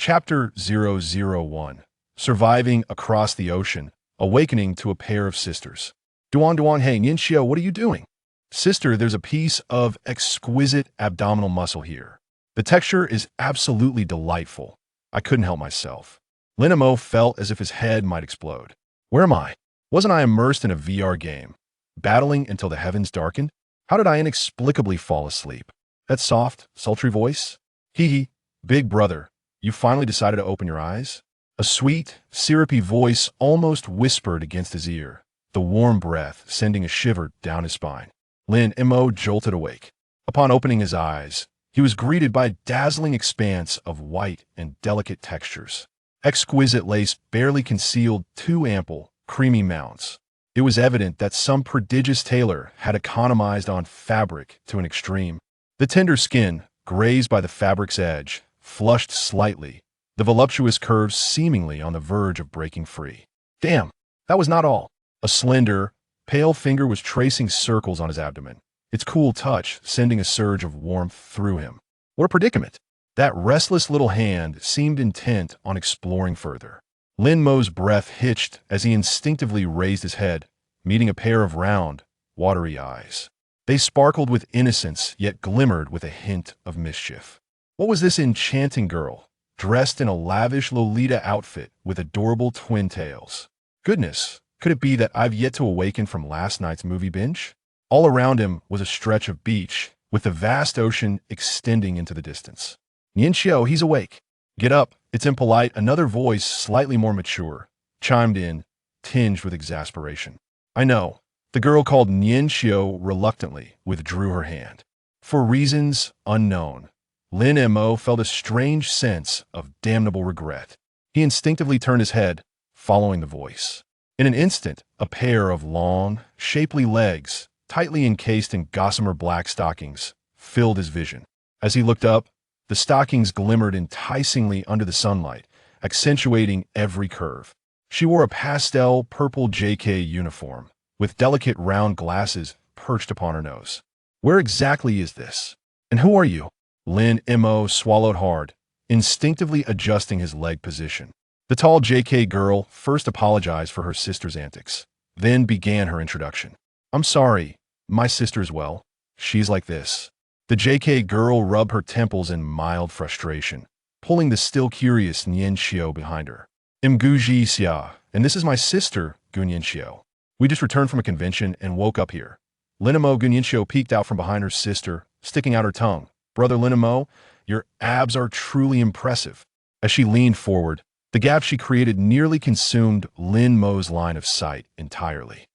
Chapter 001, Surviving Across the Ocean, Awakening to a Pair of Sisters. Duan, hey, Ninxio, what are you doing? Sister, there's a piece of exquisite abdominal muscle here. The texture is absolutely delightful. I couldn't help myself. Lin Mo felt as if his head might explode. Where am I? Wasn't I immersed in a VR game? Battling until the heavens darkened? How did I inexplicably fall asleep? That soft, sultry voice? Hee, big brother, you finally decided to open your eyes? A sweet, syrupy voice almost whispered against his ear, the warm breath sending a shiver down his spine. Lin Mo jolted awake. Upon opening his eyes, he was greeted by a dazzling expanse of white and delicate textures. Exquisite lace barely concealed two ample, creamy mounts. It was evident that some prodigious tailor had economized on fabric to an extreme. The tender skin, grazed by the fabric's edge, flushed slightly, the voluptuous curves seemingly on the verge of breaking free. Damn, that was not all. A slender, pale finger was tracing circles on his abdomen, its cool touch sending a surge of warmth through him. What a predicament! That restless little hand seemed intent on exploring further. Lin Mo's breath hitched as he instinctively raised his head, meeting a pair of round, watery eyes. They sparkled with innocence, yet glimmered with a hint of mischief. What was this enchanting girl, dressed in a lavish Lolita outfit with adorable twin tails? Goodness, could it be that I've yet to awaken from last night's movie binge? All around him was a stretch of beach, with the vast ocean extending into the distance. Ninxio, he's awake. Get up, it's impolite. Another voice, slightly more mature, chimed in, tinged with exasperation. I know. The girl called Ninxio reluctantly withdrew her hand. For reasons unknown, Lin Mo felt a strange sense of damnable regret. He instinctively turned his head, following the voice. In an instant, a pair of long, shapely legs, tightly encased in gossamer black stockings, filled his vision. As he looked up, the stockings glimmered enticingly under the sunlight, accentuating every curve. She wore a pastel purple JK uniform, with delicate round glasses perched upon her nose. Where exactly is this? And who are you? Lin Mo swallowed hard, instinctively adjusting his leg position. The tall JK girl first apologized for her sister's antics, then began her introduction. I'm sorry, my sister's well. She's like this. The JK girl rubbed her temples in mild frustration, pulling the still curious Ninxio behind her. I'm Gu Xia, and this is my sister, Gu Ninxio. We just returned from a convention and woke up here. Lin Mo Gu Ninxio peeked out from behind her sister, sticking out her tongue. Brother Lin Mo, your abs are truly impressive. As she leaned forward, the gap she created nearly consumed Lin Mo's line of sight entirely.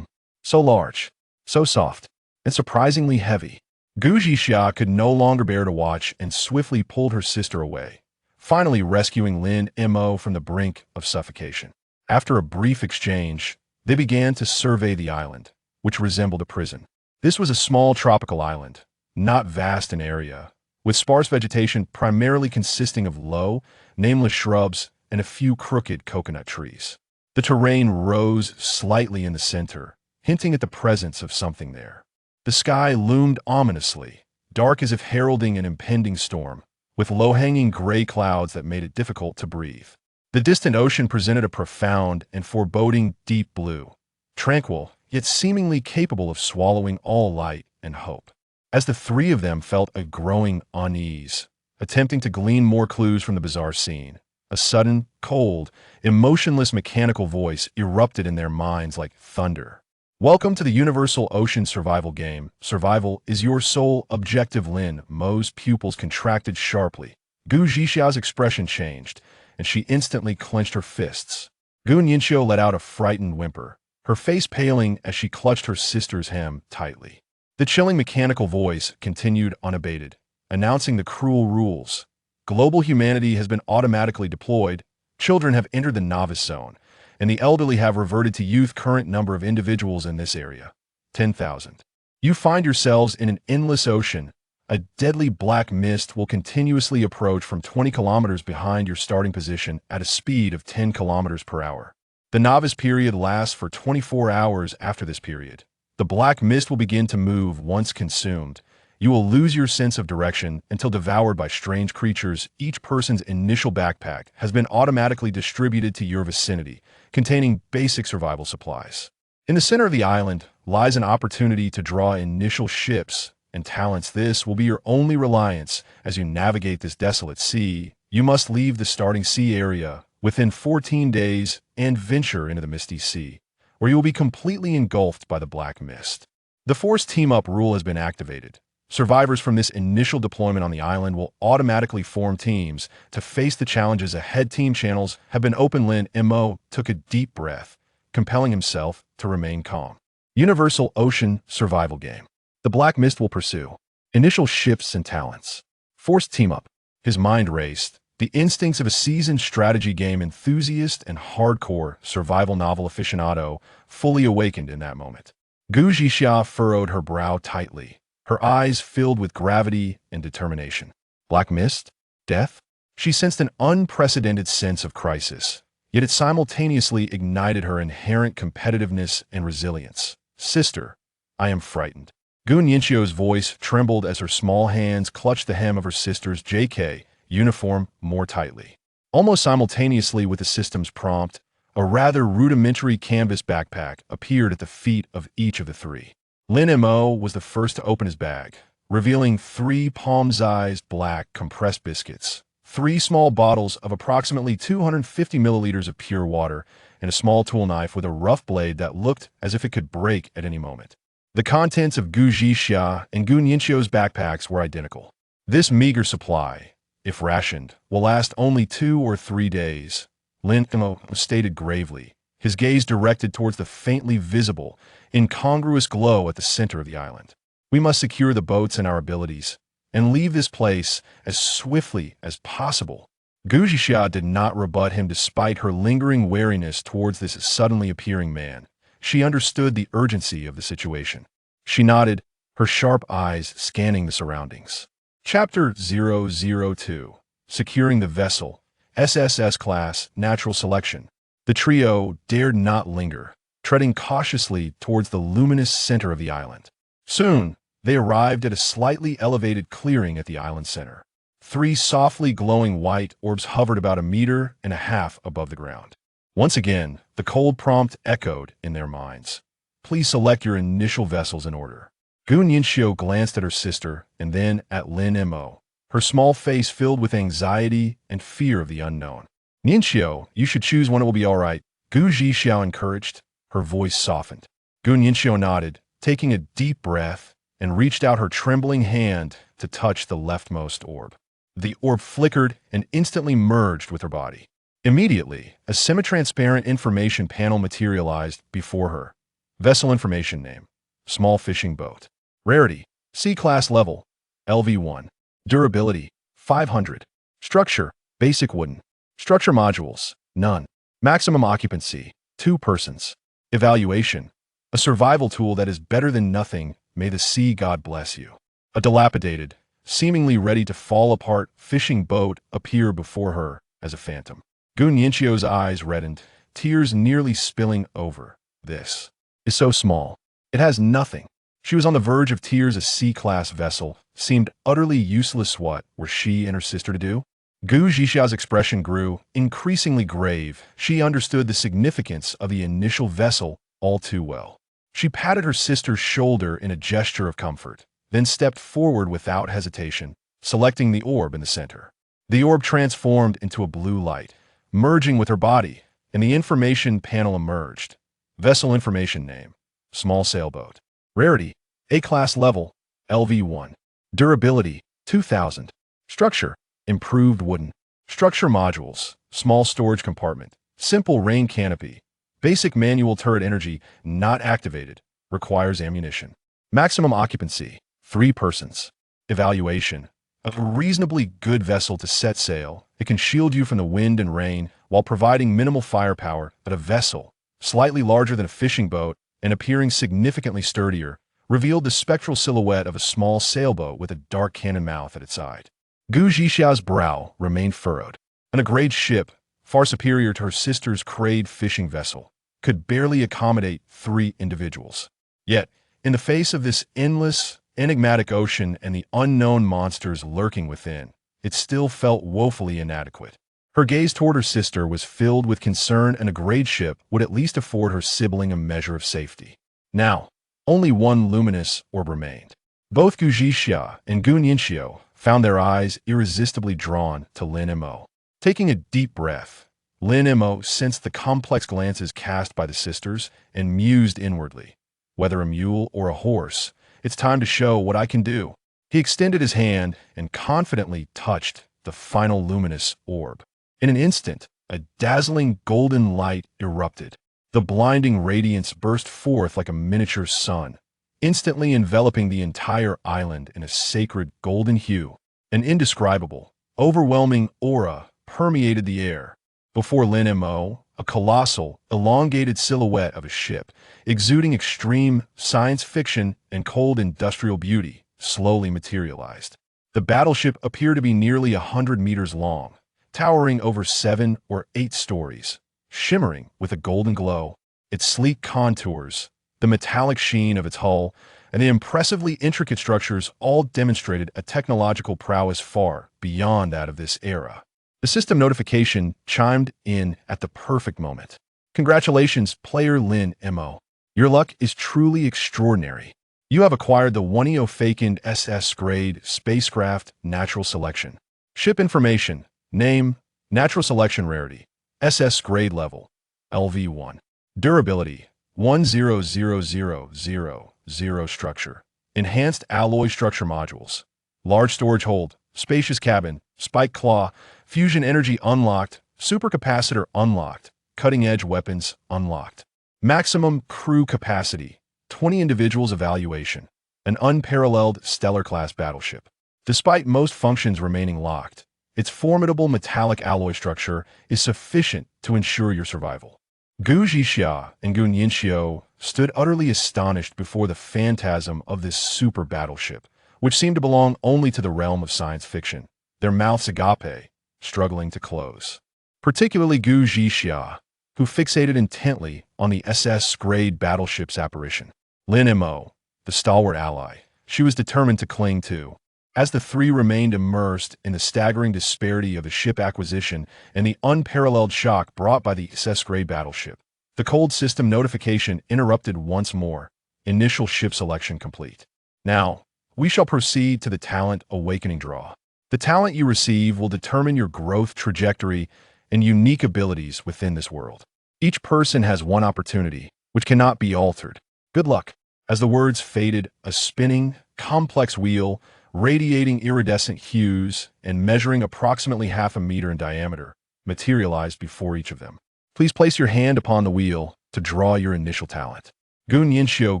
So large, so soft, and surprisingly heavy. Gu Xia could no longer bear to watch and swiftly pulled her sister away, finally rescuing Lin Mo from the brink of suffocation. After a brief exchange, they began to survey the island, which resembled a prison. This was a small tropical island, not vast in area, with sparse vegetation primarily consisting of low, nameless shrubs and a few crooked coconut trees. The terrain rose slightly in the center, hinting at the presence of something there. The sky loomed ominously, dark as if heralding an impending storm, with low-hanging gray clouds that made it difficult to breathe. The distant ocean presented a profound and foreboding deep blue, tranquil, yet seemingly capable of swallowing all light and hope. As the three of them felt a growing unease, attempting to glean more clues from the bizarre scene, a sudden, cold, emotionless mechanical voice erupted in their minds like thunder. Welcome to the Universal Ocean Survival game. Survival is your sole objective. Lin Mo's pupils contracted sharply. Gu Xiao's expression changed, and she instantly clenched her fists. Gu Ninxio let out a frightened whimper, her face paling as she clutched her sister's hem tightly. The chilling mechanical voice continued unabated, announcing the cruel rules. Global humanity has been automatically deployed, children have entered the novice zone, and the elderly have reverted to youth. Current number of individuals in this area, 10,000. You find yourselves in an endless ocean. A deadly black mist will continuously approach from 20 kilometers behind your starting position at a speed of 10 kilometers per hour. The novice period lasts for 24 hours. After this period, the black mist will begin to move once consumed, You will lose your sense of direction until devoured by strange creatures. Each person's initial backpack has been automatically distributed to your vicinity, containing basic survival supplies. In the center of the island lies an opportunity to draw initial ships and talents. This will be your only reliance as you navigate this desolate sea. You must leave the starting sea area within 14 days and venture into the misty sea, where you will be completely engulfed by the black mist. The forced team-up rule has been activated. Survivors from this initial deployment on the island will automatically form teams to face the challenges ahead. Team channels have been open. Lin Mo took a deep breath, compelling himself to remain calm. Universal Ocean Survival Game. The black mist will pursue. Initial shifts and talents. Forced team-up. His mind raced. The instincts of a seasoned strategy game enthusiast and hardcore survival novel aficionado fully awakened in that moment. Gu Zhixia furrowed her brow tightly, her eyes filled with gravity and determination. Black mist? Death? She sensed an unprecedented sense of crisis, yet it simultaneously ignited her inherent competitiveness and resilience. Sister, I am frightened. Gu Nianxio's voice trembled as her small hands clutched the hem of her sister's JK uniform more tightly. Almost simultaneously with the system's prompt, a rather rudimentary canvas backpack appeared at the feet of each of the three. Lin Mo was the first to open his bag, revealing 3 palm-sized black compressed biscuits, 3 small bottles of approximately 250 milliliters of pure water, and a small tool knife with a rough blade that looked as if it could break at any moment. The contents of Gu Zhixia and Gu Nianxio's backpacks were identical. This meager supply, if rationed, will last only 2 or 3 days, Lin Mo stated gravely, his gaze directed towards the faintly visible, incongruous glow at the center of the island. We must secure the boats and our abilities, and leave this place as swiftly as possible. Gu Zhixia did not rebut him despite her lingering wariness towards this suddenly appearing man. She understood the urgency of the situation. She nodded, her sharp eyes scanning the surroundings. Chapter 002. Securing the vessel. SSS class natural selection. The trio dared not linger, treading cautiously towards the luminous center of the island. Soon, they arrived at a slightly elevated clearing at the island center. 3 softly glowing white orbs hovered about 1.5 meters above the ground. Once again, the cold prompt echoed in their minds. Please select your initial vessels in order. Gu Nianxio glanced at her sister and then at Lin Mo, her small face filled with anxiety and fear of the unknown. Nianxio, you should choose one. It will be all right, Gu Zhixia encouraged. Her voice softened. Gu Nianxio nodded, taking a deep breath, and reached out her trembling hand to touch the leftmost orb. The orb flickered and instantly merged with her body. Immediately, a semi-transparent information panel materialized before her. Vessel information name: small fishing boat. Rarity: C-class level, LV1. Durability: 500. Structure: basic wooden. Structure modules: none. Maximum occupancy: 2 persons. Evaluation: a survival tool that is better than nothing. May the sea god bless you. A dilapidated, seemingly ready to fall apart fishing boat appeared before her as a phantom. Gu Nianxio's eyes reddened, tears nearly spilling over. This is so small. It has nothing. She was on the verge of tears. A C-class vessel seemed utterly useless. What were she and her sister to do? Gu Zhixia's expression grew increasingly grave. She understood the significance of the initial vessel all too well. She patted her sister's shoulder in a gesture of comfort, then stepped forward without hesitation, selecting the orb in the center. The orb transformed into a blue light, merging with her body, and the information panel emerged. Vessel information name: small sailboat. Rarity: A-class level, LV1. Durability: 2000. Structure: improved wooden. Structure modules: small storage compartment, simple rain canopy. Basic manual turret. Energy not activated. Requires ammunition. Maximum occupancy: 3 persons. Evaluation: a reasonably good vessel to set sail. It can shield you from the wind and rain while providing minimal firepower. But a vessel slightly larger than a fishing boat and appearing significantly sturdier revealed the spectral silhouette of a small sailboat with a dark cannon mouth at its side. Gu Zhixia's brow remained furrowed. An Agrade ship, far superior to her sister's Crade fishing vessel, could barely accommodate 3 individuals. Yet, in the face of this endless, enigmatic ocean and the unknown monsters lurking within, it still felt woefully inadequate. Her gaze toward her sister was filled with concern, and a great ship would at least afford her sibling a measure of safety. Now, only one luminous orb remained. Both Gu Zhixia and Gu Nianxiu found their eyes irresistibly drawn to Lin Mo. Taking a deep breath, Lin Mo sensed the complex glances cast by the sisters and mused inwardly. Whether a mule or a horse, it's time to show what I can do. He extended his hand and confidently touched the final luminous orb. In an instant, a dazzling golden light erupted. The blinding radiance burst forth like a miniature sun, instantly enveloping the entire island in a sacred golden hue. An indescribable, overwhelming aura permeated the air. Before Lin Mo, a colossal, elongated silhouette of a ship, exuding extreme science fiction and cold industrial beauty, slowly materialized. The battleship appeared to be nearly 100 meters long, towering over 7 or 8 stories, shimmering with a golden glow. Its sleek contours, the metallic sheen of its hull, and the impressively intricate structures all demonstrated a technological prowess far beyond that of this era. The system notification chimed in at the perfect moment. Congratulations, player Lin Mo. Your luck is truly extraordinary. You have acquired the 1EO Fakened SS-grade spacecraft natural selection. Ship information, name, natural selection rarity, SS grade level, LV1. Durability, 100000. Structure, enhanced alloy structure modules. Large storage hold, spacious cabin, spike claw, fusion energy unlocked, supercapacitor unlocked, cutting-edge weapons unlocked. Maximum crew capacity, 20 individuals evaluation, an unparalleled stellar-class battleship. Despite most functions remaining locked, its formidable metallic alloy structure is sufficient to ensure your survival. Gu Zhixia and Gu Nianxiu stood utterly astonished before the phantasm of this super battleship, which seemed to belong only to the realm of science fiction, their mouths agape, struggling to close. Particularly Gu Zhixia, who fixated intently on the SS-grade battleship's apparition. Lin Mo, the stalwart ally, she was determined to cling to. As the three remained immersed in the staggering disparity of the ship acquisition and the unparalleled shock brought by the SS-grade battleship, the cold system notification interrupted once more. Initial ship selection complete. Now, we shall proceed to the talent awakening draw. The talent you receive will determine your growth trajectory and unique abilities within this world. Each person has one opportunity, which cannot be altered. Good luck. As the words faded, a spinning, complex wheel, radiating iridescent hues and measuring approximately 1/2 meter in diameter, materialized before each of them. Please place your hand upon the wheel to draw your initial talent. Gu Nianxiu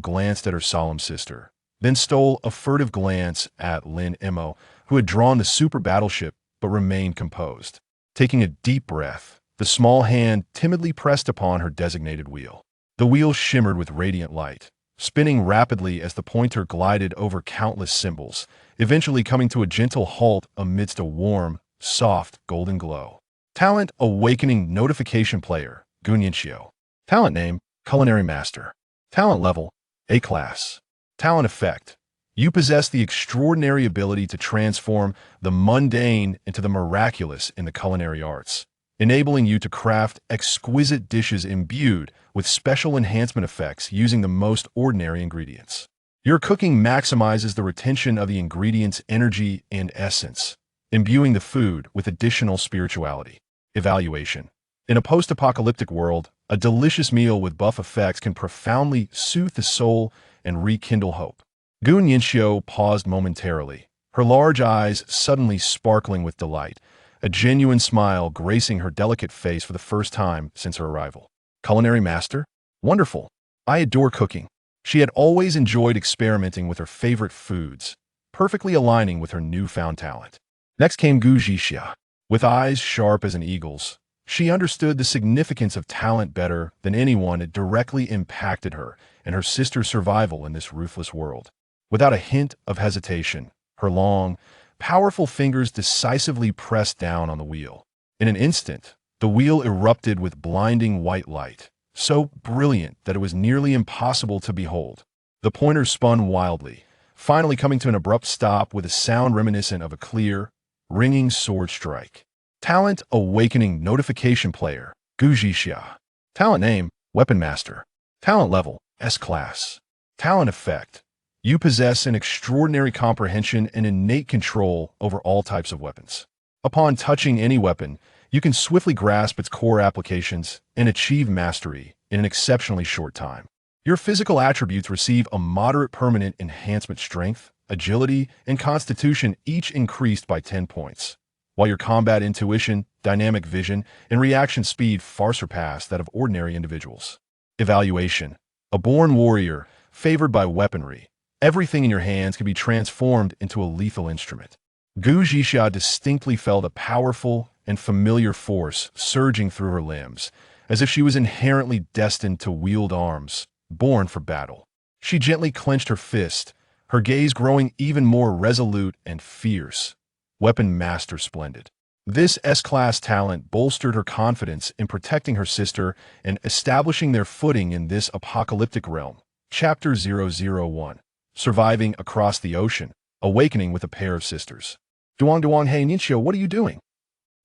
glanced at her solemn sister, then stole a furtive glance at Lin Mo, who had drawn the super battleship but remained composed. Taking a deep breath, the small hand timidly pressed upon her designated wheel. The wheel shimmered with radiant light, spinning rapidly as the pointer glided over countless symbols, eventually coming to a gentle halt amidst a warm, soft golden glow. Talent Awakening Notification Player, Gu Nianxiu. Talent Name, Culinary Master. Talent Level, A Class. Talent Effect. You possess the extraordinary ability to transform the mundane into the miraculous in the culinary arts, enabling you to craft exquisite dishes imbued with special enhancement effects using the most ordinary ingredients. Your cooking maximizes the retention of the ingredients' energy and essence, imbuing the food with additional spirituality. Evaluation. In a post-apocalyptic world, a delicious meal with buff effects can profoundly soothe the soul and rekindle hope. Gu Nianxiu paused momentarily, her large eyes suddenly sparkling with delight, a genuine smile gracing her delicate face for the first time since her arrival. Culinary Master? Wonderful. I adore cooking. She had always enjoyed experimenting with her favorite foods, perfectly aligning with her newfound talent. Next came Gu Zhixia. With eyes sharp as an eagle's, she understood the significance of talent better than anyone. It directly impacted her and her sister's survival in this ruthless world. Without a hint of hesitation, her long, powerful fingers decisively pressed down on the wheel. In an instant, the wheel erupted with blinding white light, so brilliant that it was nearly impossible to behold. The pointer spun wildly, finally coming to an abrupt stop with a sound reminiscent of a clear, ringing sword strike. Talent Awakening Notification Player, Gujixia. Talent Name, Weapon Master. Talent Level, S-Class. Talent Effect. You possess an extraordinary comprehension and innate control over all types of weapons. Upon touching any weapon, you can swiftly grasp its core applications and achieve mastery in an exceptionally short time. Your physical attributes receive a moderate permanent enhancement: strength, agility, and constitution, each increased by 10 points, while your combat intuition, dynamic vision, and reaction speed far surpass that of ordinary individuals. Evaluation. A born warrior, favored by weaponry. Everything in your hands can be transformed into a lethal instrument. Gu Jixia distinctly felt a powerful and familiar force surging through her limbs, as if she was inherently destined to wield arms, born for battle. She gently clenched her fist, her gaze growing even more resolute and fierce. Weapon Master Splendid. This S-Class talent bolstered her confidence in protecting her sister and establishing their footing in this apocalyptic realm. Chapter 001. Surviving Across the Ocean, Awakening with a Pair of Sisters. Duang, hey Ninxio, what are you doing?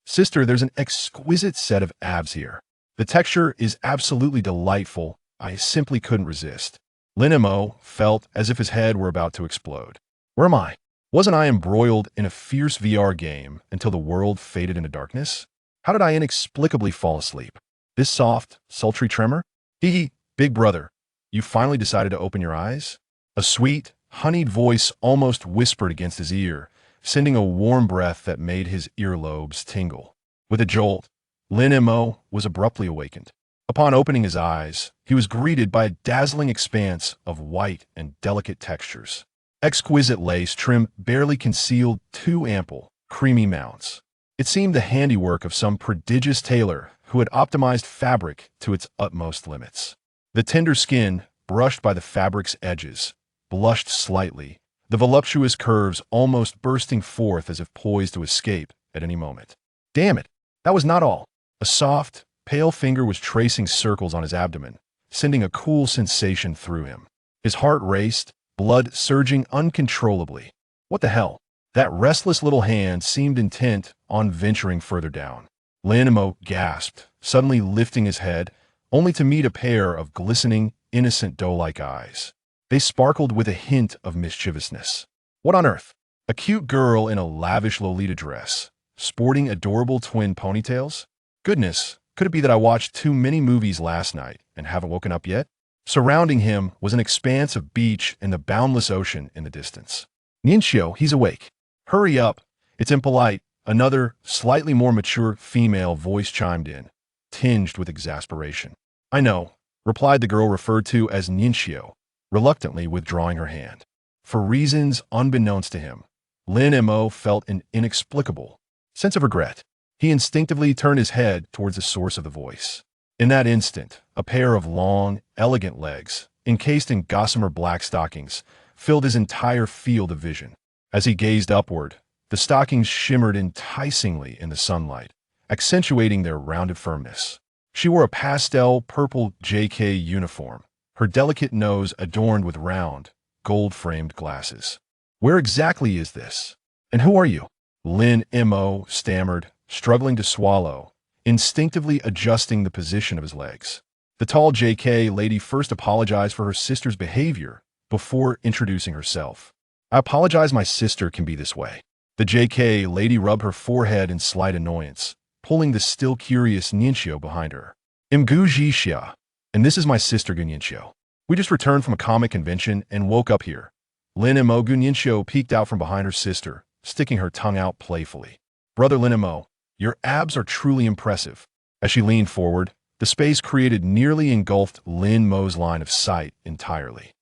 Sister, there's an exquisite set of abs here. The texture is absolutely delightful. I simply couldn't resist. Lin Mo felt as if his head were about to explode. Where am I? Wasn't I embroiled in a fierce VR game until the world faded into darkness? How did I inexplicably fall asleep? This soft, sultry tremor? Hee, big brother, you finally decided to open your eyes? A sweet, honeyed voice almost whispered against his ear, sending a warm breath that made his earlobes tingle. With a jolt, Lin Mo was abruptly awakened. Upon opening his eyes, he was greeted by a dazzling expanse of white and delicate textures. Exquisite lace trim barely concealed two ample, creamy mounts. It seemed the handiwork of some prodigious tailor who had optimized fabric to its utmost limits. The tender skin, brushed by the fabric's edges, blushed slightly, the voluptuous curves almost bursting forth as if poised to escape at any moment. Damn it, that was not all. A soft, pale finger was tracing circles on his abdomen, sending a cool sensation through him. His heart raced, blood surging uncontrollably. What the hell? That restless little hand seemed intent on venturing further down. Lin Mo gasped, suddenly lifting his head, only to meet a pair of glistening, innocent doe-like eyes. They sparkled with a hint of mischievousness. What on earth? A cute girl in a lavish Lolita dress, sporting adorable twin ponytails? Goodness, could it be that I watched too many movies last night and haven't woken up yet? Surrounding him was an expanse of beach and the boundless ocean in the distance. Ninxio, he's awake. Hurry up. It's impolite. Another, slightly more mature female voice chimed in, tinged with exasperation. I know, replied the girl referred to as Ninxio, reluctantly withdrawing her hand. For reasons unbeknownst to him, Lin Mo felt an inexplicable sense of regret. He instinctively turned his head towards the source of the voice. In that instant, a pair of long, elegant legs, encased in gossamer black stockings, filled his entire field of vision. As he gazed upward, the stockings shimmered enticingly in the sunlight, accentuating their rounded firmness. She wore a pastel purple JK uniform, her delicate nose adorned with round, gold-framed glasses. Where exactly is this? And who are you? Lin Mo stammered, struggling to swallow, instinctively adjusting the position of his legs. The tall JK lady first apologized for her sister's behavior before introducing herself. I apologize, my sister can be this way. The JK lady rubbed her forehead in slight annoyance, pulling the still curious Ninxio behind her. I'm Gu Jixia, and this is my sister Gu Ninxio. We just returned from a comic convention and woke up here. Lin Mo Gu Ninxio peeked out from behind her sister, sticking her tongue out playfully. Brother Lin Mo, your abs are truly impressive. As she leaned forward, the space created nearly engulfed Lin Mo's line of sight entirely.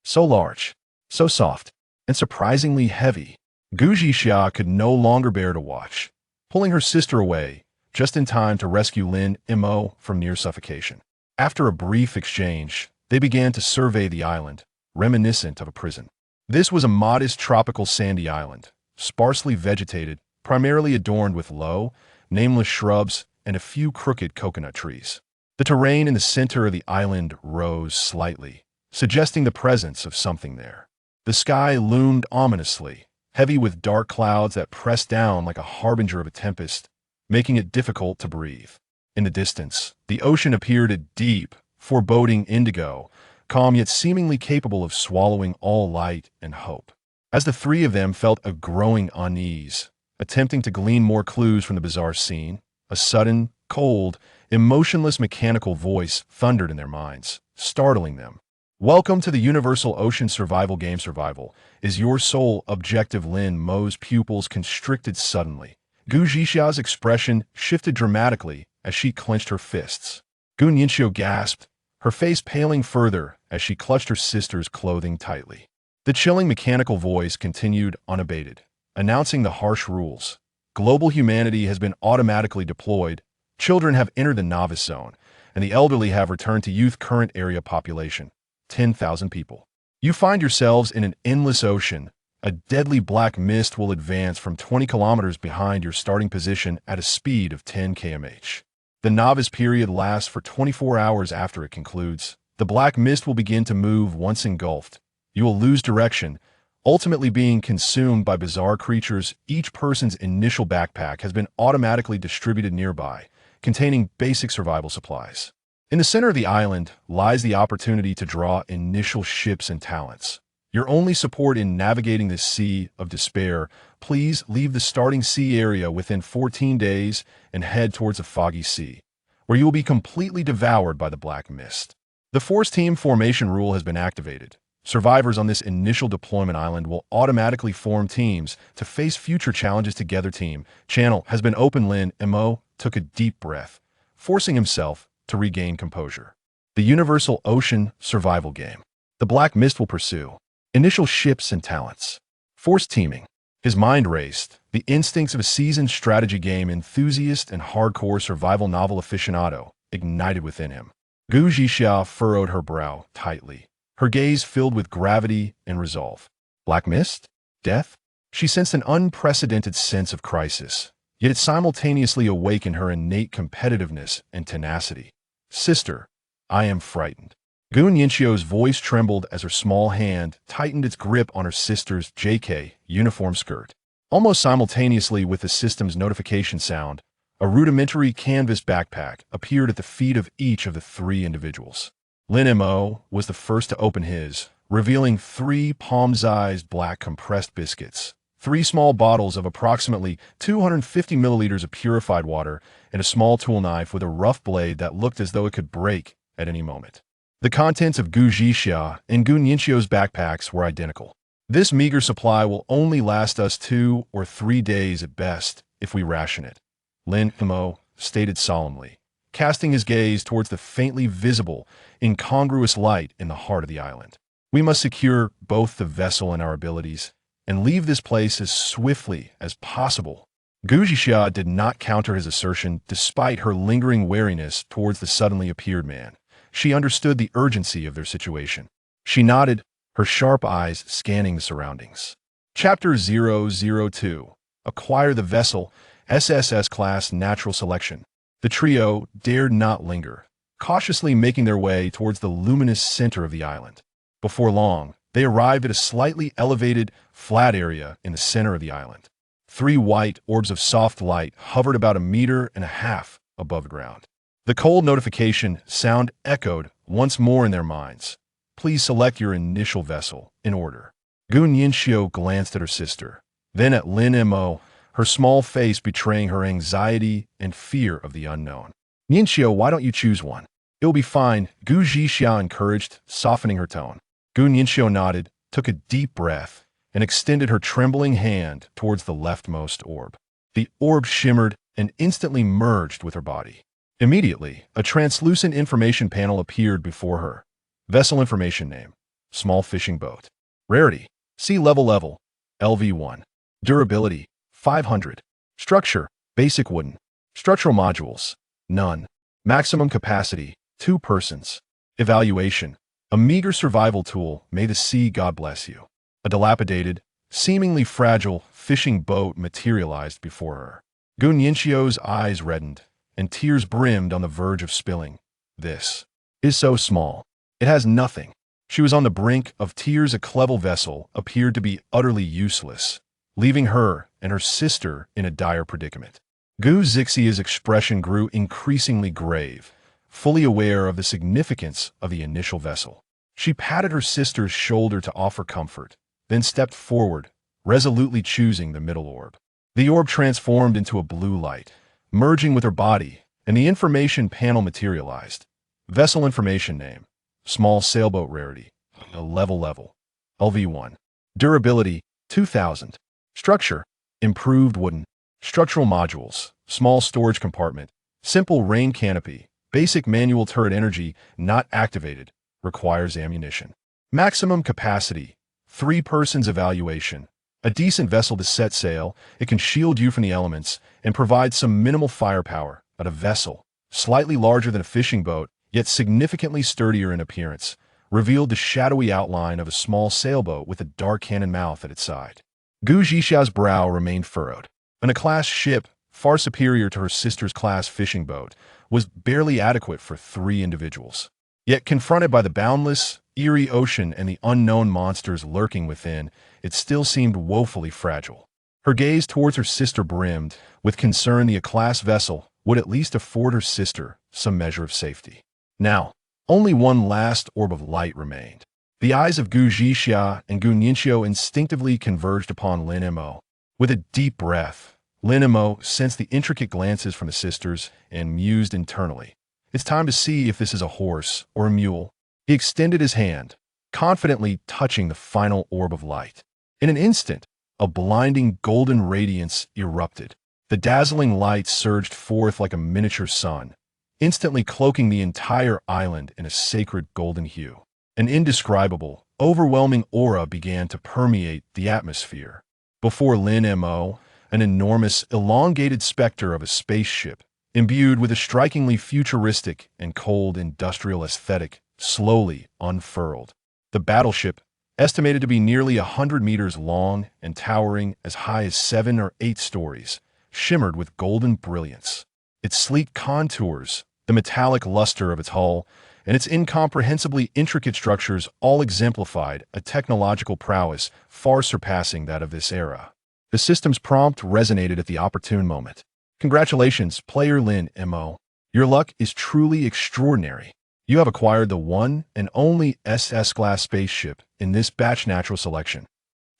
So large, so soft, and surprisingly heavy. Gu Jixia could no longer bear to watch, pulling her sister away just in time to rescue Lin Mo from near suffocation. After a brief exchange, they began to survey the island, reminiscent of a prison. This was a modest tropical sandy island, sparsely vegetated, primarily adorned with low, nameless shrubs and a few crooked coconut trees. The terrain in the center of the island rose slightly, suggesting the presence of something there. The sky loomed ominously, heavy with dark clouds that pressed down like a harbinger of a tempest, making it difficult to breathe. In the distance, the ocean appeared a deep, foreboding indigo, calm yet seemingly capable of swallowing all light and hope. As the three of them felt a growing unease, attempting to glean more clues from the bizarre scene, a sudden, cold, emotionless mechanical voice thundered in their minds, startling them. Welcome to the Universal Ocean Survival Game. Survival is your sole objective. Lin Mo's pupils constricted suddenly. Gu Jixia's expression shifted dramatically as she clenched her fists. Gu Nianxiu gasped, her face paling further as she clutched her sister's clothing tightly. The chilling mechanical voice continued unabated, announcing the harsh rules. Global humanity has been automatically deployed, children have entered the novice zone, and the elderly have returned to youth. Current area population, 10,000 people. You find yourselves in an endless ocean. A deadly black mist will advance from 20 kilometers behind your starting position at a speed of 10 km/h. The novice period lasts for 24 hours. After it concludes, the black mist will begin to move. Once engulfed, you will lose direction, ultimately being consumed by bizarre creatures. Each person's initial backpack has been automatically distributed nearby, containing basic survival supplies. In the center of the island lies the opportunity to draw initial ships and talents. Your only support in navigating this sea of despair. Please leave the starting sea area within 14 days and head towards a foggy sea, where you will be completely devoured by the black mist. The force team formation rule has been activated. Survivors on this initial deployment island will automatically form teams to face future challenges together. Team channel has been open. Lin Mo took a deep breath, forcing himself to regain composure. The Universal Ocean Survival Game. The black mist will pursue. Initial ships and talents. Force teaming. His mind raced, the instincts of a seasoned strategy game enthusiast and hardcore survival novel aficionado ignited within him. Gu Jixia furrowed her brow tightly, her gaze filled with gravity and resolve. Black mist? Death? She sensed an unprecedented sense of crisis, yet it simultaneously awakened her innate competitiveness and tenacity. Sister, I am frightened. Gu Nianxiu's voice trembled as her small hand tightened its grip on her sister's JK uniform skirt. Almost simultaneously with the system's notification sound, a rudimentary canvas backpack appeared at the feet of each of the three individuals. Lin Mo was the first to open his, revealing 3 palm-sized black compressed biscuits, 3 small bottles of approximately 250 milliliters of purified water, and a small tool knife with a rough blade that looked as though it could break at any moment. The contents of Gu Jixia and Gu Nianxiu's backpacks were identical. This meager supply will only last us 2 or 3 days at best if we ration it, Lin Mo stated solemnly, casting his gaze towards the faintly visible, incongruous light in the heart of the island. We must secure both the vessel and our abilities, and leave this place as swiftly as possible. Gu Jixia did not counter his assertion despite her lingering wariness towards the suddenly appeared man. She understood the urgency of their situation. She nodded, her sharp eyes scanning the surroundings. Chapter 002. Acquire the vessel, SSS class natural selection. The trio dared not linger, cautiously making their way towards the luminous center of the island. Before long, they arrived at a slightly elevated, flat area in the center of the island. 3 white orbs of soft light hovered about 1.5 meters above the ground. The cold notification sound echoed once more in their minds. Please select your initial vessel in order. Gu Nianxiu glanced at her sister, then at Lin Mo, her small face betraying her anxiety and fear of the unknown. Nianxiu, why don't you choose one? It will be fine, Gu Jixia encouraged, softening her tone. Gu Nianxiu nodded, took a deep breath, and extended her trembling hand towards the leftmost orb. The orb shimmered and instantly merged with her body. Immediately, a translucent information panel appeared before her. Vessel information name, small fishing boat. Rarity, sea level, LV1. Durability, 500. Structure, basic wooden. Structural modules, none. Maximum capacity, 2 persons. Evaluation, a meager survival tool. May the sea God bless you. A dilapidated, seemingly fragile fishing boat materialized before her. Gu Nianxiu's eyes reddened, and tears brimmed on the verge of spilling. This is so small. It has nothing. She was on the brink of tears. A clever vessel appeared to be utterly useless, leaving her and her sister in a dire predicament. Gu Zixia's expression grew increasingly grave, fully aware of the significance of the initial vessel. She patted her sister's shoulder to offer comfort, then stepped forward, resolutely choosing the middle orb. The orb transformed into a blue light, merging with her body, and the information panel materialized. Vessel information name, small sailboat rarity, level, LV1. Durability, 2000. Structure, improved wooden. Structural modules, small storage compartment, simple rain canopy, basic manual turret energy not activated, requires ammunition. Maximum capacity, 3 persons evaluation. A decent vessel to set sail, it can shield you from the elements and provide some minimal firepower, but a vessel, slightly larger than a fishing boat, yet significantly sturdier in appearance, revealed the shadowy outline of a small sailboat with a dark cannon mouth at its side. Gu Zhixia's brow remained furrowed. An A-class ship, far superior to her sister's class fishing boat, was barely adequate for 3 individuals. Yet confronted by the boundless, eerie ocean and the unknown monsters lurking within, it still seemed woefully fragile. Her gaze towards her sister brimmed with concern. The A-class vessel would at least afford her sister some measure of safety. Now, only one last orb of light remained. The eyes of Gu Zhixia and Gu Ninxiu instinctively converged upon Lin Mo. With a deep breath, Lin Mo sensed the intricate glances from the sisters and mused internally. It's time to see if this is a horse or a mule. He extended his hand, confidently touching the final orb of light. In an instant, a blinding golden radiance erupted. The dazzling light surged forth like a miniature sun, instantly cloaking the entire island in a sacred golden hue. An indescribable, overwhelming aura began to permeate the atmosphere. Before Lin Mo, an enormous, elongated specter of a spaceship, imbued with a strikingly futuristic and cold industrial aesthetic, slowly unfurled. The battleship, estimated to be nearly 100 meters long and towering as high as 7 or 8 stories, shimmered with golden brilliance. Its sleek contours, the metallic luster of its hull, and its incomprehensibly intricate structures all exemplified a technological prowess far surpassing that of this era. The system's prompt resonated at the opportune moment. Congratulations, player Lin Mo. Your luck is truly extraordinary. You have acquired the one and only SS-class spaceship in this batch natural selection.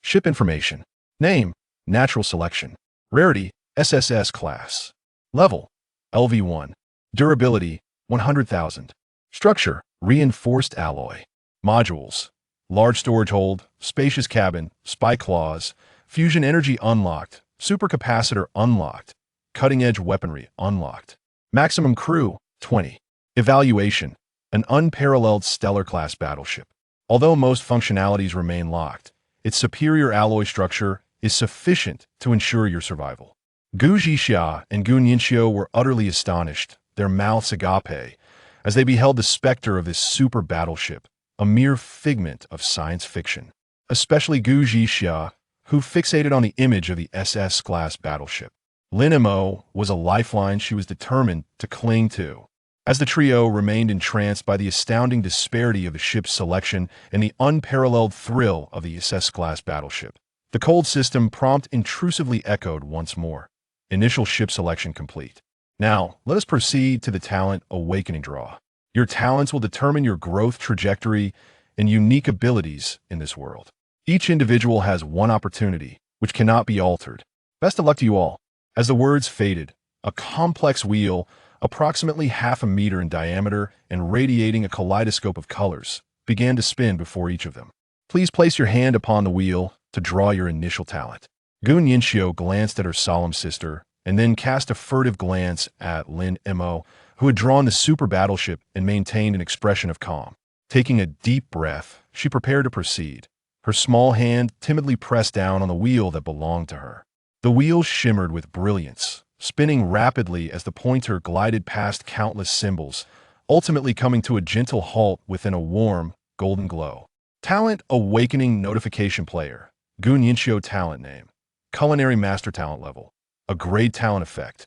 Ship information. Name, natural selection. Rarity, SSS class. Level, LV1. Durability, 100,000. Structure, reinforced alloy. Modules, large storage hold, spacious cabin, spy claws, fusion energy unlocked, supercapacitor unlocked, cutting-edge weaponry unlocked. Maximum crew, 20. Evaluation, an unparalleled stellar-class battleship. Although most functionalities remain locked, its superior alloy structure is sufficient to ensure your survival. Gu Zhixia and Gu Ninxiu were utterly astonished, their mouths agape, as they beheld the specter of this super battleship, a mere figment of science fiction. Especially Gu Zhixia, who fixated on the image of the SS-class battleship. Lin Mo was a lifeline she was determined to cling to. As the trio remained entranced by the astounding disparity of the ship's selection and the unparalleled thrill of the SS-class battleship, the cold system prompt intrusively echoed once more. Initial ship selection complete. Now, let us proceed to the talent awakening draw. Your talents will determine your growth trajectory and unique abilities in this world. Each individual has one opportunity, which cannot be altered. Best of luck to you all. As the words faded, a complex wheel, approximately half a meter in diameter and radiating a kaleidoscope of colors, began to spin before each of them. Please place your hand upon the wheel to draw your initial talent. Gu Ninxiu glanced at her solemn sister and then cast a furtive glance at Lin Mo, who had drawn the super battleship and maintained an expression of calm. Taking a deep breath, she prepared to proceed. Her small hand timidly pressed down on the wheel that belonged to her. The wheel shimmered with brilliance, spinning rapidly as the pointer glided past countless symbols, ultimately coming to a gentle halt within a warm, golden glow. Talent Awakening Notification Player. Gu Ninxiu Talent Name. Culinary Master Talent Level. A grade talent effect.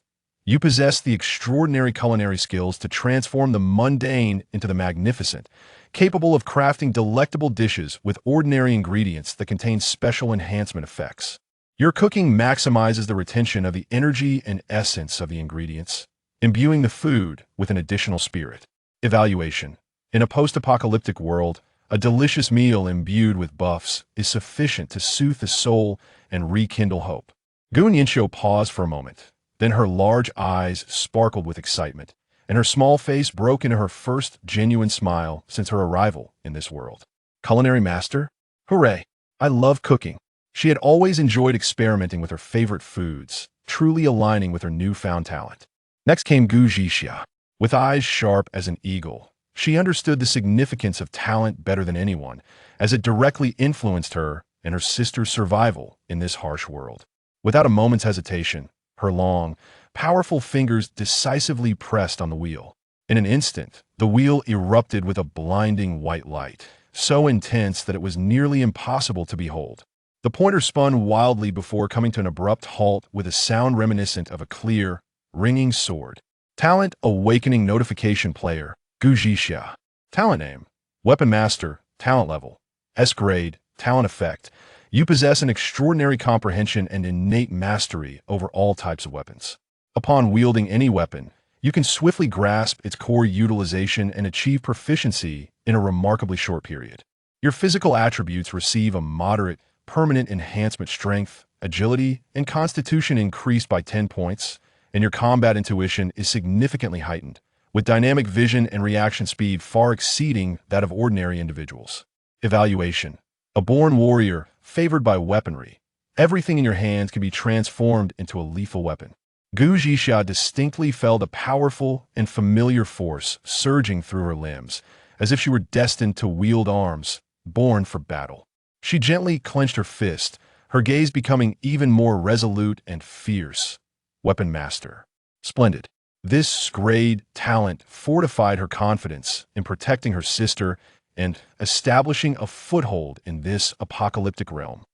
You possess the extraordinary culinary skills to transform the mundane into the magnificent, capable of crafting delectable dishes with ordinary ingredients that contain special enhancement effects. Your cooking maximizes the retention of the energy and essence of the ingredients, imbuing the food with an additional spirit. Evaluation. In a post-apocalyptic world, a delicious meal imbued with buffs is sufficient to soothe the soul and rekindle hope. Gun Yinsho paused for a moment. Then her large eyes sparkled with excitement, and her small face broke into her first genuine smile since her arrival in this world. Culinary master? Hooray! I love cooking. She had always enjoyed experimenting with her favorite foods, truly aligning with her newfound talent. Next came Gu Jixia. With eyes sharp as an eagle, she understood the significance of talent better than anyone, as it directly influenced her and her sister's survival in this harsh world. Without a moment's hesitation, her long, powerful fingers decisively pressed on the wheel. In an instant, the wheel erupted with a blinding white light, so intense that it was nearly impossible to behold. The pointer spun wildly before coming to an abrupt halt with a sound reminiscent of a clear, ringing sword. Talent Awakening Notification Player, Gu Jixia. Talent Name, Weapon Master, Talent Level, S Grade, Talent Effect. You possess an extraordinary comprehension and innate mastery over all types of weapons. Upon wielding any weapon, you can swiftly grasp its core utilization and achieve proficiency in a remarkably short period. Your physical attributes receive a moderate, permanent enhancement. Strength, agility, and constitution increased by 10 points, and your combat intuition is significantly heightened, with dynamic vision and reaction speed far exceeding that of ordinary individuals. Evaluation. A born warrior, favored by weaponry. Everything in your hands can be transformed into a lethal weapon. Gu Jixia distinctly felt a powerful and familiar force surging through her limbs, as if she were destined to wield arms, born for battle. She gently clenched her fist, her gaze becoming even more resolute and fierce. Weapon Master. Splendid. This grade talent fortified her confidence in protecting her sister and establishing a foothold in this apocalyptic realm.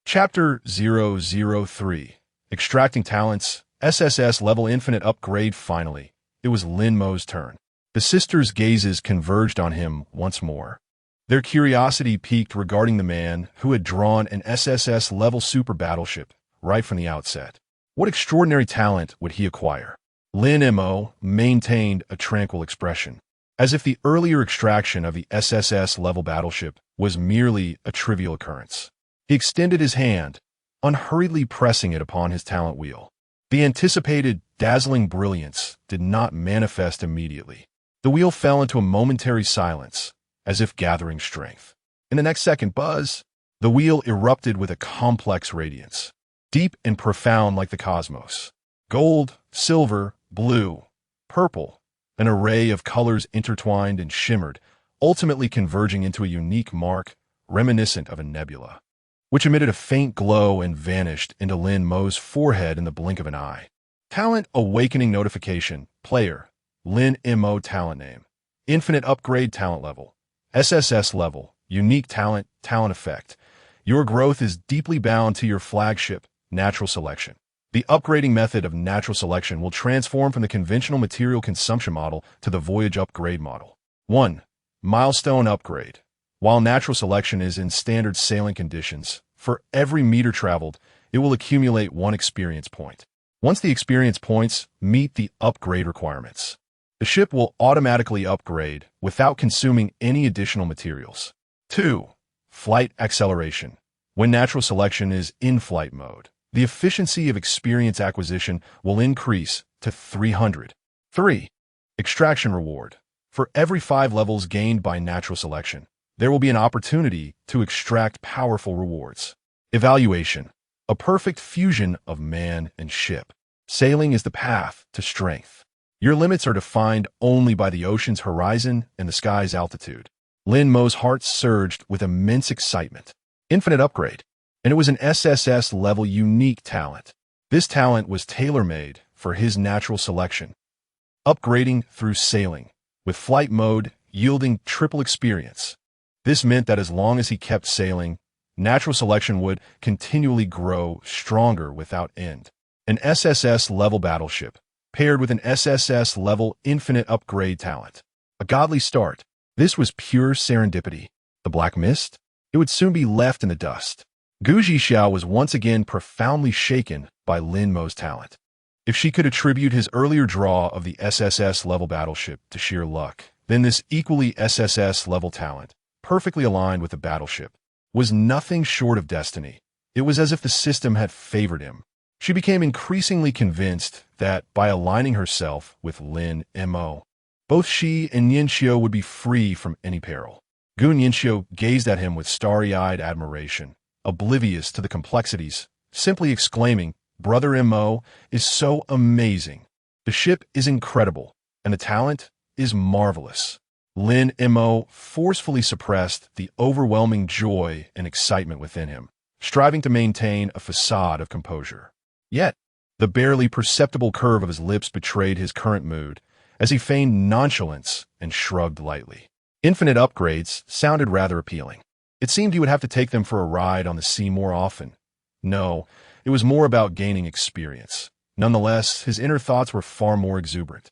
Chapter 003. Extracting Talents, SSS-level Infinite Upgrade. Finally, it was Lin Mo's turn. The sisters' gazes converged on him once more. Their curiosity piqued regarding the man who had drawn an SSS-level super battleship right from the outset. What extraordinary talent would he acquire? Lin Mo maintained a tranquil expression, as if the earlier extraction of the SSS-level battleship was merely a trivial occurrence. He extended his hand, unhurriedly pressing it upon his talent wheel. The anticipated, dazzling brilliance did not manifest immediately. The wheel fell into a momentary silence, as if gathering strength. In the next second, the wheel erupted with a complex radiance, deep and profound like the cosmos. Gold, silver, blue, purple, an array of colors intertwined and shimmered, ultimately converging into a unique mark reminiscent of a nebula, which emitted a faint glow and vanished into Lin Mo's forehead in the blink of an eye. Talent Awakening Notification. Player, Lin Mo. Talent Name, Infinite Upgrade. Talent Level, SSS Level, Unique Talent, Talent Effect. Your growth is deeply bound to your flagship, Natural Selection. The upgrading method of natural selection will transform from the conventional material consumption model to the voyage upgrade model. 1. Milestone Upgrade. While natural selection is in standard sailing conditions, for every meter traveled, it will accumulate 1 experience point. Once the experience points meet the upgrade requirements, the ship will automatically upgrade without consuming any additional materials. 2. Flight Acceleration. When natural selection is in flight mode, the efficiency of experience acquisition will increase to 300. 3. Extraction Reward. For every 5 levels gained by natural selection, there will be an opportunity to extract powerful rewards. Evaluation. A perfect fusion of man and ship. Sailing is the path to strength. Your limits are defined only by the ocean's horizon and the sky's altitude. Lin Mo's heart surged with immense excitement. Infinite Upgrade. And it was an SSS-level unique talent. This talent was tailor-made for his natural selection. Upgrading through sailing, with flight mode yielding triple experience. This meant that as long as he kept sailing, natural selection would continually grow stronger without end. An SSS-level battleship, paired with an SSS-level infinite upgrade talent. A godly start. This was pure serendipity. The black mist? It would soon be left in the dust. Gu Zhixiao was once again profoundly shaken by Lin Mo's talent. If she could attribute his earlier draw of the SSS-level battleship to sheer luck, then this equally SSS-level talent, perfectly aligned with the battleship, was nothing short of destiny. It was as if the system had favored him. She became increasingly convinced that by aligning herself with Lin Mo, both she and Yinxiu would be free from any peril. Gu Yinxiu gazed at him with starry-eyed admiration, oblivious to the complexities, simply exclaiming, "Brother Mo is so amazing. The ship is incredible, and the talent is marvelous." Lin Mo forcefully suppressed the overwhelming joy and excitement within him, striving to maintain a facade of composure. Yet, the barely perceptible curve of his lips betrayed his current mood, as he feigned nonchalance and shrugged lightly. Infinite upgrades sounded rather appealing. It seemed he would have to take them for a ride on the sea more often. No, it was more about gaining experience. Nonetheless, his inner thoughts were far more exuberant.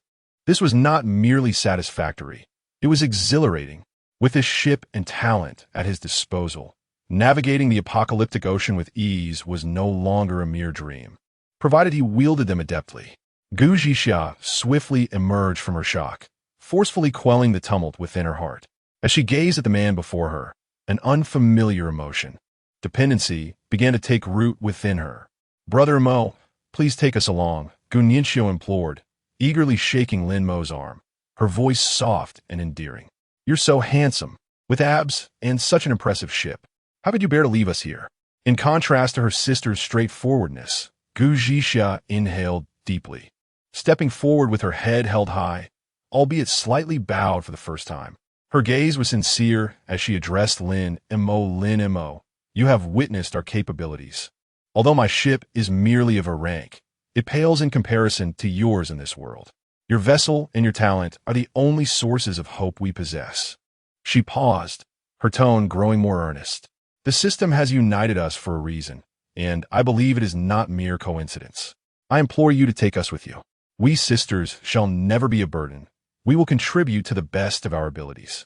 This was not merely satisfactory. It was exhilarating. With his ship and talent at his disposal, navigating the apocalyptic ocean with ease was no longer a mere dream, provided he wielded them adeptly. Gu Zhixia swiftly emerged from her shock, forcefully quelling the tumult within her heart. As she gazed at the man before her, an unfamiliar emotion, dependency, began to take root within her. "Brother Mo, please take us along," Gu Yinxiu implored, eagerly shaking Lin Mo's arm, her voice soft and endearing. "You're so handsome, with abs and such an impressive ship. How could you bear to leave us here?" In contrast to her sister's straightforwardness, Gu Zhixia inhaled deeply, stepping forward with her head held high, albeit slightly bowed for the first time. Her gaze was sincere as she addressed Lin Mo, "You have witnessed our capabilities. Although my ship is merely of a rank, it pales in comparison to yours in this world. Your vessel and your talent are the only sources of hope we possess." She paused, her tone growing more earnest. "The system has united us for a reason, and I believe it is not mere coincidence. I implore you to take us with you. We sisters shall never be a burden. We will contribute to the best of our abilities."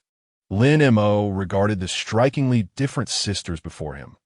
Lin Mo regarded the strikingly different sisters before him,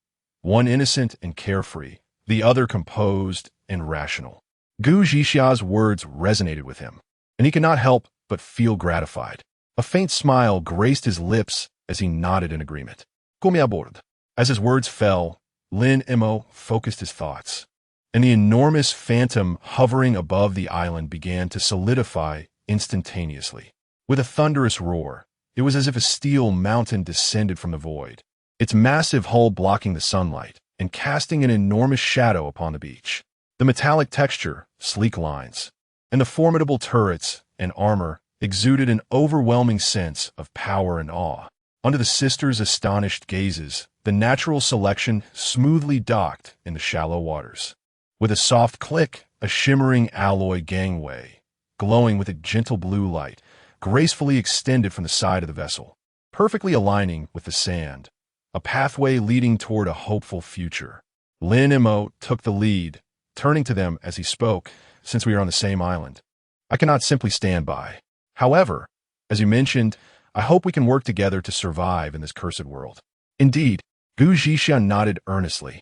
one innocent and carefree, the other composed and rational. Gu Zhixia's words resonated with him, and he could not help but feel gratified. A faint smile graced his lips as he nodded in agreement. "Come aboard." As his words fell, Lin Mo focused his thoughts, and the enormous phantom hovering above the island began to solidify instantaneously. With a thunderous roar, it was as if a steel mountain descended from the void, its massive hull blocking the sunlight and casting an enormous shadow upon the beach. The metallic texture, sleek lines, and the formidable turrets and armor exuded an overwhelming sense of power and awe. Under the sisters' astonished gazes, the natural selection smoothly docked in the shallow waters. With a soft click, a shimmering alloy gangway, glowing with a gentle blue light, gracefully extended from the side of the vessel, perfectly aligning with the sand, a pathway leading toward a hopeful future. Lin Mo took the lead, turning to them as he spoke, "Since we are on the same island, I cannot simply stand by. However, as you mentioned, I hope we can work together to survive in this cursed world." Indeed, Gu Zhixia nodded earnestly,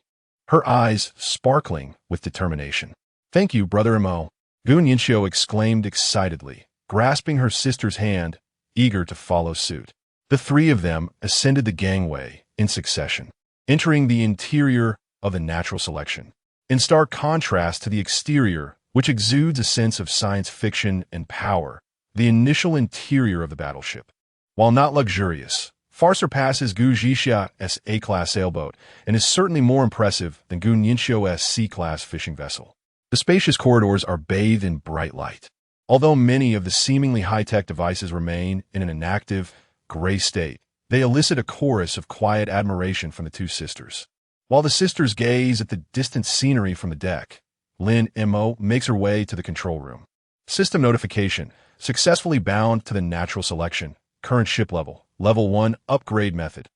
her eyes sparkling with determination. "Thank you, Brother Mo," Gu Yinxiu exclaimed excitedly, grasping her sister's hand, eager to follow suit. The three of them ascended the gangway in succession, entering the interior of the natural selection. In stark contrast to the exterior, which exudes a sense of science fiction and power, the initial interior of the battleship, while not luxurious, far surpasses Gu Zhixia's A-class sailboat and is certainly more impressive than Gu Yinxiu's C-class fishing vessel. The spacious corridors are bathed in bright light. Although many of the seemingly high-tech devices remain in an inactive, gray state, they elicit a chorus of quiet admiration from the two sisters. While the sisters gaze at the distant scenery from the deck, Lin Mo makes her way to the control room. System notification: successfully bound to the natural selection. Current ship level, level 1 upgrade method.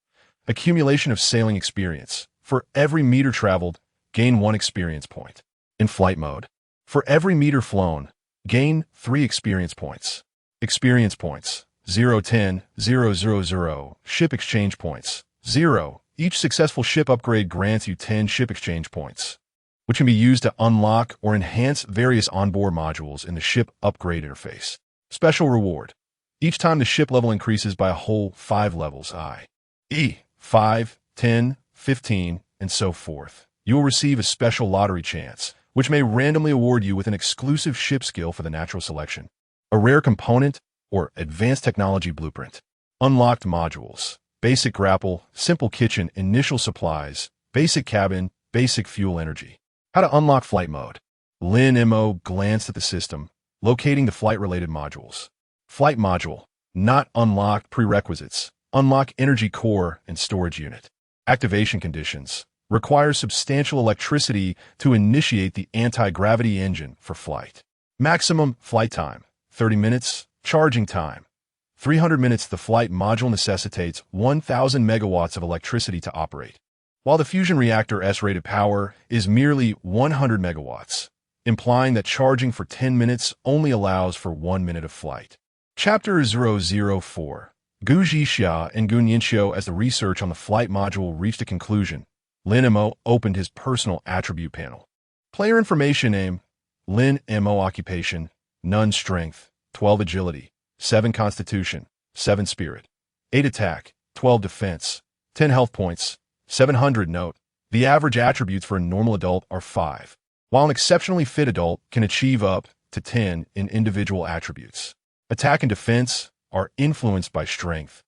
Accumulation of sailing experience. For every meter traveled, gain 1 experience point. In flight mode. For every meter flown, Gain 3 experience points. Experience points 0, 10, 0, 0, 0. Ship exchange points 0. Each successful ship upgrade grants you 10 ship exchange points, which can be used to unlock or enhance various onboard modules in the ship upgrade interface. Special reward. Each time the ship level increases by a whole 5 levels, i.e. 5, 10, 15, and so forth, you will receive a special lottery chance, which may randomly award you with an exclusive ship skill for the natural selection, a rare component, or advanced technology blueprint. Unlocked modules: basic grapple, simple kitchen, initial supplies, basic cabin, basic fuel energy. How to unlock flight mode. Lin Mo glanced at the system, locating the flight-related modules. Flight module: not unlocked prerequisites. Unlock energy core and storage unit. Activation conditions: requires substantial electricity to initiate the anti-gravity engine for flight. Maximum flight time: 30 minutes. Charging time: 300 minutes. The flight module necessitates 1,000 megawatts of electricity to operate, while the fusion reactor S-rated power is merely 100 megawatts, implying that charging for 10 minutes only allows for 1 minute of flight. Chapter 004. Gu Zhixia and Gu Nianxiu. As the research on the flight module reached a conclusion, Lin Mo opened his personal attribute panel. Player information: name, Lin Mo. Occupation, none. Strength, 12 agility, 7 constitution, 7 spirit, 8 attack, 12 defense, 10 health points, 700. Note: the average attributes for a normal adult are 5, while an exceptionally fit adult can achieve up to 10 in individual attributes. Attack and defense are influenced by strength,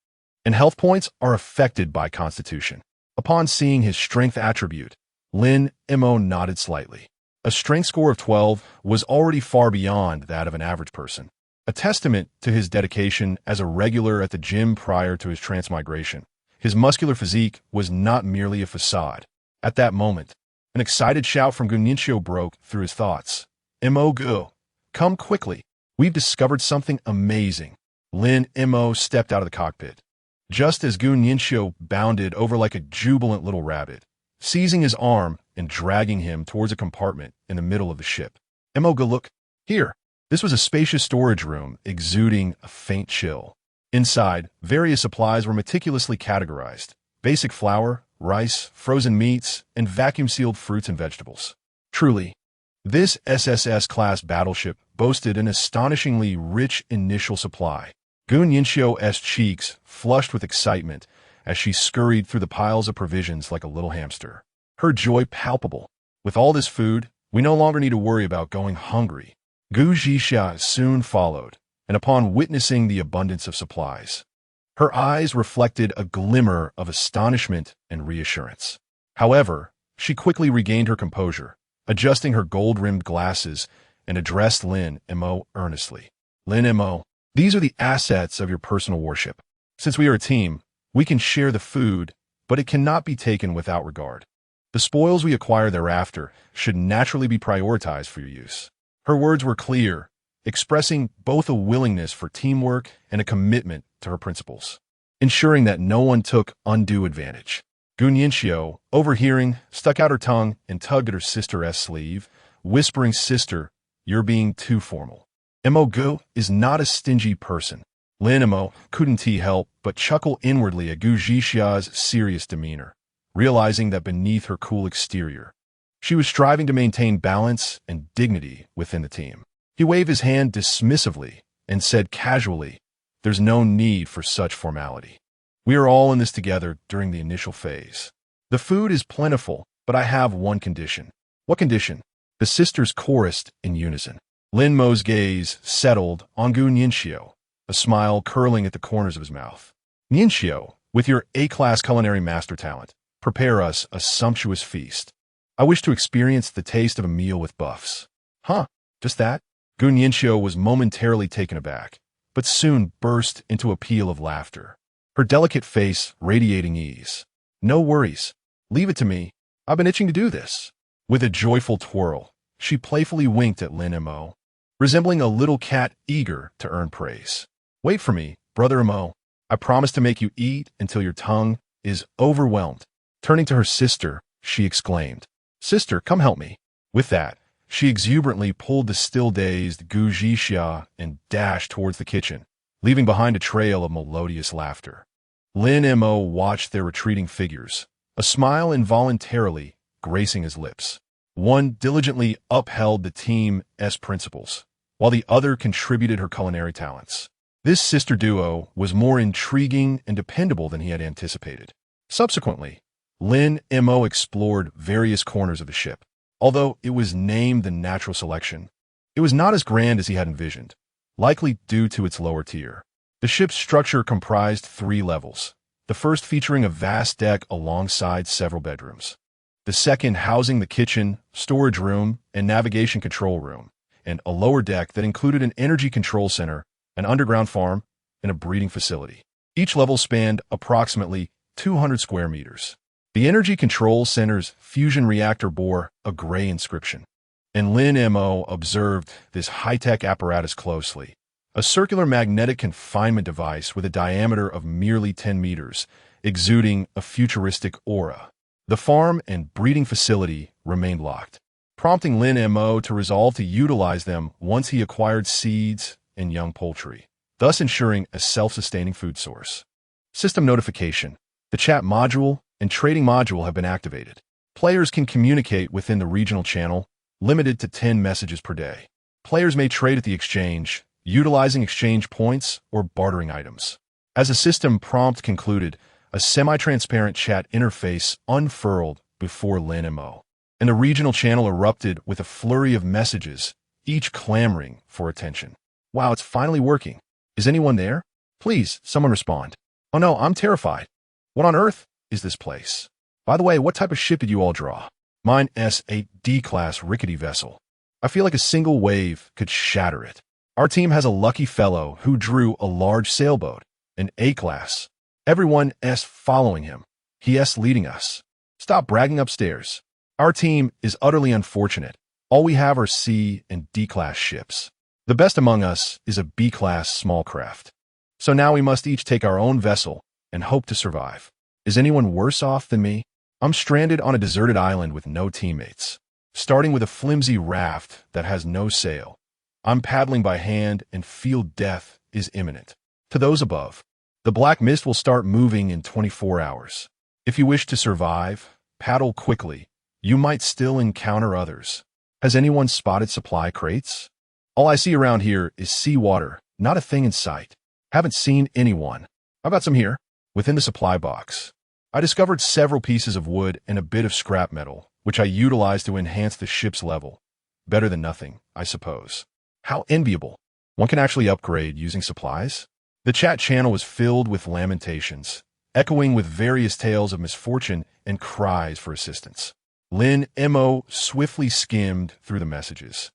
and health points are affected by constitution. Upon seeing his strength attribute, Lin Mo nodded slightly. A strength score of 12 was already far beyond that of an average person, a testament to his dedication as a regular at the gym prior to his transmigration. His muscular physique was not merely a facade. At that moment, an excited shout from Gu Nianxiu broke through his thoughts. Mo Gu, come quickly. We've discovered something amazing. Lin Mo stepped out of the cockpit, just as Gu Nianxiu bounded over like a jubilant little rabbit, seizing his arm and dragging him towards a compartment in the middle of the ship. Mo Gu, look here. This was a spacious storage room exuding a faint chill. Inside, various supplies were meticulously categorized: basic flour, rice, frozen meats, and vacuum-sealed fruits and vegetables. Truly, this SSS-class battleship boasted an astonishingly rich initial supply. Gu Nianxiu's cheeks flushed with excitement as she scurried through the piles of provisions like a little hamster, her joy palpable. With all this food, we no longer need to worry about going hungry. Gu Zhixia soon followed, and upon witnessing the abundance of supplies, her eyes reflected a glimmer of astonishment and reassurance. However, she quickly regained her composure, adjusting her gold-rimmed glasses, and addressed Lin Mo earnestly. Lin Mo, these are the assets of your personal warship. Since we are a team, we can share the food, but it cannot be taken without regard. The spoils we acquire thereafter should naturally be prioritized for your use. Her words were clear, expressing both a willingness for teamwork and a commitment to her principles, ensuring that no one took undue advantage. Gu Nianxiu, overhearing, stuck out her tongue and tugged at her sister's sleeve, whispering, "Sister, you're being too formal." Mo Gu is not a stingy person. Lin Mo couldn't help but chuckle inwardly at Gu Zhixia's serious demeanor, realizing that beneath her cool exterior, she was striving to maintain balance and dignity within the team. He waved his hand dismissively and said casually, "There's no need for such formality. We are all in this together during the initial phase. The food is plentiful, but I have one condition." "What condition?" The sisters chorused in unison. Lin Mo's gaze settled on Gu Nianxiu, a smile curling at the corners of his mouth. "Nianxiu, with your A-class culinary master talent, prepare us a sumptuous feast. I wish to experience the taste of a meal with buffs." "Huh? Just that?" Gu Nianxiu was momentarily taken aback, but soon burst into a peal of laughter, her delicate face radiating ease. "No worries. Leave it to me. I've been itching to do this." With a joyful twirl, she playfully winked at Lin Mo, resembling a little cat eager to earn praise. "Wait for me, Brother Mo. I promise to make you eat until your tongue is overwhelmed." Turning to her sister, she exclaimed, "Sister, come help me." With that, She exuberantly pulled the still-dazed Gu Zhixia and dashed towards the kitchen, leaving behind a trail of melodious laughter. Lin Mo watched their retreating figures, a smile involuntarily gracing his lips. One diligently upheld the team's principles, while the other contributed her culinary talents. This sister duo was more intriguing and dependable than he had anticipated. Subsequently, Lin Mo explored various corners of the ship. Although it was named the natural selection, it was not as grand as he had envisioned, likely due to its lower tier. The ship's structure comprised 3 levels, the first featuring a vast deck alongside several bedrooms, the second housing the kitchen, storage room, and navigation control room, and a lower deck that included an energy control center, an underground farm, and a breeding facility. Each level spanned approximately 200 square meters. The energy control center's fusion reactor bore a gray inscription, and Lin Mo observed this high-tech apparatus closely. A circular magnetic confinement device with a diameter of merely 10 meters, exuding a futuristic aura. The farm and breeding facility remained locked, prompting Lin Mo to resolve to utilize them once he acquired seeds and young poultry, thus ensuring a self-sustaining food source. System notification. The chat module and trading module have been activated. Players can communicate within the regional channel, limited to 10 messages per day. Players may trade at the exchange, utilizing exchange points or bartering items. As a system prompt concluded, a semi-transparent chat interface unfurled before Lin Mo, and the regional channel erupted with a flurry of messages, each clamoring for attention. Wow, it's finally working. Is anyone there? Please, someone respond. Oh no, I'm terrified. What on earth is this place? By the way, what type of ship did you all draw? Mine's a D-class rickety vessel. I feel like a single wave could shatter it. Our team has a lucky fellow who drew a large sailboat, an A-class. Everyone's following him. He's leading us. Stop bragging upstairs. Our team is utterly unfortunate. All we have are C and D-class ships. The best among us is a B-class small craft. So now we must each take our own vessel and hope to survive. Is anyone worse off than me? I'm stranded on a deserted island with no teammates, starting with a flimsy raft that has no sail. I'm paddling by hand and feel death is imminent. To those above, the black mist will start moving in 24 hours. If you wish to survive, paddle quickly. You might still encounter others. Has anyone spotted supply crates? All I see around here is seawater, not a thing in sight. Haven't seen anyone. I've got some here. Within the supply box, I discovered several pieces of wood and a bit of scrap metal, which I utilized to enhance the ship's level. Better than nothing, I suppose. How enviable. One can actually upgrade using supplies. The chat channel was filled with lamentations, echoing with various tales of misfortune and cries for assistance. Lin Mo swiftly skimmed through the messages,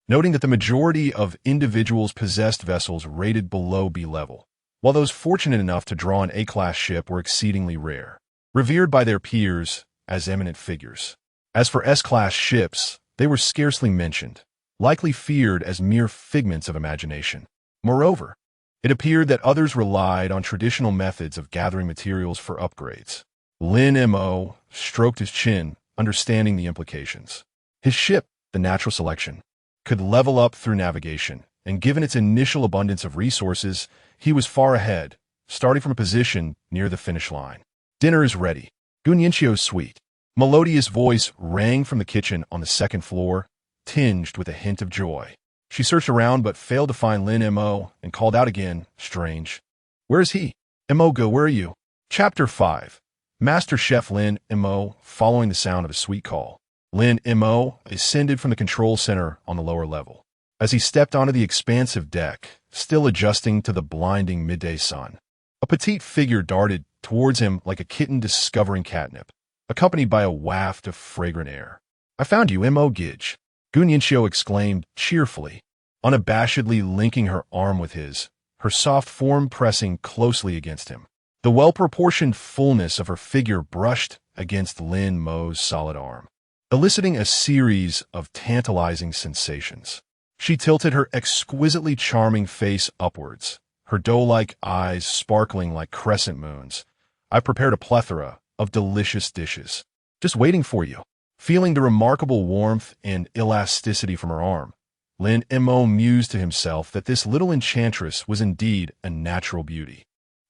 noting that the majority of individuals possessed vessels rated below B level, while those fortunate enough to draw an A-class ship were exceedingly rare, revered by their peers as eminent figures. As for S-class ships, they were scarcely mentioned, likely feared as mere figments of imagination. Moreover, it appeared that others relied on traditional methods of gathering materials for upgrades. Lin Mo stroked his chin, understanding the implications. His ship, the natural selection, could level up through navigation, and given its initial abundance of resources, he was far ahead, starting from a position near the finish line. Dinner is ready. Gunyinshi's suite. Melodious voice rang from the kitchen on the second floor, tinged with a hint of joy. She searched around but failed to find Lin Mo and called out again, strange. Where is he? Imogo, where are you? Chapter 5. Master Chef Lin Mo, following the sound of a sweet call. Lin Mo ascended from the control center on the lower level. As he stepped onto the expansive deck, still adjusting to the blinding midday sun, a petite figure darted towards him like a kitten discovering catnip, accompanied by a waft of fragrant air. I found you, Mo Gidge, Gunyinsho exclaimed cheerfully, unabashedly linking her arm with his, her soft form pressing closely against him. The well-proportioned fullness of her figure brushed against Lin Mo's solid arm, eliciting a series of tantalizing sensations. She tilted her exquisitely charming face upwards, her doe-like eyes sparkling like crescent moons. I prepared a plethora of delicious dishes. Just waiting for you. Feeling the remarkable warmth and elasticity from her arm, Lin Mo mused to himself that this little enchantress was indeed a natural beauty.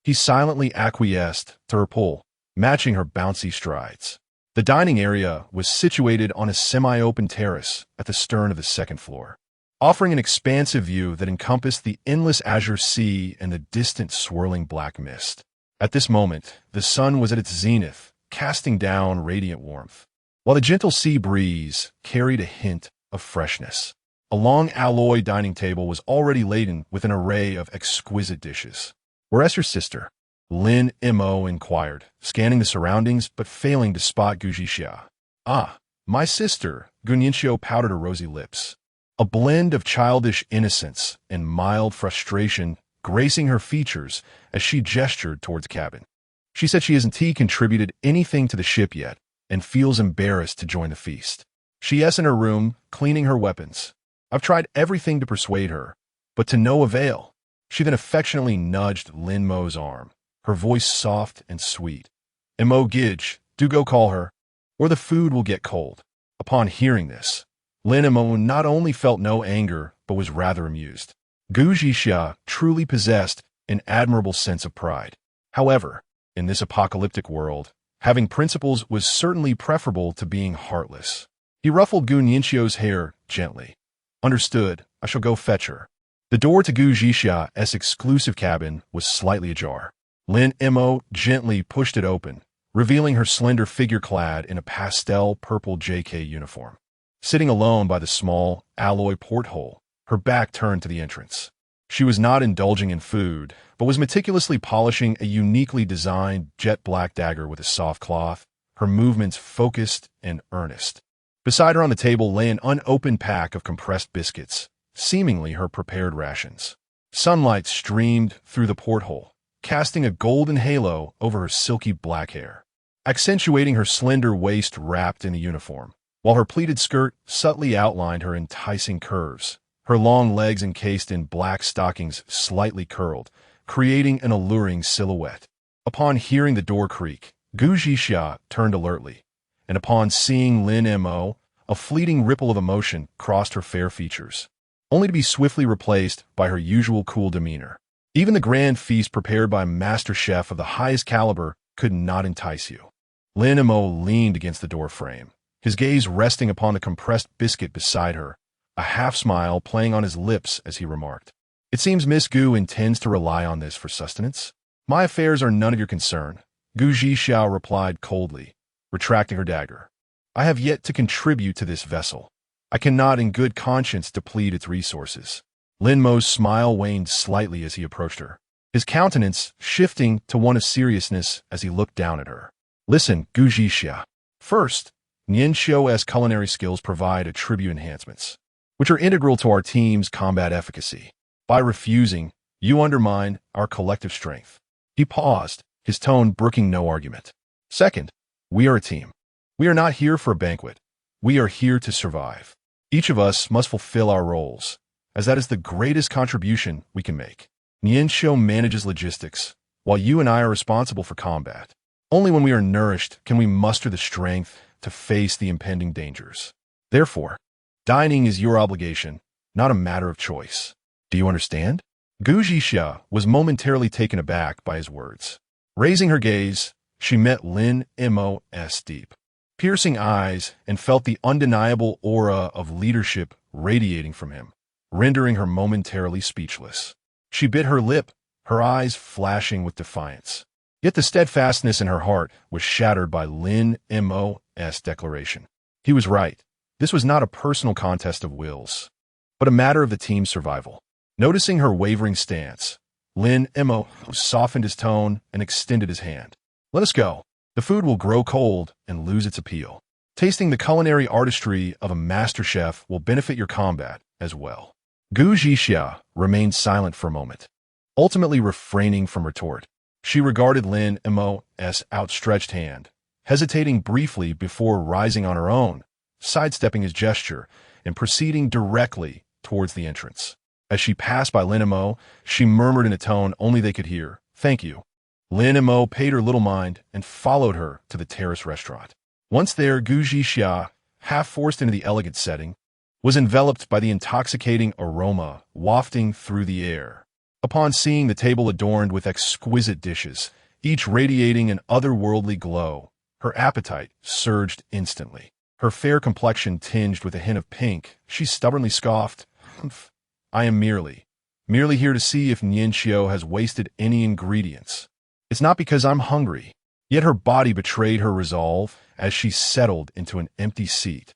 He silently acquiesced to her pull, matching her bouncy strides. The dining area was situated on a semi-open terrace at the stern of the second floor, offering an expansive view that encompassed the endless azure sea and the distant swirling black mist. At this moment, the sun was at its zenith, casting down radiant warmth, while the gentle sea breeze carried a hint of freshness. A long alloy dining table was already laden with an array of exquisite dishes. "Where's your sister?" Lin Mo inquired, scanning the surroundings but failing to spot Gu Jixia. "Ah, my sister," Gu Nianxiu pouted her rosy lips, a blend of childish innocence and mild frustration gracing her features as she gestured towards cabin. She said she hasn't contributed anything to the ship yet and feels embarrassed to join the feast. She's in her room, cleaning her weapons. I've tried everything to persuade her, but to no avail. She then affectionately nudged Lin Mo's arm, her voice soft and sweet. "Mo Gidge, do go call her, or the food will get cold." Upon hearing this, Lin Mo not only felt no anger, but was rather amused. Gu Jixia truly possessed an admirable sense of pride. However, in this apocalyptic world, having principles was certainly preferable to being heartless. He ruffled Gu Nianxiu's hair gently. "Understood, I shall go fetch her." The door to Gu Jixia's exclusive cabin was slightly ajar. Lin Mo gently pushed it open, revealing her slender figure clad in a pastel purple JK uniform. Sitting alone by the small, alloy porthole, her back turned to the entrance. She was not indulging in food, but was meticulously polishing a uniquely designed jet-black dagger with a soft cloth, her movements focused and earnest. Beside her on the table lay an unopened pack of compressed biscuits, seemingly her prepared rations. Sunlight streamed through the porthole, casting a golden halo over her silky black hair, accentuating her slender waist wrapped in a uniform, while her pleated skirt subtly outlined her enticing curves. Her long legs encased in black stockings slightly curled, creating an alluring silhouette. Upon hearing the door creak, Gu Jixia turned alertly, and upon seeing Lin Mo, a fleeting ripple of emotion crossed her fair features, only to be swiftly replaced by her usual cool demeanor. Even the grand feast prepared by a master chef of the highest caliber could not entice you. Lin Mo leaned against the door frame, his gaze resting upon the compressed biscuit beside her, a half-smile playing on his lips as he remarked, "It seems Miss Gu intends to rely on this for sustenance." "My affairs are none of your concern," Gu Jixia replied coldly, retracting her dagger. "I have yet to contribute to this vessel. I cannot in good conscience deplete its resources." Lin Mo's smile waned slightly as he approached her, his countenance shifting to one of seriousness as he looked down at her. "Listen, Gu Jixia. First, Nianxiu's culinary skills provide attribute enhancements, which are integral to our team's combat efficacy. By refusing, you undermine our collective strength." He paused, his tone brooking no argument. "Second, we are a team. We are not here for a banquet. We are here to survive. Each of us must fulfill our roles, as that is the greatest contribution we can make. Nianxiu manages logistics, while you and I are responsible for combat. Only when we are nourished can we muster the strength to face the impending dangers. Therefore, dining is your obligation, not a matter of choice. Do you understand?" Gu Jixia was momentarily taken aback by his words. Raising her gaze, she met Lin Mo's deep, piercing eyes and felt the undeniable aura of leadership radiating from him, rendering her momentarily speechless. She bit her lip, her eyes flashing with defiance. Yet the steadfastness in her heart was shattered by Lin Mo's declaration. He was right. This was not a personal contest of wills, but a matter of the team's survival. Noticing her wavering stance, Lin Mo softened his tone and extended his hand. "Let us go. The food will grow cold and lose its appeal. Tasting the culinary artistry of a master chef will benefit your combat as well." Gu Jixia remained silent for a moment, ultimately refraining from retort. She regarded Lin Mo's outstretched hand, hesitating briefly before rising on her own, sidestepping his gesture and proceeding directly towards the entrance. As she passed by Lin Mo, she murmured in a tone only they could hear, "Thank you." Lin Mo paid her little mind and followed her to the terrace restaurant. Once there, Gu Jixia half forced into the elegant setting, was enveloped by the intoxicating aroma wafting through the air. Upon seeing the table adorned with exquisite dishes, each radiating an otherworldly glow, her appetite surged instantly. Her fair complexion tinged with a hint of pink, she stubbornly scoffed, "Humph, I am merely here to see if Nianxiao has wasted any ingredients. It's not because I'm hungry." Yet her body betrayed her resolve as she settled into an empty seat,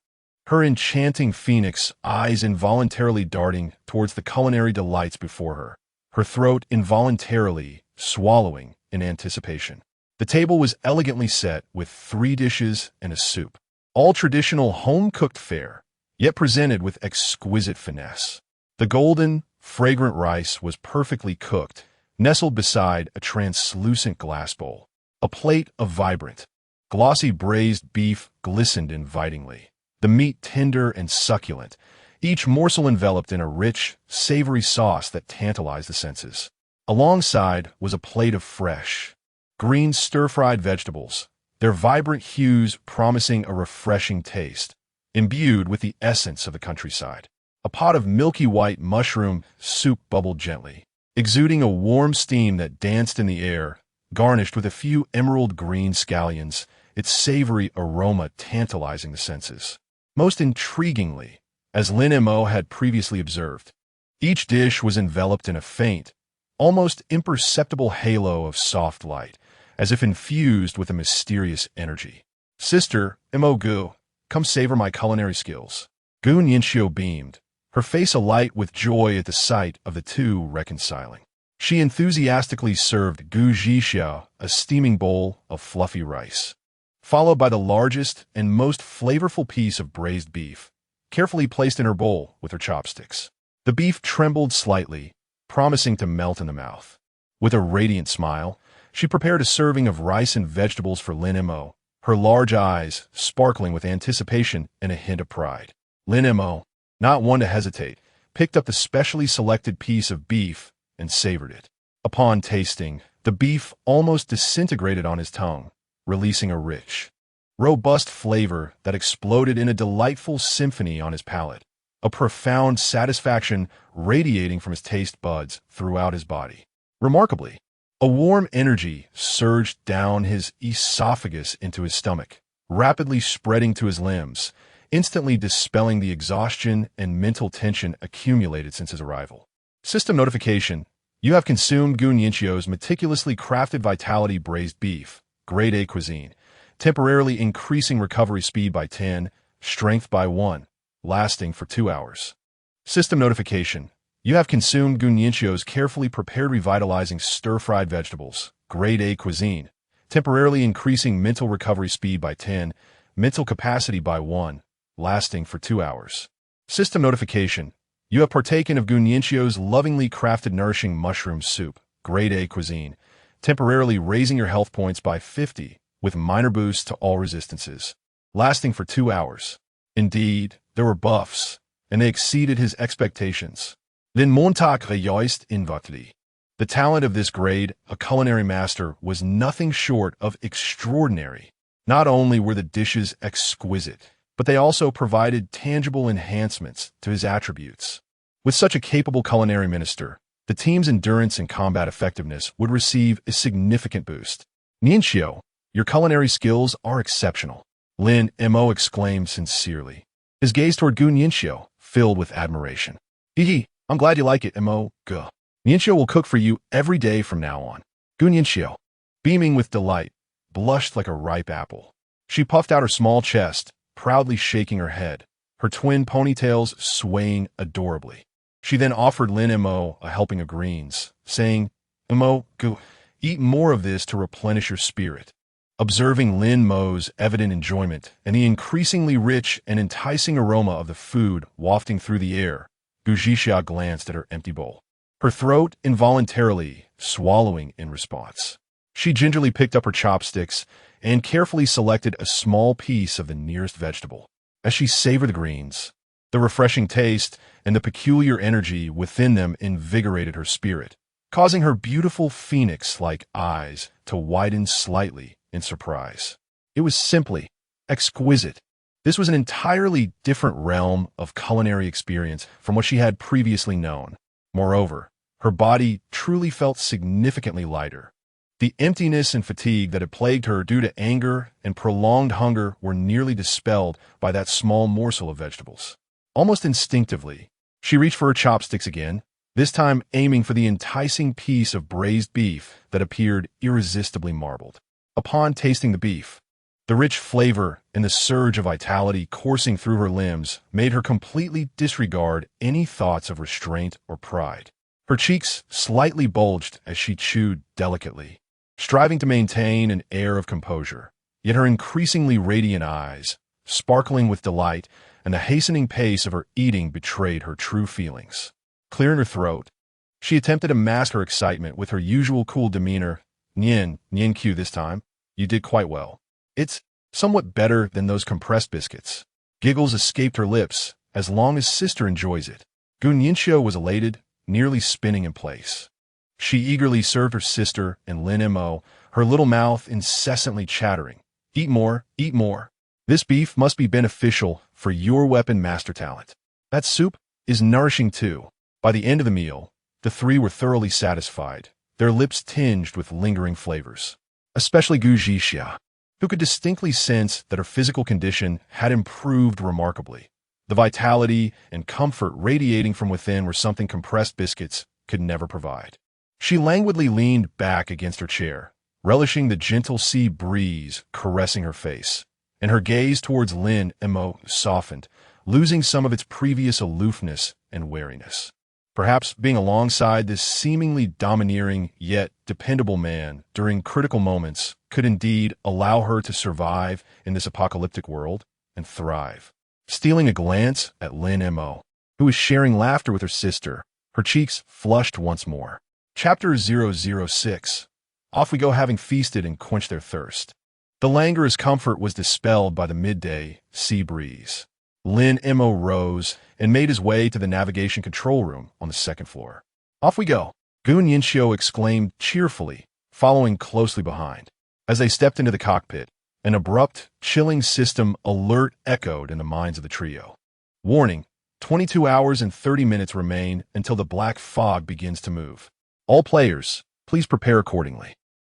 her enchanting phoenix eyes involuntarily darting towards the culinary delights before her, her throat involuntarily swallowing in anticipation. The table was elegantly set with 3 dishes and a soup, all traditional home-cooked fare, yet presented with exquisite finesse. The golden, fragrant rice was perfectly cooked, nestled beside a translucent glass bowl. A plate of vibrant, glossy braised beef glistened invitingly, the meat tender and succulent, each morsel enveloped in a rich, savory sauce that tantalized the senses. Alongside was a plate of fresh, green stir-fried vegetables, their vibrant hues promising a refreshing taste, imbued with the essence of the countryside. A pot of milky white mushroom soup bubbled gently, exuding a warm steam that danced in the air, garnished with a few emerald green scallions, its savory aroma tantalizing the senses. Most intriguingly, as Lin Mo had previously observed, each dish was enveloped in a faint, almost imperceptible halo of soft light, as if infused with a mysterious energy. "Sister, Mo Gu, come savor my culinary skills." Gu Nianxiao beamed, her face alight with joy at the sight of the two reconciling. She enthusiastically served Gu Zhixiao a steaming bowl of fluffy rice, followed by the largest and most flavorful piece of braised beef, carefully placed in her bowl with her chopsticks. The beef trembled slightly, promising to melt in the mouth. With a radiant smile, she prepared a serving of rice and vegetables for Lin Mo, her large eyes sparkling with anticipation and a hint of pride. Lin Mo, not one to hesitate, picked up the specially selected piece of beef and savored it. Upon tasting, the beef almost disintegrated on his tongue, releasing a rich, robust flavor that exploded in a delightful symphony on his palate, a profound satisfaction radiating from his taste buds throughout his body. Remarkably, a warm energy surged down his esophagus into his stomach, rapidly spreading to his limbs, instantly dispelling the exhaustion and mental tension accumulated since his arrival. System notification: you have consumed Gu Nianxiao's meticulously crafted vitality braised beef, grade A cuisine, temporarily increasing recovery speed by 10, strength by 1, lasting for 2 hours. System notification: you have consumed Gu Nianxiao's carefully prepared revitalizing stir-fried vegetables, grade A cuisine, temporarily increasing mental recovery speed by 10, mental capacity by 1, lasting for 2 hours. System notification: you have partaken of Gu Nianxiao's lovingly crafted nourishing mushroom soup, grade A cuisine, temporarily raising your health points by 50, with minor boosts to all resistances, lasting for 2 hours. Indeed, there were buffs, and they exceeded his expectations. Lin Montag rejoiced inwardly. The talent of this grade, a culinary master, was nothing short of extraordinary. Not only were the dishes exquisite, but they also provided tangible enhancements to his attributes. With such a capable culinary minister, the team's endurance and combat effectiveness would receive a significant boost. "Nianxiao, your culinary skills are exceptional," Lin Mo exclaimed sincerely, his gaze toward Gu Nianxiao filled with admiration. "Hee, I'm glad you like it, Mo Gu. Nianxiao will cook for you every day from now on." Gu Nianxiao, beaming with delight, blushed like a ripe apple. She puffed out her small chest, proudly shaking her head, her twin ponytails swaying adorably. She then offered Lin Mo a helping of greens, saying, "Mo Gu, eat more of this to replenish your spirit." Observing Lin Mo's evident enjoyment and the increasingly rich and enticing aroma of the food wafting through the air, Gu Zhixia glanced at her empty bowl, her throat involuntarily swallowing in response. She gingerly picked up her chopsticks and carefully selected a small piece of the nearest vegetable. As she savored the greens, the refreshing taste and the peculiar energy within them invigorated her spirit, causing her beautiful phoenix-like eyes to widen slightly in surprise. It was simply exquisite. This was an entirely different realm of culinary experience from what she had previously known. Moreover, her body truly felt significantly lighter. The emptiness and fatigue that had plagued her due to anger and prolonged hunger were nearly dispelled by that small morsel of vegetables. Almost instinctively, she reached for her chopsticks again, this time aiming for the enticing piece of braised beef that appeared irresistibly marbled. Upon tasting the beef, the rich flavor and the surge of vitality coursing through her limbs made her completely disregard any thoughts of restraint or pride. Her cheeks slightly bulged as she chewed delicately, striving to maintain an air of composure, yet her increasingly radiant eyes, sparkling with delight, and the hastening pace of her eating betrayed her true feelings. Clearing her throat, she attempted to mask her excitement with her usual cool demeanor. Nien Q this time. You did quite well. It's somewhat better than those compressed biscuits. Giggles escaped her lips, as long as sister enjoys it. Gu Nianxiu was elated, nearly spinning in place. She eagerly served her sister and Lin Mo, her little mouth incessantly chattering. Eat more, eat more. This beef must be beneficial for your weapon master talent. That soup is nourishing too. By the end of the meal, the three were thoroughly satisfied, their lips tinged with lingering flavors. Especially Gu Zhixia, who could distinctly sense that her physical condition had improved remarkably. The vitality and comfort radiating from within were something compressed biscuits could never provide. She languidly leaned back against her chair, relishing the gentle sea breeze caressing her face, and her gaze towards Lin Mo softened, losing some of its previous aloofness and wariness. Perhaps being alongside this seemingly domineering yet dependable man during critical moments could indeed allow her to survive in this apocalyptic world and thrive. Stealing a glance at Lin Mo, who was sharing laughter with her sister, her cheeks flushed once more. Chapter 006. Off we go, having feasted and quenched their thirst. The languorous comfort was dispelled by the midday sea breeze. Lin Mo rose and made his way to the navigation control room on the second floor. Off we go, Gu Nianxiu exclaimed cheerfully, following closely behind. As they stepped into the cockpit, an abrupt, chilling system alert echoed in the minds of the trio. Warning, 22 hours and 30 minutes remain until the black fog begins to move. All players, please prepare accordingly.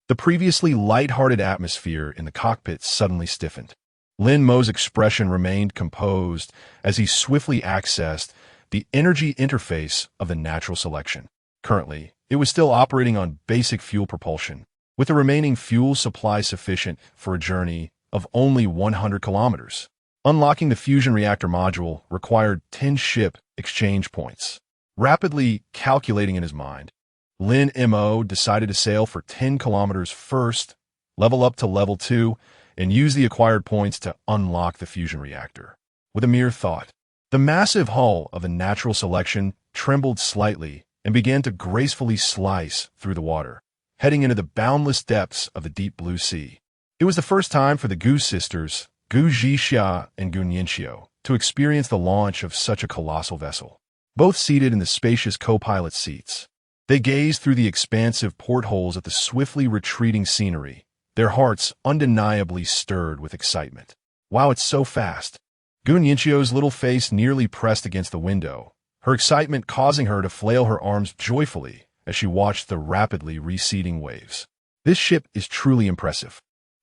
The previously light-hearted atmosphere in the cockpit suddenly stiffened. Lin Mo's expression remained composed as he swiftly accessed the energy interface of the natural selection. Currently, it was still operating on basic fuel propulsion, with the remaining fuel supply sufficient for a journey of only 100 kilometers. Unlocking the fusion reactor module required 10 ship exchange points. Rapidly calculating in his mind, Lin Mo decided to sail for 10 kilometers first, level up to level 2, and use the acquired points to unlock the fusion reactor. With a mere thought, the massive hull of a natural selection trembled slightly and began to gracefully slice through the water, heading into the boundless depths of the deep blue sea. It was the first time for the Gu sisters, Gu Zhixia and Gu Nianxiu, to experience the launch of such a colossal vessel. Both seated in the spacious co-pilot seats, they gazed through the expansive portholes at the swiftly retreating scenery, their hearts undeniably stirred with excitement. Wow, it's so fast. Gu Nianxiu's little face nearly pressed against the window, her excitement causing her to flail her arms joyfully as she watched the rapidly receding waves. This ship is truly impressive.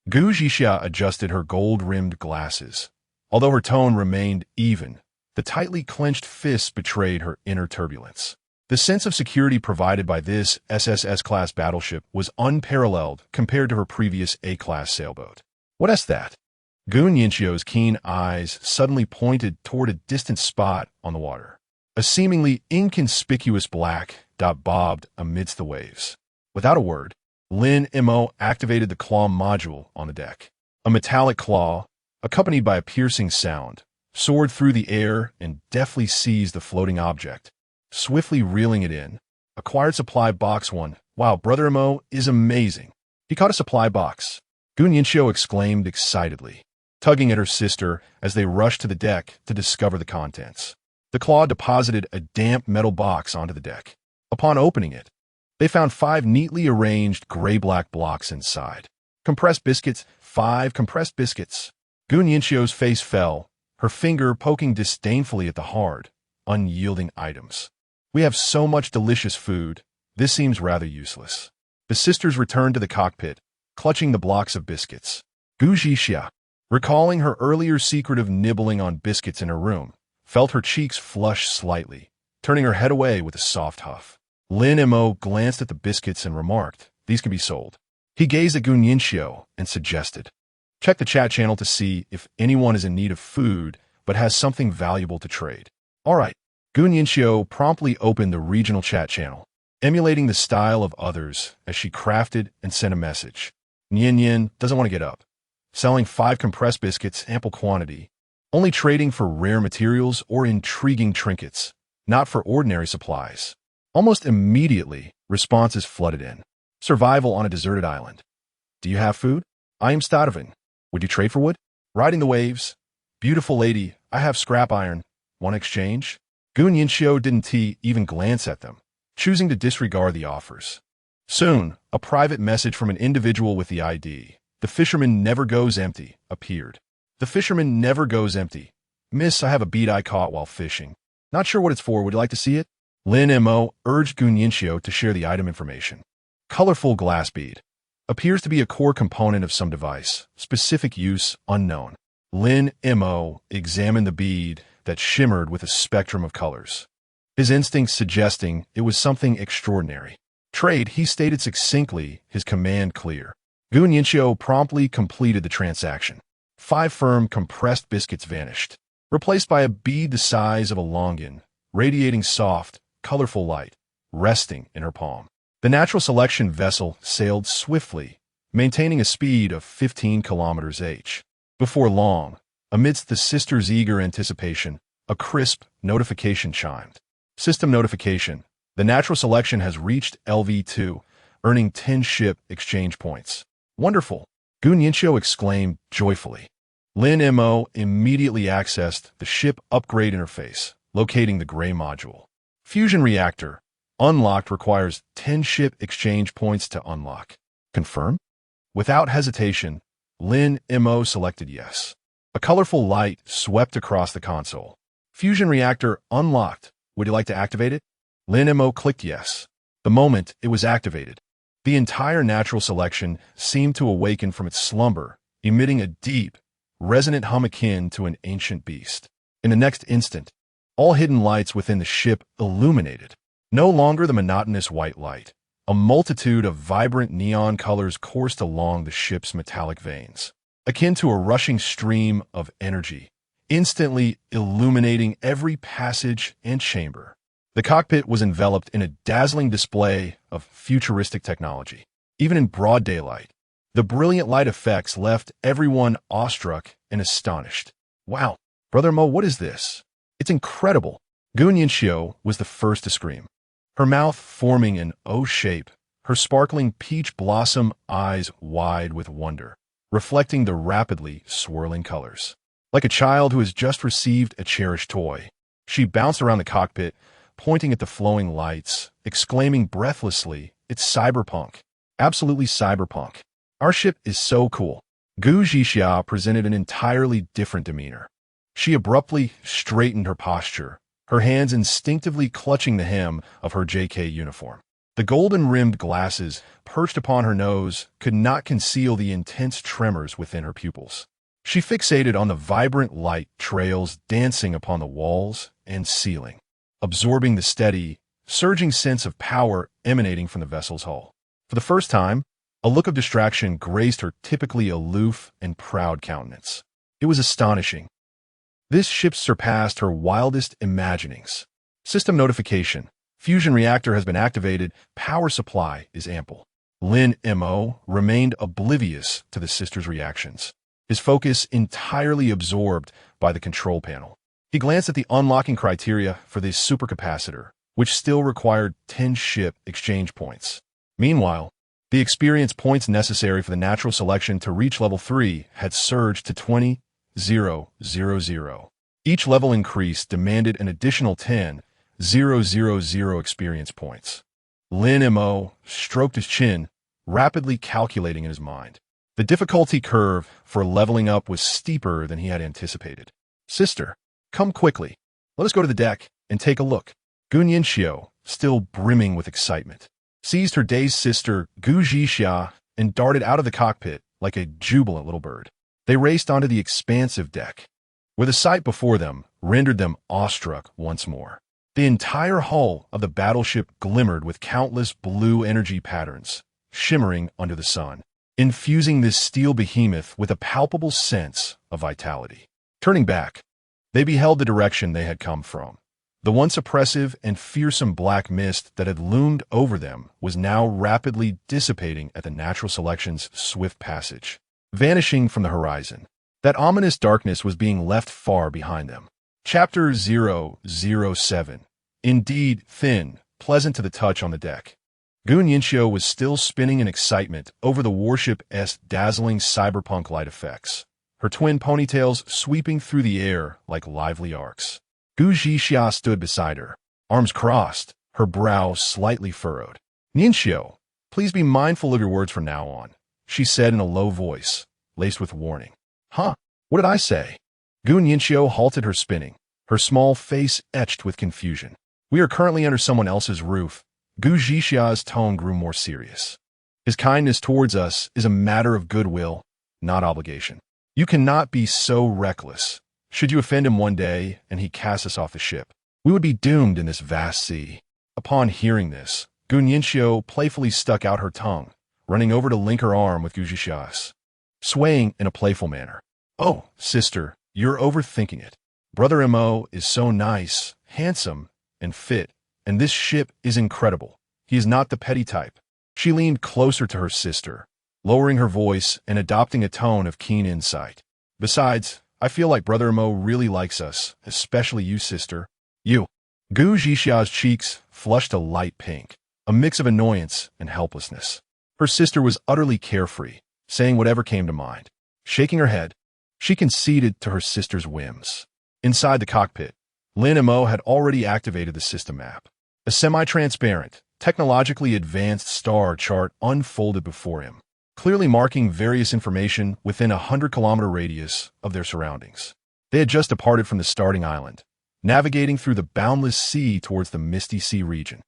Gu Zhixia adjusted her gold-rimmed glasses. Although her tone remained even, the tightly clenched fists betrayed her inner turbulence. The sense of security provided by this SSS-class battleship was unparalleled compared to her previous A-class sailboat. What is that? Gu Nianxiu's keen eyes suddenly pointed toward a distant spot on the water. A seemingly inconspicuous black dot bobbed amidst the waves. Without a word, Lin Mo activated the claw module on the deck. A metallic claw, accompanied by a piercing sound, soared through the air and deftly seized the floating object, swiftly reeling it in. Acquired supply box 1. Wow, Brother Mo is amazing. He caught a supply box. Gu Nianxiu exclaimed excitedly, tugging at her sister as they rushed to the deck to discover the contents. The claw deposited a damp metal box onto the deck. Upon opening it, they found 5 neatly arranged gray-black blocks inside. Compressed biscuits, 5 compressed biscuits. Gu Nianxiu's face fell her finger poking disdainfully at the hard, unyielding items. We have so much delicious food, this seems rather useless. The sisters returned to the cockpit, clutching the blocks of biscuits. Gu Zhixia, recalling her earlier secret of nibbling on biscuits in her room, felt her cheeks flush slightly, turning her head away with a soft huff. Lin Mo glanced at the biscuits and remarked, "These can be sold." He gazed at Gu Yanxiu and suggested, "Check the chat channel to see if anyone is in need of food but has something valuable to trade." All right. Gu Yanxiu promptly opened the regional chat channel, emulating the style of others as she crafted and sent a message. Nian doesn't want to get up. Selling 5 compressed biscuits, ample quantity. Only trading for rare materials or intriguing trinkets, not for ordinary supplies. Almost immediately, responses flooded in. Survival on a deserted island. Do you have food? I am starving. Would you trade for wood? Riding the waves. Beautiful lady, I have scrap iron. Want exchange? Gu Yanxiu didn't even glance at them, choosing to disregard the offers. Soon, a private message from an individual with the ID, "The fisherman never goes empty," appeared. "The fisherman never goes empty. Miss, I have a bead I caught while fishing. Not sure what it's for. Would you like to see it?" Lin Mo urged Gu Yanxiu to share the item information. Colorful glass bead. Appears to be a core component of some device. Specific use unknown. Lin Mo examined the bead that shimmered with a spectrum of colors, his instincts suggesting it was something extraordinary. Trade, he stated succinctly, his command clear. Gu Yanxiu promptly completed the transaction. 5 firm compressed biscuits vanished, replaced by a bead the size of a longan, radiating soft, colorful light, resting in her palm. The natural selection vessel sailed swiftly, maintaining a speed of 15 km/h. Before long, amidst the sisters' eager anticipation, a crisp notification chimed. System notification. The natural selection has reached LV2, earning 10 ship exchange points. Wonderful! Gu Yanxiu exclaimed joyfully. Lin Mo immediately accessed the ship upgrade interface, locating the gray module. Fusion reactor. Unlocked requires 10 ship exchange points to unlock. Confirm? Without hesitation, Lin Mo selected yes. A colorful light swept across the console. Fusion reactor unlocked. Would you like to activate it? Lin Mo clicked yes. The moment it was activated, the entire natural selection seemed to awaken from its slumber, emitting a deep, resonant hum akin to an ancient beast. In the next instant, all hidden lights within the ship illuminated. No longer the monotonous white light. A multitude of vibrant neon colors coursed along the ship's metallic veins, akin to a rushing stream of energy, instantly illuminating every passage and chamber. The cockpit was enveloped in a dazzling display of futuristic technology. Even in broad daylight, the brilliant light effects left everyone awestruck and astonished. "Wow, Brother Mo, what is this? It's incredible!" Gu Yanxiu was the first to scream. Her mouth forming an O shape, her sparkling peach blossom eyes wide with wonder, reflecting the rapidly swirling colors. Like a child who has just received a cherished toy, she bounced around the cockpit, pointing at the flowing lights, exclaiming breathlessly, "It's cyberpunk. Absolutely cyberpunk. Our ship is so cool." Gu Zhixia presented an entirely different demeanor. She abruptly straightened her posture, her hands instinctively clutching the hem of her JK uniform. The golden-rimmed glasses perched upon her nose could not conceal the intense tremors within her pupils. She fixated on the vibrant light trails dancing upon the walls and ceiling, absorbing the steady, surging sense of power emanating from the vessel's hull. For the first time, a look of distraction graced her typically aloof and proud countenance. It was astonishing. This ship surpassed her wildest imaginings. System notification. Fusion reactor has been activated. Power supply is ample. Lin Mo remained oblivious to the sisters' reactions, his focus entirely absorbed by the control panel. He glanced at the unlocking criteria for the supercapacitor, which still required 10 ship exchange points. Meanwhile, the experience points necessary for the natural selection to reach level 3 had surged to 20,000. Each level increase demanded an additional 10,000 experience points. Lin Mo stroked his chin, rapidly calculating in his mind. The difficulty curve for leveling up was steeper than he had anticipated. Sister, come quickly. Let us go to the deck and take a look. Gu Nianxiu, still brimming with excitement, seized her dazed sister Gu Zhixia and darted out of the cockpit like a jubilant little bird. They raced onto the expansive deck, where the sight before them rendered them awestruck once more. The entire hull of the battleship glimmered with countless blue energy patterns, shimmering under the sun, infusing this steel behemoth with a palpable sense of vitality. Turning back, they beheld the direction they had come from. The once oppressive and fearsome black mist that had loomed over them was now rapidly dissipating at the natural selection's swift passage, vanishing from the horizon. That ominous darkness was being left far behind them. Chapter 007. Indeed, thin, pleasant to the touch on the deck. Gu Nianxiu was still spinning in excitement over the warship's dazzling cyberpunk light effects, her twin ponytails sweeping through the air like lively arcs. Gu Zhixia stood beside her, arms crossed, her brow slightly furrowed. Nianxiu, please be mindful of your words from now on, she said in a low voice, laced with warning. Huh? What did I say? Gu Nianxiu halted her spinning, her small face etched with confusion. We are currently under someone else's roof. Gu Zhixia's tone grew more serious. His kindness towards us is a matter of goodwill, not obligation. You cannot be so reckless. Should you offend him one day and he casts us off the ship, we would be doomed in this vast sea. Upon hearing this, Gu Nianxiu playfully stuck out her tongue, running over to link her arm with Gu Zhixia's, swaying in a playful manner. Oh, sister, you're overthinking it. Brother Mo is so nice, handsome, and fit, and this ship is incredible. He is not the petty type. She leaned closer to her sister, lowering her voice and adopting a tone of keen insight. Besides, I feel like Brother Mo really likes us, especially you, sister. You. Gu Zhixia's cheeks flushed a light pink, a mix of annoyance and helplessness. Her sister was utterly carefree, saying whatever came to mind. Shaking her head, she conceded to her sister's whims. Inside the cockpit, Lin Mo had already activated the system map. A semi-transparent, technologically advanced star chart unfolded before him, clearly marking various information within a 100-kilometer radius of their surroundings. They had just departed from the starting island, navigating through the boundless sea towards the Misty Sea region.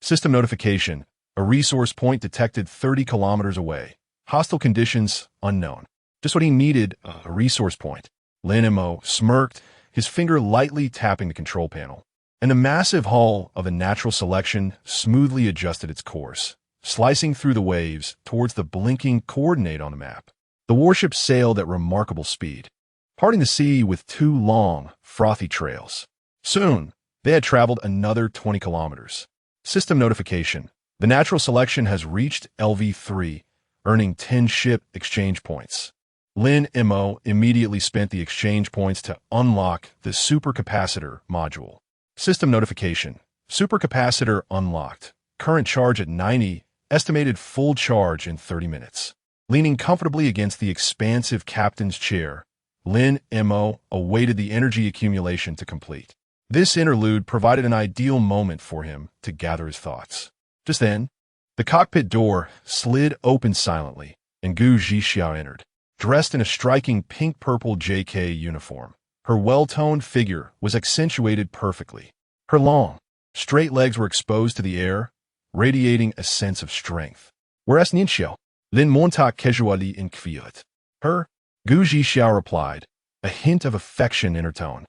System notification: a resource point detected 30 kilometers away. Hostile conditions unknown. Just what he needed, a resource point. Lin Mo smirked, his finger lightly tapping the control panel, and the massive hull of the natural selection smoothly adjusted its course, slicing through the waves towards the blinking coordinate on the map. The warship sailed at remarkable speed, parting the sea with two long, frothy trails. Soon, they had traveled another 20 kilometers. System notification: the natural selection has reached LV3, earning 10 ship exchange points. Lin Mo immediately spent the exchange points to unlock the supercapacitor module. System notification: supercapacitor unlocked. Current charge at 90, estimated full charge in 30 minutes. Leaning comfortably against the expansive captain's chair, Lin Mo awaited the energy accumulation to complete. This interlude provided an ideal moment for him to gather his thoughts. Just then, the cockpit door slid open silently, and Gu Zhixia entered, dressed in a striking pink-purple JK uniform. Her well-toned figure was accentuated perfectly. Her long, straight legs were exposed to the air, radiating a sense of strength. Whereas Nianxiu, Lin Montauk casually inquired. Her, Gu Zhixia replied, a hint of affection in her tone.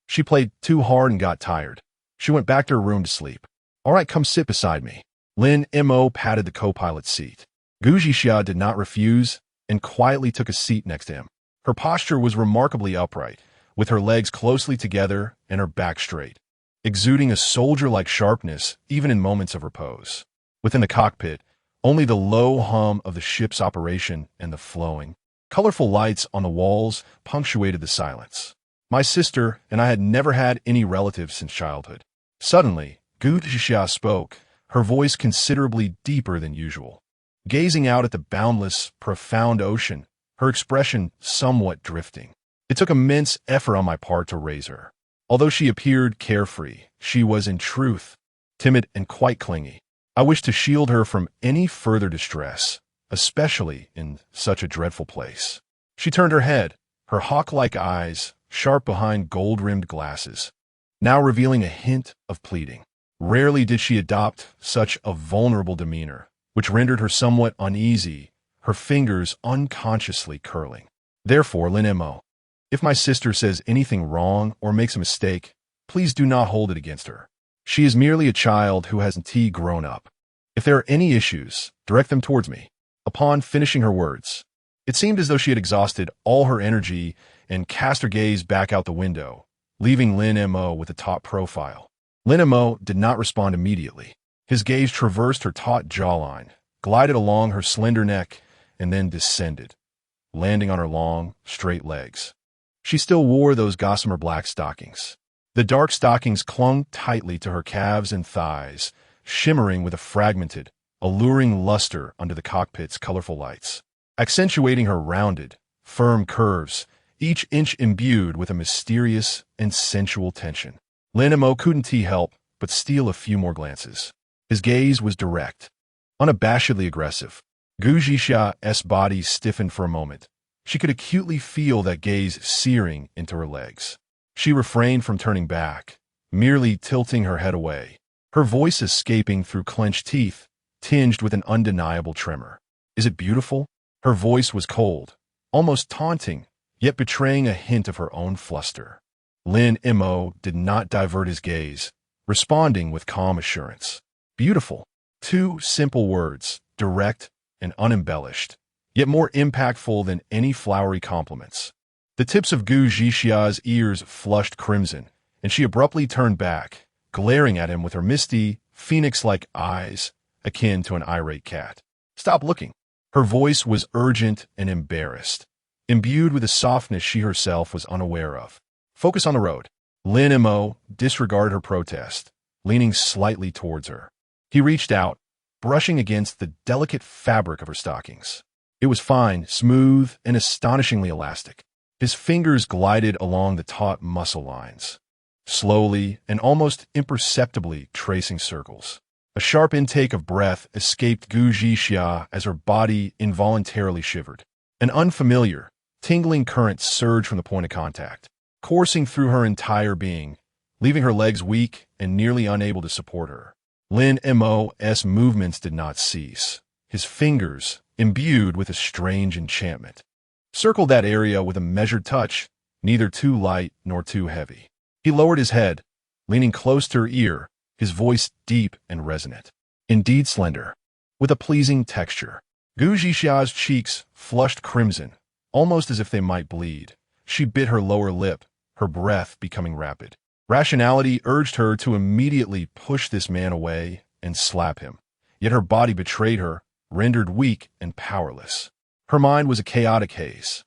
She played too hard and got tired. She went back to her room to sleep. All right, come sit beside me. Lin Mo patted the co-pilot's seat. Gu Zhixia did not refuse and quietly took a seat next to him. Her posture was remarkably upright, with her legs closely together and her back straight, exuding a soldier-like sharpness even in moments of repose. Within the cockpit, only the low hum of the ship's operation and the flowing, colorful lights on the walls punctuated the silence. My sister and I had never had any relatives since childhood. Suddenly, Gu Zhixia spoke, her voice considerably deeper than usual. Gazing out at the boundless, profound ocean, her expression somewhat drifting. It took immense effort on my part to raise her. Although she appeared carefree, she was in truth timid and quite clingy. I wished to shield her from any further distress, especially in such a dreadful place. She turned her head, her hawk-like eyes sharp behind gold-rimmed glasses, now revealing a hint of pleading. Rarely did she adopt such a vulnerable demeanor, which rendered her somewhat uneasy, her fingers unconsciously curling. Therefore, Lin Mo, if my sister says anything wrong or makes a mistake, please do not hold it against her. She is merely a child who hasn't grown up. If there are any issues, direct them towards me. Upon finishing her words, it seemed as though she had exhausted all her energy and cast her gaze back out the window, leaving Lin Mo with a taut profile. Lin Mo did not respond immediately. His gaze traversed her taut jawline, glided along her slender neck, and then descended, landing on her long, straight legs. She still wore those gossamer black stockings. The dark stockings clung tightly to her calves and thighs, shimmering with a fragmented, alluring luster under the cockpit's colorful lights, accentuating her rounded, firm curves, each inch imbued with a mysterious and sensual tension. Lin Mo couldn't help but steal a few more glances. His gaze was direct, unabashedly aggressive. Gu Zhixia's body stiffened for a moment. She could acutely feel that gaze searing into her legs. She refrained from turning back, merely tilting her head away, her voice escaping through clenched teeth, tinged with an undeniable tremor. Is it beautiful? Her voice was cold, almost taunting, yet betraying a hint of her own fluster. Lin Mo did not divert his gaze, responding with calm assurance. Beautiful. Two simple words, direct and unembellished, yet more impactful than any flowery compliments. The tips of Gu Zhixia's ears flushed crimson, and she abruptly turned back, glaring at him with her misty, phoenix-like eyes, akin to an irate cat. Stop looking. Her voice was urgent and embarrassed, imbued with a softness she herself was unaware of. Focus on the road. Lin Mo disregarded her protest, leaning slightly towards her. He reached out, brushing against the delicate fabric of her stockings. It was fine, smooth, and astonishingly elastic. His fingers glided along the taut muscle lines, slowly and almost imperceptibly tracing circles. A sharp intake of breath escaped Gu Zhixia as her body involuntarily shivered. An unfamiliar, tingling current surged from the point of contact, coursing through her entire being, leaving her legs weak and nearly unable to support her. Lin Mo's movements did not cease, his fingers imbued with a strange enchantment. Circled that area with a measured touch, neither too light nor too heavy. He lowered his head, leaning close to her ear, his voice deep and resonant. Indeed slender, with a pleasing texture. Gu Zhixia's cheeks flushed crimson, almost as if they might bleed. She bit her lower lip, her breath becoming rapid. Rationality urged her to immediately push this man away and slap him. Yet her body betrayed her, rendered weak and powerless. Her mind was a chaotic haze,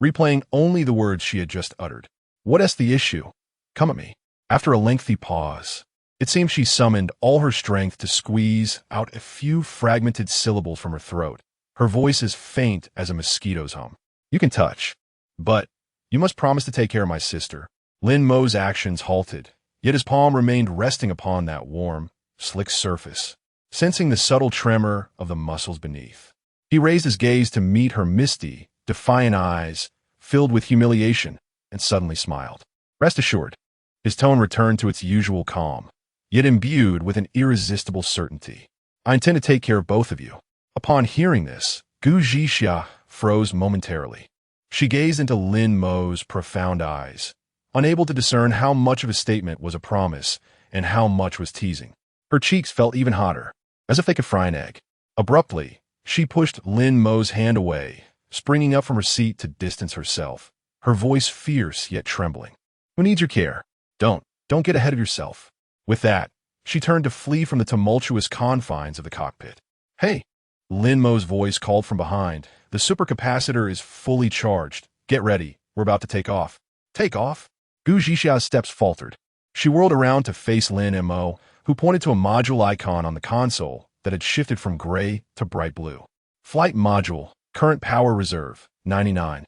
replaying only the words she had just uttered. What's the issue? Come at me. After a lengthy pause, it seemed she summoned all her strength to squeeze out a few fragmented syllables from her throat, her voice as faint as a mosquito's hum. You can touch, but you must promise to take care of my sister. Lin Mo's actions halted, yet his palm remained resting upon that warm, slick surface, sensing the subtle tremor of the muscles beneath. He raised his gaze to meet her misty, defiant eyes, filled with humiliation, and suddenly smiled. Rest assured, his tone returned to its usual calm, yet imbued with an irresistible certainty. I intend to take care of both of you. Upon hearing this, Gu Zhixia froze momentarily. She gazed into Lin Mo's profound eyes, unable to discern how much of his statement was a promise and how much was teasing. Her cheeks felt even hotter, as if they could fry an egg. Abruptly, she pushed Lin Mo's hand away, springing up from her seat to distance herself, her voice fierce yet trembling. Who needs your care? Don't get ahead of yourself. With that, she turned to flee from the tumultuous confines of the cockpit. Hey! Lin Mo's voice called from behind. The supercapacitor is fully charged. Get ready. We're about to take off. Take off? Gu Zhixia's steps faltered. She whirled around to face Lin Mo, who pointed to a module icon on the console that had shifted from gray to bright blue. Flight module, current power reserve, 99.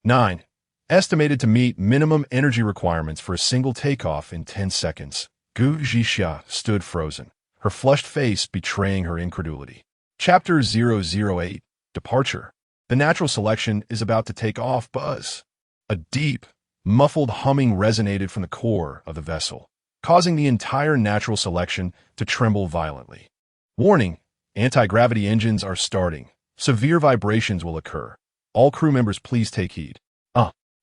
9. Estimated to meet minimum energy requirements for a single takeoff in 10 seconds. Gu Zhixia stood frozen, her flushed face betraying her incredulity. Chapter 008, Departure. The natural selection is about to take off. Buzz. A deep, Muffled humming resonated from the core of the vessel, causing the entire natural selection to tremble violently. Warning, anti-gravity engines are starting. Severe vibrations will occur. All crew members please take heed.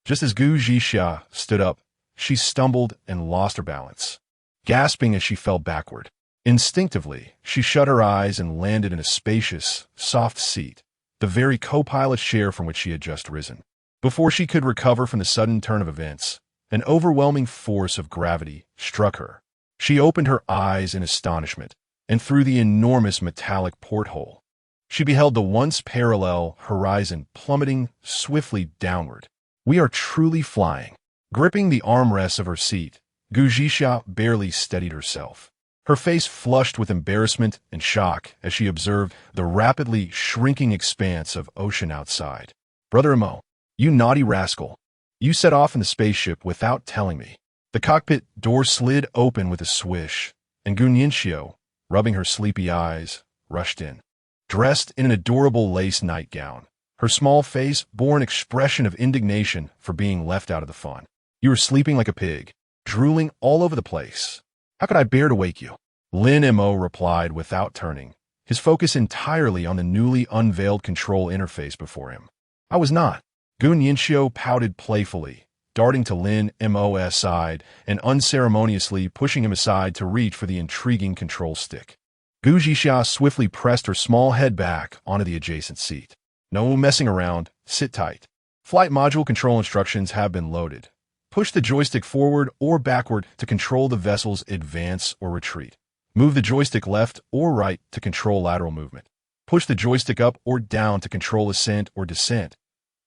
Just as Gu Zhixia stood up, she stumbled and lost her balance, gasping as she fell backward. Instinctively, she shut her eyes and landed in a spacious, soft seat, the very co-pilot's chair from which she had just risen. Before she could recover from the sudden turn of events, an overwhelming force of gravity struck her. She opened her eyes in astonishment, and through the enormous metallic porthole, she beheld the once parallel horizon plummeting swiftly downward. We are truly flying. Gripping the armrests of her seat, Gu Zhixia barely steadied herself. Her face flushed with embarrassment and shock as she observed the rapidly shrinking expanse of ocean outside. Brother Mo, you naughty rascal. You set off in the spaceship without telling me. The cockpit door slid open with a swish, and Gu Ningxiu, rubbing her sleepy eyes, rushed in. Dressed in an adorable lace nightgown, her small face bore an expression of indignation for being left out of the fun. You were sleeping like a pig, drooling all over the place. How could I bear to wake you? Lin Mo replied without turning, his focus entirely on the newly unveiled control interface before him. I was not. Gu Ningxiu pouted playfully, darting to Lin Mo's side and unceremoniously pushing him aside to reach for the intriguing control stick. Gu Zhixia swiftly pressed her small head back onto the adjacent seat. No messing around, sit tight. Flight module control instructions have been loaded. Push the joystick forward or backward to control the vessel's advance or retreat. Move the joystick left or right to control lateral movement. Push the joystick up or down to control ascent or descent.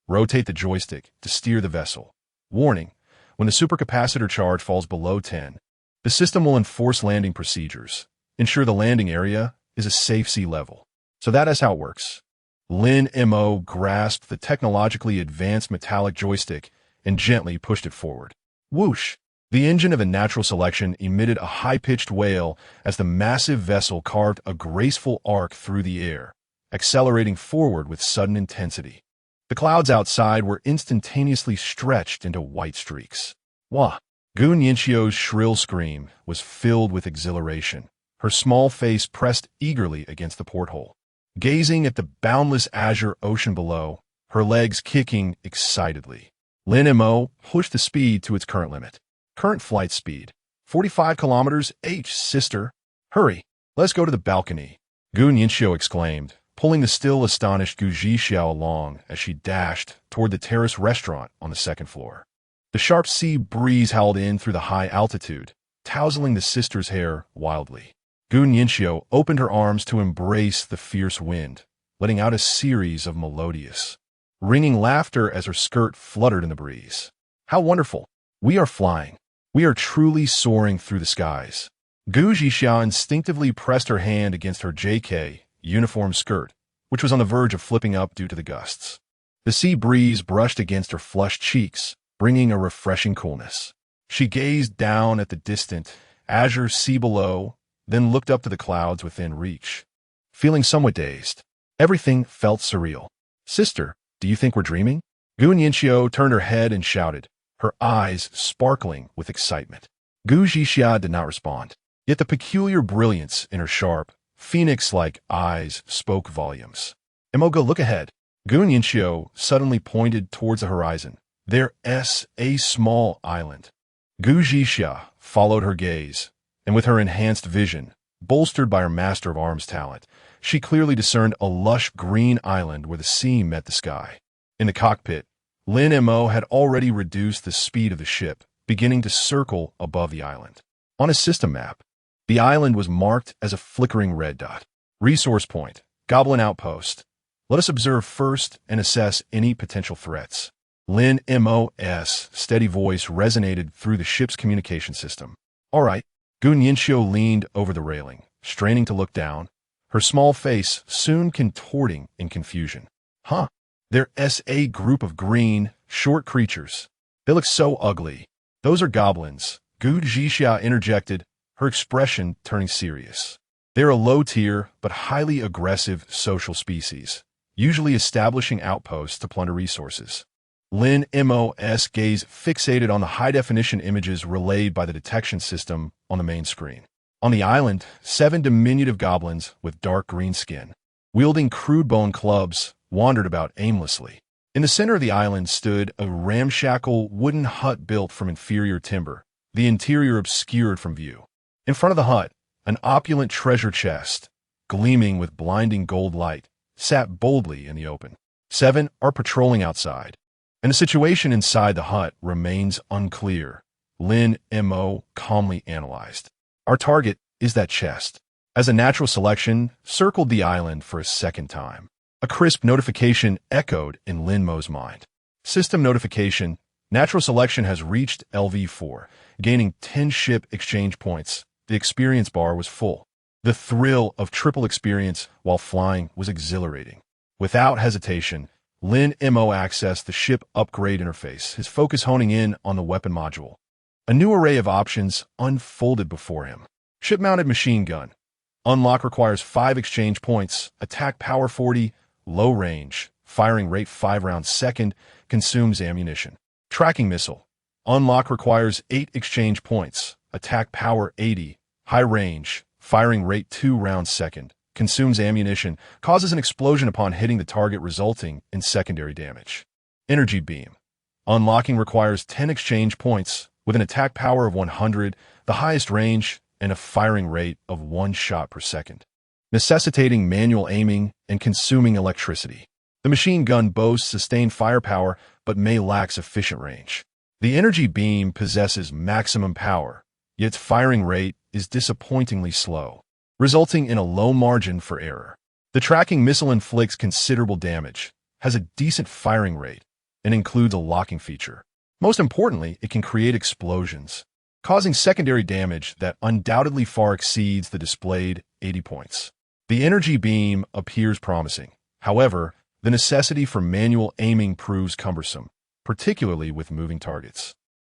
Rotate the joystick to steer the vessel. Warning, when the supercapacitor charge falls below 10, the system will enforce landing procedures. Ensure the landing area is a safe sea level. So that is how it works. Lin Mo grasped the technologically advanced metallic joystick and gently pushed it forward. Whoosh! The engine of a natural selection emitted a high-pitched wail as the massive vessel carved a graceful arc through the air, accelerating forward with sudden intensity. The clouds outside were instantaneously stretched into white streaks. Wah! Gu Ningxiu's shrill scream was filled with exhilaration, her small face pressed eagerly against the porthole. Gazing at the boundless azure ocean below, her legs kicking excitedly, Lin Mo pushed the speed to its current limit. Current flight speed, 45 kilometers h, sister. Hurry, let's go to the balcony, Gu Ningxiu exclaimed, pulling the still astonished Gu Zhixia along as she dashed toward the terrace restaurant on the second floor. The sharp sea breeze howled in through the high altitude, tousling the sister's hair wildly. Gu Ningxiu opened her arms to embrace the fierce wind, letting out a series of melodious, ringing laughter as her skirt fluttered in the breeze. How wonderful! We are flying. We are truly soaring through the skies. Gu Zhixia instinctively pressed her hand against her JK uniform skirt, which was on the verge of flipping up due to the gusts. The sea breeze brushed against her flushed cheeks, bringing a refreshing coolness. She gazed down at the distant, azure sea below, then looked up to the clouds within reach. Feeling somewhat dazed, everything felt surreal. Sister, do you think we're dreaming? Gu Ningxiu turned her head and shouted, her eyes sparkling with excitement. Gu Zhixia did not respond, yet the peculiar brilliance in her sharp, phoenix-like eyes spoke volumes. Emoga, look ahead. Gu Ningxiu suddenly pointed towards the horizon. There's a small island. Gu Zhixia followed her gaze, and with her enhanced vision, bolstered by her Master of Arms talent, she clearly discerned a lush green island where the sea met the sky. In the cockpit, Lin Mo had already reduced the speed of the ship, beginning to circle above the island. On a system map, the island was marked as a flickering red dot. Resource point, Goblin outpost. Let us observe first and assess any potential threats. Lin Mo's steady voice resonated through the ship's communication system. All right. Gu Ningxiu leaned over the railing, straining to look down, her small face soon contorting in confusion. Huh. There's a group of green, short creatures. They look so ugly. Those are goblins, Gu Zhixia interjected, her expression turning serious. They're a low-tier but highly aggressive social species, usually establishing outposts to plunder resources. Lin Mo's gaze fixated on the high-definition images relayed by the detection system on the main screen. On the island, 7 diminutive goblins with dark green skin, wielding crude bone clubs, wandered about aimlessly. In the center of the island stood a ramshackle wooden hut built from inferior timber, the interior obscured from view. In front of the hut, an opulent treasure chest, gleaming with blinding gold light, sat boldly in the open. 7 are patrolling outside, and the situation inside the hut remains unclear. Lin Mo calmly analyzed. Our target is that chest. As a natural selection, circled the island for a second time. A crisp notification echoed in Lin Mo's mind. System notification, natural selection has reached LV4, gaining 10 ship exchange points. The experience bar was full. The thrill of triple experience while flying was exhilarating. Without hesitation, Lin Mo accessed the ship upgrade interface, his focus honing in on the weapon module. A new array of options unfolded before him. Ship-mounted machine gun. Unlock requires 5 exchange points, attack power 40, low range, firing rate 5 rounds second, consumes ammunition. Tracking missile. Unlock requires 8 exchange points, attack power 80, high range, firing rate 2 rounds second, consumes ammunition, causes an explosion upon hitting the target resulting in secondary damage. Energy beam. Unlocking requires 10 exchange points with an attack power of 100, the highest range, and a firing rate of 1 shot per second, necessitating manual aiming and consuming electricity. The machine gun boasts sustained firepower but may lack sufficient range. The energy beam possesses maximum power, yet its firing rate is disappointingly slow, resulting in a low margin for error. The tracking missile inflicts considerable damage, has a decent firing rate, and includes a locking feature. Most importantly, it can create explosions, causing secondary damage that undoubtedly far exceeds the displayed 80 points. The energy beam appears promising. However, the necessity for manual aiming proves cumbersome, particularly with moving targets,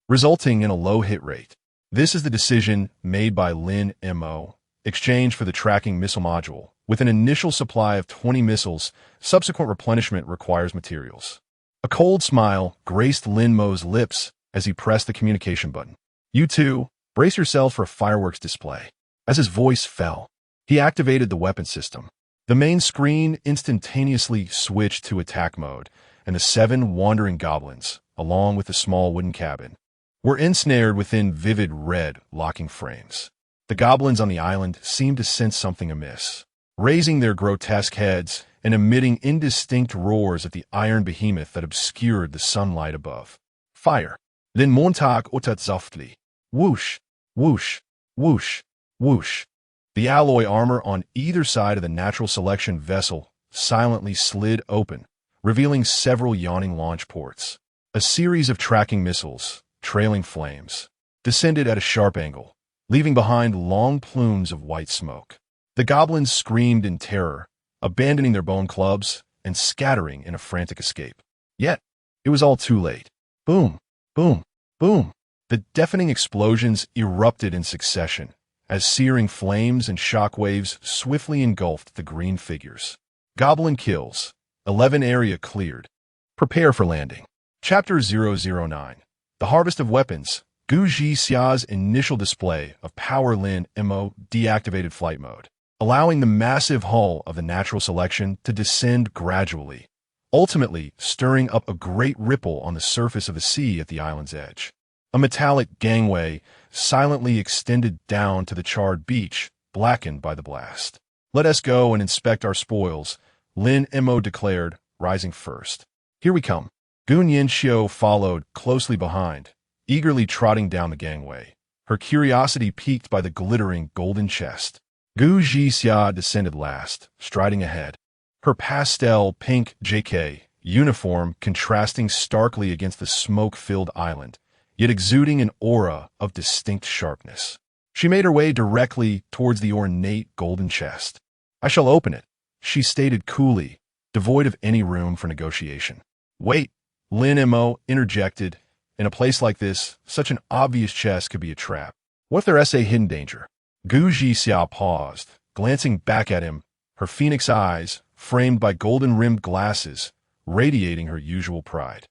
resulting in a low hit rate. This is the decision made by Lin Mo, exchange for the tracking missile module. With an initial supply of 20 missiles, subsequent replenishment requires materials. A cold smile graced Lin Mo's lips as he pressed the communication button. You two, brace yourselves for a fireworks display. As his voice fell, he activated the weapon system. The main screen instantaneously switched to attack mode, and the 7 wandering goblins, along with the small wooden cabin, were ensnared within vivid red locking frames. The goblins on the island seemed to sense something amiss, raising their grotesque heads and emitting indistinct roars at the iron behemoth that obscured the sunlight above. Fire. Then Montag utat softly. Whoosh, whoosh, whoosh, whoosh. The alloy armor on either side of the natural selection vessel silently slid open, revealing several yawning launch ports. A series of tracking missiles, trailing flames, descended at a sharp angle, leaving behind long plumes of white smoke. The goblins screamed in terror, abandoning their bone clubs and scattering in a frantic escape. Yet, it was all too late. Boom, boom, boom. The deafening explosions erupted in succession as searing flames and shockwaves swiftly engulfed the green figures. Goblin kills. 11 area cleared. Prepare for landing. Chapter 009. The Harvest of Weapons. Gu Xia's initial display of power Lin Mo deactivated flight mode, allowing the massive hull of the natural selection to descend gradually, ultimately stirring up a great ripple on the surface of the sea at the island's edge. A metallic gangway silently extended down to the charred beach, blackened by the blast. Let us go and inspect our spoils, Lin Mo declared, rising first. Here we come. Gu Yanxiu followed closely behind, eagerly trotting down the gangway, her curiosity piqued by the glittering golden chest. Gu Xia descended last, striding ahead, her pastel pink JK uniform contrasting starkly against the smoke-filled island, yet exuding an aura of distinct sharpness. She made her way directly towards the ornate golden chest. I shall open it, she stated coolly, devoid of any room for negotiation. Wait, Lin Mo interjected. In a place like this, such an obvious chest could be a trap. What if there's a hidden danger? Gu Xia paused, glancing back at him, her phoenix eyes, framed by golden-rimmed glasses, radiating her usual pride.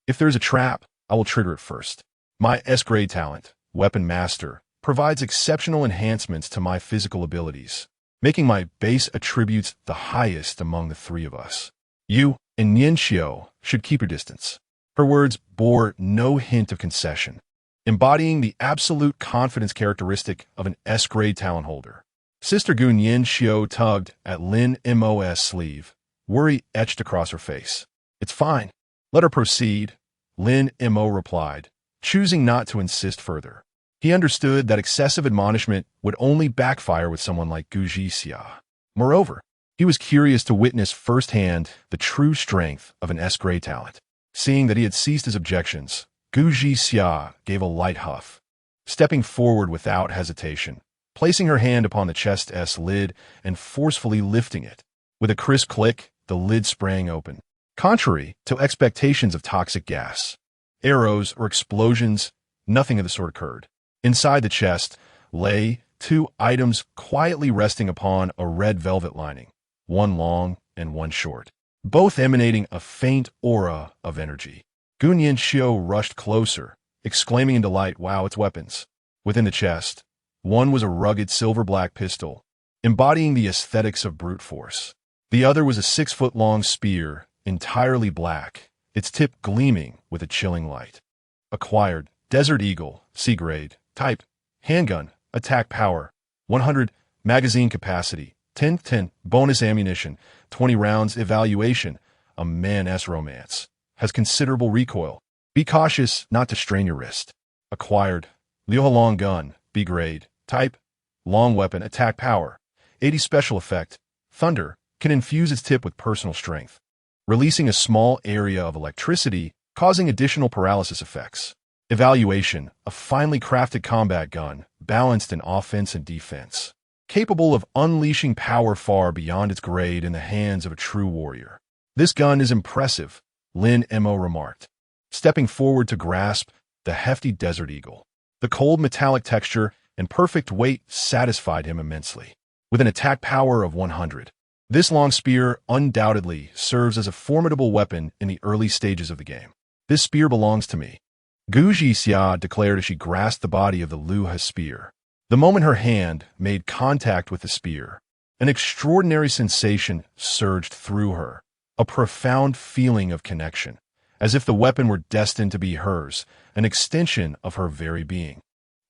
If there's a trap, I will trigger it first. My S-grade talent, Weapon Master, provides exceptional enhancements to my physical abilities, making my base attributes the highest among the three of us. You and Yin Xiao should keep your distance. Her words bore no hint of concession, embodying the absolute confidence characteristic of an S-grade talent holder. Sister Goon Yin Xiao tugged at Lin Mo's sleeve, worry etched across her face. It's fine. Let her proceed, Lin Mo replied, choosing not to insist further. He understood that excessive admonishment would only backfire with someone like Gu Jixia. Moreover, he was curious to witness firsthand the true strength of an S-grade talent. Seeing that he had ceased his objections, Gu Jixia gave a light huff, stepping forward without hesitation, placing her hand upon the chest's lid and forcefully lifting it. With a crisp click, the lid sprang open. Contrary to expectations of toxic gas, arrows, or explosions, nothing of the sort occurred. Inside the chest lay two items quietly resting upon a red velvet lining, one long and one short, both emanating a faint aura of energy. Gunyan Xiao rushed closer, exclaiming in delight, "Wow, it's weapons." Within the chest, one was a rugged silver-black pistol, embodying the aesthetics of brute force. The other was a 6-foot-long spear, entirely black, its tip gleaming with a chilling light. Acquired, Desert Eagle, C-grade, type, handgun, attack power, 100, magazine capacity, 10, bonus ammunition, 20 rounds, evaluation, a man's romance, has considerable recoil. Be cautious not to strain your wrist. Acquired, Liu long gun, B-grade, type, long weapon, attack power, 80 special effect, thunder, can infuse its tip with personal strength, releasing a small area of electricity, causing additional paralysis effects. Evaluation, a finely crafted combat gun, balanced in offense and defense, capable of unleashing power far beyond its grade in the hands of a true warrior. This gun is impressive, Lin Mo remarked, stepping forward to grasp the hefty Desert Eagle. The cold metallic texture and perfect weight satisfied him immensely. With an attack power of 100, this long spear undoubtedly serves as a formidable weapon in the early stages of the game. This spear belongs to me, Gu Jixia declared as she grasped the body of the Luha spear. The moment her hand made contact with the spear, an extraordinary sensation surged through her, a profound feeling of connection, as if the weapon were destined to be hers, an extension of her very being.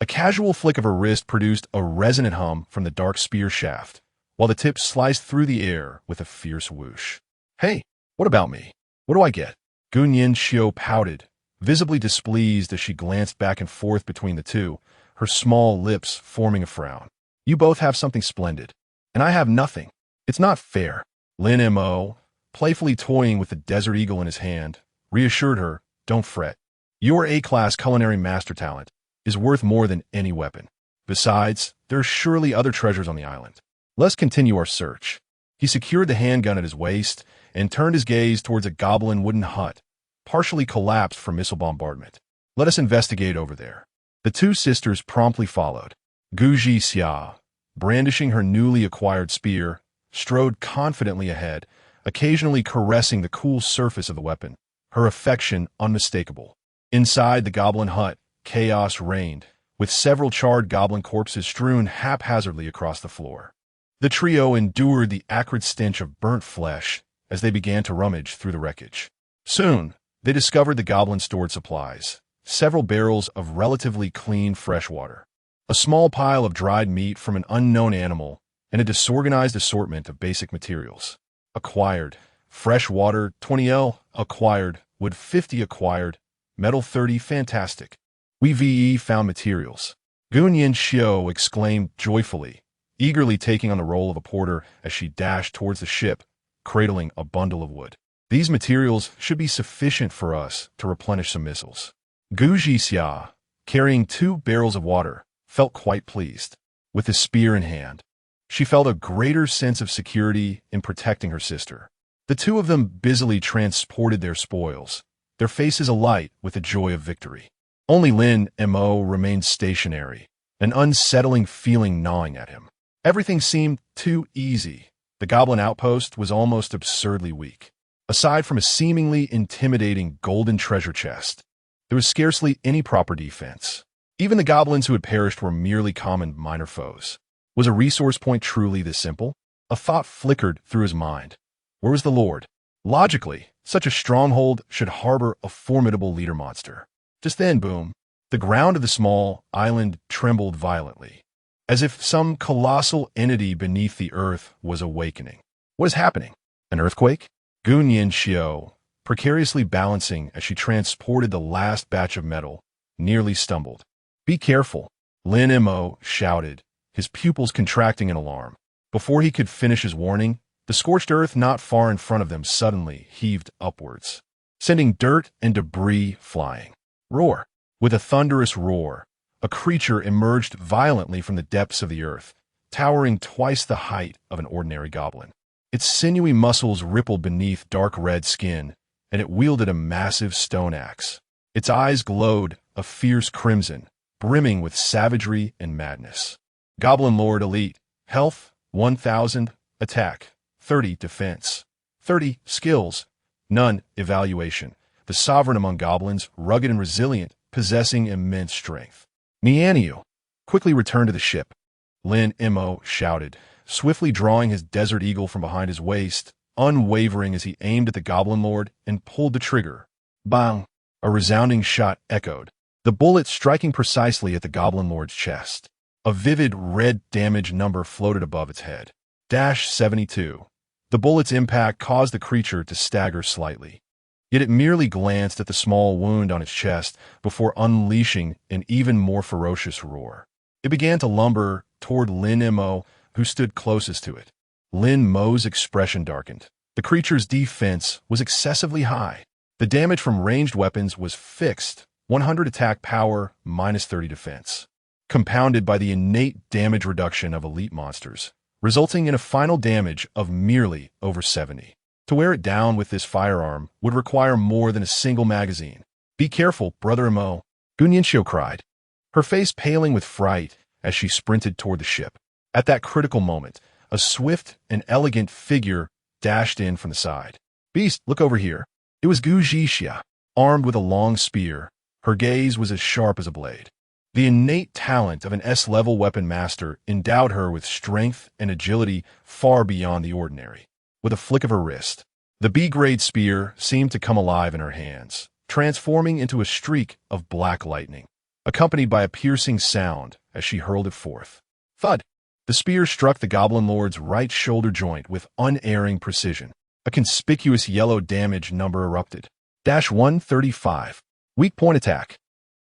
A casual flick of her wrist produced a resonant hum from the dark spear shaft, while the tip sliced through the air with a fierce whoosh. "Hey, what about me? What do I get?" Gunyan Xiao pouted, visibly displeased as she glanced back and forth between the two, her small lips forming a frown. "You both have something splendid, and I have nothing. It's not fair." Lin Mo, playfully toying with the Desert Eagle in his hand, reassured her, "Don't fret. Your A-class culinary master talent is worth more than any weapon. Besides, there are surely other treasures on the island. Let's continue our search." He secured the handgun at his waist and turned his gaze towards a goblin wooden hut, partially collapsed from missile bombardment. "Let us investigate over there." The two sisters promptly followed. Gu Jixia, brandishing her newly acquired spear, strode confidently ahead, occasionally caressing the cool surface of the weapon, her affection unmistakable. Inside the goblin hut, chaos reigned, with several charred goblin corpses strewn haphazardly across the floor. The trio endured the acrid stench of burnt flesh as they began to rummage through the wreckage. Soon, they discovered the goblin stored supplies, several barrels of relatively clean fresh water, a small pile of dried meat from an unknown animal, and a disorganized assortment of basic materials. Acquired, fresh water 20L, acquired, wood 50 acquired, metal 30 fantastic. We found materials. Gunyan Xiao exclaimed joyfully, eagerly taking on the role of a porter as she dashed towards the ship, cradling a bundle of wood. "These materials should be sufficient for us to replenish some missiles." Gu Jixia, carrying 2 barrels of water, felt quite pleased. With his spear in hand, she felt a greater sense of security in protecting her sister. The two of them busily transported their spoils, their faces alight with the joy of victory. Only Lin Mo remained stationary, an unsettling feeling gnawing at him. Everything seemed too easy. The Goblin outpost was almost absurdly weak. Aside from a seemingly intimidating golden treasure chest, there was scarcely any proper defense. Even the goblins who had perished were merely common minor foes. Was a resource point truly this simple? A thought flickered through his mind. Where was the Lord? Logically, such a stronghold should harbor a formidable leader monster. Just then, boom, the ground of the small island trembled violently, as if some colossal entity beneath the earth was awakening. What is happening? An earthquake? Gu Nianxiao, precariously balancing as she transported the last batch of metal, nearly stumbled. Be careful, Lin Mo shouted, his pupils contracting in alarm. Before he could finish his warning, the scorched earth not far in front of them suddenly heaved upwards, sending dirt and debris flying. Roar! With a thunderous roar, a creature emerged violently from the depths of the earth, towering twice the height of an ordinary goblin. Its sinewy muscles rippled beneath dark red skin, and it wielded a massive stone axe. Its eyes glowed a fierce crimson, brimming with savagery and madness. Goblin Lord Elite, Health, 1000, Attack, 30, Defense, 30, Skills, None, Evaluation. The sovereign among goblins, rugged and resilient, possessing immense strength. Nianxiao, quickly return to the ship, Lin Mo shouted, swiftly drawing his desert eagle from behind his waist, unwavering as he aimed at the Goblin Lord and pulled the trigger. Bang! A resounding shot echoed, the bullet striking precisely at the Goblin Lord's chest. A vivid red damage number floated above its head. -72. The bullet's impact caused the creature to stagger slightly. Yet it merely glanced at the small wound on its chest before unleashing an even more ferocious roar. It began to lumber toward Lin Mo, who stood closest to it. Lin Mo's expression darkened. The creature's defense was excessively high. The damage from ranged weapons was fixed, 100 attack power, -30 defense, compounded by the innate damage reduction of elite monsters, resulting in a final damage of merely over 70. To wear it down with this firearm would require more than a single magazine. Be careful, Brother Mo, Gu Nianxiao cried, her face paling with fright as she sprinted toward the ship. At that critical moment, a swift and elegant figure dashed in from the side. Beast, look over here. It was Gu Zhixia, armed with a long spear. Her gaze was as sharp as a blade. The innate talent of an S-level weapon master endowed her with strength and agility far beyond the ordinary. With a flick of her wrist, the B-grade spear seemed to come alive in her hands, transforming into a streak of black lightning, accompanied by a piercing sound as she hurled it forth. Thud! The spear struck the Goblin Lord's right shoulder joint with unerring precision. A conspicuous yellow damage number erupted. -135. Weak point attack.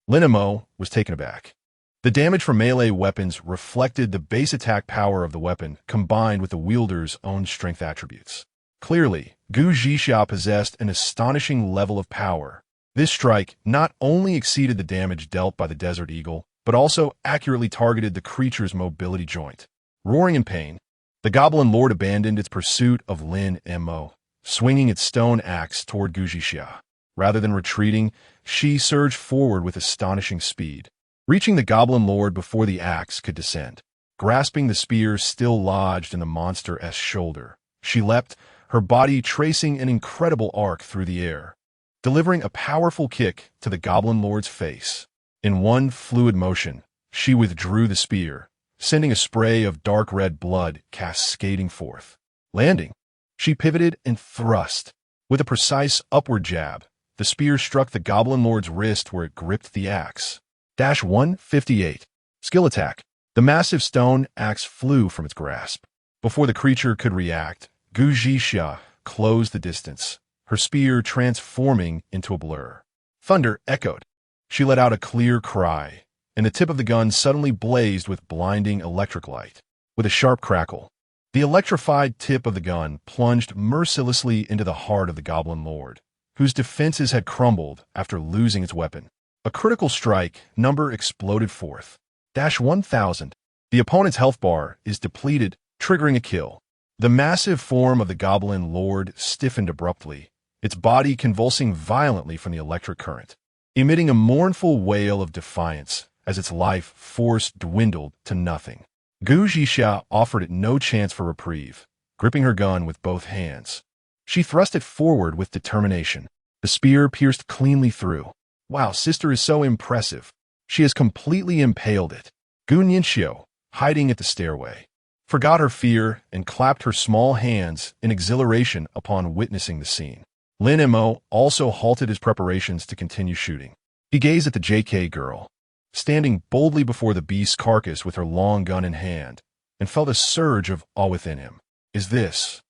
Lin Mo was taken aback. The damage from melee weapons reflected the base attack power of the weapon combined with the wielder's own strength attributes. Clearly, Gu Zhixia possessed an astonishing level of power. This strike not only exceeded the damage dealt by the Desert Eagle, but also accurately targeted the creature's mobility joint. Roaring in pain, the Goblin Lord abandoned its pursuit of Lin Mo, swinging its stone axe toward Gu Zhixia. Rather than retreating, she surged forward with astonishing speed, reaching the Goblin Lord before the axe could descend. Grasping the spear still lodged in the monster's shoulder, she leapt, her body tracing an incredible arc through the air, delivering a powerful kick to the Goblin Lord's face. In one fluid motion, she withdrew the spear, sending a spray of dark red blood cascading forth. Landing, she pivoted and thrust. With a precise upward jab, the spear struck the Goblin Lord's wrist where it gripped the axe. -158. Skill attack. The massive stone axe flew from its grasp. Before the creature could react, Gu Zhixia closed the distance, her spear transforming into a blur. Thunder echoed. She let out a clear cry, and the tip of the gun suddenly blazed with blinding electric light. With a sharp crackle, the electrified tip of the gun plunged mercilessly into the heart of the Goblin Lord, whose defenses had crumbled after losing its weapon. A critical strike number exploded forth. -1000. The opponent's health bar is depleted, triggering a kill. The massive form of the Goblin Lord stiffened abruptly, its body convulsing violently from the electric current, emitting a mournful wail of defiance as its life force dwindled to nothing. Gu Zhixia offered it no chance for reprieve, gripping her gun with both hands. She thrust it forward with determination. The spear pierced cleanly through. Wow, sister is so impressive. She has completely impaled it. Gu Ningxiu, hiding at the stairway, forgot her fear and clapped her small hands in exhilaration upon witnessing the scene. Lin Mo also halted his preparations to continue shooting. He gazed at the JK girl, standing boldly before the beast's carcass with her long gun in hand, and felt a surge of awe within him. Is this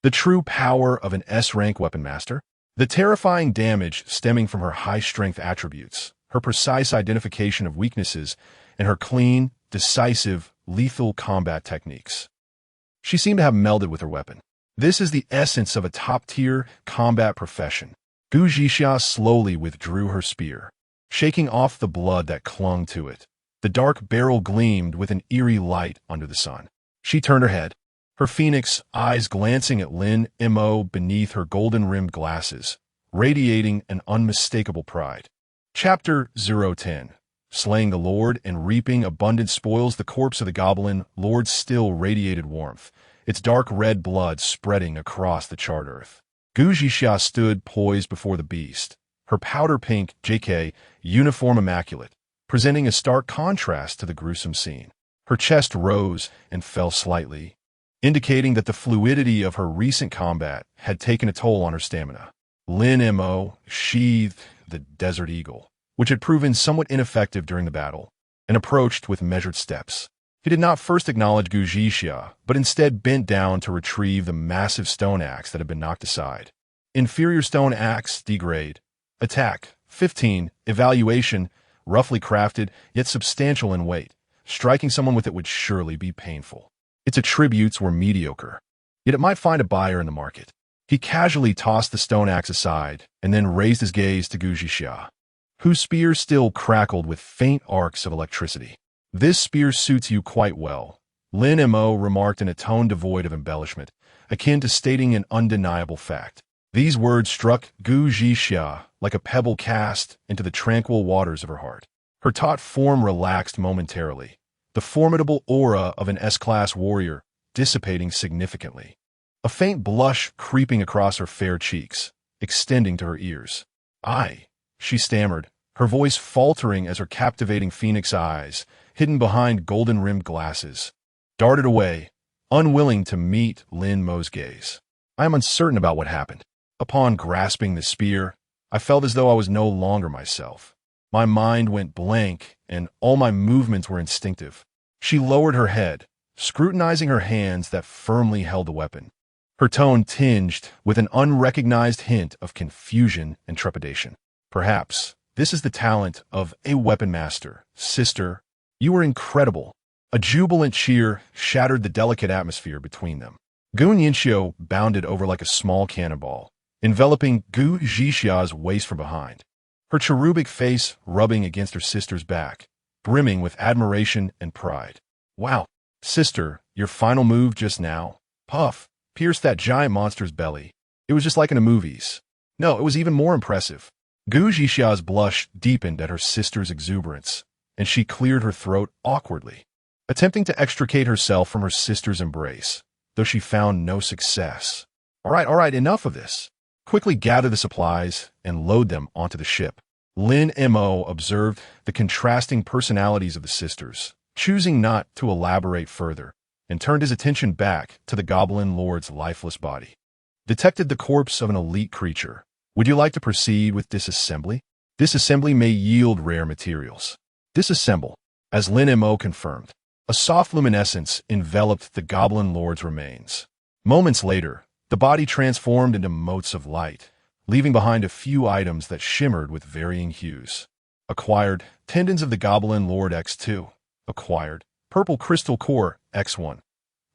the true power of an S-rank weapon master? The terrifying damage stemming from her high-strength attributes, her precise identification of weaknesses, and her clean, decisive, lethal combat techniques. She seemed to have melded with her weapon. This is the essence of a top-tier combat profession. Gu Zhixia slowly withdrew her spear, shaking off the blood that clung to it. The dark barrel gleamed with an eerie light under the sun. She turned her head, her phoenix eyes glancing at Lin Mo beneath her golden-rimmed glasses, radiating an unmistakable pride. Chapter 010. Slaying the Lord and reaping abundant spoils. The corpse of the Goblin Lord still radiated warmth, its dark red blood spreading across the charred earth. Gu Zhixia stood poised before the beast, her powder-pink JK uniform immaculate, presenting a stark contrast to the gruesome scene. Her chest rose and fell slightly, indicating that the fluidity of her recent combat had taken a toll on her stamina. Lin Mo sheathed the Desert Eagle, which had proven somewhat ineffective during the battle, and approached with measured steps. He did not first acknowledge Gu Zhixia, but instead bent down to retrieve the massive stone axe that had been knocked aside. Inferior stone axe, degrade. Attack, 15. Evaluation, roughly crafted, yet substantial in weight. Striking someone with it would surely be painful. Its attributes were mediocre, yet it might find a buyer in the market. He casually tossed the stone axe aside and then raised his gaze to Gu Zhixia, whose spear still crackled with faint arcs of electricity. This spear suits you quite well, Lin Mo remarked in a tone devoid of embellishment, akin to stating an undeniable fact. These words struck Gu Zhixia like a pebble cast into the tranquil waters of her heart. Her taut form relaxed momentarily, the formidable aura of an S-class warrior dissipating significantly. A faint blush creeping across her fair cheeks, extending to her ears. "I," she stammered, her voice faltering as her captivating phoenix eyes, hidden behind golden-rimmed glasses, darted away, unwilling to meet Lin Mo's gaze. "I am uncertain about what happened. Upon grasping the spear, I felt as though I was no longer myself. My mind went blank, and all my movements were instinctive." She lowered her head, scrutinizing her hands that firmly held the weapon, her tone tinged with an unrecognized hint of confusion and trepidation. "Perhaps this is the talent of a weapon master, sister. You are incredible." A jubilant cheer shattered the delicate atmosphere between them. Gu Ningxiu bounded over like a small cannonball, enveloping Gu Zhixia's waist from behind, her cherubic face rubbing against her sister's back, brimming with admiration and pride. "Wow, sister, your final move just now, puff, pierced that giant monster's belly. It was just like in the movies. No, it was even more impressive." Gu Zhixia's blush deepened at her sister's exuberance, and she cleared her throat awkwardly, attempting to extricate herself from her sister's embrace, though she found no success. All right, enough of this. Quickly gather the supplies and load them onto the ship." Lin Mo observed the contrasting personalities of the sisters, choosing not to elaborate further, and turned his attention back to the Goblin Lord's lifeless body. "Detected the corpse of an elite creature. Would you like to proceed with disassembly? Disassembly may yield rare materials." "Disassemble," as Lin Mo confirmed. A soft luminescence enveloped the Goblin Lord's remains. Moments later, the body transformed into motes of light, leaving behind a few items that shimmered with varying hues. Acquired, tendons of the Goblin Lord X2. Acquired, purple crystal core X1.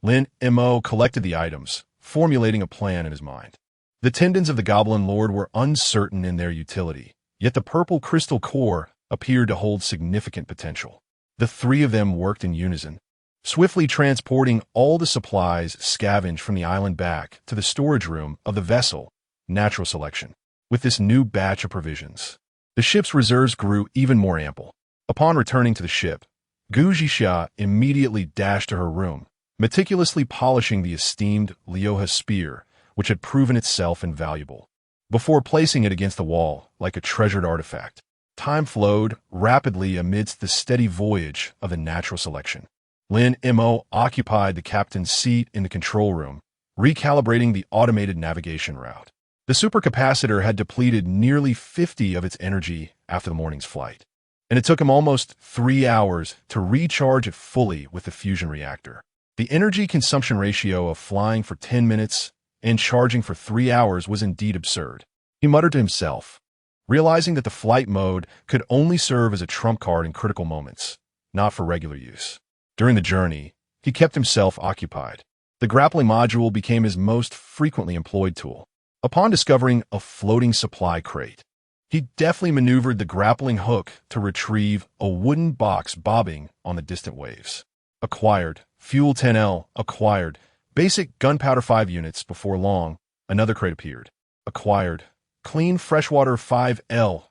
Lin Mo collected the items, formulating a plan in his mind. The tendons of the Goblin Lord were uncertain in their utility, yet the purple crystal core appeared to hold significant potential. The three of them worked in unison, swiftly transporting all the supplies scavenged from the island back to the storage room of the vessel, Natural Selection. With this new batch of provisions, the ship's reserves grew even more ample. Upon returning to the ship, Gu Zhixia immediately dashed to her room, meticulously polishing the esteemed Liuha spear which had proven itself invaluable. Before placing it against the wall, like a treasured artifact, time flowed rapidly amidst the steady voyage of the natural selection. Lin Mo occupied the captain's seat in the control room, recalibrating the automated navigation route. The supercapacitor had depleted nearly 50 of its energy after the morning's flight, and it took him almost 3 hours to recharge it fully with the fusion reactor. The energy consumption ratio of flying for 10 minutes and charging for 3 hours was indeed absurd. He muttered to himself, realizing that the flight mode could only serve as a trump card in critical moments, not for regular use. During the journey, he kept himself occupied. The grappling module became his most frequently employed tool. Upon discovering a floating supply crate, he deftly maneuvered the grappling hook to retrieve a wooden box bobbing on the distant waves. Acquired. Fuel 10L. Acquired. Basic gunpowder 5 units. Before long, another crate appeared. Acquired. Clean freshwater 5L.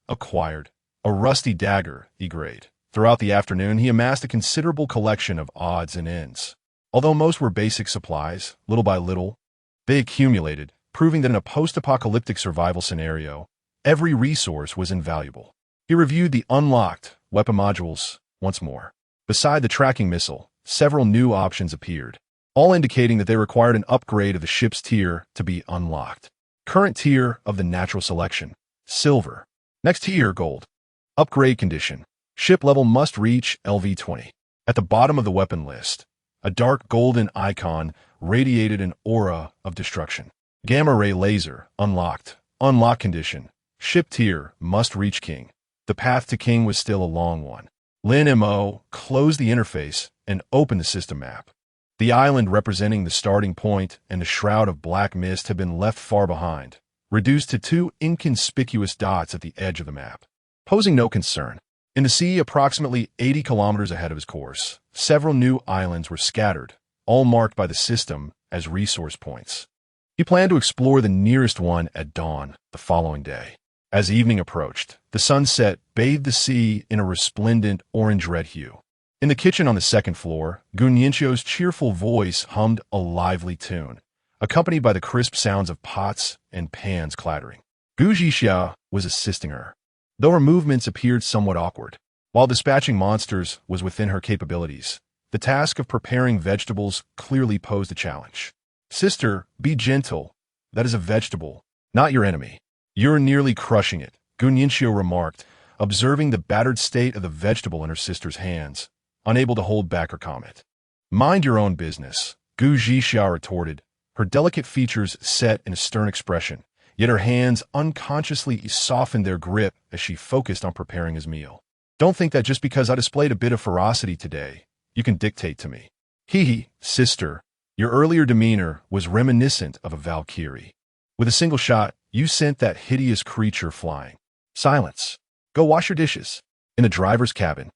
Acquired. A rusty dagger. E-grade. Throughout the afternoon, he amassed a considerable collection of odds and ends. Although most were basic supplies, little by little, they accumulated, proving that in a post-apocalyptic survival scenario, every resource was invaluable. He reviewed the unlocked weapon modules once more. Beside the tracking missile, several new options appeared, all indicating that they required an upgrade of the ship's tier to be unlocked. Current tier of the natural selection, silver. Next tier, gold. Upgrade condition. Ship level must reach LV-20. At the bottom of the weapon list, a dark golden icon radiated an aura of destruction. Gamma ray laser, unlocked. Unlock condition. Ship tier must reach King. The path to King was still a long one. Lin Mo closed the interface and opened the system map. The island representing the starting point and the shroud of black mist had been left far behind, reduced to 2 inconspicuous dots at the edge of the map, posing no concern. In the sea approximately 80 kilometers ahead of his course, several new islands were scattered, all marked by the system as resource points. He planned to explore the nearest one at dawn the following day. As evening approached, the sunset bathed the sea in a resplendent orange-red hue. In the kitchen on the second floor, Gunyinsho's cheerful voice hummed a lively tune, accompanied by the crisp sounds of pots and pans clattering. Gu Zhixia was assisting her, though her movements appeared somewhat awkward. While dispatching monsters was within her capabilities, the task of preparing vegetables clearly posed a challenge. Sister, be gentle. That is a vegetable, not your enemy. You're nearly crushing it, Gunyinsho remarked, observing the battered state of the vegetable in her sister's hands, unable to hold back her comment. Mind your own business, Gu Zhixia retorted, her delicate features set in a stern expression, yet her hands unconsciously softened their grip as she focused on preparing his meal. Don't think that just because I displayed a bit of ferocity today, you can dictate to me. Hee, sister, your earlier demeanor was reminiscent of a Valkyrie. With a single shot, you sent that hideous creature flying. Silence. Go wash your dishes. In the driver's cabin,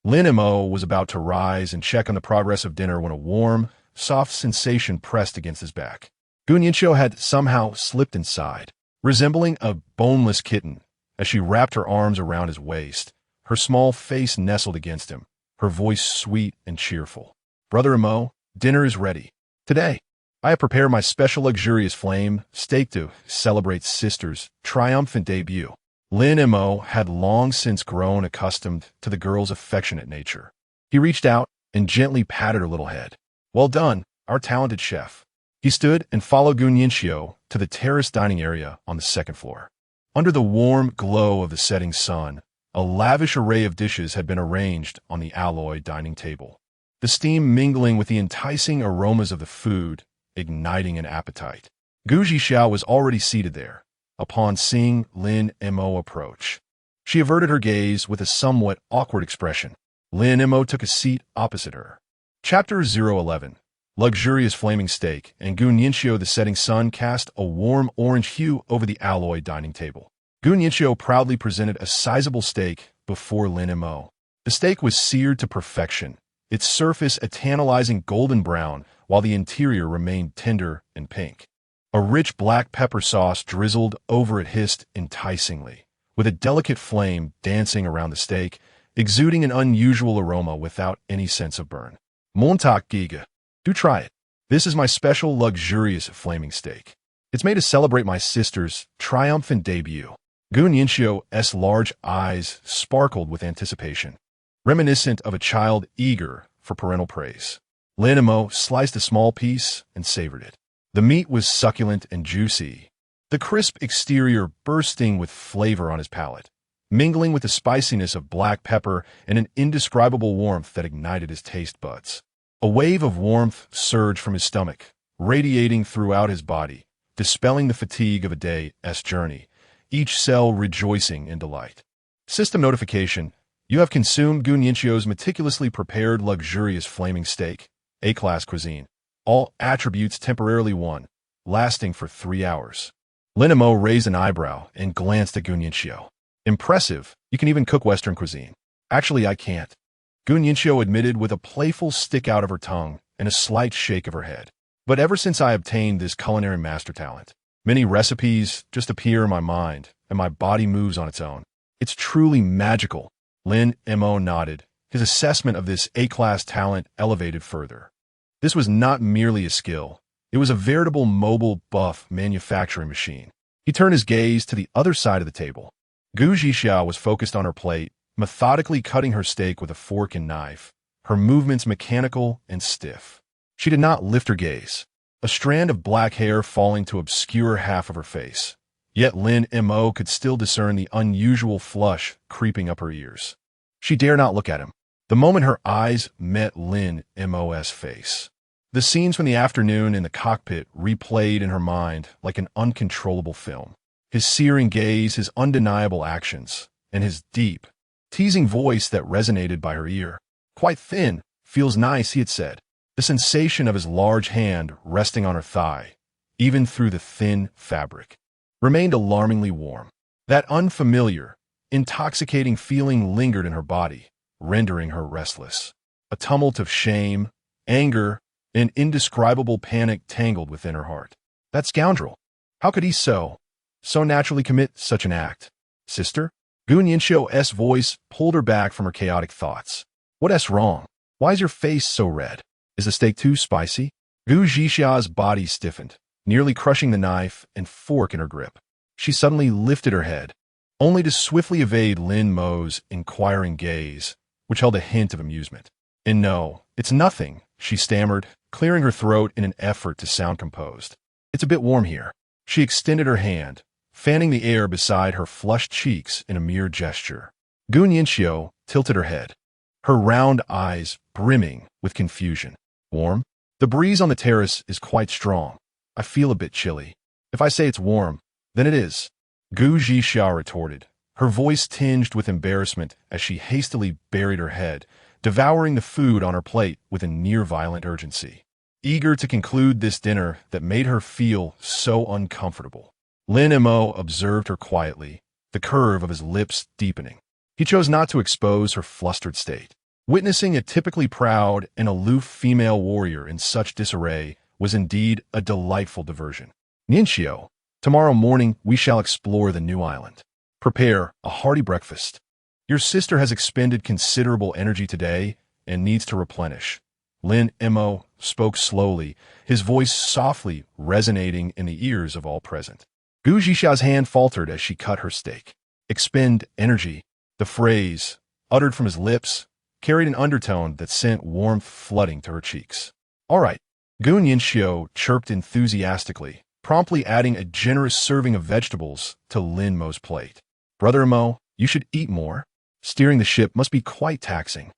Lin Mo was about to rise and check on the progress of dinner when a warm, soft sensation pressed against his back. Gunyinsho had somehow slipped inside, resembling a boneless kitten, as she wrapped her arms around his waist, her small face nestled against him, her voice sweet and cheerful. Brother Mo, dinner is ready. Today, I have prepared my special luxurious flame steak to celebrate sister's triumphant debut. Lin Mo had long since grown accustomed to the girl's affectionate nature. He reached out and gently patted her little head. Well done, our talented chef. He stood and followed Gunyinsho to the terrace dining area on the second floor. Under the warm glow of the setting sun, a lavish array of dishes had been arranged on the alloy dining table, the steam mingling with the enticing aromas of the food, igniting an appetite. Gu Zhixia was already seated there. Upon seeing Lin Mo approach, she averted her gaze with a somewhat awkward expression. Lin Mo took a seat opposite her. Chapter 011. Luxurious flaming steak, and Gunyinsho the setting sun cast a warm orange hue over the alloy dining table. Gunyinsho proudly presented a sizable steak before Lin Mo. The steak was seared to perfection, its surface a tantalizing golden brown, while the interior remained tender and pink. A rich black pepper sauce drizzled over it hissed enticingly, with a delicate flame dancing around the steak, exuding an unusual aroma without any sense of burn. Montak Giga. Do try it. This is my special luxurious flaming steak. It's made to celebrate my sister's triumphant debut. Gun Yinxio's large eyes sparkled with anticipation, reminiscent of a child eager for parental praise. Lin Mo sliced a small piece and savored it. The meat was succulent and juicy, the crisp exterior bursting with flavor on his palate, mingling with the spiciness of black pepper and an indescribable warmth that ignited his taste buds. A wave of warmth surged from his stomach, radiating throughout his body, dispelling the fatigue of a day's journey, each cell rejoicing in delight. System notification: you have consumed Gun Yinxio's meticulously prepared luxurious flaming steak, A-class cuisine. All attributes temporarily 1, lasting for 3 hours. Lin Mo raised an eyebrow and glanced at Gun Yinxio. Impressive, you can even cook Western cuisine. Actually, I can't. Gun Yinxio admitted with a playful stick out of her tongue and a slight shake of her head. But ever since I obtained this culinary master talent, many recipes just appear in my mind and my body moves on its own. It's truly magical. Lin Mo nodded, his assessment of this A-class talent elevated further. This was not merely a skill. It was a veritable mobile buff manufacturing machine. He turned his gaze to the other side of the table. Gu Zhixia was focused on her plate, methodically cutting her steak with a fork and knife, her movements mechanical and stiff. She did not lift her gaze, a strand of black hair falling to obscure half of her face. Yet Lin Mo could still discern the unusual flush creeping up her ears. She dared not look at him. The moment her eyes met Lin Mo's face, the scenes from the afternoon in the cockpit replayed in her mind like an uncontrollable film. His searing gaze, his undeniable actions, and his deep, teasing voice that resonated by her ear. Quite thin, feels nice, he had said. The sensation of his large hand resting on her thigh, even through the thin fabric, remained alarmingly warm. That unfamiliar, intoxicating feeling lingered in her body, rendering her restless. A tumult of shame, anger, and indescribable panic tangled within her heart. That scoundrel! How could he so naturally commit such an act? Sister? Gun Yinxio's voice pulled her back from her chaotic thoughts. What's wrong? Why is your face so red? Is the steak too spicy? Gu Zhixia's body stiffened, nearly crushing the knife and fork in her grip. She suddenly lifted her head, only to swiftly evade Lin Mo's inquiring gaze, which held a hint of amusement. And no, it's nothing, she stammered, clearing her throat in an effort to sound composed. It's a bit warm here. She extended her hand, fanning the air beside her flushed cheeks in a mere gesture. Gun Yinxio tilted her head, her round eyes brimming with confusion. Warm? The breeze on the terrace is quite strong. I feel a bit chilly. If I say it's warm, then it is. Gu Zhixia retorted, her voice tinged with embarrassment as she hastily buried her head, devouring the food on her plate with a near-violent urgency. Eager to conclude this dinner that made her feel so uncomfortable, Lin Mo observed her quietly, the curve of his lips deepening. He chose not to expose her flustered state. Witnessing a typically proud and aloof female warrior in such disarray was indeed a delightful diversion. Yinxio, tomorrow morning we shall explore the new island. Prepare a hearty breakfast. Your sister has expended considerable energy today and needs to replenish. Lin Mo spoke slowly, his voice softly resonating in the ears of all present. Gu Zhixia's hand faltered as she cut her steak. Expend energy. The phrase, uttered from his lips, carried an undertone that sent warmth flooding to her cheeks. All right, Gun Yinxio chirped enthusiastically, promptly adding a generous serving of vegetables to Lin Mo's plate. Brother Mo, you should eat more. Steering the ship must be quite taxing.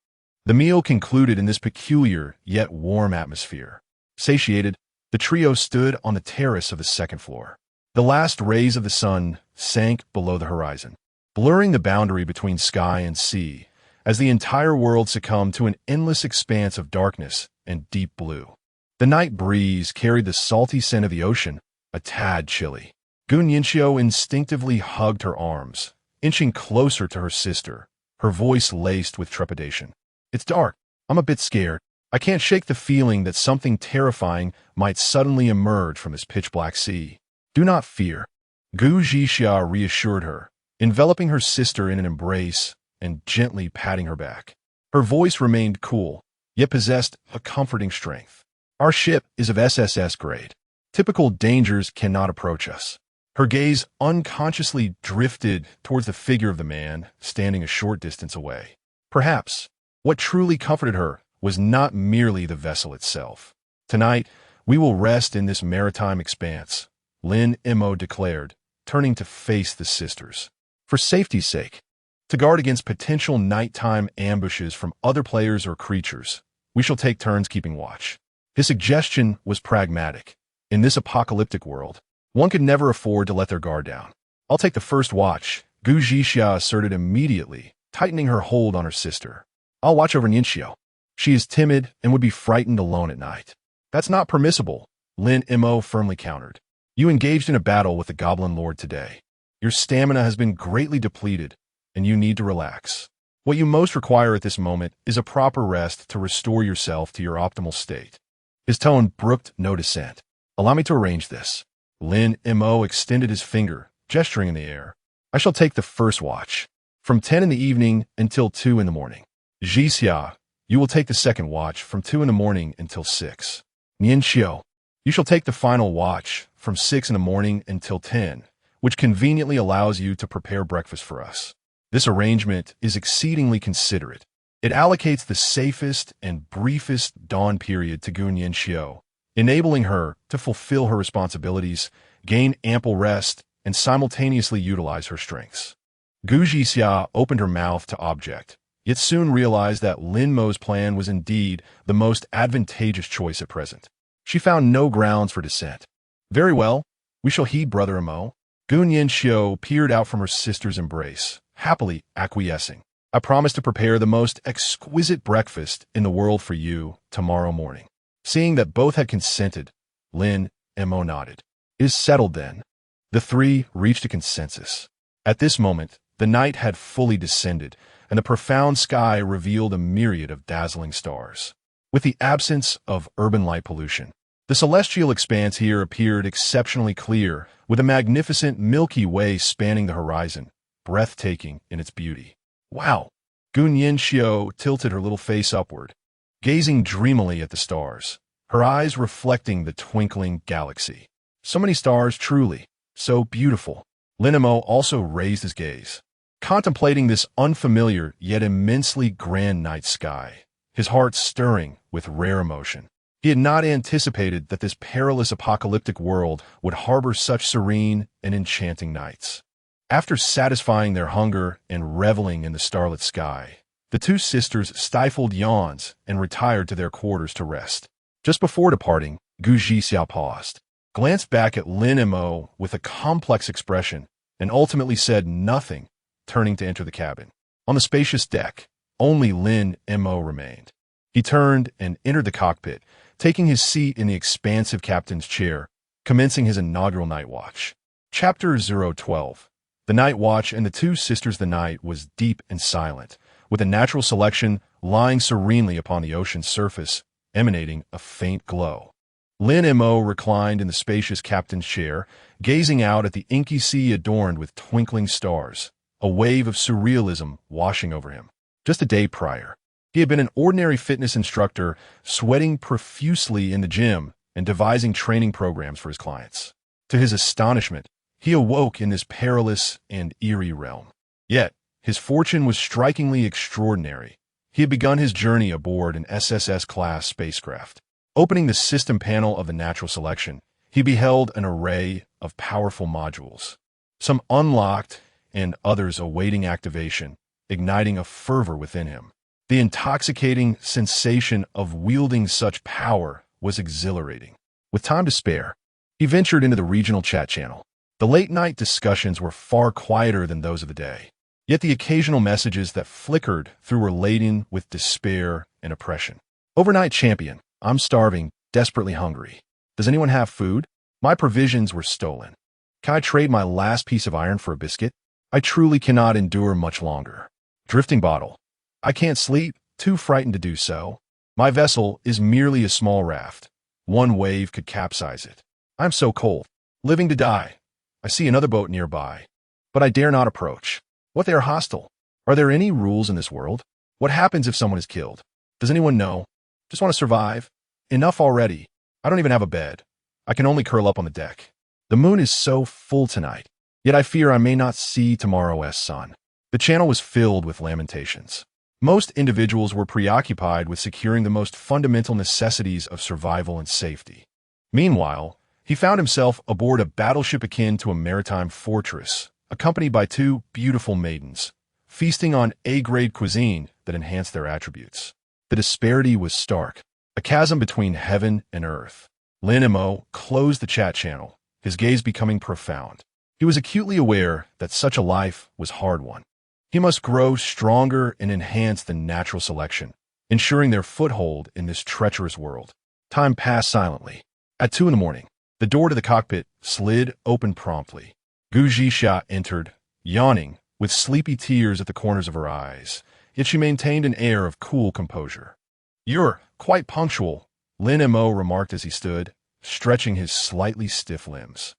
The meal concluded in this peculiar yet warm atmosphere. Satiated, the trio stood on the terrace of the second floor. The last rays of the sun sank below the horizon, blurring the boundary between sky and sea, as the entire world succumbed to an endless expanse of darkness and deep blue. The night breeze carried the salty scent of the ocean, a tad chilly. Gun Yinxio instinctively hugged her arms, inching closer to her sister, her voice laced with trepidation. It's dark. I'm a bit scared. I can't shake the feeling that something terrifying might suddenly emerge from this pitch-black sea. Do not fear. Gu Zhixia reassured her, enveloping her sister in an embrace and gently patting her back. Her voice remained cool, yet possessed a comforting strength. Our ship is of SSS grade. Typical dangers cannot approach us. Her gaze unconsciously drifted towards the figure of the man standing a short distance away. Perhaps what truly comforted her was not merely the vessel itself. Tonight, we will rest in this maritime expanse, Lin Mo declared, turning to face the sisters. For safety's sake, to guard against potential nighttime ambushes from other players or creatures, we shall take turns keeping watch. His suggestion was pragmatic. In this apocalyptic world, one could never afford to let their guard down. I'll take the first watch, Gu Zhixia asserted immediately, tightening her hold on her sister. I'll watch over Ningxiu. She is timid and would be frightened alone at night. That's not permissible, Lin Mo firmly countered. You engaged in a battle with the Goblin Lord today. Your stamina has been greatly depleted, and you need to relax. What you most require at this moment is a proper rest to restore yourself to your optimal state. His tone brooked no dissent. Allow me to arrange this. Lin Mo extended his finger, gesturing in the air. I shall take the first watch, from 10 in the evening until 2 in the morning. Zhixia, you will take the second watch from 2 in the morning until 6. Ningxiu, you shall take the final watch from 6 in the morning until 10, which conveniently allows you to prepare breakfast for us. This arrangement is exceedingly considerate. It allocates the safest and briefest dawn period to Gu Ningxiu, enabling her to fulfill her responsibilities, gain ample rest, and simultaneously utilize her strengths. Gu Zhixia opened her mouth to object, yet soon realized that Lin Mo's plan was indeed the most advantageous choice at present. She found no grounds for dissent. Very well, we shall heed Brother Mo. Gu Ningxiu peered out from her sister's embrace, happily acquiescing. I promise to prepare the most exquisite breakfast in the world for you tomorrow morning. Seeing that both had consented, Lin Mo nodded. It is settled then. The three reached a consensus. At this moment, the night had fully descended, and the profound sky revealed a myriad of dazzling stars. With the absence of urban light pollution, the celestial expanse here appeared exceptionally clear, with a magnificent Milky Way spanning the horizon, breathtaking in its beauty. Wow! Gu Ningxiu tilted her little face upward, gazing dreamily at the stars, her eyes reflecting the twinkling galaxy. So many stars, truly, so beautiful. Lin Mo also raised his gaze, contemplating this unfamiliar yet immensely grand night sky, his heart stirring with rare emotion. He had not anticipated that this perilous apocalyptic world would harbor such serene and enchanting nights. After satisfying their hunger and reveling in the starlit sky, the two sisters stifled yawns and retired to their quarters to rest. Just before departing, Gu Zhixia paused, glanced back at Lin Mo with a complex expression, and ultimately said nothing, turning to enter the cabin. On the spacious deck, only Lin Mo remained. He turned and entered the cockpit, taking his seat in the expansive captain's chair, commencing his inaugural night watch. Chapter 012. The night watch and the two sisters of the night was deep and silent, with a natural selection lying serenely upon the ocean's surface, emanating a faint glow. Lin Mo reclined in the spacious captain's chair, gazing out at the inky sea adorned with twinkling stars, a wave of surrealism washing over him. Just a day prior, he had been an ordinary fitness instructor, sweating profusely in the gym and devising training programs for his clients. To his astonishment, he awoke in this perilous and eerie realm. Yet, his fortune was strikingly extraordinary. He had begun his journey aboard an SSS-class spacecraft. Opening the system panel of the natural selection, he beheld an array of powerful modules, some unlocked and others awaiting activation, igniting a fervor within him. The intoxicating sensation of wielding such power was exhilarating. With time to spare, he ventured into the regional chat channel. The late-night discussions were far quieter than those of the day, yet the occasional messages that flickered through were laden with despair and oppression. Overnight champion, I'm starving, desperately hungry. Does anyone have food? My provisions were stolen. Can I trade my last piece of iron for a biscuit? I truly cannot endure much longer. Drifting bottle. I can't sleep, too frightened to do so. My vessel is merely a small raft. One wave could capsize it. I'm so cold. Living to die. I see another boat nearby, but I dare not approach. What, they are hostile? Are there any rules in this world? What happens if someone is killed? Does anyone know? Just want to survive. Enough already. I don't even have a bed. I can only curl up on the deck. The moon is so full tonight, yet I fear I may not see tomorrow's sun. The channel was filled with lamentations. Most individuals were preoccupied with securing the most fundamental necessities of survival and safety. Meanwhile, he found himself aboard a battleship akin to a maritime fortress, accompanied by two beautiful maidens, feasting on A-grade cuisine that enhanced their attributes. The disparity was stark, a chasm between heaven and earth. Lin Mo closed the chat channel, his gaze becoming profound. He was acutely aware that such a life was hard-won. He must grow stronger and enhance the natural selection, ensuring their foothold in this treacherous world. Time passed silently. At 2 a.m, the door to the cockpit slid open promptly. Gu Zhixia entered, yawning, with sleepy tears at the corners of her eyes, yet she maintained an air of cool composure. "You're quite punctual," Lin Mo remarked as he stood, stretching his slightly stiff limbs.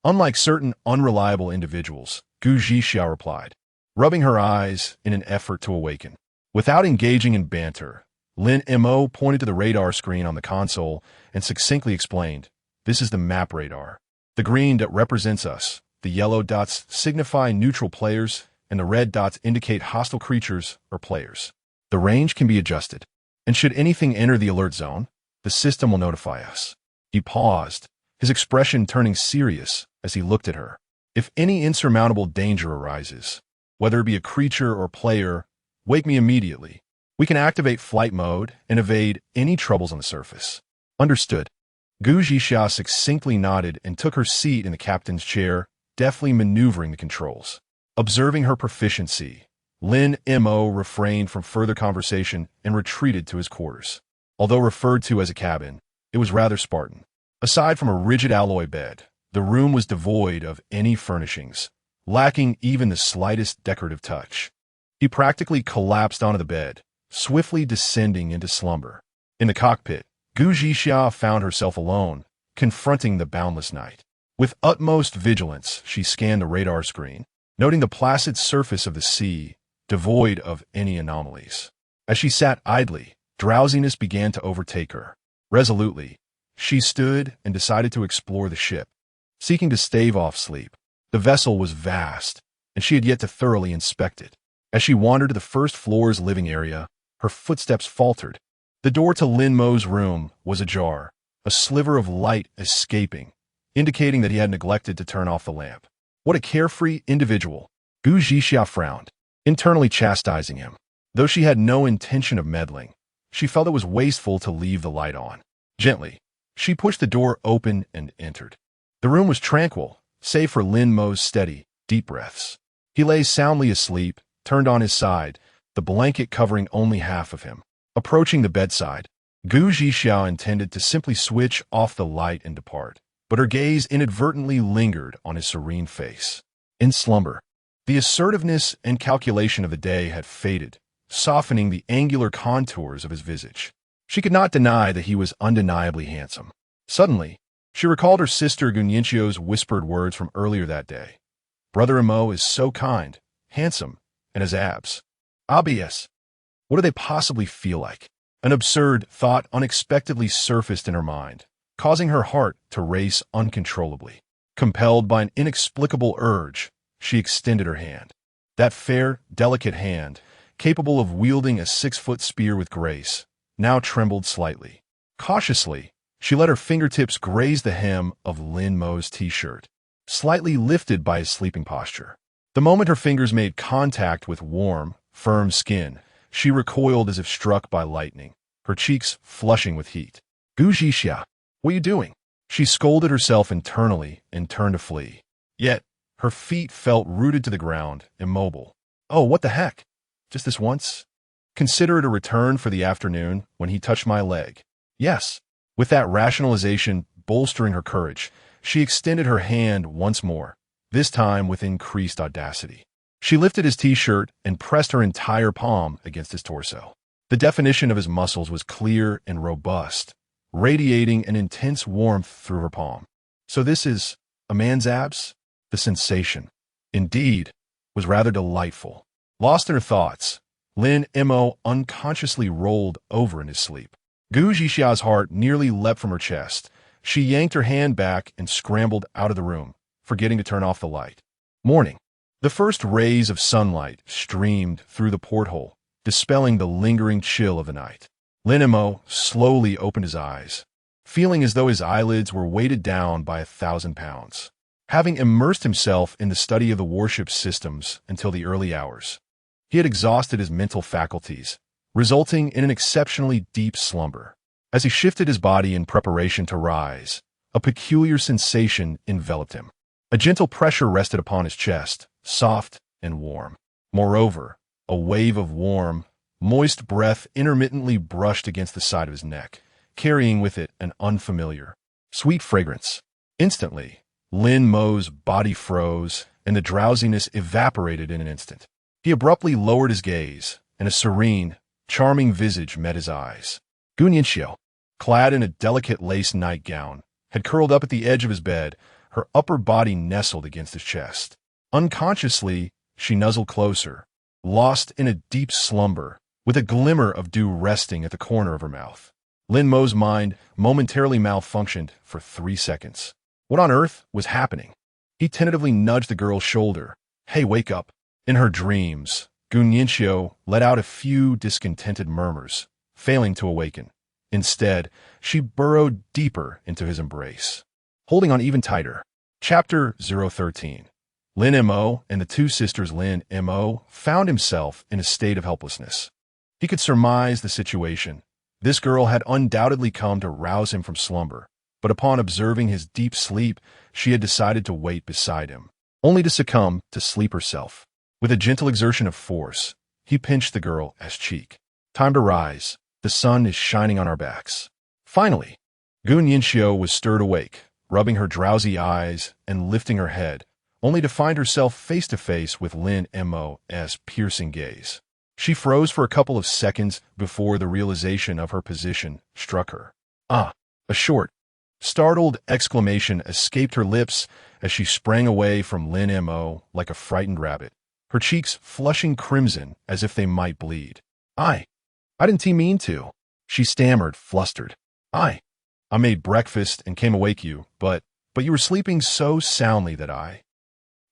Unlike certain unreliable individuals," Gu Zhixia replied, rubbing her eyes in an effort to awaken. Without engaging in banter, Lin Mo pointed to the radar screen on the console and succinctly explained, "This is the map radar. The green dot represents us, the yellow dots signify neutral players, and the red dots indicate hostile creatures or players. The range can be adjusted, and should anything enter the alert zone, the system will notify us." He paused, his expression turning serious as he looked at her. "If any insurmountable danger arises, whether it be a creature or player, wake me immediately. We can activate flight mode and evade any troubles on the surface." "Understood." Gu Zhixia succinctly nodded and took her seat in the captain's chair, deftly maneuvering the controls. Observing her proficiency, Lin Mo refrained from further conversation and retreated to his quarters. Although referred to as a cabin, it was rather Spartan. Aside from a rigid alloy bed, the room was devoid of any furnishings, lacking even the slightest decorative touch. He practically collapsed onto the bed, swiftly descending into slumber. In the cockpit, Gu Zhixia found herself alone, confronting the boundless night. With utmost vigilance, she scanned the radar screen, noting the placid surface of the sea, devoid of any anomalies. As she sat idly, drowsiness began to overtake her. Resolutely, she stood and decided to explore the ship, seeking to stave off sleep. The vessel was vast, and she had yet to thoroughly inspect it. As she wandered to the first floor's living area, her footsteps faltered. The door to Lin Mo's room was ajar, a sliver of light escaping, indicating that he had neglected to turn off the lamp. What a carefree individual! Gu Zhixia frowned, internally chastising him. Though she had no intention of meddling, she felt it was wasteful to leave the light on. Gently, she pushed the door open and entered. The room was tranquil, save for Lin Mo's steady, deep breaths. He lay soundly asleep, turned on his side, the blanket covering only half of him. Approaching the bedside, Gu Zhixia intended to simply switch off the light and depart, but her gaze inadvertently lingered on his serene face. In slumber, the assertiveness and calculation of the day had faded, softening the angular contours of his visage. She could not deny that he was undeniably handsome. Suddenly, she recalled her sister Gunyincio's whispered words from earlier that day. "Brother Mo is so kind, handsome, and has abs. Obvious. What do they possibly feel like?" An absurd thought unexpectedly surfaced in her mind, causing her heart to race uncontrollably. Compelled by an inexplicable urge, she extended her hand. That fair, delicate hand, capable of wielding a 6-foot spear with grace, now trembled slightly. Cautiously, she let her fingertips graze the hem of Lin Mo's t-shirt, slightly lifted by his sleeping posture. The moment her fingers made contact with warm, firm skin, she recoiled as if struck by lightning, her cheeks flushing with heat. "Gu Zhixia, what are you doing?" She scolded herself internally and turned to flee. Yet, her feet felt rooted to the ground, immobile. "Oh, what the heck? Just this once? Consider it a return for the afternoon when he touched my leg." Yes. With that rationalization bolstering her courage, she extended her hand once more, this time with increased audacity. She lifted his t-shirt and pressed her entire palm against his torso. The definition of his muscles was clear and robust, radiating an intense warmth through her palm. So this is a man's abs? The sensation, indeed, was rather delightful. Lost in her thoughts, Lin Mo unconsciously rolled over in his sleep. Gu Zhixia's heart nearly leapt from her chest. She yanked her hand back and scrambled out of the room, forgetting to turn off the light. Morning. The first rays of sunlight streamed through the porthole, dispelling the lingering chill of the night. Lin Mo slowly opened his eyes, feeling as though his eyelids were weighted down by 1,000 pounds. Having immersed himself in the study of the warship's systems until the early hours, he had exhausted his mental faculties, resulting in an exceptionally deep slumber. As he shifted his body in preparation to rise, a peculiar sensation enveloped him. A gentle pressure rested upon his chest, soft and warm. Moreover, a wave of warm, moist breath intermittently brushed against the side of his neck, carrying with it an unfamiliar, sweet fragrance. Instantly, Lin Mo's body froze, and the drowsiness evaporated in an instant. He abruptly lowered his gaze, and a serene, charming visage met his eyes. Gu Nianxiu, clad in a delicate lace nightgown, had curled up at the edge of his bed, her upper body nestled against his chest. Unconsciously, she nuzzled closer, lost in a deep slumber, with a glimmer of dew resting at the corner of her mouth. Lin Mo's mind momentarily malfunctioned for 3 seconds. What on earth was happening? He tentatively nudged the girl's shoulder. Hey, wake up. In her dreams, Gu Nianxiu let out a few discontented murmurs, failing to awaken. Instead, she burrowed deeper into his embrace, holding on even tighter. Chapter 013. Lin Mo and the two sisters Lin Mo found himself in a state of helplessness. He could surmise the situation. This girl had undoubtedly come to rouse him from slumber, but upon observing his deep sleep, she had decided to wait beside him, only to succumb to sleep herself. With a gentle exertion of force, he pinched the girl's cheek. Time to rise. The sun is shining on our backs. Finally, Gu Nianxiu was stirred awake, rubbing her drowsy eyes and lifting her head, only to find herself face to face with Lin Mo's piercing gaze. She froze for a couple of seconds before the realization of her position struck her. A short, startled exclamation escaped her lips as she sprang away from Lin Mo like a frightened rabbit, her cheeks flushing crimson as if they might bleed. I didn't mean to, she stammered, flustered. I made breakfast and came awake you, but you were sleeping so soundly that I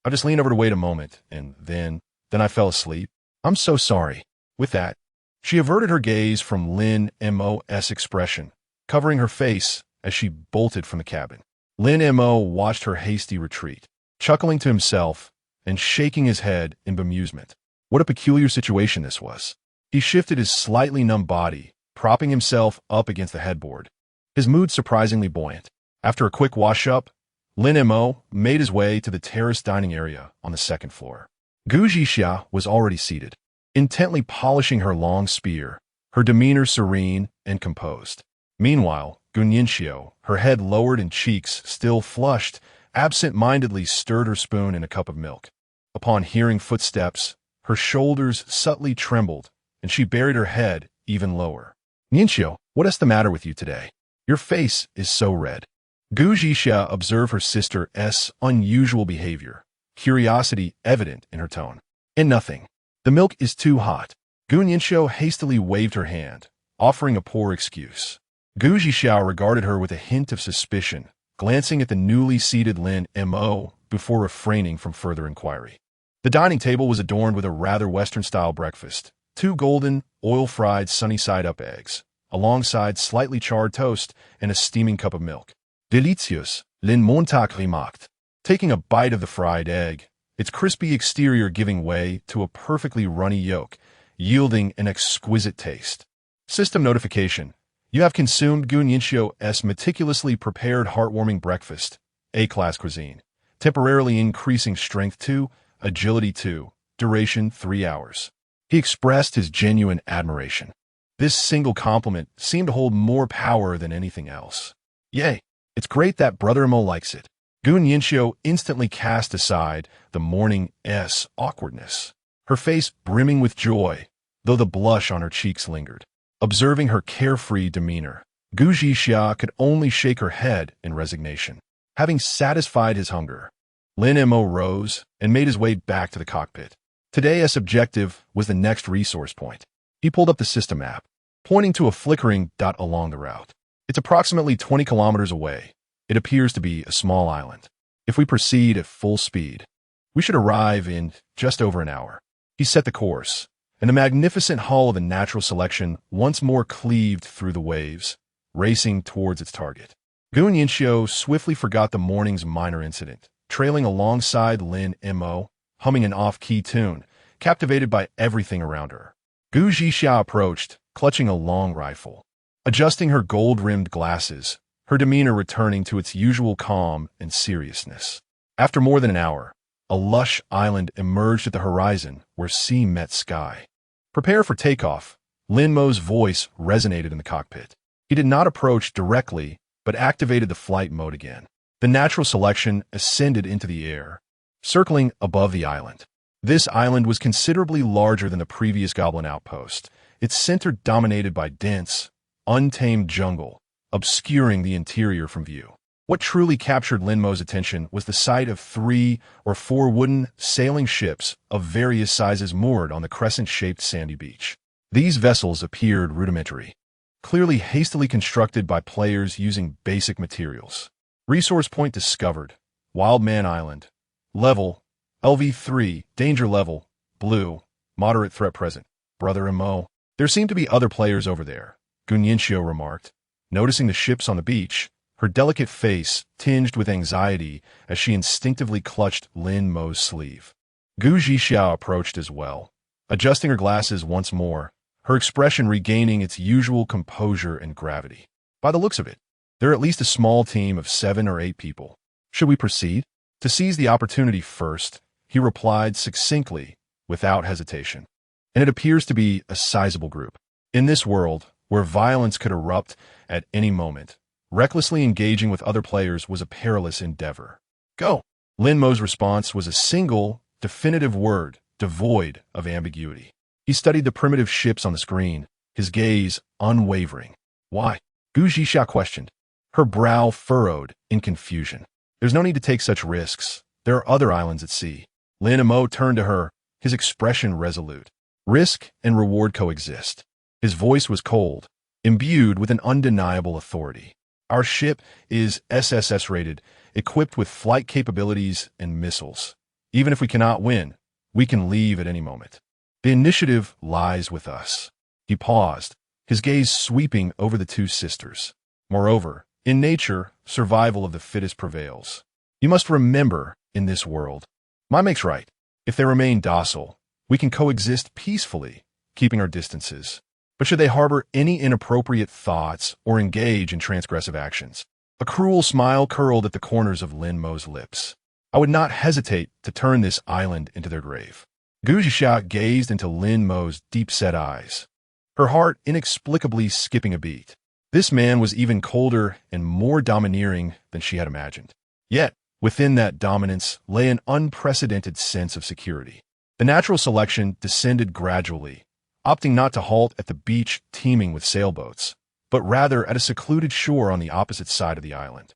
just leaned over to wait a moment, and then I fell asleep. I'm so sorry. With that, she averted her gaze from Lin Mo's expression, covering her face as she bolted from the cabin. Lin Mo watched her hasty retreat, chuckling to himself and shaking his head in bemusement. What a peculiar situation this was. He shifted his slightly numb body, propping himself up against the headboard, his mood surprisingly buoyant. After a quick wash-up, Lin Mo made his way to the terrace dining area on the second floor. Gu Zhixia was already seated, intently polishing her long spear, her demeanor serene and composed. Meanwhile, Gu Nianxiu, her head lowered and cheeks still flushed, absent-mindedly stirred her spoon in a cup of milk. Upon hearing footsteps, her shoulders subtly trembled, and she buried her head even lower. Nianxiu, what is the matter with you today? Your face is so red. Gu Zhixia observed her sister's unusual behavior, curiosity evident in her tone. And nothing. The milk is too hot. Gu Nianxiu hastily waved her hand, offering a poor excuse. Gu Zhixia regarded her with a hint of suspicion, glancing at the newly seated Lin Mo before refraining from further inquiry. The dining table was adorned with a rather Western-style breakfast, 2 golden, oil-fried sunny-side-up eggs, alongside slightly charred toast and a steaming cup of milk. Delicious, Lin Montag remarked, taking a bite of the fried egg, its crispy exterior giving way to a perfectly runny yolk, yielding an exquisite taste. System notification. You have consumed Gu Nianxiu's meticulously prepared heartwarming breakfast, A-class cuisine, temporarily increasing strength 2, agility 2, duration 3 hours. He expressed his genuine admiration. This single compliment seemed to hold more power than anything else. Yay, it's great that Brother Mo likes it. Gu Nianxiu instantly cast aside the morning's awkwardness, her face brimming with joy, though the blush on her cheeks lingered. Observing her carefree demeanor, Gu Zhixia could only shake her head in resignation. Having satisfied his hunger, Lin Mo rose and made his way back to the cockpit. Today's objective was the next resource point. He pulled up the system app, pointing to a flickering dot along the route. It's approximately 20 kilometers away, It appears to be a small island. If we proceed at full speed, we should arrive in just over an hour. He set the course, and the magnificent hull of the natural selection once more cleaved through the waves, racing towards its target. Gun swiftly forgot the morning's minor incident, trailing alongside Lin Mo, humming an off-key tune, captivated by everything around her. Gu Zhixia approached, clutching a long rifle. Adjusting her gold-rimmed glasses, her demeanor returning to its usual calm and seriousness. After more than an hour, a lush island emerged at the horizon where sea met sky. Prepare for takeoff. Lin Mo's voice resonated in the cockpit. He did not approach directly, but activated the flight mode again. The natural selection ascended into the air, circling above the island. This island was considerably larger than the previous Goblin outpost, its center dominated by dense, untamed jungle, obscuring the interior from view. What truly captured Lin Mo's attention was the sight of 3 or 4 wooden sailing ships of various sizes moored on the crescent-shaped sandy beach. These vessels appeared rudimentary, clearly hastily constructed by players using basic materials. Resource point discovered. Wild Man Island. Level, LV3, danger level, blue, moderate threat present. Brother Mo. There seem to be other players over there, Gunyenshio remarked, noticing the ships on the beach, her delicate face tinged with anxiety as she instinctively clutched Lin Mo's sleeve. Gu Zhixiao approached as well, adjusting her glasses once more, her expression regaining its usual composure and gravity. By the looks of it, they're at least a small team of 7 or 8 people. Should we proceed? To seize the opportunity first, he replied succinctly, without hesitation. And it appears to be a sizable group. In this world, where violence could erupt at any moment, recklessly engaging with other players was a perilous endeavor. Go! Lin Mo's response was a single, definitive word, devoid of ambiguity. He studied the primitive ships on the screen, his gaze unwavering. Why? Gu Zhixia questioned, her brow furrowed in confusion. There's no need to take such risks. There are other islands at sea. Lin Mo turned to her, his expression resolute. Risk and reward coexist. His voice was cold, imbued with an undeniable authority. Our ship is SSS-rated, equipped with flight capabilities and missiles. Even if we cannot win, we can leave at any moment. The initiative lies with us. He paused, his gaze sweeping over the 2 sisters. Moreover, in nature, survival of the fittest prevails. You must remember, in this world, might makes right. If they remain docile, we can coexist peacefully, keeping our distances. But should they harbor any inappropriate thoughts or engage in transgressive actions? A cruel smile curled at the corners of Lin Mo's lips. I would not hesitate to turn this island into their grave. Gu Zhixia gazed into Lin Mo's deep-set eyes, her heart inexplicably skipping a beat. This man was even colder and more domineering than she had imagined. Yet, within that dominance lay an unprecedented sense of security. The natural selection descended gradually, opting not to halt at the beach teeming with sailboats, but rather at a secluded shore on the opposite side of the island.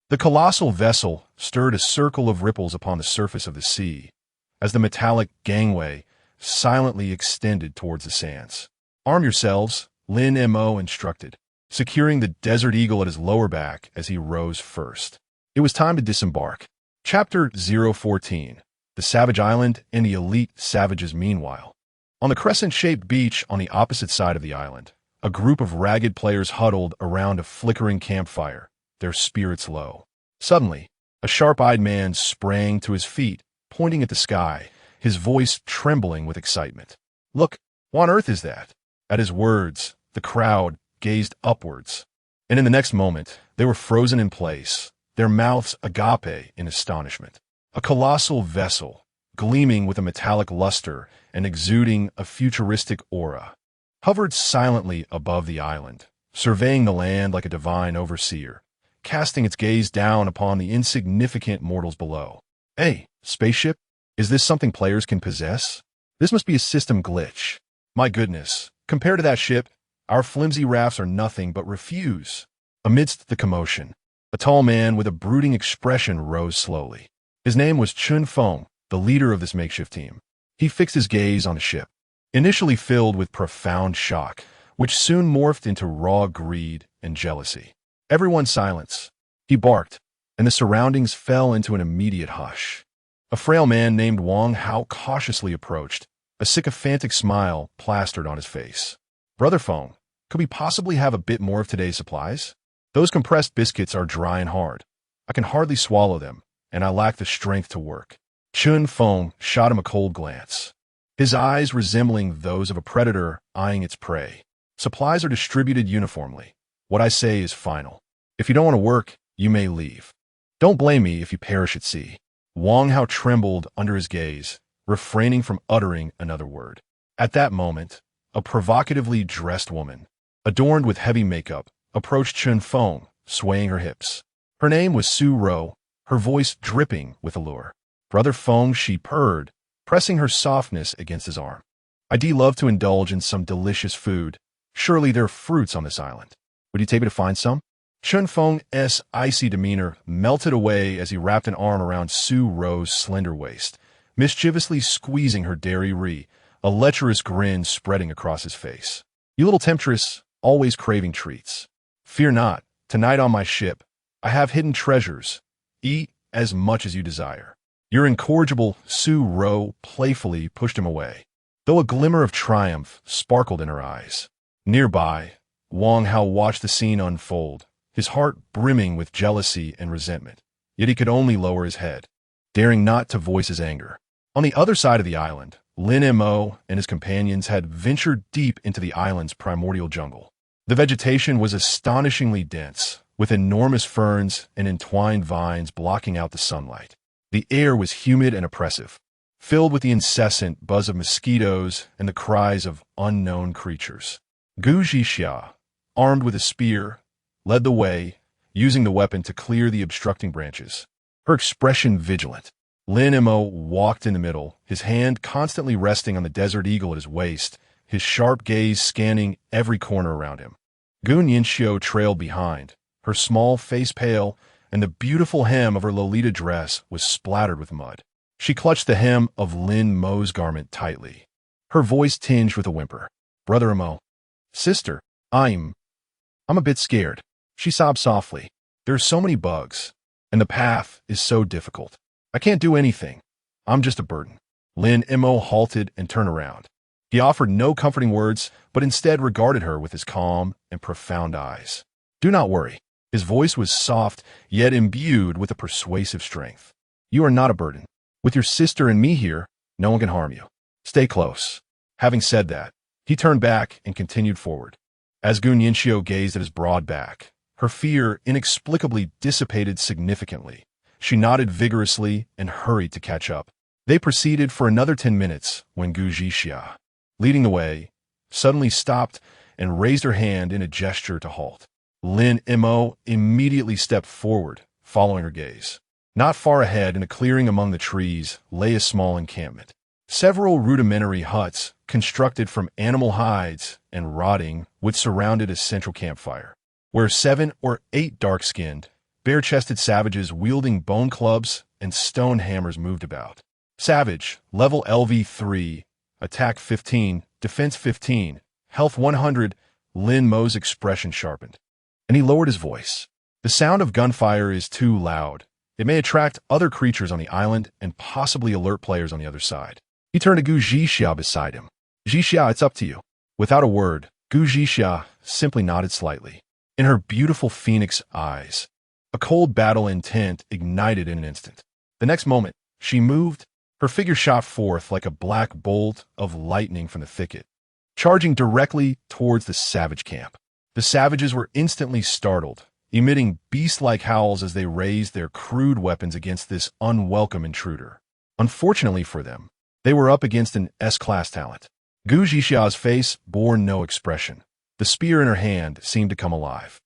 The colossal vessel stirred a circle of ripples upon the surface of the sea, as the metallic gangway silently extended towards the sands. Arm yourselves, Lin Mo instructed, securing the Desert Eagle at his lower back as he rose first. It was time to disembark. Chapter 014, The Savage Island and the Elite Savages Meanwhile. On the crescent-shaped beach on the opposite side of the island, a group of ragged players huddled around a flickering campfire, their spirits low. Suddenly, a sharp-eyed man sprang to his feet, pointing at the sky, his voice trembling with excitement. Look, what on earth is that? At his words, the crowd gazed upwards, and in the next moment, they were frozen in place, their mouths agape in astonishment. A colossal vessel, gleaming with a metallic luster and exuding a futuristic aura, hovered silently above the island, surveying the land like a divine overseer, casting its gaze down upon the insignificant mortals below. Hey, spaceship, is this something players can possess? This must be a system glitch. My goodness, compared to that ship, our flimsy rafts are nothing but refuse. Amidst the commotion, a tall man with a brooding expression rose slowly. His name was Chun Feng, the leader of this makeshift team. He fixed his gaze on the ship, initially filled with profound shock, which soon morphed into raw greed and jealousy. Everyone silence, He barked, and the surroundings fell into an immediate hush. A frail man named Wang Hao cautiously approached, a sycophantic smile plastered on his face. "Brother Feng, could we possibly have a bit more of today's supplies? Those compressed biscuits are dry and hard. I can hardly swallow them, and I lack the strength to work." Chun Feng shot him a cold glance, his eyes resembling those of a predator eyeing its prey. "Supplies are distributed uniformly. What I say is final. If you don't want to work, you may leave. Don't blame me if you perish at sea." Wang Hao trembled under his gaze, refraining from uttering another word. At that moment, a provocatively dressed woman, adorned with heavy makeup, approached Chun Feng, swaying her hips. Her name was Su Ro, her voice dripping with allure. "Brother Feng," she purred, pressing her softness against his arm. "I'd love to indulge in some delicious food. Surely there are fruits on this island. Would you take me to find some?" Chun Feng's icy demeanor melted away as he wrapped an arm around Su Ro's slender waist, mischievously squeezing her dairy, a lecherous grin spreading across his face. "You little temptress, always craving treats. Fear not, tonight on my ship, I have hidden treasures. Eat as much as you desire." Your incorrigible Su Ro playfully pushed him away, though a glimmer of triumph sparkled in her eyes. Nearby, Wang Hao watched the scene unfold, his heart brimming with jealousy and resentment, yet he could only lower his head, daring not to voice his anger. On the other side of the island, Lin Mo and his companions had ventured deep into the island's primordial jungle. The vegetation was astonishingly dense, with enormous ferns and entwined vines blocking out the sunlight. The air was humid and oppressive, filled with the incessant buzz of mosquitoes and the cries of unknown creatures. Gu Zhixia, armed with a spear, led the way, using the weapon to clear the obstructing branches, her expression vigilant. Lin Mo walked in the middle, his hand constantly resting on the desert eagle at his waist, his sharp gaze scanning every corner around him. Gun Yinxiu trailed behind, her small face pale, and the beautiful hem of her Lolita dress was splattered with mud. She clutched the hem of Lin Mo's garment tightly, her voice tinged with a whimper. "Brother Mo, sister, I'm a bit scared." She sobbed softly. "There are so many bugs, and the path is so difficult. I can't do anything. I'm just a burden." Lin Mo halted and turned around. He offered no comforting words, but instead regarded her with his calm and profound eyes. "Do not worry." His voice was soft, yet imbued with a persuasive strength. "You are not a burden. With your sister and me here, no one can harm you. Stay close." Having said that, he turned back and continued forward. As Gun Yinxiu gazed at his broad back, her fear inexplicably dissipated significantly. She nodded vigorously and hurried to catch up. They proceeded for another 10 minutes when Gu Zhixia, leading the way, suddenly stopped and raised her hand in a gesture to halt. Lin Mo immediately stepped forward, following her gaze. Not far ahead, in a clearing among the trees, lay a small encampment. Several rudimentary huts, constructed from animal hides and rotting wood, surrounded a central campfire, where 7 or 8 dark-skinned, bare-chested savages wielding bone clubs and stone hammers moved about. Savage, level LV3, attack 15, defense 15, health 100, Lin Mo's expression sharpened, and he lowered his voice. "The sound of gunfire is too loud. It may attract other creatures on the island and possibly alert players on the other side." He turned to Gu Zhixia beside him. "Zhixia, it's up to you." Without a word, Gu Zhixia simply nodded slightly. In her beautiful phoenix eyes, a cold battle intent ignited in an instant. The next moment, she moved, her figure shot forth like a black bolt of lightning from the thicket, charging directly towards the savage camp. The savages were instantly startled, emitting beast-like howls as they raised their crude weapons against this unwelcome intruder. Unfortunately for them, they were up against an S-class talent. Gu Zhixia's face bore no expression. The spear in her hand seemed to come alive.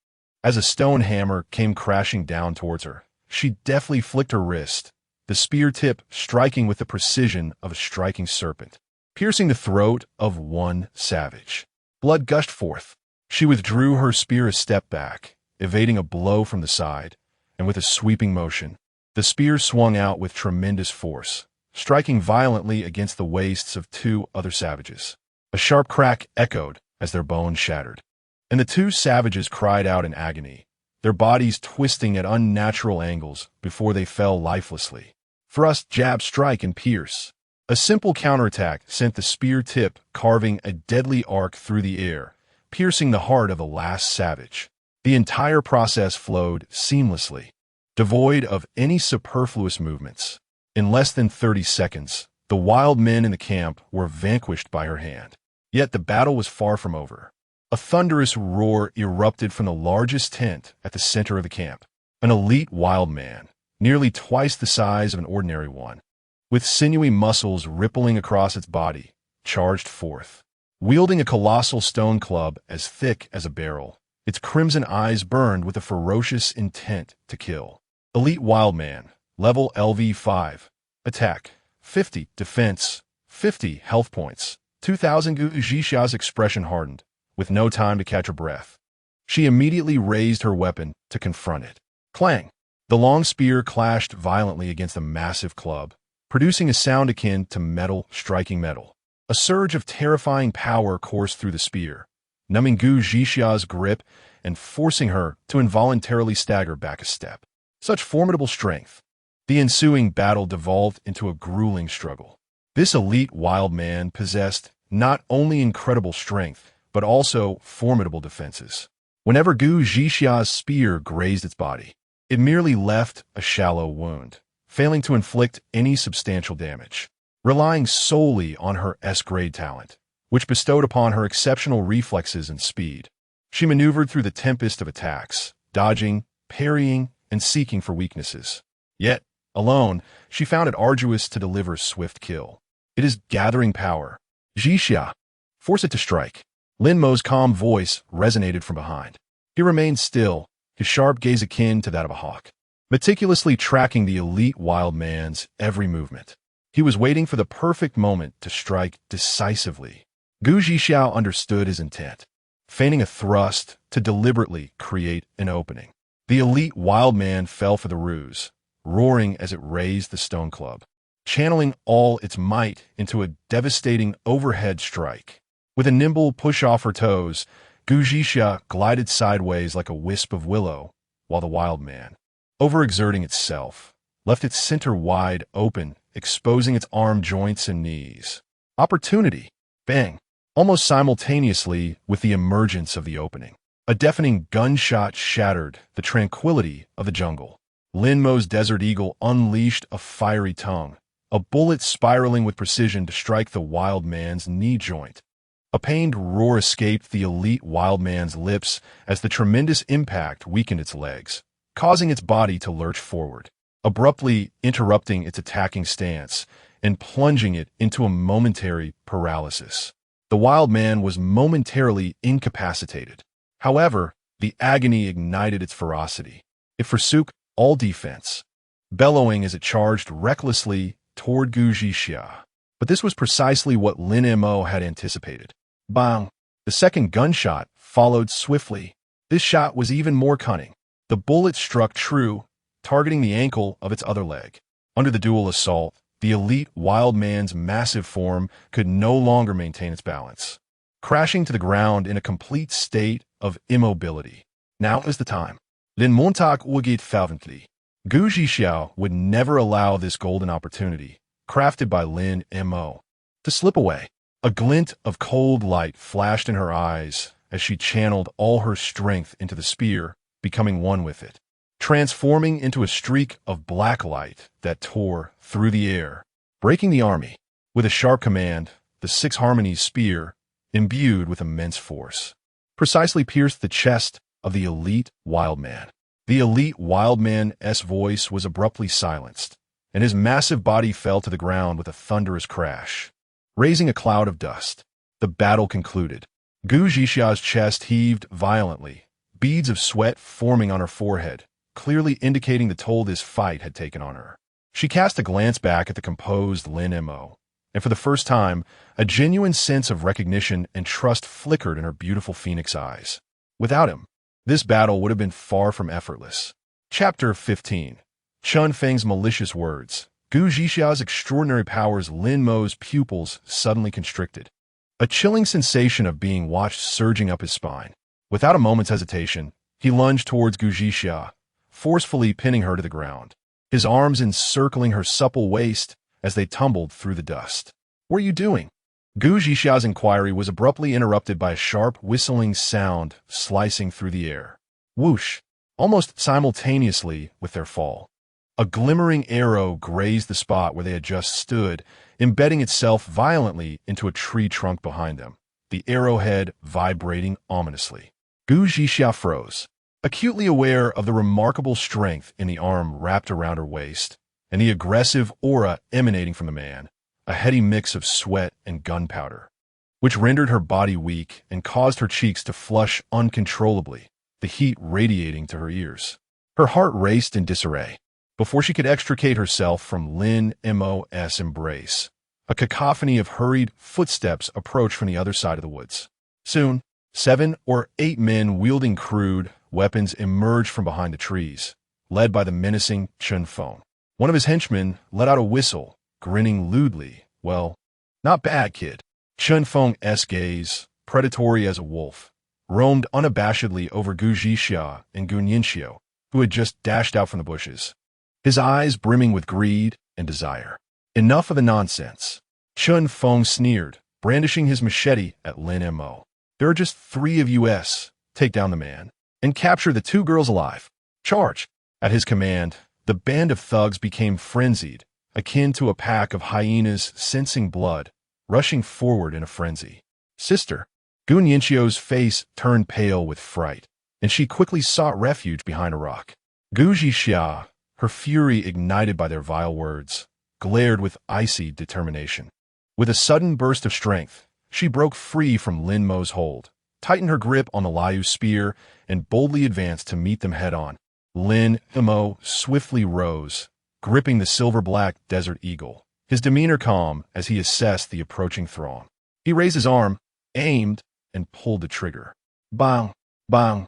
As a stone hammer came crashing down towards her, she deftly flicked her wrist, the spear tip striking with the precision of a striking serpent, piercing the throat of one savage. Blood gushed forth. She withdrew her spear a step back, evading a blow from the side, and with a sweeping motion, the spear swung out with tremendous force, striking violently against the waists of 2 other savages. A sharp crack echoed as their bones shattered, and the 2 savages cried out in agony, their bodies twisting at unnatural angles before they fell lifelessly. Thrust, jab, strike, and pierce. A simple counterattack sent the spear tip carving a deadly arc through the air, piercing the heart of the last savage. The entire process flowed seamlessly, devoid of any superfluous movements. In less than 30 seconds, the wild men in the camp were vanquished by her hand. Yet the battle was far from over. A thunderous roar erupted from the largest tent at the center of the camp. An elite wild man, nearly twice the size of an ordinary one, with sinewy muscles rippling across its body, charged forth. Wielding a colossal stone club as thick as a barrel, its crimson eyes burned with a ferocious intent to kill. Elite wild man, level LV5. Attack, 50. Defense, 50 health points. 2,000. Gu Zhixia's expression hardened, with no time to catch her breath. She immediately raised her weapon to confront it. Clang! The long spear clashed violently against a massive club, producing a sound akin to metal striking metal. A surge of terrifying power coursed through the spear, numbing Gu Zhixia's grip and forcing her to involuntarily stagger back a step. Such formidable strength. The ensuing battle devolved into a grueling struggle. This elite wild man possessed not only incredible strength, but also formidable defenses. Whenever Gu Zhixia's spear grazed its body, it merely left a shallow wound, failing to inflict any substantial damage. Relying solely on her S-grade talent, which bestowed upon her exceptional reflexes and speed, she maneuvered through the tempest of attacks, dodging, parrying, and seeking for weaknesses. Yet, alone, she found it arduous to deliver swift kill. It is gathering power. Zhixia, force it to strike. Lin Mo's calm voice resonated from behind. He remained still, his sharp gaze akin to that of a hawk, meticulously tracking the elite wild man's every movement. He was waiting for the perfect moment to strike decisively. Gu Zhixiao understood his intent, feigning a thrust to deliberately create an opening. The elite wild man fell for the ruse, roaring as it raised the stone club, channeling all its might into a devastating overhead strike. With a nimble push off her toes, Gu Zhixia glided sideways like a wisp of willow, while the wild man, overexerting itself, left its center wide open, exposing its arm joints and knees. Opportunity! Bang! Almost simultaneously with the emergence of the opening, a deafening gunshot shattered the tranquility of the jungle. Lin Mo's Desert Eagle unleashed a fiery tongue, a bullet spiraling with precision to strike the wild man's knee joint. A pained roar escaped the elite wild man's lips as the tremendous impact weakened its legs, causing its body to lurch forward, abruptly interrupting its attacking stance and plunging it into a momentary paralysis. The wild man was momentarily incapacitated. However, the agony ignited its ferocity. It forsook all defense, bellowing as it charged recklessly toward Gu Zhixia. But this was precisely what Lin Mo had anticipated. Bang! The second gunshot followed swiftly. This shot was even more cunning. The bullet struck true, targeting the ankle of its other leg. Under the dual assault, the elite wild man's massive form could no longer maintain its balance, crashing to the ground in a complete state of immobility. Now is the time. Den Montag urgeht fervently. Gu Zhixiao would never allow this golden opportunity, crafted by Lin Mo, to slip away. A glint of cold light flashed in her eyes as she channeled all her strength into the spear, becoming one with it, transforming into a streak of black light that tore through the air, breaking the army. With a sharp command, the Six Harmonies spear, imbued with immense force, precisely pierced the chest of the elite wild man. The elite wild man's voice was abruptly silenced, and his massive body fell to the ground with a thunderous crash, raising a cloud of dust. The battle concluded. Gu Zhixia's chest heaved violently, beads of sweat forming on her forehead, clearly indicating the toll this fight had taken on her. She cast a glance back at the composed Lin Mo, and for the first time, a genuine sense of recognition and trust flickered in her beautiful phoenix eyes. Without him, this battle would have been far from effortless. Chapter 15. Chun Feng's malicious words. Gu Zhixia's extraordinary powers. Lin Mo's pupils suddenly constricted, a chilling sensation of being watched surging up his spine. Without a moment's hesitation, He lunged towards Gu Zhixia, forcefully pinning her to the ground, his arms encircling her supple waist as they tumbled through the dust. "What are you doing?" Gu Zhixia's inquiry was abruptly interrupted by a sharp, whistling sound slicing through the air. Whoosh! Almost simultaneously with their fall, a glimmering arrow grazed the spot where they had just stood, embedding itself violently into a tree trunk behind them, the arrowhead vibrating ominously. Gu Zhixia froze, acutely aware of the remarkable strength in the arm wrapped around her waist, and the aggressive aura emanating from the man, a heady mix of sweat and gunpowder, which rendered her body weak and caused her cheeks to flush uncontrollably, the heat radiating to her ears. Her heart raced in disarray. Before she could extricate herself from Lin Mo's embrace, a cacophony of hurried footsteps approached from the other side of the woods. Soon, 7 or 8 men wielding crude weapons emerged from behind the trees, led by the menacing Chen Feng. One of his henchmen let out a whistle, grinning lewdly. "Well, not bad, kid." Chen Feng's gaze, predatory as a wolf, roamed unabashedly over Gu Zhixia and Gu Ninxiu, who had just dashed out from the bushes, his eyes brimming with greed and desire. "Enough of the nonsense." Chen Feng sneered, brandishing his machete at Lin Mo. "There are just 3 of us. Take down the man and capture the 2 girls alive. Charge!" At his command, the band of thugs became frenzied, akin to a pack of hyenas sensing blood, rushing forward in a frenzy. "Sister!" Gu Ninxiu's face turned pale with fright, and she quickly sought refuge behind a rock. Gu Zhixia, her fury ignited by their vile words, glared with icy determination. With a sudden burst of strength, she broke free from Lin Mo's hold, tightened her grip on the Liu's spear, and boldly advanced to meet them head-on. Lin Mo swiftly rose, gripping the silver-black desert eagle, his demeanor calm as he assessed the approaching throng. He raised his arm, aimed, and pulled the trigger. Bang! Bang!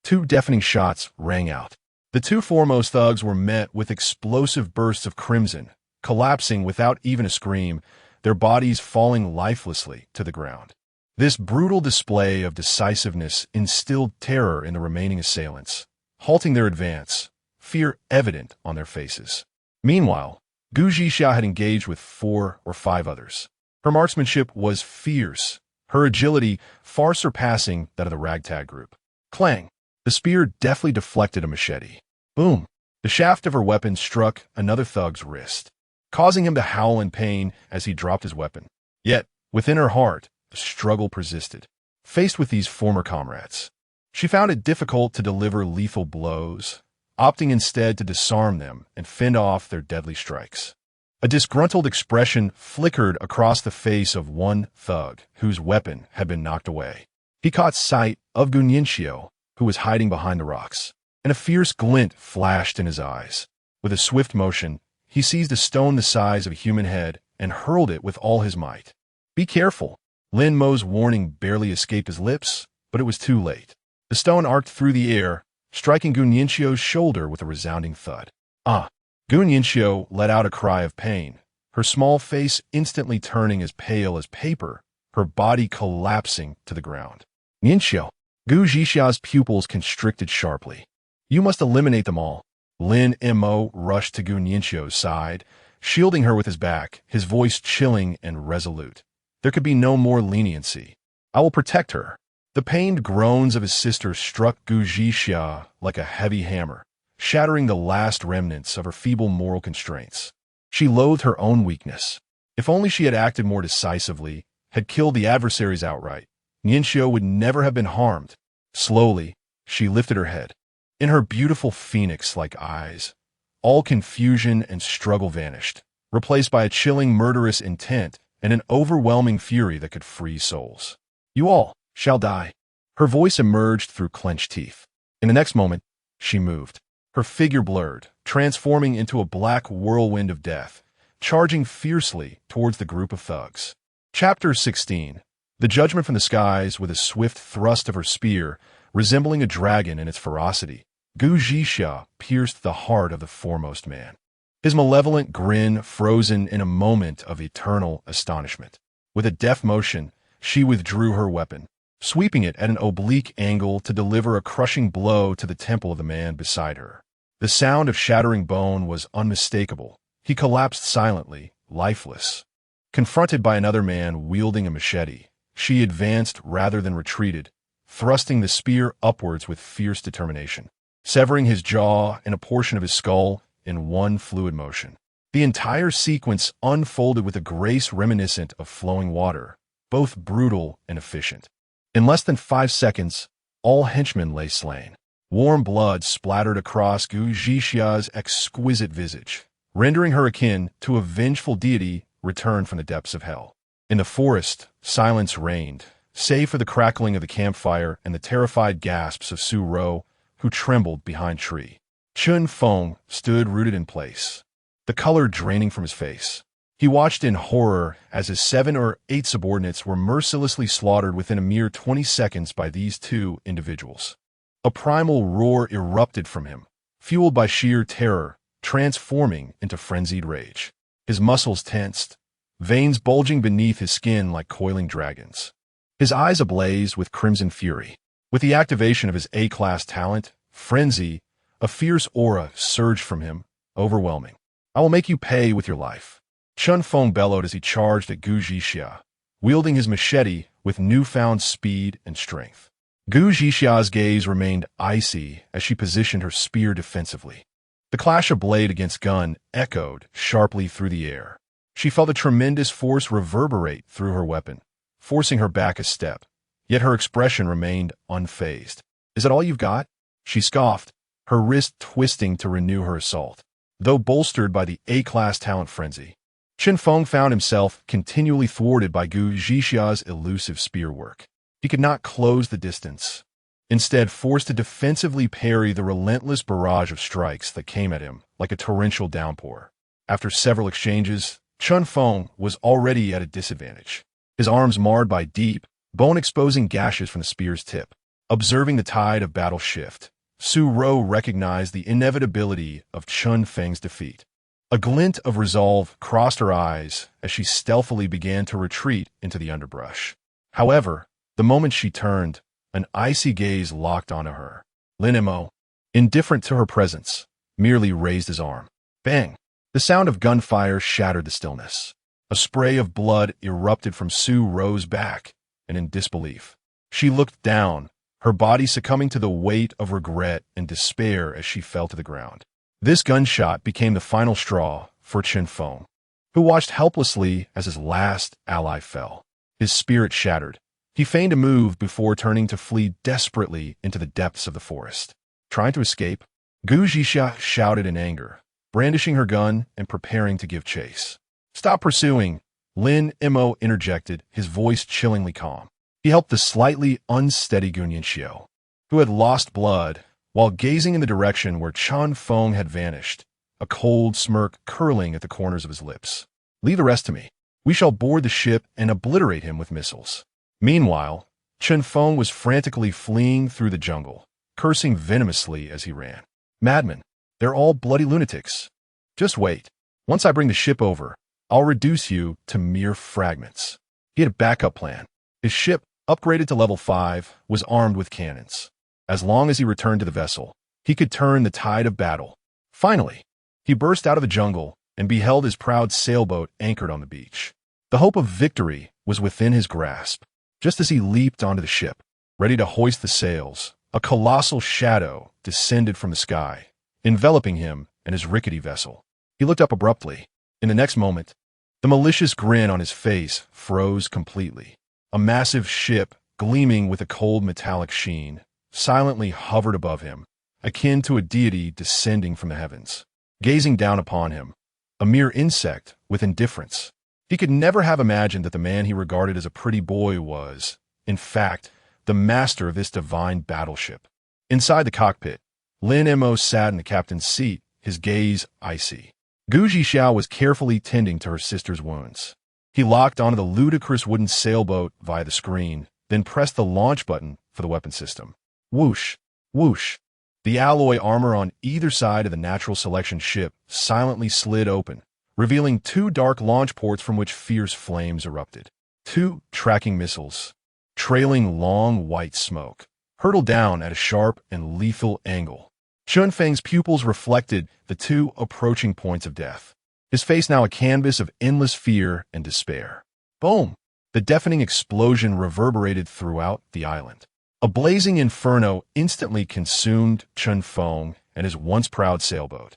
2 deafening shots rang out. The 2 foremost thugs were met with explosive bursts of crimson, collapsing without even a scream, their bodies falling lifelessly to the ground. This brutal display of decisiveness instilled terror in the remaining assailants, halting their advance, fear evident on their faces. Meanwhile, Gu Zhixia had engaged with 4 or 5 others. Her marksmanship was fierce, her agility far surpassing that of the ragtag group. Clang! The spear deftly deflected a machete. Boom! The shaft of her weapon struck another thug's wrist, causing him to howl in pain as he dropped his weapon. Yet, within her heart, the struggle persisted. Faced with these former comrades, she found it difficult to deliver lethal blows, opting instead to disarm them and fend off their deadly strikes. A disgruntled expression flickered across the face of one thug whose weapon had been knocked away. He caught sight of Gu Ninxiu, who was hiding behind the rocks, and a fierce glint flashed in his eyes. With a swift motion, he seized a stone the size of a human head and hurled it with all his might. "Be careful!" Lin Mo's warning barely escaped his lips, but it was too late. The stone arced through the air, striking Gu Ninxiu's shoulder with a resounding thud. "Ah!" Gu Ninxiu let out a cry of pain, her small face instantly turning as pale as paper, her body collapsing to the ground. "Ninxiu!" Gu Zhixia's pupils constricted sharply. "You must eliminate them all." Lin Mo rushed to Gu Ninxiu's side, shielding her with his back, his voice chilling and resolute. There could be no more leniency. "I will protect her." The pained groans of his sister struck Gu Zhixia like a heavy hammer, shattering the last remnants of her feeble moral constraints. She loathed her own weakness. If only she had acted more decisively, had killed the adversaries outright, Ninxiu would never have been harmed. Slowly, she lifted her head. In her beautiful phoenix-like eyes, all confusion and struggle vanished, replaced by a chilling murderous intent and an overwhelming fury that could freeze souls. "You all shall die." Her voice emerged through clenched teeth. In the next moment, she moved. Her figure blurred, transforming into a black whirlwind of death, charging fiercely towards the group of thugs. Chapter 16. The Judgment from the Skies. With a swift thrust of her spear, resembling a dragon in its ferocity, Gu Zhixia pierced the heart of the foremost man. His malevolent grin frozen in a moment of eternal astonishment. With a deft motion, she withdrew her weapon, sweeping it at an oblique angle to deliver a crushing blow to the temple of the man beside her. The sound of shattering bone was unmistakable. He collapsed silently, lifeless. Confronted by another man wielding a machete, she advanced rather than retreated, thrusting the spear upwards with fierce determination, severing his jaw and a portion of his skull in one fluid motion. The entire sequence unfolded with a grace reminiscent of flowing water, both brutal and efficient. In less than 5 seconds, all henchmen lay slain. Warm blood splattered across Gu Zhixia's exquisite visage, rendering her akin to a vengeful deity returned from the depths of hell. In the forest, silence reigned, save for the crackling of the campfire and the terrified gasps of Su Ro, who trembled behind tree. Chun Feng stood rooted in place, the color draining from his face. He watched in horror as his 7 or 8 subordinates were mercilessly slaughtered within a mere 20 seconds by these two individuals. A primal roar erupted from him, fueled by sheer terror, transforming into frenzied rage. His muscles tensed, veins bulging beneath his skin like coiling dragons. His eyes ablaze with crimson fury. With the activation of his A-class talent, frenzy, a fierce aura surged from him, overwhelming. "I will make you pay with your life." Chun Feng bellowed as he charged at Gu Zhixia, wielding his machete with newfound speed and strength. Gu Zhixia's gaze remained icy as she positioned her spear defensively. The clash of blade against gun echoed sharply through the air. She felt a tremendous force reverberate through her weapon, forcing her back a step, yet her expression remained unfazed. "Is that all you've got?" she scoffed, her wrist twisting to renew her assault. Though bolstered by the A-class talent frenzy, Chun Feng found himself continually thwarted by Gu Zhixia's elusive spear work. He could not close the distance, instead forced to defensively parry the relentless barrage of strikes that came at him like a torrential downpour. After several exchanges, Chun Feng was already at a disadvantage, his arms marred by deep, bone-exposing gashes from the spear's tip. Observing the tide of battle shift, Su Ro recognized the inevitability of Chun Feng's defeat. A glint of resolve crossed her eyes as she stealthily began to retreat into the underbrush. However, the moment she turned, an icy gaze locked onto her. Lin Mo, indifferent to her presence, merely raised his arm. Bang! The sound of gunfire shattered the stillness. A spray of blood erupted from Su Ro's back, and in disbelief, she looked down, her body succumbing to the weight of regret and despair as she fell to the ground. This gunshot became the final straw for Chun Feng, who watched helplessly as his last ally fell. His spirit shattered. He feigned a move before turning to flee desperately into the depths of the forest. Trying to escape, Gu Zhixia shouted in anger, brandishing her gun and preparing to give chase. "Stop pursuing," Lin Mo interjected, his voice chillingly calm. He helped the slightly unsteady Gu Yanxiu, who had lost blood, while gazing in the direction where Chun Feng had vanished, a cold smirk curling at the corners of his lips. "Leave the rest to me. We shall board the ship and obliterate him with missiles." Meanwhile, Chun Feng was frantically fleeing through the jungle, cursing venomously as he ran. "Madmen, they're all bloody lunatics. Just wait. Once I bring the ship over, I'll reduce you to mere fragments." He had a backup plan. His ship, upgraded to level 5, was armed with cannons. As long as he returned to the vessel, he could turn the tide of battle. Finally, he burst out of the jungle and beheld his proud sailboat anchored on the beach. The hope of victory was within his grasp. Just as he leaped onto the ship, ready to hoist the sails, a colossal shadow descended from the sky, enveloping him and his rickety vessel. He looked up abruptly. In the next moment, the malicious grin on his face froze completely. A massive ship, gleaming with a cold metallic sheen, silently hovered above him, akin to a deity descending from the heavens, gazing down upon him, a mere insect with indifference. He could never have imagined that the man he regarded as a pretty boy was, in fact, the master of this divine battleship. Inside the cockpit, Lin Mo sat in the captain's seat, his gaze icy. Gu Zhixiao was carefully tending to her sister's wounds. He locked onto the ludicrous wooden sailboat via the screen, then pressed the launch button for the weapon system. Whoosh, whoosh. The alloy armor on either side of the natural selection ship silently slid open, revealing 2 dark launch ports from which fierce flames erupted. 2 tracking missiles, trailing long white smoke, hurtled down at a sharp and lethal angle. Chunfeng's pupils reflected the two approaching points of death, his face now a canvas of endless fear and despair. Boom! The deafening explosion reverberated throughout the island. A blazing inferno instantly consumed Chunfeng and his once proud sailboat,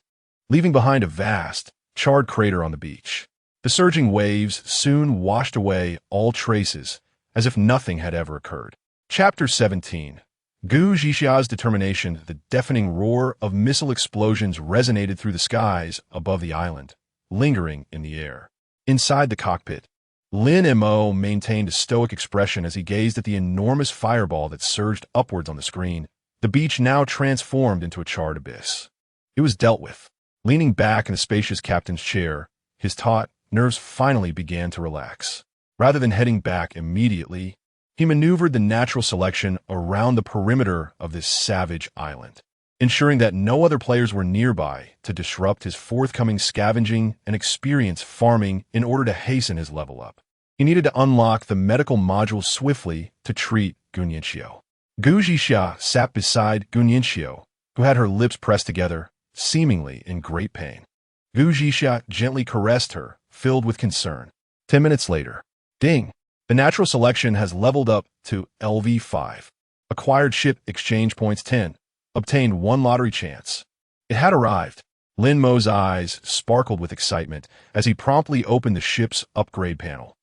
leaving behind a vast, charred crater on the beach. The surging waves soon washed away all traces, as if nothing had ever occurred. Chapter 17. Gu Zhixia's determination. The deafening roar of missile explosions resonated through the skies above the island, lingering in the air. Inside the cockpit, Lin Mo maintained a stoic expression as he gazed at the enormous fireball that surged upwards on the screen, the beach now transformed into a charred abyss. It was dealt with. Leaning back in a spacious captain's chair, his taut nerves finally began to relax. Rather than heading back immediately, he maneuvered the natural selection around the perimeter of this savage island, ensuring that no other players were nearby to disrupt his forthcoming scavenging and experience farming in order to hasten his level up. He needed to unlock the medical module swiftly to treat Gu Yanxiu. Gu Zhixia sat beside Gu Yanxiu, who had her lips pressed together, seemingly in great pain. Gu Zhixia gently caressed her, filled with concern. 10 minutes later, ding! The natural selection has leveled up to LV5. Acquired ship exchange points 10. Obtained 1 lottery chance. It had arrived. Lin Mo's eyes sparkled with excitement as he promptly opened the ship's upgrade panel.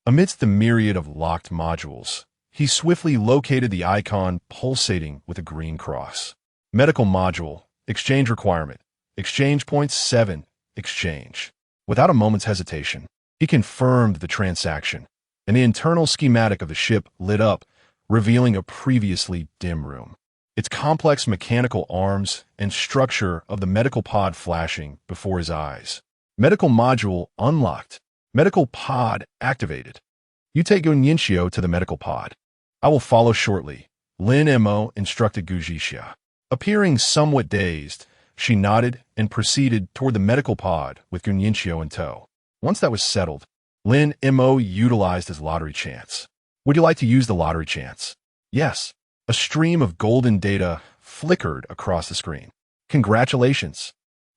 Amidst the myriad of locked modules, he swiftly located the icon pulsating with a green cross. Medical module, exchange requirement, exchange points 7, exchange. Without a moment's hesitation, he confirmed the transaction, and the internal schematic of the ship lit up, revealing a previously dim room. Its complex mechanical arms and structure of the medical pod flashing before his eyes. Medical module unlocked. Medical pod activated. You take Gu Yanxiu to the medical pod. I will follow shortly, Lin Mo instructed Gu Zhixia. Appearing somewhat dazed, she nodded and proceeded toward the medical pod with Gu Yanxiu in tow. Once that was settled, Lin Mo utilized his lottery chance. Would you like to use the lottery chance? Yes. A stream of golden data flickered across the screen. Congratulations.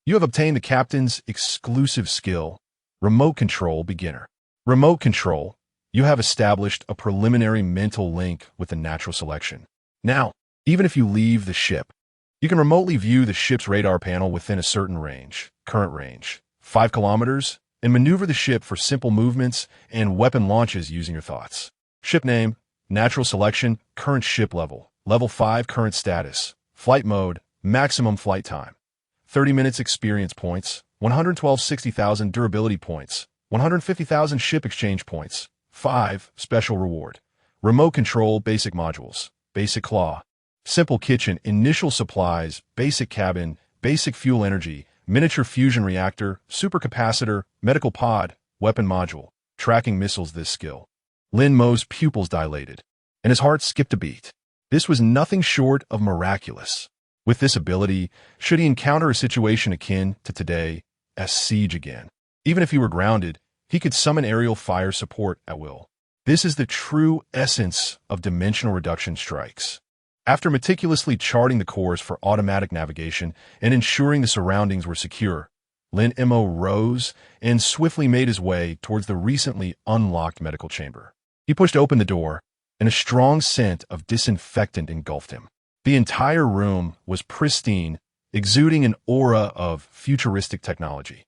You have obtained the captain's exclusive skill, Remote Control Beginner. Remote Control. You have established a preliminary mental link with the natural selection. Now, even if you leave the ship, you can remotely view the ship's radar panel within a certain range, current range, 5 kilometers, and maneuver the ship for simple movements and weapon launches using your thoughts. Ship name, natural selection, current ship level, level 5 current status, flight mode, maximum flight time, 30 minutes experience points, 112 60,000 durability points, 150,000 ship exchange points, 5 special reward, remote control basic modules, basic claw, simple kitchen, initial supplies, basic cabin, basic fuel energy, miniature fusion reactor, supercapacitor, medical pod, weapon module, tracking missiles. This skill. Lin Mo's pupils dilated, and his heart skipped a beat. This was nothing short of miraculous. With this ability, should he encounter a situation akin to today's siege again, even if he were grounded, he could summon aerial fire support at will. This is the true essence of dimensional reduction strikes. After meticulously charting the course for automatic navigation and ensuring the surroundings were secure, Lin Mo rose and swiftly made his way towards the recently unlocked medical chamber. He pushed open the door, and a strong scent of disinfectant engulfed him. The entire room was pristine, exuding an aura of futuristic technology.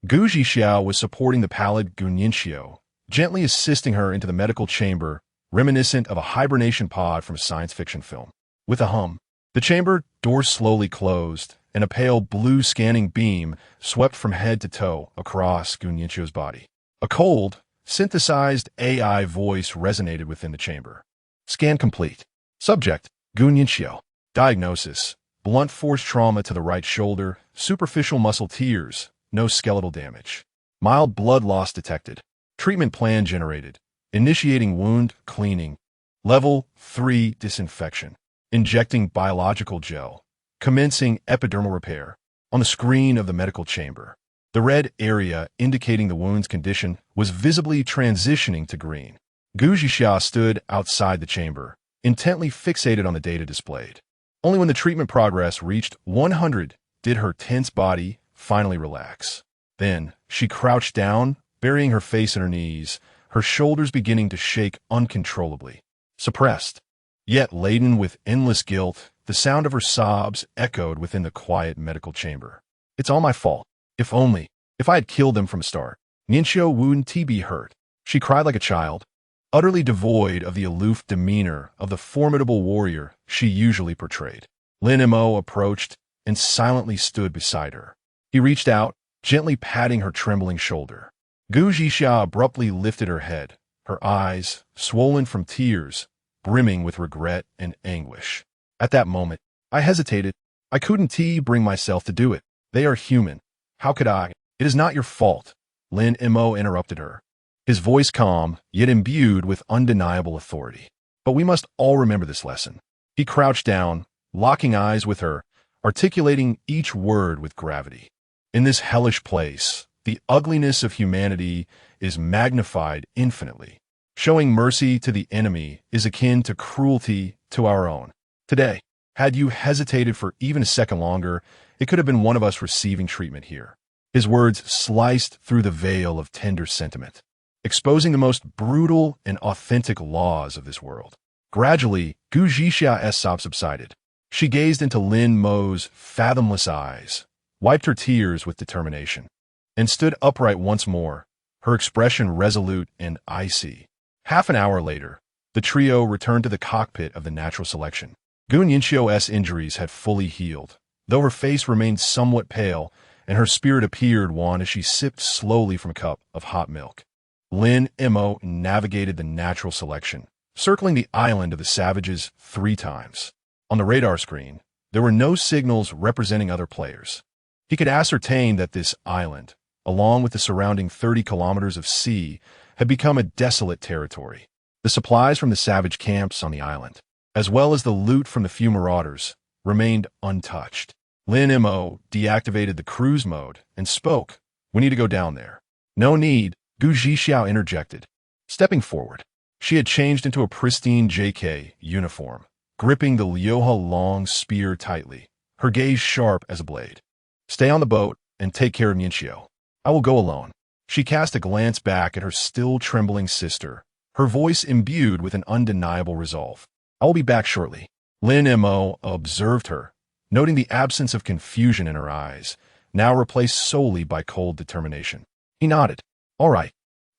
Gu Zhixia was supporting the pallid Gu Yanxiu, gently assisting her into the medical chamber, reminiscent of a hibernation pod from a science fiction film. With a hum, the chamber door slowly closed, and a pale blue scanning beam swept from head to toe across Gu Yanxiu's body. A cold, synthesized AI voice resonated within the chamber. Scan complete. Subject, Gu Yanxiu. Diagnosis, blunt force trauma to the right shoulder, superficial muscle tears, no skeletal damage. Mild blood loss detected. Treatment plan generated. Initiating wound cleaning. Level 3 disinfection. Injecting biological gel. Commencing epidermal repair. On the screen of the medical chamber, the red area indicating the wound's condition was visibly transitioning to green. Gu Zhixia stood outside the chamber, intently fixated on the data displayed. Only when the treatment progress reached 100 did her tense body finally relax. Then, she crouched down, burying her face in her knees, her shoulders beginning to shake uncontrollably. Suppressed, yet laden with endless guilt, the sound of her sobs echoed within the quiet medical chamber. It's all my fault. If I had killed them from the start. Ningxiu wouldn't be hurt. She cried like a child, utterly devoid of the aloof demeanor of the formidable warrior she usually portrayed. Lin Mo approached and silently stood beside her. He reached out, gently patting her trembling shoulder. Gu Zhixia abruptly lifted her head, her eyes, swollen from tears, brimming with regret and anguish. At that moment, I hesitated. I couldn't bring myself to do it. They are human. How could I? It is not your fault. Lin Mo interrupted her, his voice calm, yet imbued with undeniable authority. But we must all remember this lesson. He crouched down, locking eyes with her, articulating each word with gravity. In this hellish place, the ugliness of humanity is magnified infinitely. Showing mercy to the enemy is akin to cruelty to our own. Today, had you hesitated for even a second longer, it could have been one of us receiving treatment here. His words sliced through the veil of tender sentiment, exposing the most brutal and authentic laws of this world. Gradually, Gu Zhixia's sob subsided. She gazed into Lin Mo's fathomless eyes, wiped her tears with determination, and stood upright once more, her expression resolute and icy. Half an hour later, the trio returned to the cockpit of the natural selection. Gu Ningxiu's injuries had fully healed, though her face remained somewhat pale and her spirit appeared wan as she sipped slowly from a cup of hot milk. Lin Mo navigated the natural selection, circling the island of the savages 3 times. On the radar screen, there were no signals representing other players. He could ascertain that this island, along with the surrounding 30 kilometers of sea, had become a desolate territory. The supplies from the savage camps on the island, as well as the loot from the few marauders, remained untouched. Lin Mo deactivated the cruise mode and spoke. We need to go down there. No need, Gu Zhixia interjected. Stepping forward, she had changed into a pristine JK uniform, gripping the Liuhe long spear tightly, her gaze sharp as a blade. Stay on the boat and take care of Ningxiu. I will go alone. She cast a glance back at her still trembling sister, her voice imbued with an undeniable resolve. I will be back shortly. Lin Mo observed her, noting the absence of confusion in her eyes, now replaced solely by cold determination. He nodded. All right.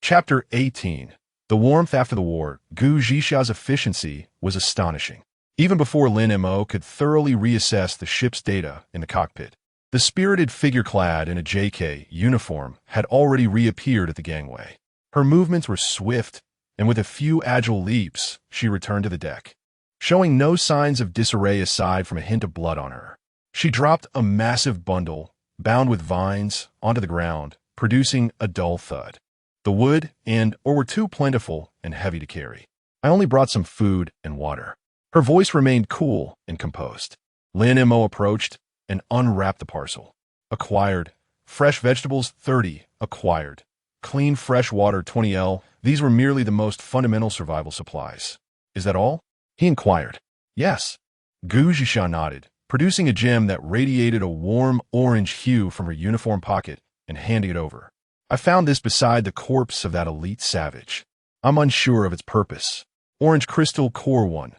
Chapter 18. The warmth after the war. Gu Zhixia's efficiency was astonishing. Even before Lin Mo could thoroughly reassess the ship's data in the cockpit, the spirited figure clad in a JK uniform had already reappeared at the gangway. Her movements were swift, and with a few agile leaps, she returned to the deck, showing no signs of disarray aside from a hint of blood on her. She dropped a massive bundle, bound with vines, onto the ground, producing a dull thud. The wood and ore were too plentiful and heavy to carry. I only brought some food and water. Her voice remained cool and composed. Lin Mo approached and unwrapped the parcel. Acquired. Fresh vegetables, 30. Acquired. Clean fresh water, 20L. These were merely the most fundamental survival supplies. Is that all? He inquired. Yes. Gu Zhixia nodded, producing a gem that radiated a warm orange hue from her uniform pocket and handing it over. I found this beside the corpse of that elite savage. I'm unsure of its purpose. Orange crystal core 1.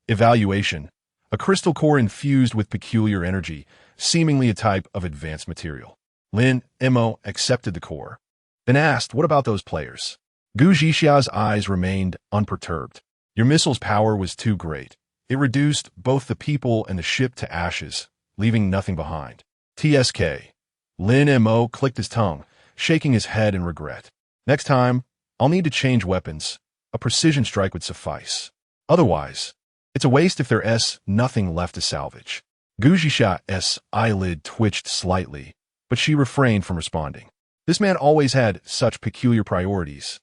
Evaluation. A crystal core infused with peculiar energy, seemingly a type of advanced material. Lin Mo accepted the core, then asked, what about those players? Gu Zhixia's eyes remained unperturbed. Your missile's power was too great. It reduced both the people and the ship to ashes, leaving nothing behind. TSK. Lin Mo clicked his tongue, shaking his head in regret. Next time, I'll need to change weapons. A precision strike would suffice. Otherwise, it's a waste if there's nothing left to salvage. Gu Zhixia's eyelid twitched slightly, but she refrained from responding. This man always had such peculiar priorities.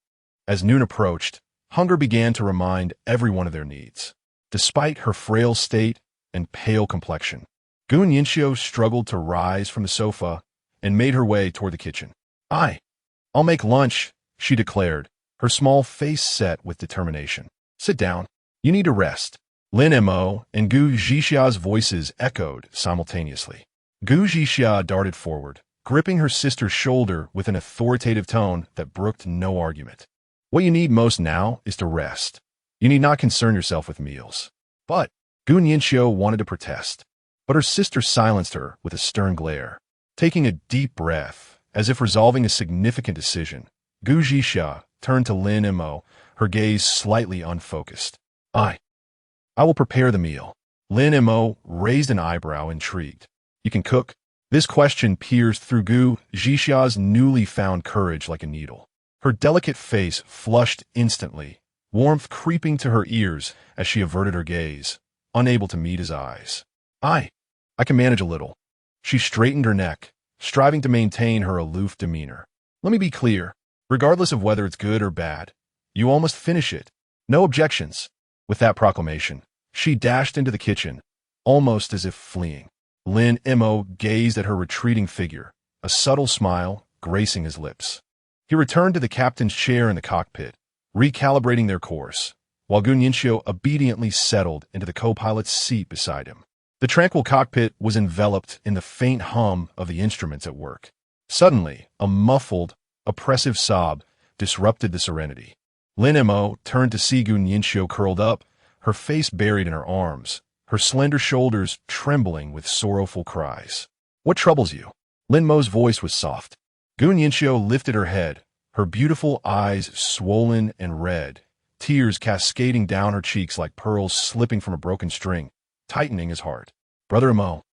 As noon approached, hunger began to remind everyone of their needs. Despite her frail state and pale complexion, Gu Ningxiu struggled to rise from the sofa and made her way toward the kitchen. I'll make lunch, she declared, her small face set with determination. Sit down. You need to rest. Lin Mo and Gu Zhixia's voices echoed simultaneously. Gu Zhixia darted forward, gripping her sister's shoulder with an authoritative tone that brooked no argument. What you need most now is to rest. You need not concern yourself with meals. But Gu Nianxiu wanted to protest, but her sister silenced her with a stern glare. Taking a deep breath, as if resolving a significant decision, Gu Zhixia turned to Lin Mo, her gaze slightly unfocused. I will prepare the meal. Lin Mo raised an eyebrow, intrigued. You can cook? This question pierced through Gu Zhixia's newly found courage like a needle. Her delicate face flushed instantly, warmth creeping to her ears as she averted her gaze, unable to meet his eyes. I can manage a little. She straightened her neck, striving to maintain her aloof demeanor. Let me be clear. Regardless of whether it's good or bad, you all must finish it. No objections. With that proclamation, she dashed into the kitchen, almost as if fleeing. Lin Mo gazed at her retreating figure, a subtle smile gracing his lips. He returned to the captain's chair in the cockpit, recalibrating their course, while Gu Nianxiu obediently settled into the co-pilot's seat beside him. The tranquil cockpit was enveloped in the faint hum of the instruments at work. Suddenly, a muffled, oppressive sob disrupted the serenity. Lin Mo turned to see Gu Nianxiu curled up, her face buried in her arms, her slender shoulders trembling with sorrowful cries. What troubles you? Lin Mo's voice was soft. Gu Nianxiu lifted her head, her beautiful eyes swollen and red, tears cascading down her cheeks like pearls slipping from a broken string, tightening his heart. Brother Mo,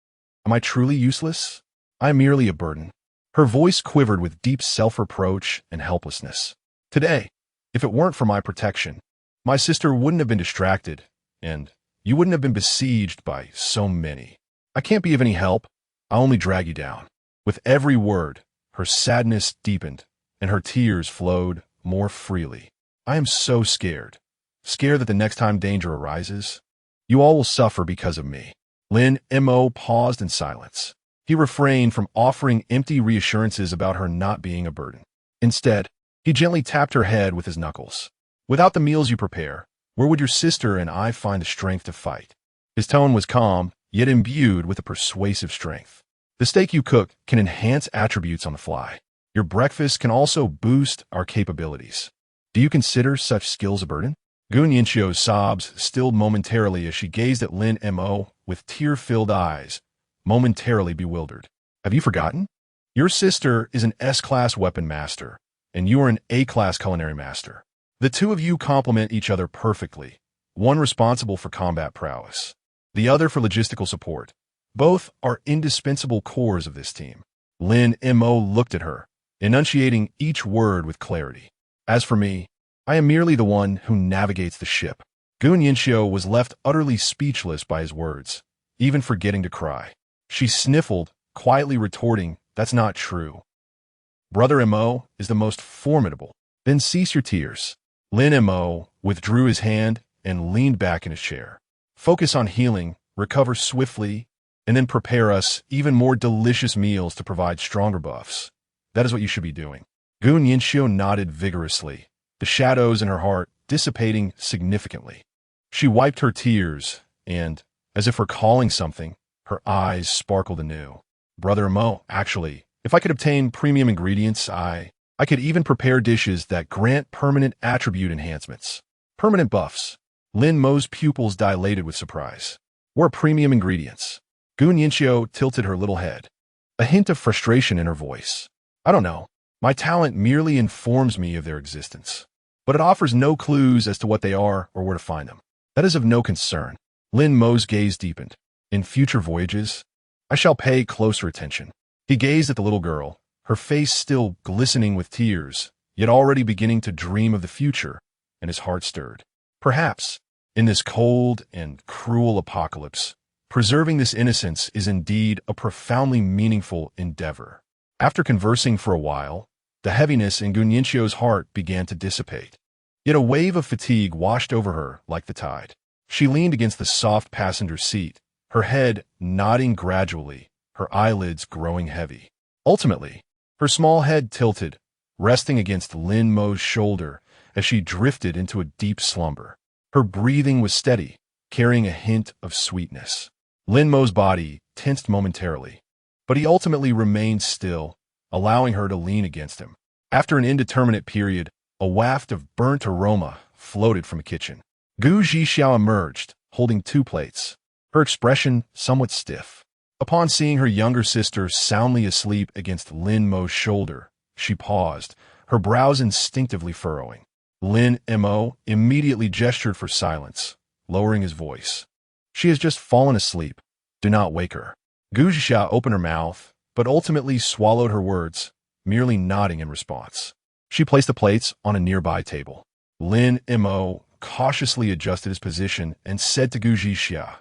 am I truly useless? I am merely a burden. Her voice quivered with deep self-reproach and helplessness. Today, if it weren't for my protection, my sister wouldn't have been distracted, and you wouldn't have been besieged by so many. I can't be of any help. I only drag you down. With every word, her sadness deepened, and her tears flowed more freely. I am so scared. Scared that the next time danger arises, you all will suffer because of me. Lin Mo paused in silence. He refrained from offering empty reassurances about her not being a burden. Instead, he gently tapped her head with his knuckles. Without the meals you prepare, where would your sister and I find the strength to fight? His tone was calm, yet imbued with a persuasive strength. The steak you cook can enhance attributes on the fly. Your breakfast can also boost our capabilities. Do you consider such skills a burden? Gu Nianxiu's sobs stilled momentarily as she gazed at Lin Mo with tear-filled eyes, momentarily bewildered. Have you forgotten? Your sister is an S-class weapon master, and you are an A-class culinary master. The two of you complement each other perfectly, one responsible for combat prowess, the other for logistical support. Both are indispensable cores of this team. Lin Mo looked at her, enunciating each word with clarity. As for me, I am merely the one who navigates the ship. Gu Nianxiu was left utterly speechless by his words, even forgetting to cry. She sniffled, quietly retorting, "That's not true. Brother Mo is the most formidable." Then cease your tears. Lin Mo withdrew his hand and leaned back in his chair. Focus on healing, recover swiftly, and then prepare us even more delicious meals to provide stronger buffs. That is what you should be doing. Gu Nianxiu nodded vigorously, the shadows in her heart dissipating significantly. She wiped her tears, and, as if recalling something, her eyes sparkled anew. Brother Mo, actually, if I could obtain premium ingredients, I could even prepare dishes that grant permanent attribute enhancements. Permanent buffs. Lin Mo's pupils dilated with surprise. What are premium ingredients? Gu Nianxiu tilted her little head, a hint of frustration in her voice. I don't know. My talent merely informs me of their existence, but it offers no clues as to what they are or where to find them. That is of no concern. Lin Mo's gaze deepened. In future voyages, I shall pay closer attention. He gazed at the little girl, her face still glistening with tears, yet already beginning to dream of the future, and his heart stirred. Perhaps, in this cold and cruel apocalypse, preserving this innocence is indeed a profoundly meaningful endeavor. After conversing for a while, the heaviness in Gu Nianxiu's heart began to dissipate. Yet a wave of fatigue washed over her like the tide. She leaned against the soft passenger seat, her head nodding gradually, her eyelids growing heavy. Ultimately, her small head tilted, resting against Lin Mo's shoulder as she drifted into a deep slumber. Her breathing was steady, carrying a hint of sweetness. Lin Mo's body tensed momentarily, but he ultimately remained still, allowing her to lean against him. After an indeterminate period, a waft of burnt aroma floated from the kitchen. Gu Zhixiao emerged, holding 2 plates, her expression somewhat stiff. Upon seeing her younger sister soundly asleep against Lin Mo's shoulder, she paused, her brows instinctively furrowing. Lin Mo immediately gestured for silence, lowering his voice. "She has just fallen asleep. Do not wake her." Gu Zhixiao opened her mouth, but ultimately swallowed her words, merely nodding in response. She placed the plates on a nearby table. Lin Mo cautiously adjusted his position and said to Gu Zhixiao,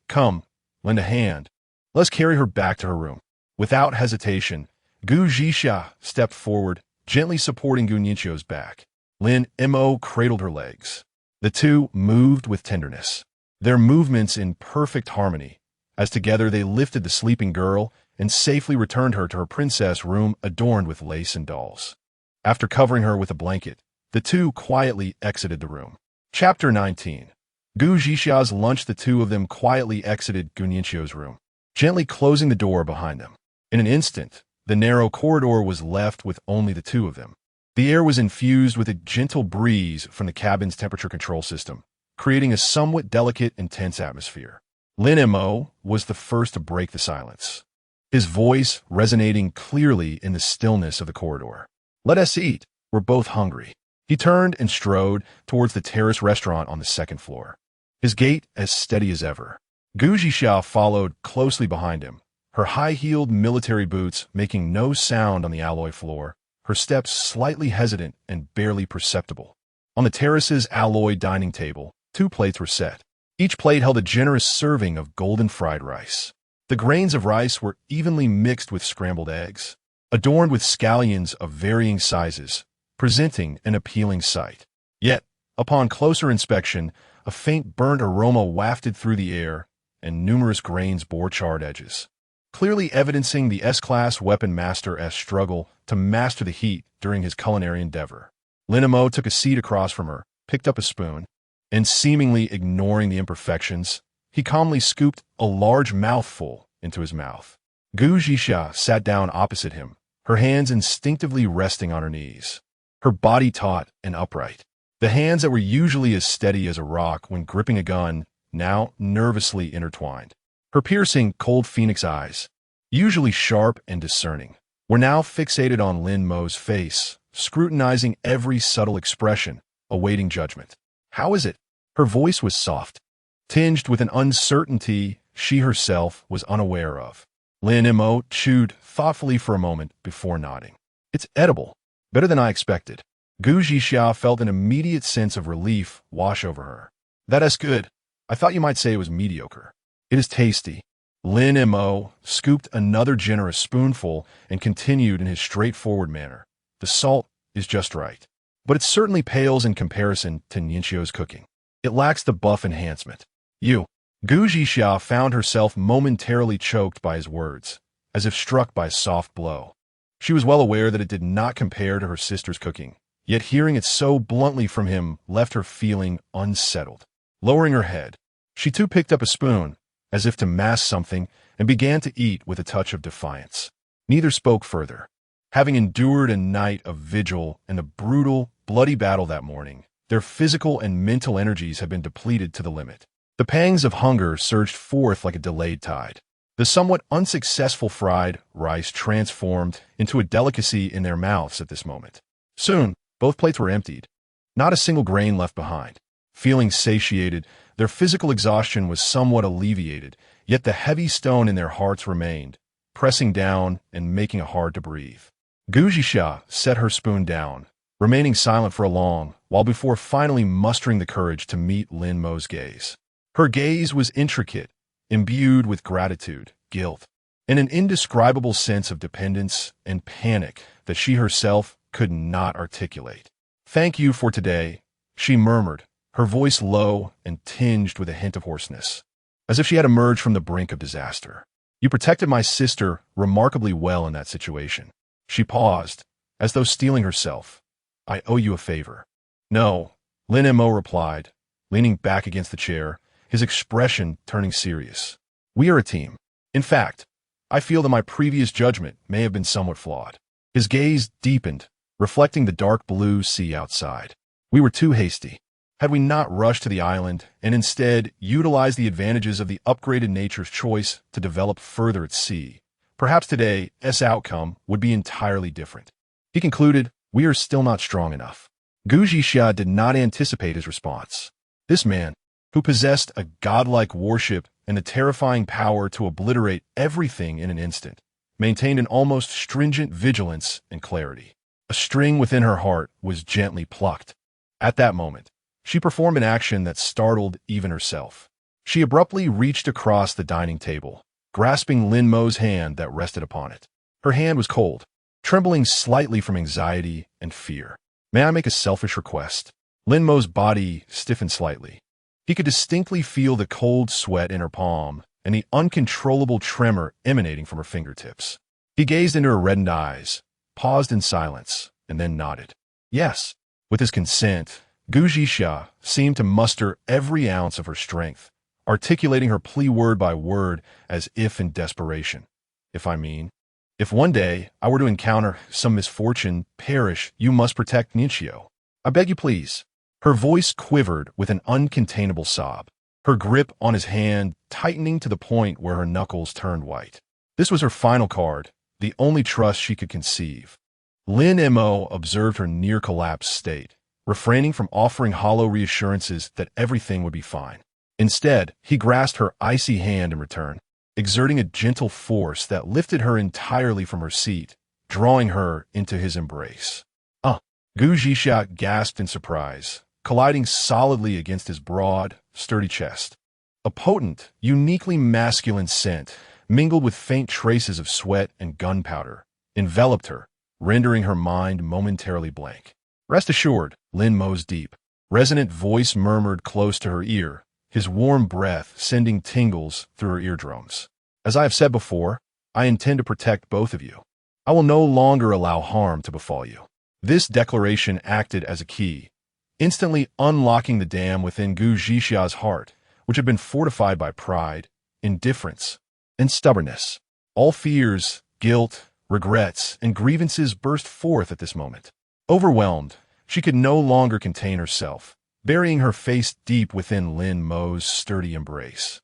"Come, lend a hand. Let's carry her back to her room." Without hesitation, Gu Zhixiao stepped forward, gently supporting Gu Ninchio's back. Lin Mo cradled her legs. The two moved with tenderness, their movements in perfect harmony, as together they lifted the sleeping girl and safely returned her to her princess room adorned with lace and dolls. After covering her with a blanket, the two quietly exited the room. Chapter 19. Gu Zhixiao's lunch. The two of them quietly exited Gu Ninchio's room, gently closing the door behind them. In an instant, the narrow corridor was left with only the two of them. The air was infused with a gentle breeze from the cabin's temperature control system, creating a somewhat delicate and tense atmosphere. Lin Mo was the first to break the silence, his voice resonating clearly in the stillness of the corridor. "Let us eat. We're both hungry." He turned and strode towards the terrace restaurant on the 2nd floor, his gait as steady as ever. Gu Zhixiao followed closely behind him, her high-heeled military boots making no sound on the alloy floor, her steps slightly hesitant and barely perceptible. On the terrace's alloy dining table, 2 plates were set. Each plate held a generous serving of golden fried rice. The grains of rice were evenly mixed with scrambled eggs, adorned with scallions of varying sizes, presenting an appealing sight. Yet, upon closer inspection, a faint burnt aroma wafted through the air, and numerous grains bore charred edges, clearly evidencing the S-class weapon master's struggle to master the heat during his culinary endeavor. Lin Mo took a seat across from her, picked up a spoon, and seemingly ignoring the imperfections, he calmly scooped a large mouthful into his mouth. Gu Zhixiao sat down opposite him, her hands instinctively resting on her knees, her body taut and upright. The hands that were usually as steady as a rock when gripping a gun, now nervously intertwined. Her piercing, cold phoenix eyes, usually sharp and discerning, were now fixated on Lin Mo's face, scrutinizing every subtle expression, awaiting judgment. "How is it?" Her voice was soft, tinged with an uncertainty she herself was unaware of. Lin Mo chewed thoughtfully for a moment before nodding. "It's edible. Better than I expected." Gu Zhixiao felt an immediate sense of relief wash over her. "That is good. I thought you might say it was mediocre." "It is tasty." Lin Mo scooped another generous spoonful and continued in his straightforward manner. "The salt is just right, but it certainly pales in comparison to Ninchio's cooking. It lacks the buff enhancement." "You." Gu Zhixiao found herself momentarily choked by his words, as if struck by a soft blow. She was well aware that it did not compare to her sister's cooking, yet hearing it so bluntly from him left her feeling unsettled. Lowering her head, she too picked up a spoon, as if to mask something, and began to eat with a touch of defiance. Neither spoke further. Having endured a night of vigil and a brutal, bloody battle that morning, their physical and mental energies had been depleted to the limit. The pangs of hunger surged forth like a delayed tide. The somewhat unsuccessful fried rice transformed into a delicacy in their mouths at this moment. Soon, both plates were emptied, not a single grain left behind. Feeling satiated, their physical exhaustion was somewhat alleviated, yet the heavy stone in their hearts remained, pressing down and making it hard to breathe. Gu Zhixiao set her spoon down, remaining silent for a long while before finally mustering the courage to meet Lin Mo's gaze. Her gaze was intricate, imbued with gratitude, guilt, and an indescribable sense of dependence and panic that she herself could not articulate. "Thank you for today," she murmured, her voice low and tinged with a hint of hoarseness, as if she had emerged from the brink of disaster. "You protected my sister remarkably well in that situation." She paused, as though steeling herself. "I owe you a favor." No, Lin Mo replied, leaning back against the chair, his expression turning serious. We are a team. In fact, I feel that my previous judgment may have been somewhat flawed. His gaze deepened, reflecting the dark blue sea outside. We were too hasty. Had we not rushed to the island and instead utilized the advantages of the upgraded nature's choice to develop further at sea, perhaps today's outcome would be entirely different. He concluded, we are still not strong enough. Gu Zhixia did not anticipate his response. This man, who possessed a godlike warship and the terrifying power to obliterate everything in an instant, maintained an almost stringent vigilance and clarity. A string within her heart was gently plucked. At that moment, she performed an action that startled even herself. She abruptly reached across the dining table, grasping Lin Mo's hand that rested upon it. Her hand was cold, trembling slightly from anxiety and fear. May I make a selfish request? Lin Mo's body stiffened slightly. He could distinctly feel the cold sweat in her palm and the uncontrollable tremor emanating from her fingertips. He gazed into her reddened eyes, paused in silence, and then nodded. Yes. With his consent, Gu Zhixia seemed to muster every ounce of her strength, articulating her plea word by word as if in desperation. If one day I were to encounter some misfortune, perish, you must protect Ningxiu. I beg you please. Her voice quivered with an uncontainable sob, her grip on his hand tightening to the point where her knuckles turned white. This was her final card, the only trust she could conceive. Lin Mo observed her near-collapse state, refraining from offering hollow reassurances that everything would be fine. Instead, he grasped her icy hand in return, exerting a gentle force that lifted her entirely from her seat, drawing her into his embrace. Gu Zhixia gasped in surprise, colliding solidly against his broad, sturdy chest. A potent, uniquely masculine scent, mingled with faint traces of sweat and gunpowder, enveloped her, rendering her mind momentarily blank. Rest assured, Lin Mo's deep, resonant voice murmured close to her ear, his warm breath sending tingles through her eardrums. As I have said before, I intend to protect both of you. I will no longer allow harm to befall you. This declaration acted as a key, instantly unlocking the dam within Gu Zhixia's heart, which had been fortified by pride, indifference, and stubbornness. All fears, guilt, regrets, and grievances burst forth at this moment. Overwhelmed, she could no longer contain herself, burying her face deep within Lin Mo's sturdy embrace,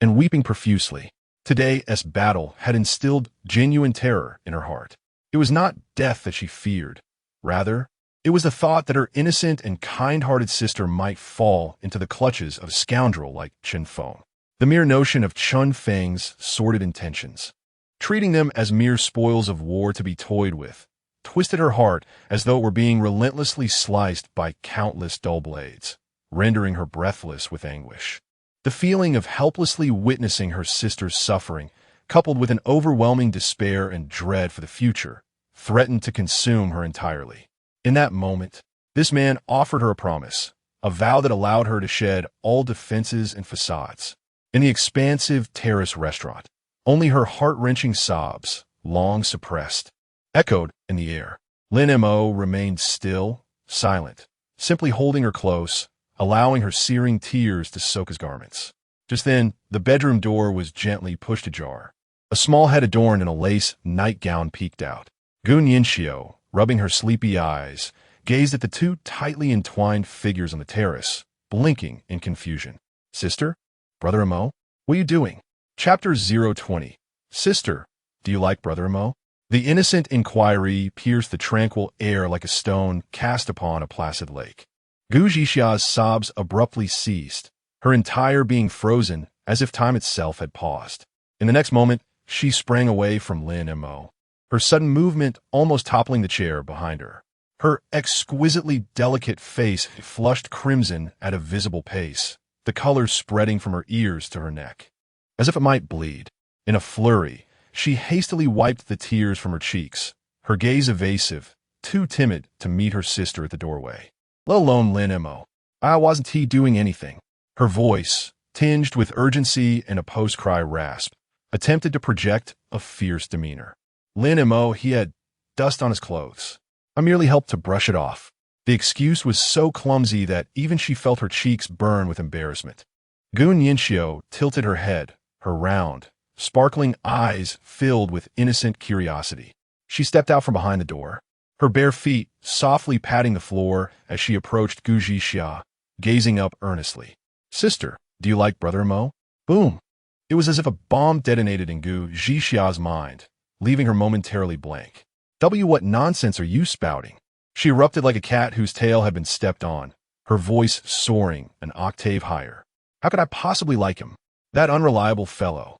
and weeping profusely. Today's battle had instilled genuine terror in her heart. It was not death that she feared. Rather, it was the thought that her innocent and kind-hearted sister might fall into the clutches of a scoundrel like Chen Feng. The mere notion of Chun Feng's sordid intentions, treating them as mere spoils of war to be toyed with, twisted her heart as though it were being relentlessly sliced by countless dull blades, rendering her breathless with anguish. The feeling of helplessly witnessing her sister's suffering, coupled with an overwhelming despair and dread for the future, threatened to consume her entirely. In that moment, this man offered her a promise, a vow that allowed her to shed all defenses and facades. In the expansive terrace restaurant, only her heart-wrenching sobs, long suppressed, echoed in the air. Lin Mo remained still, silent, simply holding her close, allowing her searing tears to soak his garments. Just then, the bedroom door was gently pushed ajar. A small head adorned in a lace nightgown peeked out. Gu Ningxiu, rubbing her sleepy eyes, gazed at the two tightly entwined figures on the terrace, blinking in confusion. Sister? Brother Mo? What are you doing? Chapter 020. Sister, do you like Brother Mo? The innocent inquiry pierced the tranquil air like a stone cast upon a placid lake. Gu Zhixia's sobs abruptly ceased, her entire being frozen as if time itself had paused. In the next moment, she sprang away from Lin Mo, her sudden movement almost toppling the chair behind her. Her exquisitely delicate face flushed crimson at a visible pace, the color spreading from her ears to her neck, as if it might bleed. In a flurry, she hastily wiped the tears from her cheeks, her gaze evasive, too timid to meet her sister at the doorway. Let alone Lin Mo. Wasn't he doing anything? Her voice, tinged with urgency and a post-cry rasp, attempted to project a fierce demeanor. Lin Mo, he had dust on his clothes. I merely helped to brush it off. The excuse was so clumsy that even she felt her cheeks burn with embarrassment. Gu Nianxiu tilted her head, her round, sparkling eyes filled with innocent curiosity. She stepped out from behind the door, her bare feet softly patting the floor as she approached Gu Zhixia, gazing up earnestly. "Sister, do you like Brother Mo?" Boom! It was as if a bomb detonated in Gu Zhixia's mind, leaving her momentarily blank. What nonsense are you spouting?" She erupted like a cat whose tail had been stepped on, her voice soaring an octave higher. "How could I possibly like him? That unreliable fellow."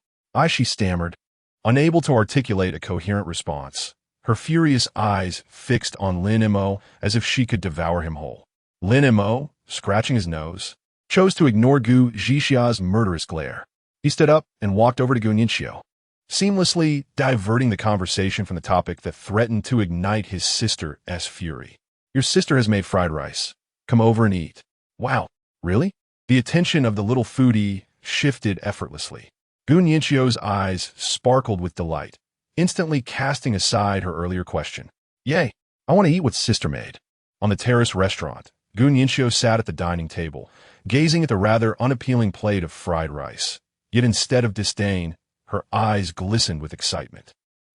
She stammered, unable to articulate a coherent response, her furious eyes fixed on Lin Mo as if she could devour him whole. Lin Mo, scratching his nose, chose to ignore Gu Zhixia's murderous glare. He stood up and walked over to Gu Nianxiu, seamlessly diverting the conversation from the topic that threatened to ignite his sister's fury. "Your sister has made fried rice. Come over and eat." "Wow, really?" The attention of the little foodie shifted effortlessly. Gu Nianxiu's eyes sparkled with delight, instantly casting aside her earlier question. "Yay, I want to eat what sister made." On the terrace restaurant, Gu Nianxiu sat at the dining table, gazing at the rather unappealing plate of fried rice. Yet instead of disdain, her eyes glistened with excitement.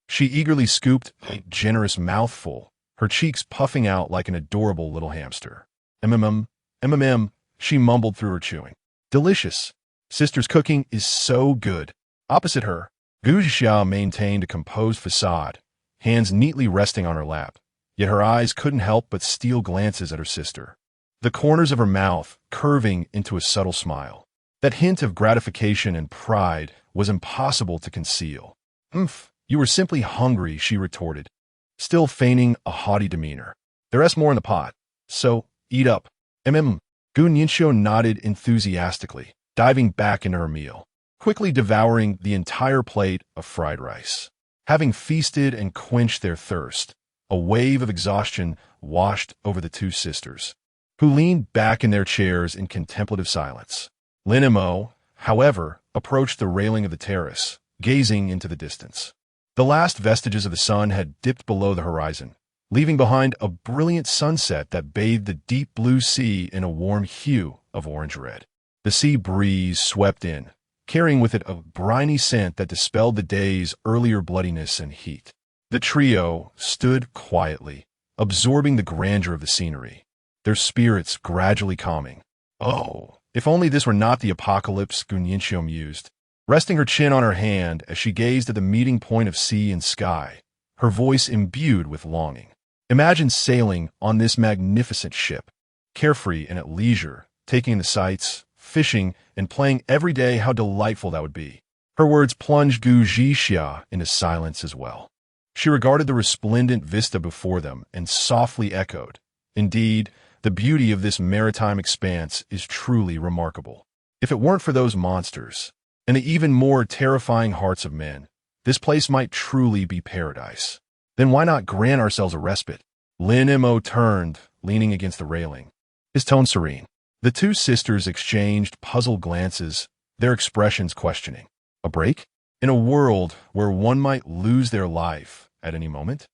She eagerly scooped a generous mouthful, her cheeks puffing out like an adorable little hamster. "MMM," she mumbled through her chewing. "Delicious. Sister's cooking is so good." Opposite her, Gu Zhixia maintained a composed facade, hands neatly resting on her lap, yet her eyes couldn't help but steal glances at her sister, the corners of her mouth curving into a subtle smile. That hint of gratification and pride was impossible to conceal. You were simply hungry," she retorted, still feigning a haughty demeanor. "There's more in the pot, so eat up." Gu Nianxiu nodded enthusiastically, diving back into her meal, quickly devouring the entire plate of fried rice. Having feasted and quenched their thirst, a wave of exhaustion washed over the two sisters, who leaned back in their chairs in contemplative silence. Lin Mo, however, approached the railing of the terrace, gazing into the distance. The last vestiges of the sun had dipped below the horizon, leaving behind a brilliant sunset that bathed the deep blue sea in a warm hue of orange-red. The sea breeze swept in, carrying with it a briny scent that dispelled the day's earlier bloodiness and heat. The trio stood quietly, absorbing the grandeur of the scenery, their spirits gradually calming. "Oh, if only this were not the apocalypse," Gu Nianxiu mused, resting her chin on her hand as she gazed at the meeting point of sea and sky, her voice imbued with longing. "Imagine sailing on this magnificent ship, carefree and at leisure, taking in the sights, fishing, and playing every day. How delightful that would be." Her words plunged Gu Zhixia into silence as well. She regarded the resplendent vista before them and softly echoed, "Indeed, the beauty of this maritime expanse is truly remarkable. If it weren't for those monsters, and the even more terrifying hearts of men, this place might truly be paradise. Then why not grant ourselves a respite?" Lin Mo turned, leaning against the railing, his tone serene. The two sisters exchanged puzzled glances, their expressions questioning. A break? In a world where one might lose their life at any moment?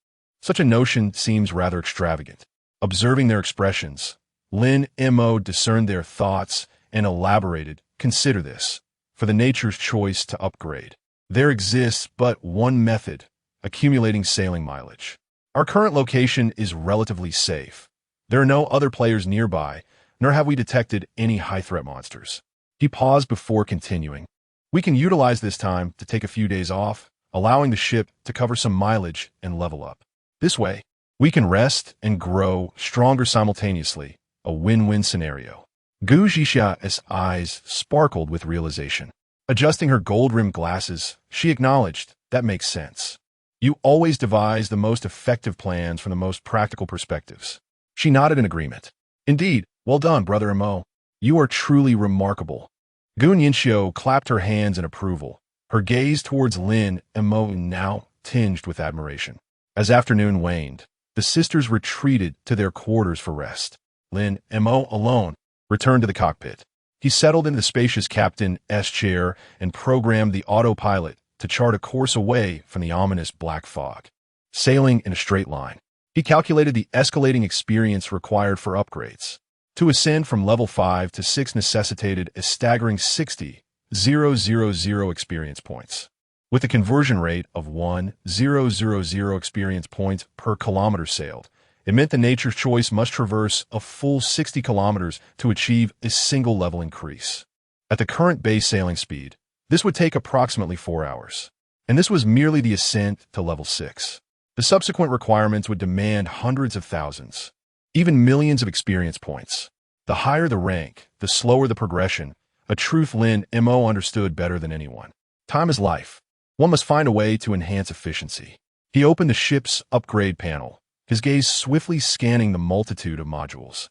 Such a notion seems rather extravagant. Observing their expressions, Lin Mo discerned their thoughts and elaborated, "Consider this. For the nature's choice to upgrade, there exists but one method: accumulating sailing mileage. Our current location is relatively safe. There are no other players nearby, nor have we detected any high-threat monsters." He paused before continuing. "We can utilize this time to take a few days off, allowing the ship to cover some mileage and level up. This way, we can rest and grow stronger simultaneously, a win-win scenario." Gu Zhixia's eyes sparkled with realization. Adjusting her gold-rimmed glasses, she acknowledged, "That makes sense. You always devise the most effective plans from the most practical perspectives." She nodded in agreement. "Indeed, well done, Brother Mo. You are truly remarkable." Gu Nianxiu clapped her hands in approval, her gaze towards Lin Mo now tinged with admiration. As afternoon waned, the sisters retreated to their quarters for rest. Lin Mo alone returned to the cockpit. He settled into the spacious captain's chair and programmed the autopilot to chart a course away from the ominous black fog. Sailing in a straight line. He calculated the escalating experience required for upgrades. To ascend from level 5 to 6 necessitated a staggering 60,000 experience points. With a conversion rate of 1,000 experience points per kilometer sailed, it meant the Nature's Choice must traverse a full 60 kilometers to achieve a single level increase. At the current base sailing speed, this would take approximately 4 hours. And this was merely the ascent to level 6. The subsequent requirements would demand hundreds of thousands, even millions of experience points. The higher the rank, the slower the progression, a truth Lin Mo understood better than anyone. Time is life. One must find a way to enhance efficiency. He opened the ship's upgrade panel, his gaze swiftly scanning the multitude of modules,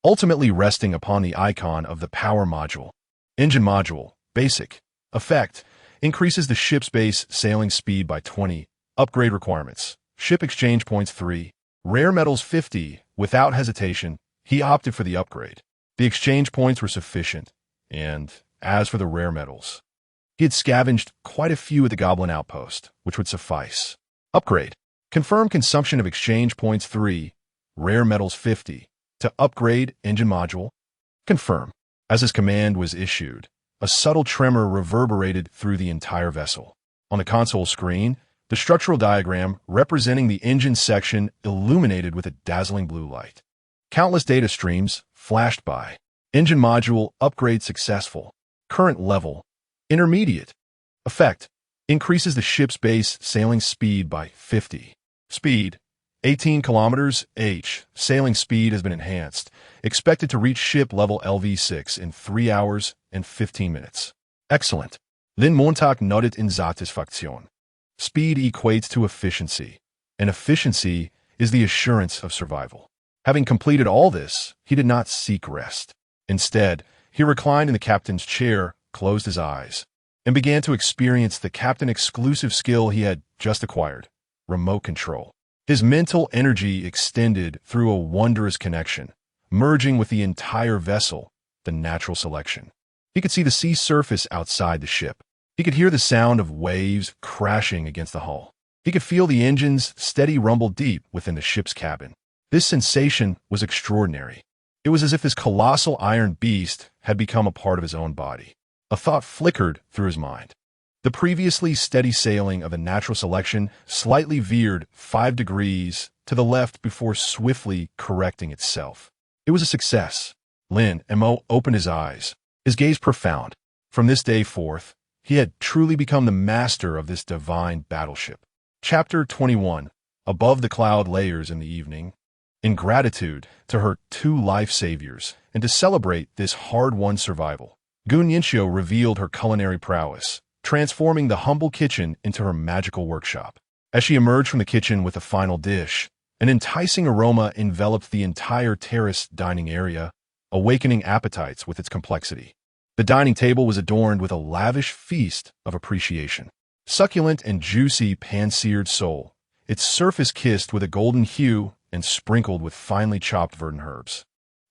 ultimately resting upon the icon of the power module. Engine module, basic, effect, increases the ship's base sailing speed by 20, upgrade requirements, ship exchange points 3, rare metals 50. Without hesitation, he opted for the upgrade. The exchange points were sufficient, and as for the rare metals, he had scavenged quite a few at the Goblin outpost, which would suffice. Upgrade. Confirm consumption of exchange points 3, rare metals 50, to upgrade engine module. Confirm. As his command was issued, a subtle tremor reverberated through the entire vessel. On the console screen, the structural diagram representing the engine section illuminated with a dazzling blue light. Countless data streams flashed by. Engine module upgrade successful. Current level. Intermediate. Effect. Increases the ship's base sailing speed by 50. Speed. 18 kilometers h. Sailing speed has been enhanced. Expected to reach ship level LV6 in 3 hours and 15 minutes. Excellent. Lin Montag nodded in satisfaction. Speed equates to efficiency, and efficiency is the assurance of survival. Having completed all this, he did not seek rest. Instead, he reclined in the captain's chair, closed his eyes, and began to experience the captain-exclusive skill he had just acquired, remote control. His mental energy extended through a wondrous connection, merging with the entire vessel, the natural selection. He could see the sea surface outside the ship. He could hear the sound of waves crashing against the hull. He could feel the engine's steady rumble deep within the ship's cabin. This sensation was extraordinary. It was as if this colossal iron beast had become a part of his own body. A thought flickered through his mind. The previously steady sailing of the natural selection slightly veered 5 degrees to the left before swiftly correcting itself. It was a success. Lin Mo opened his eyes, his gaze profound. From this day forth, he had truly become the master of this divine battleship. Chapter 21. Above the cloud layers in the evening. In gratitude to her 2 life saviors and to celebrate this hard-won survival, Gunyinshio revealed her culinary prowess, transforming the humble kitchen into her magical workshop. As she emerged from the kitchen with the final dish, an enticing aroma enveloped the entire terraced dining area, awakening appetites with its complexity. The dining table was adorned with a lavish feast of appreciation. Succulent and juicy pan-seared sole, its surface kissed with a golden hue and sprinkled with finely chopped verdant herbs,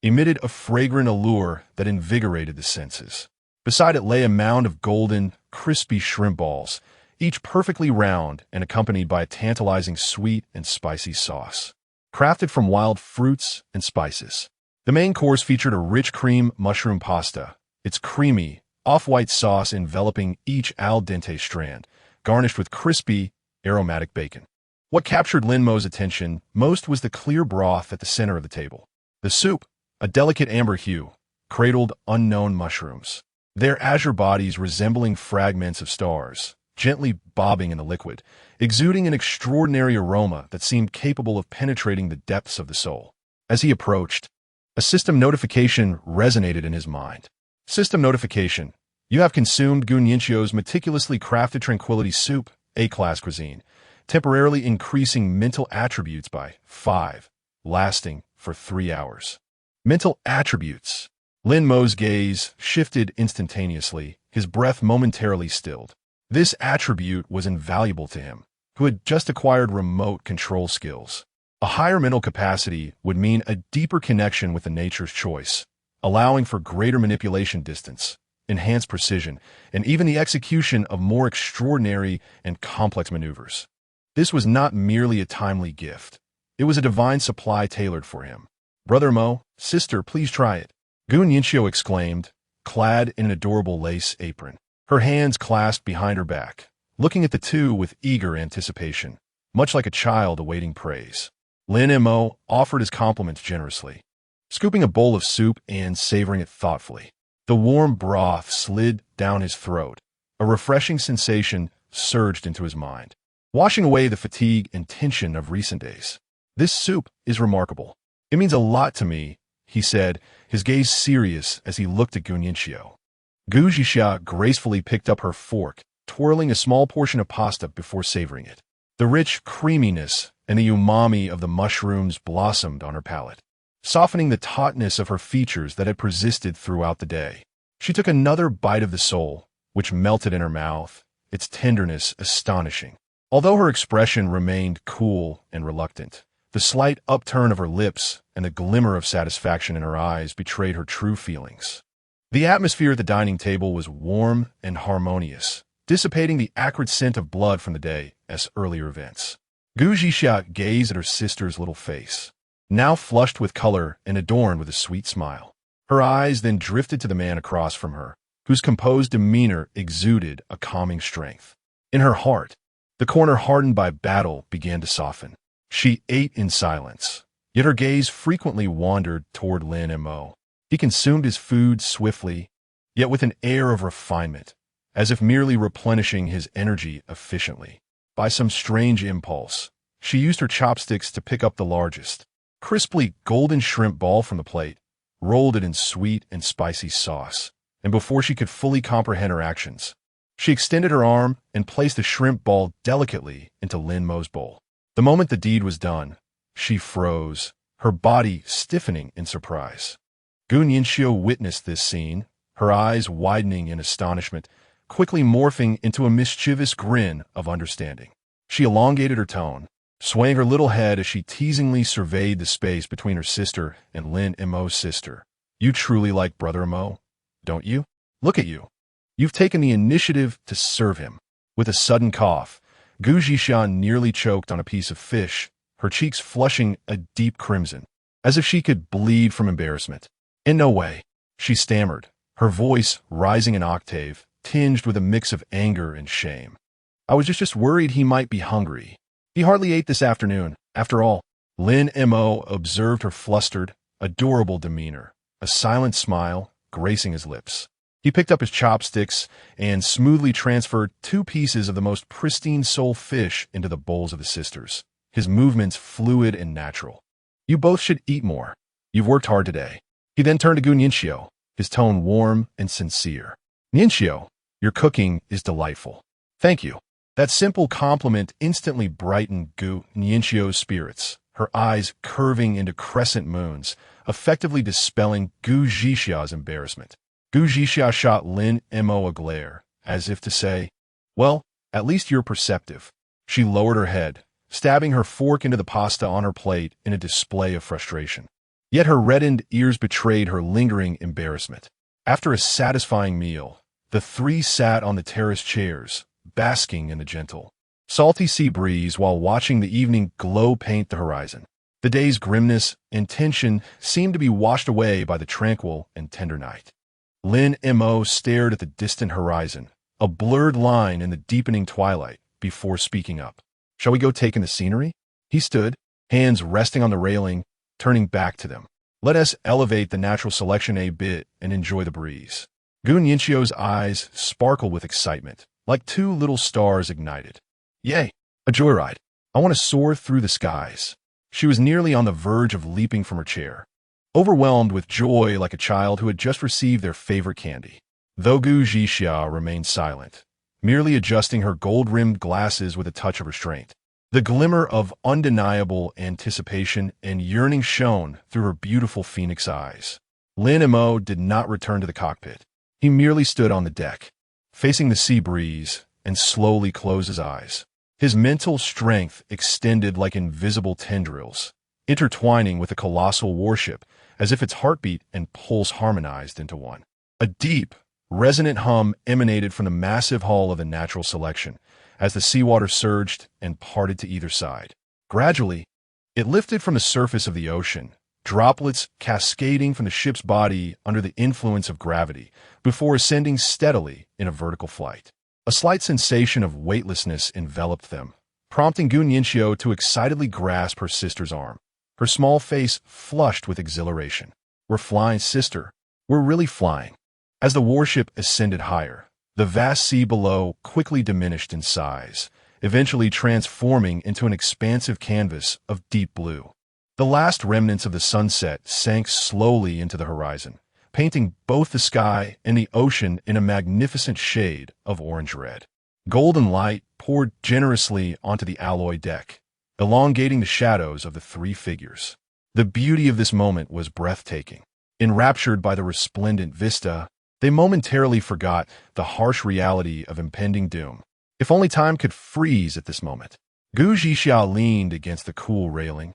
emitted a fragrant allure that invigorated the senses. Beside it lay a mound of golden, crispy shrimp balls, each perfectly round and accompanied by a tantalizing sweet and spicy sauce, crafted from wild fruits and spices. The main course featured a rich cream mushroom pasta, its creamy, off-white sauce enveloping each al dente strand, garnished with crispy, aromatic bacon. What captured Lin Mo's attention most was the clear broth at the center of the table. The soup, a delicate amber hue, cradled unknown mushrooms, their azure bodies resembling fragments of stars, gently bobbing in the liquid, exuding an extraordinary aroma that seemed capable of penetrating the depths of the soul. As he approached, a system notification resonated in his mind. System notification. You have consumed Gunyinshio's meticulously crafted tranquility soup, A-class cuisine, temporarily increasing mental attributes by 5, lasting for 3 hours. Mental attributes. Lin Mo's gaze shifted instantaneously, his breath momentarily stilled. This attribute was invaluable to him, who had just acquired remote control skills. A higher mental capacity would mean a deeper connection with the Nature's Choice, allowing for greater manipulation distance, enhanced precision, and even the execution of more extraordinary and complex maneuvers. This was not merely a timely gift. It was a divine supply tailored for him. "Brother Mo, sister, please try it," Gun Yinxiu exclaimed, clad in an adorable lace apron, her hands clasped behind her back, looking at the two with eager anticipation, much like a child awaiting praise. Lin Mo offered his compliments generously, scooping a bowl of soup and savoring it thoughtfully. The warm broth slid down his throat. A refreshing sensation surged into his mind, washing away the fatigue and tension of recent days. "This soup is remarkable. It means a lot to me," he said, his gaze serious as he looked at Gun Yinxiu. Gu Zhixia gracefully picked up her fork, twirling a small portion of pasta before savoring it. The rich creaminess and the umami of the mushrooms blossomed on her palate, softening the tautness of her features that had persisted throughout the day. She took another bite of the sole, which melted in her mouth, its tenderness astonishing. Although her expression remained cool and reluctant, the slight upturn of her lips and the glimmer of satisfaction in her eyes betrayed her true feelings. The atmosphere at the dining table was warm and harmonious, dissipating the acrid scent of blood from the day as earlier events. Gu Zhixia gazed at her sister's little face, now flushed with color and adorned with a sweet smile. Her eyes then drifted to the man across from her, whose composed demeanor exuded a calming strength. In her heart, the corner hardened by battle began to soften. She ate in silence, yet her gaze frequently wandered toward Lin Mo. He consumed his food swiftly, yet with an air of refinement, as if merely replenishing his energy efficiently. By some strange impulse, she used her chopsticks to pick up the largest, crisply golden shrimp ball from the plate, rolled it in sweet and spicy sauce, and before she could fully comprehend her actions, she extended her arm and placed the shrimp ball delicately into Lin Mo's bowl. The moment the deed was done, she froze, her body stiffening in surprise. Gun Yinxiu witnessed this scene, her eyes widening in astonishment, quickly morphing into a mischievous grin of understanding. She elongated her tone, swaying her little head as she teasingly surveyed the space between her sister and Lin Mo's sister. "You truly like Brother Mo, don't you? Look at you. You've taken the initiative to serve him." With a sudden cough, Gu Zhixia nearly choked on a piece of fish, her cheeks flushing a deep crimson, as if she could bleed from embarrassment. "In no way," she stammered, her voice rising an octave, tinged with a mix of anger and shame. "I was just worried he might be hungry. He hardly ate this afternoon, after all." Lin Mo observed her flustered, adorable demeanor, a silent smile gracing his lips. He picked up his chopsticks and smoothly transferred 2 pieces of the most pristine sole fish into the bowls of the sisters, his movements fluid and natural. "You both should eat more. You've worked hard today." He then turned to Gun Yinxiu, his tone warm and sincere. "Yinxiu, your cooking is delightful." "Thank you." That simple compliment instantly brightened Gu Yinxiu's spirits, her eyes curving into crescent moons, effectively dispelling Gu Zhixia's embarrassment. Gu Zhixia shot Lin Mo a glare, as if to say, "Well, at least you're perceptive." She lowered her head, stabbing her fork into the pasta on her plate in a display of frustration. Yet her reddened ears betrayed her lingering embarrassment. After a satisfying meal, the 3 sat on the terrace chairs, basking in the gentle, salty sea breeze while watching the evening glow paint the horizon. The day's grimness and tension seemed to be washed away by the tranquil and tender night. Lin Mo stared at the distant horizon, a blurred line in the deepening twilight, before speaking up. "Shall we go take in the scenery?" He stood, hands resting on the railing, turning back to them. "Let us elevate the natural selection a bit and enjoy the breeze." Gun Yinxiu's eyes sparkled with excitement, like 2 little stars ignited. "Yay, a joyride. I want to soar through the skies." She was nearly on the verge of leaping from her chair, overwhelmed with joy like a child who had just received their favorite candy. Though Gu Zhixia remained silent, merely adjusting her gold-rimmed glasses with a touch of restraint. The glimmer of undeniable anticipation and yearning shone through her beautiful phoenix eyes. Lin Mo did not return to the cockpit. He merely stood on the deck, facing the sea breeze, and slowly closed his eyes. His mental strength extended like invisible tendrils, intertwining with the colossal warship as if its heartbeat and pulse harmonized into one. A deep, resonant hum emanated from the massive hull of the natural selection as the seawater surged and parted to either side. Gradually, It lifted from the surface of the ocean, droplets cascading from the ship's body under the influence of gravity before ascending steadily in a vertical flight. A slight sensation of weightlessness enveloped them, prompting Gun Yinxiu to excitedly grasp her sister's arm. Her small face flushed with exhilaration. "We're flying, sister. We're really flying." As the warship ascended higher, the vast sea below quickly diminished in size, eventually transforming into an expansive canvas of deep blue. The last remnants of the sunset sank slowly into the horizon, painting both the sky and the ocean in a magnificent shade of orange-red. Golden light poured generously onto the alloy deck, elongating the shadows of the three figures. The beauty of this moment was breathtaking. Enraptured by the resplendent vista, they momentarily forgot the harsh reality of impending doom. If only time could freeze at this moment. Gu Zhixiao leaned against the cool railing,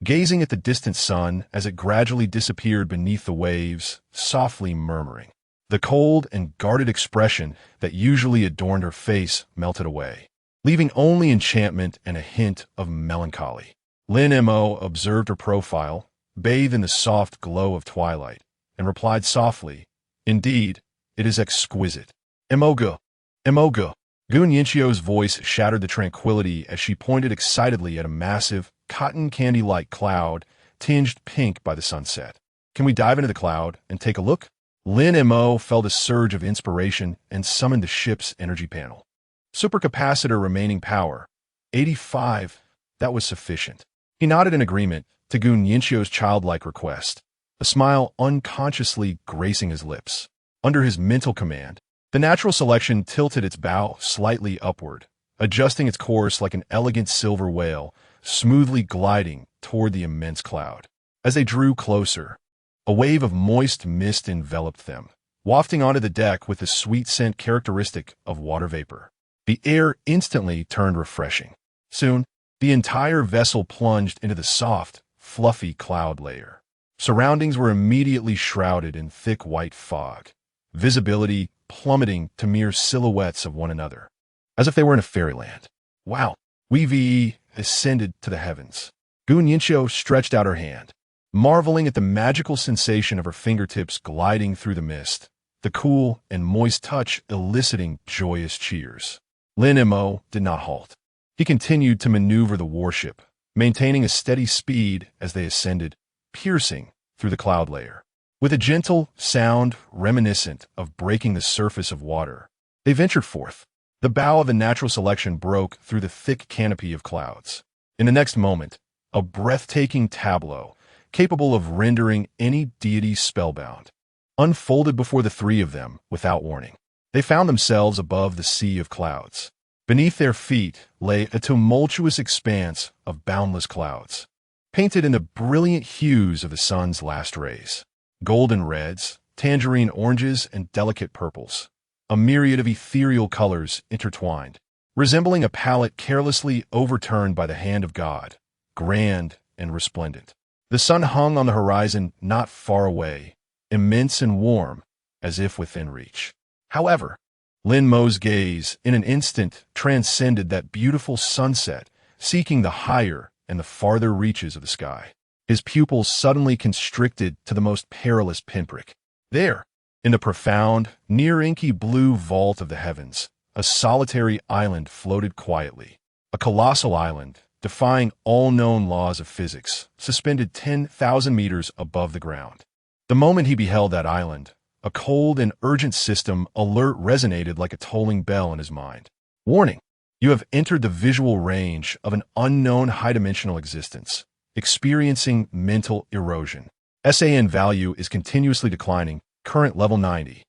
gazing at the distant sun as it gradually disappeared beneath the waves, softly murmuring. The cold and guarded expression that usually adorned her face melted away, leaving only enchantment and a hint of melancholy. Lin Mo observed her profile, bathed in the soft glow of twilight, and replied softly, "Indeed, it is exquisite." "Emoga, Emoga." Gun Yinxiu's voice shattered the tranquility as she pointed excitedly at a massive, cotton candy-like cloud tinged pink by the sunset. "Can we dive into the cloud and take a look?" Lin Mo felt a surge of inspiration and summoned the ship's energy panel. Supercapacitor remaining power, 85, that was sufficient. He nodded in agreement to Gun Yinxiu's childlike request, a smile unconsciously gracing his lips. Under his mental command, the natural selection tilted its bow slightly upward, adjusting its course like an elegant silver whale, smoothly gliding toward the immense cloud. As they drew closer, a wave of moist mist enveloped them, wafting onto the deck with the sweet scent characteristic of water vapor. The air instantly turned refreshing. Soon, the entire vessel plunged into the soft, fluffy cloud layer. Surroundings were immediately shrouded in thick white fog, visibility plummeting to mere silhouettes of one another, as if they were in a fairyland. "Wow!" Wei ascended to the heavens. Gun Yinxiu stretched out her hand, marveling at the magical sensation of her fingertips gliding through the mist, the cool and moist touch eliciting joyous cheers. Lin Mo did not halt. He continued to maneuver the warship, maintaining a steady speed as they ascended, piercing through the cloud layer. With a gentle sound reminiscent of breaking the surface of water, they ventured forth. The bow of the natural selection broke through the thick canopy of clouds. In the next moment, a breathtaking tableau, capable of rendering any deity spellbound, unfolded before the three of them without warning. They found themselves above the sea of clouds. Beneath their feet lay a tumultuous expanse of boundless clouds, painted in the brilliant hues of the sun's last rays. Golden reds, tangerine oranges, and delicate purples, a myriad of ethereal colors intertwined, resembling a palette carelessly overturned by the hand of God, grand and resplendent. The sun hung on the horizon not far away, immense and warm, as if within reach. However, Lin Mo's gaze in an instant transcended that beautiful sunset, seeking the higher and the farther reaches of the sky. His pupils suddenly constricted to the most perilous pinprick. There, in the profound, near-inky blue vault of the heavens, a solitary island floated quietly. A colossal island, defying all known laws of physics, suspended 10,000 meters above the ground. The moment he beheld that island, a cold and urgent system alert resonated like a tolling bell in his mind. "Warning! You have entered the visual range of an unknown high-dimensional existence, experiencing mental erosion. SAN value is continuously declining, current level 90.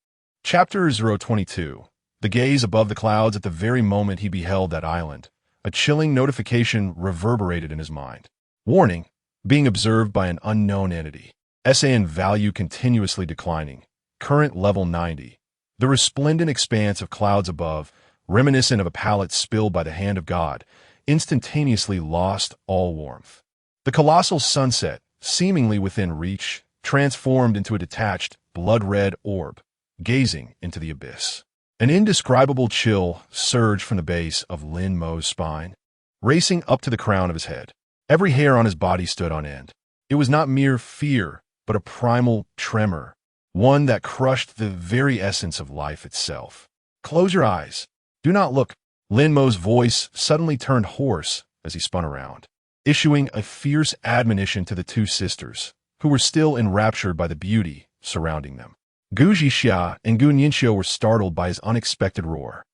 Chapter 022. The gaze above the clouds at the very moment he beheld that island. A chilling notification reverberated in his mind. Warning, being observed by an unknown entity. SAN value continuously declining, current level 90. The resplendent expanse of clouds above, reminiscent of a palette spilled by the hand of God, instantaneously lost all warmth. The colossal sunset, seemingly within reach, transformed into a detached, blood-red orb, gazing into the abyss. An indescribable chill surged from the base of Lin Mo's spine, racing up to the crown of his head. Every hair on his body stood on end. It was not mere fear, but a primal tremor, one that crushed the very essence of life itself. Close your eyes. Do not look. Lin Mo's voice suddenly turned hoarse as he spun around, issuing a fierce admonition to the two sisters, who were still enraptured by the beauty surrounding them. Gu Jixia and Gu Ninxiu were startled by his unexpected roar.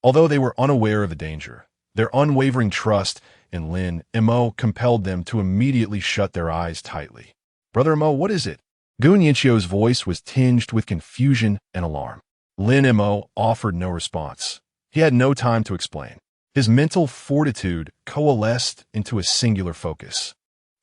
Although they were unaware of the danger, their unwavering trust in Lin Mo compelled them to immediately shut their eyes tightly. "Brother Mo, what is it?" Gu Ninxiu's voice was tinged with confusion and alarm. Lin Mo offered no response. He had no time to explain. His mental fortitude coalesced into a singular focus,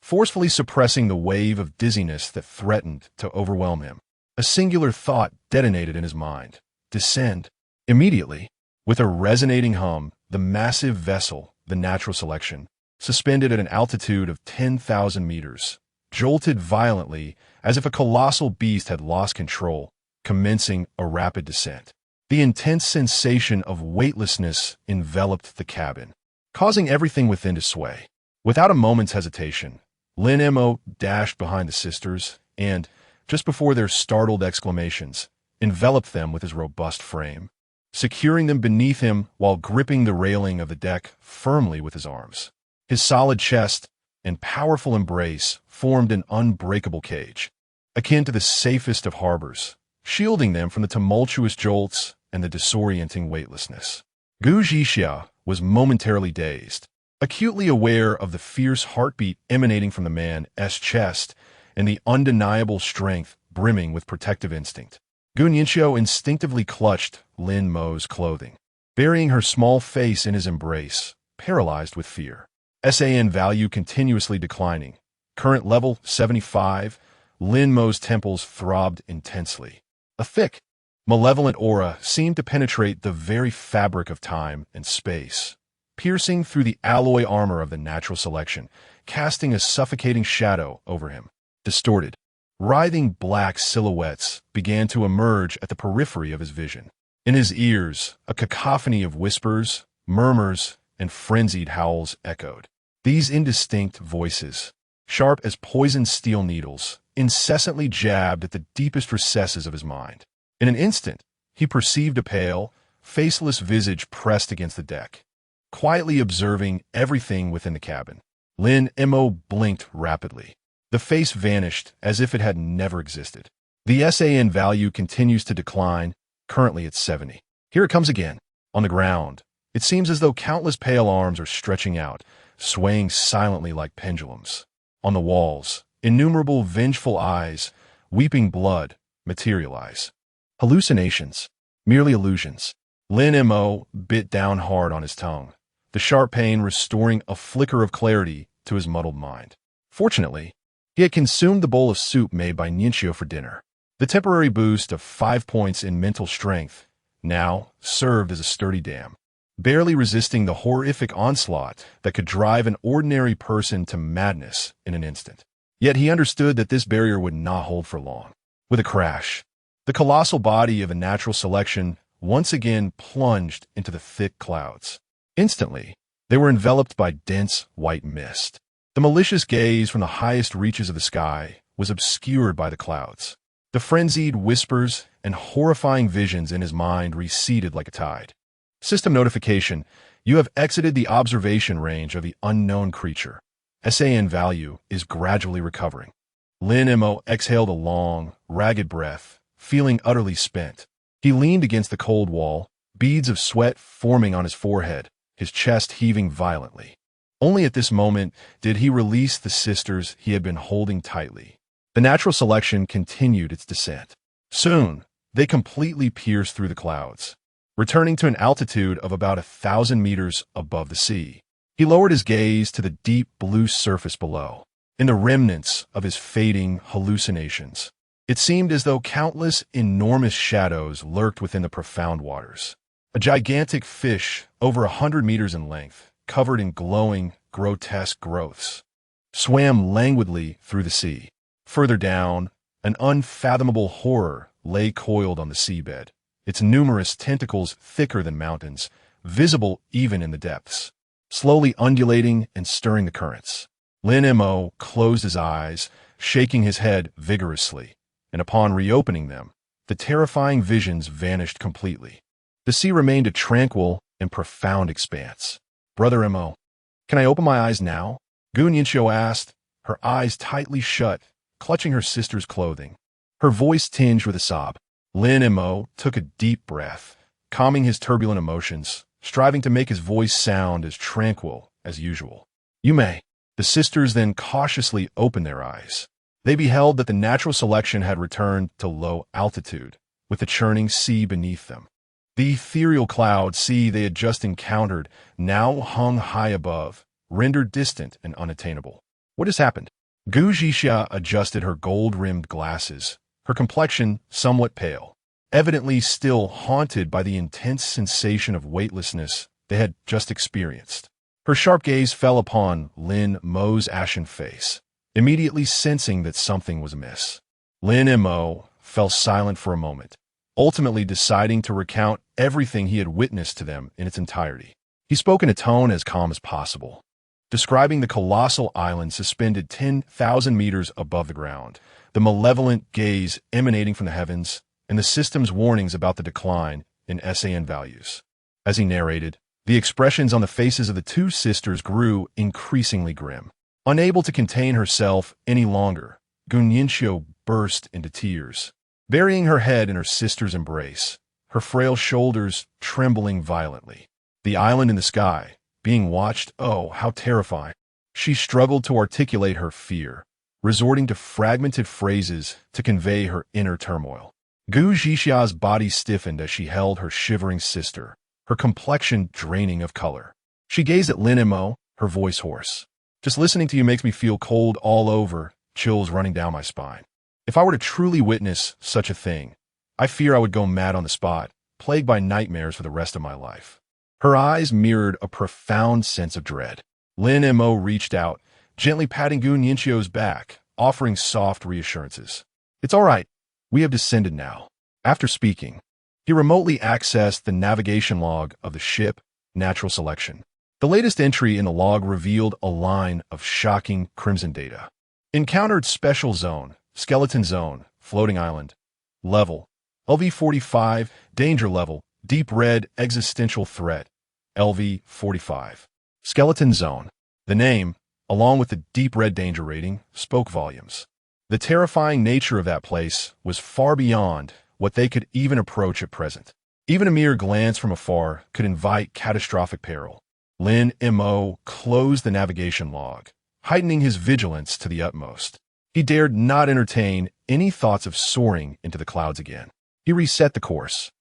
forcefully suppressing the wave of dizziness that threatened to overwhelm him. A singular thought detonated in his mind. Descend. Immediately, with a resonating hum, the massive vessel, the Natural Selection, suspended at an altitude of 10,000 meters, jolted violently as if a colossal beast had lost control, commencing a rapid descent. The intense sensation of weightlessness enveloped the cabin, causing everything within to sway. Without a moment's hesitation, Lin Mo dashed behind the sisters and, just before their startled exclamations, enveloped them with his robust frame, securing them beneath him while gripping the railing of the deck firmly with his arms. His solid chest and powerful embrace formed an unbreakable cage, akin to the safest of harbors, shielding them from the tumultuous jolts and the disorienting weightlessness. Gu Jixia was momentarily dazed, acutely aware of the fierce heartbeat emanating from the man's chest and the undeniable strength brimming with protective instinct. Gu Ninxiu instinctively clutched Lin Mo's clothing, burying her small face in his embrace, paralyzed with fear. SAN value continuously declining. Current level 75. Lin Mo's temples throbbed intensely. A thick, malevolent aura seemed to penetrate the very fabric of time and space, piercing through the alloy armor of the Natural Selection, casting a suffocating shadow over him. Distorted, writhing black silhouettes began to emerge at the periphery of his vision. In his ears, a cacophony of whispers, murmurs, and frenzied howls echoed. These indistinct voices, sharp as poisoned steel needles, incessantly jabbed at the deepest recesses of his mind. In an instant, he perceived a pale, faceless visage pressed against the deck, quietly observing everything within the cabin. Lin Mo blinked rapidly. The face vanished as if it had never existed. The SAN value continues to decline, currently at 70. Here it comes again. On the ground, it seems as though countless pale arms are stretching out, swaying silently like pendulums. On the walls, innumerable vengeful eyes, weeping blood, materialize. Hallucinations, merely illusions. Lin Mo bit down hard on his tongue, the sharp pain restoring a flicker of clarity to his muddled mind. Fortunately, he had consumed the bowl of soup made by Ninxiu for dinner. The temporary boost of 5 points in mental strength now served as a sturdy dam, barely resisting the horrific onslaught that could drive an ordinary person to madness in an instant. Yet he understood that this barrier would not hold for long. With a crash, the colossal body of a Natural Selection once again plunged into the thick clouds. Instantly, they were enveloped by dense white mist. The malicious gaze from the highest reaches of the sky was obscured by the clouds. The frenzied whispers and horrifying visions in his mind receded like a tide. System notification: you have exited the observation range of the unknown creature. SAN value is gradually recovering. Lin Mo exhaled a long, ragged breath, feeling utterly spent. He leaned against the cold wall, beads of sweat forming on his forehead, his chest heaving violently. Only at this moment did he release the sisters he had been holding tightly. The Natural Selection continued its descent. Soon, they completely pierced through the clouds, returning to an altitude of about 1,000 meters above the sea. He lowered his gaze to the deep blue surface below. In the remnants of his fading hallucinations, it seemed as though countless enormous shadows lurked within the profound waters. A gigantic fish, over 100 meters in length, covered in glowing, grotesque growths, swam languidly through the sea. Further down, an unfathomable horror lay coiled on the seabed, its numerous tentacles thicker than mountains, visible even in the depths, slowly undulating and stirring the currents. Lin Mo closed his eyes, shaking his head vigorously, and upon reopening them, the terrifying visions vanished completely. The sea remained a tranquil and profound expanse. "Brother Mo, can I open my eyes now?" Gun Yinxiu asked, her eyes tightly shut, clutching her sister's clothing. Her voice tinged with a sob. Lin Mo took a deep breath, calming his turbulent emotions, striving to make his voice sound as tranquil as usual. "You may." The sisters then cautiously opened their eyes. They beheld that the natural selection had returned to low altitude, with the churning sea beneath them. The ethereal cloud sea they had just encountered now hung high above, rendered distant and unattainable. "What has happened?" Gu Zhixia adjusted her gold-rimmed glasses, her complexion somewhat pale, evidently still haunted by the intense sensation of weightlessness they had just experienced. Her sharp gaze fell upon Lin Mo's ashen face, immediately sensing that something was amiss. Lin Mo fell silent for a moment, ultimately deciding to recount everything he had witnessed to them in its entirety. He spoke in a tone as calm as possible, describing the colossal island suspended 10,000 meters above the ground, the malevolent gaze emanating from the heavens, and the system's warnings about the decline in SAN values. As he narrated, the expressions on the faces of the two sisters grew increasingly grim. Unable to contain herself any longer, Gun Yinxiu burst into tears, burying her head in her sister's embrace, her frail shoulders trembling violently. The island in the sky, being watched, oh, how terrifying. She struggled to articulate her fear, resorting to fragmented phrases to convey her inner turmoil. Gu Zhixia's body stiffened as she held her shivering sister, her complexion draining of color. She gazed at Lin Mo, her voice hoarse. "Just listening to you makes me feel cold all over, chills running down my spine. If I were to truly witness such a thing, I fear I would go mad on the spot, plagued by nightmares for the rest of my life." Her eyes mirrored a profound sense of dread. Lin Mo reached out, gently patting Gun Yinxiu's back, offering soft reassurances. "It's all right. We have descended now." After speaking, he remotely accessed the navigation log of the ship, Natural Selection. The latest entry in the log revealed a line of shocking crimson data. Encountered special zone, skeleton zone, floating island. Level, LV-45, danger level, deep red existential threat, LV-45. Skeleton zone. The name, along with the deep red danger rating, spoke volumes. The terrifying nature of that place was far beyond what they could even approach at present. Even a mere glance from afar could invite catastrophic peril. Lin Mo closed the navigation log, heightening his vigilance to the utmost. He dared not entertain any thoughts of soaring into the clouds again. He reset the course,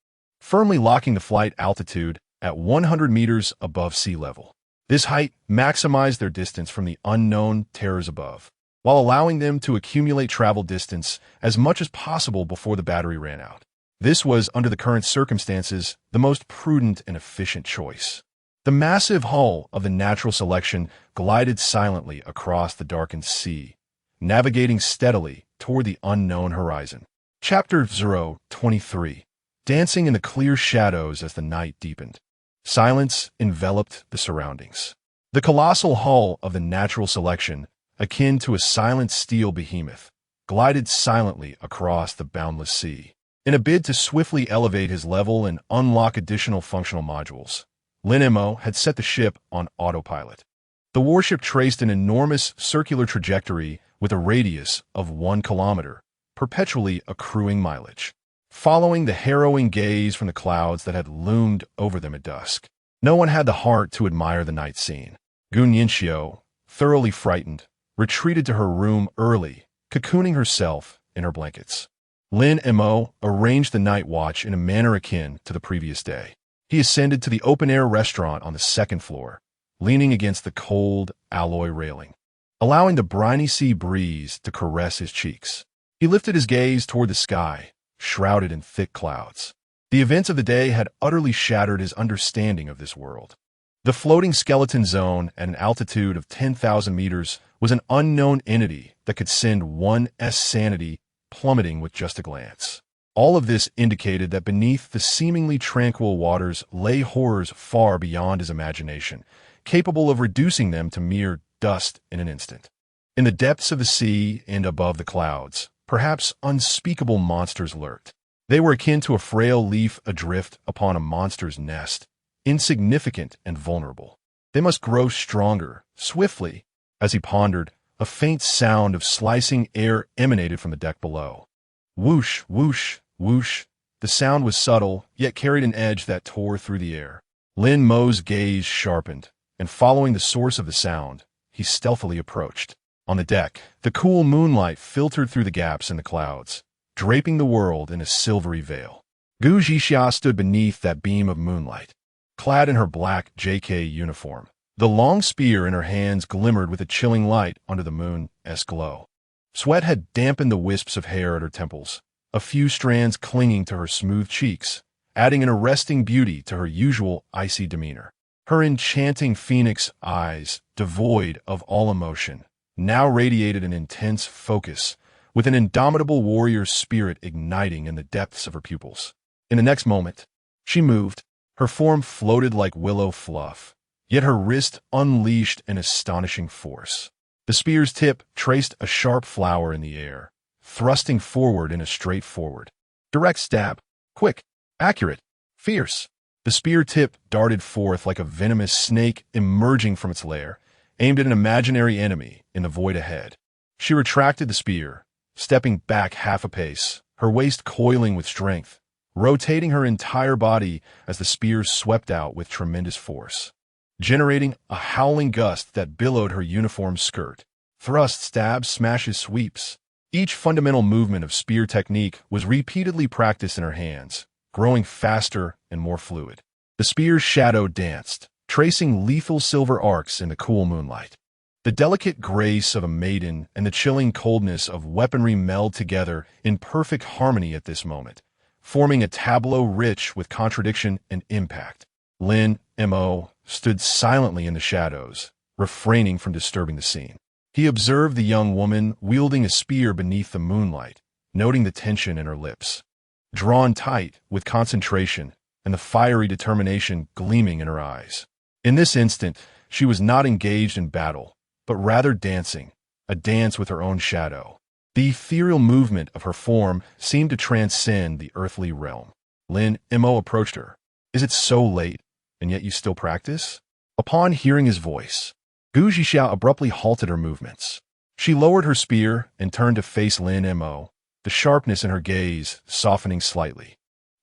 firmly locking the flight altitude at 100 meters above sea level. This height maximized their distance from the unknown terrors above, while allowing them to accumulate travel distance as much as possible before the battery ran out. This was, under the current circumstances, the most prudent and efficient choice. The massive hull of the Natural Selection glided silently across the darkened sea, navigating steadily toward the unknown horizon. Chapter 023. Dancing in the clear shadows as the night deepened. Silence enveloped the surroundings. The colossal hull of the Natural Selection, akin to a silent steel behemoth, glided silently across the boundless sea. In a bid to swiftly elevate his level and unlock additional functional modules, Lin Mo had set the ship on autopilot. The warship traced an enormous circular trajectory with a radius of 1 kilometer, perpetually accruing mileage, following the harrowing gaze from the clouds that had loomed over them at dusk. No one had the heart to admire the night scene. Gun Yinxiu, thoroughly frightened, retreated to her room early, cocooning herself in her blankets. Lin Mo arranged the night watch in a manner akin to the previous day. He ascended to the open-air restaurant on the second floor, leaning against the cold alloy railing, allowing the briny sea breeze to caress his cheeks. He lifted his gaze toward the sky, shrouded in thick clouds. The events of the day had utterly shattered his understanding of this world. The floating skeleton zone at an altitude of 10,000 meters was an unknown entity that could send one's sanity plummeting with just a glance. All of this indicated that beneath the seemingly tranquil waters lay horrors far beyond his imagination, capable of reducing them to mere dust in an instant. In the depths of the sea and above the clouds, perhaps unspeakable monsters lurked. They were akin to a frail leaf adrift upon a monster's nest, insignificant and vulnerable. They must grow stronger, swiftly. As he pondered, a faint sound of slicing air emanated from the deck below. Whoosh, whoosh, whoosh. The sound was subtle, yet carried an edge that tore through the air. Lin Mo's gaze sharpened, and following the source of the sound, he stealthily approached. On the deck, the cool moonlight filtered through the gaps in the clouds, draping the world in a silvery veil. Gu Zhixia stood beneath that beam of moonlight, clad in her black JK uniform. The long spear in her hands glimmered with a chilling light under the moon's glow. Sweat had dampened the wisps of hair at her temples, a few strands clinging to her smooth cheeks, adding an arresting beauty to her usual icy demeanor. Her enchanting phoenix eyes, devoid of all emotion, now radiated an intense focus, with an indomitable warrior's spirit igniting in the depths of her pupils. In the next moment, she moved. Her form floated like willow fluff, yet her wrist unleashed an astonishing force. The spear's tip traced a sharp flower in the air, thrusting forward in a straightforward, direct stab. Quick, accurate, fierce. The spear tip darted forth like a venomous snake emerging from its lair, aimed at an imaginary enemy in the void ahead. She retracted the spear, stepping back half a pace, her waist coiling with strength, rotating her entire body as the spear swept out with tremendous force, generating a howling gust that billowed her uniform skirt. Thrust, stabs, smashes, sweeps. Each fundamental movement of spear technique was repeatedly practiced in her hands, growing faster and more fluid. The spear's shadow danced, tracing lethal silver arcs in the cool moonlight. The delicate grace of a maiden and the chilling coldness of weaponry meld together in perfect harmony at this moment, forming a tableau rich with contradiction and impact. Lin Mo stood silently in the shadows, refraining from disturbing the scene. He observed the young woman wielding a spear beneath the moonlight, noting the tension in her lips, drawn tight with concentration and the fiery determination gleaming in her eyes. In this instant, she was not engaged in battle, but rather dancing, a dance with her own shadow. The ethereal movement of her form seemed to transcend the earthly realm. Lin Mo approached her. "Is it so late, and yet you still practice?" Upon hearing his voice, Gu Zhixia abruptly halted her movements. She lowered her spear and turned to face Lin Mo, the sharpness in her gaze softening slightly.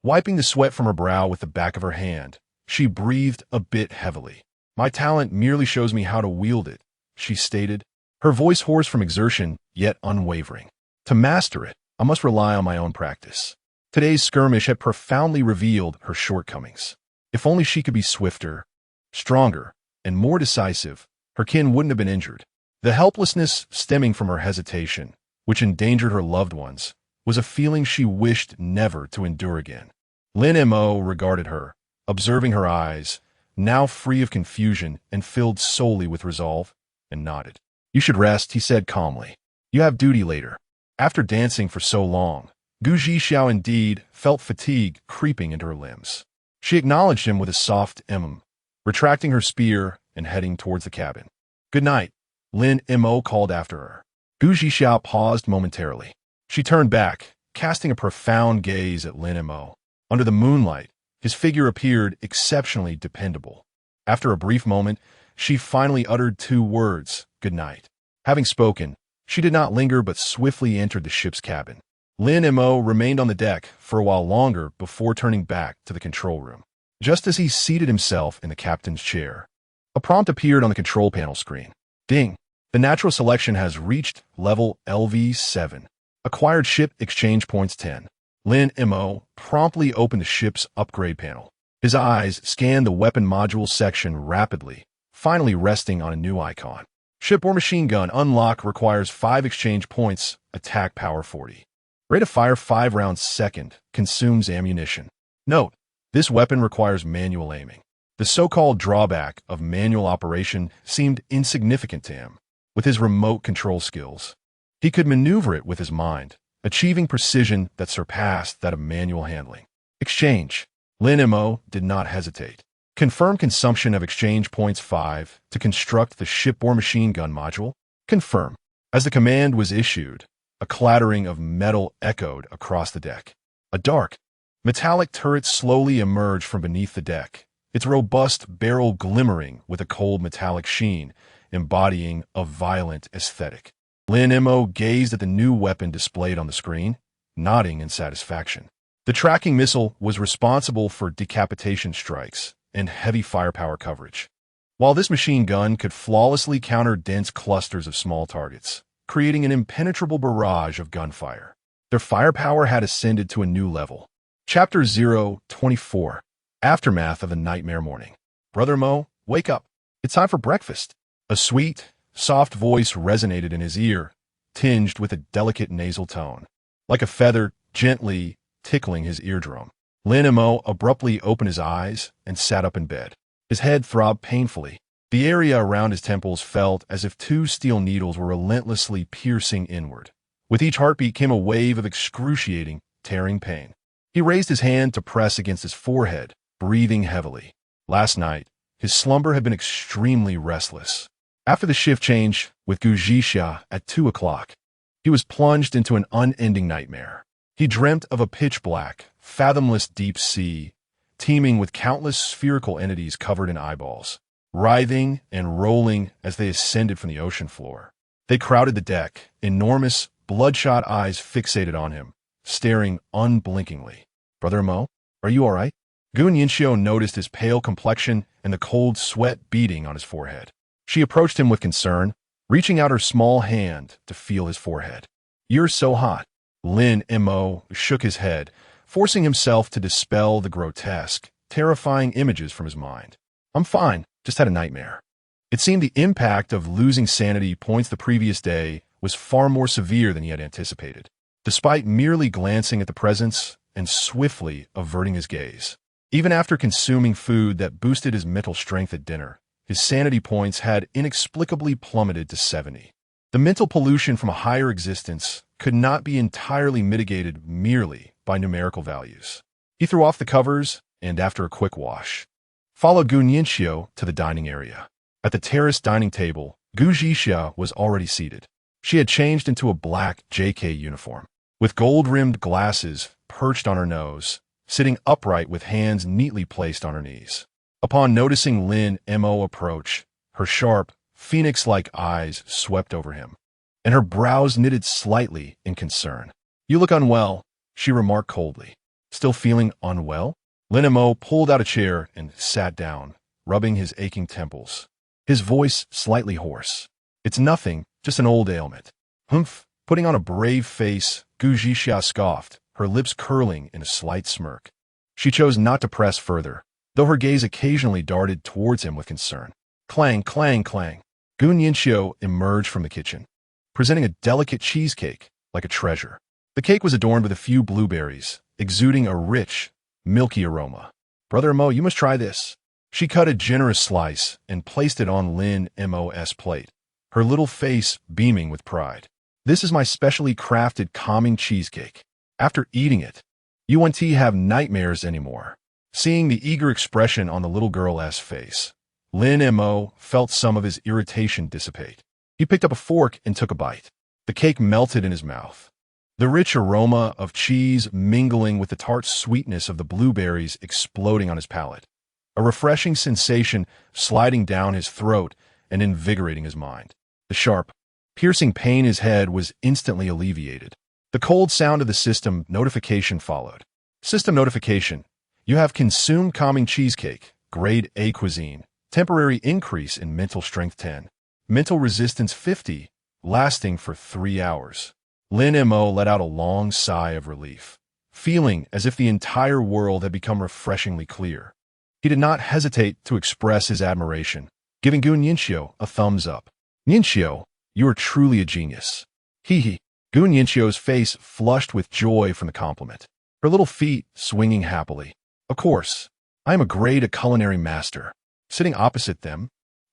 Wiping the sweat from her brow with the back of her hand, she breathed a bit heavily. "My talent merely shows me how to wield it," she stated, her voice hoarse from exertion, yet unwavering. "To master it, I must rely on my own practice." Today's skirmish had profoundly revealed her shortcomings. If only she could be swifter, stronger, and more decisive, her kin wouldn't have been injured. The helplessness stemming from her hesitation, which endangered her loved ones, was a feeling she wished never to endure again. Lin Mo regarded her, observing her eyes, now free of confusion and filled solely with resolve, and nodded. "You should rest," he said calmly. "You have duty later." After dancing for so long, Gu Zhixia indeed felt fatigue creeping into her limbs. She acknowledged him with a soft retracting her spear and heading towards the cabin. "Good night," Lin Mo called after her. Gu Zhixia paused momentarily. She turned back, casting a profound gaze at Lin Mo. Under the moonlight, his figure appeared exceptionally dependable. After a brief moment, she finally uttered 2 words, "Good night." Having spoken, she did not linger but swiftly entered the ship's cabin. Lin Mo remained on the deck for a while longer before turning back to the control room. Just as he seated himself in the captain's chair, a prompt appeared on the control panel screen. "Ding! The natural selection has reached level LV7. Acquired ship exchange points 10. Lin Mo promptly opened the ship's upgrade panel. His eyes scanned the weapon module section rapidly, finally resting on a new icon. Shipborne machine gun unlock requires 5 exchange points, attack power 40. Rate of fire 5 rounds second, consumes ammunition. Note, this weapon requires manual aiming. The so-called drawback of manual operation seemed insignificant to him. With his remote control skills, he could maneuver it with his mind, achieving precision that surpassed that of manual handling. Exchange. Lin Mo did not hesitate. Confirm consumption of exchange points 5 to construct the shipborne machine gun module. Confirm. As the command was issued, a clattering of metal echoed across the deck. A dark, metallic turret slowly emerged from beneath the deck, its robust barrel glimmering with a cold metallic sheen, embodying a violent aesthetic. Lin Mo gazed at the new weapon displayed on the screen, nodding in satisfaction. The tracking missile was responsible for decapitation strikes and heavy firepower coverage, while this machine gun could flawlessly counter dense clusters of small targets, creating an impenetrable barrage of gunfire. Their firepower had ascended to a new level. Chapter 024. Aftermath of the Nightmare Morning. Brother Mo, wake up. It's time for breakfast. A sweet, soft voice resonated in his ear, tinged with a delicate nasal tone, like a feather gently tickling his eardrum. Lin Mo abruptly opened his eyes and sat up in bed. His head throbbed painfully. The area around his temples felt as if two steel needles were relentlessly piercing inward. With each heartbeat came a wave of excruciating, tearing pain. He raised his hand to press against his forehead, breathing heavily. Last night, his slumber had been extremely restless. After the shift change with Gu Zhixia at 2 o'clock, he was plunged into an unending nightmare. He dreamt of a pitch-black, fathomless deep sea, teeming with countless spherical entities covered in eyeballs, writhing and rolling as they ascended from the ocean floor. They crowded the deck, enormous, bloodshot eyes fixated on him, staring unblinkingly. Brother Mo, are you all right? Gu Yinxiu noticed his pale complexion and the cold sweat beading on his forehead. She approached him with concern, reaching out her small hand to feel his forehead. You're so hot. Lin Mo shook his head, forcing himself to dispel the grotesque, terrifying images from his mind. I'm fine, just had a nightmare. It seemed the impact of losing sanity points the previous day was far more severe than he had anticipated. Despite merely glancing at the presents and swiftly averting his gaze, even after consuming food that boosted his mental strength at dinner, his sanity points had inexplicably plummeted to 70. The mental pollution from a higher existence could not be entirely mitigated merely by numerical values. He threw off the covers and, after a quick wash, followed Gu Yinxiu to the dining area. At the terrace dining table, Gu Zhixia was already seated. She had changed into a black JK uniform, with gold-rimmed glasses perched on her nose, sitting upright with hands neatly placed on her knees. Upon noticing Lin Mo approach, her sharp, phoenix-like eyes swept over him, and her brows knitted slightly in concern. You look unwell, she remarked coldly. Still feeling unwell? Lin Mo pulled out a chair and sat down, rubbing his aching temples, his voice slightly hoarse. It's nothing, just an old ailment. Humph. Putting on a brave face, Gu Zhixia scoffed, her lips curling in a slight smirk. She chose not to press further, though her gaze occasionally darted towards him with concern. Clang, clang, clang. Gu Yinxiu emerged from the kitchen, presenting a delicate cheesecake like a treasure. The cake was adorned with a few blueberries, exuding a rich, milky aroma. Brother Mo, you must try this. She cut a generous slice and placed it on Lin Mo's plate, her little face beaming with pride. This is my specially crafted calming cheesecake. After eating it, you won't have nightmares anymore. Seeing the eager expression on the little girl's face, Lin Mo felt some of his irritation dissipate. He picked up a fork and took a bite. The cake melted in his mouth, the rich aroma of cheese mingling with the tart sweetness of the blueberries exploding on his palate, a refreshing sensation sliding down his throat and invigorating his mind. The sharp, piercing pain in his head was instantly alleviated. The cold sound of the system notification followed. System notification. You have consumed calming cheesecake, grade A cuisine, temporary increase in mental strength 10, mental resistance 50, lasting for 3 hours. Lin Mo let out a long sigh of relief, feeling as if the entire world had become refreshingly clear. He did not hesitate to express his admiration, giving Gu Yinxiu a thumbs up. Yinxiu, you are truly a genius. Hee. Gu Yinxiu's face flushed with joy from the compliment, her little feet swinging happily. Of course, I am a grade A culinary master. Sitting opposite them,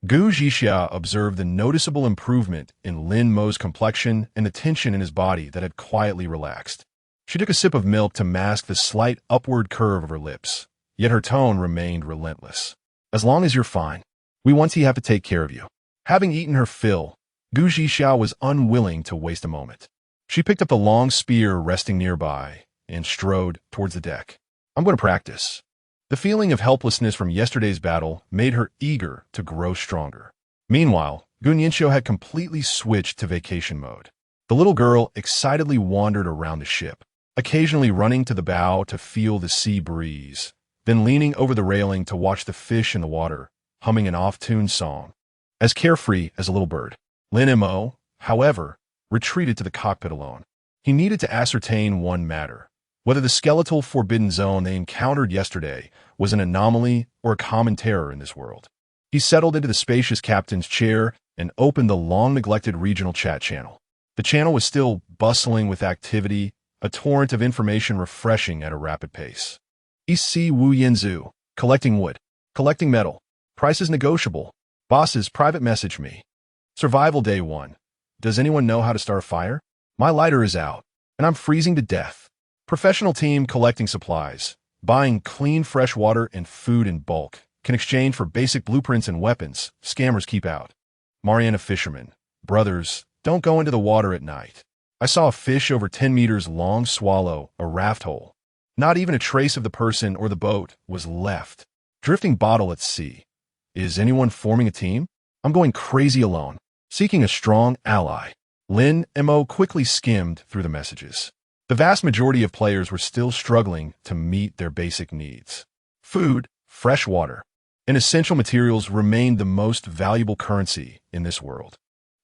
Gu Zhixia observed the noticeable improvement in Lin Mo's complexion and the tension in his body that had quietly relaxed. She took a sip of milk to mask the slight upward curve of her lips, yet her tone remained relentless. As long as you're fine, we want to have to take care of you. Having eaten her fill, Gu Xiao was unwilling to waste a moment. She picked up the long spear resting nearby and strode towards the deck. I'm going to practice. The feeling of helplessness from yesterday's battle made her eager to grow stronger. Meanwhile, Gu Yanxiu had completely switched to vacation mode. The little girl excitedly wandered around the ship, occasionally running to the bow to feel the sea breeze, then leaning over the railing to watch the fish in the water, humming an off-tuned song. As carefree as a little bird, Lin Mo, however, retreated to the cockpit alone. He needed to ascertain one matter: whether the skeletal forbidden zone they encountered yesterday was an anomaly or a common terror in this world. He settled into the spacious captain's chair and opened the long-neglected regional chat channel. The channel was still bustling with activity, a torrent of information refreshing at a rapid pace. East Sea Wu Yanzu, collecting wood, collecting metal, prices negotiable, bosses private message me. Survival day 1. Does anyone know how to start a fire? My lighter is out, and I'm freezing to death. Professional team collecting supplies, buying clean fresh water and food in bulk, can exchange for basic blueprints and weapons. Scammers keep out. Mariana fisherman, brothers, don't go into the water at night. I saw a fish over 10 meters long swallow a raft hole. Not even a trace of the person or the boat was left. Drifting bottle at sea. Is anyone forming a team? I'm going crazy alone, seeking a strong ally. Lin Mo quickly skimmed through the messages. The vast majority of players were still struggling to meet their basic needs. Food, fresh water, and essential materials remained the most valuable currency in this world.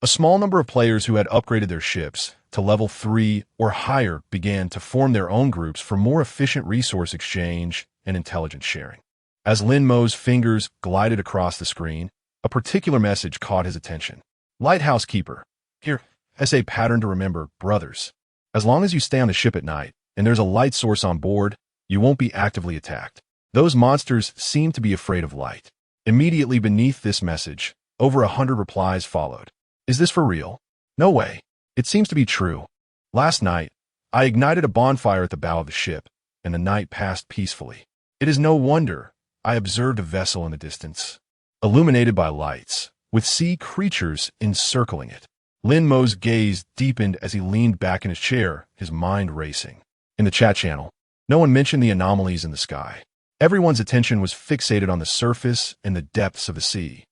A small number of players who had upgraded their ships to level 3 or higher began to form their own groups for more efficient resource exchange and intelligence sharing. As Lin Mo's fingers glided across the screen, a particular message caught his attention. Lighthouse Keeper. Here, SA pattern to remember, brothers. As long as you stay on the ship at night and there's a light source on board, you won't be actively attacked. Those monsters seem to be afraid of light. Immediately beneath this message, over 100 replies followed. Is this for real? No way. It seems to be true. Last night, I ignited a bonfire at the bow of the ship, and the night passed peacefully. It is no wonder I observed a vessel in the distance, illuminated by lights, with sea creatures encircling it. Lin Mo's gaze deepened as he leaned back in his chair, his mind racing. In the chat channel, no one mentioned the anomalies in the sky. Everyone's attention was fixated on the surface and the depths of the sea.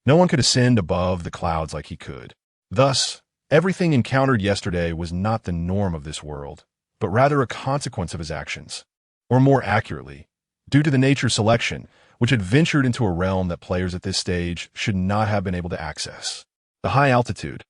No one could ascend above the clouds like he could. Thus, everything encountered yesterday was not the norm of this world, but rather a consequence of his actions. Or more accurately, due to the nature selection, which had ventured into a realm that players at this stage should not have been able to access. The high altitude.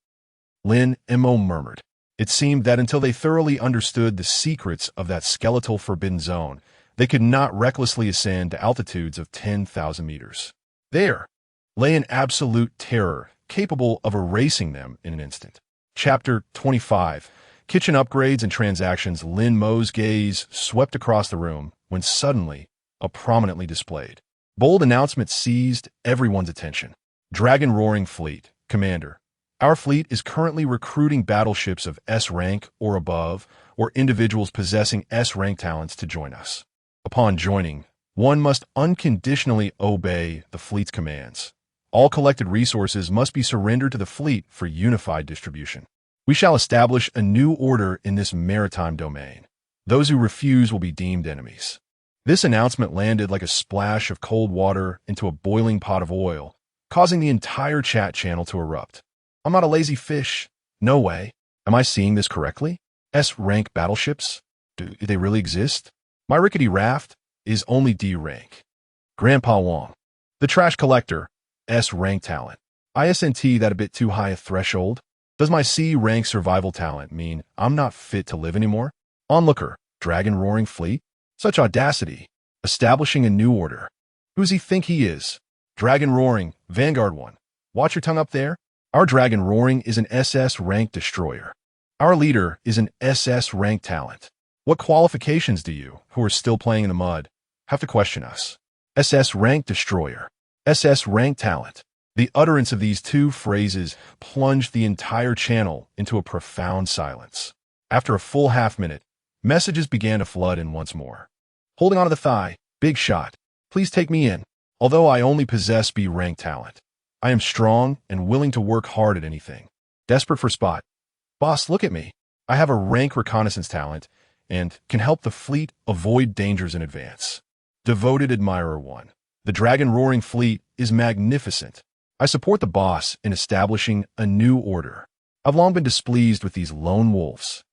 Lin Mo murmured. It seemed that until they thoroughly understood the secrets of that skeletal forbidden zone, they could not recklessly ascend to altitudes of 10,000 meters. There lay an absolute terror capable of erasing them in an instant. Chapter 25. Kitchen upgrades and transactions. Lin Mo's gaze swept across the room when suddenly a prominently displayed bold announcement seized everyone's attention. Dragon Roaring Fleet. Commander, our fleet is currently recruiting battleships of S rank or above, or individuals possessing S rank talents to join us. Upon joining, one must unconditionally obey the fleet's commands. All collected resources must be surrendered to the fleet for unified distribution. We shall establish a new order in this maritime domain. Those who refuse will be deemed enemies. This announcement landed like a splash of cold water into a boiling pot of oil, causing the entire chat channel to erupt. I'm not a lazy fish. No way. Am I seeing this correctly? S-rank battleships? Do they really exist? My rickety raft is only D rank. Grandpa Wong. The trash collector. S rank talent. ISNT that a bit too high a threshold? Does my C rank survival talent mean I'm not fit to live anymore? Onlooker. Dragon Roaring Fleet? Such audacity. Establishing a new order. Who's he think he is? Dragon Roaring, Vanguard 1. Watch your tongue up there. Our Dragon Roaring is an SS rank destroyer. Our leader is an SS rank talent. What qualifications do you, who are still playing in the mud, have to question us? SS rank destroyer. SS rank talent. The utterance of these two phrases plunged the entire channel into a profound silence. After a full half-minute, messages began to flood in once more. Holding onto the thigh, big shot. Please take me in. Although I only possess B rank talent, I am strong and willing to work hard at anything. desperate for spot. Boss, look at me. I have a rank reconnaissance talent and can help the fleet avoid dangers in advance. Devoted Admirer 1. The Dragon Roaring Fleet is magnificent. I support the boss in establishing a new order. I've long been displeased with these lone wolves.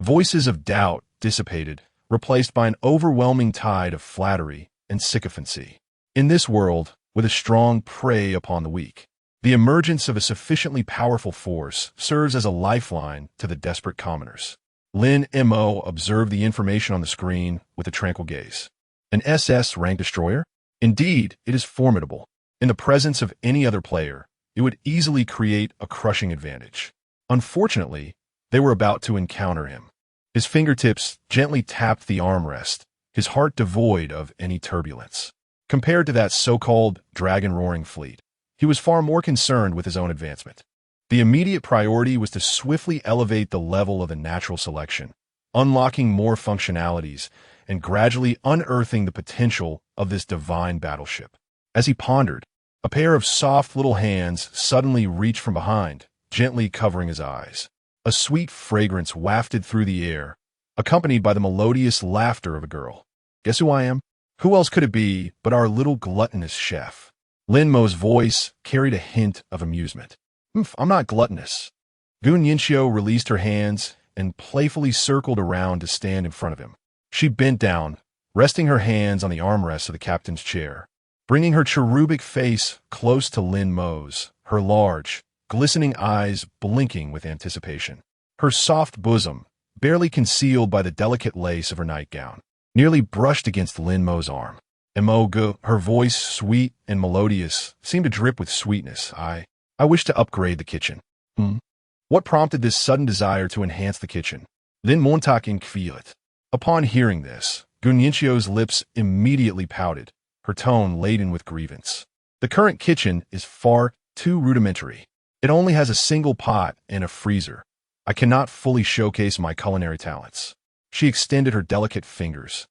Voices of doubt dissipated, replaced by an overwhelming tide of flattery and sycophancy. In this world, with a strong prey upon the weak, the emergence of a sufficiently powerful force serves as a lifeline to the desperate commoners. Lin Mo observed the information on the screen with a tranquil gaze. An SS rank destroyer? Indeed, it is formidable. In the presence of any other player, it would easily create a crushing advantage. Unfortunately, they were about to encounter him. His fingertips gently tapped the armrest, his heart devoid of any turbulence. Compared to that so-called dragon-roaring fleet, he was far more concerned with his own advancement. The immediate priority was to swiftly elevate the level of the natural selection, unlocking more functionalities and gradually unearthing the potential of this divine battleship. As he pondered, a pair of soft little hands suddenly reached from behind, gently covering his eyes. A sweet fragrance wafted through the air, accompanied by the melodious laughter of a girl. Guess who I am? Who else could it be but our little gluttonous chef? Lin Mo's voice carried a hint of amusement. I'm not gluttonous. Gun Yinxiu released her hands and playfully circled around to stand in front of him. She bent down, resting her hands on the armrests of the captain's chair, bringing her cherubic face close to Lin Mo's, her large, glistening eyes blinking with anticipation. Her soft bosom, barely concealed by the delicate lace of her nightgown, nearly brushed against Lin Mo's arm. Emogu, her voice sweet and melodious, seemed to drip with sweetness. I wish to upgrade the kitchen. What prompted this sudden desire to enhance the kitchen? Lin Montak in Kvilet. Upon hearing this, Gun Yinxiu's lips immediately pouted, her tone laden with grievance. The current kitchen is far too rudimentary. It only has a single pot and a freezer. I cannot fully showcase my culinary talents. She extended her delicate fingers,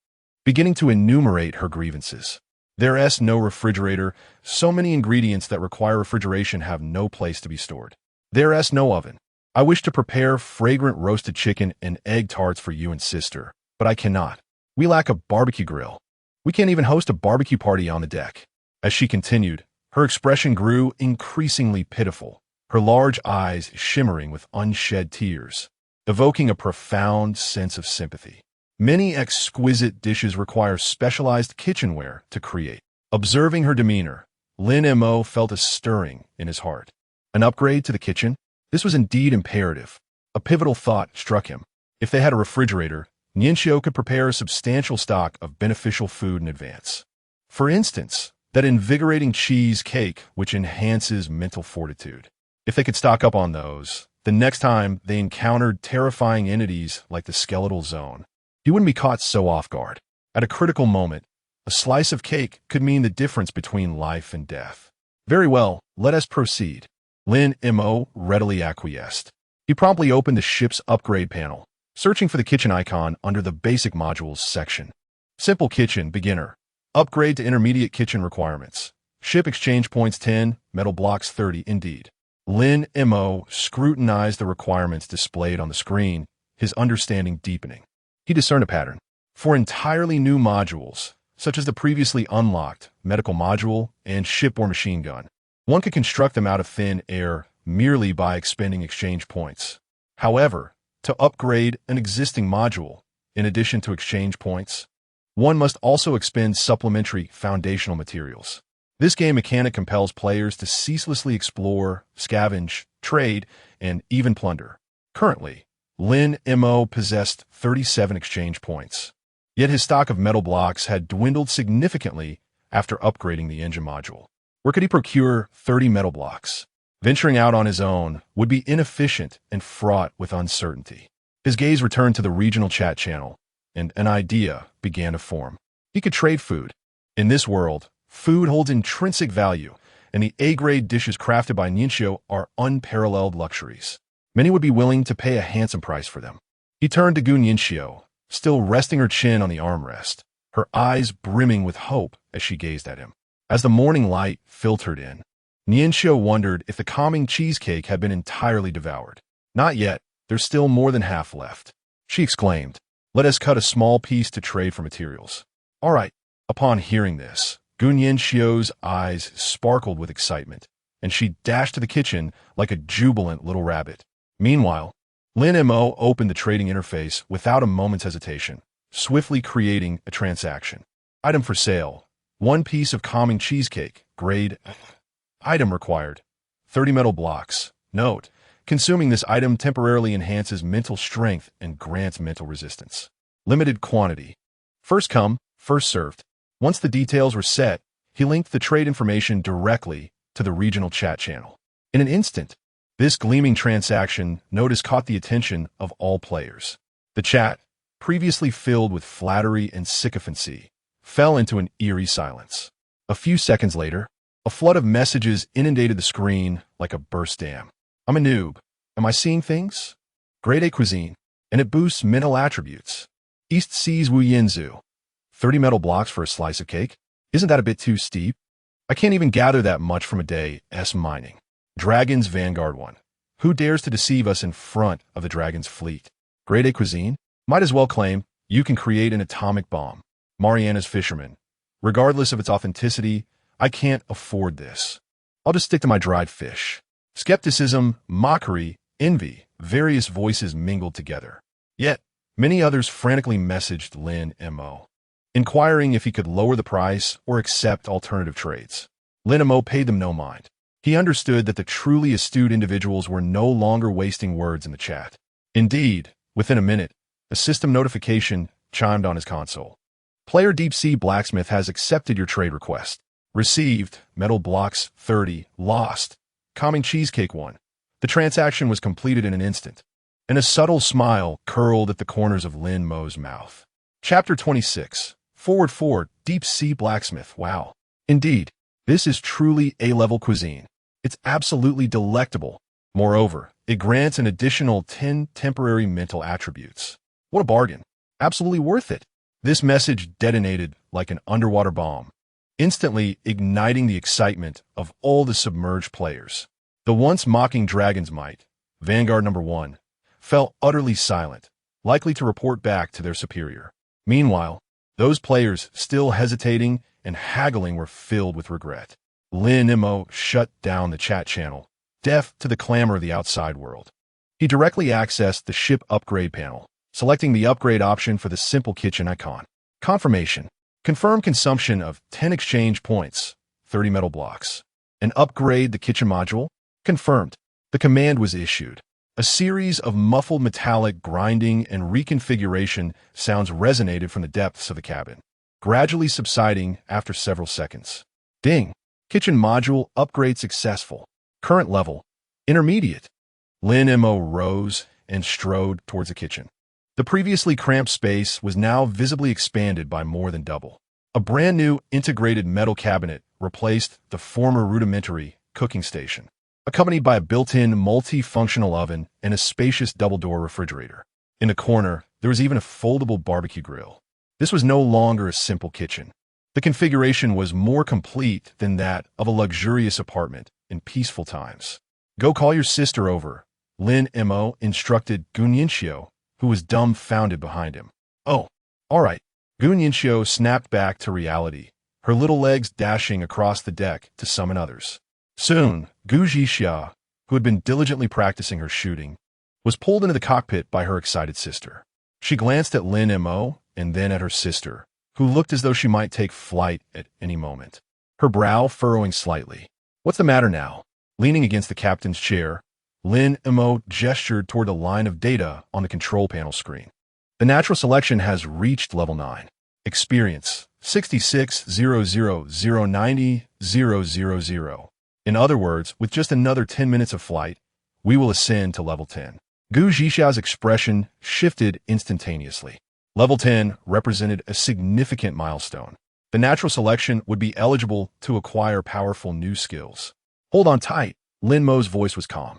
beginning to enumerate her grievances. There's no refrigerator. So many ingredients that require refrigeration have no place to be stored. There's no oven. I wish to prepare fragrant roasted chicken and egg tarts for you and sister, but I cannot. We lack a barbecue grill. We can't even host a barbecue party on the deck. As she continued, her expression grew increasingly pitiful, her large eyes shimmering with unshed tears, evoking a profound sense of sympathy. Many exquisite dishes require specialized kitchenware to create. Observing her demeanor, Lin Mo felt a stirring in his heart. An upgrade to the kitchen? This was indeed imperative. A pivotal thought struck him. If they had a refrigerator, Ningxiu could prepare a substantial stock of beneficial food in advance. For instance, that invigorating cheese cake which enhances mental fortitude. If they could stock up on those, the next time they encountered terrifying entities like the skeletal zone, he wouldn't be caught so off guard. At a critical moment, a slice of cake could mean the difference between life and death. Very well, let us proceed. Lin Mo readily acquiesced. He promptly opened the ship's upgrade panel, searching for the kitchen icon under the Basic Modules section. Simple Kitchen Beginner. Upgrade to Intermediate Kitchen Requirements. Ship exchange points 10, metal blocks 30 indeed. Lin Mo scrutinized the requirements displayed on the screen, his understanding deepening. He discerned a pattern. For entirely new modules, such as the previously unlocked medical module and shipborne machine gun, one could construct them out of thin air merely by expending exchange points. However, to upgrade an existing module, in addition to exchange points, one must also expend supplementary foundational materials. This game mechanic compels players to ceaselessly explore, scavenge, trade, and even plunder. Currently, Lin Mo possessed 37 exchange points, yet his stock of metal blocks had dwindled significantly after upgrading the engine module. Where could he procure 30 metal blocks? Venturing out on his own would be inefficient and fraught with uncertainty. His gaze returned to the regional chat channel, and an idea began to form. He could trade food. In this world, food holds intrinsic value, and the A-grade dishes crafted by Ningxiu are unparalleled luxuries. Many would be willing to pay a handsome price for them. He turned to Gun Yinxiu, still resting her chin on the armrest, her eyes brimming with hope as she gazed at him. As the morning light filtered in, Nianxio wondered if the calming cheesecake had been entirely devoured. Not yet, there's still more than half left. She exclaimed, let us cut a small piece to trade for materials. All right. Upon hearing this, Gu Nianxio's eyes sparkled with excitement, and she dashed to the kitchen like a jubilant little rabbit. Meanwhile, Lin Mo opened the trading interface without a moment's hesitation, swiftly creating a transaction. Item for sale. 1 piece of calming cheesecake, grade. Item required. 30 metal blocks. Note: consuming this item temporarily enhances mental strength and grants mental resistance. Limited quantity. First come, first served. Once the details were set, he linked the trade information directly to the regional chat channel. In an instant, this gleaming transaction notice caught the attention of all players. The chat, previously filled with flattery and sycophancy, fell into an eerie silence. A few seconds later, a flood of messages inundated the screen like a burst dam. I'm a noob. Am I seeing things? Grade A cuisine, and it boosts mental attributes. East Seas Wu Yinzu. 30 metal blocks for a slice of cake? Isn't that a bit too steep? I can't even gather that much from a day's mining. Dragon's Vanguard 1. Who dares to deceive us in front of the Dragon's fleet? Grade A cuisine? Might as well claim you can create an atomic bomb. Mariana's Fisherman. Regardless of its authenticity, I can't afford this. I'll just stick to my dried fish. Skepticism, mockery, envy, various voices mingled together. Yet, many others frantically messaged Lin Mo, inquiring if he could lower the price or accept alternative trades. Lin Mo paid them no mind. He understood that the truly astute individuals were no longer wasting words in the chat. Indeed, within a minute, a system notification chimed on his console. Player Deep Sea Blacksmith has accepted your trade request. Received, metal blocks 30, lost, calming cheesecake 1. The transaction was completed in an instant, and a subtle smile curled at the corners of Lin Mo's mouth. Chapter 26. Forward 4, Deep Sea Blacksmith. Wow. Indeed, this is truly A-level cuisine. It's absolutely delectable. Moreover, it grants an additional 10 temporary mental attributes. What a bargain. Absolutely worth it. This message detonated like an underwater bomb, instantly igniting the excitement of all the submerged players. The once mocking Dragon's Might, Vanguard number 1, fell utterly silent, likely to report back to their superior. Meanwhile, those players still hesitating and haggling were filled with regret. Lin Mo shut down the chat channel, deaf to the clamor of the outside world. He directly accessed the ship upgrade panel, selecting the upgrade option for the simple kitchen icon. Confirmation. Confirm consumption of 10 exchange points, 30 metal blocks. And upgrade the kitchen module? Confirmed. The command was issued. A series of muffled metallic grinding and reconfiguration sounds resonated from the depths of the cabin, gradually subsiding after several seconds. Ding. Kitchen module upgrade successful. Current level, intermediate. Lin Mo rose and strode towards the kitchen. The previously cramped space was now visibly expanded by more than double. A brand new integrated metal cabinet replaced the former rudimentary cooking station, accompanied by a built-in multi-functional oven and a spacious double-door refrigerator. In a corner, there was even a foldable barbecue grill. This was no longer a simple kitchen. The configuration was more complete than that of a luxurious apartment in peaceful times. Go call your sister over, Lin Mo instructed Gu Nianxio, who was dumbfounded behind him. Oh, all right. Gu Nianxio snapped back to reality, her little legs dashing across the deck to summon others. Soon, Gu Zhixia, who had been diligently practicing her shooting, was pulled into the cockpit by her excited sister. She glanced at Lin Mo and then at her sister, who looked as though she might take flight at any moment, her brow furrowing slightly. What's the matter now? Leaning against the captain's chair, Lin Mo gestured toward the line of data on the control panel screen. The natural selection has reached level 9. Experience 66,000,90,000. In other words, with just another 10 minutes of flight, we will ascend to level 10. Gu Zhixia's expression shifted instantaneously. Level 10 represented a significant milestone. The natural selection would be eligible to acquire powerful new skills. Hold on tight. Lin Mo's voice was calm.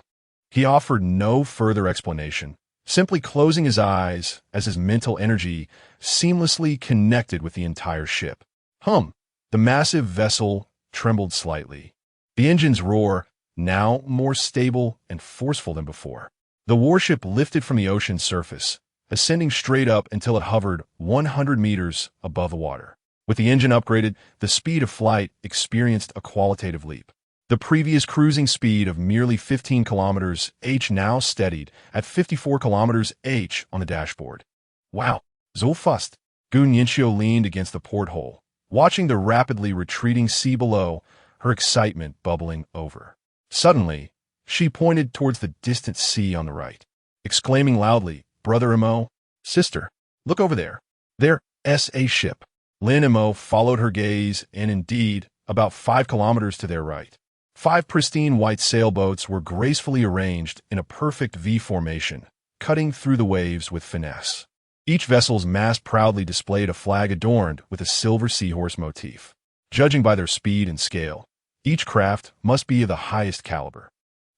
He offered no further explanation, simply closing his eyes as his mental energy seamlessly connected with the entire ship. The massive vessel trembled slightly, The engine's roar, now more stable and forceful than before. The warship lifted from the ocean's surface, ascending straight up until it hovered 100 meters above the water. With the engine upgraded, the speed of flight experienced a qualitative leap. The previous cruising speed of merely 15 kilometers h now steadied at 54 kilometers h on the dashboard. Wow, so fast. Gu Nianxiu leaned against the porthole, watching the rapidly retreating sea below, her excitement bubbling over. Suddenly, she pointed towards the distant sea on the right, exclaiming loudly, "Brother Mo, sister, look over there. There, a ship." Lin Mo followed her gaze, and indeed, about 5 kilometers to their right, 5 pristine white sailboats were gracefully arranged in a perfect V formation, cutting through the waves with finesse. Each vessel's mast proudly displayed a flag adorned with a silver seahorse motif. Judging by their speed and scale, each craft must be of the highest caliber.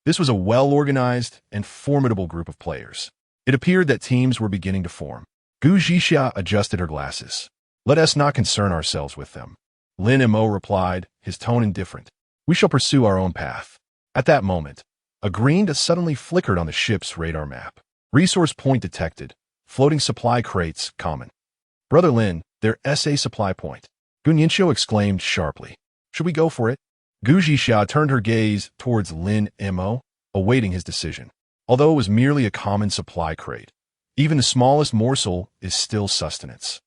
This was a well-organized and formidable group of players. It appeared that teams were beginning to form. Gu Zhixia adjusted her glasses. "Let us not concern ourselves with them." Lin Mo replied, his tone indifferent. "We shall pursue our own path." At that moment, a green dot suddenly flickered on the ship's radar map. Resource point detected. Floating supply crates common. "Brother Lin, their SA supply point." Gu Nianxiu exclaimed sharply. "Should we go for it?" Gu Zhixia turned her gaze towards Lin Mo, awaiting his decision. Although it was merely a common supply crate, even the smallest morsel is still sustenance.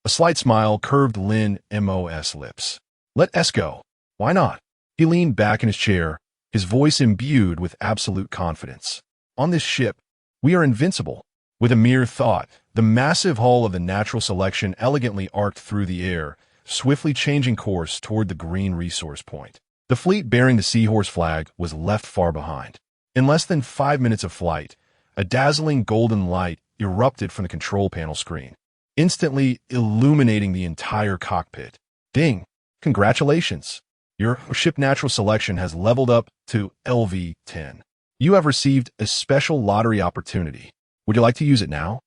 A slight smile curved Lin Mo's lips. "Let us go. Why not?" He leaned back in his chair, his voice imbued with absolute confidence. "On this ship, we are invincible." With a mere thought, the massive hull of the natural selection elegantly arced through the air, swiftly changing course toward the green resource point. The fleet bearing the seahorse flag was left far behind. In less than 5 minutes of flight, a dazzling golden light erupted from the control panel screen, instantly illuminating the entire cockpit. "Ding! Congratulations! Your ship natural selection has leveled up to LV-10. You have received a special lottery opportunity. Would you like to use it now?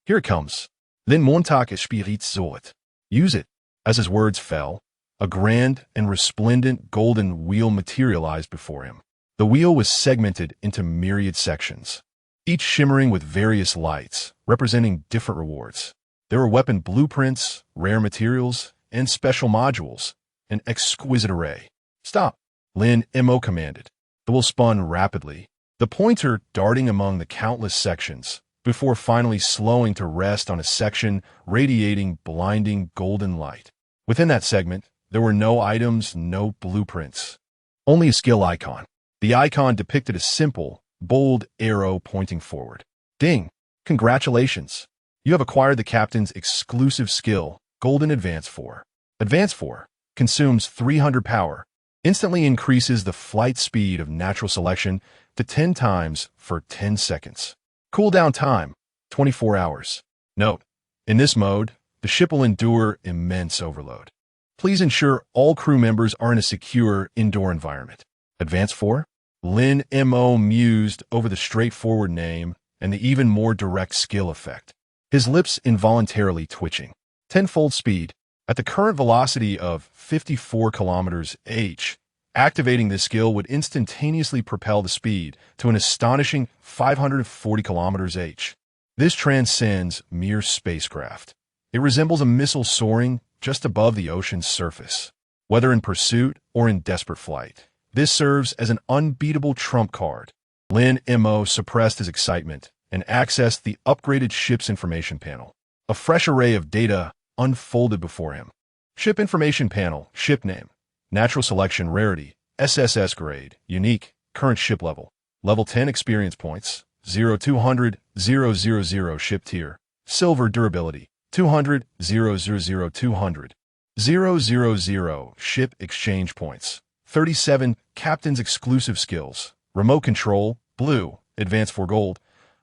Here it comes. Then Montag Spirit Zoet. Use it." As his words fell, a grand and resplendent golden wheel materialized before him. The wheel was segmented into myriad sections, each shimmering with various lights, representing different rewards. There were weapon blueprints, rare materials, and special modules, an exquisite array. "Stop," Lin Mo commanded. The wheel spun rapidly, the pointer darting among the countless sections, before finally slowing to rest on a section radiating blinding golden light. Within that segment, there were no items, no blueprints, only a skill icon. The icon depicted a simple, bold arrow pointing forward. "Ding! Congratulations! You have acquired the captain's exclusive skill, Golden Advance 4. Advance 4 consumes 300 power, instantly increases the flight speed of natural selection to 10 times for 10 seconds. Cooldown time, 24 hours. Note, in this mode, the ship will endure immense overload. Please ensure all crew members are in a secure indoor environment." Advance 4? Lin Mo mused over the straightforward name and the even more direct skill effect, his lips involuntarily twitching. Tenfold speed. At the current velocity of 54 kilometers h, activating this skill would instantaneously propel the speed to an astonishing 540 kilometers h. This transcends mere spacecraft. It resembles a missile soaring just above the ocean's surface. Whether in pursuit or in desperate flight, this serves as an unbeatable trump card. Lin Mo suppressed his excitement and accessed the upgraded ship's information panel. A fresh array of data unfolded before him. Ship information panel, ship name, natural selection rarity, SSS grade, unique, current ship level, level 10 experience points, 0-200, 000 ship tier, silver durability, 200, 000 200, 000 ship exchange points, 37 captain's exclusive skills, remote control, blue, advanced for gold,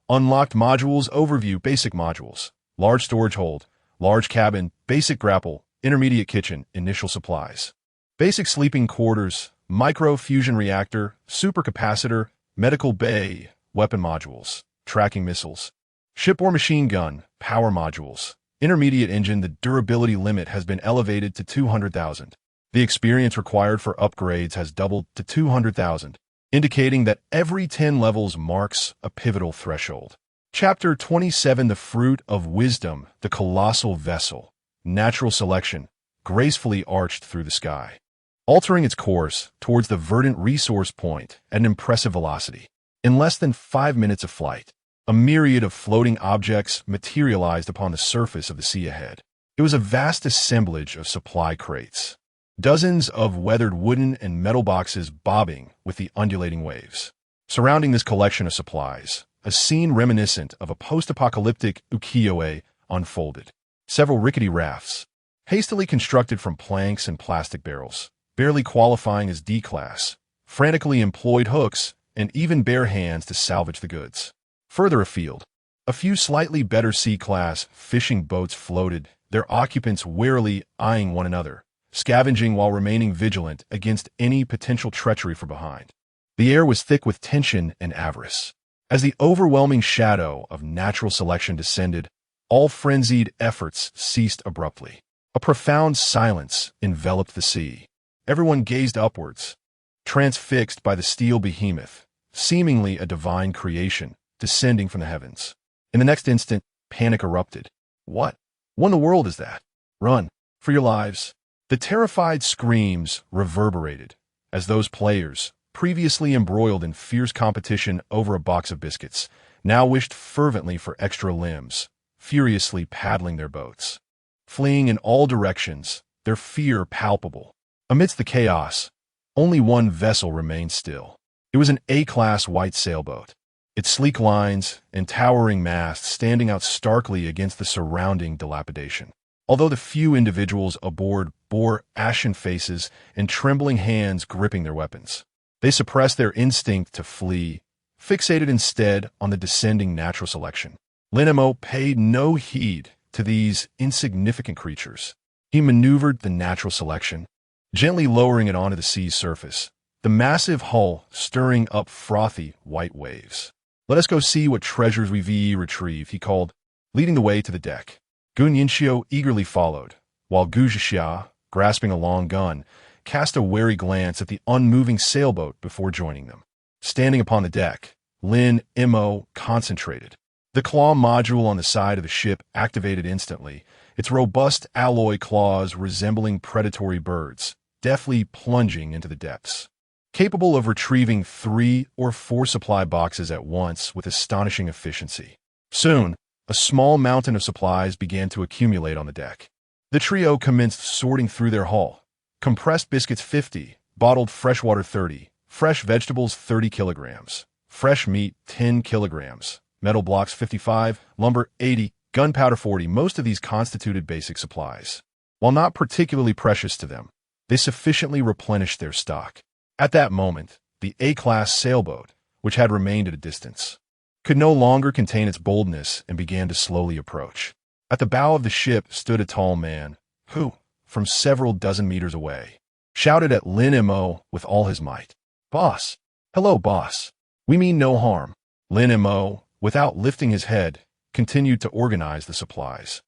unlocked modules overview basic modules, large storage hold, large cabin, basic grapple, intermediate kitchen, initial supplies, basic sleeping quarters, micro fusion reactor, supercapacitor, medical bay, weapon modules, tracking missiles, shipborne machine gun, power modules, intermediate engine. The durability limit has been elevated to 200,000. The experience required for upgrades has doubled to 200,000, indicating that every 10 levels marks a pivotal threshold. Chapter 27: The Fruit of Wisdom, the Colossal Vessel. Natural selection, gracefully arched through the sky, altering its course towards the verdant resource point at an impressive velocity. In less than 5 minutes of flight, a myriad of floating objects materialized upon the surface of the sea ahead. It was a vast assemblage of supply crates, dozens of weathered wooden and metal boxes bobbing with the undulating waves. Surrounding this collection of supplies, a scene reminiscent of a post-apocalyptic ukiyo-e unfolded. Several rickety rafts, hastily constructed from planks and plastic barrels, barely qualifying as D-class, frantically employed hooks and even bare hands to salvage the goods. Further afield, a few slightly better C-class fishing boats floated, their occupants warily eyeing one another, scavenging while remaining vigilant against any potential treachery from behind. The air was thick with tension and avarice. As the overwhelming shadow of natural selection descended, all frenzied efforts ceased abruptly. A profound silence enveloped the sea. Everyone gazed upwards, transfixed by the steel behemoth, seemingly a divine creation, descending from the heavens. In the next instant, panic erupted. What in the world is that? Run, for your lives. The terrified screams reverberated as those players, previously embroiled in fierce competition over a box of biscuits, now wished fervently for extra limbs, furiously paddling their boats. Fleeing in all directions, their fear palpable. Amidst the chaos, only one vessel remained still. It was an A-class white sailboat, its sleek lines and towering masts standing out starkly against the surrounding dilapidation. Although the few individuals aboard bore ashen faces and trembling hands gripping their weapons, they suppressed their instinct to flee, fixated instead on the descending natural selection. Lin Mo paid no heed to these insignificant creatures. He maneuvered the natural selection, gently lowering it onto the sea's surface, the massive hull stirring up frothy white waves. "Let us go see what treasures we've retrieved," he called, leading the way to the deck. Gun Yinxiu eagerly followed, while Gu Zhixia, grasping a long gun, cast a wary glance at the unmoving sailboat before joining them. Standing upon the deck, Lin Mo concentrated. The claw module on the side of the ship activated instantly, its robust alloy claws resembling predatory birds, deftly plunging into the depths. Capable of retrieving 3 or 4 supply boxes at once with astonishing efficiency. Soon, a small mountain of supplies began to accumulate on the deck. The trio commenced sorting through their haul. Compressed biscuits 50, bottled freshwater 30, fresh vegetables 30 kilograms, fresh meat 10 kilograms, metal blocks 55, lumber 80, gunpowder 40. Most of these constituted basic supplies. While not particularly precious to them, they sufficiently replenished their stock. At that moment, the A-class sailboat, which had remained at a distance, could no longer contain its boldness and began to slowly approach. At the bow of the ship stood a tall man, who, from several dozen meters away, shouted at Lin Mo with all his might. "Boss! Hello, boss! We mean no harm." Lin Mo, without lifting his head, continued to organize the supplies,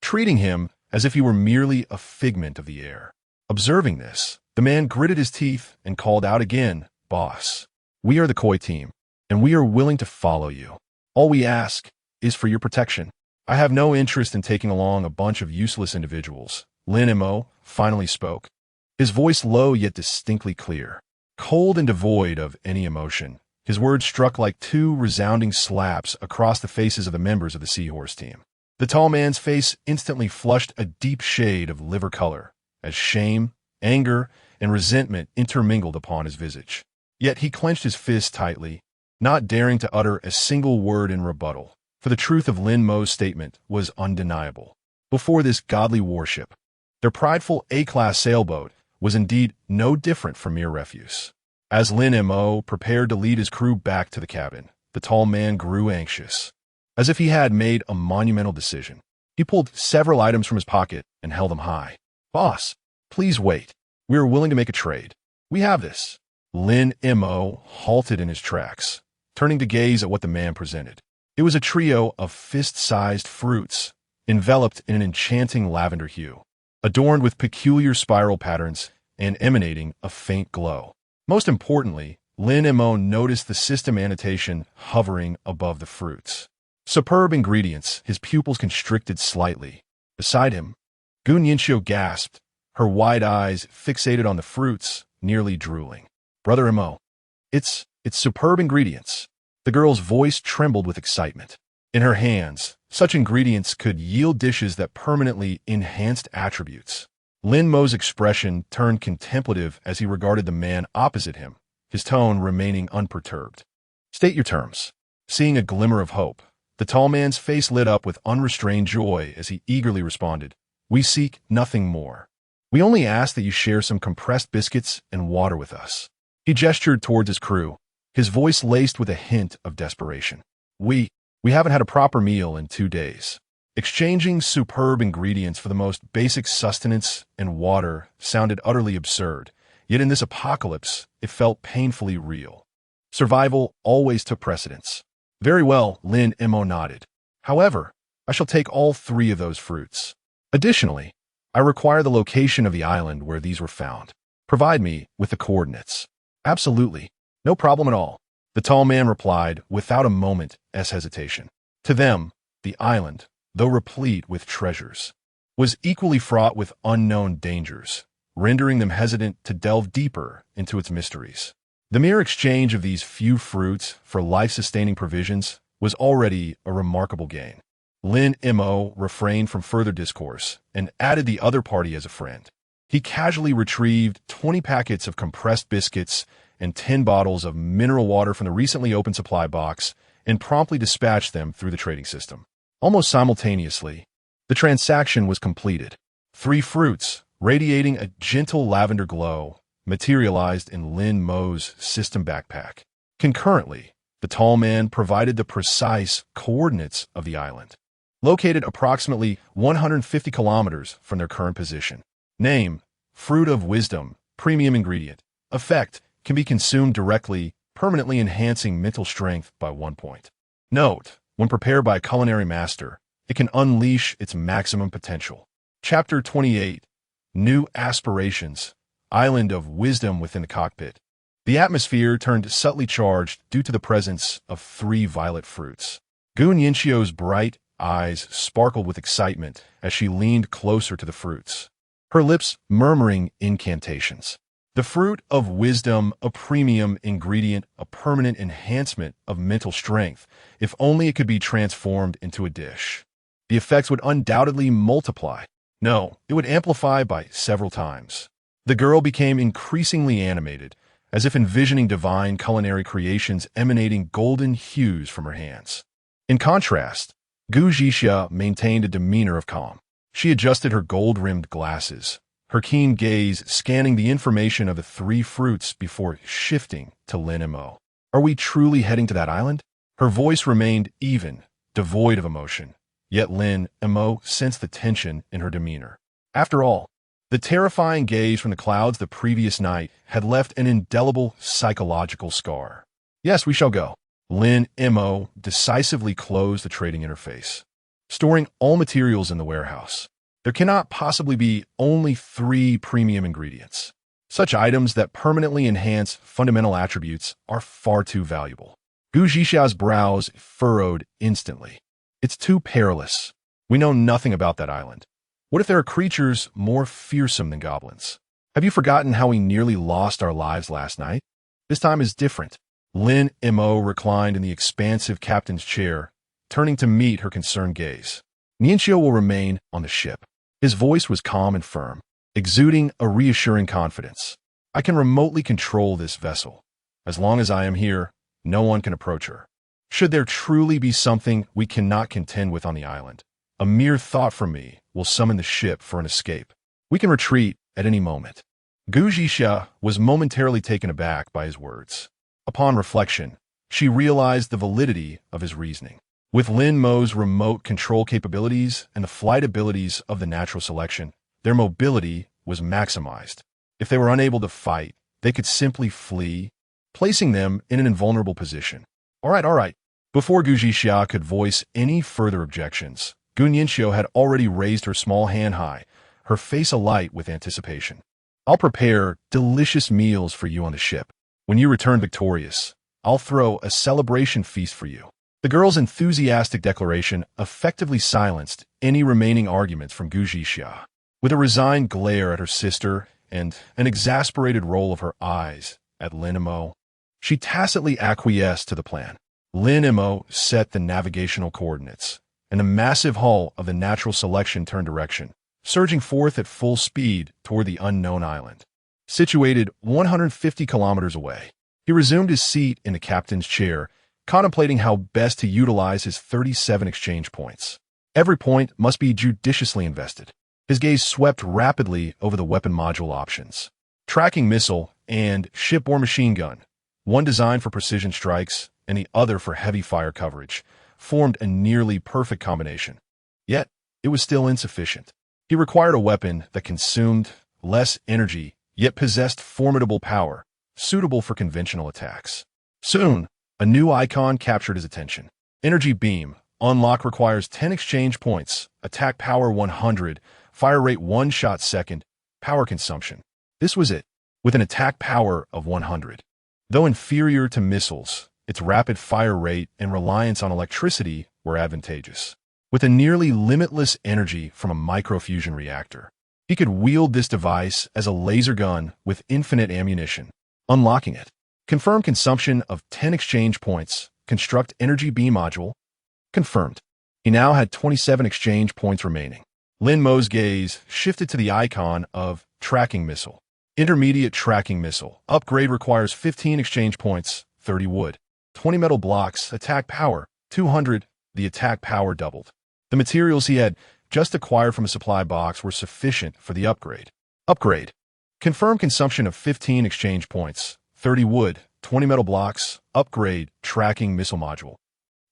treating him as if he were merely a figment of the air. Observing this, the man gritted his teeth and called out again, "Boss, we are the Koi team, and we are willing to follow you. All we ask is for your protection. I have no interest in taking along a bunch of useless individuals." Lin Mo finally spoke, his voice low yet distinctly clear. Cold and devoid of any emotion, his words struck like 2 resounding slaps across the faces of the members of the Seahorse team. The tall man's face instantly flushed a deep shade of liver color, as shame, anger, and resentment intermingled upon his visage. Yet he clenched his fist tightly, not daring to utter a single word in rebuttal, for the truth of Lin Mo's statement was undeniable. Before this godly warship, their prideful A-class sailboat was indeed no different from mere refuse. As Lin Mo prepared to lead his crew back to the cabin, the tall man grew anxious. As if he had made a monumental decision, he pulled several items from his pocket and held them high. "Boss, please wait. We are willing to make a trade. We have this." Lin Mo halted in his tracks, turning to gaze at what the man presented. It was a trio of fist-sized fruits, enveloped in an enchanting lavender hue, adorned with peculiar spiral patterns and emanating a faint glow. Most importantly, Lin Mo noticed the system annotation hovering above the fruits. Superb ingredients. His pupils constricted slightly. Beside him, Gu Nianxiu gasped, her wide eyes fixated on the fruits, nearly drooling. Brother Mo, it's superb ingredients. The girl's voice trembled with excitement. In her hands, such ingredients could yield dishes that permanently enhanced attributes. Lin Mo's expression turned contemplative as he regarded the man opposite him, his tone remaining unperturbed. State your terms. Seeing a glimmer of hope, the tall man's face lit up with unrestrained joy as he eagerly responded, "We seek nothing more. We only ask that you share some compressed biscuits and water with us." He gestured towards his crew, his voice laced with a hint of desperation. We haven't had a proper meal in 2 days. Exchanging superb ingredients for the most basic sustenance and water sounded utterly absurd, yet in this apocalypse, it felt painfully real. Survival always took precedence. Very well, Lin Mo nodded. However, I shall take all 3 of those fruits. Additionally, I require the location of the island where these were found. Provide me with the coordinates. Absolutely. No problem at all, the tall man replied without a moment's hesitation. To them, the island, though replete with treasures, was equally fraught with unknown dangers, rendering them hesitant to delve deeper into its mysteries. The mere exchange of these few fruits for life-sustaining provisions was already a remarkable gain. Lin Mo refrained from further discourse and added the other party as a friend. He casually retrieved 20 packets of compressed biscuits and 10 bottles of mineral water from the recently opened supply box and promptly dispatched them through the trading system. Almost simultaneously, the transaction was completed. 3 fruits, radiating a gentle lavender glow, materialized in Lin Mo's system backpack. Concurrently, the tall man provided the precise coordinates of the island, located approximately 150 kilometers from their current position. Name, Fruit of Wisdom, premium ingredient. Effect, can be consumed directly, permanently enhancing mental strength by 1 point. Note, when prepared by a culinary master, it can unleash its maximum potential. Chapter 28, New Aspirations, Island of Wisdom within the cockpit. The atmosphere turned subtly charged due to the presence of 3 violet fruits. Gu Nianxiu's bright eyes sparkled with excitement as she leaned closer to the fruits, her lips murmuring incantations. The Fruit of Wisdom, a premium ingredient, a permanent enhancement of mental strength, if only it could be transformed into a dish. The effects would undoubtedly multiply. No, it would amplify by several times. The girl became increasingly animated, as if envisioning divine culinary creations emanating golden hues from her hands. In contrast, Gu Zhixia maintained a demeanor of calm. She adjusted her gold-rimmed glasses, her keen gaze scanning the information of the 3 fruits before shifting to Lin Mo. Are we truly heading to that island? Her voice remained even, devoid of emotion, yet Lin Mo sensed the tension in her demeanor. After all, the terrifying gaze from the clouds the previous night had left an indelible psychological scar. Yes, we shall go. Lin Mo decisively closed the trading interface, storing all materials in the warehouse. There cannot possibly be only 3 premium ingredients. Such items that permanently enhance fundamental attributes are far too valuable. Gu Zhixia's brows furrowed instantly. It's too perilous. We know nothing about that island. What if there are creatures more fearsome than goblins? Have you forgotten how we nearly lost our lives last night? This time is different. Lin Mo reclined in the expansive captain's chair, turning to meet her concerned gaze. Nianxiu will remain on the ship. His voice was calm and firm, exuding a reassuring confidence. I can remotely control this vessel. As long as I am here, no one can approach her. Should there truly be something we cannot contend with on the island, a mere thought from me will summon the ship for an escape. We can retreat at any moment. Gu Zhixia was momentarily taken aback by his words. Upon reflection, she realized the validity of his reasoning. With Lin Mo's remote control capabilities and the flight abilities of the natural selection, their mobility was maximized. If they were unable to fight, they could simply flee, placing them in an invulnerable position. All right. Before Gu Zhixia could voice any further objections, Gu Nianxiu had already raised her small hand high, her face alight with anticipation. I'll prepare delicious meals for you on the ship. When you return victorious, I'll throw a celebration feast for you." The girl's enthusiastic declaration effectively silenced any remaining arguments from Gu Zhixia. With a resigned glare at her sister and an exasperated roll of her eyes at Lin Mo, she tacitly acquiesced to the plan. Lin Mo set the navigational coordinates, and a massive hull of the natural selection turned direction, surging forth at full speed toward the unknown island. Situated 150 kilometers away, he resumed his seat in the captain's chair, contemplating how best to utilize his 37 exchange points. Every point must be judiciously invested. His gaze swept rapidly over the weapon module options. Tracking missile and shipborne machine gun, one designed for precision strikes and the other for heavy fire coverage, formed a nearly perfect combination. Yet, it was still insufficient. He required a weapon that consumed less energy, yet possessed formidable power, suitable for conventional attacks. Soon, a new icon captured his attention. Energy Beam. Unlock requires 10 exchange points, attack power 100, fire rate 1 shot second, power consumption. This was it, with an attack power of 100. Though inferior to missiles, its rapid fire rate and reliance on electricity were advantageous. With a nearly limitless energy from a microfusion reactor, he could wield this device as a laser gun with infinite ammunition. Unlocking it. Confirm consumption of 10 exchange points. Construct energy beam module. Confirmed. He now had 27 exchange points remaining. Lin Mo's gaze shifted to the icon of tracking missile. Intermediate tracking missile. Upgrade requires 15 exchange points, 30 wood, 20 metal blocks, attack power, 200. The attack power doubled. The materials he had just acquired from a supply box were sufficient for the upgrade. Upgrade. Confirm consumption of 15 exchange points, 30 wood, 20 metal blocks, upgrade, tracking missile module.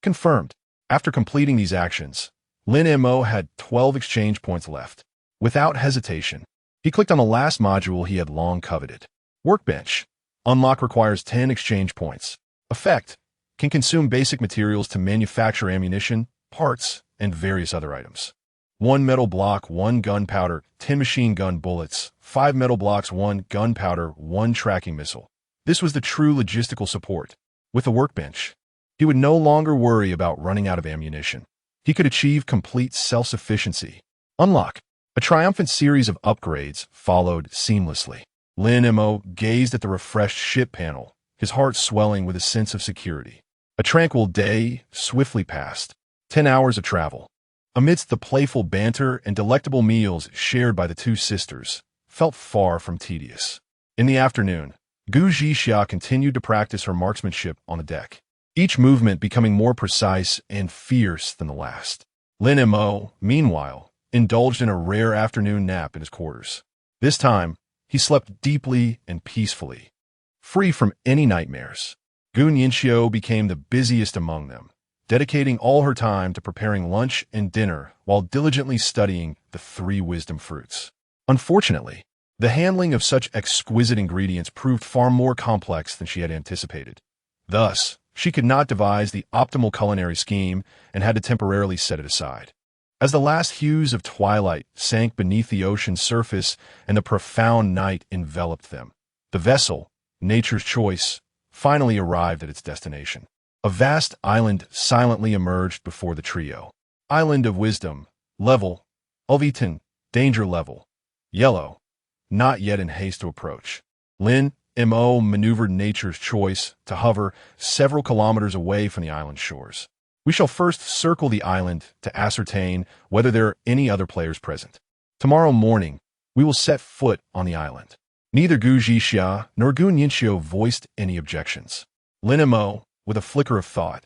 Confirmed. After completing these actions, Lin Mo had 12 exchange points left. Without hesitation, he clicked on the last module he had long coveted. Workbench. Unlock requires 10 exchange points. Effect. Can consume basic materials to manufacture ammunition, parts, and various other items. 1 metal block, 1 gunpowder, 10 machine gun bullets, 5 metal blocks, 1 gunpowder, 1 tracking missile. This was the true logistical support. With a workbench, he would no longer worry about running out of ammunition. He could achieve complete self-sufficiency. Unlock. A triumphant series of upgrades followed seamlessly. Lin Mo gazed at the refreshed ship panel, his heart swelling with a sense of security. A tranquil day swiftly passed. 10 hours of travel. Amidst the playful banter and delectable meals shared by the two sisters, felt far from tedious. In the afternoon, Gu Zhixia continued to practice her marksmanship on the deck, each movement becoming more precise and fierce than the last. Lin Mo, meanwhile, indulged in a rare afternoon nap in his quarters. This time, he slept deeply and peacefully, free from any nightmares. Gu Ningxiu became the busiest among them, dedicating all her time to preparing lunch and dinner while diligently studying the 3 wisdom fruits. Unfortunately, the handling of such exquisite ingredients proved far more complex than she had anticipated. Thus, she could not devise the optimal culinary scheme and had to temporarily set it aside. As the last hues of twilight sank beneath the ocean's surface and the profound night enveloped them, the vessel, Nature's Choice, finally arrived at its destination. A vast island silently emerged before the trio. Island of Wisdom, level, Ulviton, danger level, yellow, not yet in haste to approach. Lin Mo maneuvered Nature's Choice to hover several kilometers away from the island shores. We shall first circle the island to ascertain whether there are any other players present. Tomorrow morning, we will set foot on the island. Neither Gu Zhixia nor Gu Ningxiu voiced any objections. Lin Mo, with a flicker of thought,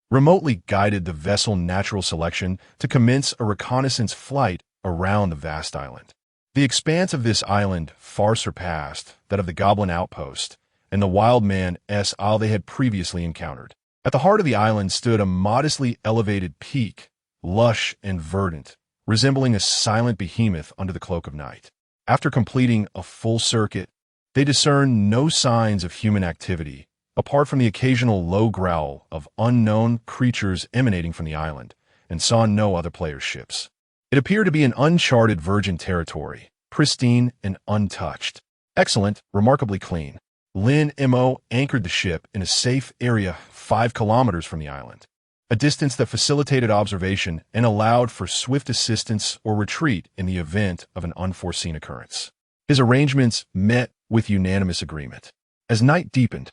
remotely guided the vessel Natural Selection to commence a reconnaissance flight around the vast island. The expanse of this island far surpassed that of the Goblin outpost and the wild man S.Al they had previously encountered. At the heart of the island stood a modestly elevated peak, lush and verdant, resembling a silent behemoth under the cloak of night. After completing a full circuit, they discerned no signs of human activity, apart from the occasional low growl of unknown creatures emanating from the island, and saw no other players' ships. It appeared to be an uncharted virgin territory, pristine and untouched. Excellent, remarkably clean. Lin Mo anchored the ship in a safe area 5 kilometers from the island, a distance that facilitated observation and allowed for swift assistance or retreat in the event of an unforeseen occurrence. His arrangements met with unanimous agreement. As night deepened,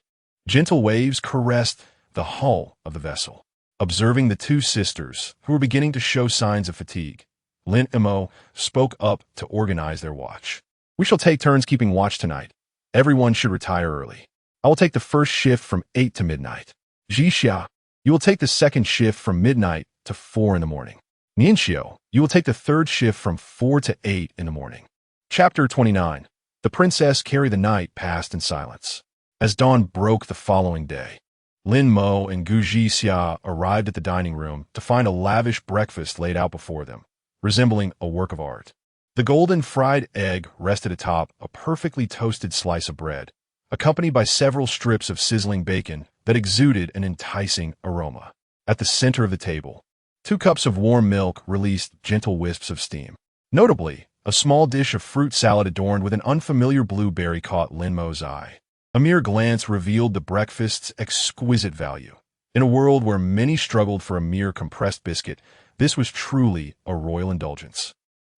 gentle waves caressed the hull of the vessel. Observing the two sisters, who were beginning to show signs of fatigue, Lin Mo spoke up to organize their watch. "We shall take turns keeping watch tonight. Everyone should retire early. I will take the first shift from 8 to midnight. Jixia, you will take the second shift from midnight to 4 in the morning. Nianxiu, you will take the third shift from 4 to 8 in the morning." Chapter 29. The princess carried the night past in silence. As dawn broke the following day, Lin Mo and Gu Jixia arrived at the dining room to find a lavish breakfast laid out before them, resembling a work of art. The golden fried egg rested atop a perfectly toasted slice of bread, accompanied by several strips of sizzling bacon that exuded an enticing aroma. At the center of the table, 2 cups of warm milk released gentle wisps of steam. Notably, a small dish of fruit salad adorned with an unfamiliar blueberry caught Lin Mo's eye. A mere glance revealed the breakfast's exquisite value. In a world where many struggled for a mere compressed biscuit, this was truly a royal indulgence.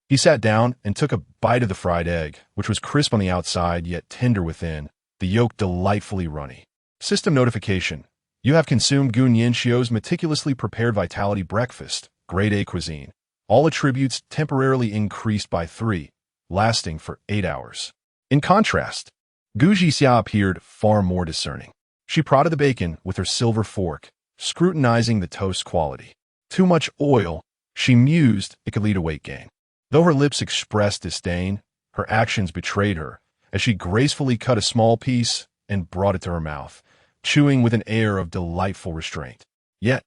He sat down and took a bite of the fried egg, which was crisp on the outside yet tender within, the yolk delightfully runny. System notification. You have consumed Gu Nianxiu's meticulously prepared vitality breakfast, grade A cuisine. All attributes temporarily increased by 3, lasting for 8 hours. In contrast, Gu Jixia appeared far more discerning. She prodded the bacon with her silver fork, scrutinizing the toast quality. Too much oil, she mused, it could lead to weight gain. Though her lips expressed disdain, her actions betrayed her, as she gracefully cut a small piece and brought it to her mouth, chewing with an air of delightful restraint. Yet,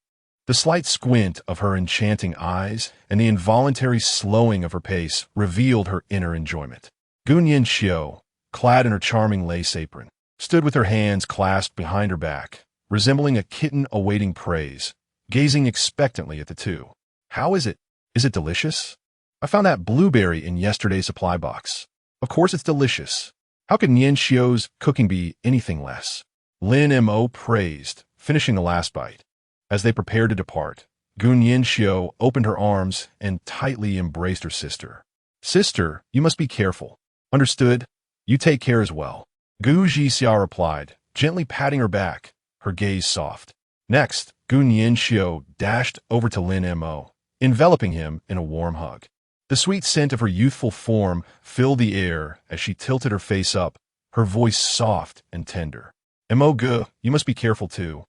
the slight squint of her enchanting eyes and the involuntary slowing of her pace revealed her inner enjoyment. Gu Nianxiu, clad in her charming lace apron, stood with her hands clasped behind her back, resembling a kitten awaiting praise, gazing expectantly at the two. "How is it? Is it delicious? I found that blueberry in yesterday's supply box. Of course it's delicious. How could Nianxiu's cooking be anything less?" Lin Mo praised, finishing the last bite. As they prepared to depart, Gu Nianxiu opened her arms and tightly embraced her sister. "Sister, you must be careful. Understood? You take care as well." Gu Jixia replied, gently patting her back, her gaze soft. Next, Gu Nianxiu dashed over to Lin Mo, enveloping him in a warm hug. The sweet scent of her youthful form filled the air as she tilted her face up, her voice soft and tender. "Mo Gu, you must be careful too,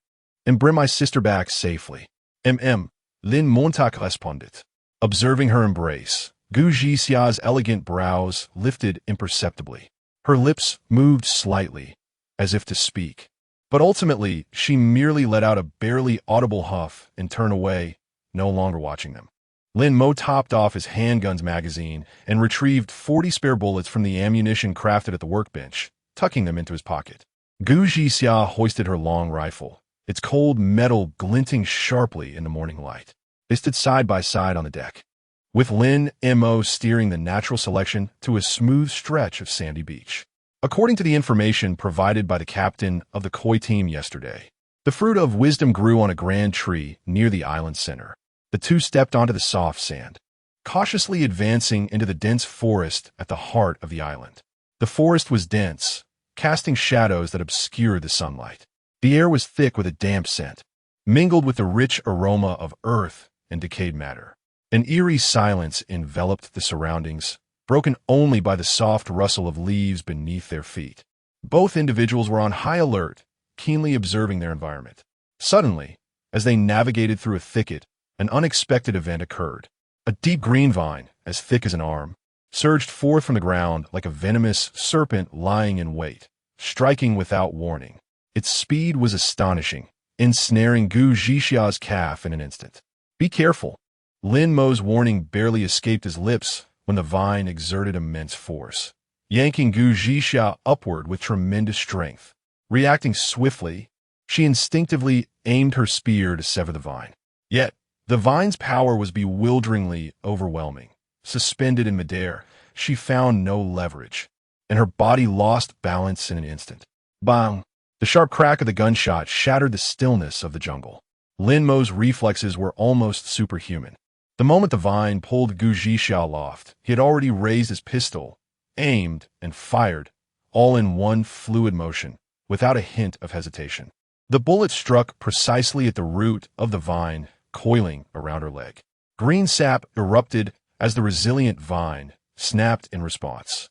and bring my sister back safely." Lin Montauk responded. Observing her embrace, Gu Jixia's elegant brows lifted imperceptibly. Her lips moved slightly, as if to speak. But ultimately, she merely let out a barely audible huff and turned away, no longer watching them. Lin Mo topped off his handgun's magazine and retrieved 40 spare bullets from the ammunition crafted at the workbench, tucking them into his pocket. Gu Jixia hoisted her long rifle, its cold metal glinting sharply in the morning light. They stood side by side on the deck, with Lin Mo steering the natural selection to a smooth stretch of sandy beach. According to the information provided by the captain of the koi team yesterday, the fruit of wisdom grew on a grand tree near the island's center. The two stepped onto the soft sand, cautiously advancing into the dense forest at the heart of the island. The forest was dense, casting shadows that obscured the sunlight. The air was thick with a damp scent, mingled with the rich aroma of earth and decayed matter. An eerie silence enveloped the surroundings, broken only by the soft rustle of leaves beneath their feet. Both individuals were on high alert, keenly observing their environment. Suddenly, as they navigated through a thicket, an unexpected event occurred. A deep green vine, as thick as an arm, surged forth from the ground like a venomous serpent lying in wait, striking without warning. Its speed was astonishing, ensnaring Gu Jixia's calf in an instant. "Be careful." Lin Mo's warning barely escaped his lips when the vine exerted immense force, yanking Gu Jixia upward with tremendous strength. Reacting swiftly, she instinctively aimed her spear to sever the vine. Yet, the vine's power was bewilderingly overwhelming. Suspended in midair, she found no leverage. and her body lost balance in an instant. Bang! The sharp crack of the gunshot shattered the stillness of the jungle. Lin Mo's reflexes were almost superhuman. The moment the vine pulled Gu Zhixia aloft, he had already raised his pistol, aimed, and fired, all in one fluid motion, without a hint of hesitation. The bullet struck precisely at the root of the vine, coiling around her leg. Green sap erupted as the resilient vine snapped in response.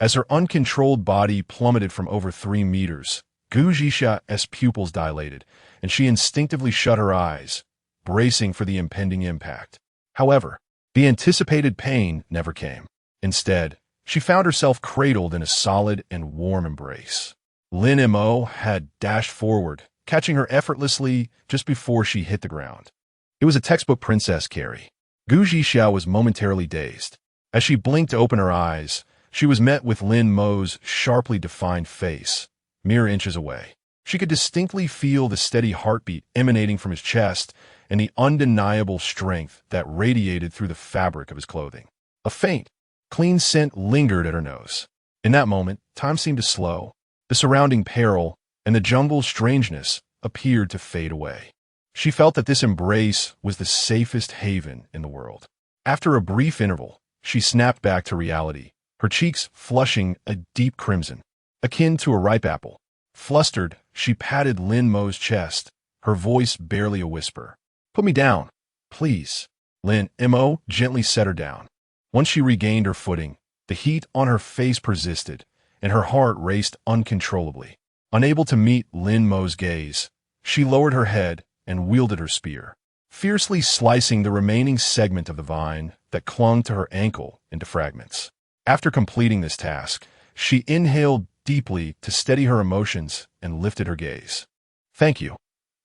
As her uncontrolled body plummeted from over 3 meters, Gu Zhixia's pupils dilated, and she instinctively shut her eyes, bracing for the impending impact. However, the anticipated pain never came. Instead, she found herself cradled in a solid and warm embrace. Lin Mo had dashed forward, catching her effortlessly just before she hit the ground. It was a textbook princess carry. Gu Zhixia was momentarily dazed. As she blinked to open her eyes, she was met with Lin Mo's sharply defined face, mere inches away. She could distinctly feel the steady heartbeat emanating from his chest and the undeniable strength that radiated through the fabric of his clothing. A faint, clean scent lingered at her nose. In that moment, time seemed to slow. The surrounding peril and the jungle's strangeness appeared to fade away. She felt that this embrace was the safest haven in the world. After a brief interval, she snapped back to reality, her cheeks flushing a deep crimson, akin to a ripe apple. Flustered, she patted Lin Mo's chest, her voice barely a whisper. "Put me down, please." Lin Mo gently set her down. Once she regained her footing, the heat on her face persisted, and her heart raced uncontrollably. Unable to meet Lin Mo's gaze, she lowered her head and wielded her spear, fiercely slicing the remaining segment of the vine that clung to her ankle into fragments. After completing this task, she inhaled deeply to steady her emotions and lifted her gaze. "Thank you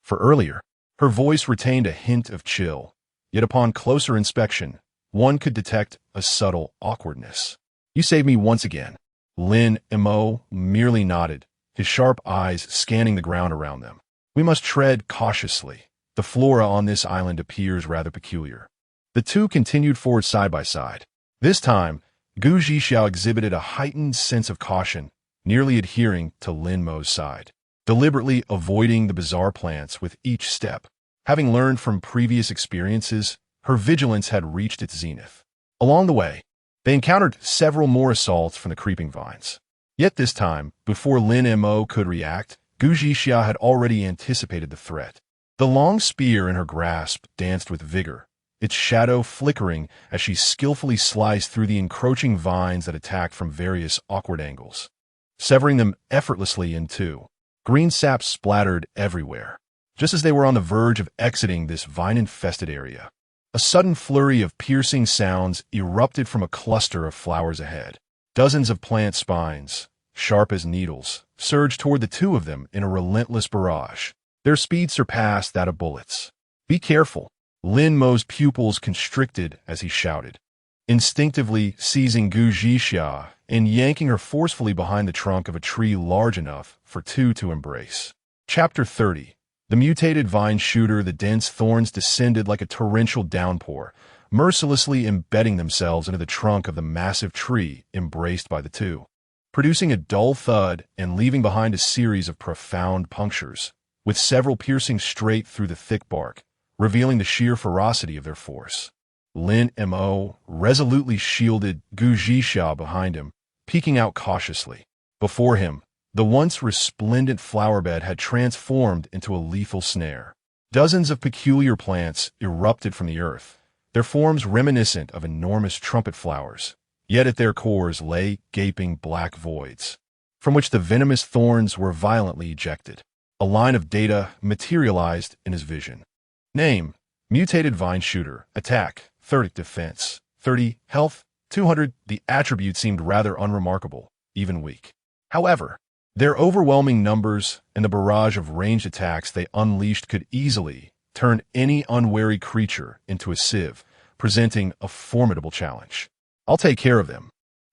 for earlier." Her voice retained a hint of chill, yet upon closer inspection, one could detect a subtle awkwardness. "You saved me once again." Lin Mo merely nodded, his sharp eyes scanning the ground around them. "We must tread cautiously. The flora on this island appears rather peculiar." The two continued forward side by side. This time, Gu Zhixia exhibited a heightened sense of caution, nearly adhering to Lin Mo's side, deliberately avoiding the bizarre plants with each step. Having learned from previous experiences, her vigilance had reached its zenith. Along the way, they encountered several more assaults from the creeping vines. Yet this time, before Lin Mo could react, Gu Zhixia had already anticipated the threat. The long spear in her grasp danced with vigor, its shadow flickering as she skillfully sliced through the encroaching vines that attacked from various awkward angles, severing them effortlessly in two. Green sap splattered everywhere. Just as they were on the verge of exiting this vine-infested area, a sudden flurry of piercing sounds erupted from a cluster of flowers ahead. Dozens of plant spines, sharp as needles, surged toward the two of them in a relentless barrage. Their speed surpassed that of bullets. "Be careful." Lin Mo's pupils constricted as he shouted, instinctively seizing Gu Zhixia and yanking her forcefully behind the trunk of a tree large enough for two to embrace. Chapter 30. The mutated vine shooter. The dense thorns descended like a torrential downpour, mercilessly embedding themselves into the trunk of the massive tree embraced by the two, producing a dull thud and leaving behind a series of profound punctures, with several piercing straight through the thick bark, revealing the sheer ferocity of their force. Lin Mo resolutely shielded Gu Zhixia behind him, peeking out cautiously. Before him, the once resplendent flower bed had transformed into a lethal snare. Dozens of peculiar plants erupted from the earth, their forms reminiscent of enormous trumpet flowers, yet at their cores lay gaping black voids, from which the venomous thorns were violently ejected. A line of data materialized in his vision. Name: Mutated Vine Shooter. Attack: 30. Defense: 30. Health: 200. The attribute seemed rather unremarkable, even weak. However, their overwhelming numbers and the barrage of ranged attacks they unleashed could easily turn any unwary creature into a sieve, presenting a formidable challenge. "I'll take care of them."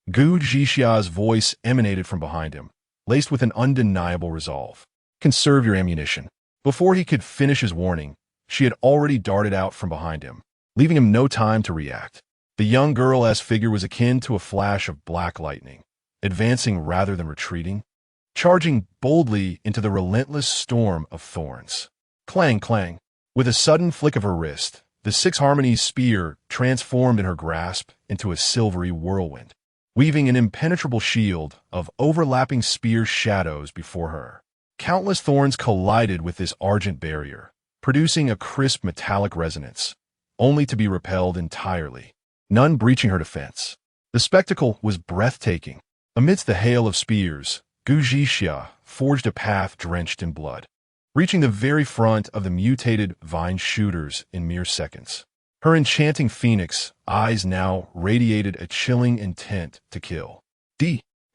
Gu Zhixia's voice emanated from behind him, laced with an undeniable resolve. "Conserve your ammunition." Before he could finish his warning, she had already darted out from behind him, leaving him no time to react. The young girl's figure was akin to a flash of black lightning, advancing rather than retreating, charging boldly into the relentless storm of thorns. Clang, clang. With a sudden flick of her wrist, the Six Harmonies spear transformed in her grasp into a silvery whirlwind, weaving an impenetrable shield of overlapping spear shadows before her. Countless thorns collided with this argent barrier, producing a crisp metallic resonance, only to be repelled entirely, none breaching her defense. The spectacle was breathtaking. Amidst the hail of spears, Gu Zhixia forged a path drenched in blood, reaching the very front of the mutated vine shooters in mere seconds. Her enchanting phoenix eyes now radiated a chilling intent to kill.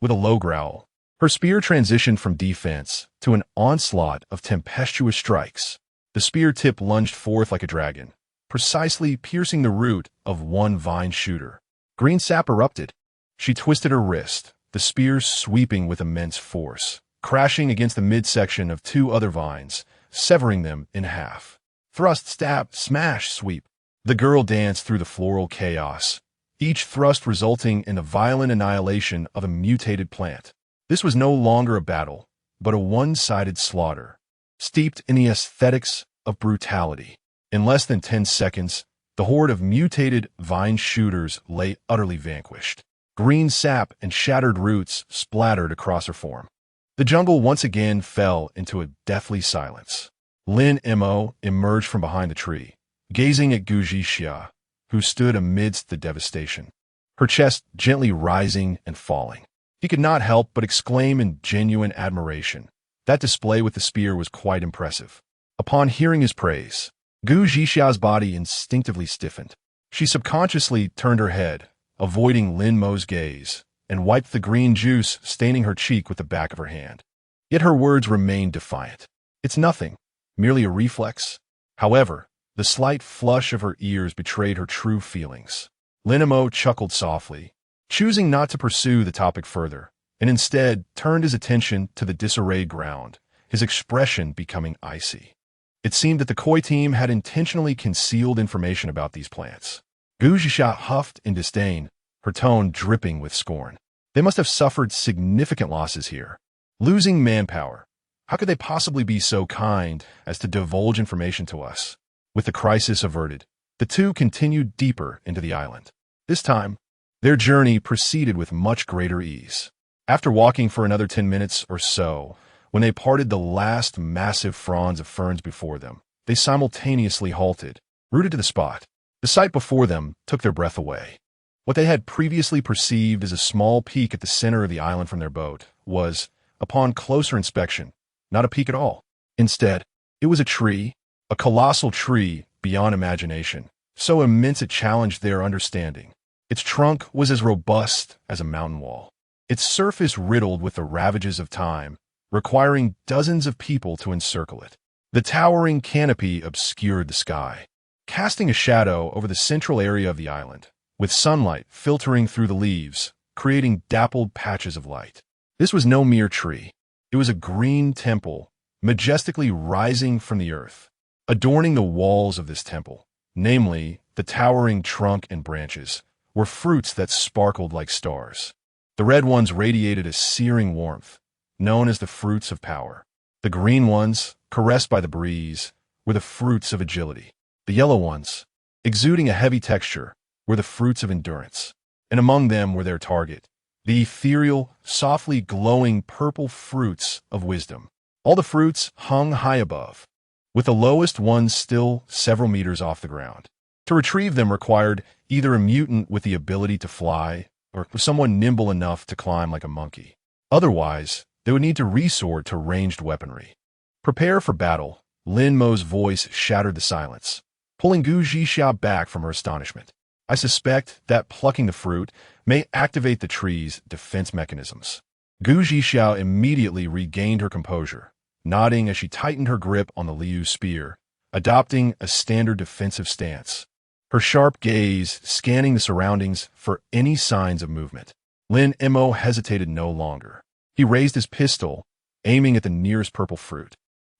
With a low growl, her spear transitioned from defense to an onslaught of tempestuous strikes. The spear tip lunged forth like a dragon, precisely piercing the root of one vine shooter. Green sap erupted. She twisted her wrist, the spear sweeping with immense force, crashing against the midsection of two other vines, severing them in half. Thrust, stab, smash, sweep. The girl danced through the floral chaos, each thrust resulting in the violent annihilation of a mutated plant. This was no longer a battle, but a one-sided slaughter, steeped in the aesthetics of brutality. In less than 10 seconds, the horde of mutated vine shooters lay utterly vanquished. Green sap and shattered roots splattered across her form. The jungle once again fell into a deathly silence. Lin Mo emerged from behind the tree, gazing at Gu Zhixia, who stood amidst the devastation, her chest gently rising and falling. He could not help but exclaim in genuine admiration. That display with the spear was quite impressive. Upon hearing his praise, Gu Zhixia's body instinctively stiffened. She subconsciously turned her head, avoiding Lin Mo's gaze, and wiped the green juice staining her cheek with the back of her hand. Yet her words remained defiant. It's nothing, merely a reflex. However, the slight flush of her ears betrayed her true feelings. Lin Mo chuckled softly, choosing not to pursue the topic further, and instead turned his attention to the disarrayed ground, his expression becoming icy. It seemed that the Koi team had intentionally concealed information about these plants. Gu Zhixia huffed in disdain, her tone dripping with scorn. They must have suffered significant losses here. Losing manpower. How could they possibly be so kind as to divulge information to us? With the crisis averted, the two continued deeper into the island. This time, their journey proceeded with much greater ease. After walking for another 10 minutes or so, when they parted the last massive fronds of ferns before them, they simultaneously halted, rooted to the spot. The sight before them took their breath away. What they had previously perceived as a small peak at the center of the island from their boat was, upon closer inspection, not a peak at all. Instead, it was a tree, a colossal tree beyond imagination, so immense it challenged their understanding. Its trunk was as robust as a mountain wall, its surface riddled with the ravages of time, requiring dozens of people to encircle it. The towering canopy obscured the sky, casting a shadow over the central area of the island, with sunlight filtering through the leaves, creating dappled patches of light. This was no mere tree. It was a green temple, majestically rising from the earth. Adorning the walls of this temple, namely the towering trunk and branches, were fruits that sparkled like stars. The red ones radiated a searing warmth, known as the fruits of power. The green ones, caressed by the breeze, were the fruits of agility. The yellow ones, exuding a heavy texture, were the fruits of endurance. And among them were their target, the ethereal, softly glowing purple fruits of wisdom. All the fruits hung high above, with the lowest ones still several meters off the ground. To retrieve them required either a mutant with the ability to fly or someone nimble enough to climb like a monkey. Otherwise, they would need to resort to ranged weaponry. Prepare for battle. Lin Mo's voice shattered the silence, pulling Gu Zhixia back from her astonishment. I suspect that plucking the fruit may activate the tree's defense mechanisms. Gu Zhixia immediately regained her composure, nodding as she tightened her grip on the Liu spear, adopting a standard defensive stance, her sharp gaze scanning the surroundings for any signs of movement. Lin Mo hesitated no longer. He raised his pistol, aiming at the nearest purple fruit.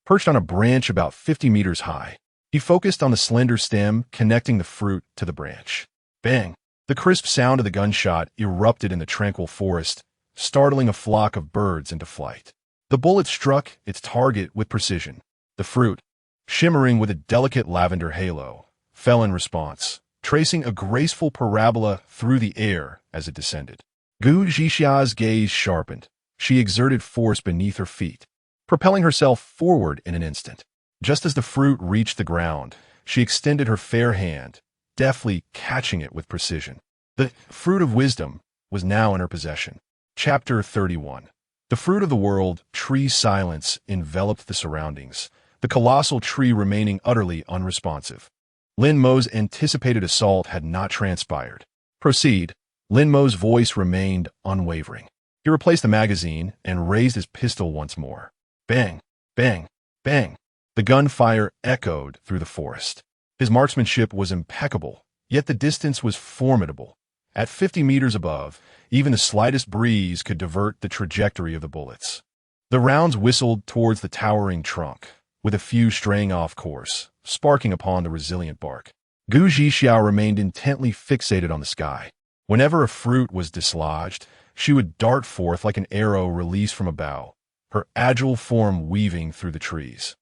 Perched on a branch about 50 meters high, he focused on the slender stem connecting the fruit to the branch. Bang! The crisp sound of the gunshot erupted in the tranquil forest, startling a flock of birds into flight. The bullet struck its target with precision. The fruit, shimmering with a delicate lavender halo, fell in response, tracing a graceful parabola through the air as it descended. Gu Jixia's gaze sharpened. She exerted force beneath her feet, propelling herself forward in an instant. Just as the fruit reached the ground, she extended her fair hand, deftly catching it with precision. The fruit of wisdom was now in her possession. Chapter 31. The fruit of the world, tree silence enveloped the surroundings, the colossal tree remaining utterly unresponsive. Lin Mo's anticipated assault had not transpired. Proceed. Lin Mo's voice remained unwavering. He replaced the magazine and raised his pistol once more. Bang, bang, bang. The gunfire echoed through the forest. His marksmanship was impeccable, yet the distance was formidable. At 50 meters above, even the slightest breeze could divert the trajectory of the bullets. The rounds whistled towards the towering trunk, with a few straying off course, sparking upon the resilient bark. Gu Jixiao remained intently fixated on the sky. Whenever a fruit was dislodged, she would dart forth like an arrow released from a bow, her agile form weaving through the trees,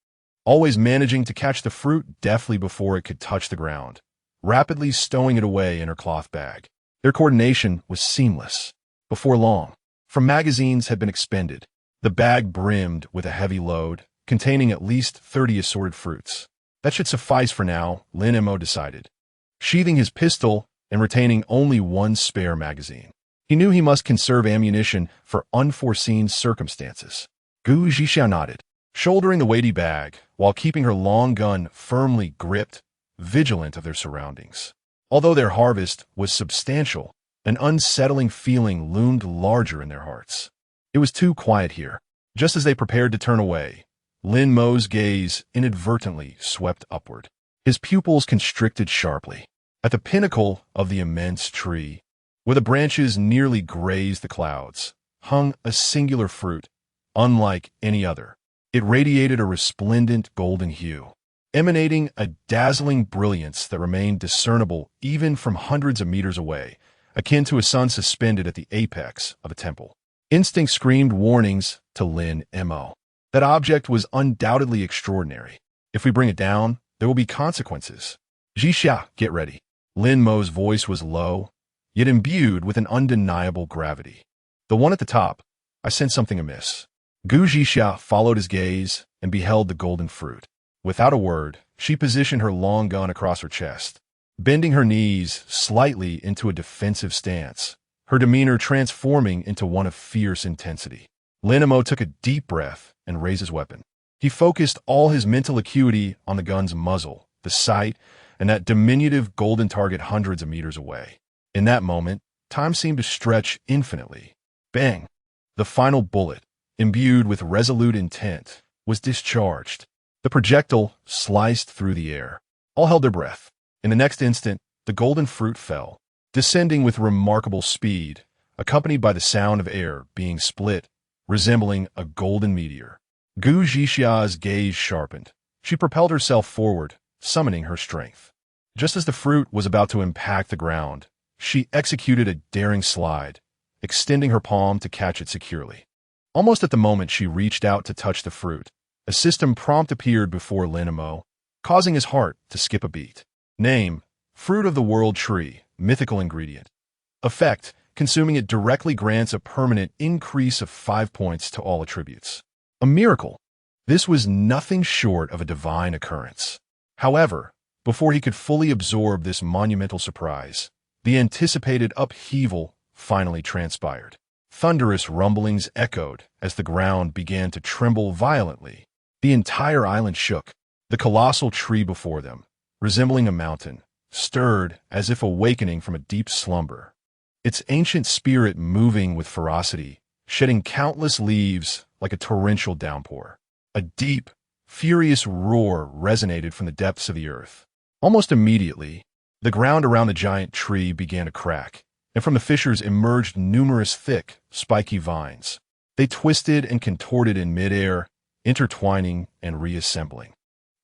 always managing to catch the fruit deftly before it could touch the ground, rapidly stowing it away in her cloth bag. Their coordination was seamless. Before long, from magazines had been expended, the bag brimmed with a heavy load, containing at least 30 assorted fruits. That should suffice for now, Lin Mo decided, sheathing his pistol and retaining only one spare magazine. He knew he must conserve ammunition for unforeseen circumstances. Gu Jixiao nodded, shouldering the weighty bag while keeping her long gun firmly gripped, vigilant of their surroundings. Although their harvest was substantial, an unsettling feeling loomed larger in their hearts. It was too quiet here. Just as they prepared to turn away, Lin Mo's gaze inadvertently swept upward. His pupils constricted sharply. At the pinnacle of the immense tree, where the branches nearly grazed the clouds, hung a singular fruit, unlike any other. It radiated a resplendent golden hue, emanating a dazzling brilliance that remained discernible even from hundreds of meters away, akin to a sun suspended at the apex of a temple. Instinct screamed warnings to Lin Mo. That object was undoubtedly extraordinary. If we bring it down, there will be consequences. Jixia, get ready. Lin Mo's voice was low, yet imbued with an undeniable gravity. The one at the top, I sensed something amiss. Gu Jixia followed his gaze and beheld the golden fruit. Without a word, she positioned her long gun across her chest, bending her knees slightly into a defensive stance, her demeanor transforming into one of fierce intensity. Lin Mo took a deep breath and raised his weapon. He focused all his mental acuity on the gun's muzzle, the sight, and that diminutive golden target hundreds of meters away. In that moment, time seemed to stretch infinitely. Bang! The final bullet, imbued with resolute intent, was discharged. The projectile sliced through the air. All held their breath. In the next instant, the golden fruit fell, descending with remarkable speed, accompanied by the sound of air being split, resembling a golden meteor. Gu Jixia's gaze sharpened. She propelled herself forward, summoning her strength. Just as the fruit was about to impact the ground, she executed a daring slide, extending her palm to catch it securely. Almost at the moment she reached out to touch the fruit, a system prompt appeared before Lin Mo, causing his heart to skip a beat. Name: Fruit of the World Tree, mythical ingredient. Effect: consuming it directly grants a permanent increase of 5 points to all attributes. A miracle! This was nothing short of a divine occurrence. However, before he could fully absorb this monumental surprise, the anticipated upheaval finally transpired. Thunderous rumblings echoed as the ground began to tremble violently. The entire island shook. The colossal tree before them, resembling a mountain, stirred as if awakening from a deep slumber, its ancient spirit moving with ferocity, shedding countless leaves like a torrential downpour. A deep, furious roar resonated from the depths of the earth. Almost immediately, the ground around the giant tree began to crack, and from the fissures emerged numerous thick, spiky vines. They twisted and contorted in midair, intertwining and reassembling,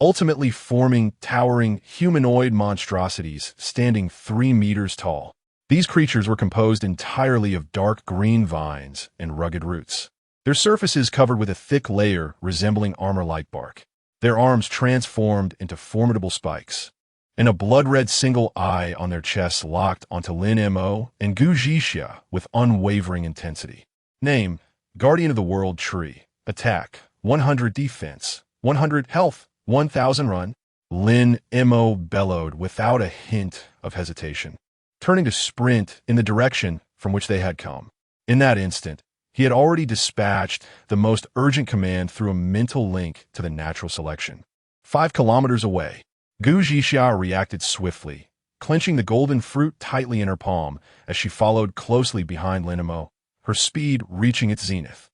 ultimately forming towering humanoid monstrosities standing 3 meters tall. These creatures were composed entirely of dark green vines and rugged roots. Their surfaces covered with a thick layer resembling armor-like bark. Their arms transformed into formidable spikes, and a blood-red single eye on their chests locked onto Lin Mo and Gu Zhixia with unwavering intensity. Name: Guardian of the World Tree. Attack: 100 defense, 100 health, 1000 run. Lin Mo bellowed without a hint of hesitation, turning to sprint in the direction from which they had come. In that instant, he had already dispatched the most urgent command through a mental link to the natural selection. 5 kilometers away, Gu Zhixia reacted swiftly, clenching the golden fruit tightly in her palm as she followed closely behind Lin Mo, her speed reaching its zenith.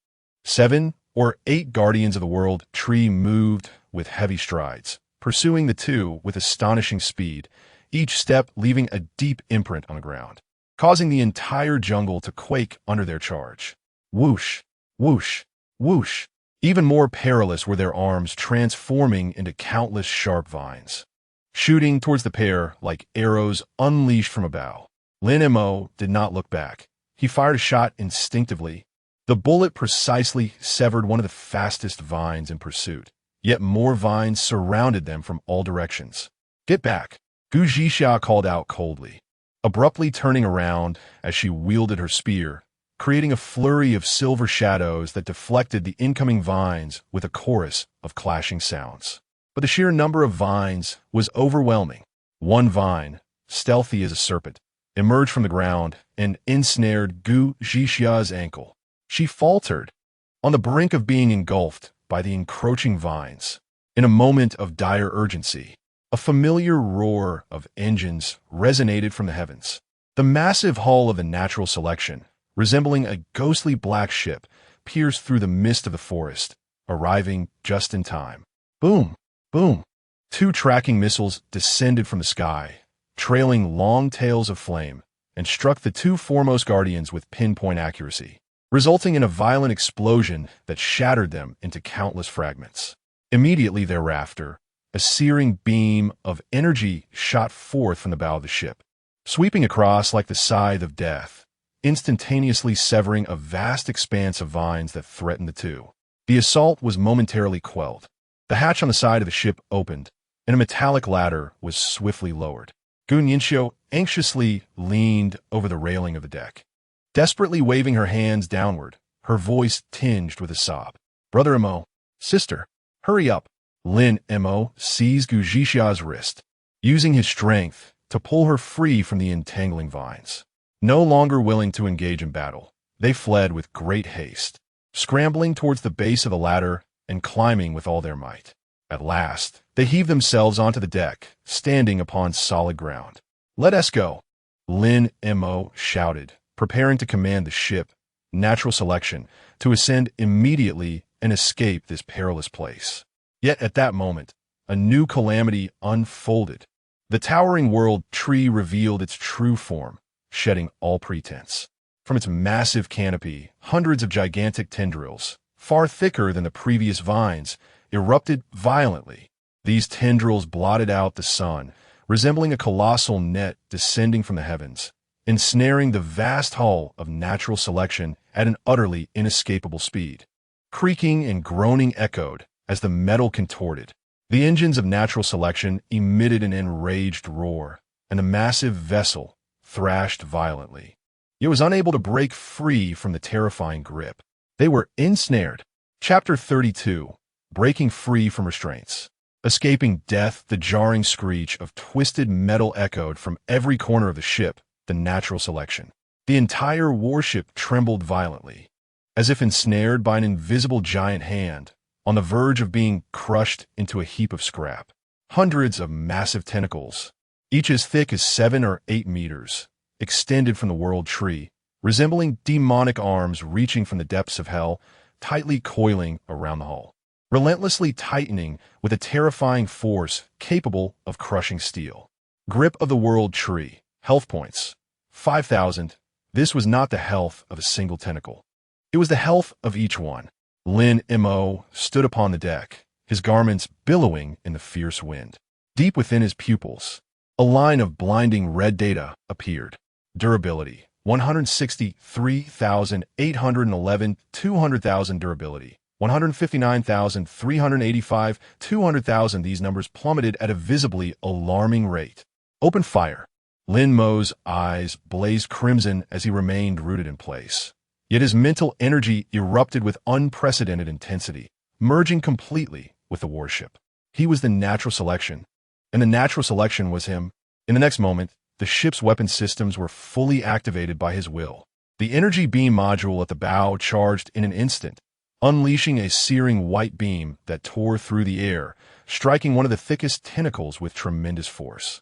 7 or 8 Guardians of the World Tree moved with heavy strides, pursuing the two with astonishing speed, each step leaving a deep imprint on the ground, causing the entire jungle to quake under their charge. Whoosh, whoosh, whoosh. Even more perilous were their arms transforming into countless sharp vines, shooting towards the pair like arrows unleashed from a bow. Lin Mo did not look back. He fired a shot instinctively. The bullet precisely severed one of the fastest vines in pursuit, yet more vines surrounded them from all directions. Get back, Gu Zhixia called out coldly, abruptly turning around as she wielded her spear, creating a flurry of silver shadows that deflected the incoming vines with a chorus of clashing sounds. But the sheer number of vines was overwhelming. One vine, stealthy as a serpent, emerged from the ground and ensnared Gu Zhixia's ankle. She faltered, on the brink of being engulfed by the encroaching vines. In a moment of dire urgency, a familiar roar of engines resonated from the heavens. The massive hull of the natural selection, resembling a ghostly black ship, pierced through the mist of the forest, arriving just in time. Boom, boom. 2 tracking missiles descended from the sky, trailing long tails of flame, and struck the 2 foremost Guardians with pinpoint accuracy, resulting in a violent explosion that shattered them into countless fragments. Immediately thereafter, a searing beam of energy shot forth from the bow of the ship, sweeping across like the scythe of death, instantaneously severing a vast expanse of vines that threatened the two. The assault was momentarily quelled. The hatch on the side of the ship opened, and a metallic ladder was swiftly lowered. Gu Zhixia anxiously leaned over the railing of the deck, desperately waving her hands downward, her voice tinged with a sob. Brother Mo, sister, hurry up. Lin Mo seized Gu Zhixia's wrist, using his strength to pull her free from the entangling vines. No longer willing to engage in battle, they fled with great haste, scrambling towards the base of the ladder and climbing with all their might. At last, they heaved themselves onto the deck, standing upon solid ground. Let us go, Lin Mo shouted, preparing to command the ship, natural selection, to ascend immediately and escape this perilous place. Yet at that moment, a new calamity unfolded. The towering world tree revealed its true form, shedding all pretense. From its massive canopy, hundreds of gigantic tendrils, far thicker than the previous vines, erupted violently. These tendrils blotted out the sun, resembling a colossal net descending from the heavens, ensnaring the vast hull of natural selection at an utterly inescapable speed. Creaking and groaning echoed as the metal contorted. The engines of natural selection emitted an enraged roar, and the massive vessel thrashed violently. It was unable to break free from the terrifying grip. They were ensnared. Chapter 32. Breaking free from restraints. Escaping death, the jarring screech of twisted metal echoed from every corner of the ship, the natural selection. The entire warship trembled violently, as if ensnared by an invisible giant hand, on the verge of being crushed into a heap of scrap. Hundreds of massive tentacles, each as thick as 7 or 8 meters, extended from the world tree, resembling demonic arms reaching from the depths of hell, tightly coiling around the hull, relentlessly tightening with a terrifying force capable of crushing steel. Grip of the world tree. Health points. 5,000. This was not the health of a single tentacle. It was the health of each one. Lin Mo stood upon the deck, his garments billowing in the fierce wind. Deep within his pupils, a line of blinding red data appeared. Durability, 163,811, 200,000 durability. 159,385, 200,000. These numbers plummeted at a visibly alarming rate. Open fire. Lin Mo's eyes blazed crimson as he remained rooted in place. Yet his mental energy erupted with unprecedented intensity, merging completely with the warship. He was the natural selection, and the natural selection was him. In the next moment, the ship's weapon systems were fully activated by his will. The energy beam module at the bow charged in an instant, unleashing a searing white beam that tore through the air, striking one of the thickest tentacles with tremendous force.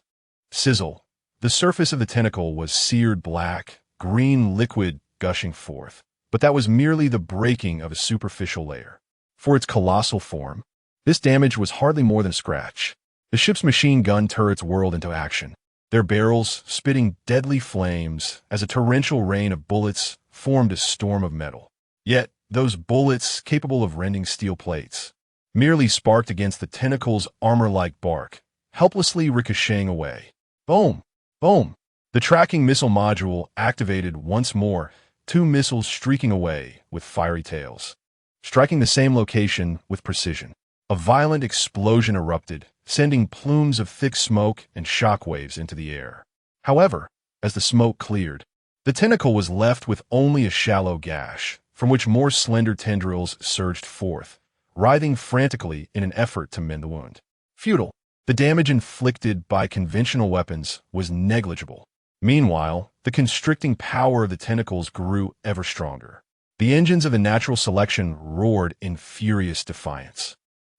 Sizzle. The surface of the tentacle was seared black, green liquid gushing forth, but that was merely the breaking of a superficial layer. For its colossal form, this damage was hardly more than a scratch. The ship's machine gun turrets whirled into action, their barrels spitting deadly flames as a torrential rain of bullets formed a storm of metal. Yet, those bullets, capable of rending steel plates, merely sparked against the tentacle's armor-like bark, helplessly ricocheting away. Boom! Boom! The tracking missile module activated once more, 2 missiles streaking away with fiery tails, striking the same location with precision. A violent explosion erupted, sending plumes of thick smoke and shockwaves into the air. However, as the smoke cleared, the tentacle was left with only a shallow gash, from which more slender tendrils surged forth, writhing frantically in an effort to mend the wound. Futile. The damage inflicted by conventional weapons was negligible. Meanwhile, the constricting power of the tentacles grew ever stronger. The engines of the natural selection roared in furious defiance.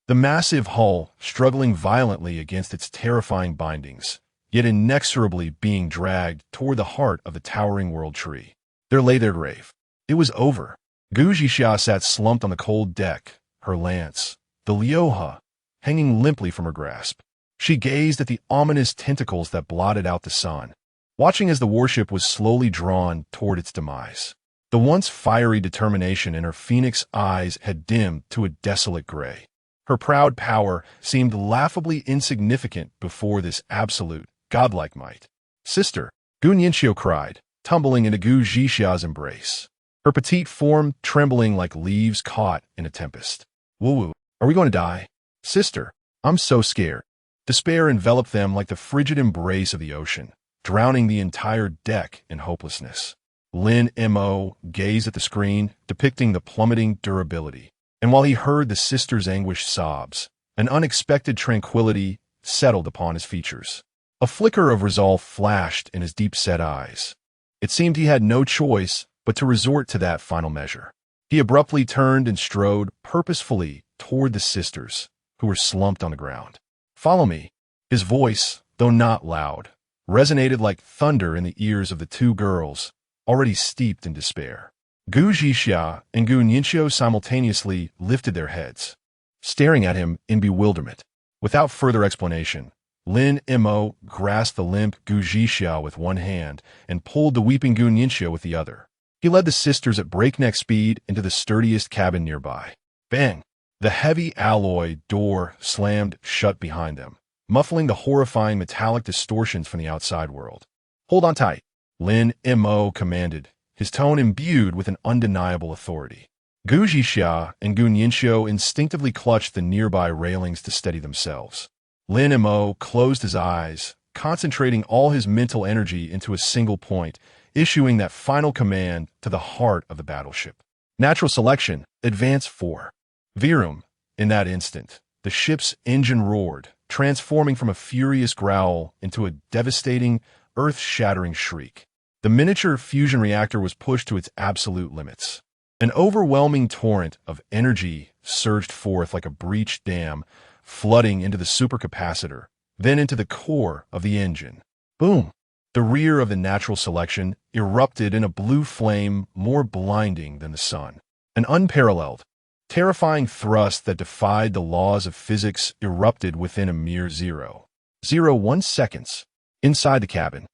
The massive hull, struggling violently against its terrifying bindings, yet inexorably being dragged toward the heart of the towering world tree. There lay their grave. It was over. Gu Zhixia sat slumped on the cold deck, her lance, the Lioha, hanging limply from her grasp. She gazed at the ominous tentacles that blotted out the sun, watching as the warship was slowly drawn toward its demise. The once fiery determination in her phoenix eyes had dimmed to a desolate gray. Her proud power seemed laughably insignificant before this absolute, godlike might. "Sister," Gu Nianxiu cried, tumbling into Gu Zhixia's embrace, her petite form trembling like leaves caught in a tempest. "Woo-woo, are we going to die? Sister, I'm so scared." Despair enveloped them like the frigid embrace of the ocean, drowning the entire deck in hopelessness. Lin Mo gazed at the screen, depicting the plummeting durability, and while he heard the sister's anguished sobs, an unexpected tranquility settled upon his features. A flicker of resolve flashed in his deep-set eyes. It seemed he had no choice but to resort to that final measure. He abruptly turned and strode purposefully toward the sisters, who were slumped on the ground. "Follow me." His voice, though not loud, resonated like thunder in the ears of the 2 girls, already steeped in despair. Gu Zhixia and Gu Nianxiu simultaneously lifted their heads, staring at him in bewilderment. Without further explanation, Lin Mo grasped the limp Gu Zhixia with one hand and pulled the weeping Gu Nianxiu with the other. He led the sisters at breakneck speed into the sturdiest cabin nearby. Bang! The heavy alloy door slammed shut behind them, muffling the horrifying metallic distortions from the outside world. "Hold on tight," Lin Mo commanded, his tone imbued with an undeniable authority. Gu Zhixia and Gu Nianxiu instinctively clutched the nearby railings to steady themselves. Lin Mo closed his eyes, concentrating all his mental energy into a single point, issuing that final command to the heart of the battleship. Natural selection, advance 4. Virum. In that instant, the ship's engine roared, transforming from a furious growl into a devastating, earth-shattering shriek. The miniature fusion reactor was pushed to its absolute limits. An overwhelming torrent of energy surged forth like a breached dam, flooding into the supercapacitor, then into the core of the engine. Boom! The rear of the natural selection erupted in a blue flame more blinding than the sun. An unparalleled, terrifying thrust that defied the laws of physics erupted within a mere 0.01 seconds. Inside the cabin,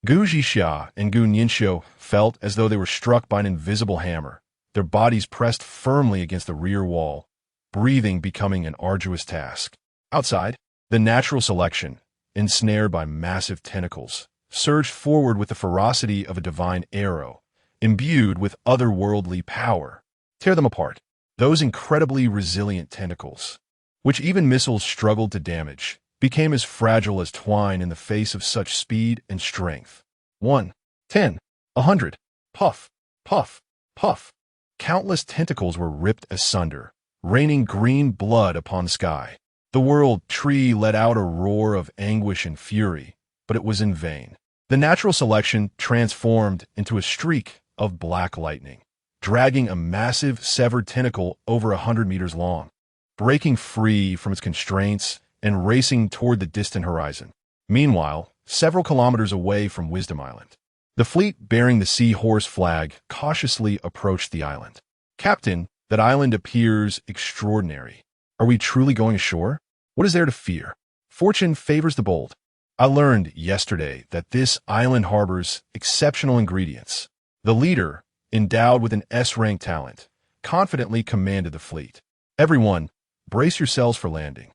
Gu Zhixia and Gu Nianxiu felt as though they were struck by an invisible hammer, their bodies pressed firmly against the rear wall, breathing becoming an arduous task. Outside, the natural selection, ensnared by massive tentacles, surged forward with the ferocity of a divine arrow, imbued with otherworldly power. Tear them apart. Those incredibly resilient tentacles, which even missiles struggled to damage, became as fragile as twine in the face of such speed and strength. 1, 10, 100. Puff, puff, puff. Countless tentacles were ripped asunder, raining green blood upon the sky. The world tree let out a roar of anguish and fury, but it was in vain. The natural selection transformed into a streak of black lightning, dragging a massive severed tentacle over 100 meters long, breaking free from its constraints and racing toward the distant horizon. Meanwhile, several kilometers away from Wisdom Island, the fleet bearing the Seahorse flag cautiously approached the island. Captain, that island appears extraordinary. Are we truly going ashore? What is there to fear? Fortune favors the bold. I learned yesterday that this island harbors exceptional ingredients. The leader, endowed with an S-rank talent, confidently commanded the fleet. Everyone, brace yourselves for landing.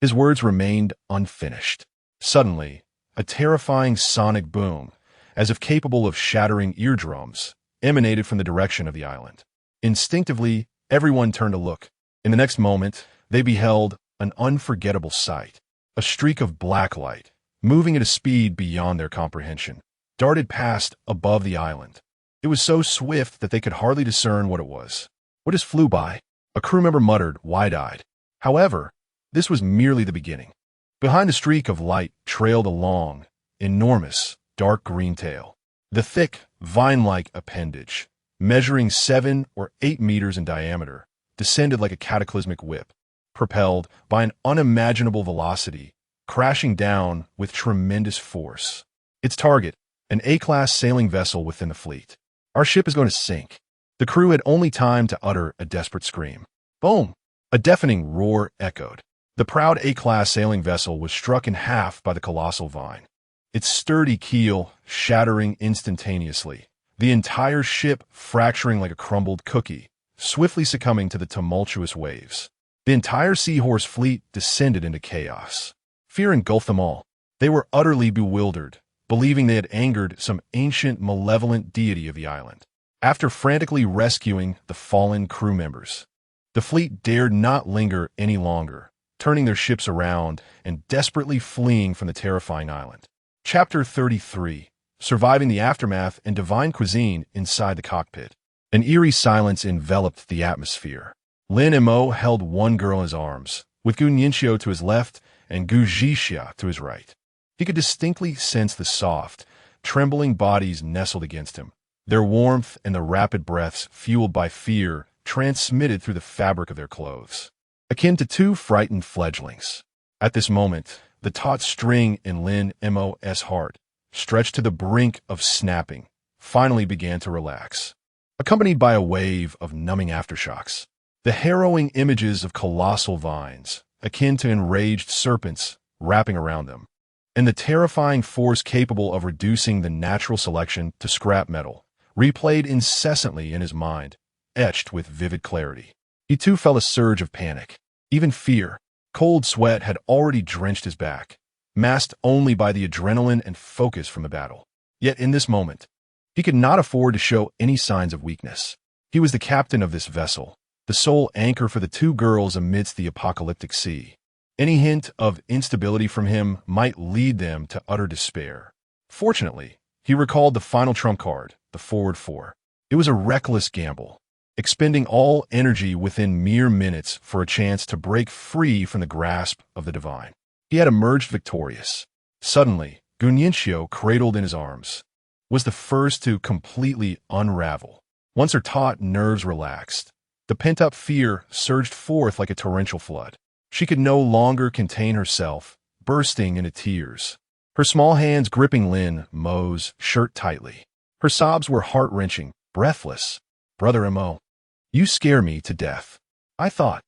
His words remained unfinished. Suddenly, a terrifying sonic boom, as if capable of shattering eardrums, emanated from the direction of the island. Instinctively, everyone turned to look. In the next moment, they beheld an unforgettable sight. A streak of black light, moving at a speed beyond their comprehension, darted past above the island. It was so swift that they could hardly discern what it was. What just flew by? A crew member muttered, wide-eyed. However, this was merely the beginning. Behind the streak of light trailed a long, enormous, dark green tail. The thick, vine-like appendage, measuring 7 or 8 meters in diameter, descended like a cataclysmic whip, propelled by an unimaginable velocity, crashing down with tremendous force. Its target, an A-class sailing vessel within the fleet. Our ship is going to sink. The crew had only time to utter a desperate scream. Boom! A deafening roar echoed. The proud A-class sailing vessel was struck in half by the colossal vine, its sturdy keel shattering instantaneously, the entire ship fracturing like a crumbled cookie, swiftly succumbing to the tumultuous waves. The entire Seahorse fleet descended into chaos. Fear engulfed them all. They were utterly bewildered, believing they had angered some ancient, malevolent deity of the island. After frantically rescuing the fallen crew members, the fleet dared not linger any longer, turning their ships around and desperately fleeing from the terrifying island. Chapter 33. Surviving the Aftermath and Divine Cuisine Inside the Cockpit. An eerie silence enveloped the atmosphere. Lin Mo held one girl in his arms, with Gu Nianxiu to his left and Gu Zhixia to his right. He could distinctly sense the soft, trembling bodies nestled against him, their warmth and the rapid breaths fueled by fear transmitted through the fabric of their clothes, akin to two frightened fledglings. At this moment, the taut string in Lin Mo's heart, stretched to the brink of snapping, finally began to relax, accompanied by a wave of numbing aftershocks. The harrowing images of colossal vines, akin to enraged serpents, wrapping around them, and the terrifying force capable of reducing the natural selection to scrap metal, replayed incessantly in his mind, etched with vivid clarity. He too felt a surge of panic, even fear. Cold sweat had already drenched his back, masked only by the adrenaline and focus from the battle. Yet in this moment, he could not afford to show any signs of weakness. He was the captain of this vessel, the sole anchor for the two girls amidst the apocalyptic sea. Any hint of instability from him might lead them to utter despair. Fortunately, he recalled the final trump card, the forward 4. It was a reckless gamble, expending all energy within mere minutes for a chance to break free from the grasp of the divine. He had emerged victorious. Suddenly, Gu Nianxiu, cradled in his arms, was the first to completely unravel. Once her taut nerves relaxed, the pent-up fear surged forth like a torrential flood. She could no longer contain herself, bursting into tears, her small hands gripping Lin Mo's shirt tightly. Her sobs were heart-wrenching, breathless. Brother Mo, you scare me to death. I thought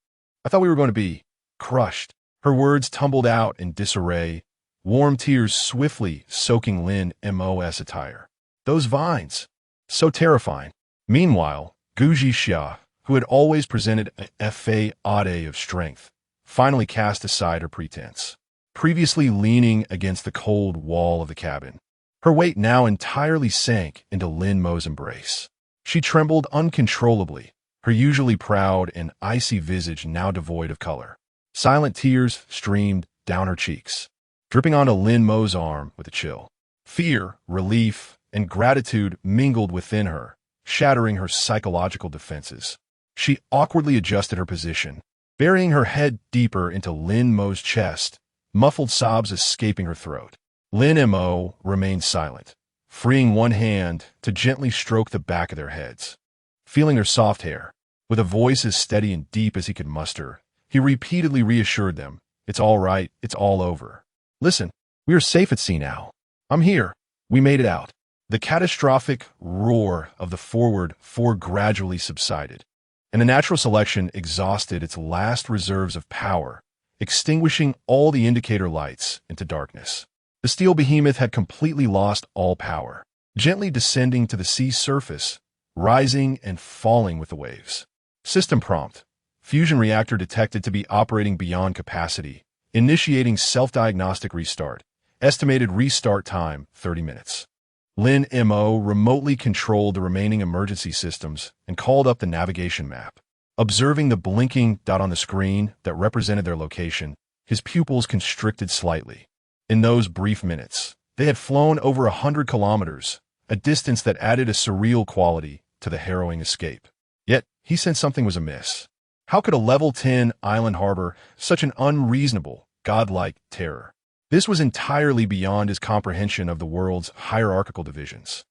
we were going to be crushed. Her words tumbled out in disarray, warm tears swiftly soaking Lin Mo's attire. Those vines, so terrifying. Meanwhile, Gu Zhixia, who had always presented a fade of strength, finally cast aside her pretense. Previously leaning against the cold wall of the cabin, Her weight now entirely sank into Lin Mo's embrace. She trembled uncontrollably, her usually proud and icy visage now devoid of color. Silent tears streamed down her cheeks, dripping onto Lin Mo's arm with a chill. Fear, relief, and gratitude mingled within her, shattering her psychological defenses. She awkwardly adjusted her position, burying her head deeper into Lin Mo's chest, muffled sobs escaping her throat. Lin Mo remained silent, freeing one hand to gently stroke the back of their heads. Feeling her soft hair, with a voice as steady and deep as he could muster, he repeatedly reassured them, "It's all right, it's all over. Listen, we are safe at sea now. I'm here. We made it out." The catastrophic roar of the forward four gradually subsided, and the natural selection exhausted its last reserves of power, extinguishing all the indicator lights into darkness. The steel behemoth had completely lost all power, gently descending to the sea's surface, rising and falling with the waves. System prompt. Fusion reactor detected to be operating beyond capacity. Initiating self-diagnostic restart. Estimated restart time, 30 minutes. Lin Mo remotely controlled the remaining emergency systems and called up the navigation map. Observing the blinking dot on the screen that represented their location, his pupils constricted slightly. In those brief minutes, they had flown over 100 kilometers, a distance that added a surreal quality to the harrowing escape. Yet, he sensed something was amiss. How could a level 10 island harbor such an unreasonable, godlike terror? This was entirely beyond his comprehension of the world's hierarchical divisions.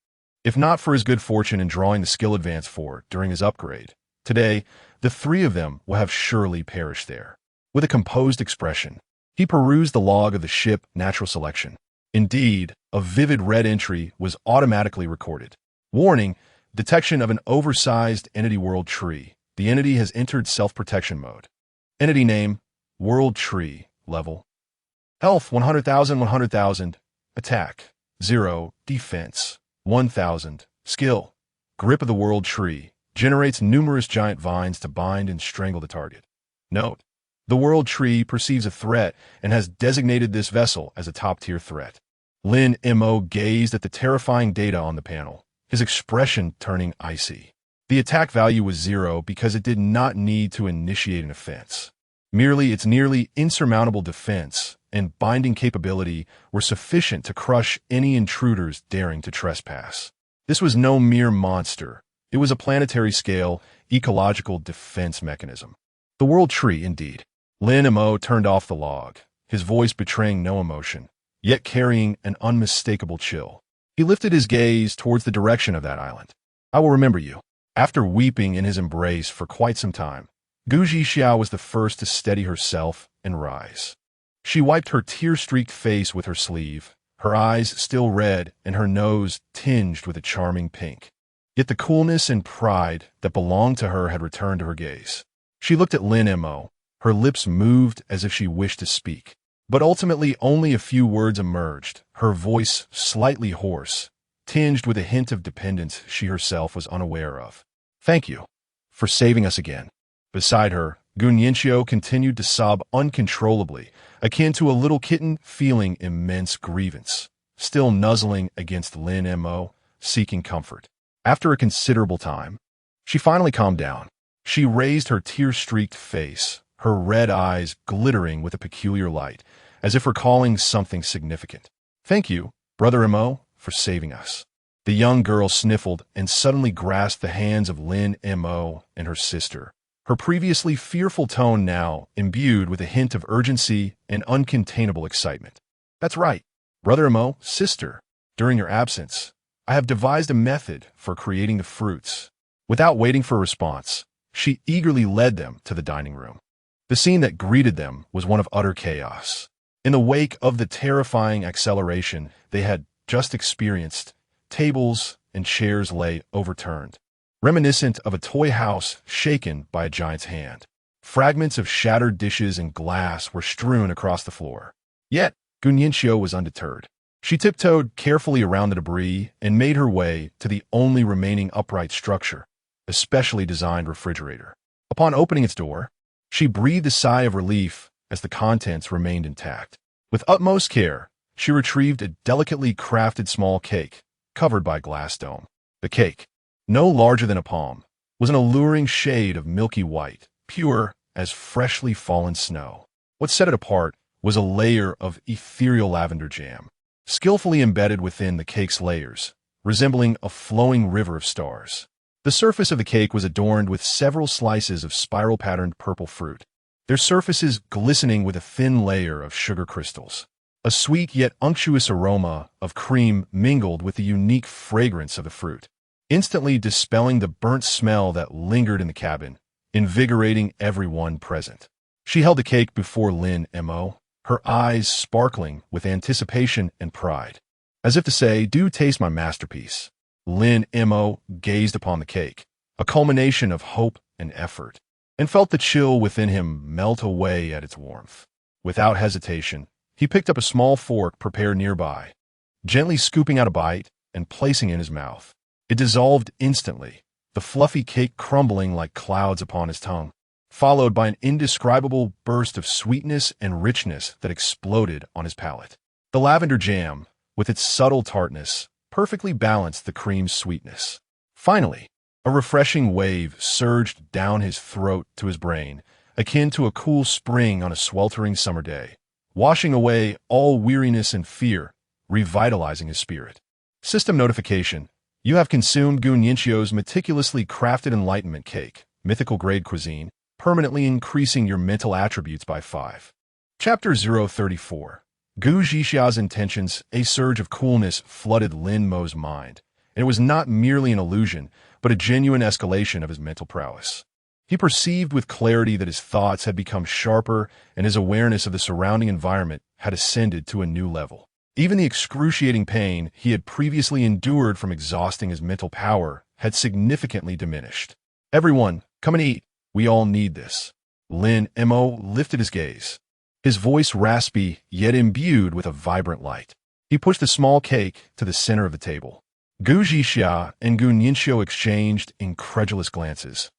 If not for his good fortune in drawing the skill advance for during his upgrade, today, the three of them will have surely perished there. With a composed expression, he perused the log of the ship natural selection. Indeed, a vivid red entry was automatically recorded. Warning, detection of an oversized entity world tree. The entity has entered self-protection mode. Entity name, World Tree, level. Health, 100,000, 100,000. Attack, 0. Defense, 1,000. Skill, Grip of the World Tree. Generates numerous giant vines to bind and strangle the target. Note, the World Tree perceives a threat and has designated this vessel as a top-tier threat. Lin Mo gazed at the terrifying data on the panel, his expression turning icy. The attack value was 0 because it did not need to initiate an offense. Merely its nearly insurmountable defense and binding capability were sufficient to crush any intruders daring to trespass. This was no mere monster. It was a planetary-scale, ecological defense mechanism. The World Tree, indeed. Lin Mo turned off the log, his voice betraying no emotion, yet carrying an unmistakable chill. He lifted his gaze towards the direction of that island. "I will remember you." After weeping in his embrace for quite some time, Gu Xiao was the first to steady herself and rise. She wiped her tear-streaked face with her sleeve, her eyes still red and her nose tinged with a charming pink. Yet the coolness and pride that belonged to her had returned to her gaze. She looked at Lin Mo, her lips moved as if she wished to speak. But ultimately only a few words emerged, her voice slightly hoarse, tinged with a hint of dependence she herself was unaware of. "Thank you for saving us again." Beside her, Gu Xiao continued to sob uncontrollably, akin to a little kitten feeling immense grievance, still nuzzling against Lin Mo, seeking comfort. After a considerable time, she finally calmed down. She raised her tear-streaked face, her red eyes glittering with a peculiar light, as if recalling something significant. "Thank you, Brother Mo, for saving us." The young girl sniffled and suddenly grasped the hands of Lin Mo and her sister, her previously fearful tone now imbued with a hint of urgency and uncontainable excitement. "That's right, Brother Mo, sister. During your absence, I have devised a method for creating the fruits." Without waiting for a response, she eagerly led them to the dining room. The scene that greeted them was one of utter chaos. In the wake of the terrifying acceleration they had just experienced, tables and chairs lay overturned, reminiscent of a toy house shaken by a giant's hand. Fragments of shattered dishes and glass were strewn across the floor. Yet, Gu Xiao was undeterred. She tiptoed carefully around the debris and made her way to the only remaining upright structure, a specially designed refrigerator. Upon opening its door, she breathed a sigh of relief as the contents remained intact. With utmost care, she retrieved a delicately crafted small cake, covered by a glass dome. The cake, no larger than a palm, was an alluring shade of milky white, pure as freshly fallen snow. What set it apart was a layer of ethereal lavender jam, skillfully embedded within the cake's layers, resembling a flowing river of stars. The surface of the cake was adorned with several slices of spiral-patterned purple fruit, their surfaces glistening with a thin layer of sugar crystals. A sweet yet unctuous aroma of cream mingled with the unique fragrance of the fruit, instantly dispelling the burnt smell that lingered in the cabin, invigorating everyone present. She held the cake before Lin Mo, her eyes sparkling with anticipation and pride. As if to say, "Do taste my masterpiece." Lin Mo gazed upon the cake, a culmination of hope and effort, and felt the chill within him melt away at its warmth. Without hesitation, he picked up a small fork prepared nearby, gently scooping out a bite and placing it in his mouth. It dissolved instantly, the fluffy cake crumbling like clouds upon his tongue, followed by an indescribable burst of sweetness and richness that exploded on his palate. The lavender jam, with its subtle tartness, perfectly balanced the cream's sweetness. Finally, a refreshing wave surged down his throat to his brain, akin to a cool spring on a sweltering summer day, washing away all weariness and fear, revitalizing his spirit. System notification: you have consumed Gun Yinchio's meticulously crafted enlightenment cake, mythical grade cuisine, permanently increasing your mental attributes by 5. Chapter 034. Gu Zhixia's intentions. A surge of coolness flooded Lin Mo's mind, and it was not merely an illusion, but a genuine escalation of his mental prowess. He perceived with clarity that his thoughts had become sharper and his awareness of the surrounding environment had ascended to a new level. Even the excruciating pain he had previously endured from exhausting his mental power had significantly diminished. "Everyone, come and eat. We all need this." Lin Mo lifted his gaze, his voice raspy yet imbued with a vibrant light. He pushed a small cake to the center of the table. Gu Zhixia and Gun Yinchio exchanged incredulous glances,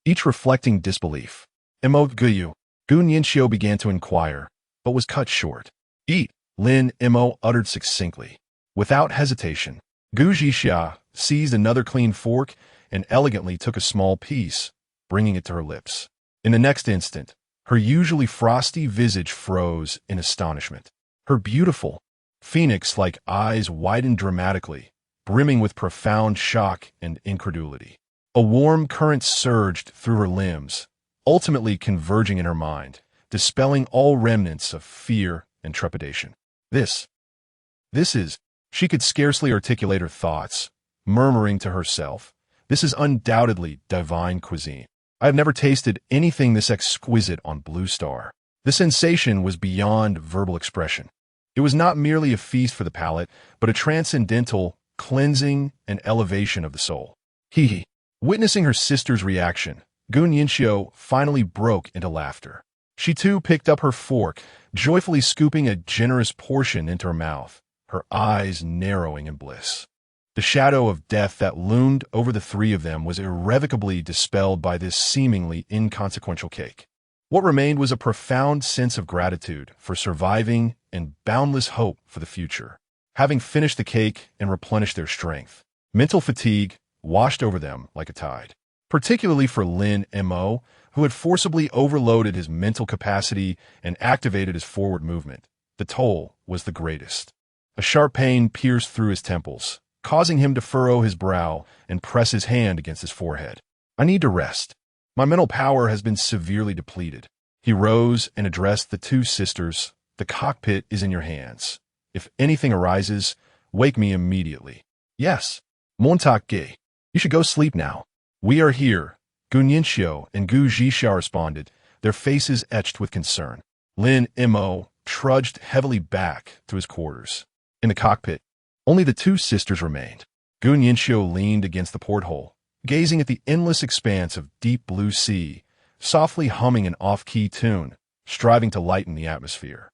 each reflecting disbelief. "Mo Guyu," Gun Yinchio began to inquire, but was cut short. "Eat," Lin Mo uttered succinctly. Without hesitation, Gu Zhixia seized another clean fork and elegantly took a small piece, bringing it to her lips. In the next instant, her usually frosty visage froze in astonishment. Her beautiful, phoenix-like eyes widened dramatically, brimming with profound shock and incredulity. A warm current surged through her limbs, ultimately converging in her mind, dispelling all remnants of fear and trepidation. This is, she could scarcely articulate her thoughts, murmuring to herself, "This is undoubtedly divine cuisine. I have never tasted anything this exquisite on Blue Star." The sensation was beyond verbal expression. It was not merely a feast for the palate, but a transcendental cleansing and elevation of the soul. Hee. Witnessing her sister's reaction, Gun Yinchio finally broke into laughter. She too picked up her fork, joyfully scooping a generous portion into her mouth, her eyes narrowing in bliss. The shadow of death that loomed over the three of them was irrevocably dispelled by this seemingly inconsequential cake. What remained was a profound sense of gratitude for surviving and boundless hope for the future. Having finished the cake and replenished their strength, mental fatigue washed over them like a tide. Particularly for Lin Mo, who had forcibly overloaded his mental capacity and activated his forward movement, the toll was the greatest. A sharp pain pierced through his temples, causing him to furrow his brow and press his hand against his forehead. "I need to rest. My mental power has been severely depleted." He rose and addressed the two sisters. "The cockpit is in your hands. If anything arises, wake me immediately." "Yes, Montak Ge. You should go sleep now." "We are here," Gun Yinchio and Gu Zhixia responded, their faces etched with concern. Lin Mo trudged heavily back to his quarters. In the cockpit, only the two sisters remained. Gun Yinchio leaned against the porthole, gazing at the endless expanse of deep blue sea, softly humming an off-key tune, striving to lighten the atmosphere.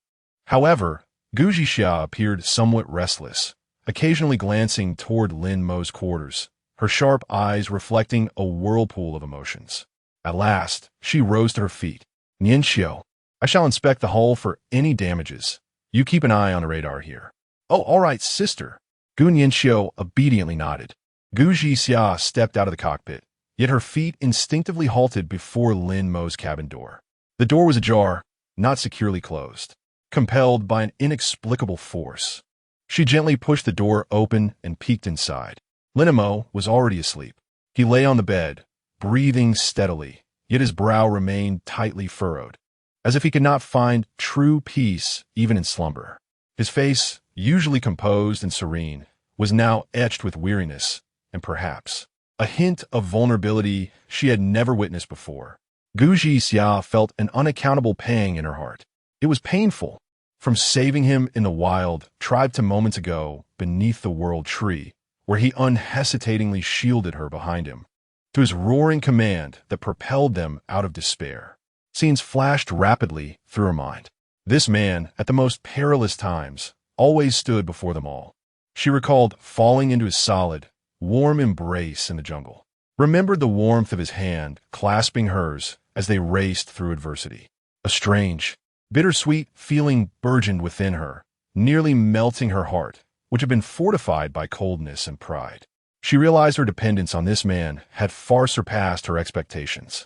However, Gu Zhixia appeared somewhat restless, occasionally glancing toward Lin Mo's quarters, her sharp eyes reflecting a whirlpool of emotions. At last, she rose to her feet. "Yinchio, I shall inspect the hull for any damages. You keep an eye on the radar here. Oh, all right, sister. Gu Nianxiu obediently nodded. Gu Jixia stepped out of the cockpit, yet her feet instinctively halted before Lin Mo's cabin door. The door was ajar, not securely closed. Compelled by an inexplicable force, she gently pushed the door open and peeked inside. Lin Mo was already asleep. He lay on the bed, breathing steadily, yet his brow remained tightly furrowed, as if he could not find true peace even in slumber. His face, usually composed and serene, was now etched with weariness and perhaps a hint of vulnerability she had never witnessed before. Gu Jixia felt an unaccountable pang in her heart. It was painful. From saving him in the wild, tribe to moments ago beneath the world tree, where he unhesitatingly shielded her behind him, to his roaring command that propelled them out of despair. Scenes flashed rapidly through her mind. This man, at the most perilous times, always stood before them all. She recalled falling into his solid, warm embrace in the jungle, remembered the warmth of his hand clasping hers as they raced through adversity. A strange, bittersweet feeling burgeoned within her, nearly melting her heart, which had been fortified by coldness and pride. She realized her dependence on this man had far surpassed her expectations.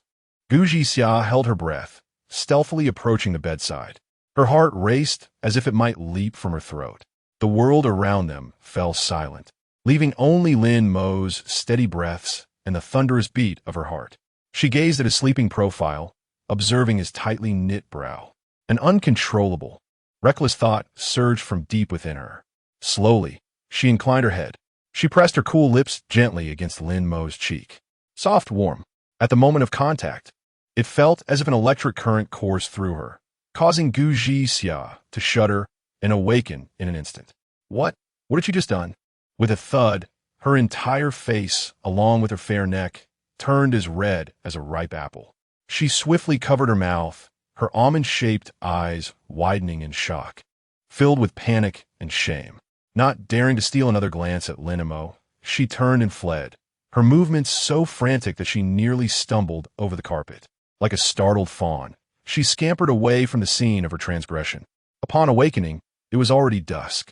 Gu Jixia held her breath, stealthily approaching the bedside. Her heart raced as if it might leap from her throat. The world around them fell silent, leaving only Lin Mo's steady breaths and the thunderous beat of her heart. She gazed at his sleeping profile, observing his tightly knit brow. An uncontrollable, reckless thought surged from deep within her. Slowly, she inclined her head. She pressed her cool lips gently against Lin Mo's cheek. Soft, warm. At the moment of contact, it felt as if an electric current coursed through her, causing Gu Jixia to shudder and awaken in an instant. What? What had she just done? With a thud, her entire face, along with her fair neck, turned as red as a ripe apple. She swiftly covered her mouth, her almond-shaped eyes widening in shock, filled with panic and shame. Not daring to steal another glance at Lin Mo, she turned and fled, her movements so frantic that she nearly stumbled over the carpet. Like a startled fawn, she scampered away from the scene of her transgression. Upon awakening, it was already dusk.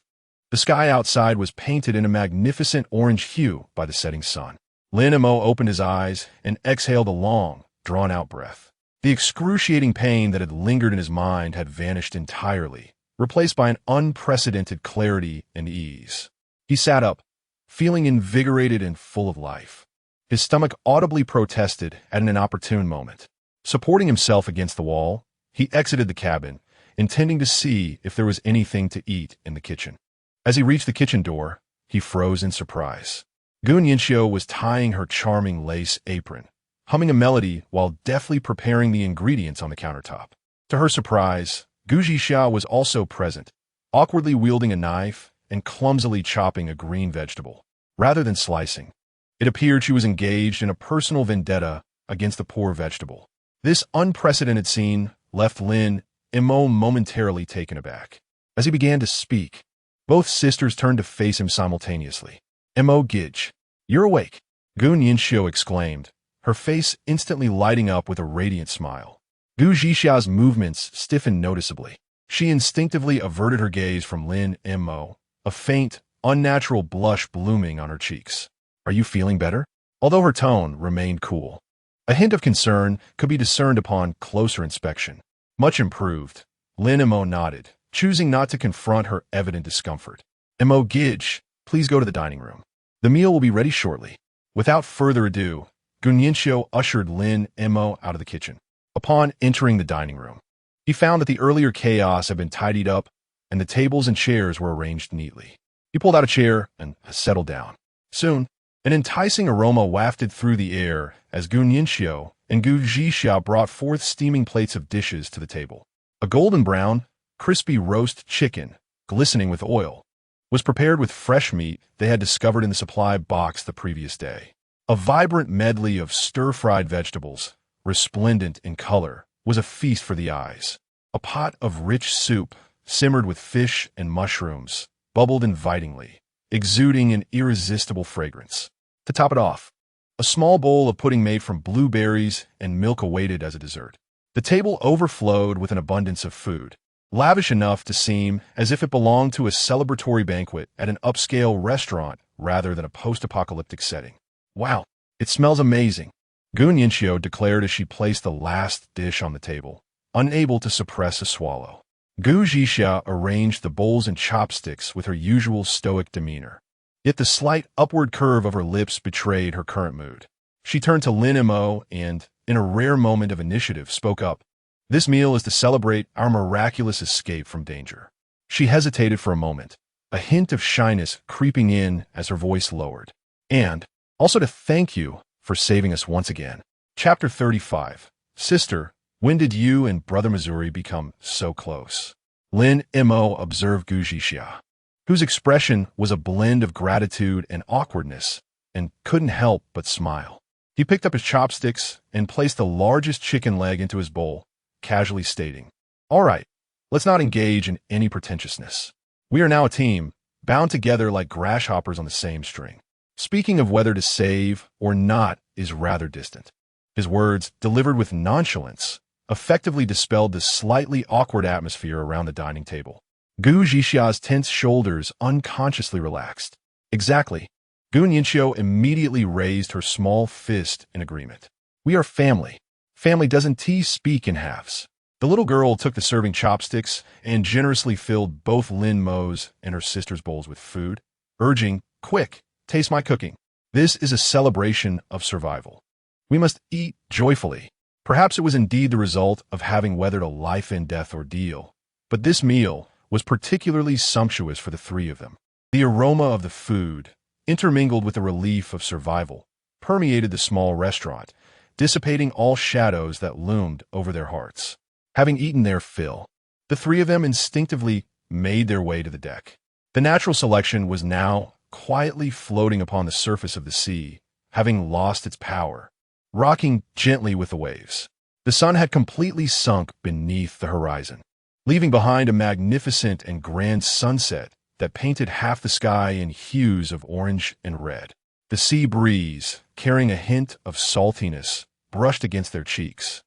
The sky outside was painted in a magnificent orange hue by the setting sun. Lin Mo opened his eyes and exhaled a long, drawn-out breath. The excruciating pain that had lingered in his mind had vanished entirely, replaced by an unprecedented clarity and ease. He sat up, feeling invigorated and full of life. His stomach audibly protested at an inopportune moment. Supporting himself against the wall, he exited the cabin, intending to see if there was anything to eat in the kitchen. As he reached the kitchen door, he froze in surprise. Gu Nianxiu was tying her charming lace apron, humming a melody while deftly preparing the ingredients on the countertop. To her surprise, Gu Jixia was also present, awkwardly wielding a knife and clumsily chopping a green vegetable. Rather than slicing, it appeared she was engaged in a personal vendetta against the poor vegetable. This unprecedented scene left Lin Mo momentarily taken aback. As he began to speak, both sisters turned to face him simultaneously. Mo Gij, you're awake, Gu Nianxiu exclaimed, her face instantly lighting up with a radiant smile. Gu Jixia's movements stiffened noticeably. She instinctively averted her gaze from Lin Mo, a faint, unnatural blush blooming on her cheeks. Are you feeling better? Although her tone remained cool, a hint of concern could be discerned upon closer inspection. Much improved, Lin Mo nodded, choosing not to confront her evident discomfort. Mo Gij, please go to the dining room. The meal will be ready shortly. Without further ado, Gu Nianxiu ushered Lin Mo out of the kitchen. Upon entering the dining room, he found that the earlier chaos had been tidied up and the tables and chairs were arranged neatly. He pulled out a chair and settled down. Soon, an enticing aroma wafted through the air as Gu Nianxiu and Gu Jixia brought forth steaming plates of dishes to the table. A golden brown, crispy roast chicken, glistening with oil, was prepared with fresh meat they had discovered in the supply box the previous day. A vibrant medley of stir-fried vegetables, resplendent in color, was a feast for the eyes. A pot of rich soup, simmered with fish and mushrooms, bubbled invitingly, exuding an irresistible fragrance. To top it off, a small bowl of pudding made from blueberries and milk awaited as a dessert. The table overflowed with an abundance of food. lavish enough to seem as if it belonged to a celebratory banquet at an upscale restaurant rather than a post-apocalyptic setting. Wow, it smells amazing, Gu Yanxiu declared as she placed the last dish on the table, unable to suppress a swallow. Gu Zhixia arranged the bowls and chopsticks with her usual stoic demeanor. Yet the slight upward curve of her lips betrayed her current mood. She turned to Lin Mo and, in a rare moment of initiative, spoke up. This meal is to celebrate our miraculous escape from danger. She hesitated for a moment, a hint of shyness creeping in as her voice lowered. And, also to thank you for saving us once again. Chapter 35. Sister, when did you and Brother Missouri become so close? Lin Mo observed Gu Zhixia, whose expression was a blend of gratitude and awkwardness, and couldn't help but smile. He picked up his chopsticks and placed the largest chicken leg into his bowl, casually stating, "All right, let's not engage in any pretentiousness. We are now a team, bound together like grasshoppers on the same string. Speaking of whether to save or not is rather distant." His words, delivered with nonchalance, effectively dispelled the slightly awkward atmosphere around the dining table. Gu Zhixia's tense shoulders unconsciously relaxed. Exactly. Gu Yanxiu immediately raised her small fist in agreement. We are family. Family doesn't speak in halves. The little girl took the serving chopsticks and generously filled both Lin Mo's and her sister's bowls with food, urging, "Quick, taste my cooking. This is a celebration of survival. We must eat joyfully." Perhaps it was indeed the result of having weathered a life-and-death ordeal, but this meal was particularly sumptuous for the three of them. The aroma of the food, intermingled with the relief of survival, permeated the small restaurant, dissipating all shadows that loomed over their hearts. Having eaten their fill, the three of them instinctively made their way to the deck. The natural selection was now quietly floating upon the surface of the sea, having lost its power, rocking gently with the waves. The sun had completely sunk beneath the horizon, leaving behind a magnificent and grand sunset that painted half the sky in hues of orange and red. The sea breeze, carrying a hint of saltiness, brushed against their cheeks,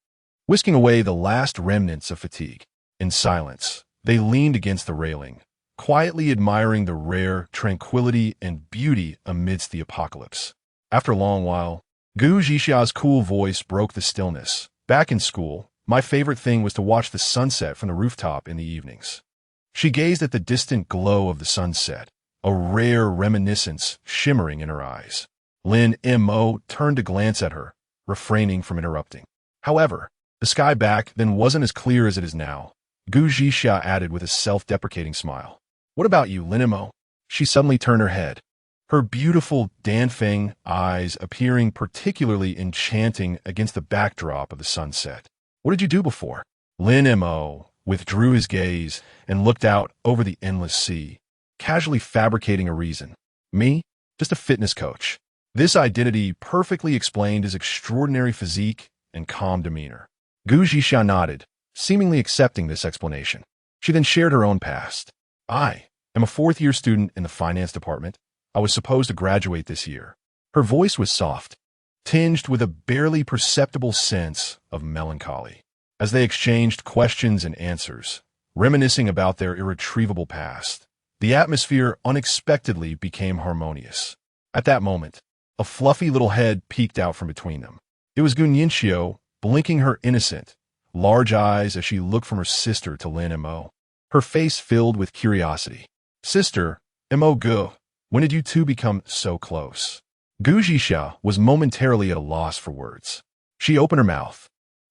whisking away the last remnants of fatigue. In silence, they leaned against the railing, quietly admiring the rare tranquility and beauty amidst the apocalypse. After a long while, Gu Zhixia's cool voice broke the stillness. Back in school, my favorite thing was to watch the sunset from the rooftop in the evenings. She gazed at the distant glow of the sunset, a rare reminiscence shimmering in her eyes. Lin Mo turned to glance at her, refraining from interrupting. However, the sky back then wasn't as clear as it is now. Gu Zhixia added with a self-deprecating smile. What about you, Lin Mo? She suddenly turned her head, her beautiful Danfeng eyes appearing particularly enchanting against the backdrop of the sunset. What did you do before? Lin Mo withdrew his gaze and looked out over the endless sea, casually fabricating a reason. Me? Just a fitness coach. This identity perfectly explained his extraordinary physique and calm demeanor. Gu Zhixia nodded, seemingly accepting this explanation. She then shared her own past. I am a fourth-year student in the finance department. I was supposed to graduate this year. Her voice was soft, tinged with a barely perceptible sense of melancholy. As they exchanged questions and answers, reminiscing about their irretrievable past, the atmosphere unexpectedly became harmonious. At that moment, a fluffy little head peeked out from between them. It was Gu Yanxiu, blinking her innocent, large eyes as she looked from her sister to Lin Mo, her face filled with curiosity. Sister, Mo Gu, when did you two become so close? Gu Zhixia was momentarily at a loss for words. She opened her mouth,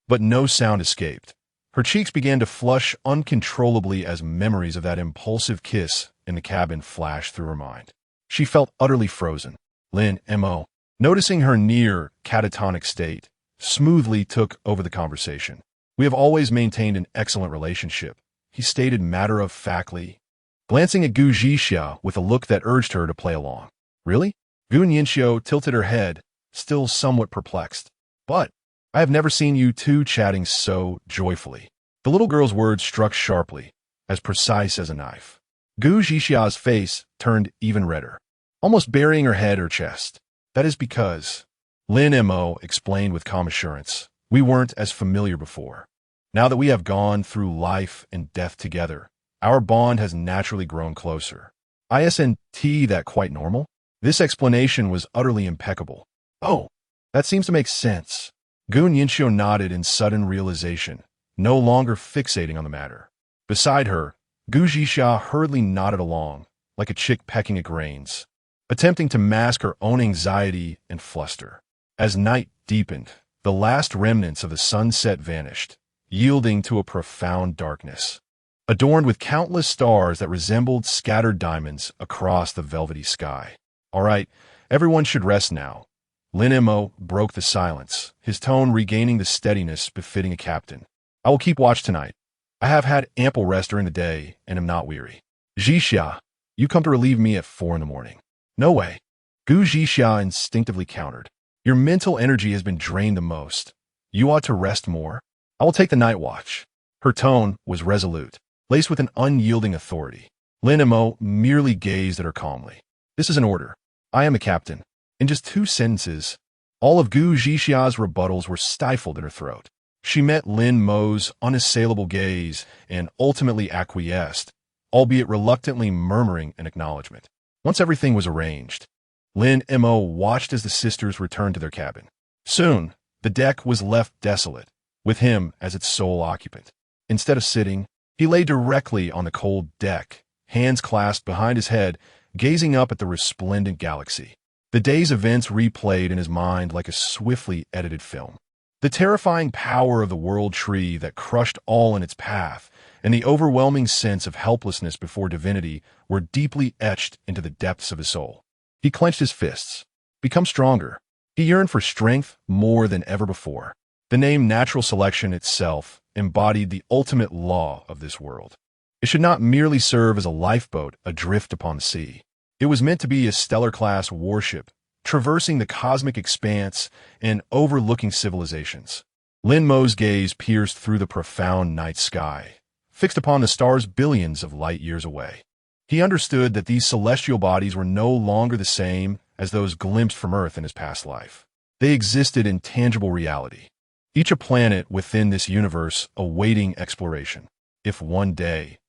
but no sound escaped. Her cheeks began to flush uncontrollably as memories of that impulsive kiss in the cabin flashed through her mind. She felt utterly frozen. Lin Mo, noticing her near catatonic state, smoothly took over the conversation. We have always maintained an excellent relationship, he stated matter-of-factly, glancing at Gu Zhixia with a look that urged her to play along. Really? Gu Yanxiu tilted her head, still somewhat perplexed. But I have never seen you two chatting so joyfully. The little girl's words struck sharply, as precise as a knife. Gu Zhixia's face turned even redder, almost burying her head or chest. That is because, Lin Mo explained with calm assurance, we weren't as familiar before. Now that we have gone through life and death together, our bond has naturally grown closer. Isn't that quite normal? This explanation was utterly impeccable. Oh, that seems to make sense. Gun Yinxiu nodded in sudden realization, no longer fixating on the matter. Beside her, Gu Zhixia hurriedly nodded along, like a chick pecking at grains, attempting to mask her own anxiety and fluster. As night deepened, the last remnants of the sunset vanished, yielding to a profound darkness, adorned with countless stars that resembled scattered diamonds across the velvety sky. All right, everyone should rest now. Lin Mo broke the silence, his tone regaining the steadiness befitting a captain. I will keep watch tonight. I have had ample rest during the day and am not weary. Zhixia, you come to relieve me at 4 in the morning. No way. Gu Zhixia instinctively countered. Your mental energy has been drained the most. You ought to rest more. I will take the night watch. Her tone was resolute, laced with an unyielding authority. Lin Mo merely gazed at her calmly. This is an order. I am a captain. In just 2 sentences, all of Gu Zhixia's rebuttals were stifled in her throat. She met Lin Mo's unassailable gaze and ultimately acquiesced, albeit reluctantly murmuring an acknowledgement. Once everything was arranged, Lin Mo watched as the sisters returned to their cabin. Soon, the deck was left desolate, with him as its sole occupant. Instead of sitting, he lay directly on the cold deck, hands clasped behind his head, gazing up at the resplendent galaxy. The day's events replayed in his mind like a swiftly edited film. The terrifying power of the world tree that crushed all in its path, and the overwhelming sense of helplessness before divinity were deeply etched into the depths of his soul. He clenched his fists, become stronger. He yearned for strength more than ever before. The name natural selection itself embodied the ultimate law of this world. It should not merely serve as a lifeboat adrift upon the sea. It was meant to be a stellar-class warship, traversing the cosmic expanse and overlooking civilizations. Lin Mo's gaze pierced through the profound night sky, fixed upon the stars billions of light years away. He understood that these celestial bodies were no longer the same as those glimpsed from Earth in his past life. They existed in tangible reality, each a planet within this universe awaiting exploration. If one day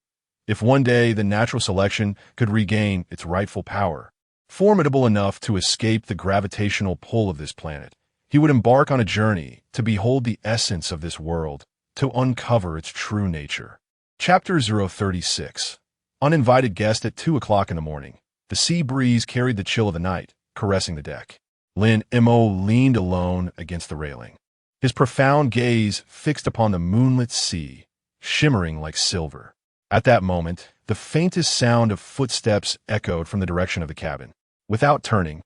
the natural selection could regain its rightful power, formidable enough to escape the gravitational pull of this planet, he would embark on a journey to behold the essence of this world, to uncover its true nature. Chapter 036. Uninvited guest at 2 o'clock in the morning. The sea breeze carried the chill of the night, caressing the deck. Lin Mo leaned alone against the railing, his profound gaze fixed upon the moonlit sea, shimmering like silver. At that moment, the faintest sound of footsteps echoed from the direction of the cabin. Without turning,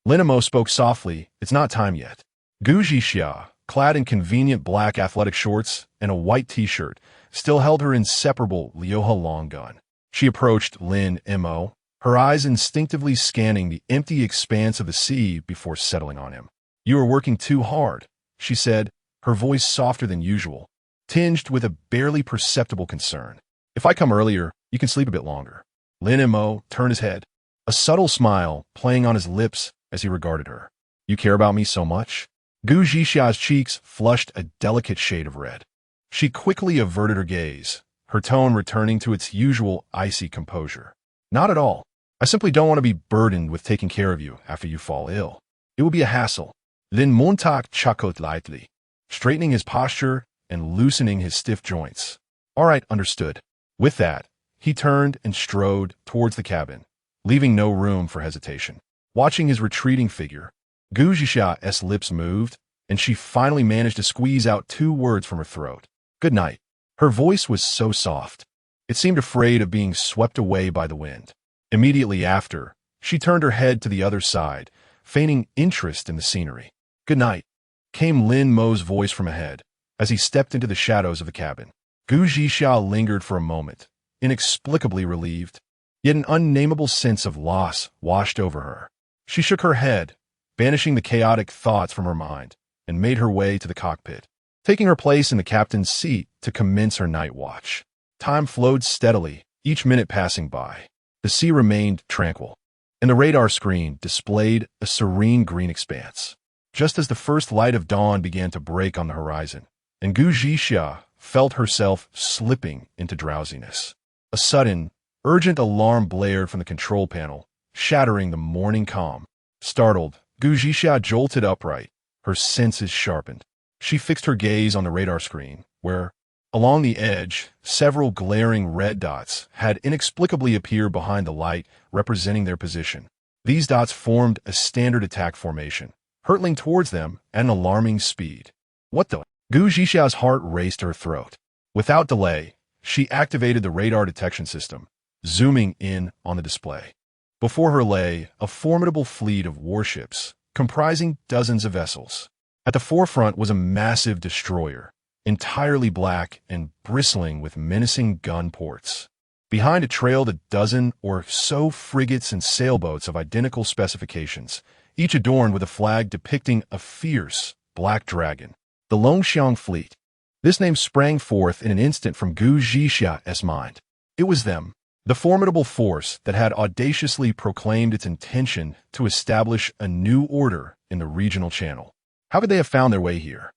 Lin Mo spoke softly, "It's not time yet." Gu Zhixia, clad in convenient black athletic shorts and a white t-shirt, still held her inseparable Liuha long gun. She approached Lin Mo, her eyes instinctively scanning the empty expanse of the sea before settling on him. "You are working too hard," she said, her voice softer than usual, tinged with a barely perceptible concern. "If I come earlier, you can sleep a bit longer." Lin Mo turned his head, a subtle smile playing on his lips as he regarded her. "You care about me so much?" Gu Zhixia's cheeks flushed a delicate shade of red. She quickly averted her gaze, her tone returning to its usual icy composure. "Not at all. I simply don't want to be burdened with taking care of you after you fall ill. It will be a hassle." Lin Montag chuckled lightly, straightening his posture and loosening his stiff joints. "All right, understood." With that, he turned and strode towards the cabin, leaving no room for hesitation. Watching his retreating figure, Gu Zhixia's lips moved, and she finally managed to squeeze out 2 words from her throat. "Good night." Her voice was so soft, it seemed afraid of being swept away by the wind. Immediately after, she turned her head to the other side, feigning interest in the scenery. "Good night," came Lin Mo's voice from ahead, as he stepped into the shadows of the cabin. Gu Zhixia lingered for a moment, inexplicably relieved, yet an unnameable sense of loss washed over her. She shook her head, banishing the chaotic thoughts from her mind, and made her way to the cockpit, taking her place in the captain's seat to commence her night watch. Time flowed steadily, each minute passing by. The sea remained tranquil, and the radar screen displayed a serene green expanse. Just as the first light of dawn began to break on the horizon, and Gu Zhixia felt herself slipping into drowsiness. A sudden, urgent alarm blared from the control panel, shattering the morning calm. Startled, Gu Zhixia jolted upright, her senses sharpened. She fixed her gaze on the radar screen, where, along the edge, several glaring red dots had inexplicably appeared behind the light, representing their position. These dots formed a standard attack formation, hurtling towards them at an alarming speed. What the? Gu Zhixia's heart raced to her throat. Without delay, she activated the radar detection system, zooming in on the display. Before her lay a formidable fleet of warships, comprising dozens of vessels. At the forefront was a massive destroyer, entirely black and bristling with menacing gun ports. Behind it trailed a dozen or so frigates and sailboats of identical specifications, each adorned with a flag depicting a fierce black dragon, the Longxiang fleet. This name sprang forth in an instant from Gu Zhixia's mind. It was them, the formidable force that had audaciously proclaimed its intention to establish a new order in the regional channel. How could they have found their way here?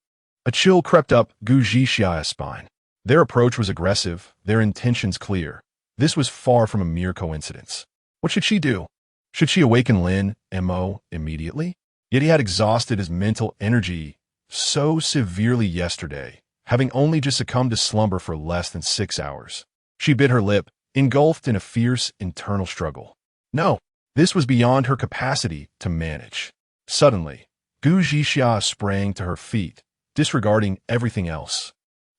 A chill crept up Gu Zhixia's spine. Their approach was aggressive, their intentions clear. This was far from a mere coincidence. What should she do? Should she awaken Lin Mo immediately? Yet he had exhausted his mental energy so severely yesterday, having only just succumbed to slumber for less than 6 hours. She bit her lip, engulfed in a fierce internal struggle. No, this was beyond her capacity to manage. Suddenly, Gu Zhixia sprang to her feet, disregarding everything else,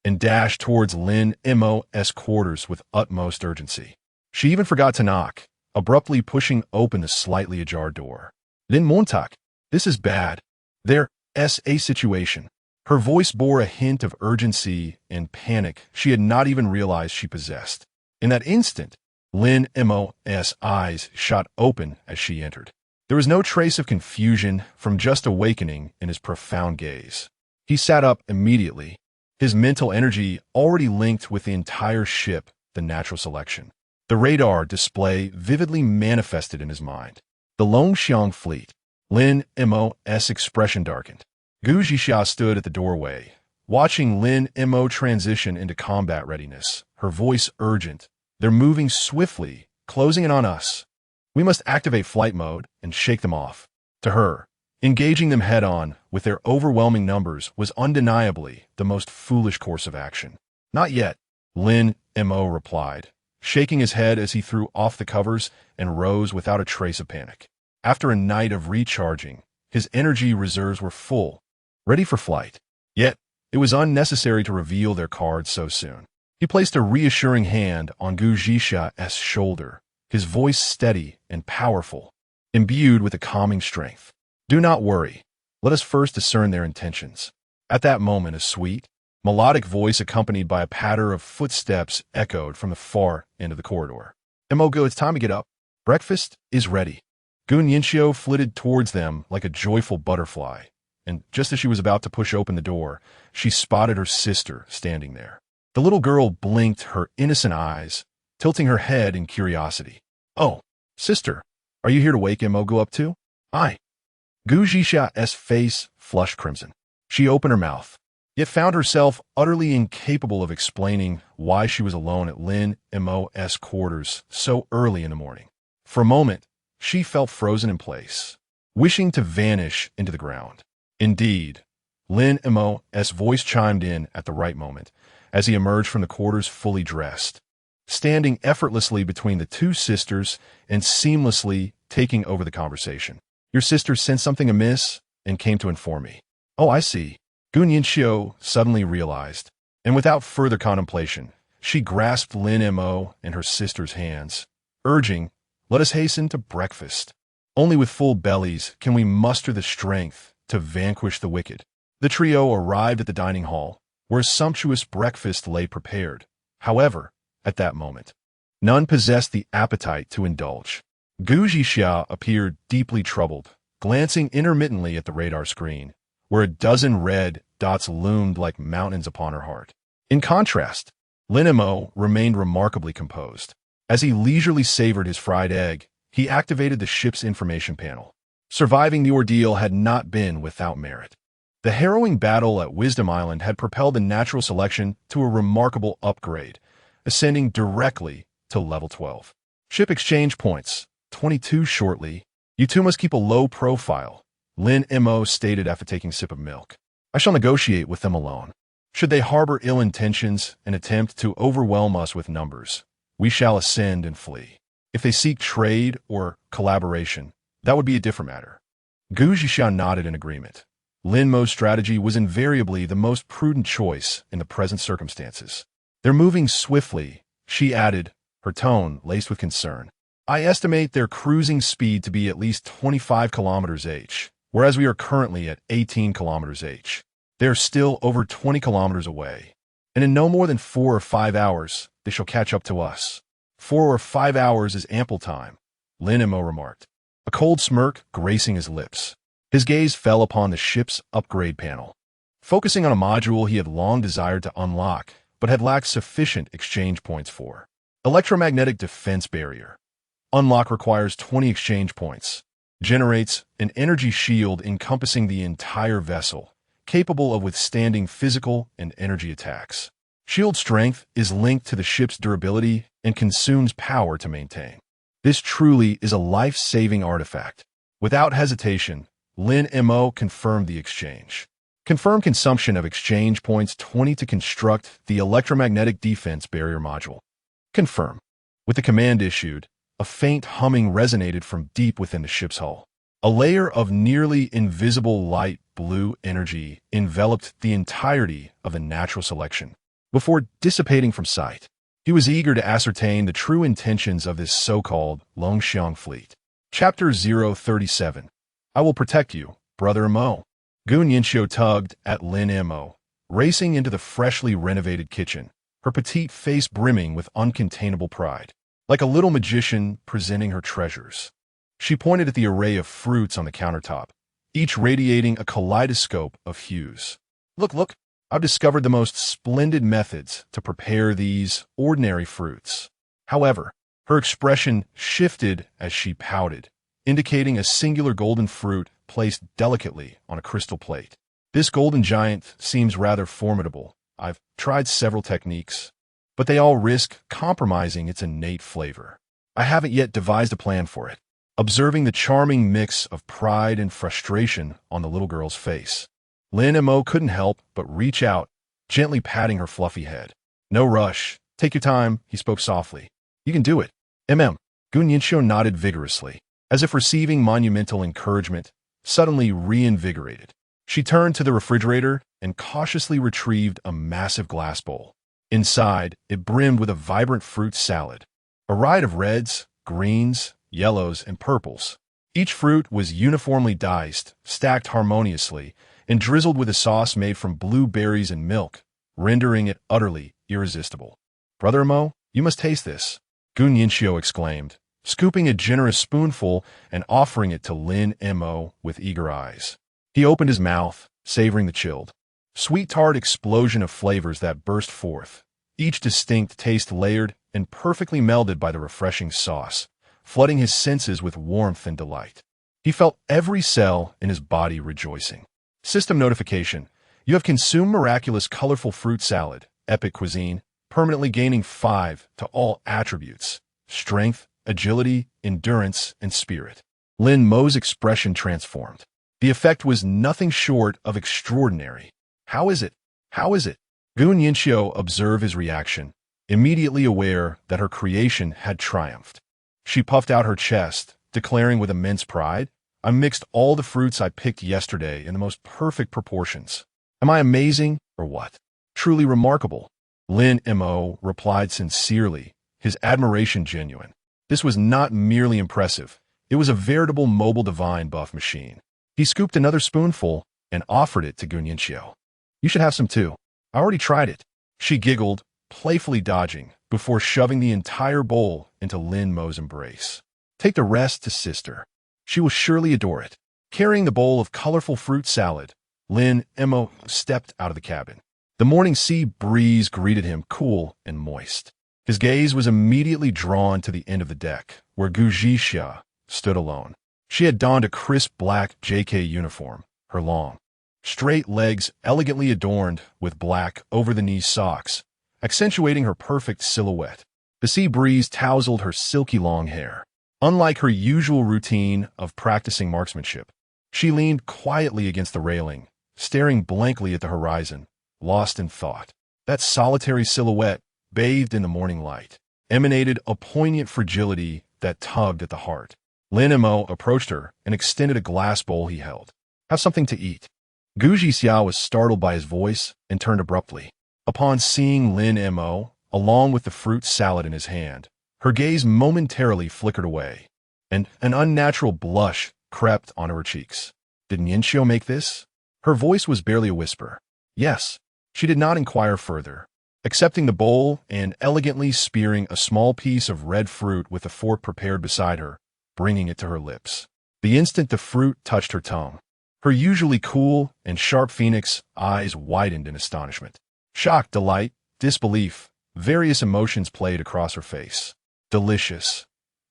and dashed towards Lin Mo's quarters with utmost urgency. She even forgot to knock, abruptly pushing open the slightly ajar door. Lin Montauk, this is bad. There's a situation. Her voice bore a hint of urgency and panic she had not even realized she possessed. In that instant, Lin Mo's eyes shot open as she entered. There was no trace of confusion from just awakening in his profound gaze. He sat up immediately, his mental energy already linked with the entire ship, the natural selection. The radar display vividly manifested in his mind. The Longxiang fleet. Lin Mo's expression darkened. Gu Zhixia stood at the doorway, watching Lin Mo transition into combat readiness, her voice urgent. They're moving swiftly, closing in on us. We must activate flight mode and shake them off. To her, engaging them head-on with their overwhelming numbers was undeniably the most foolish course of action. Not yet, Lin Mo replied, shaking his head as he threw off the covers and rose without a trace of panic. After a night of recharging, his energy reserves were full, ready for flight. Yet, it was unnecessary to reveal their cards so soon. He placed a reassuring hand on Gu Zhixia's shoulder, his voice steady and powerful, imbued with a calming strength. Do not worry. Let us first discern their intentions. At that moment, a sweet, melodic voice accompanied by a patter of footsteps echoed from the far end of the corridor. Mogo, it's time to get up. Breakfast is ready. Gu Yanxiu flitted towards them like a joyful butterfly, and just as she was about to push open the door, she spotted her sister standing there. The little girl blinked her innocent eyes, tilting her head in curiosity. Oh, sister, are you here to wake Mogo up too? Aye. Gu Zhixia's face flushed crimson. She opened her mouth, yet found herself utterly incapable of explaining why she was alone at Lin Mo's quarters so early in the morning. For a moment, she felt frozen in place, wishing to vanish into the ground. Indeed, Lin Mo's voice chimed in at the right moment, as he emerged from the quarters fully dressed, standing effortlessly between the two sisters and seamlessly taking over the conversation. Your sister sensed something amiss and came to inform me. Oh, I see. Gu Yanxiu suddenly realized, and without further contemplation, she grasped Lin Mo in her sister's hands, urging, let us hasten to breakfast. Only with full bellies can we muster the strength to vanquish the wicked. The trio arrived at the dining hall, where a sumptuous breakfast lay prepared. However, at that moment, none possessed the appetite to indulge. Gu Zhixia appeared deeply troubled, glancing intermittently at the radar screen, where a dozen red dots loomed like mountains upon her heart. In contrast, Lin Mo remained remarkably composed. As he leisurely savored his fried egg, he activated the ship's information panel. Surviving the ordeal had not been without merit. The harrowing battle at Wisdom Island had propelled the natural selection to a remarkable upgrade, ascending directly to level 12. Ship exchange points, 22 shortly. You two must keep a low profile, Lin Mo stated after taking a sip of milk. I shall negotiate with them alone. Should they harbor ill intentions and attempt to overwhelm us with numbers, we shall ascend and flee. If they seek trade or collaboration, that would be a different matter. Gu Zhixia nodded in agreement. Lin Mo's strategy was invariably the most prudent choice in the present circumstances. They're moving swiftly, she added, her tone laced with concern. I estimate their cruising speed to be at least 25 kilometers h, whereas we are currently at 18 kilometers h. They're still over 20 kilometers away, and in no more than 4 or 5 hours, they shall catch up to us. 4 or 5 hours is ample time, Lin Mo remarked, a cold smirk gracing his lips. His gaze fell upon the ship's upgrade panel, focusing on a module he had long desired to unlock, but had lacked sufficient exchange points for. Electromagnetic defense barrier. Unlock requires 20 exchange points. Generates an energy shield encompassing the entire vessel, capable of withstanding physical and energy attacks. Shield strength is linked to the ship's durability and consumes power to maintain. This truly is a life-saving artifact. Without hesitation, Lin Mo confirmed the exchange. Confirm consumption of exchange points 20 to construct the electromagnetic defense barrier module. Confirm. With the command issued, a faint humming resonated from deep within the ship's hull. A layer of nearly invisible light blue energy enveloped the entirety of the natural selection, before dissipating from sight. He was eager to ascertain the true intentions of this so-called Longxiang fleet. Chapter 037. I will protect you, Brother Mo. Gu Yanxiu tugged at Lin Mo, racing into the freshly renovated kitchen, her petite face brimming with uncontainable pride, like a little magician presenting her treasures. She pointed at the array of fruits on the countertop, each radiating a kaleidoscope of hues. Look, I've discovered the most splendid methods to prepare these ordinary fruits. However, her expression shifted as she pouted, indicating a singular golden fruit placed delicately on a crystal plate. This golden giant seems rather formidable. I've tried several techniques, but they all risk compromising its innate flavor. I haven't yet devised a plan for it. Observing the charming mix of pride and frustration on the little girl's face, Lin Mo couldn't help but reach out, gently patting her fluffy head. No rush. Take your time, he spoke softly. You can do it. Gu Yanxiu nodded vigorously, as if receiving monumental encouragement, suddenly reinvigorated. She turned to the refrigerator and cautiously retrieved a massive glass bowl. Inside, it brimmed with a vibrant fruit salad, a riot of reds, greens, yellows, and purples. Each fruit was uniformly diced, stacked harmoniously, and drizzled with a sauce made from blueberries and milk, rendering it utterly irresistible. Brother Mo, you must taste this, Gu Yanxiu exclaimed, scooping a generous spoonful and offering it to Lin Mo with eager eyes. He opened his mouth, savoring the chilled, sweet-tart explosion of flavors that burst forth, each distinct taste layered and perfectly melded by the refreshing sauce, flooding his senses with warmth and delight. He felt every cell in his body rejoicing. System notification. You have consumed miraculous colorful fruit salad, epic cuisine, permanently gaining 5 to all attributes: strength, agility, endurance, and spirit. Lin Mo's expression transformed. The effect was nothing short of extraordinary. How is it? How is it? Gu Yanxiu observed his reaction, immediately aware that her creation had triumphed. She puffed out her chest, declaring with immense pride, I mixed all the fruits I picked yesterday in the most perfect proportions. Am I amazing, or what? Truly remarkable. Lin Mo replied sincerely, his admiration genuine. This was not merely impressive. It was a veritable mobile divine buff machine. He scooped another spoonful and offered it to Gu Yanxiu. You should have some too. I already tried it. She giggled, playfully dodging, before shoving the entire bowl into Lin Mo's embrace. Take the rest to sister. She will surely adore it. Carrying the bowl of colorful fruit salad, Lin Mo stepped out of the cabin. The morning sea breeze greeted him cool and moist. His gaze was immediately drawn to the end of the deck, where Gu Zhixia stood alone. She had donned a crisp black JK uniform, her long, straight legs elegantly adorned with black over-the-knee socks, accentuating her perfect silhouette. The sea breeze tousled her silky long hair. Unlike her usual routine of practicing marksmanship, she leaned quietly against the railing, staring blankly at the horizon, lost in thought. That solitary silhouette, bathed in the morning light, emanated a poignant fragility that tugged at the heart. Lin Mo approached her and extended a glass bowl he held. "Have something to eat." Gu Jixia was startled by his voice and turned abruptly. Upon seeing Lin Mo, along with the fruit salad in his hand, her gaze momentarily flickered away, and an unnatural blush crept onto her cheeks. Did Nianxiu make this? Her voice was barely a whisper. Yes. She did not inquire further, accepting the bowl and elegantly spearing a small piece of red fruit with a fork prepared beside her, bringing it to her lips. The instant the fruit touched her tongue, her usually cool and sharp phoenix eyes widened in astonishment. Shock, delight, disbelief, various emotions played across her face. "Delicious,"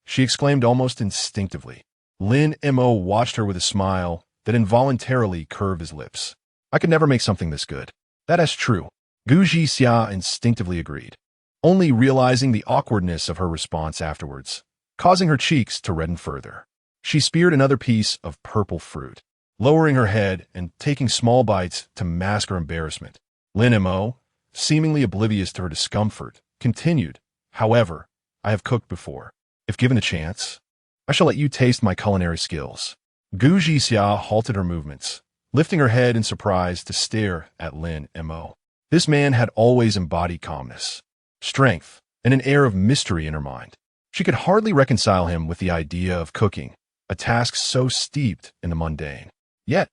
she exclaimed almost instinctively. Lin Mo watched her with a smile that involuntarily curved his lips. "I could never make something this good." "That is true," Gu Jixia instinctively agreed, only realizing the awkwardness of her response afterwards, causing her cheeks to redden further. She speared another piece of purple fruit, lowering her head and taking small bites to mask her embarrassment. Lin Mo, seemingly oblivious to her discomfort, continued, "However, I have cooked before. If given a chance, I shall let you taste my culinary skills." Gu Jixia halted her movements, lifting her head in surprise to stare at Lin Mo. This man had always embodied calmness, strength, and an air of mystery in her mind. She could hardly reconcile him with the idea of cooking, a task so steeped in the mundane. Yet,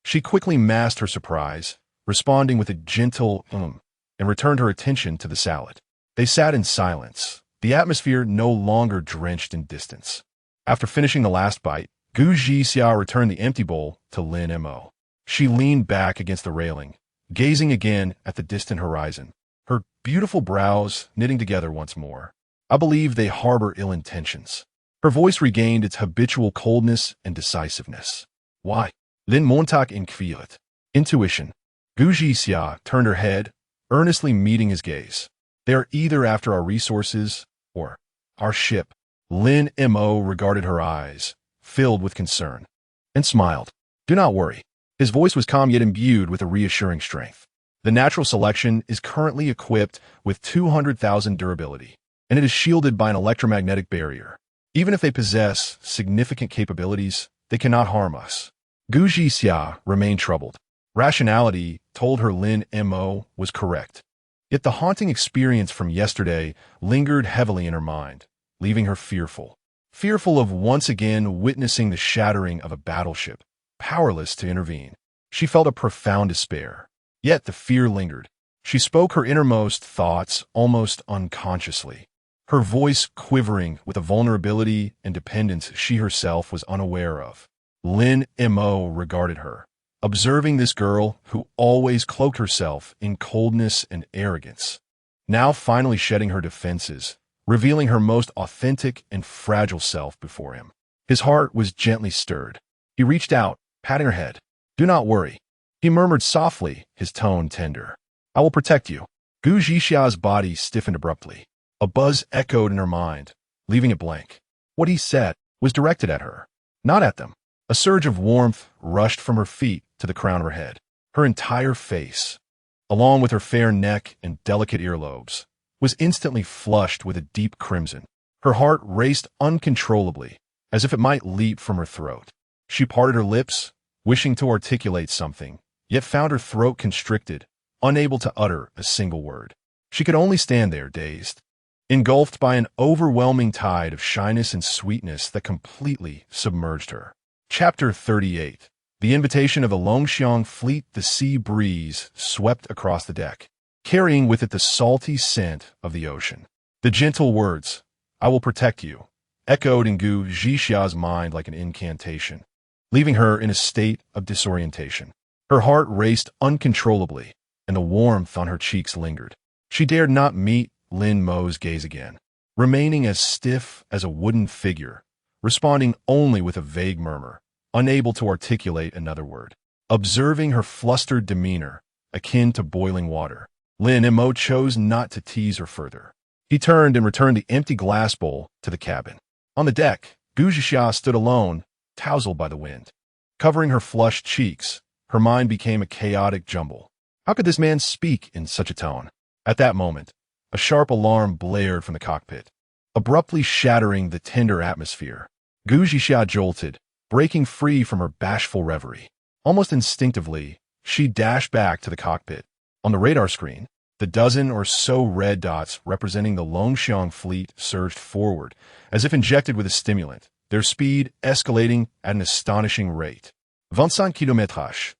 she quickly masked her surprise, responding with a gentle and returned her attention to the salad. They sat in silence, the atmosphere no longer drenched in distance. After finishing the last bite, Gu Jixia returned the empty bowl to Lin Mo. She leaned back against the railing, gazing again at the distant horizon, her beautiful brows knitting together once more. "I believe they harbor ill intentions." Her voice regained its habitual coldness and decisiveness. "Why?" Lin Montauk inquired. "Intuition." Gu Jixia turned her head, earnestly meeting his gaze. "They are either after our resources or our ship." Lin Mo regarded her eyes, filled with concern, and smiled. "Do not worry." His voice was calm yet imbued with a reassuring strength. "The natural selection is currently equipped with 200,000 durability, and it is shielded by an electromagnetic barrier. Even if they possess significant capabilities, they cannot harm us." Gu Jixia remained troubled. Rationality told her Lin Mo was correct. Yet the haunting experience from yesterday lingered heavily in her mind, leaving her fearful. Fearful of once again witnessing the shattering of a battleship, powerless to intervene. She felt a profound despair. Yet the fear lingered. She spoke her innermost thoughts almost unconsciously, her voice quivering with a vulnerability and dependence she herself was unaware of. Lin Mo regarded her, observing this girl who always cloaked herself in coldness and arrogance, now finally shedding her defenses, revealing her most authentic and fragile self before him. His heart was gently stirred. He reached out, patting her head. "Do not worry," he murmured softly, his tone tender. "I will protect you." Gu Jixia's body stiffened abruptly. A buzz echoed in her mind, leaving it blank. What he said was directed at her, not at them. A surge of warmth rushed from her feet to the crown of her head. Her entire face, along with her fair neck and delicate earlobes, was instantly flushed with a deep crimson. Her heart raced uncontrollably, as if it might leap from her throat. She parted her lips, wishing to articulate something, yet found her throat constricted, unable to utter a single word. She could only stand there, dazed, engulfed by an overwhelming tide of shyness and sweetness that completely submerged her. Chapter 38. The invitation of the Longxiang fleet. The sea breeze swept across the deck, carrying with it the salty scent of the ocean. The gentle words, "I will protect you," echoed in Gu Jixia's mind like an incantation, leaving her in a state of disorientation. Her heart raced uncontrollably, and the warmth on her cheeks lingered. She dared not meet Lin Mo's gaze again, remaining as stiff as a wooden figure, responding only with a vague murmur, unable to articulate another word. Observing her flustered demeanor, akin to boiling water, Lin Mo chose not to tease her further. He turned and returned the empty glass bowl to the cabin. On the deck, Gu Zhixia stood alone, tousled by the wind. Covering her flushed cheeks, her mind became a chaotic jumble. How could this man speak in such a tone? At that moment, a sharp alarm blared from the cockpit, abruptly shattering the tender atmosphere. Gu Zhixia jolted, breaking free from her bashful reverie. Almost instinctively, she dashed back to the cockpit. On the radar screen, the dozen or so red dots representing the Longxiang fleet surged forward, as if injected with a stimulant, their speed escalating at an astonishing rate. 25 km/h,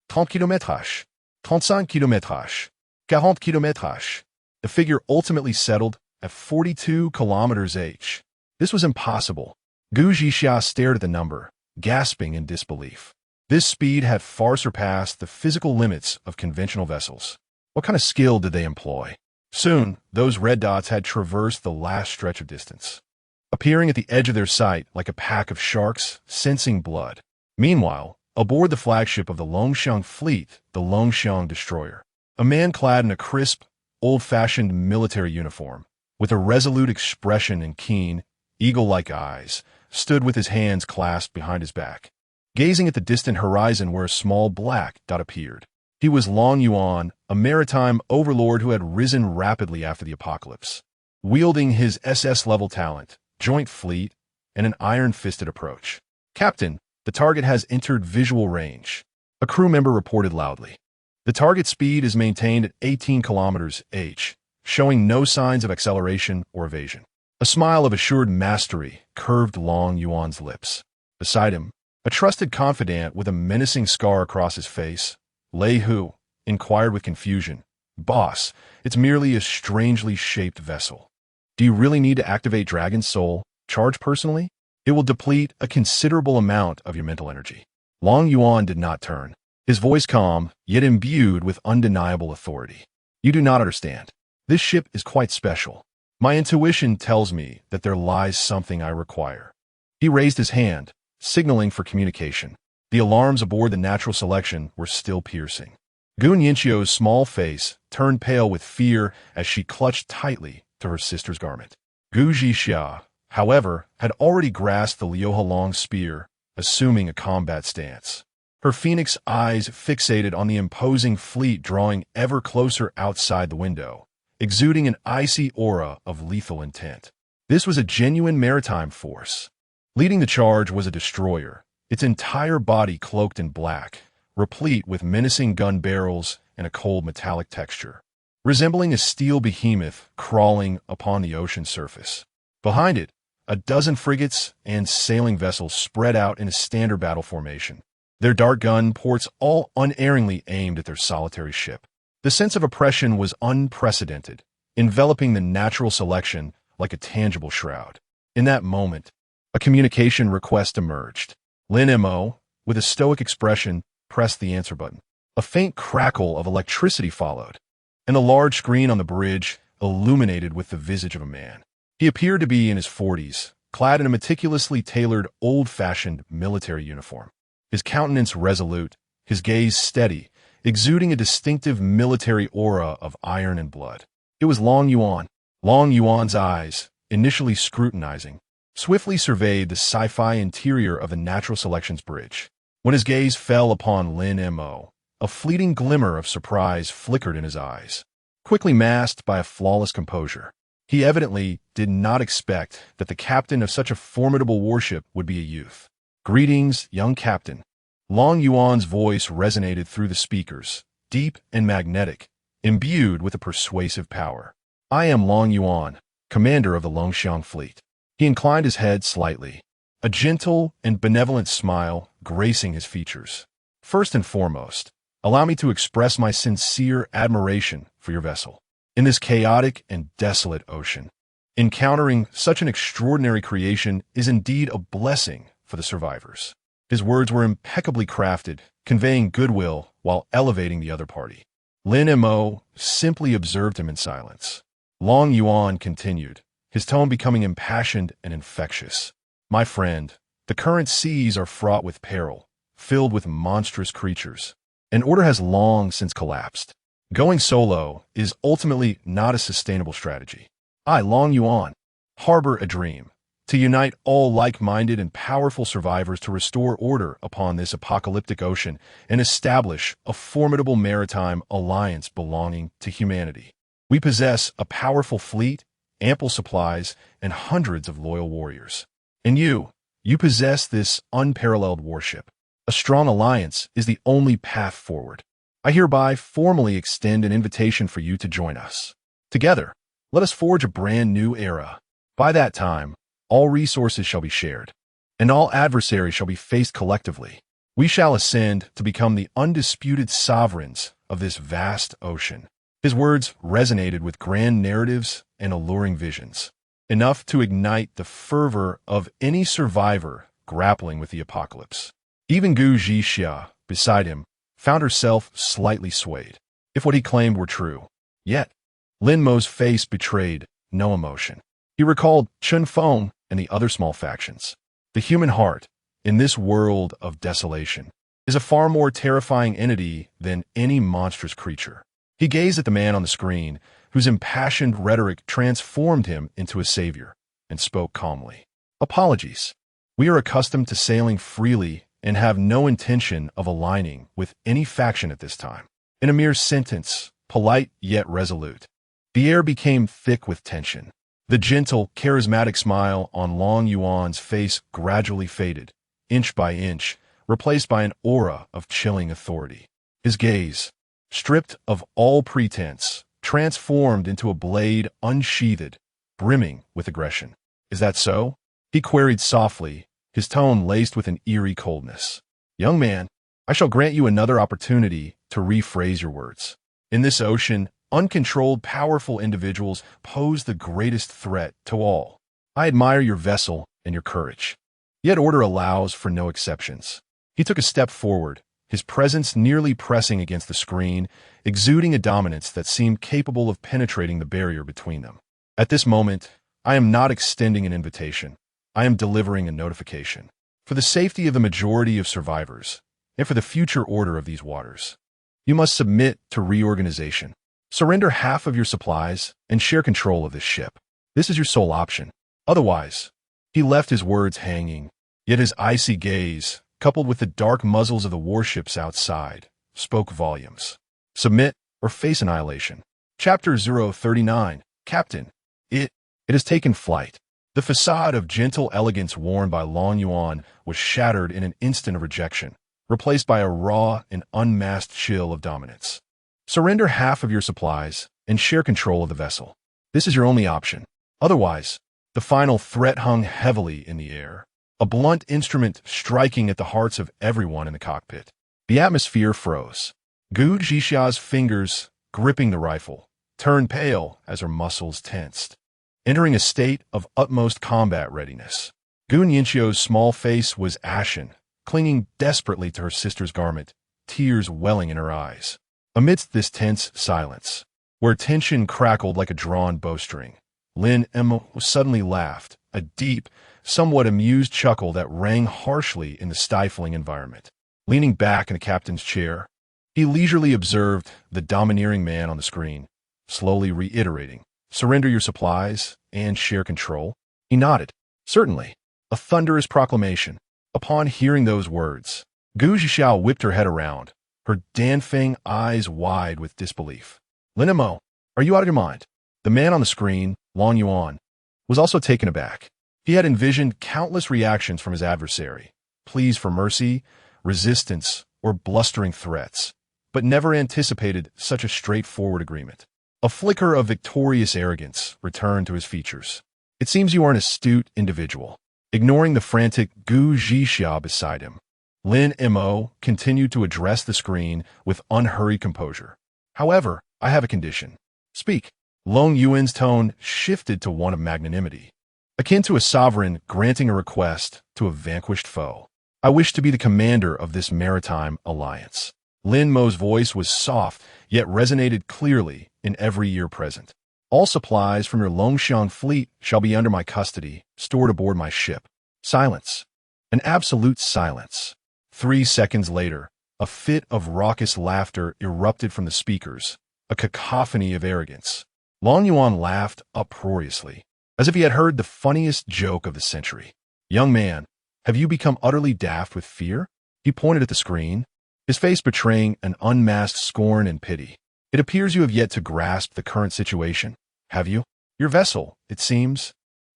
30 km/h, 35 km/h, 40 km/h. The figure ultimately settled at 42 km/h. This was impossible. Gu Zhixia stared at the number, gasping in disbelief. This speed had far surpassed the physical limits of conventional vessels. What kind of skill did they employ? Soon, those red dots had traversed the last stretch of distance, appearing at the edge of their sight like a pack of sharks sensing blood. Meanwhile, aboard the flagship of the Longxiang fleet, the Longxiang destroyer, a man clad in a crisp, old-fashioned military uniform, with a resolute expression and keen, eagle-like eyes, stood with his hands clasped behind his back, gazing at the distant horizon where a small black dot appeared. He was Long Yuan, a maritime overlord who had risen rapidly after the apocalypse, wielding his SS-level talent, joint fleet, and an iron-fisted approach. "Captain, the target has entered visual range," a crew member reported loudly. The target speed is maintained at 18 km/h, showing no signs of acceleration or evasion. A smile of assured mastery curved Long Yuan's lips. Beside him, a trusted confidant with a menacing scar across his face, Lei Hu, inquired with confusion, "Boss, it's merely a strangely shaped vessel. Do you really need to activate Dragon's Soul, charge personally? It will deplete a considerable amount of your mental energy." Long Yuan did not turn, his voice calm, yet imbued with undeniable authority. "You do not understand. This ship is quite special. My intuition tells me that there lies something I require." He raised his hand, signaling for communication. The alarms aboard the natural selection were still piercing. Gun Yinchio's small face turned pale with fear as she clutched tightly to her sister's garment. Gu Zhixia, however, had already grasped the Liu Halong's spear, assuming a combat stance. Her phoenix eyes fixated on the imposing fleet drawing ever closer outside the window, exuding an icy aura of lethal intent. This was a genuine maritime force. Leading the charge was a destroyer, its entire body cloaked in black, replete with menacing gun barrels and a cold metallic texture, resembling a steel behemoth crawling upon the ocean surface. Behind it, a dozen frigates and sailing vessels spread out in a standard battle formation, their dart gun ports all unerringly aimed at their solitary ship. The sense of oppression was unprecedented, enveloping the natural selection like a tangible shroud. In that moment, a communication request emerged. Lin Mo, with a stoic expression, pressed the answer button. A faint crackle of electricity followed, and a large screen on the bridge illuminated with the visage of a man. He appeared to be in his 40s, clad in a meticulously tailored, old-fashioned military uniform. His countenance resolute, his gaze steady, exuding a distinctive military aura of iron and blood. It was Long Yuan. Long Yuan's eyes, initially scrutinizing, swiftly surveyed the sci-fi interior of the natural selections bridge. When his gaze fell upon Lin Mo, a fleeting glimmer of surprise flickered in his eyes, quickly masked by a flawless composure. He evidently did not expect that the captain of such a formidable warship would be a youth. "Greetings, young captain." Long Yuan's voice resonated through the speakers, deep and magnetic, imbued with a persuasive power. "I am Long Yuan, commander of the Longxiang fleet." He inclined his head slightly, a gentle and benevolent smile gracing his features. "First and foremost, allow me to express my sincere admiration for your vessel. In this chaotic and desolate ocean, encountering such an extraordinary creation is indeed a blessing for the survivors." His words were impeccably crafted, conveying goodwill while elevating the other party. Lin Mo simply observed him in silence. Long Yuan continued, his tone becoming impassioned and infectious. "My friend, the current seas are fraught with peril, filled with monstrous creatures. An order has long since collapsed. Going solo is ultimately not a sustainable strategy. I, Long Yuan, harbor a dream to unite all like-minded and powerful survivors to restore order upon this apocalyptic ocean and establish a formidable maritime alliance belonging to humanity. We possess a powerful fleet, ample supplies, and hundreds of loyal warriors. And you possess this unparalleled warship. A strong alliance is the only path forward. I hereby formally extend an invitation for you to join us. Together, let us forge a brand new era. By that time, all resources shall be shared, and all adversaries shall be faced collectively. We shall ascend to become the undisputed sovereigns of this vast ocean. His words resonated with grand narratives and alluring visions, enough to ignite the fervor of any survivor grappling with the apocalypse. Even Gu Zhixia, beside him, found herself slightly swayed, if what he claimed were true. Yet, Lin Mo's face betrayed no emotion. He recalled Chun Feng and the other small factions. The human heart, in this world of desolation, is a far more terrifying entity than any monstrous creature. He gazed at the man on the screen, whose impassioned rhetoric transformed him into a savior, and spoke calmly. Apologies. We are accustomed to sailing freely and have no intention of aligning with any faction at this time. In a mere sentence, polite yet resolute, the air became thick with tension. The gentle, charismatic smile on Long Yuan's face gradually faded, inch by inch, replaced by an aura of chilling authority. His gaze, stripped of all pretense, transformed into a blade unsheathed, brimming with aggression. Is that so? He queried softly, his tone laced with an eerie coldness. Young man, I shall grant you another opportunity to rephrase your words. In this ocean, uncontrolled, powerful individuals pose the greatest threat to all. I admire your vessel and your courage. Yet order allows for no exceptions. He took a step forward, his presence nearly pressing against the screen, exuding a dominance that seemed capable of penetrating the barrier between them. At this moment, I am not extending an invitation. I am delivering a notification. For the safety of the majority of survivors, and for the future order of these waters, you must submit to reorganization. Surrender half of your supplies and share control of this ship. This is your sole option. Otherwise, he left his words hanging, yet his icy gaze, coupled with the dark muzzles of the warships outside, spoke volumes. Submit or face annihilation. Chapter 039, Captain. It has taken flight. The facade of gentle elegance worn by Long Yuan was shattered in an instant of rejection, replaced by a raw and unmasked chill of dominance. Surrender half of your supplies and share control of the vessel. This is your only option. Otherwise, the final threat hung heavily in the air, a blunt instrument striking at the hearts of everyone in the cockpit. The atmosphere froze. Gu Zhixia's fingers, gripping the rifle, turned pale as her muscles tensed, entering a state of utmost combat readiness. Gu Nianxio's small face was ashen, clinging desperately to her sister's garment, tears welling in her eyes. Amidst this tense silence, where tension crackled like a drawn bowstring, Lin Mo suddenly laughed, a deep, somewhat amused chuckle that rang harshly in the stifling environment. Leaning back in the captain's chair, he leisurely observed the domineering man on the screen, slowly reiterating, "Surrender your supplies and share control." He nodded. Certainly, a thunderous proclamation. Upon hearing those words, Gu Zhixiao whipped her head around, her Danfeng eyes wide with disbelief. Lin Mo, are you out of your mind? The man on the screen, Long Yuan, was also taken aback. He had envisioned countless reactions from his adversary, pleas for mercy, resistance, or blustering threats, but never anticipated such a straightforward agreement. A flicker of victorious arrogance returned to his features. It seems you are an astute individual. Ignoring the frantic Gu Zhixia beside him, Lin Mo continued to address the screen with unhurried composure. However, I have a condition. Speak. Long Yuan's tone shifted to one of magnanimity, akin to a sovereign granting a request to a vanquished foe. I wish to be the commander of this maritime alliance. Lin Mo's voice was soft, yet resonated clearly in every ear present. All supplies from your Longxiang fleet shall be under my custody, stored aboard my ship. Silence. An absolute silence. 3 seconds later, a fit of raucous laughter erupted from the speakers, a cacophony of arrogance. Long Yuan laughed uproariously, as if he had heard the funniest joke of the century. "Young man, have you become utterly daft with fear?" He pointed at the screen, his face betraying an unmasked scorn and pity. "It appears you have yet to grasp the current situation, have you? Your vessel, it seems,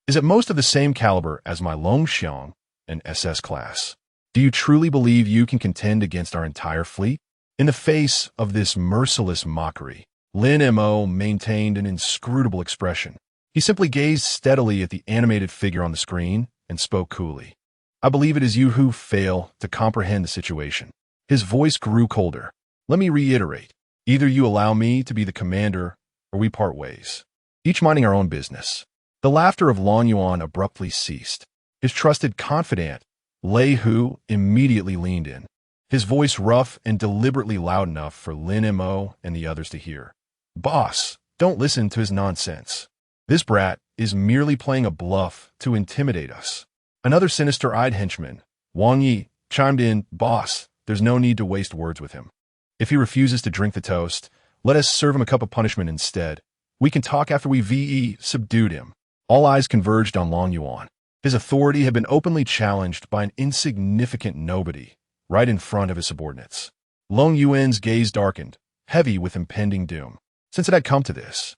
is at most of the same caliber as my Longxiang and SS class. Do you truly believe you can contend against our entire fleet?" In the face of this merciless mockery, Lin Mo maintained an inscrutable expression. He simply gazed steadily at the animated figure on the screen and spoke coolly. "I believe it is you who fail to comprehend the situation." His voice grew colder. "Let me reiterate. Either you allow me to be the commander, or we part ways, each minding our own business." The laughter of Long Yuan abruptly ceased. His trusted confidant, Lei Hu, immediately leaned in, his voice rough and deliberately loud enough for Lin Mo and the others to hear. "Boss, don't listen to his nonsense. This brat is merely playing a bluff to intimidate us." Another sinister-eyed henchman, Wang Yi, chimed in, "Boss, there's no need to waste words with him. If he refuses to drink the toast, let us serve him a cup of punishment instead. We can talk after we subdued him." All eyes converged on Long Yuan. His authority had been openly challenged by an insignificant nobody right in front of his subordinates. Long Yuan's gaze darkened, heavy with impending doom. Since it had come to this,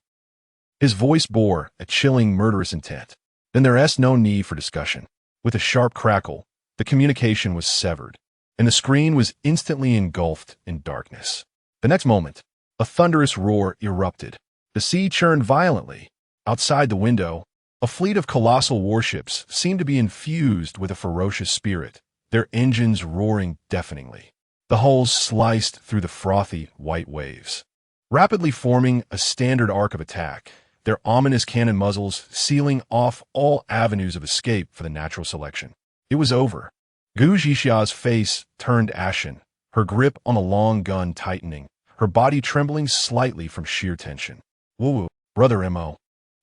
his voice bore a chilling, murderous intent. Then there's no need for discussion. With a sharp crackle, the communication was severed, and the screen was instantly engulfed in darkness. The next moment, a thunderous roar erupted. The sea churned violently. Outside the window, a fleet of colossal warships seemed to be infused with a ferocious spirit, their engines roaring deafeningly. The hulls sliced through the frothy white waves, rapidly forming a standard arc of attack, their ominous cannon muzzles sealing off all avenues of escape for the natural selection. It was over. Gu Zhixia's face turned ashen, her grip on the long gun tightening, her body trembling slightly from sheer tension. "Woo, brother Mo."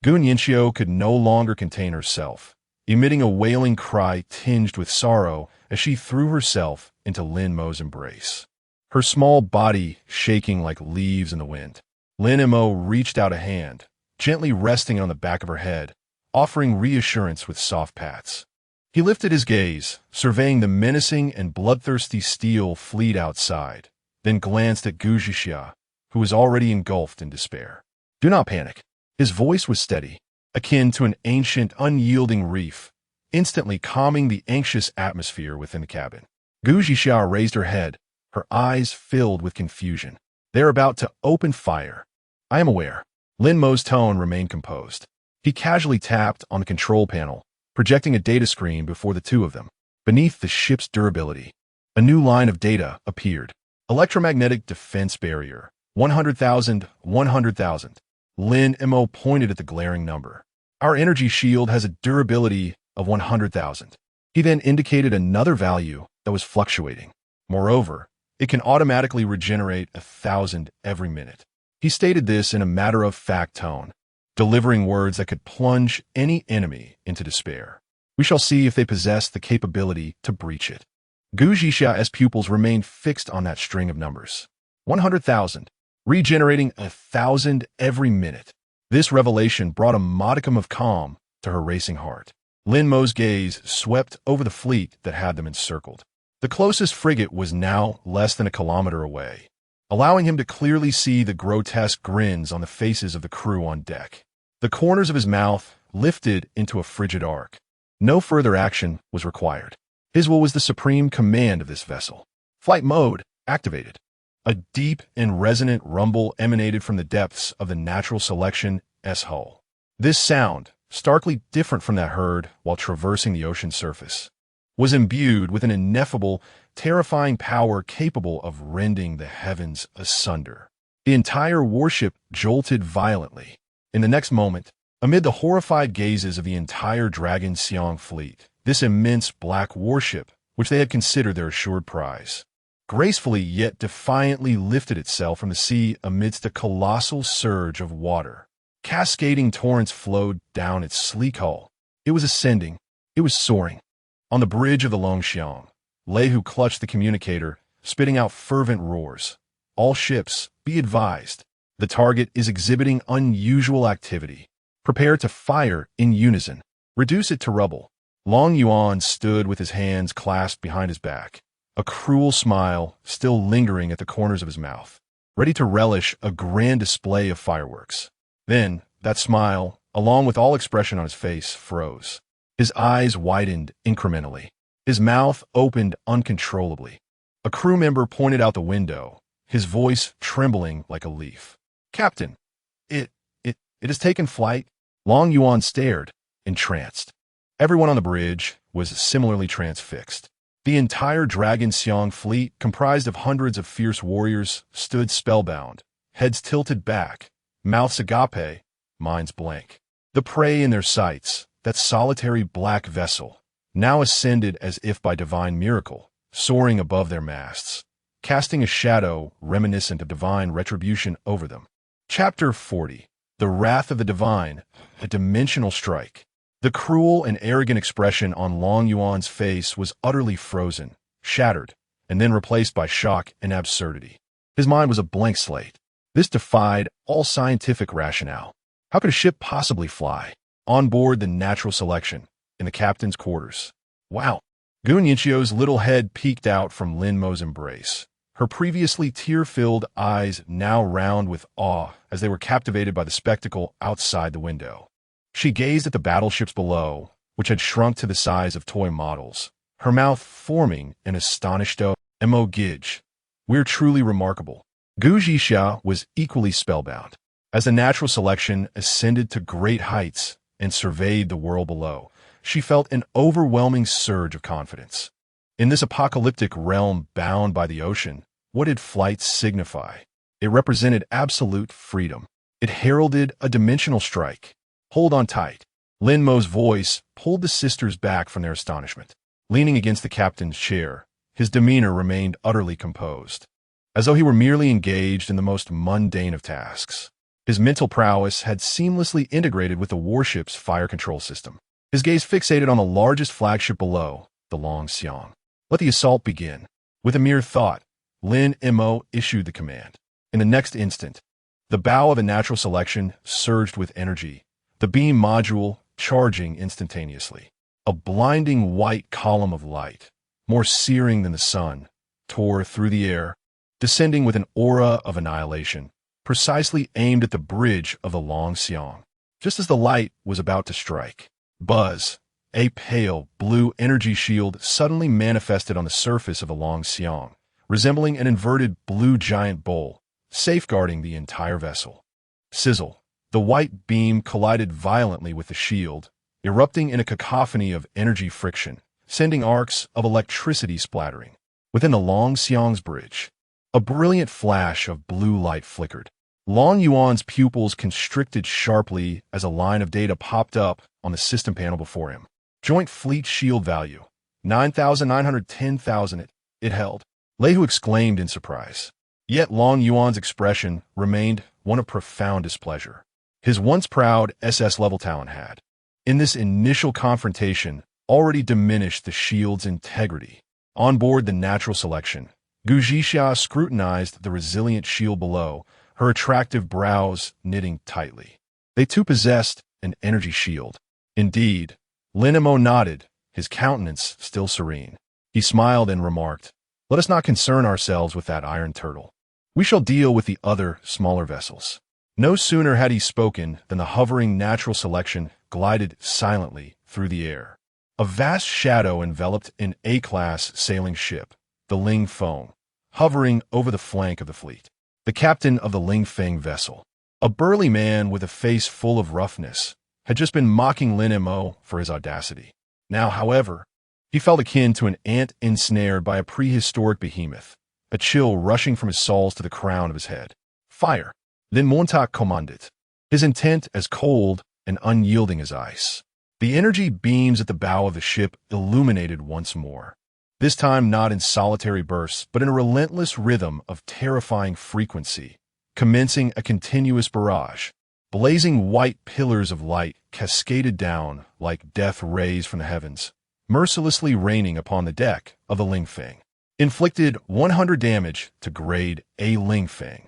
Gu Yanxiu could no longer contain herself, emitting a wailing cry tinged with sorrow as she threw herself into Lin Mo's embrace, her small body shaking like leaves in the wind. Lin Mo reached out a hand, gently resting on the back of her head, offering reassurance with soft pats. He lifted his gaze, surveying the menacing and bloodthirsty steel fleet outside, then glanced at Gu Zhixia, who was already engulfed in despair. "Do not panic." His voice was steady, akin to an ancient, unyielding reef, instantly calming the anxious atmosphere within the cabin. Gu Zhixia raised her head, her eyes filled with confusion. "They're about to open fire." "I am aware." Lin Mo's tone remained composed. He casually tapped on the control panel, projecting a data screen before the two of them. Beneath the ship's durability, a new line of data appeared. "Electromagnetic defense barrier, 100,000, 100,000. Lin Mo pointed at the glaring number. "Our energy shield has a durability of 100,000. He then indicated another value that was fluctuating. "Moreover, it can automatically regenerate 1,000 every minute." He stated this in a matter-of-fact tone, delivering words that could plunge any enemy into despair. We shall see if they possess the capability to breach it. Gu Zhixia's pupils remained fixed on that string of numbers. 100,000. Regenerating 1,000 every minute. This revelation brought a modicum of calm to her racing heart. Lin Mo's gaze swept over the fleet that had them encircled. The closest frigate was now less than a kilometer away, allowing him to clearly see the grotesque grins on the faces of the crew on deck. The corners of his mouth lifted into a frigid arc. No further action was required. His will was the supreme command of this vessel. Flight mode activated. A deep and resonant rumble emanated from the depths of the natural selection S hull. This sound, starkly different from that heard while traversing the ocean's surface, was imbued with an ineffable, terrifying power capable of rending the heavens asunder. The entire warship jolted violently. In the next moment, amid the horrified gazes of the entire Dragon Xiang fleet, this immense black warship, which they had considered their assured prize, gracefully yet defiantly lifted itself from the sea amidst a colossal surge of water. Cascading torrents flowed down its sleek hull. It was ascending. It was soaring. On the bridge of the Longxiang, Lehu clutched the communicator, spitting out fervent roars. All ships, be advised. The target is exhibiting unusual activity. Prepare to fire in unison. Reduce it to rubble. Long Yuan stood with his hands clasped behind his back, a cruel smile still lingering at the corners of his mouth, ready to relish a grand display of fireworks. Then, that smile, along with all expression on his face, froze. His eyes widened incrementally. His mouth opened uncontrollably. A crew member pointed out the window, his voice trembling like a leaf. "Captain, it has taken flight." Long Yuan stared, entranced. Everyone on the bridge was similarly transfixed. The entire Dragon Xiong fleet, comprised of hundreds of fierce warriors, stood spellbound, heads tilted back, mouths agape, minds blank. The prey in their sights, that solitary black vessel, now ascended as if by divine miracle, soaring above their masts, casting a shadow reminiscent of divine retribution over them. Chapter 40. The Wrath of the Divine, a Dimensional Strike. The cruel and arrogant expression on Long Yuan's face was utterly frozen, shattered, and then replaced by shock and absurdity. His mind was a blank slate. This defied all scientific rationale. How could a ship possibly fly? On board the Natural Selection, in the captain's quarters. Wow. Gun Yinchio's little head peeked out from Lin Mo's embrace, her previously tear-filled eyes now round with awe as they were captivated by the spectacle outside the window. She gazed at the battleships below, which had shrunk to the size of toy models, her mouth forming an astonished "Mo Gidge. We're truly remarkable." Gu Zhixia was equally spellbound. As the Natural Selection ascended to great heights and surveyed the world below, she felt an overwhelming surge of confidence. In this apocalyptic realm bound by the ocean, what did flight signify? It represented absolute freedom. It heralded a dimensional strike. "Hold on tight." Lin Mo's voice pulled the sisters back from their astonishment. Leaning against the captain's chair, his demeanor remained utterly composed, as though he were merely engaged in the most mundane of tasks. His mental prowess had seamlessly integrated with the warship's fire control system. His gaze fixated on the largest flagship below, the Long Xiong. Let the assault begin. With a mere thought, Lin Mo issued the command. In the next instant, the bow of the Natural Selection surged with energy, the beam module charging instantaneously. A blinding white column of light, more searing than the sun, tore through the air, descending with an aura of annihilation, precisely aimed at the bridge of the Long Xiong. Just as the light was about to strike, buzz, a pale blue energy shield suddenly manifested on the surface of the Long Xiong, resembling an inverted blue giant bowl, safeguarding the entire vessel. Sizzle. The white beam collided violently with the shield, erupting in a cacophony of energy friction, sending arcs of electricity splattering. Within the Long Xiong's bridge, a brilliant flash of blue light flickered. Long Yuan's pupils constricted sharply as a line of data popped up on the system panel before him. Joint Fleet Shield value, 9,910,000 it held. Lehu exclaimed in surprise. Yet Long Yuan's expression remained one of profound displeasure. His once proud SS-level talent had, in this initial confrontation, already diminished the shield's integrity. On board the Natural Selection, Gu Zhixia scrutinized the resilient shield below, her attractive brows knitting tightly. They too possessed an energy shield. Indeed, Lin Mo nodded, his countenance still serene. He smiled and remarked, "Let us not concern ourselves with that iron turtle. We shall deal with the other, smaller vessels." No sooner had he spoken than the hovering Natural Selection glided silently through the air. A vast shadow enveloped an A-class sailing ship, the Ling Feng, hovering over the flank of the fleet. The captain of the Ling Feng vessel, a burly man with a face full of roughness, had just been mocking Lin Mo for his audacity. Now, however, he felt akin to an ant ensnared by a prehistoric behemoth, a chill rushing from his soles to the crown of his head. "Fire!" Lin Montauk commanded, his intent as cold and unyielding as ice. The energy beams at the bow of the ship illuminated once more, this time not in solitary bursts, but in a relentless rhythm of terrifying frequency, commencing a continuous barrage. Blazing white pillars of light cascaded down like death rays from the heavens, mercilessly raining upon the deck of the Lingfeng. Inflicted 100 damage to grade A Lingfeng.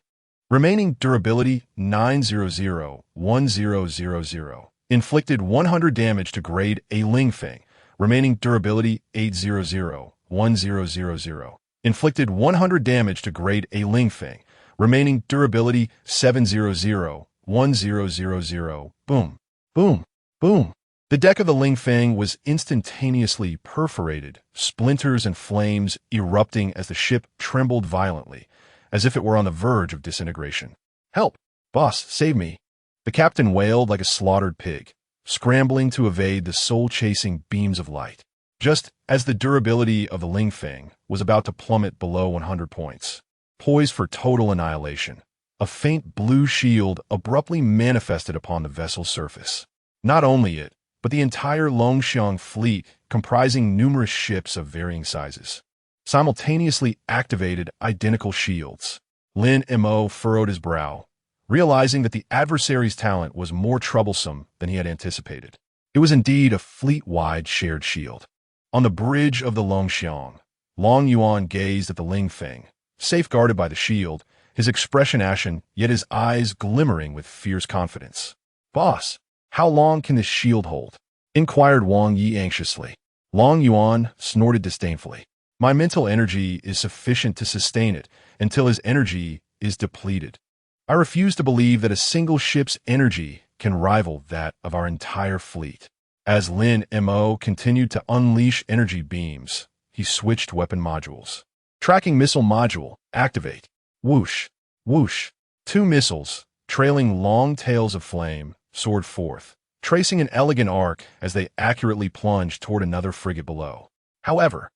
Remaining durability 900-1000. Inflicted 100 damage to grade A Lingfeng. Remaining durability 800-1000. Inflicted 100 damage to grade A Lingfeng. Remaining durability 700-1000. Boom. Boom. Boom. The deck of the Lingfeng was instantaneously perforated, splinters and flames erupting as the ship trembled violently, as if it were on the verge of disintegration. "Help! Boss, save me!" The captain wailed like a slaughtered pig, scrambling to evade the soul-chasing beams of light. Just as the durability of the Lingfeng was about to plummet below 100 points, poised for total annihilation, a faint blue shield abruptly manifested upon the vessel's surface. Not only it, but the entire Longxiang fleet, comprising numerous ships of varying sizes, simultaneously activated identical shields. Lin Mo furrowed his brow, realizing that the adversary's talent was more troublesome than he had anticipated. It was indeed a fleet-wide shared shield. On the bridge of the Longxiang, Long Yuan gazed at the Lingfeng, safeguarded by the shield, his expression ashen, yet his eyes glimmering with fierce confidence. "Boss, how long can this shield hold?" inquired Wang Yi anxiously. Long Yuan snorted disdainfully. "My mental energy is sufficient to sustain it until his energy is depleted. I refuse to believe that a single ship's energy can rival that of our entire fleet." As Lin Mo continued to unleash energy beams, he switched weapon modules. Tracking missile module, activate. Whoosh, whoosh. 2 missiles, trailing long tails of flame, soared forth, tracing an elegant arc as they accurately plunged toward another frigate below. However,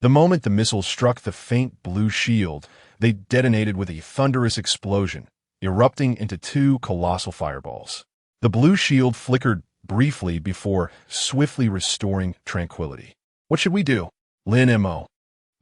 the moment the missiles struck the faint blue shield, they detonated with a thunderous explosion, erupting into 2 colossal fireballs. The blue shield flickered briefly before swiftly restoring tranquility. "What should we do?" Lin Mo.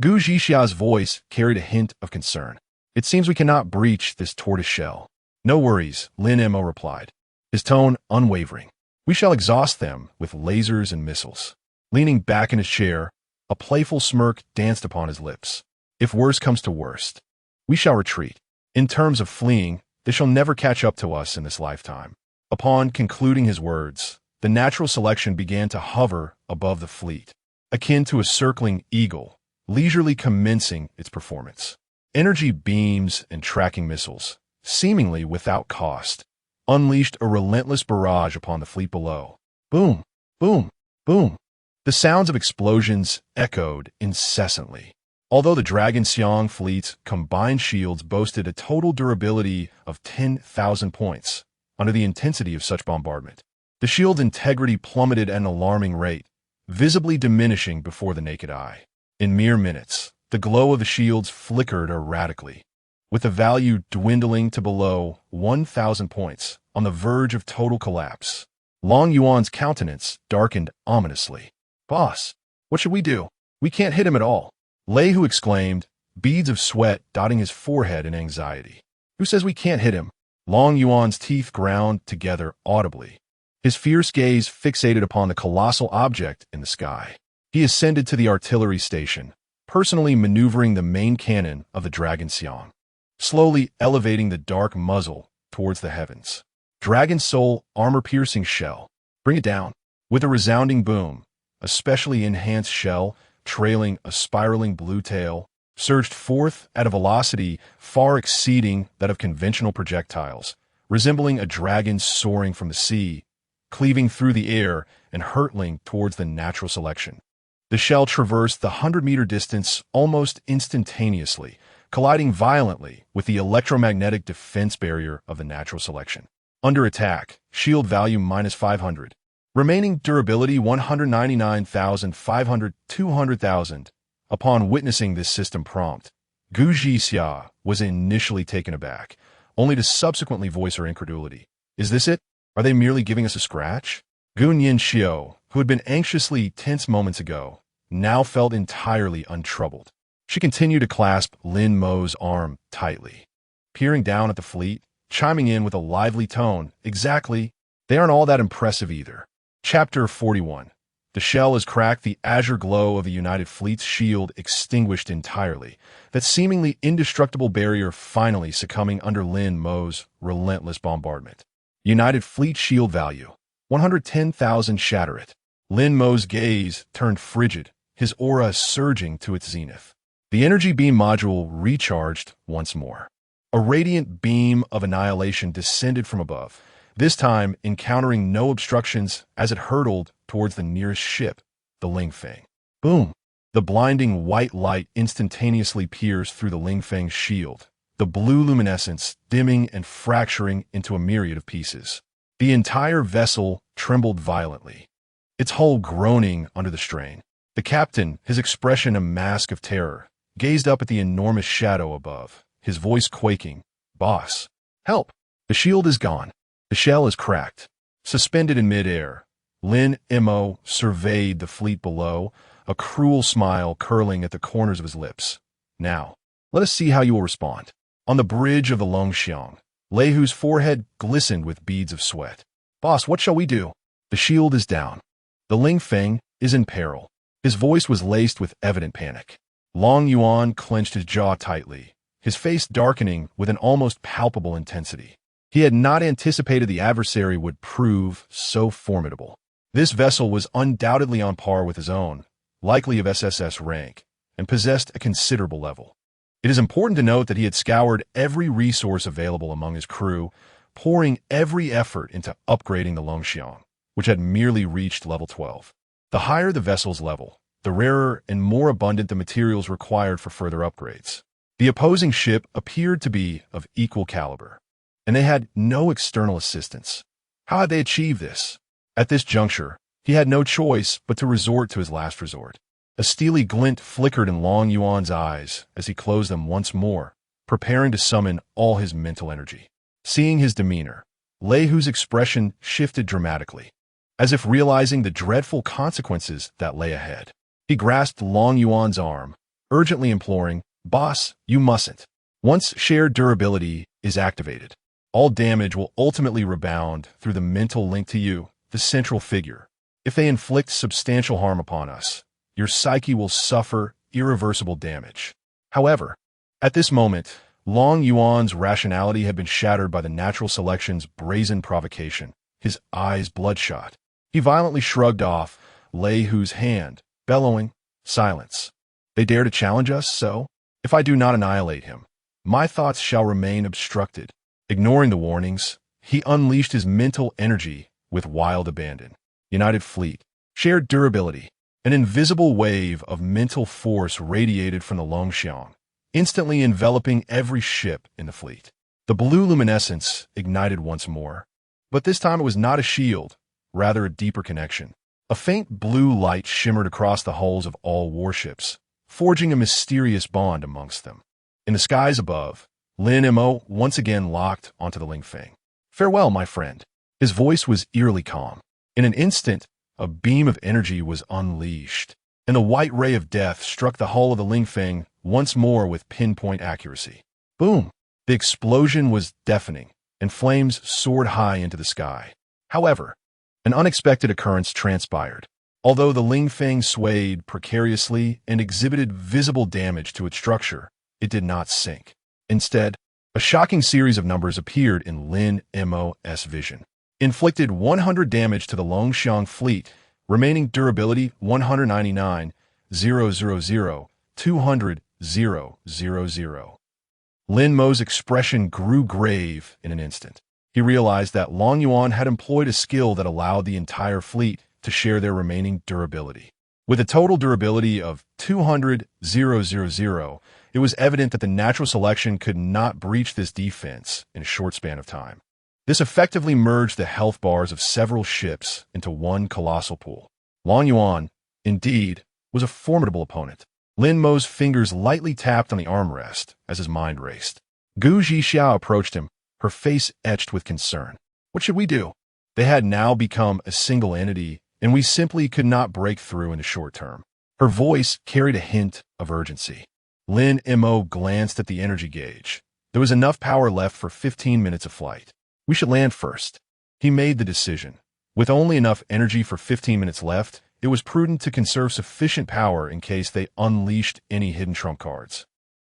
Gu Zhixia's voice carried a hint of concern. "It seems we cannot breach this tortoise shell." "No worries," Lin Mo replied, his tone unwavering. "We shall exhaust them with lasers and missiles." Leaning back in his chair, a playful smirk danced upon his lips. "If worst comes to worst, we shall retreat. In terms of fleeing, they shall never catch up to us in this lifetime." Upon concluding his words, the natural selection began to hover above the fleet, akin to a circling eagle, leisurely commencing its performance. Energy beams and tracking missiles, seemingly without cost, unleashed a relentless barrage upon the fleet below. Boom, boom, boom. The sounds of explosions echoed incessantly. Although the Dragon Xiang fleet's combined shields boasted a total durability of 10,000 points, under the intensity of such bombardment, the shield's integrity plummeted at an alarming rate, visibly diminishing before the naked eye. In mere minutes, the glow of the shields flickered erratically, with the value dwindling to below 1,000 points, on the verge of total collapse. Long Yuan's countenance darkened ominously. "Boss, what should we do? We can't hit him at all," Lei Hu exclaimed, beads of sweat dotting his forehead in anxiety. "Who says we can't hit him?" Long Yuan's teeth ground together audibly, his fierce gaze fixated upon the colossal object in the sky. He ascended to the artillery station, personally maneuvering the main cannon of the Dragon Xiang, slowly elevating the dark muzzle towards the heavens. "Dragon Soul armor-piercing shell. Bring it down." With a resounding boom, a specially enhanced shell, trailing a spiraling blue tail, surged forth at a velocity far exceeding that of conventional projectiles, resembling a dragon soaring from the sea, cleaving through the air and hurtling towards the natural selection. The shell traversed the 100-meter distance almost instantaneously, colliding violently with the electromagnetic defense barrier of the natural selection. Under attack, shield value -500. Remaining durability 199,500, 200,000. Upon witnessing this system prompt, Gu Zhixia was initially taken aback, only to subsequently voice her incredulity. "Is this it? Are they merely giving us a scratch?" Gun Yinxiu, who had been anxiously tense moments ago, now felt entirely untroubled. She continued to clasp Lin Mo's arm tightly, peering down at the fleet, chiming in with a lively tone. "Exactly. They aren't all that impressive either." Chapter 41. The shell is cracked, the azure glow of the United Fleet's shield extinguished entirely, that seemingly indestructible barrier finally succumbing under Lin Mo's relentless bombardment. United Fleet shield value, 110,000 shatter it. Lin Mo's gaze turned frigid, his aura surging to its zenith. The energy beam module recharged once more. A radiant beam of annihilation descended from above, this time encountering no obstructions as it hurtled towards the nearest ship, the Lingfeng. Boom! The blinding white light instantaneously pierced through the Lingfeng's shield, the blue luminescence dimming and fracturing into a myriad of pieces. The entire vessel trembled violently, its hull groaning under the strain. The captain, his expression a mask of terror, gazed up at the enormous shadow above, his voice quaking. "Boss, help! The shield is gone. The shell is cracked." Suspended in midair, Lin Mo surveyed the fleet below, a cruel smile curling at the corners of his lips. "Now, let us see how you will respond." On the bridge of the Longxiang, Lei Hu's forehead glistened with beads of sweat. "Boss, what shall we do?" "The shield is down. The Lingfeng is in peril." His voice was laced with evident panic. Long Yuan clenched his jaw tightly, his face darkening with an almost palpable intensity. He had not anticipated the adversary would prove so formidable. This vessel was undoubtedly on par with his own, likely of SSS rank, and possessed a considerable level. It is important to note that he had scoured every resource available among his crew, pouring every effort into upgrading the Longxiang, which had merely reached level 12. The higher the vessel's level, the rarer and more abundant the materials required for further upgrades. The opposing ship appeared to be of equal caliber, and they had no external assistance. How had they achieved this? At this juncture, he had no choice but to resort to his last resort. A steely glint flickered in Long Yuan's eyes as he closed them once more, preparing to summon all his mental energy. Seeing his demeanor, Lei Hu's expression shifted dramatically, as if realizing the dreadful consequences that lay ahead. He grasped Long Yuan's arm, urgently imploring, "Boss, you mustn't. Once shared durability is activated, all damage will ultimately rebound through the mental link to you, the central figure. If they inflict substantial harm upon us, your psyche will suffer irreversible damage." However, at this moment, Long Yuan's rationality had been shattered by the natural selection's brazen provocation, his eyes bloodshot. He violently shrugged off Lei Hu's hand, bellowing, "Silence. They dare to challenge us, so? If I do not annihilate him, my thoughts shall remain obstructed." Ignoring the warnings, he unleashed his mental energy with wild abandon. United Fleet, shared durability. An invisible wave of mental force radiated from the Longxiang, instantly enveloping every ship in the fleet. The blue luminescence ignited once more, but this time it was not a shield, rather a deeper connection. A faint blue light shimmered across the hulls of all warships, forging a mysterious bond amongst them. In the skies above, Lin Mo once again locked onto the Lingfeng. "Farewell, my friend." His voice was eerily calm. In an instant, a beam of energy was unleashed, and the white ray of death struck the hull of the Lingfeng once more with pinpoint accuracy. Boom! The explosion was deafening, and flames soared high into the sky. However, an unexpected occurrence transpired. Although the Lingfeng swayed precariously and exhibited visible damage to its structure, it did not sink. Instead, a shocking series of numbers appeared in Lin Mo's vision. Inflicted 100 damage to the Longxiang fleet, remaining durability 199,000, 200,000. Lin Mo's expression grew grave in an instant. He realized that Long Yuan had employed a skill that allowed the entire fleet to share their remaining durability. With a total durability of 200,000, it was evident that the natural selection could not breach this defense in a short span of time. This effectively merged the health bars of several ships into one colossal pool. Long Yuan, indeed, was a formidable opponent. Lin Mo's fingers lightly tapped on the armrest as his mind raced. Gu Zhixiao approached him, her face etched with concern. "What should we do?" They had now become a single entity, and we simply could not break through in the short term. Her voice carried a hint of urgency. Lin Mo glanced at the energy gauge. There was enough power left for 15 minutes of flight. "We should land first." He made the decision. With only enough energy for 15 minutes left, it was prudent to conserve sufficient power in case they unleashed any hidden trump cards,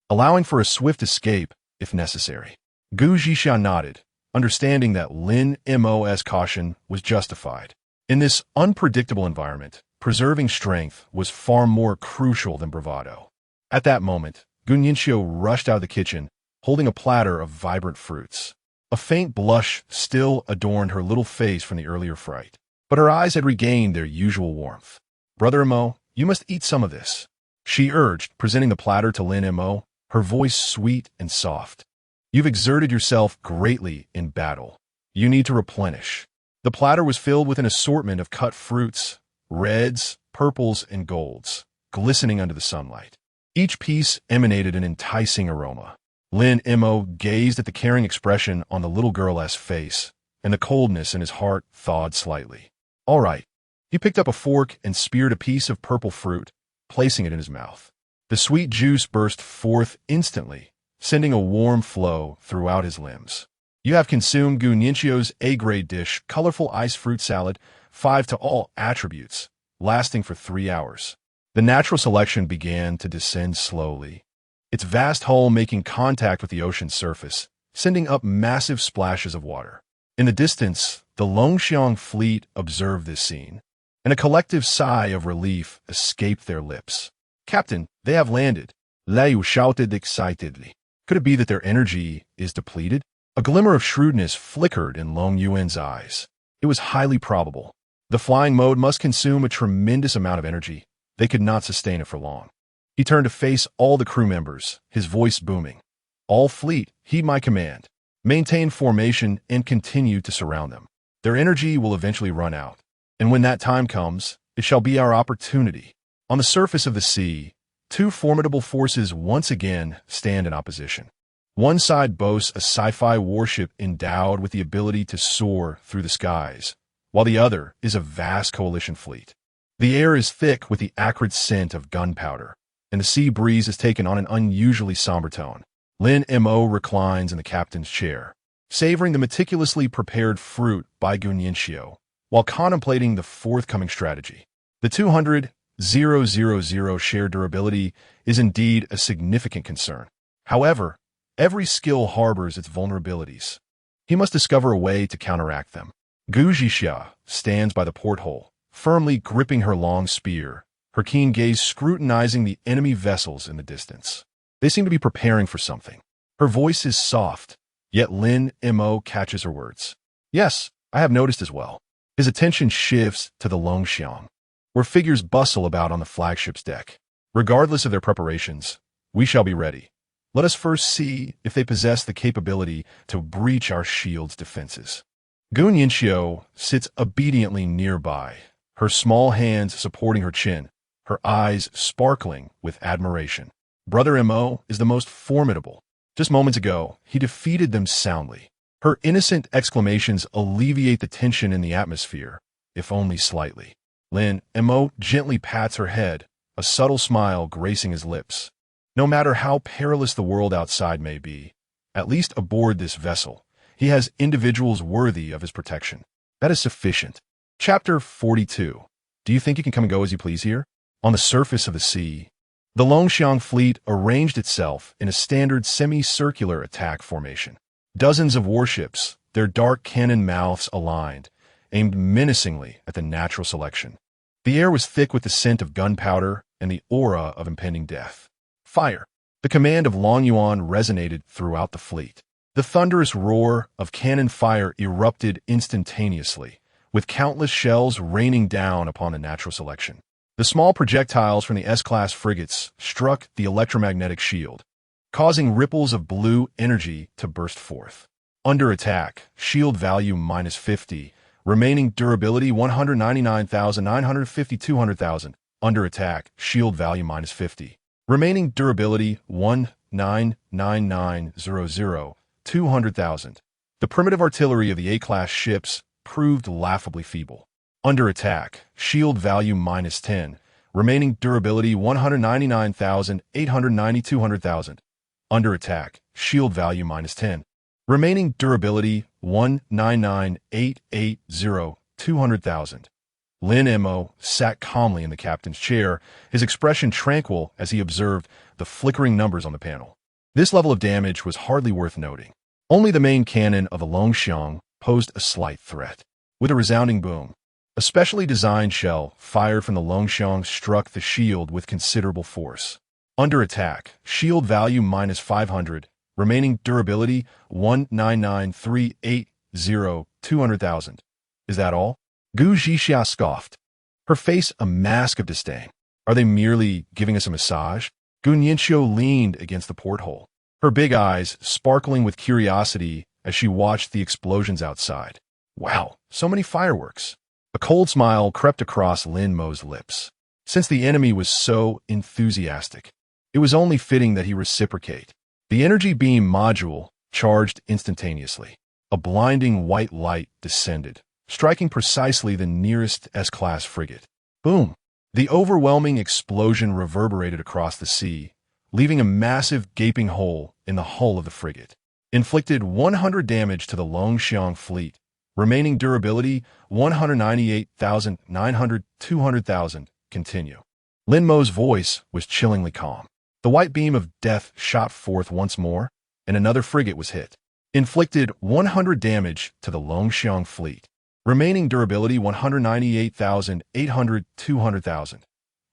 allowing for a swift escape if necessary. Gu Zhixia nodded, understanding that Lin Mo's caution was justified. In this unpredictable environment, preserving strength was far more crucial than bravado. At that moment, Gu Ningxiu rushed out of the kitchen, holding a platter of vibrant fruits. A faint blush still adorned her little face from the earlier fright, but her eyes had regained their usual warmth. "Brother Mo, you must eat some of this," she urged, presenting the platter to Lin Mo, her voice sweet and soft. "You've exerted yourself greatly in battle. You need to replenish." The platter was filled with an assortment of cut fruits, reds, purples, and golds, glistening under the sunlight. Each piece emanated an enticing aroma. Lin Mo gazed at the caring expression on the little girl's face, and the coldness in his heart thawed slightly. "All right." He picked up a fork and speared a piece of purple fruit, placing it in his mouth. The sweet juice burst forth instantly, sending a warm flow throughout his limbs. "You have consumed Gu Ningxiu's A-grade dish, colorful ice fruit salad, 5 to all attributes, lasting for 3 hours. The natural selection began to descend slowly, its vast hull making contact with the ocean's surface, sending up massive splashes of water. In the distance, the Longxiang fleet observed this scene, and a collective sigh of relief escaped their lips. "Captain, they have landed," Liu shouted excitedly. Could it be that their energy is depleted? A glimmer of shrewdness flickered in Long Yuan's eyes. It was highly probable. The flying mode must consume a tremendous amount of energy. They could not sustain it for long. He turned to face all the crew members, his voice booming. "All fleet, heed my command. Maintain formation and continue to surround them. Their energy will eventually run out, and when that time comes, it shall be our opportunity." On the surface of the sea, two formidable forces once again stand in opposition. One side boasts a sci-fi warship endowed with the ability to soar through the skies, while the other is a vast coalition fleet. The air is thick with the acrid scent of gunpowder, and the sea breeze is taken on an unusually somber tone. Lin Mo reclines in the captain's chair, savoring the meticulously prepared fruit by Gu Ningxiu, while contemplating the forthcoming strategy. The 200,000 shared durability is indeed a significant concern. However, every skill harbors its vulnerabilities. He must discover a way to counteract them. Gu Zhixia stands by the porthole, firmly gripping her long spear, her keen gaze scrutinizing the enemy vessels in the distance. They seem to be preparing for something. Her voice is soft, yet Lin Mo catches her words. "Yes, I have noticed as well." His attention shifts to the Longxiang, where figures bustle about on the flagship's deck. "Regardless of their preparations, we shall be ready. Let us first see if they possess the capability to breach our shield's defenses." Gu Ningxiu sits obediently nearby, her small hands supporting her chin, her eyes sparkling with admiration. Brother Mo is the most formidable. Just moments ago, he defeated them soundly. Her innocent exclamations alleviate the tension in the atmosphere, if only slightly. Lin Mo gently pats her head, a subtle smile gracing his lips. No matter how perilous the world outside may be, at least aboard this vessel, he has individuals worthy of his protection. That is sufficient. Chapter 42. Do you think you can come and go as you please here? On the surface of the sea, the Longxiang fleet arranged itself in a standard semicircular attack formation. Dozens of warships, their dark cannon mouths aligned, aimed menacingly at the natural selection. The air was thick with the scent of gunpowder and the aura of impending death. "Fire!" The command of Long Yuan resonated throughout the fleet. The thunderous roar of cannon fire erupted instantaneously, with countless shells raining down upon the natural selection. The small projectiles from the S-class frigates struck the electromagnetic shield, causing ripples of blue energy to burst forth. Under attack, shield value -50, remaining durability 199,950 200,000. Under attack, shield value -50. Remaining durability 199,900 200,000. The primitive artillery of the A-class ships proved laughably feeble. Under attack, shield value -10. Remaining durability 199,890 200,000. Under attack, shield value -10. Remaining durability 199,880 200,000. Lin Mo sat calmly in the captain's chair, his expression tranquil as he observed the flickering numbers on the panel. This level of damage was hardly worth noting. Only the main cannon of the Longxiang posed a slight threat. With a resounding boom, a specially designed shell fired from the Longxiang struck the shield with considerable force. Under attack, shield value -500, remaining durability 199,380, 200,000. Is that all? Gu Zhixia scoffed, her face a mask of disdain. Are they merely giving us a massage? Gu Nianxiu leaned against the porthole, her big eyes sparkling with curiosity as she watched the explosions outside. Wow, so many fireworks. A cold smile crept across Lin Mo's lips. Since the enemy was so enthusiastic, it was only fitting that he reciprocate. The energy beam module charged instantaneously. A blinding white light descended, striking precisely the nearest S-class frigate. Boom! The overwhelming explosion reverberated across the sea, leaving a massive gaping hole in the hull of the frigate. Inflicted 100 damage to the Longxiang fleet. Remaining durability 198,900, 200,000. Continue. Lin Mo's voice was chillingly calm. The white beam of death shot forth once more, and another frigate was hit. Inflicted 100 damage to the Longxiang fleet. Remaining durability 198,800, 200,000.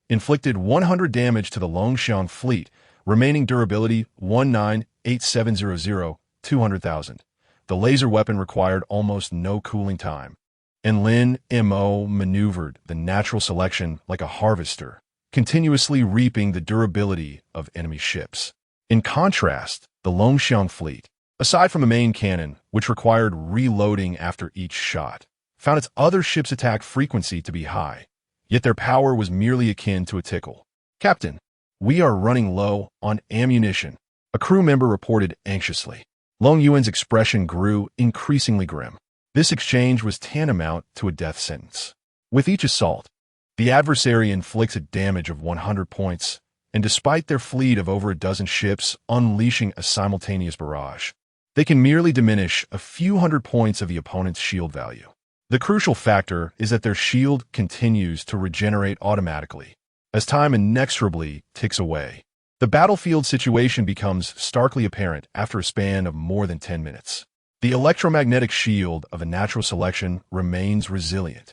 Inflicted 100 damage to the Longxiang fleet. Remaining durability 198,700, 200,000. The laser weapon required almost no cooling time, and Lin Mo maneuvered the natural selection like a harvester, continuously reaping the durability of enemy ships. In contrast, the Longxiang fleet, aside from the main cannon, which required reloading after each shot, found its other ships' attack frequency to be high, yet their power was merely akin to a tickle. Captain, we are running low on ammunition, a crew member reported anxiously. Long Yuan's expression grew increasingly grim. This exchange was tantamount to a death sentence. With each assault, the adversary inflicts a damage of 100 points, and despite their fleet of over a dozen ships unleashing a simultaneous barrage, they can merely diminish a few hundred points of the opponent's shield value. The crucial factor is that their shield continues to regenerate automatically, as time inexorably ticks away. The battlefield situation becomes starkly apparent after a span of more than 10 minutes. The electromagnetic shield of a natural selection remains resilient,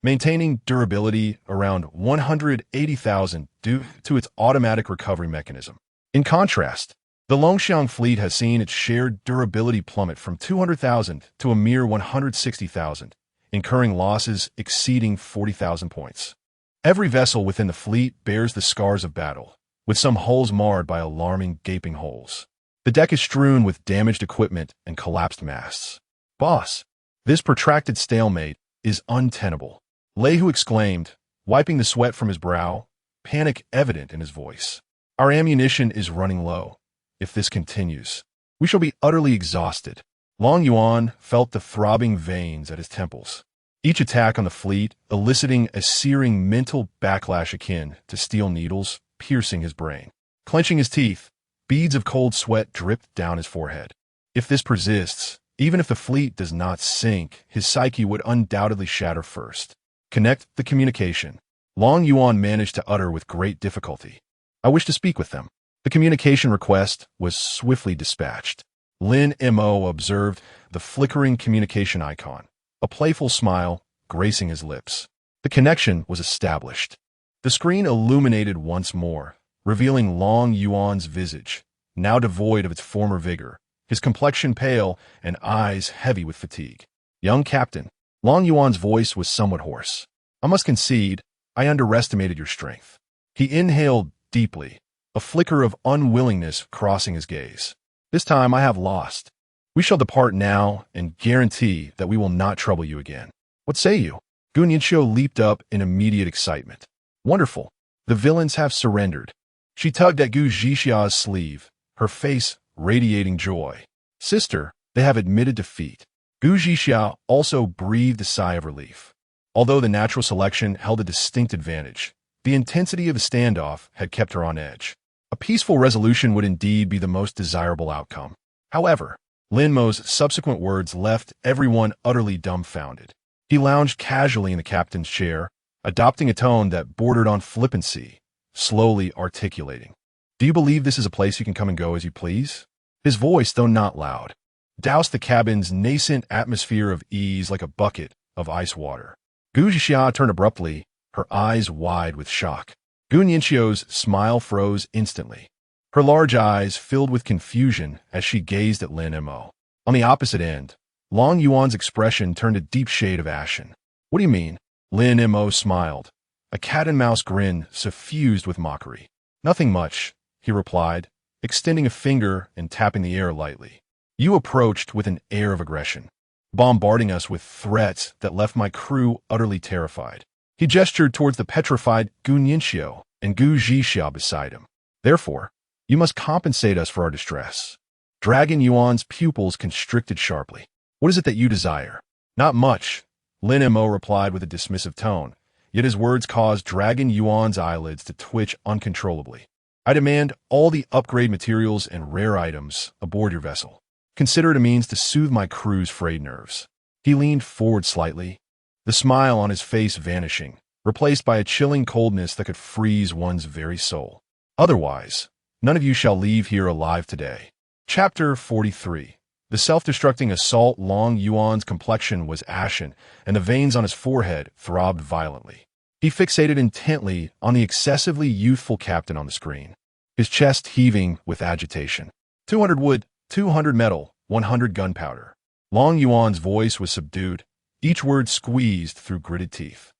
maintaining durability around 180,000 due to its automatic recovery mechanism. In contrast, the Longxiang fleet has seen its shared durability plummet from 200,000 to a mere 160,000, incurring losses exceeding 40,000 points. Every vessel within the fleet bears the scars of battle, with some hulls marred by alarming gaping holes. The deck is strewn with damaged equipment and collapsed masts. Boss, this protracted stalemate is untenable, Lehu exclaimed, wiping the sweat from his brow, panic evident in his voice. Our ammunition is running low. If this continues, we shall be utterly exhausted. Long Yuan felt the throbbing veins at his temples. Each attack on the fleet eliciting a searing mental backlash akin to steel needles piercing his brain. Clenching his teeth, beads of cold sweat dripped down his forehead. If this persists, even if the fleet does not sink, his psyche would undoubtedly shatter first. Connect the communication. Long Yuan managed to utter with great difficulty. I wish to speak with them. The communication request was swiftly dispatched. Lin Mo observed the flickering communication icon, a playful smile gracing his lips. The connection was established. The screen illuminated once more, revealing Long Yuan's visage, now devoid of its former vigor, his complexion pale and eyes heavy with fatigue. Young captain, Long Yuan's voice was somewhat hoarse. I must concede, I underestimated your strength. He inhaled deeply, a flicker of unwillingness crossing his gaze. This time I have lost. We shall depart now and guarantee that we will not trouble you again. What say you? Gu Nianxiu leaped up in immediate excitement. Wonderful. The villains have surrendered. She tugged at Gu Zhixia's sleeve, her face radiating joy. Sister, they have admitted defeat. Gu Zhixia also breathed a sigh of relief. Although the natural selection held a distinct advantage, the intensity of the standoff had kept her on edge. A peaceful resolution would indeed be the most desirable outcome. However, Lin Mo's subsequent words left everyone utterly dumbfounded. He lounged casually in the captain's chair, adopting a tone that bordered on flippancy, slowly articulating. Do you believe this is a place you can come and go as you please? His voice, though not loud, doused the cabin's nascent atmosphere of ease like a bucket of ice water. Gu Zhixia turned abruptly, her eyes wide with shock. Gu Nianqiu's smile froze instantly. Her large eyes filled with confusion as she gazed at Lin Mo. On the opposite end, Long Yuan's expression turned a deep shade of ashen. What do you mean? Lin Mo smiled, a cat-and-mouse grin suffused with mockery. Nothing much, he replied, extending a finger and tapping the air lightly. You approached with an air of aggression, bombarding us with threats that left my crew utterly terrified. He gestured towards the petrified Gu Nianqiu and Gu Zhixia beside him. Therefore, you must compensate us for our distress. Dragon Yuan's pupils constricted sharply. What is it that you desire? Not much, Lin Mo replied with a dismissive tone, yet his words caused Dragon Yuan's eyelids to twitch uncontrollably. I demand all the upgrade materials and rare items aboard your vessel. Consider it a means to soothe my crew's frayed nerves. He leaned forward slightly, the smile on his face vanishing, replaced by a chilling coldness that could freeze one's very soul. Otherwise, none of you shall leave here alive today. Chapter 43. The self-destructing assault. Long Yuan's complexion was ashen, and the veins on his forehead throbbed violently. He fixated intently on the excessively youthful captain on the screen, his chest heaving with agitation. 200 wood, 200 metal, 100 gunpowder. Long Yuan's voice was subdued, each word squeezed through gritted teeth.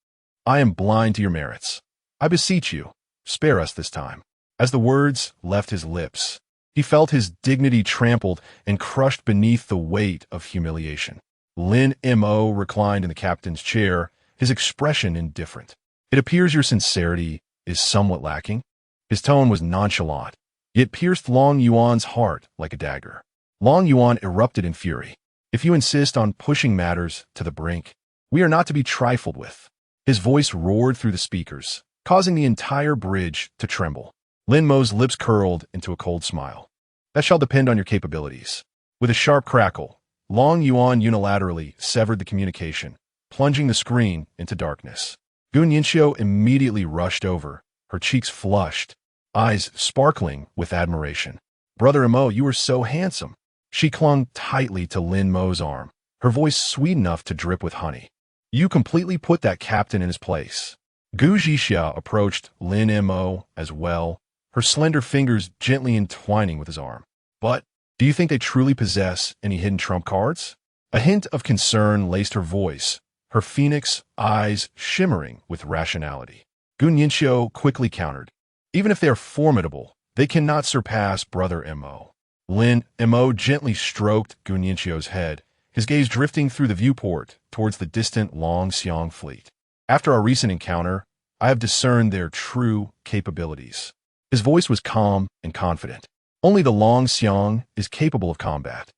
I am blind to your merits. I beseech you, spare us this time. As the words left his lips, he felt his dignity trampled and crushed beneath the weight of humiliation. Lin Mo reclined in the captain's chair, his expression indifferent. It appears your sincerity is somewhat lacking. His tone was nonchalant, yet pierced Long Yuan's heart like a dagger. Long Yuan erupted in fury. If you insist on pushing matters to the brink, we are not to be trifled with. His voice roared through the speakers, causing the entire bridge to tremble. Lin Mo's lips curled into a cold smile. That shall depend on your capabilities. With a sharp crackle, Long Yuan unilaterally severed the communication, plunging the screen into darkness. Gu Nianqiu immediately rushed over, her cheeks flushed, eyes sparkling with admiration. Brother Mo, you are so handsome. She clung tightly to Lin Mo's arm, her voice sweet enough to drip with honey. You completely put that captain in his place. Gu Zhixia approached Lin Mo as well, her slender fingers gently entwining with his arm. But, do you think they truly possess any hidden trump cards? A hint of concern laced her voice, her phoenix eyes shimmering with rationality. Gu Nianqiu quickly countered. Even if they are formidable, they cannot surpass Brother Mo. Lin Mo gently stroked Gu Nianqiu's head, his gaze drifting through the viewport towards the distant Long Xiong fleet. After our recent encounter, I have discerned their true capabilities. His voice was calm and confident. Only the Long Xiong is capable of combat.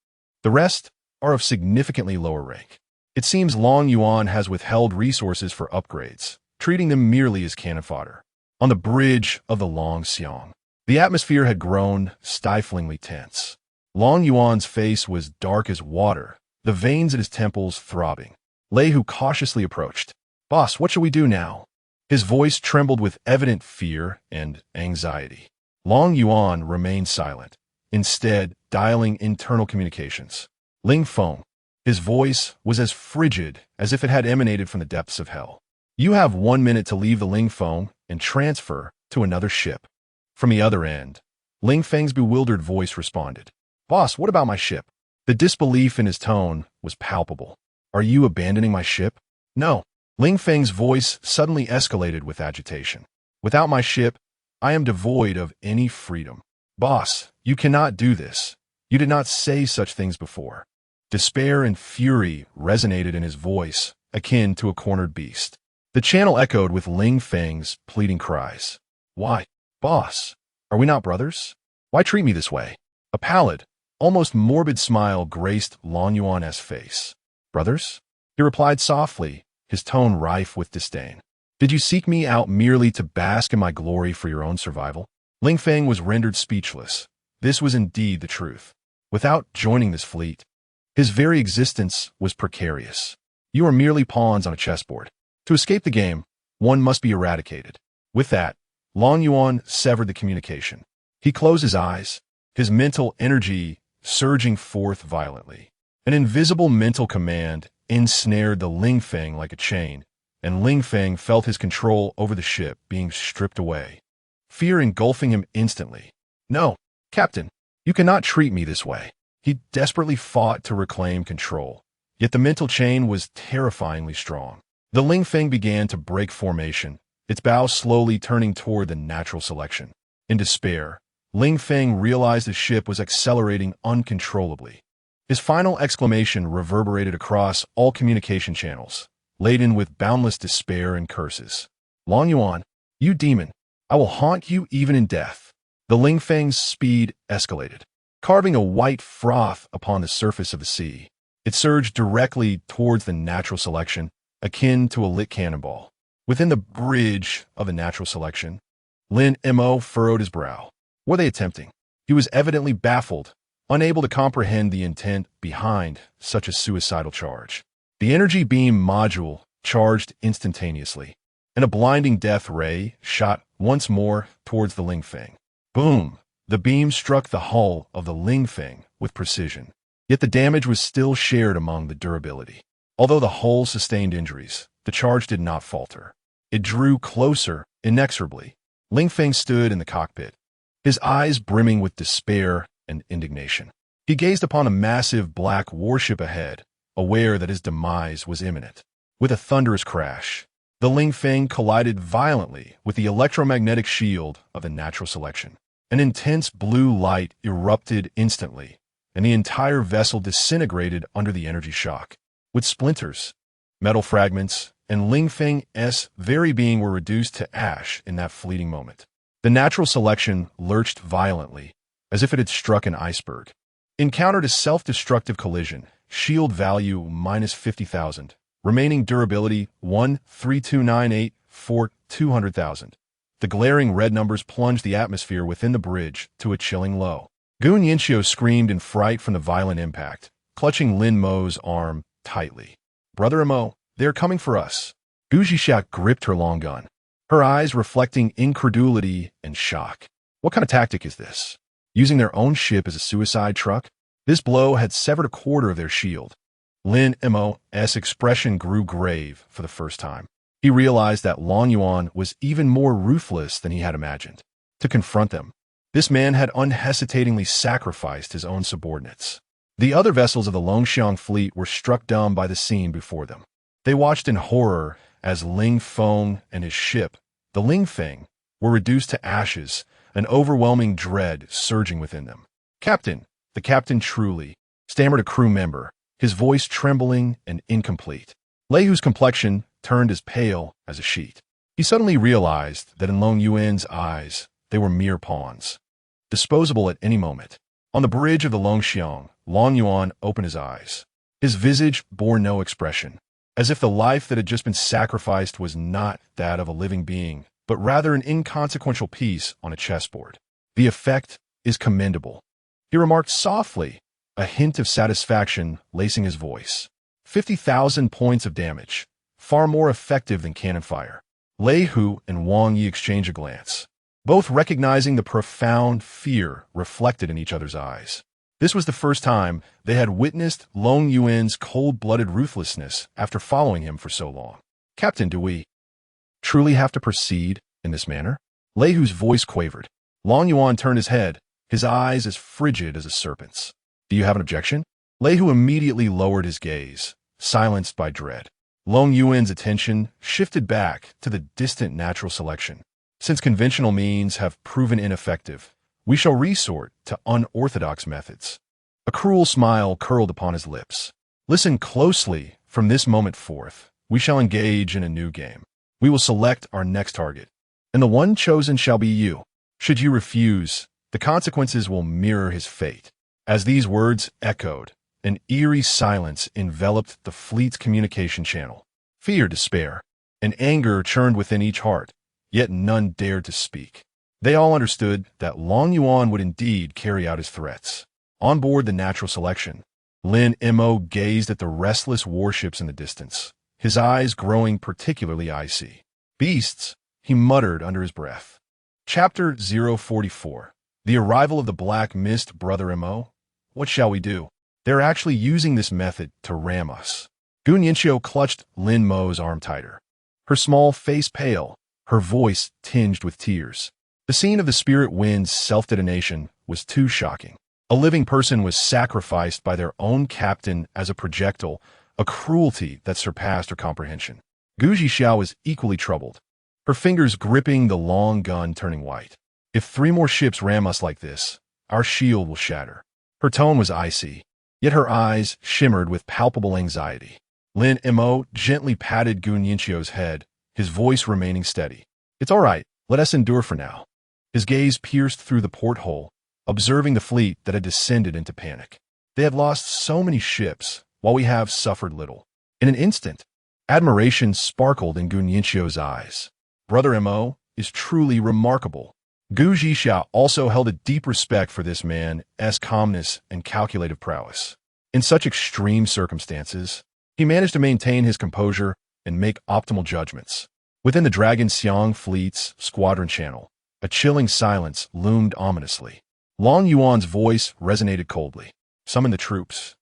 The rest are of significantly lower rank. It seems Long Yuan has withheld resources for upgrades, treating them merely as cannon fodder. On the bridge of the Long Xiong, the atmosphere had grown stiflingly tense. Long Yuan's face was dark as water, the veins at his temples throbbing. Lei Hu cautiously approached. Boss, what shall we do now? His voice trembled with evident fear and anxiety. Long Yuan remained silent, instead dialing internal communications. Ling Feng. His voice was as frigid as if it had emanated from the depths of hell. You have 1 minute to leave the Ling Feng and transfer to another ship. From the other end, Ling Feng's bewildered voice responded. Boss, what about my ship? The disbelief in his tone was palpable. Are you abandoning my ship? No. Ling Feng's voice suddenly escalated with agitation. Without my ship, I am devoid of any freedom. Boss, you cannot do this. You did not say such things before. Despair and fury resonated in his voice, akin to a cornered beast. The channel echoed with Ling Feng's pleading cries. Why, boss, are we not brothers? Why treat me this way? A pallid, almost morbid smile graced Long Yuan's face. Brothers? He replied softly, his tone rife with disdain. Did you seek me out merely to bask in my glory for your own survival? Ling Feng was rendered speechless. This was indeed the truth. Without joining this fleet, his very existence was precarious. You are merely pawns on a chessboard. To escape the game, One must be eradicated. With that, Long Yuan severed the communication. He closed his eyes, his mental energy surging forth violently. An invisible mental command ensnared the Ling Feng like a chain, and Ling Feng felt his control over the ship being stripped away. Fear engulfing him instantly. No, Captain, you cannot treat me this way. He desperately fought to reclaim control, yet the mental chain was terrifyingly strong. The Ling Feng began to break formation, its bow slowly turning toward the natural selection. In despair, Ling Feng realized the ship was accelerating uncontrollably. His final exclamation reverberated across all communication channels, laden with boundless despair and curses. Long Yuan, you demon, I will haunt you even in death. The Ling Feng's speed escalated, carving a white froth upon the surface of the sea. It surged directly towards the natural selection, akin to a lit cannonball. Within the bridge of the natural selection, Lin Mo furrowed his brow. What were they attempting? He was evidently baffled, unable to comprehend the intent behind such a suicidal charge. The energy beam module charged instantaneously, and a blinding death ray shot once more towards the Ling Feng. Boom! The beam struck the hull of the Ling Feng with precision, yet the damage was still shared among the durability. Although the hull sustained injuries, the charge did not falter. It drew closer, inexorably. Ling Feng stood in the cockpit, his eyes brimming with despair and indignation. He gazed upon a massive black warship ahead, aware that his demise was imminent. With a thunderous crash, the Ling Feng collided violently with the electromagnetic shield of the natural selection. An intense blue light erupted instantly, and the entire vessel disintegrated under the energy shock. With splinters, metal fragments, and Ling Feng's very being were reduced to ash in that fleeting moment. The natural selection lurched violently, as if it had struck an iceberg. Encountered a self-destructive collision, shield value -50,000, remaining durability 13298 for 200,000. The glaring red numbers plunged the atmosphere within the bridge to a chilling low. Gun Yinxiu screamed in fright from the violent impact, clutching Lin Mo's arm tightly. Brother Mo, they are coming for us. Gu Zhixia gripped her long gun, her eyes reflecting incredulity and shock. What kind of tactic is this? Using their own ship as a suicide truck? This blow had severed a quarter of their shield. Lin Mo's expression grew grave for the first time. He realized that Long Yuan was even more ruthless than he had imagined. To confront them, this man had unhesitatingly sacrificed his own subordinates. The other vessels of the Longxiang fleet were struck dumb by the scene before them. They watched in horror as Ling Feng and his ship, the Ling Feng, were reduced to ashes, an overwhelming dread surging within them. Captain, the captain truly, stammered a crew member, his voice trembling and incomplete. Lei Hu's complexion turned as pale as a sheet. He suddenly realized that in Long Yuan's eyes, they were mere pawns, disposable at any moment. On the bridge of the Longxiang, Long Yuan opened his eyes. His visage bore no expression, as if the life that had just been sacrificed was not that of a living being, but rather an inconsequential piece on a chessboard. The effect is commendable, he remarked softly, a hint of satisfaction lacing his voice. 50,000 points of damage, far more effective than cannon fire. Lei Hu and Wang Yi exchanged a glance, both recognizing the profound fear reflected in each other's eyes. This was the first time they had witnessed Long Yuan's cold-blooded ruthlessness after following him for so long. Captain, do we truly have to proceed in this manner? Lei Hu's voice quavered. Long Yuan turned his head, his eyes as frigid as a serpent's. Do you have an objection? Lei Hu immediately lowered his gaze, silenced by dread. Long Yuan's attention shifted back to the distant natural selection. Since conventional means have proven ineffective, we shall resort to unorthodox methods. A cruel smile curled upon his lips. Listen closely. From this moment forth, we shall engage in a new game. We will select our next target, and the one chosen shall be you. Should you refuse, the consequences will mirror his fate. As these words echoed, an eerie silence enveloped the fleet's communication channel. Fear, despair, and anger churned within each heart, yet none dared to speak. They all understood that Long Yuan would indeed carry out his threats. On board the natural selection, Lin Mo gazed at the restless warships in the distance, his eyes growing particularly icy. Beasts, he muttered under his breath. Chapter 044. The Arrival of the Black Mist, Brother Mo. What shall we do? They're actually using this method to ram us. Gu Nianxiu clutched Lin Mo's arm tighter. Her small face pale, her voice tinged with tears. The scene of the spirit wind's self-detonation was too shocking. A living person was sacrificed by their own captain as a projectile, a cruelty that surpassed her comprehension. Gu Zhixiao was equally troubled, her fingers gripping the long gun turning white. If 3 more ships ram us like this, our shield will shatter. Her tone was icy, yet her eyes shimmered with palpable anxiety. Lin Mo gently patted Gu Nianxiu's head, his voice remaining steady. It's all right, let us endure for now. His gaze pierced through the porthole, observing the fleet that had descended into panic. They had lost so many ships, while we have suffered little. In an instant, admiration sparkled in Gu Nianxiu's eyes. Brother Mo is truly remarkable. Gu Zhixiao also held a deep respect for this man's calmness and calculative prowess. In such extreme circumstances, he managed to maintain his composure and make optimal judgments. Within the Dragon Xiang fleet's squadron channel, a chilling silence loomed ominously. Long Yuan's voice resonated coldly. Summon the troops.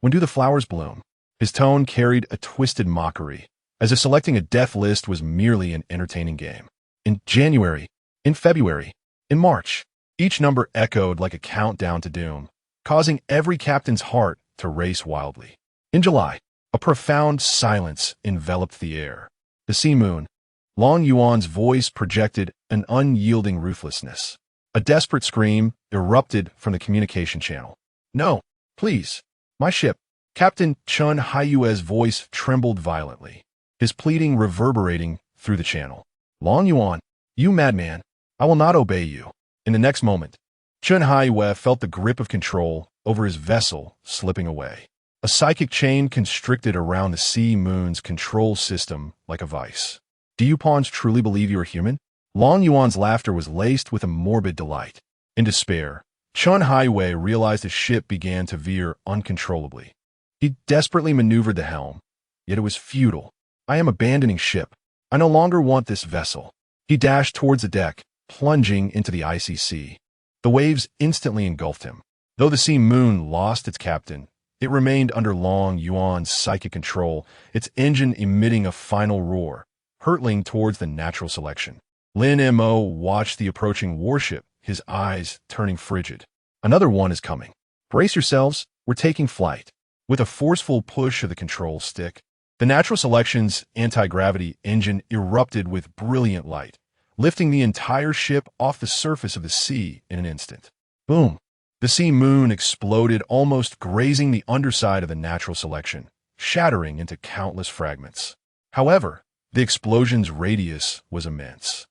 When do the flowers bloom? His tone carried a twisted mockery, as if selecting a death list was merely an entertaining game. In January, in February, in March, each number echoed like a countdown to doom, causing every captain's heart to race wildly. In July, a profound silence enveloped the air. The sea moon, Long Yuan's voice projected an unyielding ruthlessness. A desperate scream erupted from the communication channel. No, please, my ship. Captain Chun Haiyue's voice trembled violently, his pleading reverberating through the channel. Long Yuan, you madman, I will not obey you. In the next moment, Chun Haiyue felt the grip of control over his vessel slipping away. A psychic chain constricted around the sea moon's control system like a vice. Do you pawns truly believe you are human? Long Yuan's laughter was laced with a morbid delight. In despair, Chun Haiyue realized his ship began to veer uncontrollably. He desperately maneuvered the helm, yet it was futile. I am abandoning ship. I no longer want this vessel. He dashed towards the deck, plunging into the icy sea. The waves instantly engulfed him. Though the sea moon lost its captain, it remained under Long Yuan's psychic control, its engine emitting a final roar, hurtling towards the natural selection. Lin Mo watched the approaching warship, his eyes turning frigid. Another one is coming. Brace yourselves, we're taking flight. With a forceful push of the control stick, the natural selection's anti-gravity engine erupted with brilliant light, lifting the entire ship off the surface of the sea in an instant. Boom! The sea moon exploded, almost grazing the underside of the natural selection, shattering into countless fragments. However, the explosion's radius was immense.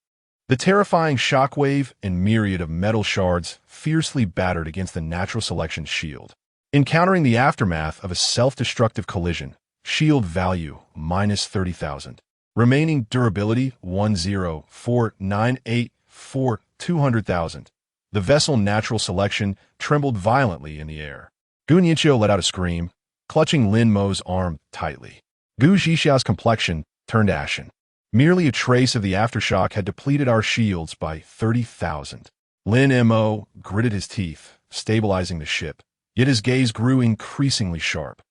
The terrifying shockwave and myriad of metal shards fiercely battered against the natural selection's shield. Encountering the aftermath of a self-destructive collision, shield value minus 30,000. Remaining durability 104,984, 200,000. The vessel natural selection trembled violently in the air. Gu Nianxiu let out a scream, clutching Lin Mo's arm tightly. Gu Zhixiao's complexion turned ashen. Merely a trace of the aftershock had depleted our shields by 30,000. Lin Mo gritted his teeth, stabilizing the ship, yet his gaze grew increasingly sharp.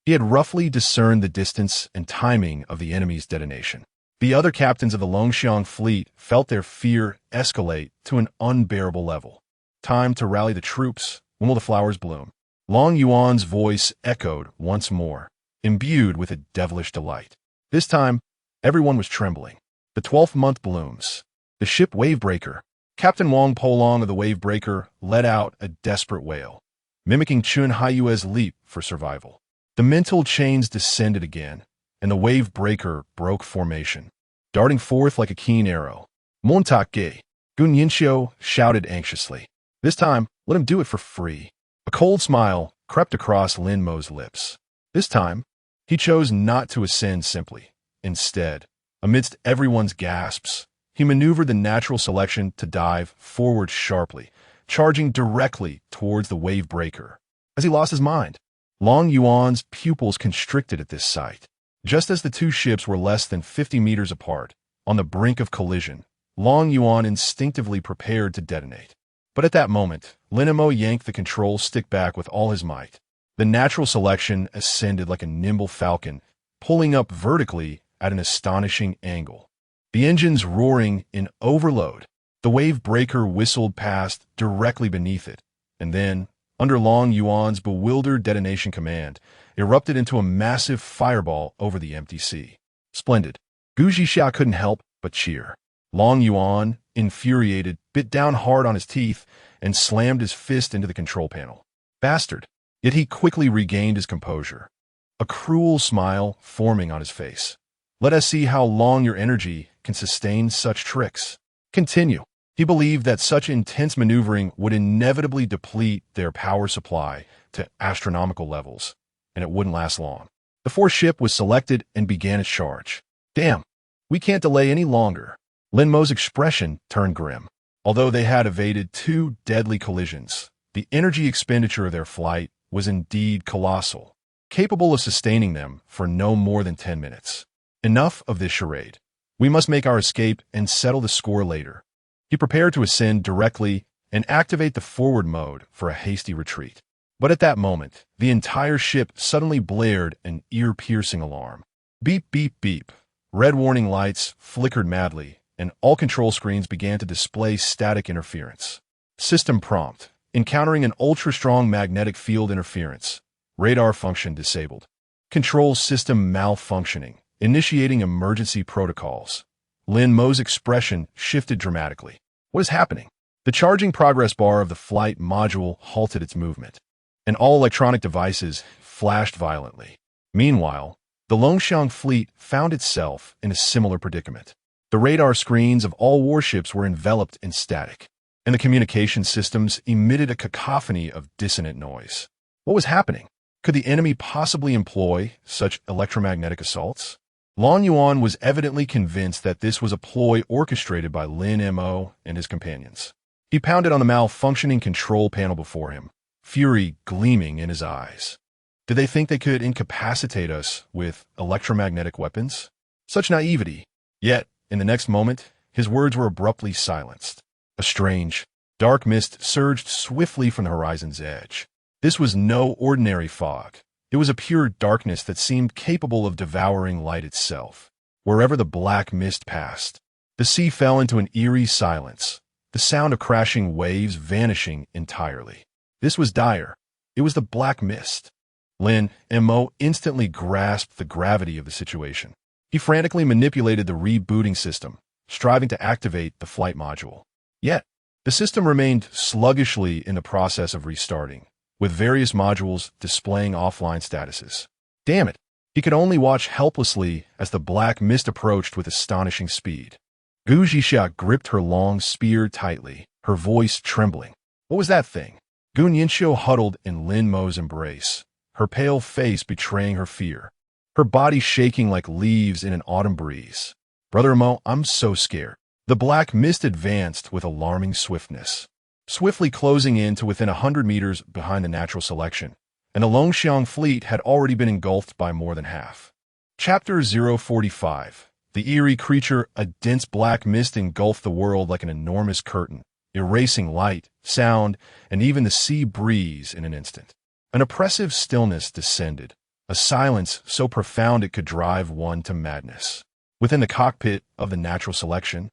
He had roughly discerned the distance and timing of the enemy's detonation. The other captains of the Longxiang fleet felt their fear escalate to an unbearable level. Time to rally the troops. When will the flowers bloom? Long Yuan's voice echoed once more, imbued with a devilish delight. This time, everyone was trembling. The 12th month blooms. The ship Wavebreaker. Captain Wang Polong of the Wavebreaker let out a desperate wail, mimicking Chun Haiyue's leap for survival. The mental chains descended again, and the Wavebreaker broke formation, darting forth like a keen arrow. Montak Ge, Gu Nianxiu shouted anxiously. This time, let him do it for free. A cold smile crept across Lin Mo's lips. This time, he chose not to ascend simply. Instead, amidst everyone's gasps, he maneuvered the natural selection to dive forward sharply, charging directly towards the Wavebreaker. As he lost his mind, Long Yuan's pupils constricted at this sight. Just as the two ships were less than 50 meters apart, on the brink of collision. Long Yuan instinctively prepared to detonate. But at that moment, Lin Mo yanked the control stick back with all his might. The natural selection ascended like a nimble falcon, pulling up vertically at an astonishing angle. The engines roaring in overload. The wave breaker whistled past directly beneath it, and then, under Long Yuan's bewildered detonation command, erupted into a massive fireball over the empty sea. Splendid. Gu Zhixia couldn't help but cheer. Long Yuan, infuriated, bit down hard on his teeth and slammed his fist into the control panel. Bastard. Yet he quickly regained his composure, a cruel smile forming on his face. Let us see how long your energy can sustain such tricks. Continue. He believed that such intense maneuvering would inevitably deplete their power supply to astronomical levels, and it wouldn't last long. The fourth ship was selected and began its charge. Damn, we can't delay any longer. Lin Mo's expression turned grim. Although they had evaded 2 deadly collisions, the energy expenditure of their flight was indeed colossal, capable of sustaining them for no more than 10 minutes. Enough of this charade. We must make our escape and settle the score later. He prepared to ascend directly and activate the forward mode for a hasty retreat. But at that moment, the entire ship suddenly blared an ear-piercing alarm. Beep, beep, beep. Red warning lights flickered madly, and all control screens began to display static interference. System prompt. Encountering an ultra-strong magnetic field interference. Radar function disabled. Control system malfunctioning. Initiating emergency protocols. Lin Mo's expression shifted dramatically. What is happening? The charging progress bar of the flight module halted its movement, and all electronic devices flashed violently. Meanwhile, the Longxiang fleet found itself in a similar predicament. The radar screens of all warships were enveloped in static, and the communication systems emitted a cacophony of dissonant noise. What was happening? Could the enemy possibly employ such electromagnetic assaults? Long Yuan was evidently convinced that this was a ploy orchestrated by Lin Mo and his companions. He pounded on the malfunctioning control panel before him, fury gleaming in his eyes. Did they think they could incapacitate us with electromagnetic weapons? Such naivety. Yet, in the next moment, his words were abruptly silenced. A strange, dark mist surged swiftly from the horizon's edge. This was no ordinary fog. It was a pure darkness that seemed capable of devouring light itself. Wherever the black mist passed, the sea fell into an eerie silence, the sound of crashing waves vanishing entirely. This was dire. It was the black mist. Lin Mo instantly grasped the gravity of the situation. He frantically manipulated the rebooting system, striving to activate the flight module. Yet, the system remained sluggishly in the process of restarting, with various modules displaying offline statuses. Damn it! He could only watch helplessly as the black mist approached with astonishing speed. Gu Zhixia gripped her long spear tightly, her voice trembling. What was that thing? Gu Nianxiu huddled in Lin Mo's embrace, her pale face betraying her fear, her body shaking like leaves in an autumn breeze. Brother Mo, I'm so scared. The black mist advanced with alarming swiftness, swiftly closing in to within 100 meters behind the natural selection, and the Longxiang fleet had already been engulfed by more than half. Chapter 045. The eerie creature, a dense black mist engulfed the world like an enormous curtain, erasing light, sound, and even the sea breeze in an instant. An oppressive stillness descended, a silence so profound it could drive one to madness. Within the cockpit of the natural selection,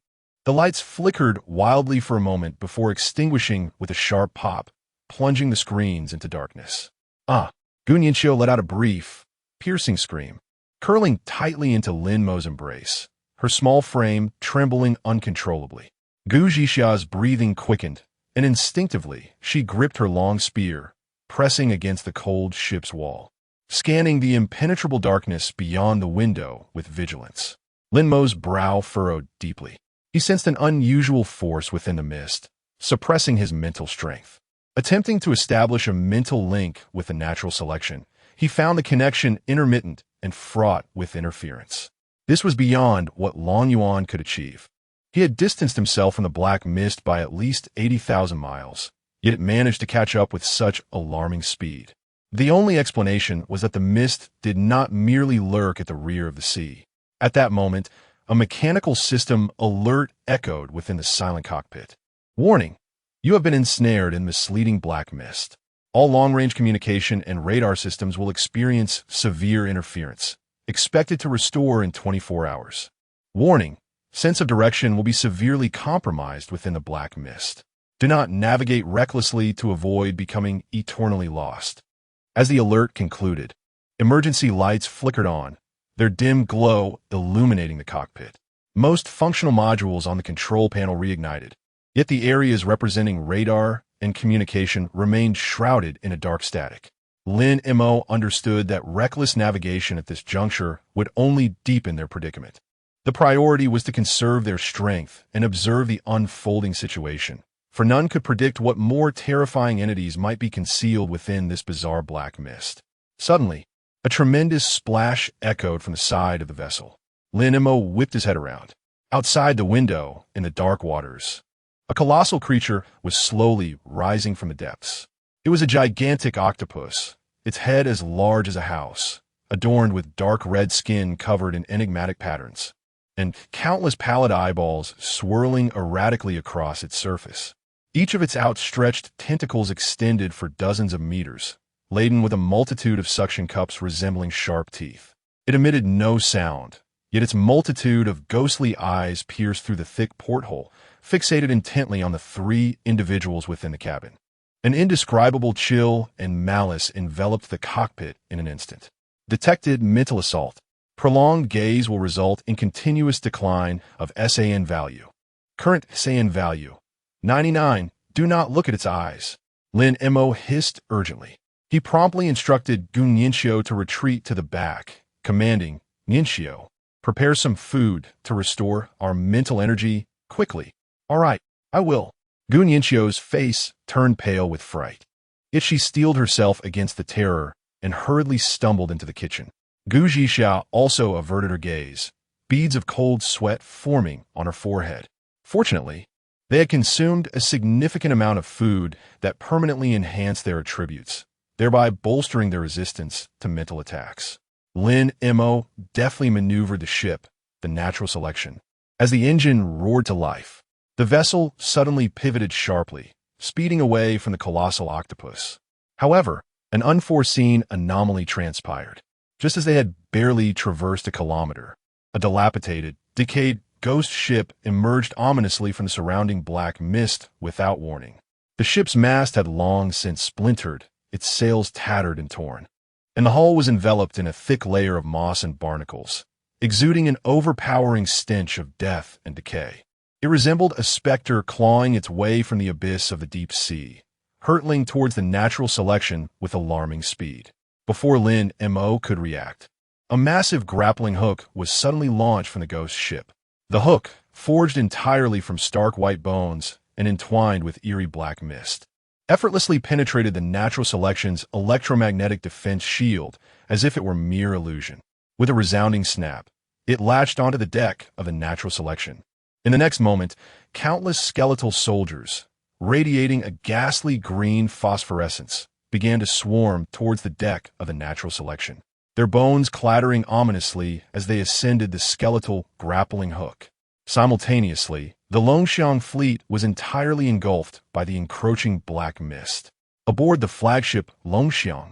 the lights flickered wildly for a moment before extinguishing with a sharp pop, plunging the screens into darkness. Gu Nianxiu let out a brief, piercing scream, curling tightly into Lin Mo's embrace, her small frame trembling uncontrollably. Gu Zhixia's breathing quickened, and instinctively she gripped her long spear, pressing against the cold ship's wall, scanning the impenetrable darkness beyond the window with vigilance. Lin Mo's brow furrowed deeply. He sensed an unusual force within the mist, suppressing his mental strength. Attempting to establish a mental link with the natural selection, he found the connection intermittent and fraught with interference. This was beyond what Long Yuan could achieve. He had distanced himself from the black mist by at least 80,000 miles, yet it managed to catch up with such alarming speed. The only explanation was that the mist did not merely lurk at the rear of the sea. At that moment, a mechanical system alert echoed within the silent cockpit. Warning, you have been ensnared in misleading black mist. All long-range communication and radar systems will experience severe interference, expected to restore in 24 hours. Warning, sense of direction will be severely compromised within the black mist. Do not navigate recklessly to avoid becoming eternally lost. As the alert concluded, emergency lights flickered on, their dim glow illuminating the cockpit. Most functional modules on the control panel reignited, yet the areas representing radar and communication remained shrouded in a dark static. Lin Mo understood that reckless navigation at this juncture would only deepen their predicament. The priority was to conserve their strength and observe the unfolding situation, for none could predict what more terrifying entities might be concealed within this bizarre black mist. Suddenly, a tremendous splash echoed from the side of the vessel. Lin Mo whipped his head around. Outside the window, in the dark waters, a colossal creature was slowly rising from the depths. It was a gigantic octopus, its head as large as a house, adorned with dark red skin covered in enigmatic patterns, and countless pallid eyeballs swirling erratically across its surface. Each of its outstretched tentacles extended for dozens of meters, laden with a multitude of suction cups resembling sharp teeth. It emitted no sound, yet its multitude of ghostly eyes pierced through the thick porthole, fixated intently on the three individuals within the cabin. An indescribable chill and malice enveloped the cockpit in an instant. Detected mental assault. Prolonged gaze will result in continuous decline of SAN value. Current SAN value, 99. Do not look at its eyes. Lin Mo hissed urgently. He promptly instructed Gun Yinxiu to retreat to the back, commanding, Yinxiu, prepare some food to restore our mental energy quickly. All right, I will. Gun Yinxiu's face turned pale with fright. Yet she steeled herself against the terror and hurriedly stumbled into the kitchen. Gu Zhixia also averted her gaze, beads of cold sweat forming on her forehead. Fortunately, they had consumed a significant amount of food that permanently enhanced their attributes, thereby bolstering their resistance to mental attacks. Lin Mo deftly maneuvered the ship, the natural selection. As the engine roared to life, the vessel suddenly pivoted sharply, speeding away from the colossal octopus. However, an unforeseen anomaly transpired. Just as they had barely traversed a kilometer, a dilapidated, decayed ghost ship emerged ominously from the surrounding black mist without warning. The ship's mast had long since splintered, its sails tattered and torn, and the hull was enveloped in a thick layer of moss and barnacles, exuding an overpowering stench of death and decay. It resembled a specter clawing its way from the abyss of the deep sea, hurtling towards the natural selection with alarming speed. Before Lin Mo could react, a massive grappling hook was suddenly launched from the ghost ship. The hook, forged entirely from stark white bones and entwined with eerie black mist, effortlessly penetrated the natural selection's electromagnetic defense shield as if it were mere illusion. With a resounding snap, it latched onto the deck of the natural selection. In the next moment, countless skeletal soldiers, radiating a ghastly green phosphorescence, began to swarm towards the deck of the natural selection, their bones clattering ominously as they ascended the skeletal grappling hook. Simultaneously, the Longxiang fleet was entirely engulfed by the encroaching black mist. Aboard the flagship Longxiang,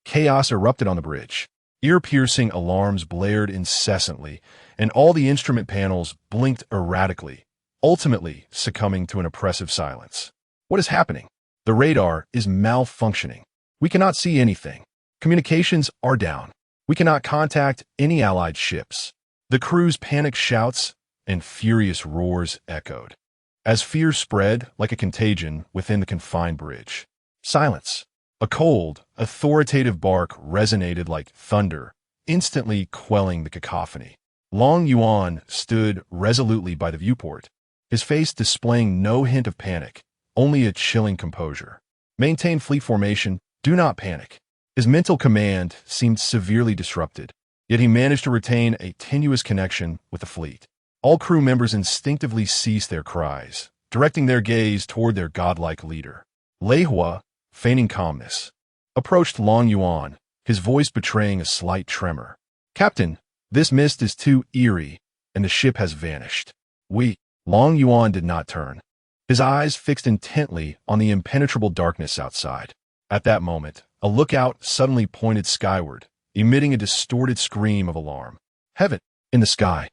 chaos erupted on the bridge. Ear-piercing alarms blared incessantly, and all the instrument panels blinked erratically, ultimately succumbing to an oppressive silence. What is happening? The radar is malfunctioning. We cannot see anything. Communications are down. We cannot contact any allied ships. The crew's panicked shouts and furious roars echoed, as fear spread like a contagion within the confined bridge. Silence. A cold, authoritative bark resonated like thunder, instantly quelling the cacophony. Long Yuan stood resolutely by the viewport, his face displaying no hint of panic, only a chilling composure. Maintain fleet formation, do not panic. His mental command seemed severely disrupted, yet he managed to retain a tenuous connection with the fleet. All crew members instinctively ceased their cries, directing their gaze toward their godlike leader. Lei Hua, feigning calmness, approached Long Yuan, his voice betraying a slight tremor. "Captain, this mist is too eerie. and the ship has vanished. Long Yuan did not turn. His eyes fixed intently on the impenetrable darkness outside. At that moment, a lookout suddenly pointed skyward, emitting a distorted scream of alarm. Heaven! In the sky.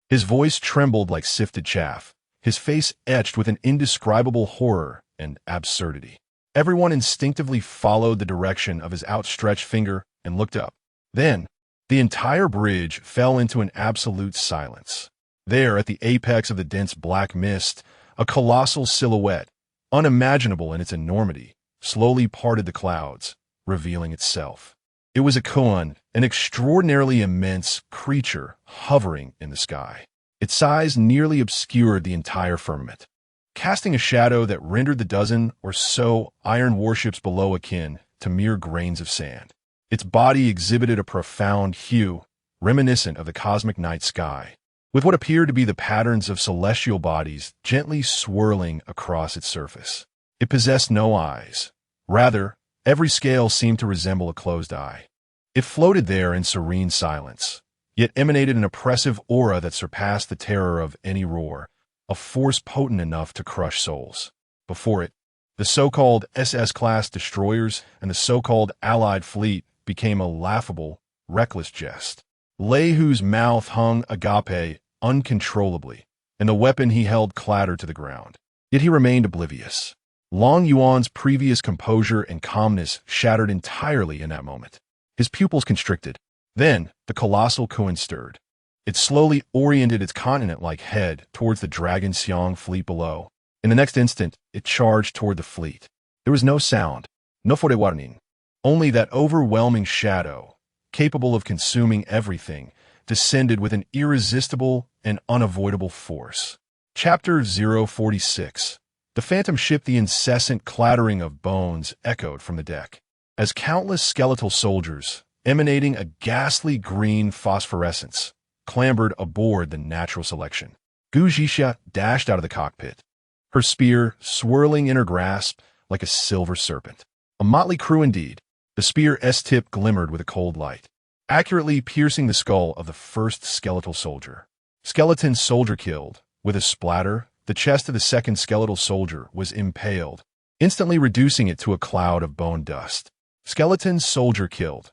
His voice trembled like sifted chaff, his face etched with an indescribable horror and absurdity. Everyone instinctively followed the direction of his outstretched finger and looked up. Then, the entire bridge fell into an absolute silence. There, at the apex of the dense black mist, a colossal silhouette, unimaginable in its enormity, slowly parted the clouds, revealing itself. It was a koan, an extraordinarily immense creature hovering in the sky. Its size nearly obscured the entire firmament, casting a shadow that rendered the dozen or so iron warships below akin to mere grains of sand. Its body exhibited a profound hue, reminiscent of the cosmic night sky, with what appeared to be the patterns of celestial bodies gently swirling across its surface. It possessed no eyes. Rather, every scale seemed to resemble a closed eye. It floated there in serene silence, yet emanated an oppressive aura that surpassed the terror of any roar, a force potent enough to crush souls. Before it, the so-called SS-class destroyers and the so-called Allied fleet became a laughable, reckless jest. Leihu's mouth hung agape uncontrollably, and the weapon he held clattered to the ground. Yet he remained oblivious. Long Yuan's previous composure and calmness shattered entirely in that moment. His pupils constricted. Then, the colossal koan stirred. It slowly oriented its continent-like head towards the Dragon Xiong fleet below. In the next instant, it charged toward the fleet. There was no sound, no fore warning, only that overwhelming shadow, capable of consuming everything, descended with an irresistible and unavoidable force. Chapter 046. The phantom ship. The incessant clattering of bones echoed from the deck, as countless skeletal soldiers, emanating a ghastly green phosphorescence, clambered aboard the natural selection. Gu Zhixia dashed out of the cockpit, her spear swirling in her grasp like a silver serpent. A motley crew indeed. The spear's tip glimmered with a cold light, accurately piercing the skull of the first skeletal soldier. Skeleton soldier killed. With a splatter, the chest of the second skeletal soldier was impaled, instantly reducing it to a cloud of bone dust. Skeleton soldier killed.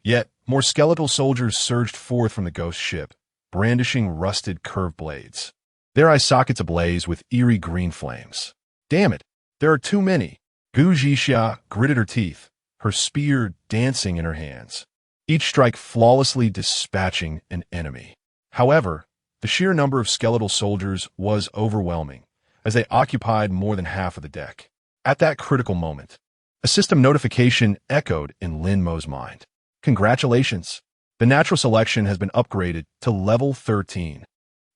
Yet, more skeletal soldiers surged forth from the ghost ship, brandishing rusted curved blades, their eye sockets ablaze with eerie green flames. Damn it, there are too many. Gu Zhixia gritted her teeth, her spear dancing in her hands, each strike flawlessly dispatching an enemy. However, the sheer number of skeletal soldiers was overwhelming, as they occupied more than half of the deck. At that critical moment, a system notification echoed in Lin Mo's mind. Congratulations! The natural selection has been upgraded to level 13.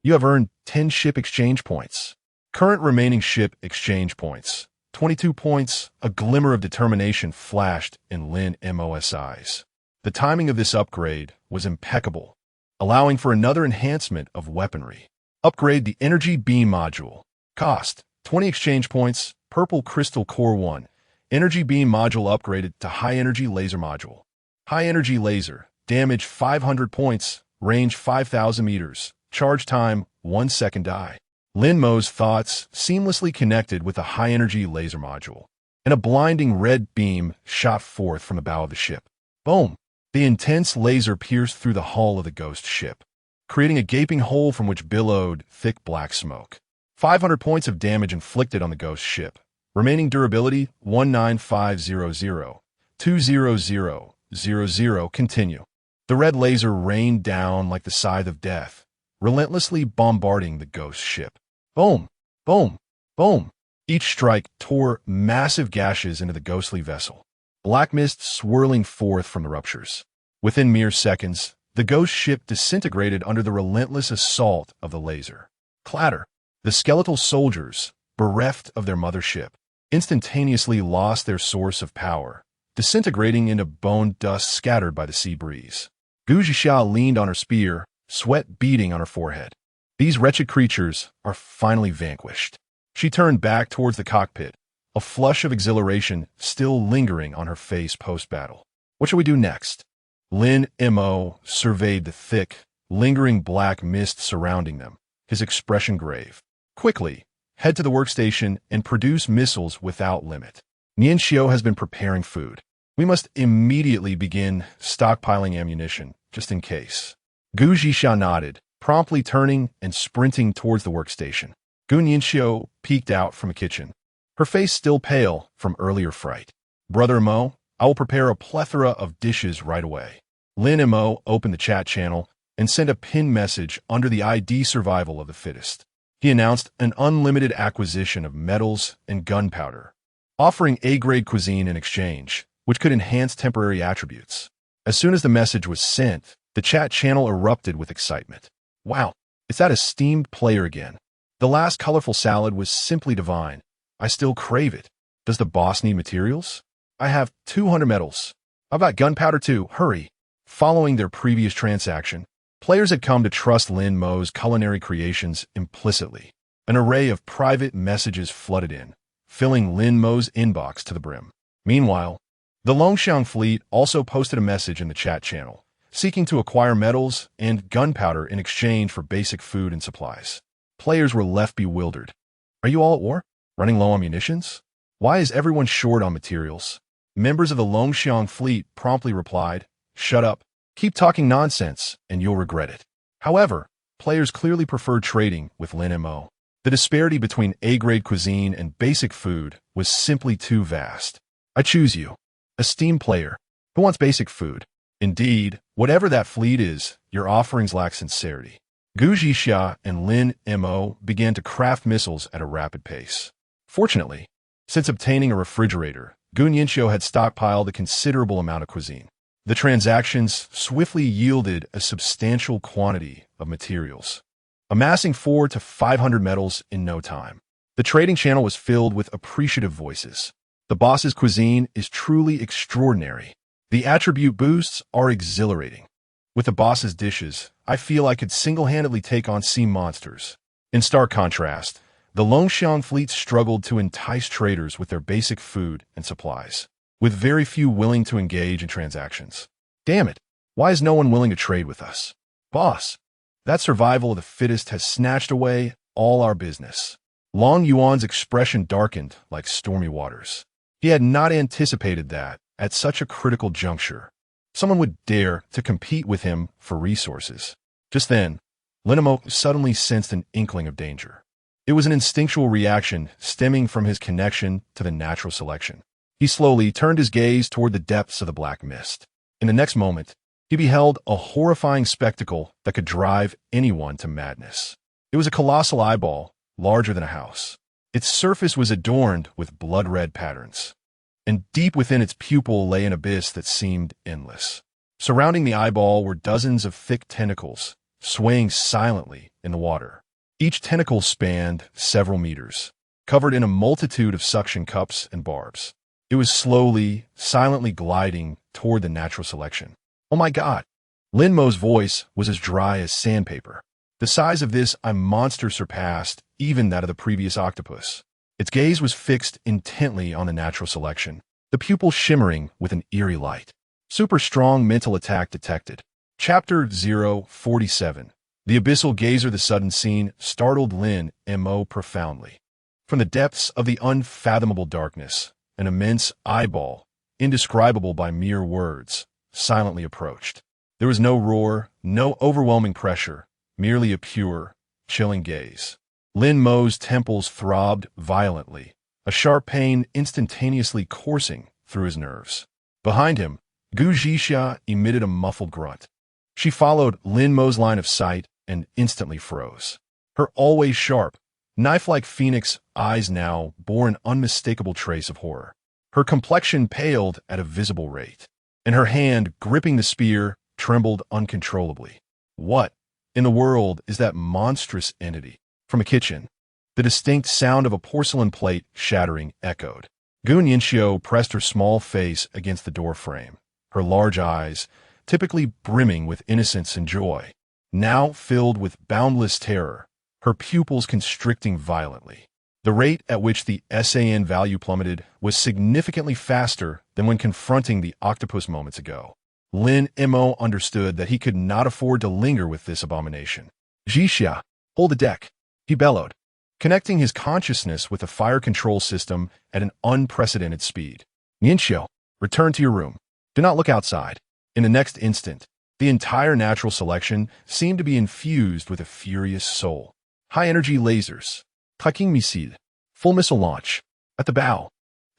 You have earned 10 ship exchange points. Current remaining ship exchange points, 22 points. A glimmer of determination flashed in Lin Mo's eyes. The timing of this upgrade was impeccable, allowing for another enhancement of weaponry. Upgrade the Energy Beam Module. Cost, 20 exchange points. Purple Crystal Core 1. Energy Beam Module upgraded to High Energy Laser Module. High Energy Laser. Damage 500 points. Range 5,000 meters. Charge time 1 second. Lin Mo's thoughts seamlessly connected with the High Energy Laser Module, and a blinding red beam shot forth from the bow of the ship. Boom! The intense laser pierced through the hull of the ghost ship, creating a gaping hole from which billowed thick black smoke. 500 points of damage inflicted on the ghost ship. Remaining durability 19500. 20000. Continue. The red laser rained down like the scythe of death, relentlessly bombarding the ghost ship. Boom! Boom! Boom! Each strike tore massive gashes into the ghostly vessel, black mist swirling forth from the ruptures. Within mere seconds, the ghost ship disintegrated under the relentless assault of the laser. Clatter! The skeletal soldiers, bereft of their mothership, instantaneously lost their source of power, disintegrating into bone dust scattered by the sea breeze. Gu Zhixia leaned on her spear, sweat beading on her forehead. These wretched creatures are finally vanquished. She turned back towards the cockpit, a flush of exhilaration still lingering on her face post-battle. What shall we do next? Lin Mo surveyed the thick, lingering black mist surrounding them, his expression grave. Quickly, head to the workstation and produce missiles without limit. Nianxiu has been preparing food. We must immediately begin stockpiling ammunition, just in case. Gu Zhixia nodded, promptly turning and sprinting towards the workstation. Gu Nianxiu peeked out from the kitchen, her face still pale from earlier fright. Brother Mo, I will prepare a plethora of dishes right away. Lin Mo opened the chat channel and sent a pinned message under the ID survival of the fittest. He announced an unlimited acquisition of metals and gunpowder, offering A-grade cuisine in exchange, which could enhance temporary attributes. As soon as the message was sent, the chat channel erupted with excitement. Wow, it's that esteemed player again. The last colorful salad was simply divine. I still crave it. Does the boss need materials? I have 200 metals. I've got gunpowder too, hurry. Following their previous transaction, players had come to trust Lin Mo's culinary creations implicitly. An array of private messages flooded in, filling Lin Mo's inbox to the brim. Meanwhile, the Longxiang fleet also posted a message in the chat channel, seeking to acquire metals and gunpowder in exchange for basic food and supplies. Players were left bewildered. Are you all at war? Running low on munitions? Why is everyone short on materials? Members of the Longxiang fleet promptly replied, "Shut up, keep talking nonsense, and you'll regret it." However, players clearly preferred trading with Lin Mo. The disparity between A-grade cuisine and basic food was simply too vast. I choose you, esteemed player, who wants basic food. Indeed, whatever that fleet is, your offerings lack sincerity. Gu Zhixia and Lin Mo began to craft missiles at a rapid pace. Fortunately, since obtaining a refrigerator, Gu Nianxiu had stockpiled a considerable amount of cuisine. The transactions swiftly yielded a substantial quantity of materials, amassing 400 to 500 metals in no time. The trading channel was filled with appreciative voices. The boss's cuisine is truly extraordinary. The attribute boosts are exhilarating. With the boss's dishes, I feel I could single-handedly take on sea monsters. In stark contrast, the Longxiang fleet struggled to entice traders with their basic food and supplies, with very few willing to engage in transactions. Damn it, why is no one willing to trade with us? Boss, that survival of the fittest has snatched away all our business. Long Yuan's expression darkened like stormy waters. He had not anticipated that, at such a critical juncture, someone would dare to compete with him for resources. Just then, Lin Mo suddenly sensed an inkling of danger. It was an instinctual reaction stemming from his connection to the natural selection. He slowly turned his gaze toward the depths of the black mist. In the next moment, he beheld a horrifying spectacle that could drive anyone to madness. It was a colossal eyeball, larger than a house. Its surface was adorned with blood-red patterns, and deep within its pupil lay an abyss that seemed endless. Surrounding the eyeball were dozens of thick tentacles, swaying silently in the water. Each tentacle spanned several meters, covered in a multitude of suction cups and barbs. It was slowly, silently gliding toward the natural selection. Oh my God! Lin Mo's voice was as dry as sandpaper. The size of this monster surpassed even that of the previous octopus. Its gaze was fixed intently on the natural selection, the pupil shimmering with an eerie light. Super strong mental attack detected. Chapter 047. The abyssal gazer. The sudden scene startled Lin Mo profoundly. From the depths of the unfathomable darkness, an immense eyeball, indescribable by mere words, silently approached. There was no roar, no overwhelming pressure, merely a pure, chilling gaze. Lin Mo's temples throbbed violently, a sharp pain instantaneously coursing through his nerves. Behind him, Gu Zhixia emitted a muffled grunt. She followed Lin Mo's line of sight and instantly froze. Her always sharp, knife-like phoenix eyes now bore an unmistakable trace of horror. Her complexion paled at a visible rate, and her hand gripping the spear trembled uncontrollably. What in the world is that monstrous entity? From a kitchen, the distinct sound of a porcelain plate shattering echoed. Gu Nianxiu pressed her small face against the door frame, her large eyes, typically brimming with innocence and joy, now filled with boundless terror, her pupils constricting violently. The rate at which the SAN value plummeted was significantly faster than when confronting the octopus moments ago. Lin Mo understood that he could not afford to linger with this abomination. Jixia, hold the deck, he bellowed, connecting his consciousness with the fire control system at an unprecedented speed. Nianxiao, return to your room. Do not look outside. In the next instant, the entire natural selection seemed to be infused with a furious soul. High-energy lasers. Taking missile. Full missile launch. At the bow,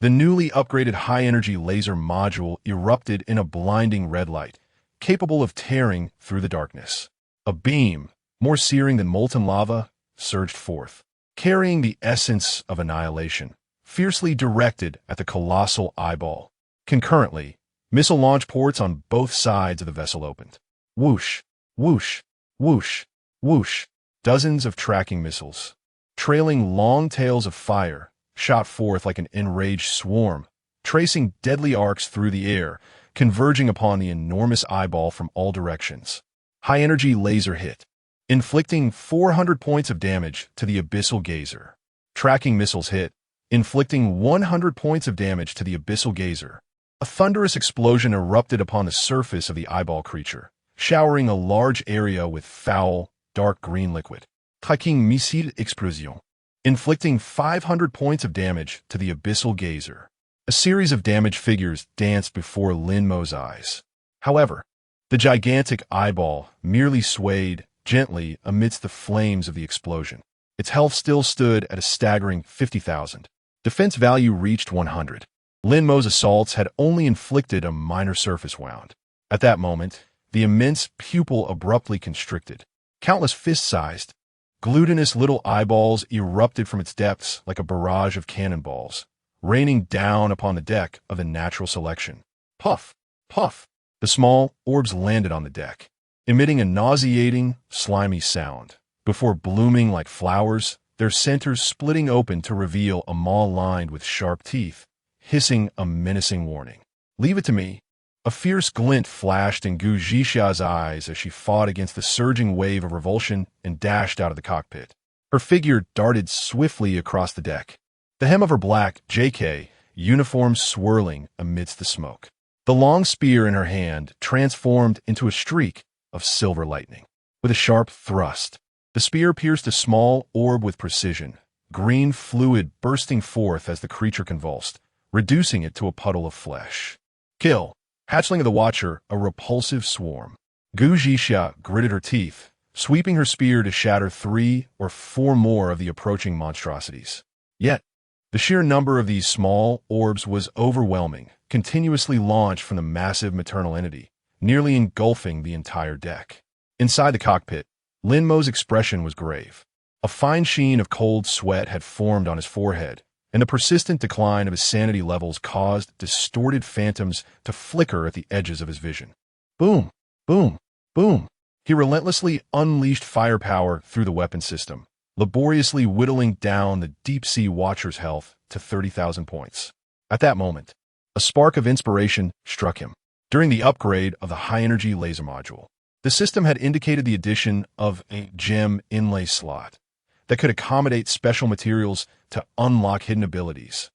the newly upgraded high-energy laser module erupted in a blinding red light, capable of tearing through the darkness. A beam, more searing than molten lava, surged forth, carrying the essence of annihilation, fiercely directed at the colossal eyeball. Concurrently, missile launch ports on both sides of the vessel opened. Whoosh, whoosh, whoosh, whoosh. Dozens of tracking missiles, trailing long tails of fire, shot forth like an enraged swarm, tracing deadly arcs through the air, converging upon the enormous eyeball from all directions. High-energy laser hit, inflicting 400 points of damage to the abyssal gazer. Tracking missiles hit, inflicting 100 points of damage to the abyssal gazer. A thunderous explosion erupted upon the surface of the eyeball creature, showering a large area with foul, dark green liquid. Taking missile explosion, inflicting 500 points of damage to the abyssal gazer. A series of damaged figures danced before Lin Mo's eyes. However, the gigantic eyeball merely swayed gently amidst the flames of the explosion. Its health still stood at a staggering 50,000. Defense value reached 100. Lin Mo's assaults had only inflicted a minor surface wound. At that moment, the immense pupil abruptly constricted. Countless fist-sized, glutinous little eyeballs erupted from its depths like a barrage of cannonballs, raining down upon the deck of the natural selection. Puff, puff. The small orbs landed on the deck, emitting a nauseating, slimy sound. Before blooming like flowers, their centers splitting open to reveal a maw lined with sharp teeth, hissing a menacing warning. Leave it to me. A fierce glint flashed in Gu Jixia's eyes as she fought against the surging wave of revulsion and dashed out of the cockpit. Her figure darted swiftly across the deck, the hem of her black JK uniform swirling amidst the smoke. The long spear in her hand transformed into a streak of silver lightning. With a sharp thrust, the spear pierced a small orb with precision, green fluid bursting forth as the creature convulsed, reducing it to a puddle of flesh. Kill. Hatchling of the Watcher, a repulsive swarm. Gu Jixia gritted her teeth, sweeping her spear to shatter 3 or 4 more of the approaching monstrosities. Yet, the sheer number of these small orbs was overwhelming, continuously launched from the massive maternal entity, nearly engulfing the entire deck. Inside the cockpit, Lin Mo's expression was grave. A fine sheen of cold sweat had formed on his forehead, and the persistent decline of his sanity levels caused distorted phantoms to flicker at the edges of his vision. Boom, boom, boom. He relentlessly unleashed firepower through the weapon system, laboriously whittling down the deep-sea Watcher's health to 30,000 points. At that moment, a spark of inspiration struck him. During the upgrade of the high-energy laser module, the system had indicated the addition of a gem inlay slot that could accommodate special materials to unlock hidden abilities.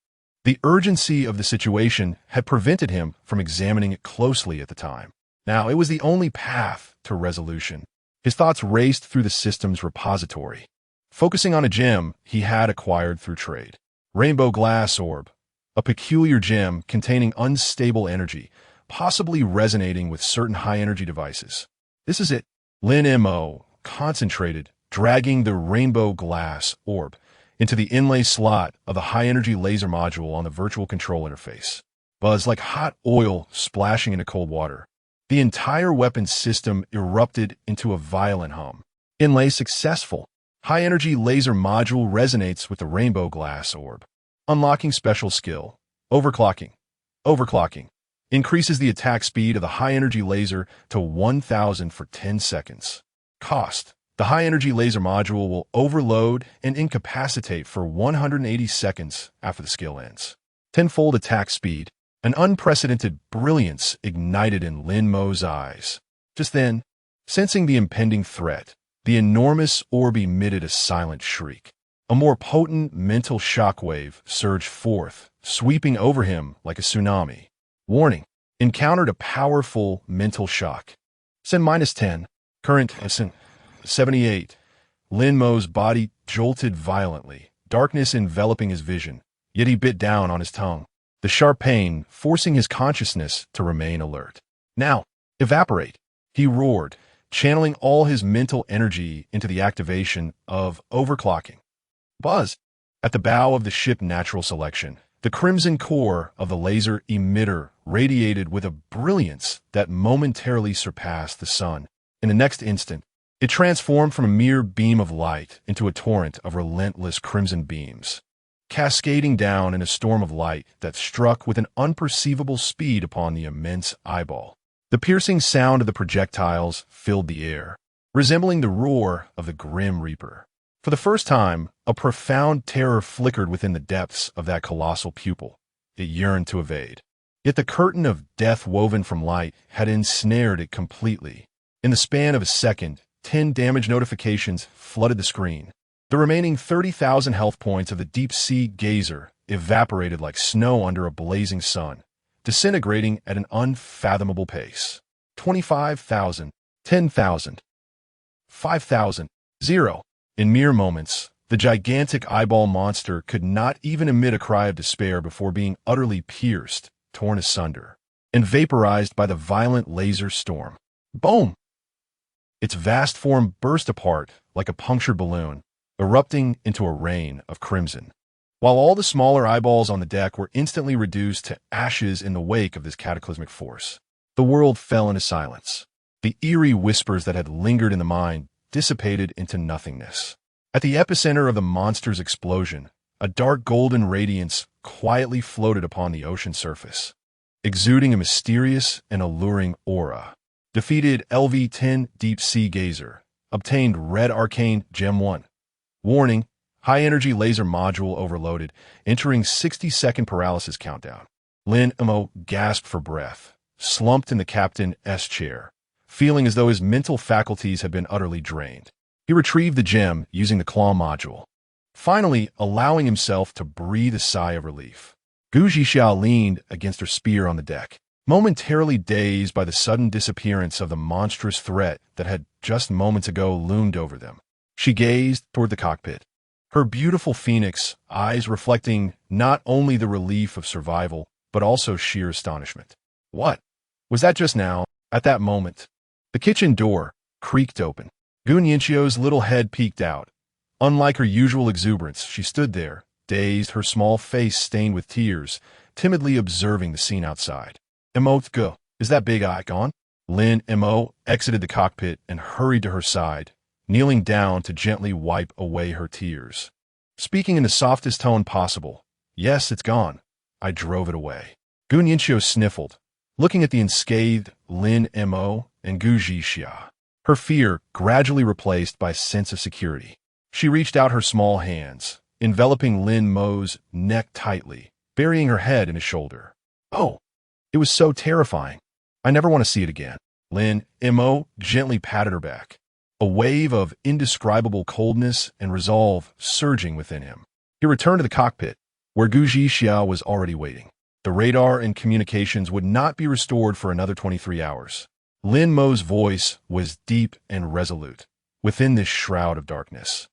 The urgency of the situation had prevented him from examining it closely at the time. Now, it was the only path to resolution. His thoughts raced through the system's repository, focusing on a gem he had acquired through trade. Rainbow Glass Orb, a peculiar gem containing unstable energy, possibly resonating with certain high-energy devices. This is it. Lin Mo concentrated, dragging the Rainbow Glass Orb into the inlay slot of the high-energy laser module on the virtual control interface. Buzz like hot oil splashing into cold water. The entire weapon system erupted into a violent hum. Inlay successful. High-energy laser module resonates with the Rainbow Glass Orb. Unlocking special skill. Overclocking. Overclocking. Increases the attack speed of the high-energy laser to 1,000 for 10 seconds. Cost. The high-energy laser module will overload and incapacitate for 180 seconds after the skill ends. Tenfold attack speed. An unprecedented brilliance ignited in Lin Mo's eyes. Just then, sensing the impending threat, the enormous orb emitted a silent shriek. A more potent mental shockwave surged forth, sweeping over him like a tsunami. Warning, encountered a powerful mental shock. Sin -10. Current Sin 78. Lin Mo's body jolted violently, darkness enveloping his vision, yet he bit down on his tongue, the sharp pain forcing his consciousness to remain alert. Now, evaporate, he roared, channeling all his mental energy into the activation of overclocking. Buzz! At the bow of the ship Natural Selection, the crimson core of the laser emitter radiated with a brilliance that momentarily surpassed the sun. In the next instant, it transformed from a mere beam of light into a torrent of relentless crimson beams, cascading down in a storm of light that struck with an unperceivable speed upon the immense eyeball. The piercing sound of the projectiles filled the air, resembling the roar of the Grim Reaper. For the first time, a profound terror flickered within the depths of that colossal pupil. It yearned to evade. Yet the curtain of death woven from light had ensnared it completely. In the span of a second, 10 damage notifications flooded the screen. The remaining 30,000 health points of the deep-sea gazer evaporated like snow under a blazing sun, disintegrating at an unfathomable pace. 25,000, 10,000, 5,000, 0. In mere moments, the gigantic eyeball monster could not even emit a cry of despair before being utterly pierced, torn asunder, and vaporized by the violent laser storm. Boom! Its vast form burst apart like a punctured balloon, erupting into a rain of crimson. While all the smaller eyeballs on the deck were instantly reduced to ashes in the wake of this cataclysmic force, the world fell into silence. The eerie whispers that had lingered in the mind dissipated into nothingness. At the epicenter of the monster's explosion, a dark golden radiance quietly floated upon the ocean surface, exuding a mysterious and alluring aura. Defeated LV-10 Deep Sea Gazer. Obtained Red Arcane Gem 1. Warning, high-energy laser module overloaded, entering 60-second paralysis countdown. Lin Mo gasped for breath, slumped in the captain's chair, feeling as though his mental faculties had been utterly drained. He retrieved the gem using the claw module, finally allowing himself to breathe a sigh of relief. Gu Zhixia leaned against her spear on the deck, momentarily dazed by the sudden disappearance of the monstrous threat that had just moments ago loomed over them. She gazed toward the cockpit, her beautiful phoenix eyes reflecting not only the relief of survival, but also sheer astonishment. What? Was that just now, at that moment? The kitchen door creaked open. Gun Yinchio's little head peeked out. Unlike her usual exuberance, she stood there, dazed, her small face stained with tears, timidly observing the scene outside. Go, is that big eye gone? Lin Mo exited the cockpit and hurried to her side, kneeling down to gently wipe away her tears. Speaking in the softest tone possible, yes, it's gone. I drove it away. Gun Yinchio sniffled, looking at the unscathed Lin Mo and Gu Zhixia, her fear gradually replaced by a sense of security. She reached out her small hands, enveloping Lin Mo's neck tightly, burying her head in his shoulder. Oh, it was so terrifying. I never want to see it again. Lin Mo gently patted her back, a wave of indescribable coldness and resolve surging within him. He returned to the cockpit, where Gu Zhixia was already waiting. The radar and communications would not be restored for another 23 hours. Lin Mo's voice was deep and resolute within this shroud of darkness.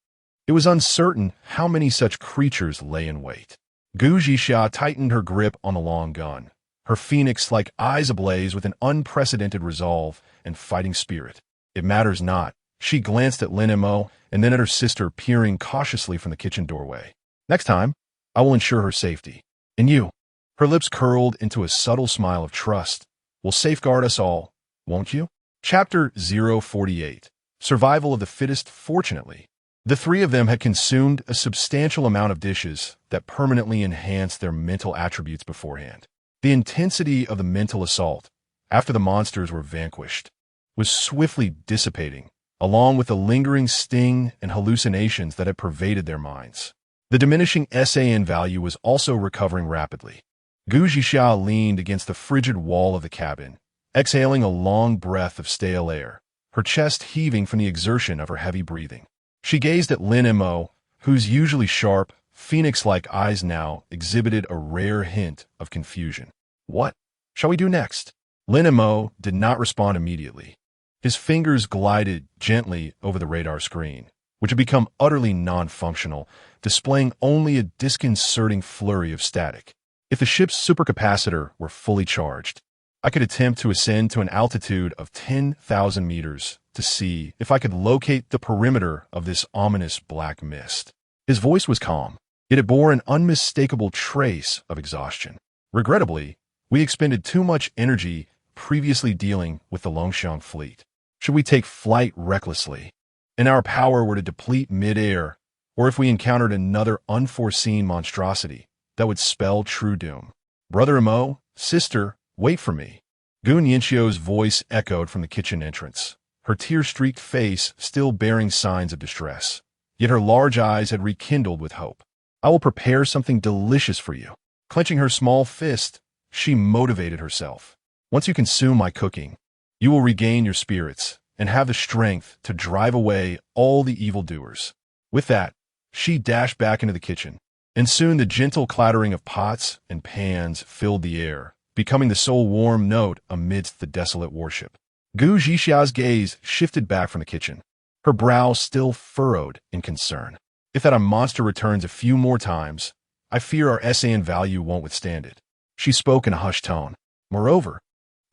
It was uncertain how many such creatures lay in wait. Gu Zhixia tightened her grip on the long gun, her phoenix-like eyes ablaze with an unprecedented resolve and fighting spirit. It matters not. She glanced at Lin Mo and then at her sister peering cautiously from the kitchen doorway. Next time, I will ensure her safety. And you, her lips curled into a subtle smile of trust, will safeguard us all, won't you? Chapter 048. Survival of the Fittest. Fortunately, the three of them had consumed a substantial amount of dishes that permanently enhanced their mental attributes beforehand. The intensity of the mental assault, after the monsters were vanquished, was swiftly dissipating, along with the lingering sting and hallucinations that had pervaded their minds. The diminishing SAN value was also recovering rapidly. Gu Zhixia leaned against the frigid wall of the cabin, exhaling a long breath of stale air, her chest heaving from the exertion of her heavy breathing. She gazed at Lin Mo, whose usually sharp, phoenix-like eyes now exhibited a rare hint of confusion. What shall we do next? Lin Mo did not respond immediately. His fingers glided gently over the radar screen, which had become utterly non-functional, displaying only a disconcerting flurry of static. If the ship's supercapacitor were fully charged, I could attempt to ascend to an altitude of 10,000 meters to see if I could locate the perimeter of this ominous black mist. His voice was calm, yet it bore an unmistakable trace of exhaustion. Regrettably, we expended too much energy previously dealing with the Longxiang fleet. Should we take flight recklessly, and our power were to deplete mid-air, or if we encountered another unforeseen monstrosity that would spell true doom? Brother Mo, sister, wait for me. Gun Yinxio's voice echoed from the kitchen entrance, her tear-streaked face still bearing signs of distress. Yet her large eyes had rekindled with hope. I will prepare something delicious for you. Clenching her small fist, she motivated herself. Once you consume my cooking, you will regain your spirits and have the strength to drive away all the evildoers. With that, she dashed back into the kitchen, and soon the gentle clattering of pots and pans filled the air, becoming the sole warm note amidst the desolate warship. Gu Zhixia's gaze shifted back from the kitchen, her brow still furrowed in concern. If that monster returns a few more times, I fear our SAN value won't withstand it. She spoke in a hushed tone. Moreover,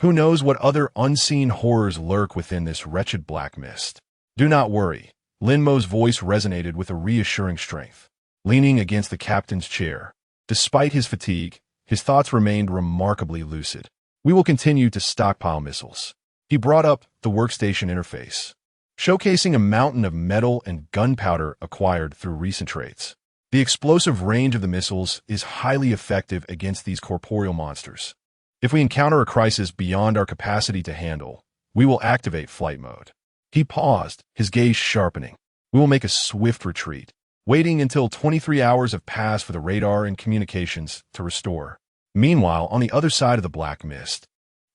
who knows what other unseen horrors lurk within this wretched black mist? Do not worry. Lin Mo's voice resonated with a reassuring strength. Leaning against the captain's chair, despite his fatigue, his thoughts remained remarkably lucid. We will continue to stockpile missiles. He brought up the workstation interface, showcasing a mountain of metal and gunpowder acquired through recent trades. The explosive range of the missiles is highly effective against these corporeal monsters. If we encounter a crisis beyond our capacity to handle, we will activate flight mode. He paused, his gaze sharpening. We will make a swift retreat, waiting until 23 hours have passed for the radar and communications to restore. Meanwhile, on the other side of the black mist,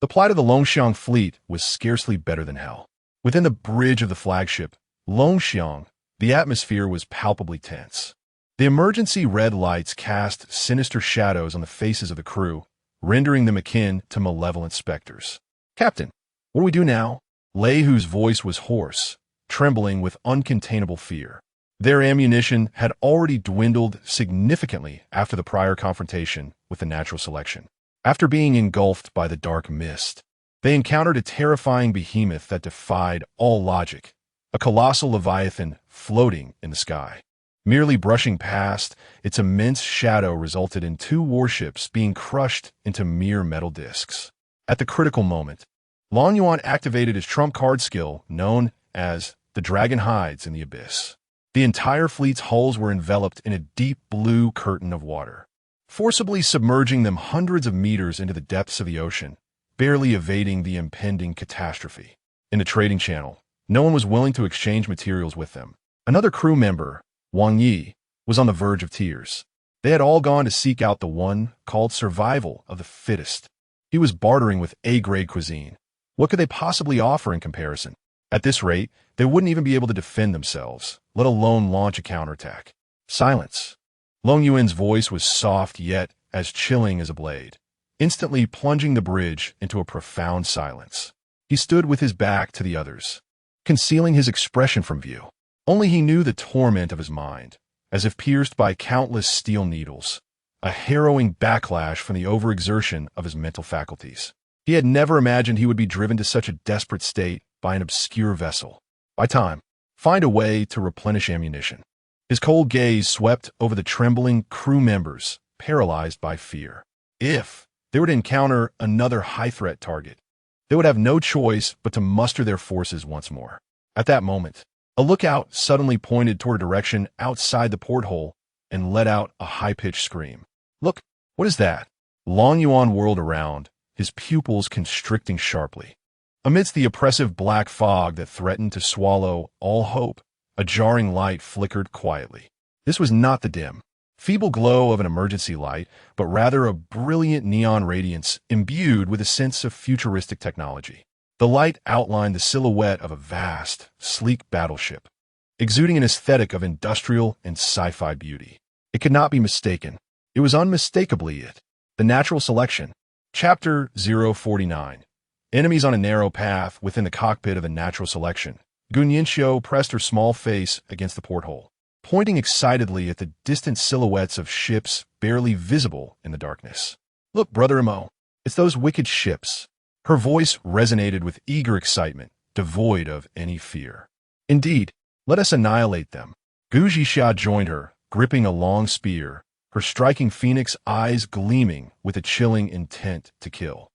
the plight of the Longxiang fleet was scarcely better than hell. Within the bridge of the flagship, Longxiang, the atmosphere was palpably tense. The emergency red lights cast sinister shadows on the faces of the crew, rendering them akin to malevolent specters. Captain, what do we do now? Lei Hu's voice was hoarse, trembling with uncontainable fear. Their ammunition had already dwindled significantly after the prior confrontation with the natural selection. After being engulfed by the dark mist, they encountered a terrifying behemoth that defied all logic, a colossal leviathan floating in the sky. Merely brushing past, its immense shadow resulted in two warships being crushed into mere metal discs. At the critical moment, Long Yuan activated his trump card skill known as the Dragon Hides in the Abyss. The entire fleet's hulls were enveloped in a deep blue curtain of water, forcibly submerging them hundreds of meters into the depths of the ocean, barely evading the impending catastrophe. In the trading channel, no one was willing to exchange materials with them. Another crew member, Wang Yi, was on the verge of tears. They had all gone to seek out the one called survival of the fittest. He was bartering with A-grade cuisine. What could they possibly offer in comparison? At this rate, they wouldn't even be able to defend themselves, let alone launch a counterattack. Silence. Long Yuan's voice was soft yet as chilling as a blade, instantly plunging the bridge into a profound silence. He stood with his back to the others, concealing his expression from view. Only he knew the torment of his mind, as if pierced by countless steel needles, a harrowing backlash from the overexertion of his mental faculties. He had never imagined he would be driven to such a desperate state by an obscure vessel. By time, find a way to replenish ammunition. His cold gaze swept over the trembling crew members, paralyzed by fear. If they were to encounter another high-threat target, they would have no choice but to muster their forces once more. At that moment, a lookout suddenly pointed toward a direction outside the porthole and let out a high-pitched scream. Look, what is that? Long Yuan whirled around, his pupils constricting sharply. Amidst the oppressive black fog that threatened to swallow all hope, a jarring light flickered quietly. This was not the dim, feeble glow of an emergency light, but rather a brilliant neon radiance imbued with a sense of futuristic technology. The light outlined the silhouette of a vast, sleek battleship, exuding an aesthetic of industrial and sci-fi beauty. It could not be mistaken. It was unmistakably it. The Natural Selection. Chapter 049. Enemies on a narrow path within the cockpit of the natural selection. Gunyinsho pressed her small face against the porthole, pointing excitedly at the distant silhouettes of ships barely visible in the darkness. Look, Brother Mo, it's those wicked ships. Her voice resonated with eager excitement, devoid of any fear. Indeed, let us annihilate them. Gu Zhixia joined her, gripping a long spear, her striking phoenix eyes gleaming with a chilling intent to kill.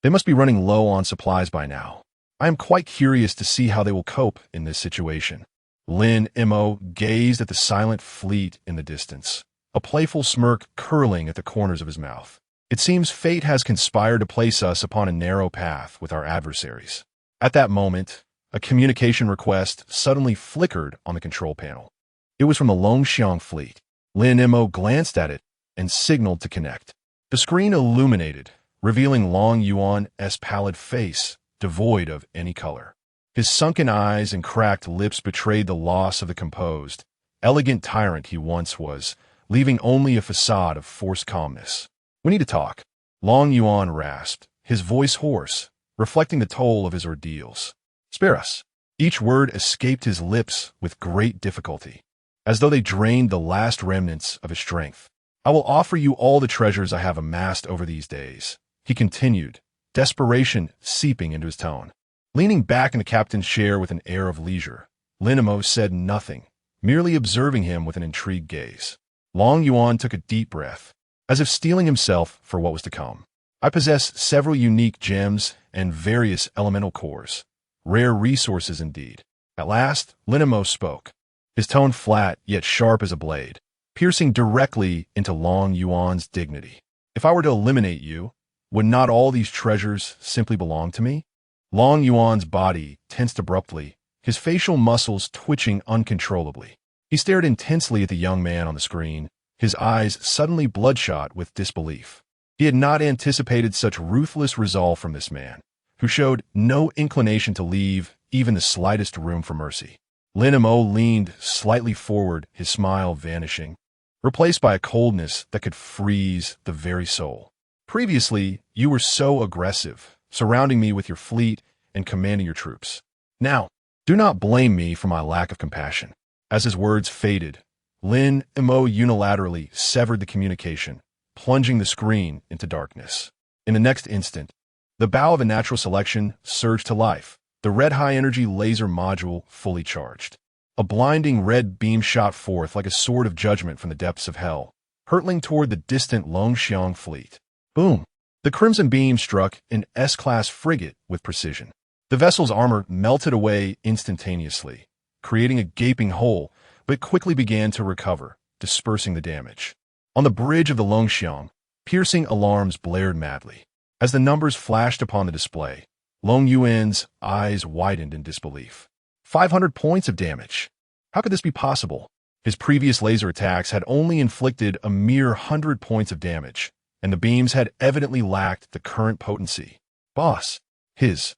They must be running low on supplies by now. I am quite curious to see how they will cope in this situation. Lin Mo gazed at the silent fleet in the distance, a playful smirk curling at the corners of his mouth. It seems fate has conspired to place us upon a narrow path with our adversaries. At that moment, a communication request suddenly flickered on the control panel. It was from the Longxiang fleet. Lin Mo glanced at it and signaled to connect. The screen illuminated, revealing Long Yuan's pallid face, devoid of any color. His sunken eyes and cracked lips betrayed the loss of the composed, elegant tyrant he once was, leaving only a facade of forced calmness. We need to talk. Long Yuan rasped, his voice hoarse, reflecting the toll of his ordeals. Spare us. Each word escaped his lips with great difficulty, as though they drained the last remnants of his strength. I will offer you all the treasures I have amassed over these days, he continued, desperation seeping into his tone. Leaning back in the captain's chair with an air of leisure, Lin Mo said nothing, merely observing him with an intrigued gaze. Long Yuan took a deep breath, as if steeling himself for what was to come. I possess several unique gems and various elemental cores. Rare resources indeed. At last, Lin Mo spoke, his tone flat yet sharp as a blade, piercing directly into Long Yuan's dignity. If I were to eliminate you, would not all these treasures simply belong to me? Long Yuan's body tensed abruptly, his facial muscles twitching uncontrollably. He stared intensely at the young man on the screen, his eyes suddenly bloodshot with disbelief. He had not anticipated such ruthless resolve from this man, who showed no inclination to leave even the slightest room for mercy. Lin Mo leaned slightly forward, his smile vanishing, replaced by a coldness that could freeze the very soul. Previously, you were so aggressive, surrounding me with your fleet and commanding your troops. Now, do not blame me for my lack of compassion. As his words faded, Lin Mo unilaterally severed the communication, plunging the screen into darkness. In the next instant, the bow of a natural selection surged to life, the red high-energy laser module fully charged. A blinding red beam shot forth like a sword of judgment from the depths of hell, hurtling toward the distant Longxiang fleet. Boom! The crimson beam struck an S-class frigate with precision. The vessel's armor melted away instantaneously, creating a gaping hole, but quickly began to recover, dispersing the damage. On the bridge of the Longxiang, piercing alarms blared madly. As the numbers flashed upon the display, Long Yuan's eyes widened in disbelief. 500 points of damage. How could this be possible? His previous laser attacks had only inflicted a mere 100 points of damage, and the beams had evidently lacked the current potency. Boss, his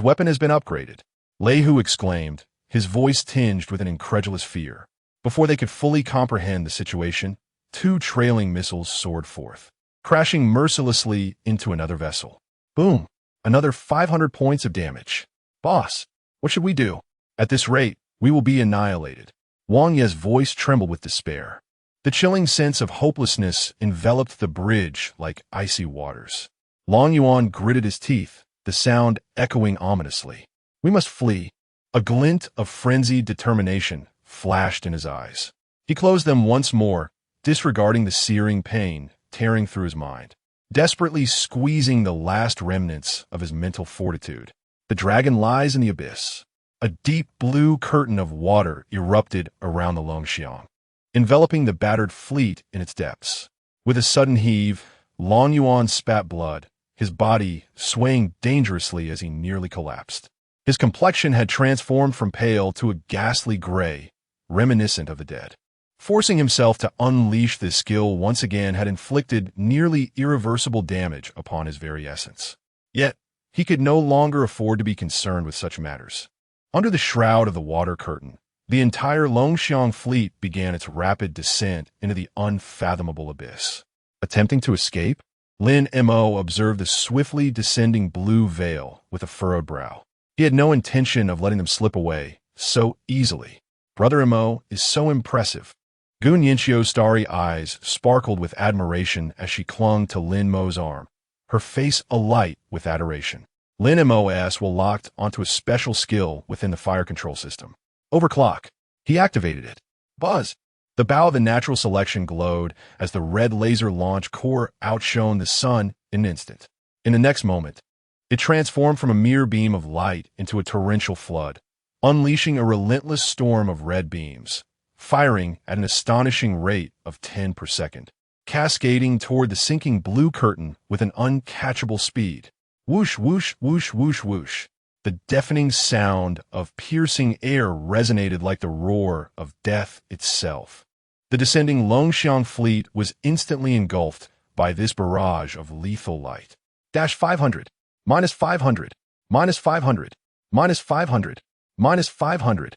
weapon has been upgraded, Lei Hu exclaimed, his voice tinged with an incredulous fear. Before they could fully comprehend the situation, 2 trailing missiles soared forth, crashing mercilessly into another vessel. Boom! Another 500 points of damage. Boss, what should we do? At this rate, we will be annihilated. Wang Ye's voice trembled with despair. The chilling sense of hopelessness enveloped the bridge like icy waters. Long Yuan gritted his teeth, the sound echoing ominously. We must flee. A glint of frenzied determination flashed in his eyes. He closed them once more, disregarding the searing pain tearing through his mind, desperately squeezing the last remnants of his mental fortitude. The dragon lies in the abyss. A deep blue curtain of water erupted around the Longxiang, enveloping the battered fleet in its depths. With a sudden heave, Long Yuan spat blood, his body swaying dangerously as he nearly collapsed. His complexion had transformed from pale to a ghastly gray, reminiscent of the dead. Forcing himself to unleash this skill once again had inflicted nearly irreversible damage upon his very essence. Yet, he could no longer afford to be concerned with such matters. Under the shroud of the water curtain, the entire Longxiang fleet began its rapid descent into the unfathomable abyss. Attempting to escape? Lin Mo observed the swiftly descending blue veil with a furrowed brow. He had no intention of letting them slip away so easily. Brother Mo is so impressive. Gun Yinchio's starry eyes sparkled with admiration as she clung to Lin Mo's arm, her face alight with adoration. Lin Mo's was locked onto a special skill within the fire control system. Overclock. He activated it. Buzz. The bow of the natural selection glowed as the red laser launch core outshone the sun in an instant. In the next moment, it transformed from a mere beam of light into a torrential flood, unleashing a relentless storm of red beams, firing at an astonishing rate of 10 per second, cascading toward the sinking blue curtain with an uncatchable speed. Whoosh, whoosh, whoosh, whoosh, whoosh. The deafening sound of piercing air resonated like the roar of death itself. The descending Longxiang fleet was instantly engulfed by this barrage of lethal light. -500, -500, -500, -500, -500.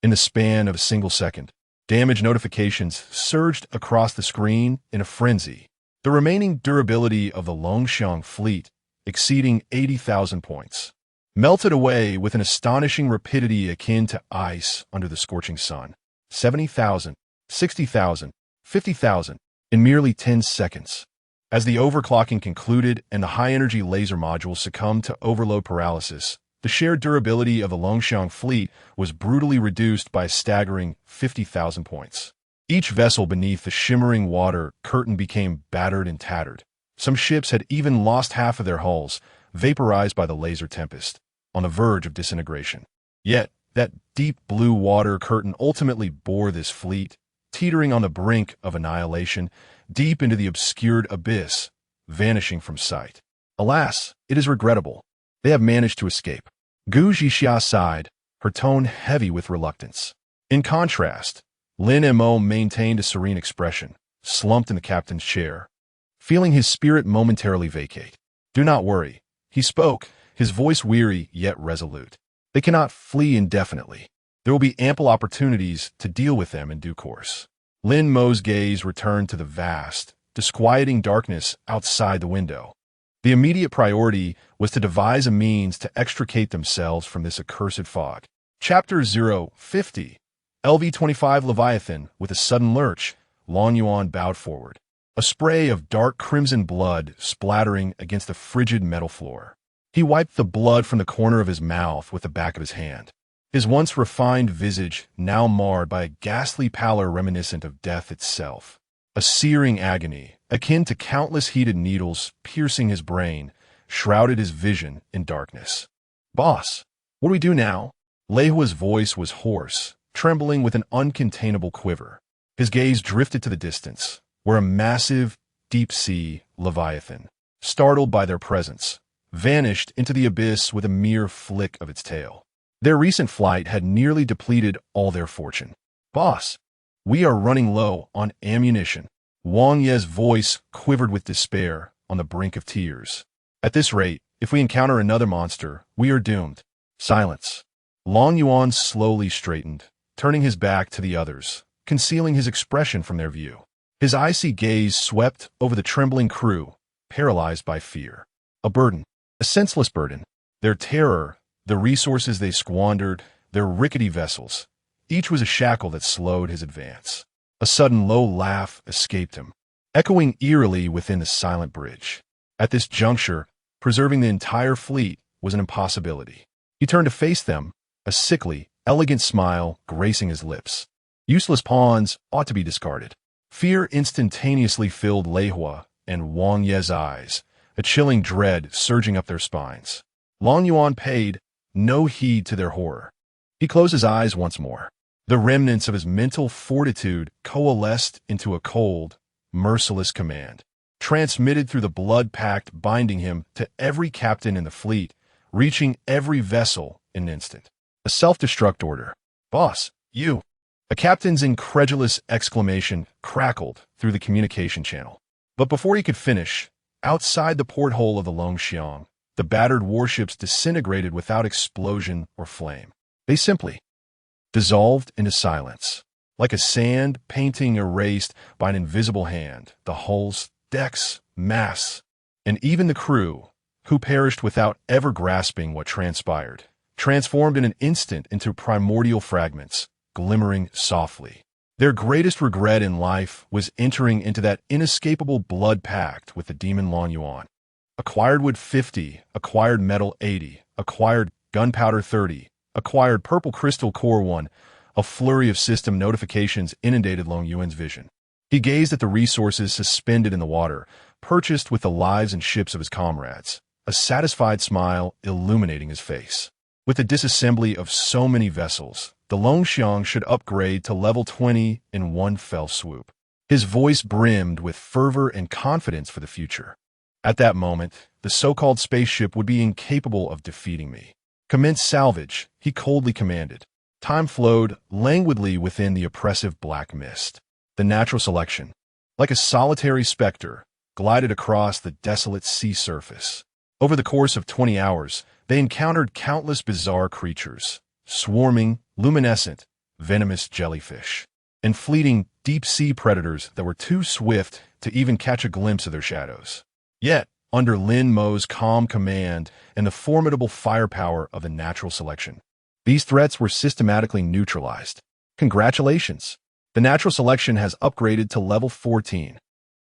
In the span of a single second, damage notifications surged across the screen in a frenzy. The remaining durability of the Longxiang fleet, exceeding 80,000 points, melted away with an astonishing rapidity akin to ice under the scorching sun. 70,000, 60,000, 50,000 in merely 10 seconds. As the overclocking concluded and the high-energy laser module succumbed to overload paralysis, the shared durability of the Longxiang fleet was brutally reduced by a staggering 50,000 points. Each vessel beneath the shimmering water curtain became battered and tattered. Some ships had even lost half of their hulls, vaporized by the laser tempest, on the verge of disintegration. Yet, that deep blue water curtain ultimately bore this fleet, teetering on the brink of annihilation, deep into the obscured abyss, vanishing from sight. Alas, it is regrettable. They have managed to escape. Gu Zhixia sighed, her tone heavy with reluctance. In contrast, Lin Mo maintained a serene expression, slumped in the captain's chair, feeling his spirit momentarily vacate. Do not worry, he spoke, his voice weary yet resolute. They cannot flee indefinitely. There will be ample opportunities to deal with them in due course. Lin Mo's gaze returned to the vast, disquieting darkness outside the window. The immediate priority was to devise a means to extricate themselves from this accursed fog. Chapter 050. LV-25 Leviathan. With a sudden lurch, Long Yuan bowed forward, a spray of dark crimson blood splattering against the frigid metal floor. He wiped the blood from the corner of his mouth with the back of his hand, his once refined visage now marred by a ghastly pallor reminiscent of death itself. A searing agony, akin to countless heated needles piercing his brain, shrouded his vision in darkness. Boss, what do we do now? Lei Hua's voice was hoarse, trembling with an uncontainable quiver. His gaze drifted to the distance, where a massive, deep-sea leviathan, startled by their presence, vanished into the abyss with a mere flick of its tail. Their recent flight had nearly depleted all their fortune. Boss, we are running low on ammunition. Wang Ye's voice quivered with despair on the brink of tears. At this rate, if we encounter another monster, we are doomed. Silence. Long Yuan slowly straightened, turning his back to the others, concealing his expression from their view. His icy gaze swept over the trembling crew, paralyzed by fear. A burden. A senseless burden. Their terror, the resources they squandered, their rickety vessels. Each was a shackle that slowed his advance. A sudden low laugh escaped him, echoing eerily within the silent bridge. At this juncture, preserving the entire fleet was an impossibility. He turned to face them, a sickly, elegant smile gracing his lips. Useless pawns ought to be discarded. Fear instantaneously filled Lei Hua and Wang Ye's eyes, a chilling dread surging up their spines. Long Yuan paid no heed to their horror. He closed his eyes once more. The remnants of his mental fortitude coalesced into a cold, merciless command, transmitted through the blood pact binding him to every captain in the fleet, reaching every vessel in an instant. A self-destruct order. Boss, you. A captain's incredulous exclamation crackled through the communication channel. But before he could finish, outside the porthole of the Longxiang, the battered warships disintegrated without explosion or flame. They simply dissolved into silence. Like a sand painting erased by an invisible hand, the hulls, decks, mass, and even the crew, who perished without ever grasping what transpired, transformed in an instant into primordial fragments, glimmering softly. Their greatest regret in life was entering into that inescapable blood pact with the demon Long Yuan. Acquired wood 50, acquired metal 80, acquired gunpowder 30, acquired purple crystal core 1. A flurry of system notifications inundated Long Yuan's vision. He gazed at the resources suspended in the water, purchased with the lives and ships of his comrades, a satisfied smile illuminating his face. With the disassembly of so many vessels, the Longxiang should upgrade to level 20 in one fell swoop. His voice brimmed with fervor and confidence for the future. At that moment, the so-called spaceship would be incapable of defeating me. Commence salvage, he coldly commanded. Time flowed languidly within the oppressive black mist. The natural selection, like a solitary specter, glided across the desolate sea surface. Over the course of 20 hours, they encountered countless bizarre creatures, swarming, luminescent, venomous jellyfish, and fleeting deep-sea predators that were too swift to even catch a glimpse of their shadows. Yet, under Lin Mo's calm command and the formidable firepower of the natural selection, these threats were systematically neutralized. Congratulations! The natural selection has upgraded to level 14.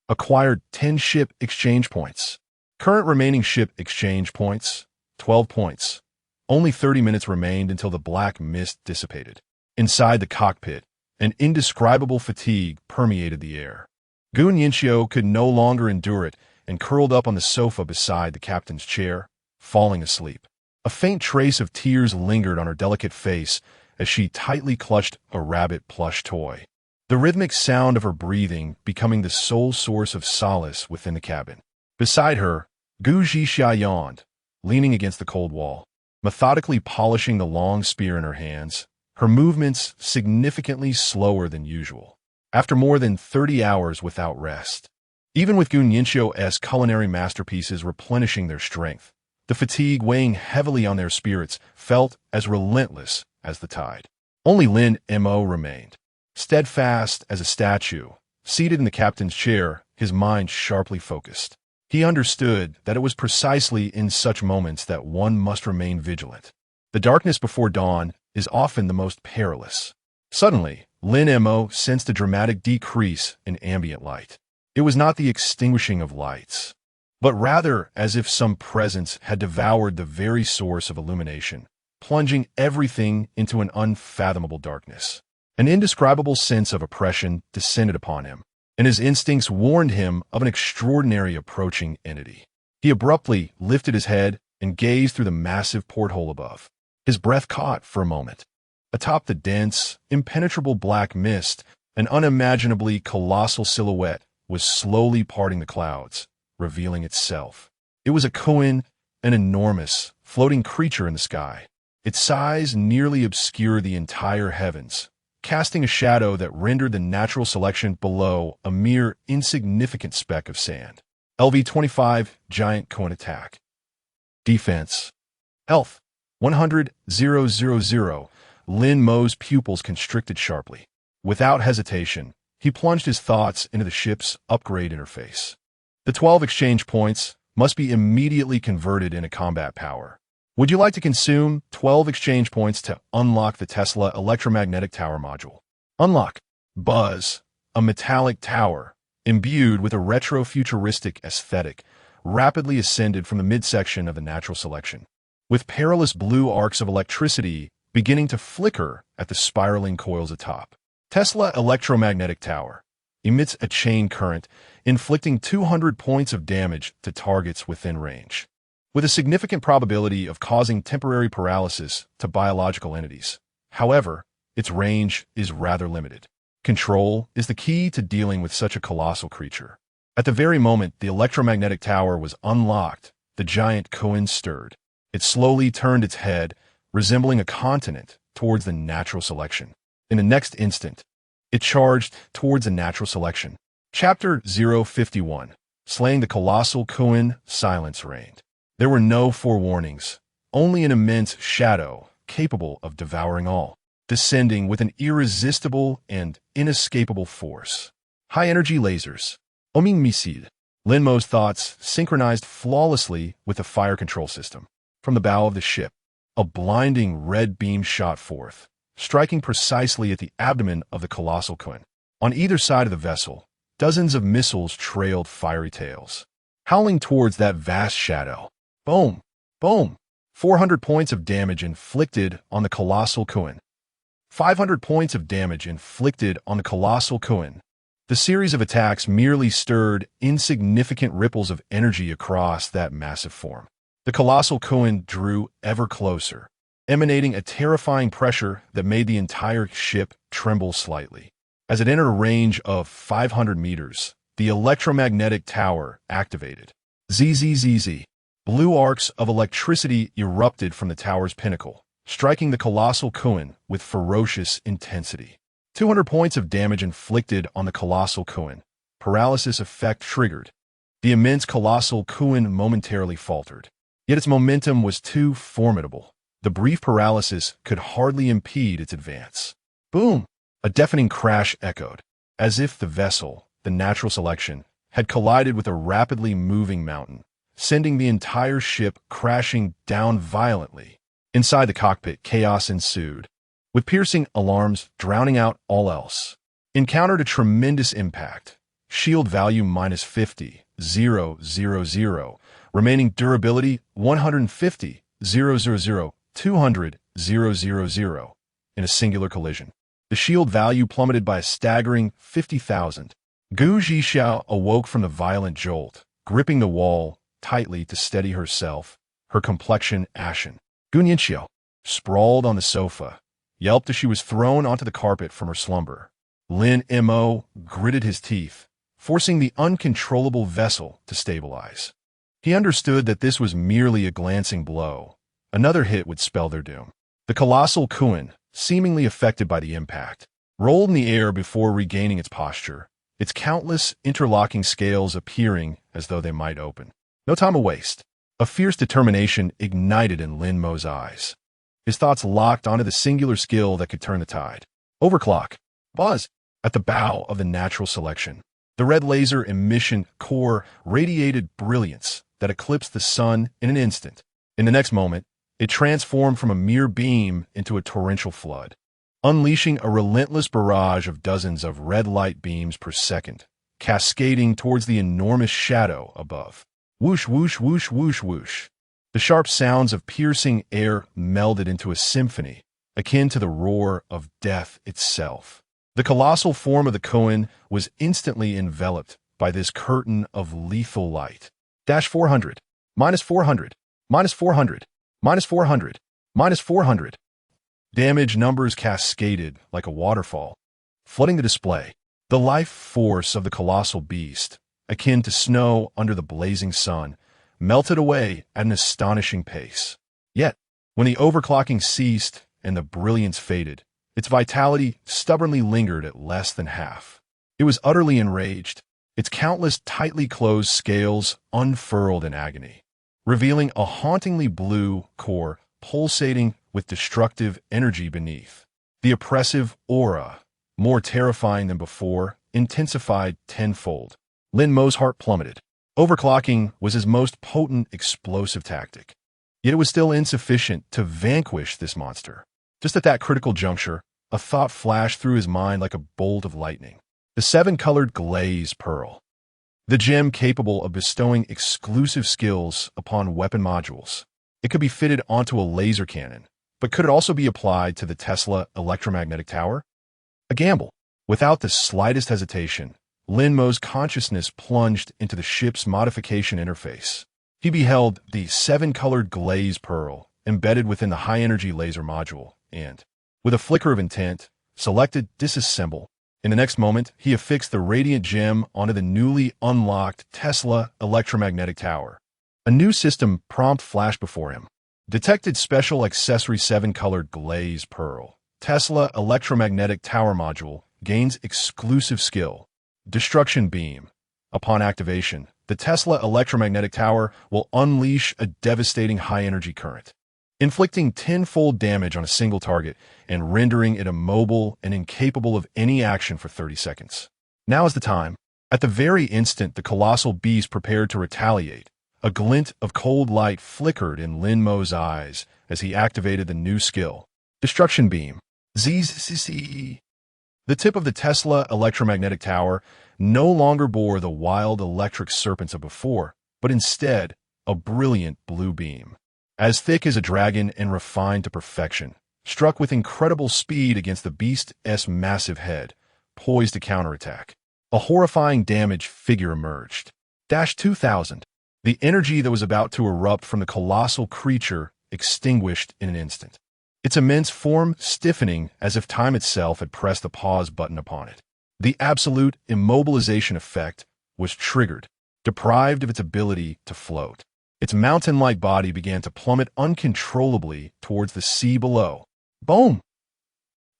Acquired 10 ship exchange points. Current remaining ship exchange points, 12 points. Only 30 minutes remained until the black mist dissipated. Inside the cockpit, an indescribable fatigue permeated the air. Gun Yinxiu could no longer endure it and curled up on the sofa beside the captain's chair, falling asleep. A faint trace of tears lingered on her delicate face as she tightly clutched a rabbit plush toy, the rhythmic sound of her breathing becoming the sole source of solace within the cabin. Beside her, Gu Zhixia yawned, leaning against the cold wall, methodically polishing the long spear in her hands, her movements significantly slower than usual. After more than 30 hours without rest, even with Gun Yinxiu's culinary masterpieces replenishing their strength, the fatigue weighing heavily on their spirits felt as relentless as the tide. Only Lin Mo remained, steadfast as a statue, seated in the captain's chair, his mind sharply focused. He understood that it was precisely in such moments that one must remain vigilant. The darkness before dawn is often the most perilous. Suddenly, Lin Mo sensed a dramatic decrease in ambient light. It was not the extinguishing of lights, but rather as if some presence had devoured the very source of illumination, plunging everything into an unfathomable darkness. An indescribable sense of oppression descended upon him, and his instincts warned him of an extraordinary approaching entity. He abruptly lifted his head and gazed through the massive porthole above. His breath caught for a moment. Atop the dense, impenetrable black mist, an unimaginably colossal silhouette was slowly parting the clouds, revealing itself. It was a Kuin, an enormous, floating creature in the sky. Its size nearly obscured the entire heavens, casting a shadow that rendered the natural selection below a mere insignificant speck of sand. LV-25 Giant Kuin Attack. Defense. Health. 100,000. Lin Mo's pupils constricted sharply. Without hesitation, he plunged his thoughts into the ship's upgrade interface. The 12 exchange points must be immediately converted into combat power. Would you like to consume 12 exchange points to unlock the Tesla electromagnetic tower module? Unlock. Buzz, a metallic tower, imbued with a retro-futuristic aesthetic, rapidly ascended from the midsection of the natural selection, with perilous blue arcs of electricity beginning to flicker at the spiraling coils atop. Tesla electromagnetic tower emits a chain current, inflicting 200 points of damage to targets within range, with a significant probability of causing temporary paralysis to biological entities. However, its range is rather limited. Control is the key to dealing with such a colossal creature. At the very moment the electromagnetic tower was unlocked, the giant Kuin stirred. It slowly turned its head, resembling a continent, towards the natural selection. In the next instant, it charged towards the natural selection. Chapter 051. Slaying the colossal Kuin, silence reigned. There were no forewarnings, only an immense shadow capable of devouring all, descending with an irresistible and inescapable force. High-energy lasers. Homing missile. Lin Mo's thoughts synchronized flawlessly with the fire control system. From the bow of the ship, a blinding red beam shot forth, striking precisely at the abdomen of the colossal Kun. On either side of the vessel, dozens of missiles trailed fiery tails, howling towards that vast shadow. Boom! Boom! 400 points of damage inflicted on the colossal Kun. 500 points of damage inflicted on the colossal Kun. The series of attacks merely stirred insignificant ripples of energy across that massive form. The colossal Kun drew ever closer, emanating a terrifying pressure that made the entire ship tremble slightly. As it entered a range of 500 meters, the electromagnetic tower activated. ZZZZ. Blue arcs of electricity erupted from the tower's pinnacle, striking the colossal Kun with ferocious intensity. 200 points of damage inflicted on the colossal Kun. Paralysis effect triggered. The immense colossal Kun momentarily faltered. Yet its momentum was too formidable. The brief paralysis could hardly impede its advance. Boom! A deafening crash echoed, as if the vessel, the natural selection, had collided with a rapidly moving mountain, sending the entire ship crashing down violently. Inside the cockpit, chaos ensued, with piercing alarms drowning out all else. Encountered a tremendous impact. Shield value -50, 000. Remaining durability 150, 000, 200, 000. In a singular collision, the shield value plummeted by a staggering 50,000. Gu Zhixiao awoke from the violent jolt, gripping the wall tightly to steady herself, her complexion ashen. Gu Nianxiao, sprawled on the sofa, yelped as she was thrown onto the carpet from her slumber. Lin Mo gritted his teeth, forcing the uncontrollable vessel to stabilize. He understood that this was merely a glancing blow. Another hit would spell their doom. The colossal Kun, seemingly affected by the impact, rolled in the air before regaining its posture, its countless interlocking scales appearing as though they might open. No time to waste. A fierce determination ignited in Lin Mo's eyes. His thoughts locked onto the singular skill that could turn the tide. Overclock. Buzz. At the bow of the natural selection, the red laser emission core radiated brilliance that eclipsed the sun in an instant. In the next moment, it transformed from a mere beam into a torrential flood, unleashing a relentless barrage of dozens of red light beams per second, cascading towards the enormous shadow above. Whoosh, whoosh, whoosh, whoosh, whoosh. The sharp sounds of piercing air melded into a symphony, akin to the roar of death itself. The colossal form of the Kun was instantly enveloped by this curtain of lethal light. -400, -400, -400, -400, -400. Damage numbers cascaded like a waterfall, flooding the display. The life force of the colossal beast, akin to snow under the blazing sun, melted away at an astonishing pace. Yet, when the overclocking ceased and the brilliance faded, its vitality stubbornly lingered at less than half. It was utterly enraged, its countless tightly closed scales unfurled in agony, revealing a hauntingly blue core pulsating with destructive energy beneath. The oppressive aura, more terrifying than before, intensified tenfold. Lin Mo's heart plummeted. Overclocking was his most potent explosive tactic. Yet it was still insufficient to vanquish this monster. Just at that critical juncture, a thought flashed through his mind like a bolt of lightning. The seven-colored glaze pearl. The gem capable of bestowing exclusive skills upon weapon modules. It could be fitted onto a laser cannon, but could it also be applied to the Tesla electromagnetic tower? A gamble. Without the slightest hesitation, Lin Mo's consciousness plunged into the ship's modification interface. He beheld the seven-colored glaze pearl embedded within the high-energy laser module and, with a flicker of intent, selected Disassemble. In the next moment, he affixed the radiant gem onto the newly unlocked Tesla electromagnetic tower. A new system prompt flashed before him. Detected special accessory seven-colored glaze pearl. Tesla electromagnetic tower module gains exclusive skill. Destruction beam. Upon activation, the Tesla electromagnetic tower will unleash a devastating high-energy current, inflicting tenfold damage on a single target and rendering it immobile and incapable of any action for 30 seconds. Now is the time. At the very instant the colossal beast prepared to retaliate, a glint of cold light flickered in Lin Mo's eyes as he activated the new skill, Destruction Beam. ZZZ. The tip of the Tesla electromagnetic tower no longer bore the wild electric serpents of before, but instead a brilliant blue beam, as thick as a dragon and refined to perfection, struck with incredible speed against the beast's massive head, poised to counterattack. A horrifying damage figure emerged. Dash 2000. The energy that was about to erupt from the colossal creature extinguished in an instant, its immense form stiffening as if time itself had pressed the pause button upon it. The absolute immobilization effect was triggered, deprived of its ability to float. Its mountain-like body began to plummet uncontrollably towards the sea below. Boom!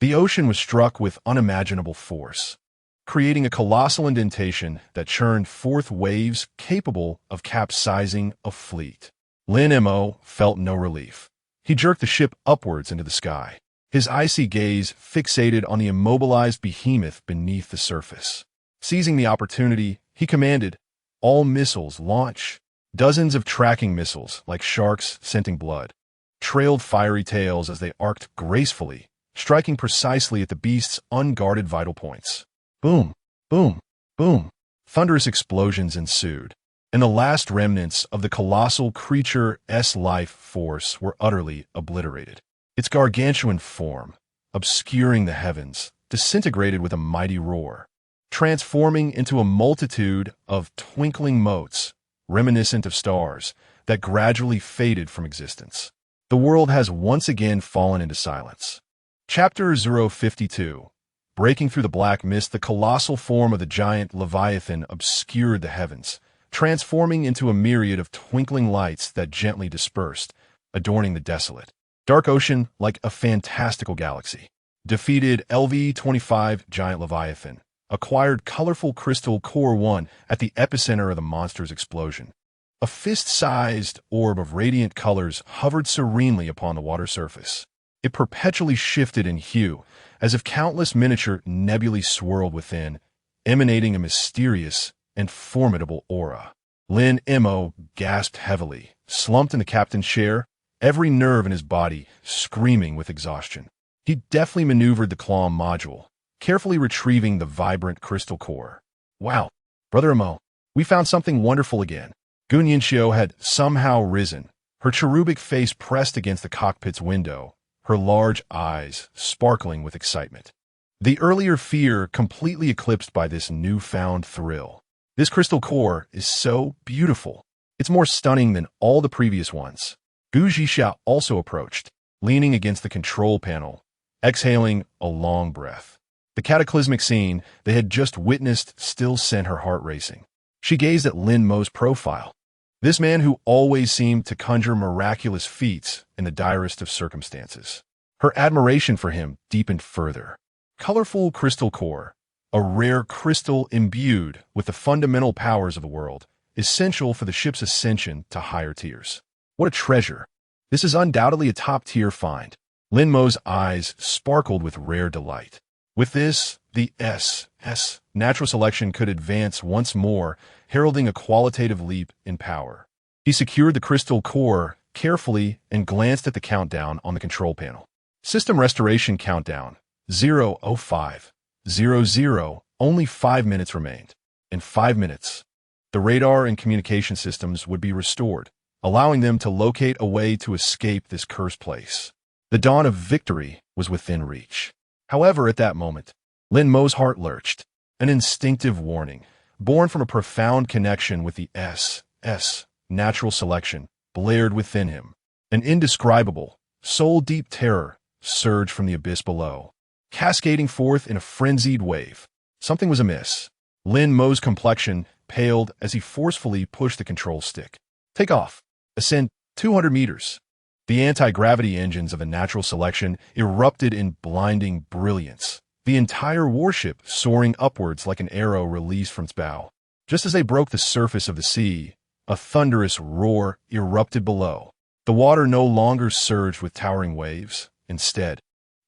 The ocean was struck with unimaginable force, creating a colossal indentation that churned forth waves capable of capsizing a fleet. Lin Mo felt no relief. He jerked the ship upwards into the sky, his icy gaze fixated on the immobilized behemoth beneath the surface. Seizing the opportunity, he commanded, "All missiles launch." Dozens of tracking missiles, like sharks scenting blood, trailed fiery tails as they arced gracefully, striking precisely at the beast's unguarded vital points. Boom, boom, boom. Thunderous explosions ensued, and the last remnants of the colossal creature's life force were utterly obliterated. Its gargantuan form, obscuring the heavens, disintegrated with a mighty roar, transforming into a multitude of twinkling motes, reminiscent of stars, that gradually faded from existence. The world has once again fallen into silence. Chapter 052. Breaking through the black mist, the colossal form of the giant Leviathan obscured the heavens, transforming into a myriad of twinkling lights that gently dispersed, adorning the desolate dark ocean like a fantastical galaxy. Defeated LV-25 giant Leviathan, acquired colorful crystal core 1 at the epicenter of the monster's explosion. A fist-sized orb of radiant colors hovered serenely upon the water surface. It perpetually shifted in hue, as if countless miniature nebulae swirled within, emanating a mysterious and formidable aura. Lin Mo gasped heavily, slumped in the captain's chair, every nerve in his body screaming with exhaustion. He deftly maneuvered the claw module, carefully retrieving the vibrant crystal core. Wow, Brother Mo, we found something wonderful again. Gunyanshio had somehow risen, her cherubic face pressed against the cockpit's window, her large eyes sparkling with excitement. The earlier fear completely eclipsed by this newfound thrill. This crystal core is so beautiful. It's more stunning than all the previous ones. Gu Zhixia also approached, leaning against the control panel, exhaling a long breath. The cataclysmic scene they had just witnessed still sent her heart racing. She gazed at Lin Mo's profile. This man who always seemed to conjure miraculous feats in the direst of circumstances. Her admiration for him deepened further. Colorful crystal core, a rare crystal imbued with the fundamental powers of the world, essential for the ship's ascension to higher tiers. What a treasure! This is undoubtedly a top-tier find. Lin Mo's eyes sparkled with rare delight. With this, the SS natural selection could advance once more, heralding a qualitative leap in power. He secured the crystal core carefully and glanced at the countdown on the control panel. System restoration countdown, 05:00. Only 5 minutes remained. In 5 minutes, the radar and communication systems would be restored, allowing them to locate a way to escape this cursed place. The dawn of victory was within reach. However, at that moment, Lin Mo's heart lurched. An instinctive warning, born from a profound connection with the SS natural selection, blared within him. An indescribable, soul-deep terror surged from the abyss below, cascading forth in a frenzied wave. Something was amiss. Lin Mo's complexion paled as he forcefully pushed the control stick. Take off. Ascend 200 meters. The anti-gravity engines of the natural selection erupted in blinding brilliance, the entire warship soaring upwards like an arrow released from its bow. Just as they broke the surface of the sea, a thunderous roar erupted below. The water no longer surged with towering waves. Instead,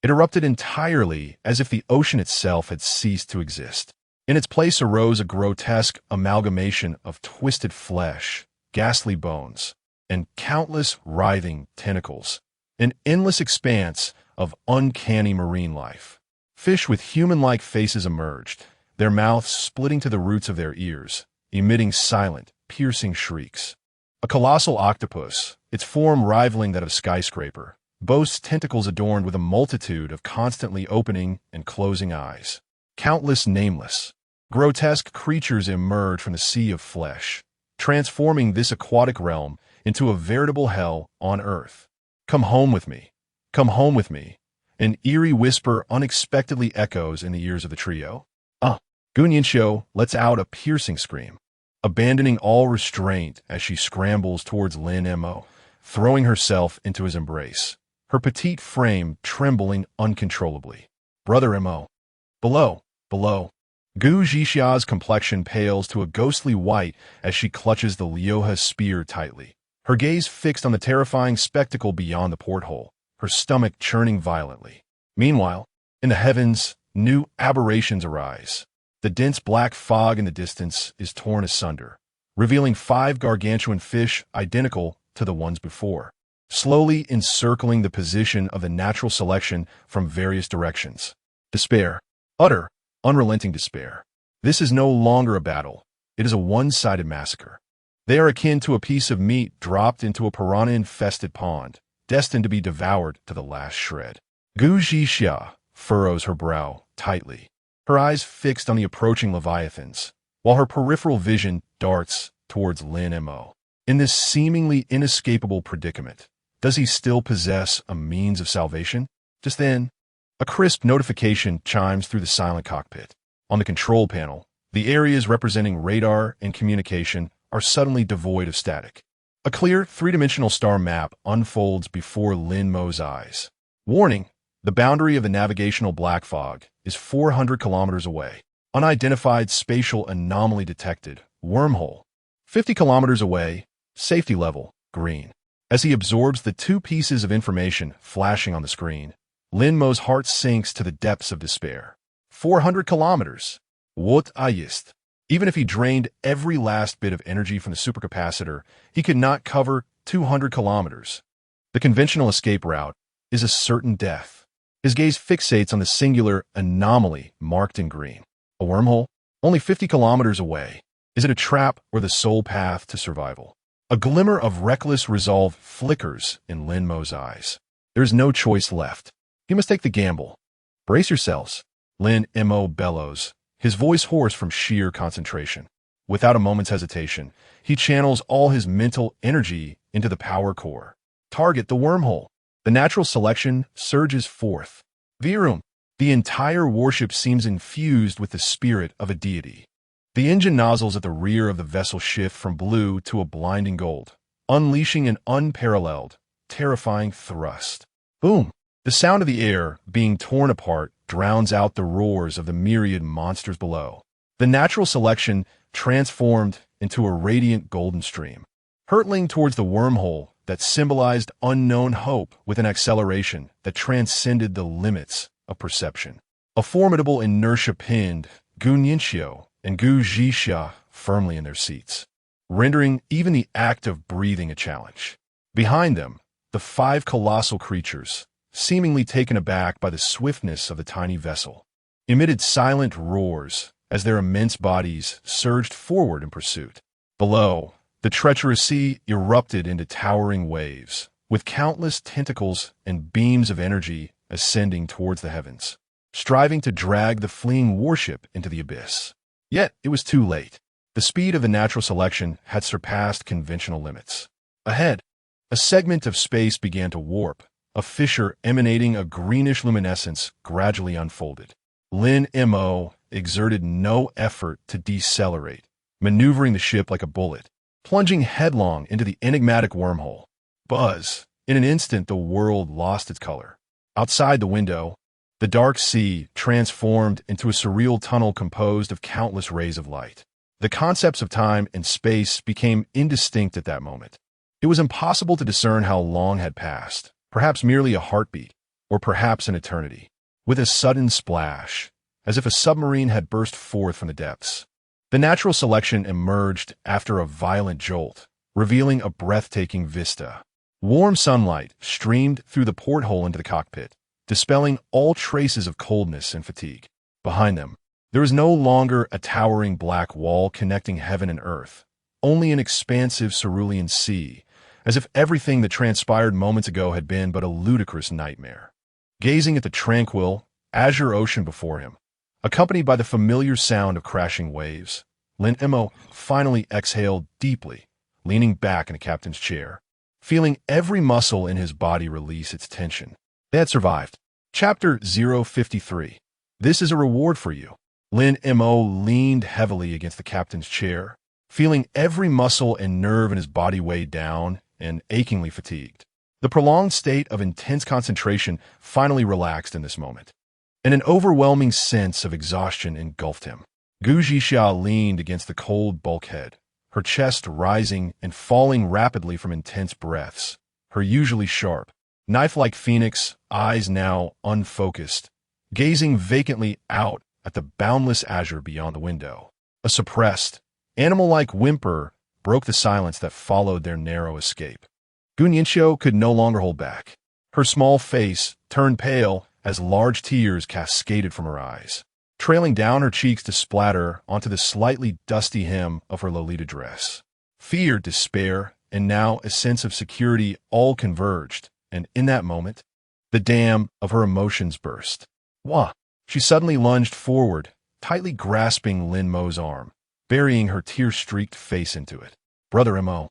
it erupted entirely as if the ocean itself had ceased to exist. In its place arose a grotesque amalgamation of twisted flesh, ghastly bones, and countless writhing tentacles, an endless expanse of uncanny marine life. Fish with human-like faces emerged, their mouths splitting to the roots of their ears, emitting silent, piercing shrieks. A colossal octopus, its form rivaling that of a skyscraper, boasts tentacles adorned with a multitude of constantly opening and closing eyes. Countless nameless, grotesque creatures emerge from the sea of flesh, transforming this aquatic realm into a veritable hell on earth. Come home with me. Come home with me. An eerie whisper unexpectedly echoes in the ears of the trio. Gunyinsho lets out a piercing scream, abandoning all restraint as she scrambles towards Lin Mo, throwing herself into his embrace, her petite frame trembling uncontrollably. Brother Mo. Below. Gu Zhixia's complexion pales to a ghostly white as she clutches the Lioha spear tightly, her gaze fixed on the terrifying spectacle beyond the porthole, her stomach churning violently. Meanwhile, in the heavens, new aberrations arise. The dense black fog in the distance is torn asunder, revealing 5 gargantuan fish identical to the ones before, slowly encircling the position of the natural selection from various directions. Despair. Utter, unrelenting despair. This is no longer a battle. It is a one-sided massacre. They are akin to a piece of meat dropped into a piranha-infested pond, destined to be devoured to the last shred. Gu Zhixia furrows her brow tightly, her eyes fixed on the approaching leviathans, while her peripheral vision darts towards Lin Mo. In this seemingly inescapable predicament, does he still possess a means of salvation? Just then, a crisp notification chimes through the silent cockpit. On the control panel, the areas representing radar and communication are suddenly devoid of static. A clear, three-dimensional star map unfolds before Lin Mo's eyes. Warning: the boundary of the navigational black fog is 400 kilometers away. Unidentified spatial anomaly detected. Wormhole. 50 kilometers away. Safety level, green. As he absorbs the 2 pieces of information flashing on the screen, Lin Mo's heart sinks to the depths of despair. 400 kilometers. What ist? Even if he drained every last bit of energy from the supercapacitor, he could not cover 200 kilometers. The conventional escape route is a certain death. His gaze fixates on the singular anomaly marked in green. A wormhole? Only 50 kilometers away. Is it a trap or the sole path to survival? A glimmer of reckless resolve flickers in Lin Mo's eyes. There is no choice left. He must take the gamble. Brace yourselves. Lin Mo bellows, his voice hoarse from sheer concentration. Without a moment's hesitation, he channels all his mental energy into the power core. Target the wormhole. The natural selection surges forth. Virum. The entire warship seems infused with the spirit of a deity. The engine nozzles at the rear of the vessel shift from blue to a blinding gold, unleashing an unparalleled, terrifying thrust. Boom! The sound of the air being torn apart drowns out the roars of the myriad monsters below. The natural selection transformed into a radiant golden stream, hurtling towards the wormhole that symbolized unknown hope with an acceleration that transcended the limits of perception. A formidable inertia pinned Gunyinsho and Gu Zhixia firmly in their seats, rendering even the act of breathing a challenge. Behind them, the 5 colossal creatures, seemingly taken aback by the swiftness of the tiny vessel, emitted silent roars as their immense bodies surged forward in pursuit. Below, the treacherous sea erupted into towering waves, with countless tentacles and beams of energy ascending towards the heavens, striving to drag the fleeing warship into the abyss. Yet it was too late. The speed of the natural selection had surpassed conventional limits. Ahead, a segment of space began to warp, a fissure emanating a greenish luminescence gradually unfolded. Lin Mo exerted no effort to decelerate, maneuvering the ship like a bullet, plunging headlong into the enigmatic wormhole. Buzz! In an instant, the world lost its color. Outside the window, the dark sea transformed into a surreal tunnel composed of countless rays of light. The concepts of time and space became indistinct at that moment. It was impossible to discern how long had passed, perhaps merely a heartbeat, or perhaps an eternity. With a sudden splash, as if a submarine had burst forth from the depths. The natural selection emerged after a violent jolt, revealing a breathtaking vista. Warm sunlight streamed through the porthole into the cockpit, dispelling all traces of coldness and fatigue. Behind them, there was no longer a towering black wall connecting heaven and earth, only an expansive cerulean sea, as if everything that transpired moments ago had been but a ludicrous nightmare. Gazing at the tranquil, azure ocean before him, accompanied by the familiar sound of crashing waves, Lin Mo finally exhaled deeply, leaning back in the captain's chair, feeling every muscle in his body release its tension. They had survived. Chapter 053. This is a reward for you. Lin Mo leaned heavily against the captain's chair, feeling every muscle and nerve in his body weighed down and achingly fatigued. The prolonged state of intense concentration finally relaxed in this moment, and an overwhelming sense of exhaustion engulfed him. Gu Zhixia leaned against the cold bulkhead, her chest rising and falling rapidly from intense breaths, her usually sharp, knife-like phoenix eyes now unfocused, gazing vacantly out at the boundless azure beyond the window. A suppressed, animal-like whimper broke the silence that followed their narrow escape. Gu Nianxiu could no longer hold back. Her small face turned pale as large tears cascaded from her eyes, trailing down her cheeks to splatter onto the slightly dusty hem of her Lolita dress. Fear, despair, and now a sense of security all converged, and in that moment, the dam of her emotions burst. Wah! She suddenly lunged forward, tightly grasping Lin Mo's arm, burying her tear-streaked face into it. Brother Mo.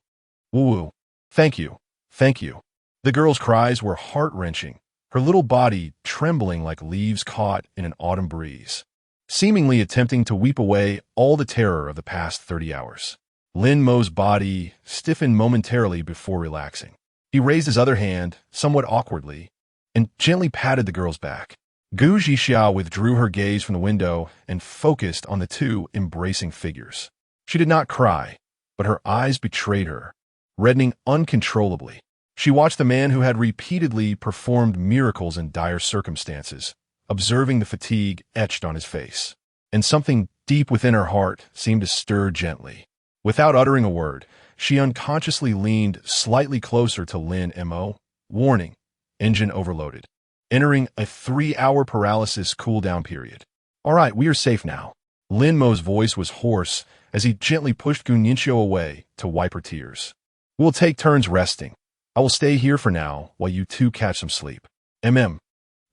Woo-woo. Thank you. Thank you. The girl's cries were heart-wrenching, her little body trembling like leaves caught in an autumn breeze, seemingly attempting to weep away all the terror of the past 30 hours. Lin Mo's body stiffened momentarily before relaxing. He raised his other hand, somewhat awkwardly, and gently patted the girl's back. Gu Zhixia withdrew her gaze from the window and focused on the two embracing figures. She did not cry, but her eyes betrayed her, reddening uncontrollably. She watched the man who had repeatedly performed miracles in dire circumstances, observing the fatigue etched on his face. And something deep within her heart seemed to stir gently. Without uttering a word, she unconsciously leaned slightly closer to Lin Mo, warning, engine overloaded, entering a 3-hour paralysis cool-down period. All right, we are safe now. Lin Mo's voice was hoarse as he gently pushed Gu Nianxiu away to wipe her tears. We'll take turns resting. I will stay here for now while you two catch some sleep. Gu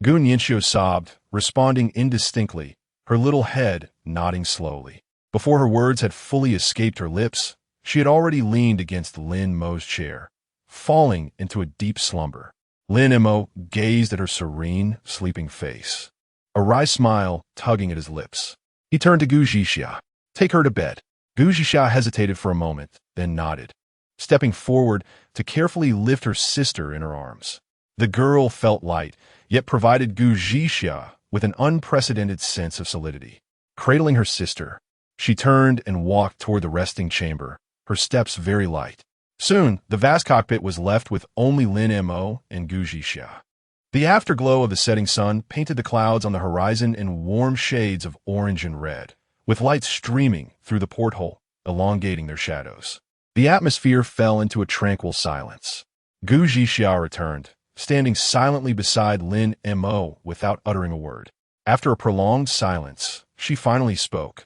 Nianxiu sobbed, responding indistinctly, her little head nodding slowly. Before her words had fully escaped her lips, she had already leaned against Lin Mo's chair, falling into a deep slumber. Lin Mo gazed at her serene, sleeping face, a wry smile tugging at his lips. He turned to Gu Zhixia. Take her to bed. Gu Zhixia hesitated for a moment, then nodded, stepping forward to carefully lift her sister in her arms. The girl felt light, yet provided Gu Zhixia with an unprecedented sense of solidity. Cradling her sister, she turned and walked toward the resting chamber, her steps very light. Soon, the vast cockpit was left with only Lin Mo and Gu Zhixia. The afterglow of the setting sun painted the clouds on the horizon in warm shades of orange and red, with lights streaming through the porthole, elongating their shadows. The atmosphere fell into a tranquil silence. Gu Zhixia returned, standing silently beside Lin Mo without uttering a word. After a prolonged silence, she finally spoke,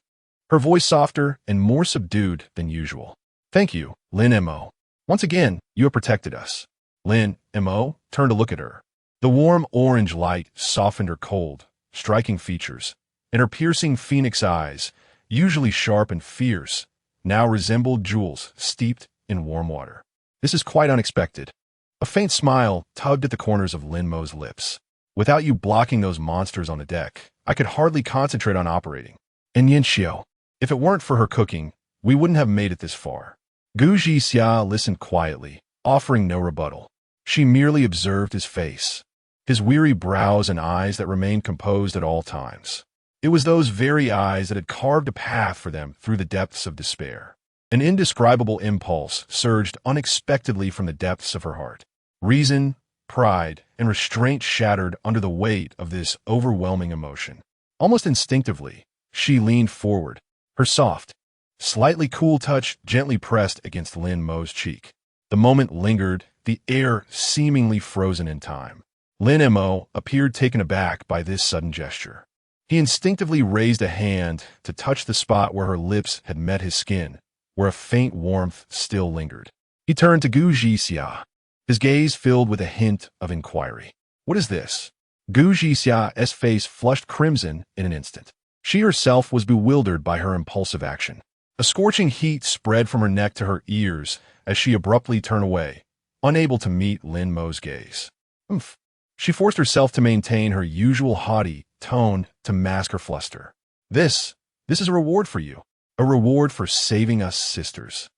her voice softer and more subdued than usual. Thank you, Lin Mo. Once again, you have protected us. Lin Mo turned to look at her. The warm orange light softened her cold, striking features, and her piercing phoenix eyes, usually sharp and fierce, now resembled jewels steeped in warm water. This is quite unexpected. A faint smile tugged at the corners of Lin Mo's lips. Without you blocking those monsters on the deck, I could hardly concentrate on operating. And Nianxiu, if it weren't for her cooking, we wouldn't have made it this far. Gu Zhixia listened quietly, offering no rebuttal. She merely observed his face, his weary brows and eyes that remained composed at all times. It was those very eyes that had carved a path for them through the depths of despair. An indescribable impulse surged unexpectedly from the depths of her heart. Reason, pride, and restraint shattered under the weight of this overwhelming emotion. Almost instinctively, she leaned forward, her soft, slightly cool touch gently pressed against Lin Mo's cheek. The moment lingered, the air seemingly frozen in time. Lin Mo appeared taken aback by this sudden gesture. He instinctively raised a hand to touch the spot where her lips had met his skin, where a faint warmth still lingered. He turned to Gu Jixia, his gaze filled with a hint of inquiry. What is this? Gu Jixia's face flushed crimson in an instant. She herself was bewildered by her impulsive action. A scorching heat spread from her neck to her ears as she abruptly turned away, unable to meet Lin Mo's gaze. Humph. She forced herself to maintain her usual haughty tone to mask her fluster. This is a reward for you. A reward for saving us sisters.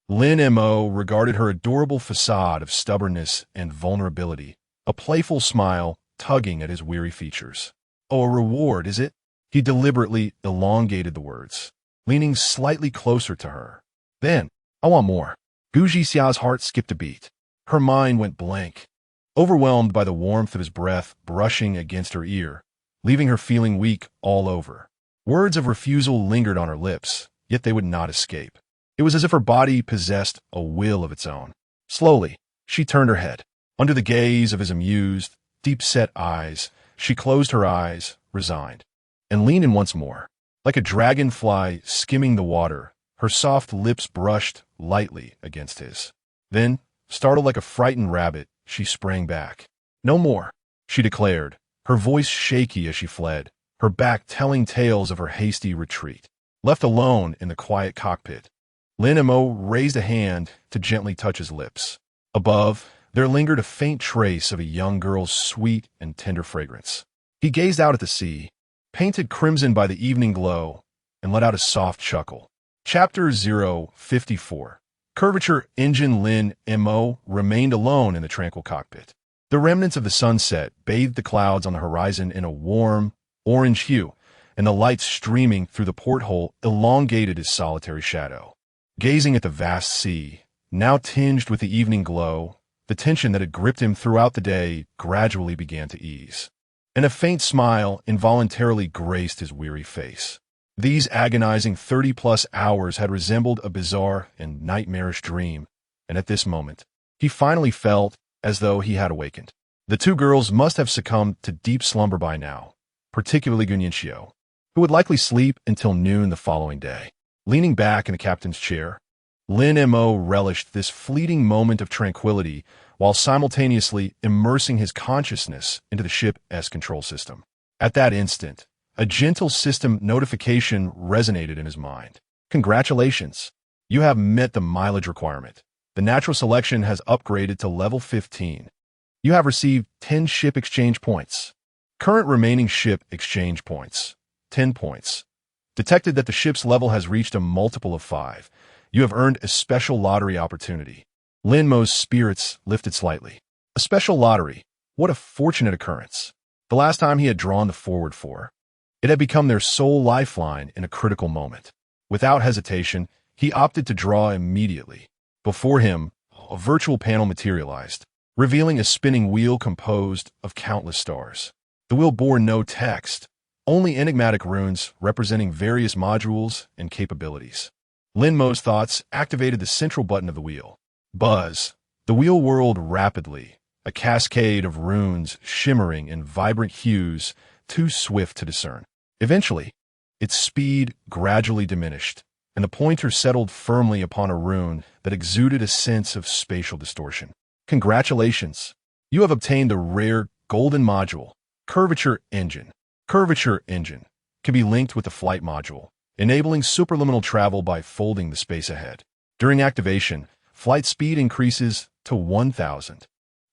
Lin Mo regarded her adorable facade of stubbornness and vulnerability, a playful smile tugging at his weary features. Oh, a reward, is it? He deliberately elongated the words, leaning slightly closer to her. Then, I want more. Gu Jixia's heart skipped a beat. Her mind went blank, overwhelmed by the warmth of his breath brushing against her ear, leaving her feeling weak all over. Words of refusal lingered on her lips, yet they would not escape. It was as if her body possessed a will of its own. Slowly, she turned her head. Under the gaze of his amused, deep-set eyes, she closed her eyes, resigned, and leaned in once more. Like a dragonfly skimming the water, her soft lips brushed lightly against his. Then, startled like a frightened rabbit, she sprang back. No more, she declared, her voice shaky as she fled, her back telling tales of her hasty retreat. Left alone in the quiet cockpit, Lin Mo raised a hand to gently touch his lips. Above, there lingered a faint trace of a young girl's sweet and tender fragrance. He gazed out at the sea, painted crimson by the evening glow, and let out a soft chuckle. Chapter 054. Curvature Engine. Lin Mo remained alone in the tranquil cockpit. The remnants of the sunset bathed the clouds on the horizon in a warm, orange hue, and the light streaming through the porthole elongated his solitary shadow. Gazing at the vast sea, now tinged with the evening glow, the tension that had gripped him throughout the day gradually began to ease, and a faint smile involuntarily graced his weary face. These agonizing 30-plus hours had resembled a bizarre and nightmarish dream, and at this moment, he finally felt as though he had awakened. The two girls must have succumbed to deep slumber by now, particularly Guninxio, who would likely sleep until noon the following day. Leaning back in the captain's chair, Lin Mo relished this fleeting moment of tranquility while simultaneously immersing his consciousness into the ship's control system. At that instant, a gentle system notification resonated in his mind. Congratulations! You have met the mileage requirement. The natural selection has upgraded to level 15. You have received 10 ship exchange points. Current remaining ship exchange points, 10 points. Detected that the ship's level has reached a multiple of 5. You have earned a special lottery opportunity. Lin Mo's spirits lifted slightly. A special lottery. What a fortunate occurrence. The last time he had drawn the forward 4. It had become their sole lifeline in a critical moment. Without hesitation, he opted to draw immediately. Before him, a virtual panel materialized, revealing a spinning wheel composed of countless stars. The wheel bore no text, only enigmatic runes representing various modules and capabilities. Lin Mo's thoughts activated the central button of the wheel. Buzz. The wheel whirled rapidly, a cascade of runes shimmering in vibrant hues too swift to discern. Eventually, its speed gradually diminished, and the pointer settled firmly upon a rune that exuded a sense of spatial distortion. Congratulations! You have obtained the rare golden module, Curvature Engine. Curvature Engine can be linked with the flight module, enabling superliminal travel by folding the space ahead. During activation, flight speed increases to 1,000.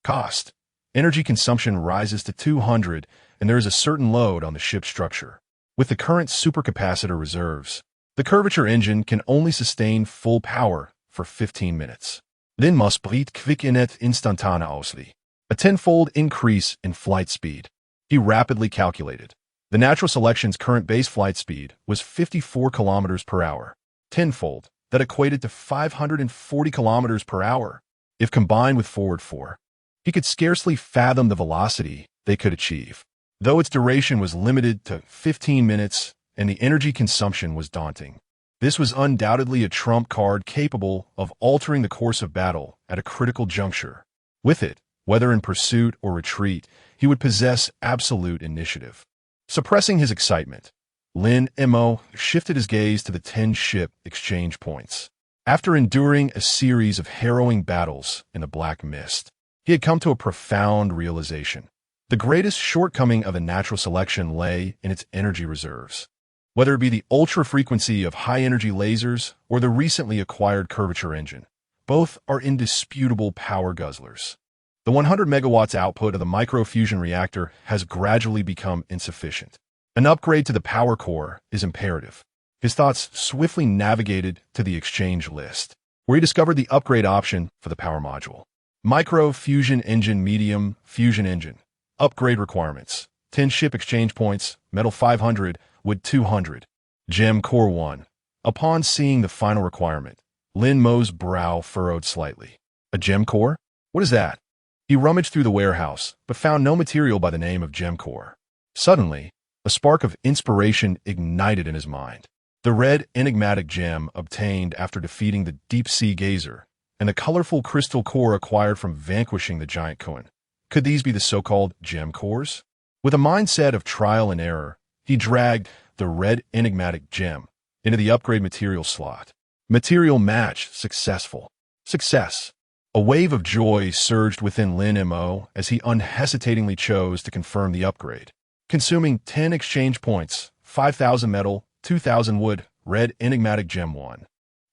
Cost. Energy consumption rises to 200, and there is a certain load on the ship's structure. With the current supercapacitor reserves, the Curvature Engine can only sustain full power for 15 minutes. Lin Mo spriet kvickenet instantaneously. A tenfold increase in flight speed. He rapidly calculated. The natural selection's current base flight speed was 54 kilometers per hour. Tenfold. That equated to 540 kilometers per hour. If combined with forward 4, he could scarcely fathom the velocity they could achieve. though its duration was limited to 15 minutes and the energy consumption was daunting. This was undoubtedly a trump card capable of altering the course of battle at a critical juncture. With it, whether in pursuit or retreat, he would possess absolute initiative. Suppressing his excitement, Lin Mo shifted his gaze to the 10 ship exchange points. After enduring a series of harrowing battles in the black mist, he had come to a profound realization. The greatest shortcoming of a natural selection lay in its energy reserves. Whether it be the ultra-frequency of high-energy lasers or the recently acquired curvature engine, both are indisputable power guzzlers. The 100 megawatts output of the micro-fusion reactor has gradually become insufficient. An upgrade to the power core is imperative. His thoughts swiftly navigated to the exchange list, where he discovered the upgrade option for the power module. Micro-fusion engine, medium fusion engine. Upgrade requirements: 10 ship exchange points, metal 500, wood 200. Gem core 1. Upon seeing the final requirement, Lin Mo's brow furrowed slightly. A gem core? What is that? He rummaged through the warehouse, but found no material by the name of gem core. Suddenly, a spark of inspiration ignited in his mind. The red enigmatic gem obtained after defeating the deep-sea gazer, and the colorful crystal core acquired from vanquishing the giant Culinary. Could these be the so-called gem cores? With a mindset of trial and error, he dragged the red enigmatic gem into the upgrade material slot. Material match successful. Success. A wave of joy surged within Lin Mo as he unhesitatingly chose to confirm the upgrade. Consuming 10 exchange points, 5,000 metal, 2,000 wood, red enigmatic gem 1.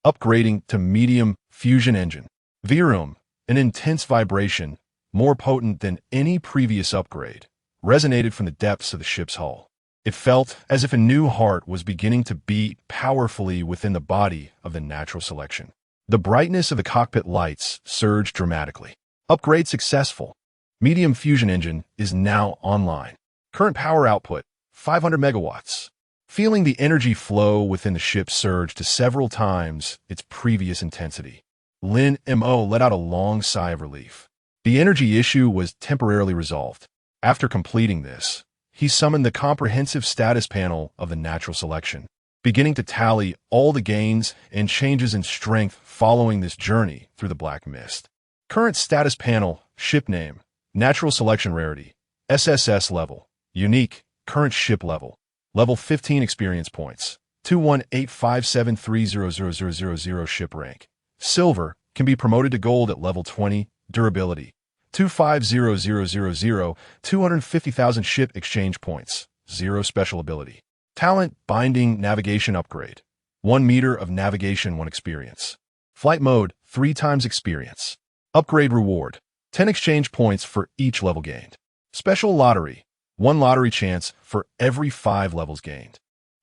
Upgrading to medium fusion engine. Virum, an intense vibration, more potent than any previous upgrade, resonated from the depths of the ship's hull. It felt as if a new heart was beginning to beat powerfully within the body of the natural selection. The brightness of the cockpit lights surged dramatically. Upgrade successful. Medium fusion engine is now online. Current power output, 500 megawatts. Feeling the energy flow within the ship surge to several times its previous intensity, Lin Mo let out a long sigh of relief. The energy issue was temporarily resolved. After completing this, he summoned the comprehensive status panel of the natural selection, beginning to tally all the gains and changes in strength following this journey through the black mist. Current status panel, ship name, natural selection rarity, SSS-level, unique, current ship level, level 15 experience points, 21857300000 ship rank. Silver, can be promoted to gold at level 20, durability, 250000, 250,000 ship exchange points, 0 special ability. Talent, binding, navigation upgrade, 1 meter of navigation 1 experience. Flight mode, 3 times experience. Upgrade reward, 10 exchange points for each level gained. Special lottery, 1 lottery chance for every 5 levels gained.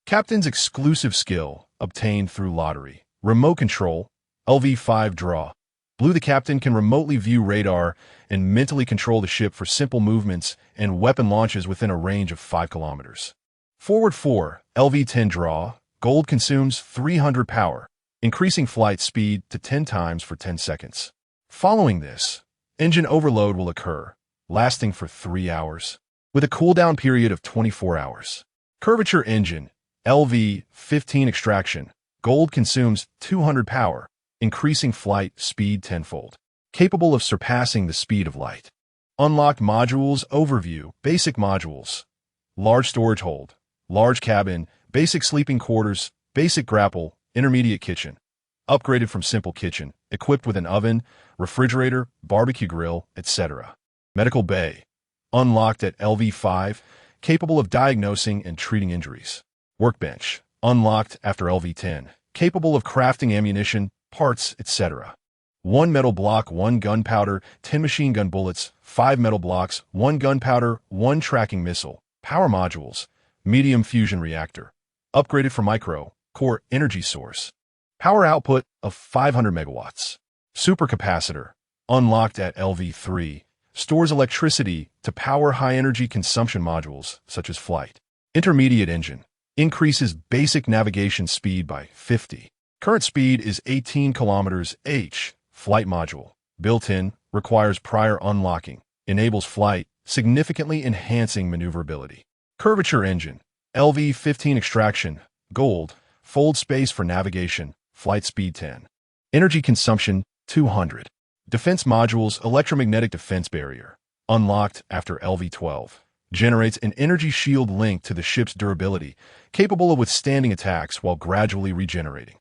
Captain's exclusive skill, obtained through lottery. Remote control, LV5 draw. Blue, the captain can remotely view radar and mentally control the ship for simple movements and weapon launches within a range of 5 kilometers. Forward 4, LV10 draw. Gold consumes 300 power, increasing flight speed to 10 times for 10 seconds. Following this, engine overload will occur, lasting for 3 hours, with a cooldown period of 24 hours. Curvature engine, LV15 extraction. Gold consumes 200 power, increasing flight speed tenfold, capable of surpassing the speed of light. Unlocked modules overview, basic modules, large storage hold, large cabin, basic sleeping quarters, basic grapple, intermediate kitchen, upgraded from simple kitchen, equipped with an oven, refrigerator, barbecue grill, etc. Medical bay, unlocked at LV5, capable of diagnosing and treating injuries. Workbench, unlocked after LV10, capable of crafting ammunition, parts, etc. 1 metal block, 1 gunpowder, 10 machine gun bullets, 5 metal blocks, 1 gunpowder, 1 tracking missile. Power modules, medium fusion reactor, upgraded for micro, core energy source. Power output of 500 megawatts. Supercapacitor, unlocked at LV3, stores electricity to power high-energy consumption modules, such as flight. Intermediate engine, increases basic navigation speed by 50. Current speed is 18 kilometers/h. Flight module, built-in, requires prior unlocking, enables flight significantly enhancing maneuverability. Curvature engine, LV-15 extraction, gold, fold space for navigation, flight speed 10. Energy consumption, 200. Defense modules, electromagnetic defense barrier, unlocked after LV-12. Generates an energy shield linked to the ship's durability, capable of withstanding attacks while gradually regenerating.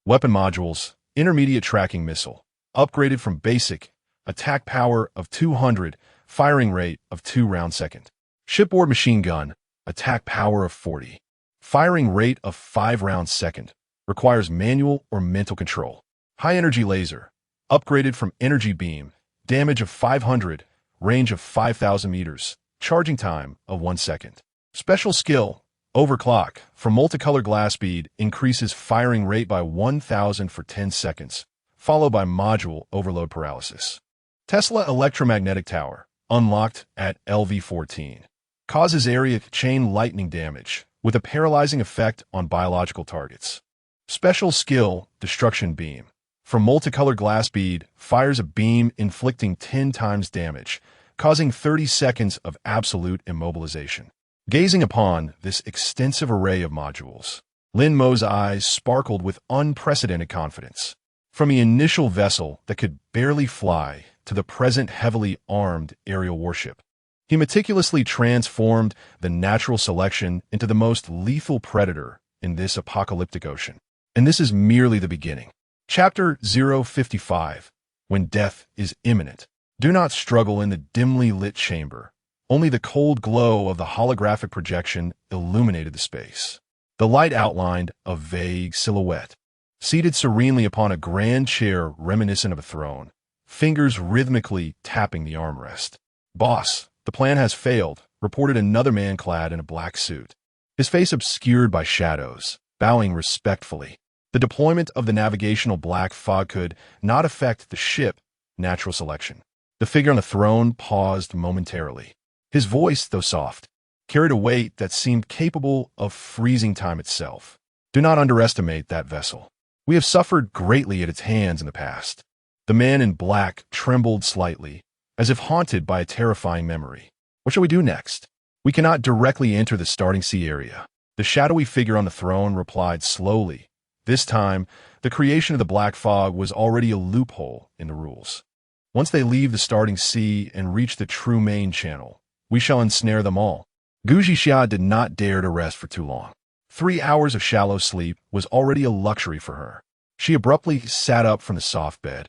Weapon modules, intermediate tracking missile, upgraded from basic, attack power of 200, firing rate of 2 rounds second. Shipboard machine gun, attack power of 40, firing rate of 5 rounds second, requires manual or mental control. High energy laser, upgraded from energy beam, damage of 500, range of 5,000 meters, charging time of 1 second. Special skill, overclock, from multicolor glass speed, increases firing rate by 1,000 for 10 seconds, followed by module overload paralysis. Tesla electromagnetic tower, unlocked at LV-14. Causes area chain lightning damage, with a paralyzing effect on biological targets. Special skill, destruction beam. From multicolor glass bead, fires a beam inflicting 10 times damage, causing 30 seconds of absolute immobilization. Gazing upon this extensive array of modules, Lin Mo's eyes sparkled with unprecedented confidence. From the initial vessel that could barely fly to the present heavily armed aerial warship, he meticulously transformed the natural selection into the most lethal predator in this apocalyptic ocean. And this is merely the beginning. Chapter 055, When Death is Imminent. Do not struggle in the dimly lit chamber. Only the cold glow of the holographic projection illuminated the space. The light outlined a vague silhouette, seated serenely upon a grand chair reminiscent of a throne, fingers rhythmically tapping the armrest. "Boss, the plan has failed," reported another man clad in a black suit, his face obscured by shadows, bowing respectfully. The deployment of the navigational black fog could not affect the ship natural selection. The figure on the throne paused momentarily. His voice, though soft, carried a weight that seemed capable of freezing time itself. "Do not underestimate that vessel. We have suffered greatly at its hands in the past." The man in black trembled slightly, as if haunted by a terrifying memory. "What shall we do next?" "We cannot directly enter the starting sea area." The shadowy figure on the throne replied slowly. This time, the creation of the black fog was already a loophole in the rules. "Once they leave the starting sea and reach the true main channel, we shall ensnare them all." Gu Zhixia did not dare to rest for too long. 3 hours of shallow sleep was already a luxury for her. She abruptly sat up from the soft bed,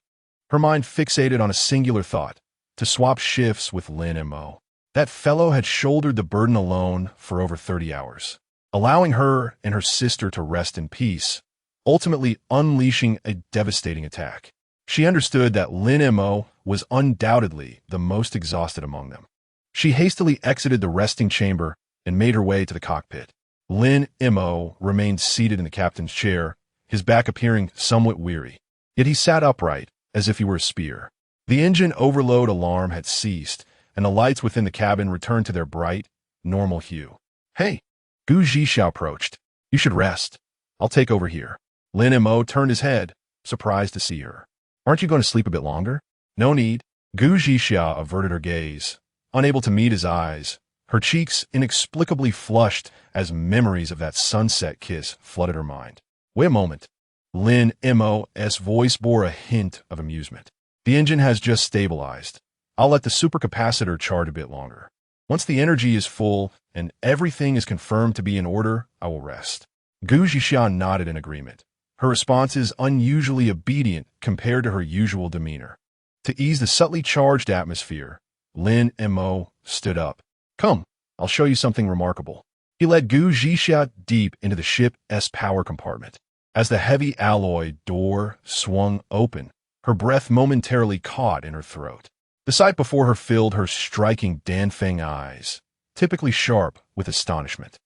her mind fixated on a singular thought: to swap shifts with Lin Mo. That fellow had shouldered the burden alone for over 30 hours, allowing her and her sister to rest in peace, ultimately unleashing a devastating attack. She understood that Lin Mo was undoubtedly the most exhausted among them. She hastily exited the resting chamber and made her way to the cockpit. Lin Mo remained seated in the captain's chair, his back appearing somewhat weary. Yet he sat upright, as if he were a spear. The engine overload alarm had ceased, and the lights within the cabin returned to their bright, normal hue. "Hey," Gu Zhixia approached. "You should rest. I'll take over here." Lin Mo turned his head, surprised to see her. "Aren't you going to sleep a bit longer?" "No need." Gu Zhixia averted her gaze, unable to meet his eyes, her cheeks inexplicably flushed as memories of that sunset kiss flooded her mind. "Wait a moment." Lin Mo's voice bore a hint of amusement. "The engine has just stabilized. I'll let the supercapacitor charge a bit longer. Once the energy is full and everything is confirmed to be in order, I will rest." Gu Zhixia nodded in agreement. Her response is unusually obedient compared to her usual demeanor. To ease the subtly charged atmosphere, Lin Mo stood up. "Come, I'll show you something remarkable." He led Gu Zhixia deep into the ship's power compartment. As the heavy alloy door swung open, her breath momentarily caught in her throat. The sight before her filled her striking Danfeng eyes, typically sharp with astonishment.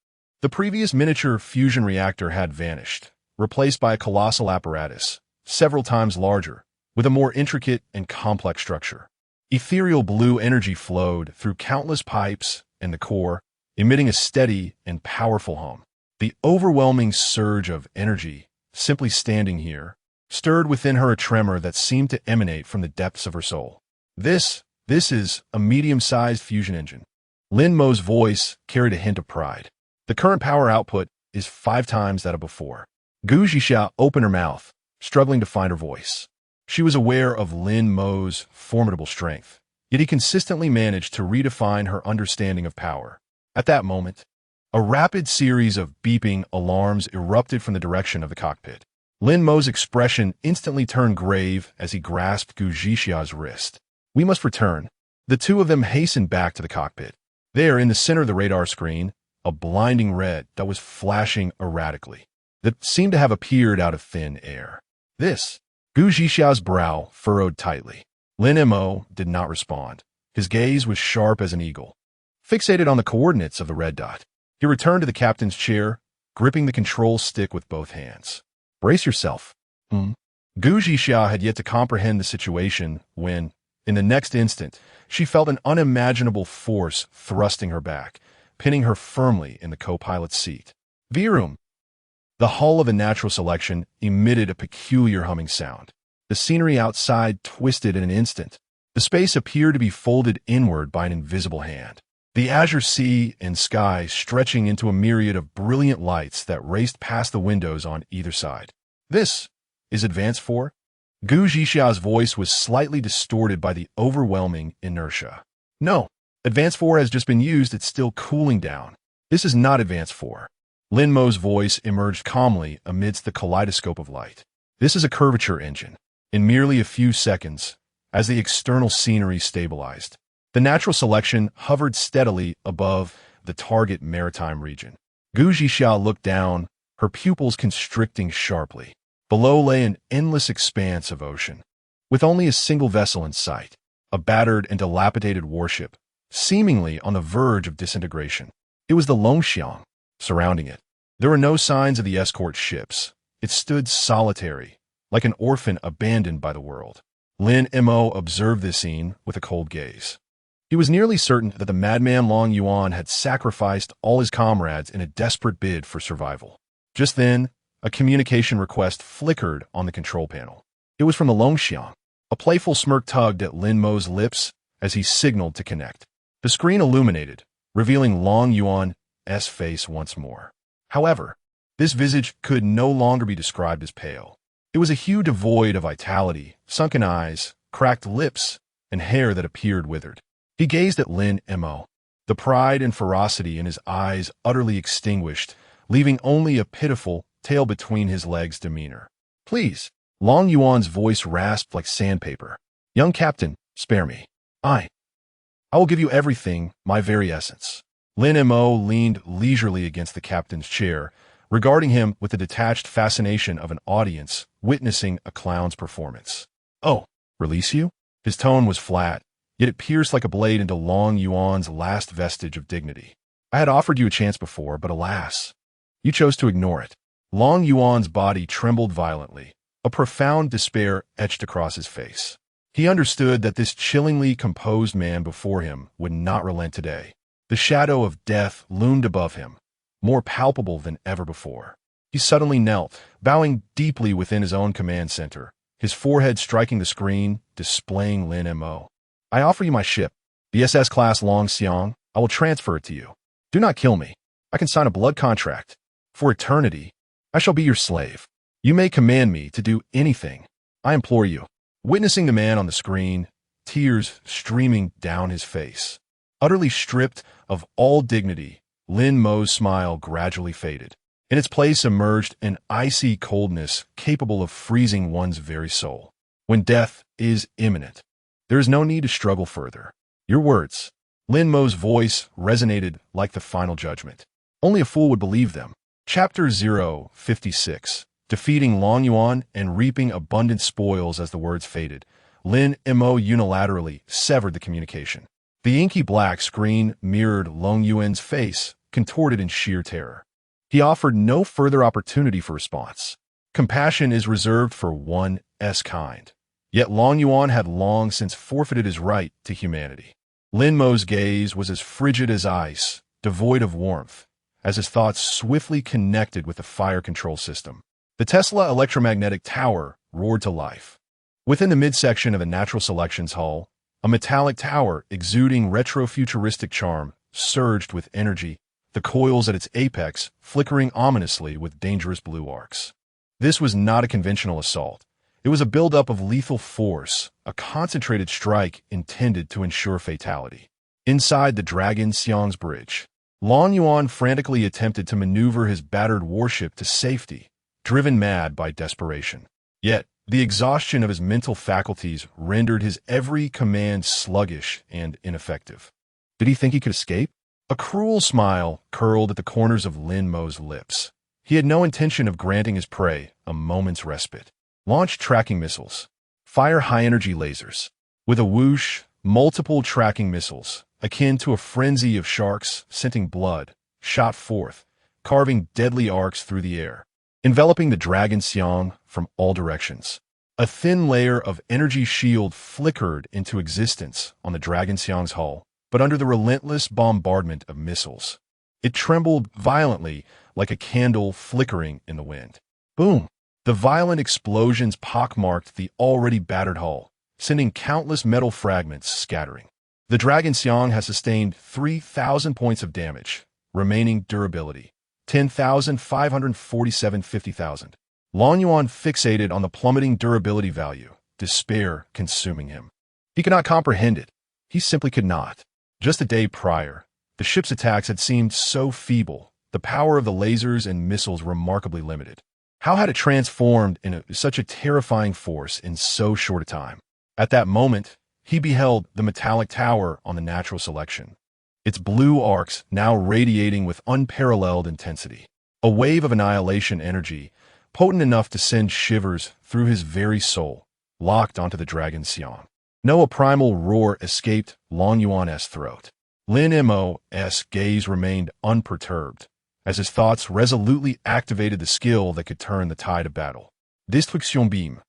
The previous miniature fusion reactor had vanished, replaced by a colossal apparatus, several times larger, with a more intricate and complex structure. Ethereal blue energy flowed through countless pipes and the core, emitting a steady and powerful hum. The overwhelming surge of energy, simply standing here, stirred within her a tremor that seemed to emanate from the depths of her soul. This This is a medium-sized fusion engine. Lin Mo's voice carried a hint of pride. The current power output is 5 times that of before. Gu Zhixia opened her mouth, struggling to find her voice. She was aware of Lin Mo's formidable strength, yet he consistently managed to redefine her understanding of power. At that moment, a rapid series of beeping alarms erupted from the direction of the cockpit. Lin Mo's expression instantly turned grave as he grasped Gu Zhixia's wrist. "We must return." The two of them hastened back to the cockpit. There, in the center of the radar screen, a blinding red that was flashing erratically, that seemed to have appeared out of thin air. This, Gu Zhixia's brow furrowed tightly. Lin Mo did not respond. His gaze was sharp as an eagle, fixated on the coordinates of the red dot. He returned to the captain's chair, gripping the control stick with both hands. "Brace yourself." Gu Zhixia had yet to comprehend the situation when, in the next instant, she felt an unimaginable force thrusting her back, pinning her firmly in the co-pilot's seat. Virum! The hull of the natural selection emitted a peculiar humming sound. The scenery outside twisted in an instant. The space appeared to be folded inward by an invisible hand. The azure sea and sky stretching into a myriad of brilliant lights that raced past the windows on either side. "This is Advance 4? Gu Zhixia's voice was slightly distorted by the overwhelming inertia. "No, Advance 4 has just been used. It's still cooling down. This is not Advance 4. Lin Mo's voice emerged calmly amidst the kaleidoscope of light. "This is a curvature engine." In merely a few seconds, as the external scenery stabilized, the natural selection hovered steadily above the target maritime region. Gu Zhixia looked down, her pupils constricting sharply. Below lay an endless expanse of ocean, with only a single vessel in sight, a battered and dilapidated warship, seemingly on the verge of disintegration. It was the Longxiang. Surrounding it, there were no signs of the escort ships. It stood solitary, like an orphan abandoned by the world. Lin Mo observed this scene with a cold gaze. He was nearly certain that the madman Long Yuan had sacrificed all his comrades in a desperate bid for survival. Just then, a communication request flickered on the control panel. It was from the Longxiang. A playful smirk tugged at Lin Mo's lips as he signaled to connect. The screen illuminated, revealing Long Yuan's face once more. However, this visage could no longer be described as pale. It was a hue devoid of vitality, sunken eyes, cracked lips, and hair that appeared withered. He gazed at Lin Mo, the pride and ferocity in his eyes utterly extinguished, leaving only a pitiful tail between his legs demeanor. "Please." Long Yuan's voice rasped like sandpaper. "Young captain, spare me. I will give you everything, my very essence." Lin Mo leaned leisurely against the captain's chair, regarding him with the detached fascination of an audience witnessing a clown's performance. "Oh, release you?" His tone was flat, yet it pierced like a blade into Long Yuan's last vestige of dignity. "I had offered you a chance before, but alas, you chose to ignore it." Long Yuan's body trembled violently. A profound despair etched across his face. He understood that this chillingly composed man before him would not relent today. The shadow of death loomed above him, more palpable than ever before. He suddenly knelt, bowing deeply within his own command center, his forehead striking the screen, displaying Lin Mo. "I offer you my ship, the SS-class Longxiang. I will transfer it to you. Do not kill me. I can sign a blood contract. For eternity, I shall be your slave. You may command me to do anything. I implore you." Witnessing the man on the screen, tears streaming down his face. Utterly stripped of all dignity, Lin Mo's smile gradually faded. In its place emerged an icy coldness capable of freezing one's very soul. When death is imminent, there is no need to struggle further. Your words. Lin Mo's voice resonated like the final judgment. Only a fool would believe them. Chapter 056. Defeating Long Yuan and reaping abundant spoils. As the words faded, Lin Mo unilaterally severed the communication. The inky black screen mirrored Long Yuan's face, contorted in sheer terror. He offered no further opportunity for response. Compassion is reserved for one's kind. Yet Long Yuan had long since forfeited his right to humanity. Lin Mo's gaze was as frigid as ice, devoid of warmth, as his thoughts swiftly connected with the fire control system. The Tesla electromagnetic tower roared to life. Within the midsection of the natural selection's hull, A metallic tower exuding retro-futuristic charm surged with energy, the coils at its apex flickering ominously with dangerous blue arcs. This was not a conventional assault. It was a buildup of lethal force, a concentrated strike intended to ensure fatality. Inside the Dragon Xiang's bridge, Lan Yuan frantically attempted to maneuver his battered warship to safety, driven mad by desperation. Yet, the exhaustion of his mental faculties rendered his every command sluggish and ineffective. Did he think he could escape? A cruel smile curled at the corners of Lin Mo's lips. He had no intention of granting his prey a moment's respite. Launch tracking missiles. Fire high-energy lasers. With a whoosh, multiple tracking missiles, akin to a frenzy of sharks scenting blood, shot forth, carving deadly arcs through the air, enveloping the Dragon Xiang from all directions. A thin layer of energy shield flickered into existence on the Dragon Xiang's hull, but under the relentless bombardment of missiles, it trembled violently like a candle flickering in the wind. Boom! The violent explosions pockmarked the already battered hull, sending countless metal fragments scattering. The Dragon Xiang has sustained 3,000 points of damage, remaining durability 10,547 50,000. Lan Yuan fixated on the plummeting durability value, despair consuming him. He could not comprehend it. He simply could not. Just a day prior, the ship's attacks had seemed so feeble, the power of the lasers and missiles remarkably limited. How had it transformed into such a terrifying force in so short a time? At that moment, he beheld the metallic tower on the natural selection, its blue arcs now radiating with unparalleled intensity. A wave of annihilation energy, potent enough to send shivers through his very soul, locked onto the Dragon Xiang. No primal roar escaped Lan Yuan's throat. Lin Mo's gaze remained unperturbed, as his thoughts resolutely activated the skill that could turn the tide of battle. Destruction beam.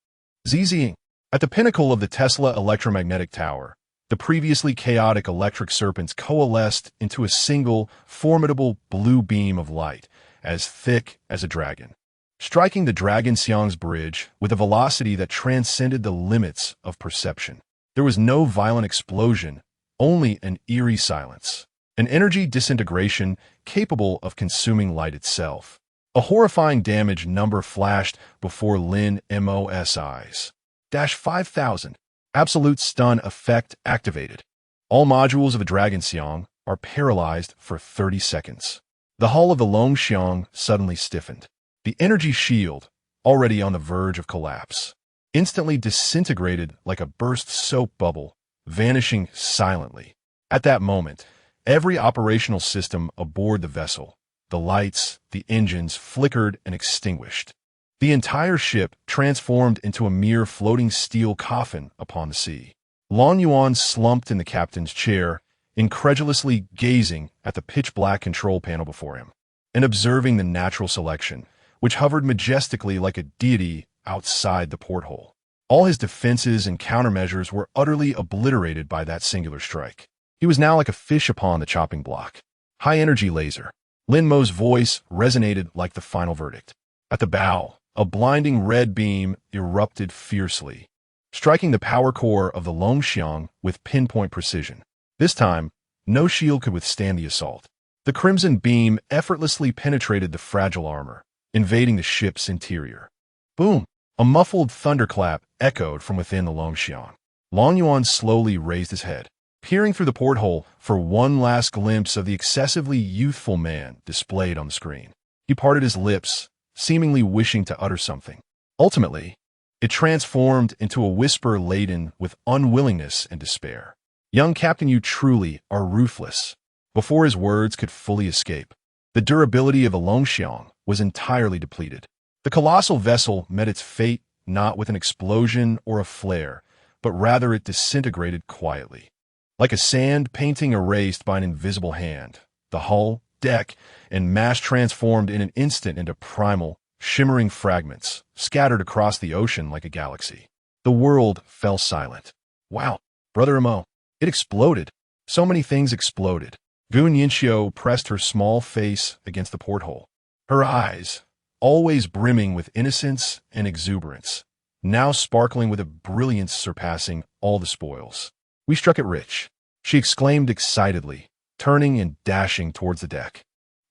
Zizing. At the pinnacle of the Tesla electromagnetic tower, the previously chaotic electric serpents coalesced into a single, formidable blue beam of light, as thick as a dragon, striking the Dragon Xiang's bridge with a velocity that transcended the limits of perception. There was no violent explosion, only an eerie silence. An energy disintegration capable of consuming light itself. A horrifying damage number flashed before Lin Mo's eyes. -5,000. Absolute stun effect activated. All modules of a Dragon Xiang are paralyzed for 30 seconds. The hull of the Long Xiang suddenly stiffened. The energy shield, already on the verge of collapse, instantly disintegrated like a burst soap bubble, vanishing silently. At that moment, every operational system aboard the vessel, the lights, the engines, flickered and extinguished. The entire ship transformed into a mere floating steel coffin upon the sea. Lan Yuan slumped in the captain's chair, incredulously gazing at the pitch-black control panel before him, and observing the natural selection, which hovered majestically like a deity outside the porthole. All his defenses and countermeasures were utterly obliterated by that singular strike. He was now like a fish upon the chopping block. High-energy laser. Lin Mo's voice resonated like the final verdict. At the bow, a blinding red beam erupted fiercely, striking the power core of the Longxiang with pinpoint precision. This time, no shield could withstand the assault. The crimson beam effortlessly penetrated the fragile armor, invading the ship's interior. Boom! A muffled thunderclap echoed from within the Longxiang. Lan Yuan slowly raised his head, peering through the porthole for one last glimpse of the excessively youthful man displayed on the screen. He parted his lips, seemingly wishing to utter something. Ultimately, it transformed into a whisper laden with unwillingness and despair. "Young Captain, you truly are ruthless." Before his words could fully escape, the durability of the Longxiang was entirely depleted. The colossal vessel met its fate not with an explosion or a flare, but rather it disintegrated quietly. Like a sand painting erased by an invisible hand, the hull, deck, and mast transformed in an instant into primal, shimmering fragments, scattered across the ocean like a galaxy. The world fell silent. Wow, Brother Mo, it exploded. So many things exploded. Gun Yinxiu pressed her small face against the porthole. Her eyes, always brimming with innocence and exuberance, now sparkling with a brilliance surpassing all the spoils. We struck it rich, she exclaimed excitedly, turning and dashing towards the deck.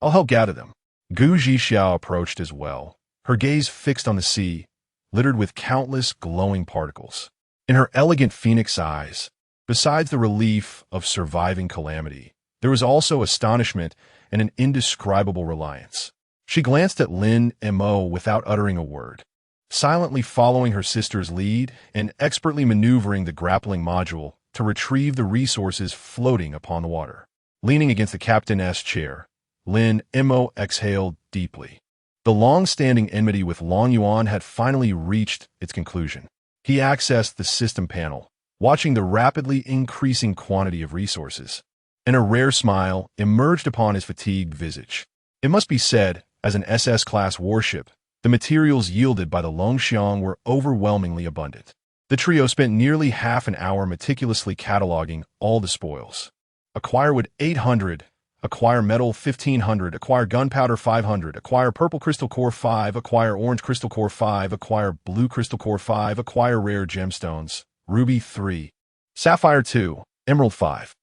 I'll help gather them. Gu Zhixiao approached as well, her gaze fixed on the sea, littered with countless glowing particles. In her elegant phoenix eyes, besides the relief of surviving calamity, there was also astonishment and an indescribable reliance. She glanced at Lin Mo without uttering a word, silently following her sister's lead and expertly maneuvering the grappling module to retrieve the resources floating upon the water. Leaning against the captain's chair, Lin Mo exhaled deeply. The long-standing enmity with Long Yuan had finally reached its conclusion. He accessed the system panel, watching the rapidly increasing quantity of resources, and a rare smile emerged upon his fatigued visage. It must be said, as an SS-class warship, the materials yielded by the Longxiang were overwhelmingly abundant. The trio spent nearly half an hour meticulously cataloging all the spoils. Acquire wood 800, acquire metal 1500, acquire gunpowder 500, acquire purple crystal core 5, acquire orange crystal core 5, acquire blue crystal core 5, acquire rare gemstones, ruby 3, sapphire 2, emerald 5.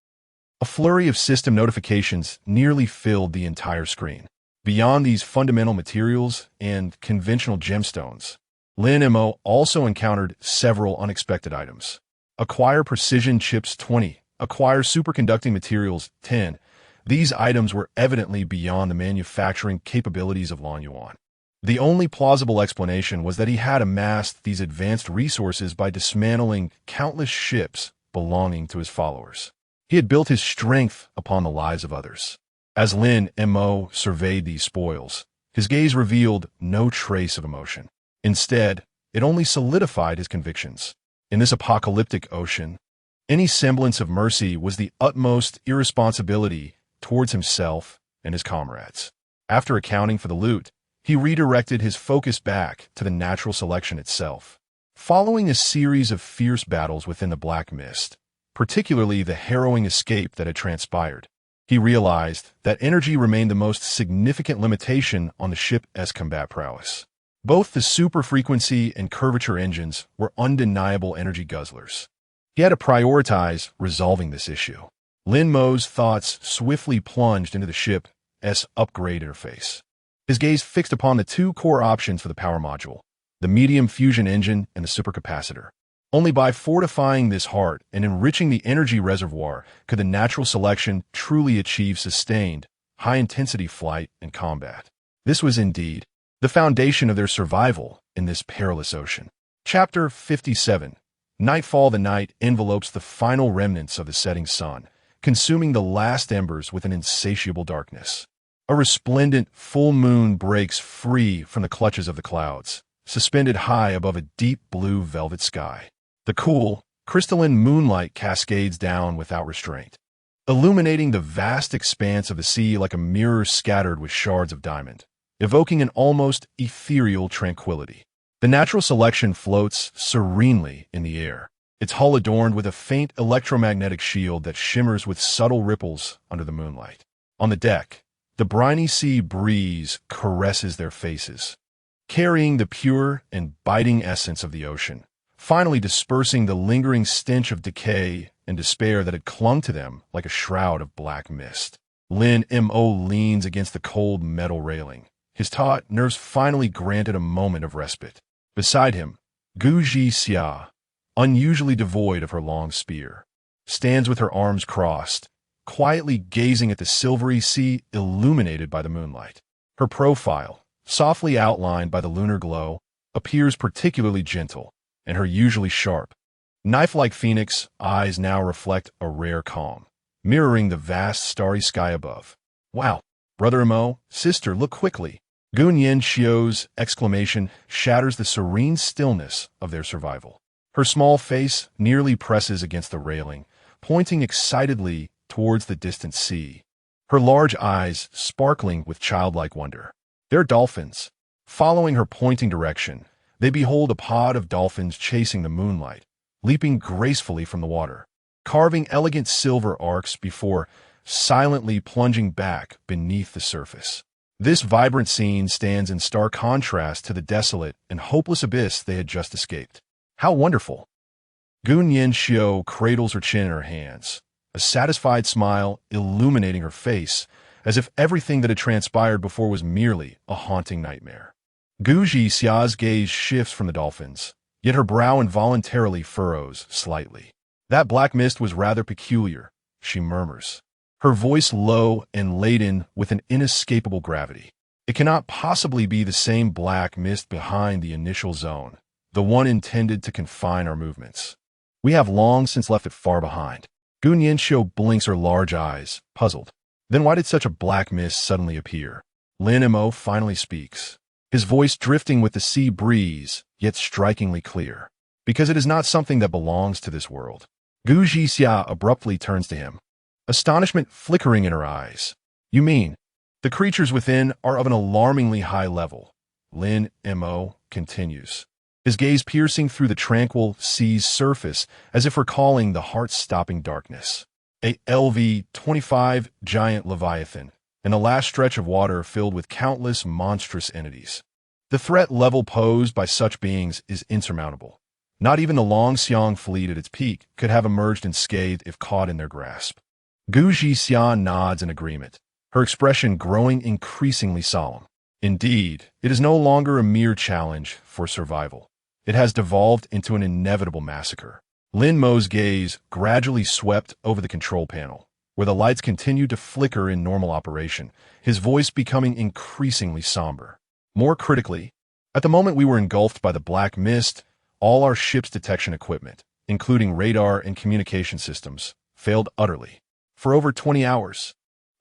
A flurry of system notifications nearly filled the entire screen. Beyond these fundamental materials and conventional gemstones, Lin Mo also encountered several unexpected items. Acquire precision chips 20, acquire superconducting materials 10. These items were evidently beyond the manufacturing capabilities of Long Yuan. The only plausible explanation was that he had amassed these advanced resources by dismantling countless ships belonging to his followers. He had built his strength upon the lives of others. As Lin Mo surveyed these spoils, his gaze revealed no trace of emotion. Instead, it only solidified his convictions. In this apocalyptic ocean, any semblance of mercy was the utmost irresponsibility towards himself and his comrades. After accounting for the loot, he redirected his focus back to the natural selection itself. Following a series of fierce battles within the Black Mist, particularly the harrowing escape that had transpired, he realized that energy remained the most significant limitation on the ship's combat prowess. Both the super-frequency and curvature engines were undeniable energy guzzlers. He had to prioritize resolving this issue. Lin Mo's thoughts swiftly plunged into the ship's upgrade interface. His gaze fixed upon the two core options for the power module, the medium fusion engine and the supercapacitor. Only by fortifying this heart and enriching the energy reservoir could the natural selection truly achieve sustained, high-intensity flight and combat. This was indeed the foundation of their survival in this perilous ocean. Chapter 57. Nightfall. The night envelopes the final remnants of the setting sun, consuming the last embers with an insatiable darkness. A resplendent full moon breaks free from the clutches of the clouds, suspended high above a deep blue velvet sky. The cool, crystalline moonlight cascades down without restraint, illuminating the vast expanse of the sea like a mirror scattered with shards of diamond, evoking an almost ethereal tranquility. The natural selection floats serenely in the air, its hull adorned with a faint electromagnetic shield that shimmers with subtle ripples under the moonlight. On the deck, the briny sea breeze caresses their faces, carrying the pure and biting essence of the ocean, finally dispersing the lingering stench of decay and despair that had clung to them like a shroud of black mist. Lin Mo leans against the cold metal railing, his taut nerves finally granted a moment of respite. Beside him, Gu Zhixiao, unusually devoid of her long spear, stands with her arms crossed, quietly gazing at the silvery sea illuminated by the moonlight. Her profile, softly outlined by the lunar glow, appears particularly gentle, and her usually sharp, knife-like phoenix eyes now reflect a rare calm, mirroring the vast starry sky above. Wow, brother Mo, sister, look quickly. Gun Yen Xiao's exclamation shatters the serene stillness of their survival. Her small face nearly presses against the railing, pointing excitedly towards the distant sea, her large eyes sparkling with childlike wonder. They're dolphins. Following her pointing direction, they behold a pod of dolphins chasing the moonlight, leaping gracefully from the water, carving elegant silver arcs before silently plunging back beneath the surface. This vibrant scene stands in stark contrast to the desolate and hopeless abyss they had just escaped. How wonderful! Gu Nianxiu cradles her chin in her hands, a satisfied smile illuminating her face, as if everything that had transpired before was merely a haunting nightmare. Gu Xia's gaze shifts from the dolphins, yet her brow involuntarily furrows slightly. That black mist was rather peculiar, she murmurs, her voice low and laden with an inescapable gravity. It cannot possibly be the same black mist behind the initial zone, the one intended to confine our movements. We have long since left it far behind. Gu Nianxiu blinks her large eyes, puzzled. Then why did such a black mist suddenly appear? Lin Mo finally speaks, his voice drifting with the sea breeze, yet strikingly clear. Because it is not something that belongs to this world. Gu Xia abruptly turns to him, astonishment flickering in her eyes. You mean, the creatures within are of an alarmingly high level? Lin Mo continues, his gaze piercing through the tranquil sea's surface as if recalling the heart-stopping darkness. A LV-25 giant leviathan, and a last stretch of water filled with countless monstrous entities. The threat level posed by such beings is insurmountable. Not even the Longxiang fleet at its peak could have emerged unscathed if caught in their grasp. Gu Zhixian nods in agreement, her expression growing increasingly solemn. Indeed, it is no longer a mere challenge for survival. It has devolved into an inevitable massacre. Lin Mo's gaze gradually swept over the control panel, where the lights continued to flicker in normal operation, his voice becoming increasingly somber. More critically, at the moment we were engulfed by the black mist, all our ship's detection equipment, including radar and communication systems, failed utterly. For over 20 hours,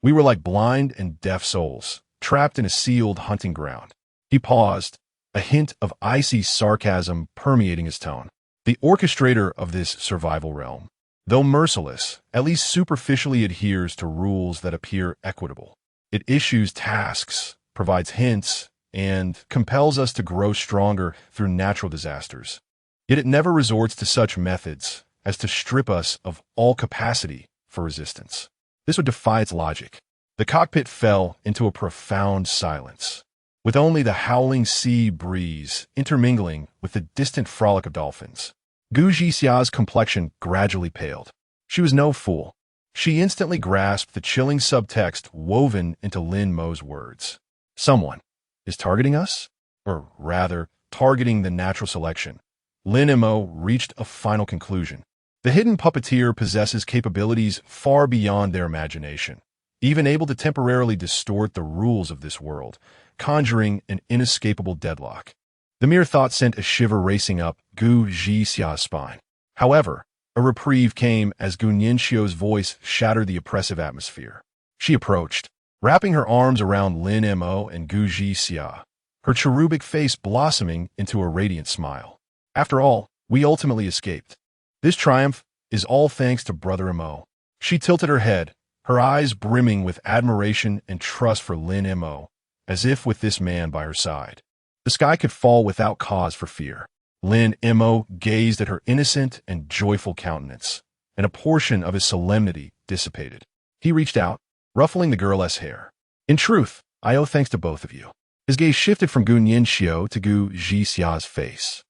we were like blind and deaf souls, trapped in a sealed hunting ground. He paused, a hint of icy sarcasm permeating his tone. The orchestrator of this survival realm, though merciless, at least superficially adheres to rules that appear equitable. It issues tasks, provides hints, and compels us to grow stronger through natural disasters. Yet it never resorts to such methods as to strip us of all capacity for resistance. This would defy its logic. The cockpit fell into a profound silence, with only the howling sea breeze intermingling with the distant frolic of dolphins. Gu Zhixia's complexion gradually paled. She was no fool. She instantly grasped the chilling subtext woven into Lin Mo's words. Someone is targeting us? Or rather, targeting the natural selection. Lin Mo reached a final conclusion. The hidden puppeteer possesses capabilities far beyond their imagination, even able to temporarily distort the rules of this world, conjuring an inescapable deadlock. The mere thought sent a shiver racing up Gu Zhixia's spine. However, a reprieve came as Gu Nianxiu's voice shattered the oppressive atmosphere. She approached, wrapping her arms around Lin Mo and Gu Zhixia, her cherubic face blossoming into a radiant smile. After all, we ultimately escaped. This triumph is all thanks to Brother Mo. She tilted her head, her eyes brimming with admiration and trust for Lin Mo, as if with this man by her side, the sky could fall without cause for fear. Lin Mo gazed at her innocent and joyful countenance, and a portion of his solemnity dissipated. He reached out, ruffling the girl's hair. In truth, I owe thanks to both of you. His gaze shifted from Gu Nianxiu to Gu Zhixia's face.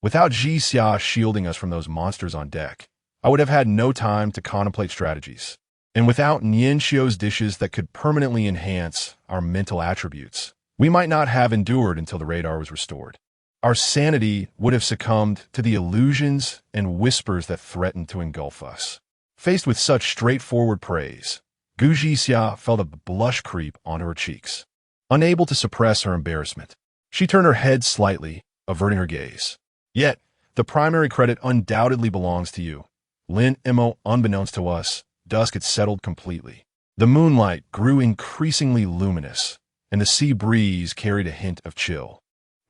Without Zhixia shielding us from those monsters on deck, I would have had no time to contemplate strategies. And without Nianxiu's dishes that could permanently enhance our mental attributes, we might not have endured until the radar was restored. Our sanity would have succumbed to the illusions and whispers that threatened to engulf us. Faced with such straightforward praise, Gu Zhixia felt a blush creep onto her cheeks. Unable to suppress her embarrassment, she turned her head slightly, averting her gaze. Yet, the primary credit undoubtedly belongs to you. Lin Mo, unbeknownst to us, dusk had settled completely. The moonlight grew increasingly luminous, and the sea breeze carried a hint of chill.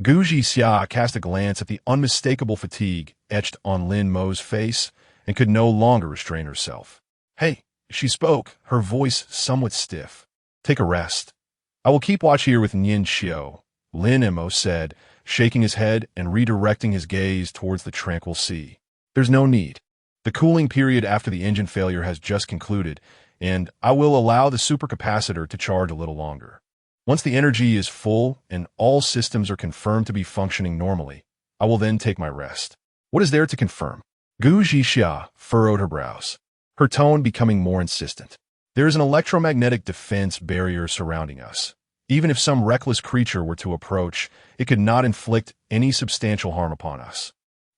Gu Zhixia cast a glance at the unmistakable fatigue etched on Lin Mo's face and could no longer restrain herself. Hey, she spoke, her voice somewhat stiff. Take a rest. I will keep watch here with Nianxiu, Lin Mo said, shaking his head and redirecting his gaze towards the tranquil sea. There's no need. The cooling period after the engine failure has just concluded, and I will allow the supercapacitor to charge a little longer. Once the energy is full and all systems are confirmed to be functioning normally, I will then take my rest. What is there to confirm? Gu Zhixia furrowed her brows, her tone becoming more insistent. There is an electromagnetic defense barrier surrounding us. Even if some reckless creature were to approach, it could not inflict any substantial harm upon us.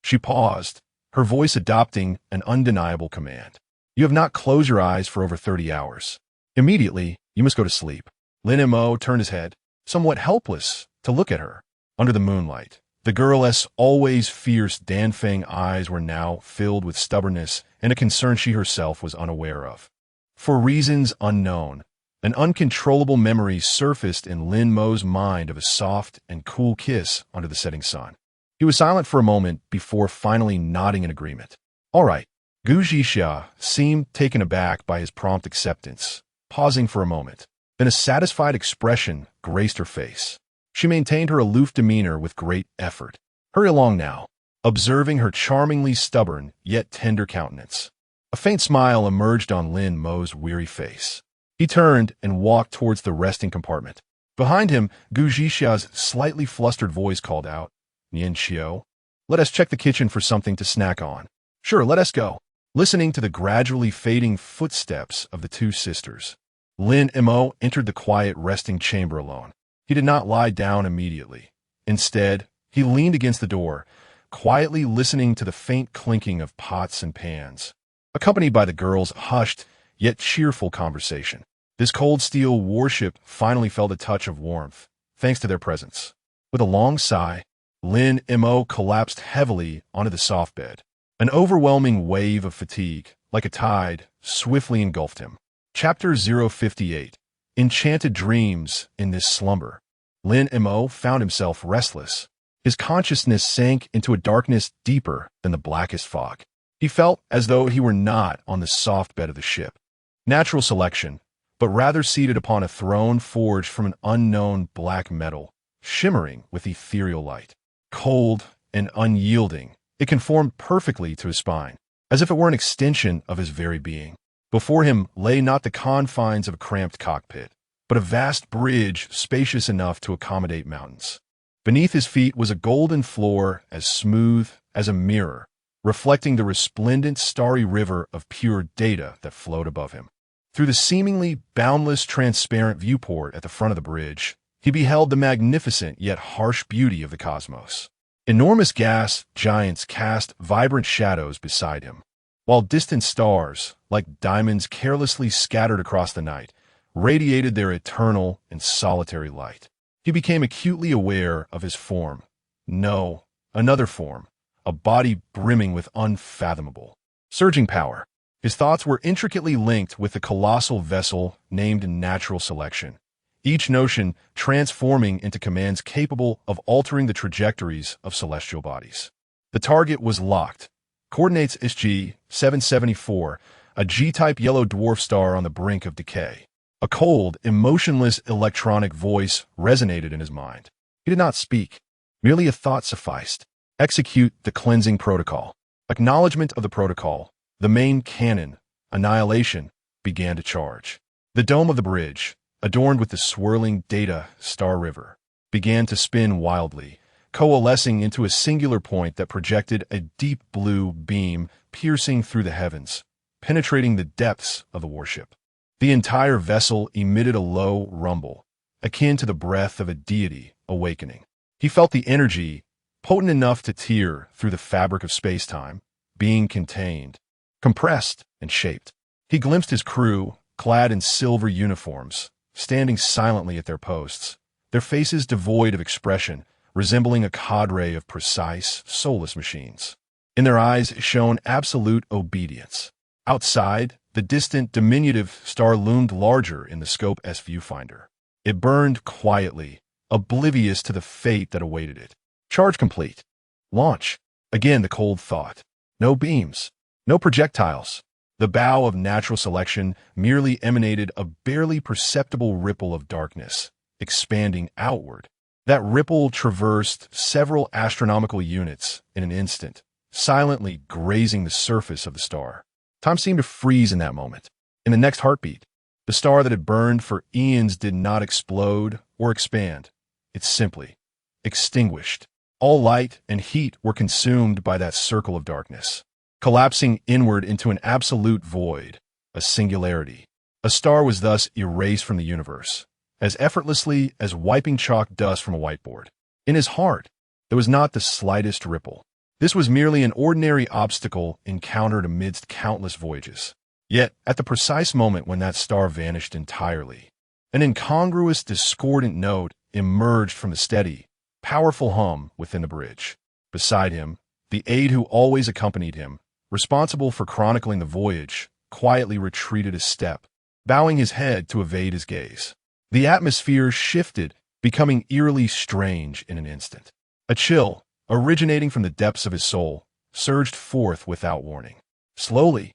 She paused, her voice adopting an undeniable command. You have not closed your eyes for over 30 hours. Immediately, you must go to sleep. Lin Mo turned his head, somewhat helpless, to look at her. Under the moonlight, the girl's always fierce Danfeng eyes were now filled with stubbornness and a concern she herself was unaware of. For reasons unknown, an uncontrollable memory surfaced in Lin Mo's mind of a soft and cool kiss under the setting sun. He was silent for a moment before finally nodding in agreement. All right. Gu Zhixia seemed taken aback by his prompt acceptance, pausing for a moment. Then a satisfied expression graced her face. She maintained her aloof demeanor with great effort. Hurry along now, observing her charmingly stubborn yet tender countenance. A faint smile emerged on Lin Mo's weary face. He turned and walked towards the resting compartment. Behind him, Gu Zhixia's slightly flustered voice called out, Nian Xiao, let us check the kitchen for something to snack on. Sure, let us go. Listening to the gradually fading footsteps of the two sisters, Lin Mo entered the quiet resting chamber alone. He did not lie down immediately. Instead, he leaned against the door, quietly listening to the faint clinking of pots and pans, accompanied by the girls' hushed yet cheerful conversation. This cold steel warship finally felt a touch of warmth, thanks to their presence. With a long sigh, Lin Mo collapsed heavily onto the soft bed. An overwhelming wave of fatigue, like a tide, swiftly engulfed him. Chapter 058. Enchanted dreams in this slumber. Lin Mo found himself restless. His consciousness sank into a darkness deeper than the blackest fog. He felt as though he were not on the soft bed of the ship, natural selection, but rather seated upon a throne forged from an unknown black metal, shimmering with ethereal light. Cold and unyielding, it conformed perfectly to his spine, as if it were an extension of his very being. Before him lay not the confines of a cramped cockpit, but a vast bridge spacious enough to accommodate mountains. Beneath his feet was a golden floor as smooth as a mirror, reflecting the resplendent starry river of pure data that flowed above him. Through the seemingly boundless transparent viewport at the front of the bridge, he beheld the magnificent yet harsh beauty of the cosmos. Enormous gas giants cast vibrant shadows beside him, while distant stars, like diamonds carelessly scattered across the night, radiated their eternal and solitary light. He became acutely aware of his form. No, another form, a body brimming with unfathomable, surging power. His thoughts were intricately linked with the colossal vessel named Natural Selection, each notion transforming into commands capable of altering the trajectories of celestial bodies. The target was locked. Coordinates SG-774, a G-type yellow dwarf star on the brink of decay. A cold, emotionless electronic voice resonated in his mind. He did not speak. Merely a thought sufficed. Execute the cleansing protocol. Acknowledgement of the protocol. The main cannon, annihilation, began to charge. The dome of the bridge, adorned with the swirling data star river, began to spin wildly, coalescing into a singular point that projected a deep blue beam piercing through the heavens, penetrating the depths of the warship. The entire vessel emitted a low rumble, akin to the breath of a deity awakening. He felt the energy, potent enough to tear through the fabric of space-time, being contained, compressed, and shaped. He glimpsed his crew, clad in silver uniforms, standing silently at their posts, their faces devoid of expression, resembling a cadre of precise, soulless machines. In their eyes shone absolute obedience. Outside, the distant, diminutive star loomed larger in the Scope S viewfinder. It burned quietly, oblivious to the fate that awaited it. Charge complete. Launch. Again the cold thought. No beams. No projectiles. The bow of Natural Selection merely emanated a barely perceptible ripple of darkness, expanding outward. That ripple traversed several astronomical units in an instant, silently grazing the surface of the star. Time seemed to freeze in that moment. In the next heartbeat, the star that had burned for eons did not explode or expand. It simply extinguished. All light and heat were consumed by that circle of darkness. collapsing inward into an absolute void, a singularity. A star was thus erased from the universe, as effortlessly as wiping chalk dust from a whiteboard. In his heart, there was not the slightest ripple. This was merely an ordinary obstacle encountered amidst countless voyages. Yet, at the precise moment when that star vanished entirely, an incongruous, discordant note emerged from the steady, powerful hum within the bridge. Beside him, the aide who always accompanied him, responsible for chronicling the voyage, quietly retreated a step, bowing his head to evade his gaze. The atmosphere shifted, becoming eerily strange in an instant. A chill, originating from the depths of his soul, surged forth without warning. Slowly,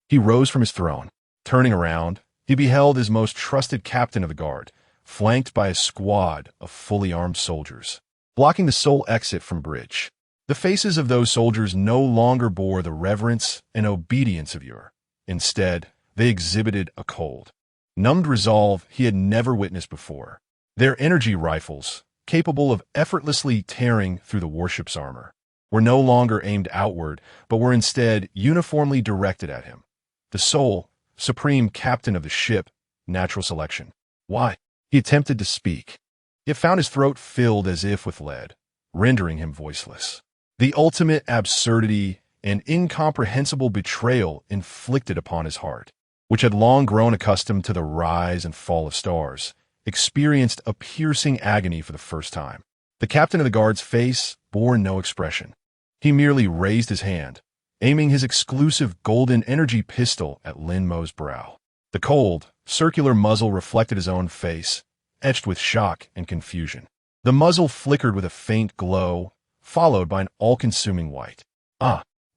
he rose from his throne. Turning around, he beheld his most trusted captain of the guard, flanked by a squad of fully armed soldiers, blocking the sole exit from bridge. The faces of those soldiers no longer bore the reverence and obedience of yore. Instead, they exhibited a cold, numbed resolve he had never witnessed before. Their energy rifles, capable of effortlessly tearing through the warship's armor, were no longer aimed outward, but were instead uniformly directed at him, the sole, supreme captain of the ship, natural selection. Why? He attempted to speak, yet found his throat filled as if with lead, rendering him voiceless. The ultimate absurdity and incomprehensible betrayal inflicted upon his heart, which had long grown accustomed to the rise and fall of stars, experienced a piercing agony for the first time. The captain of the guard's face bore no expression. He merely raised his hand, aiming his exclusive golden energy pistol at Lin Mo's brow. The cold, circular muzzle reflected his own face, etched with shock and confusion. The muzzle flickered with a faint glow, followed by an all-consuming white.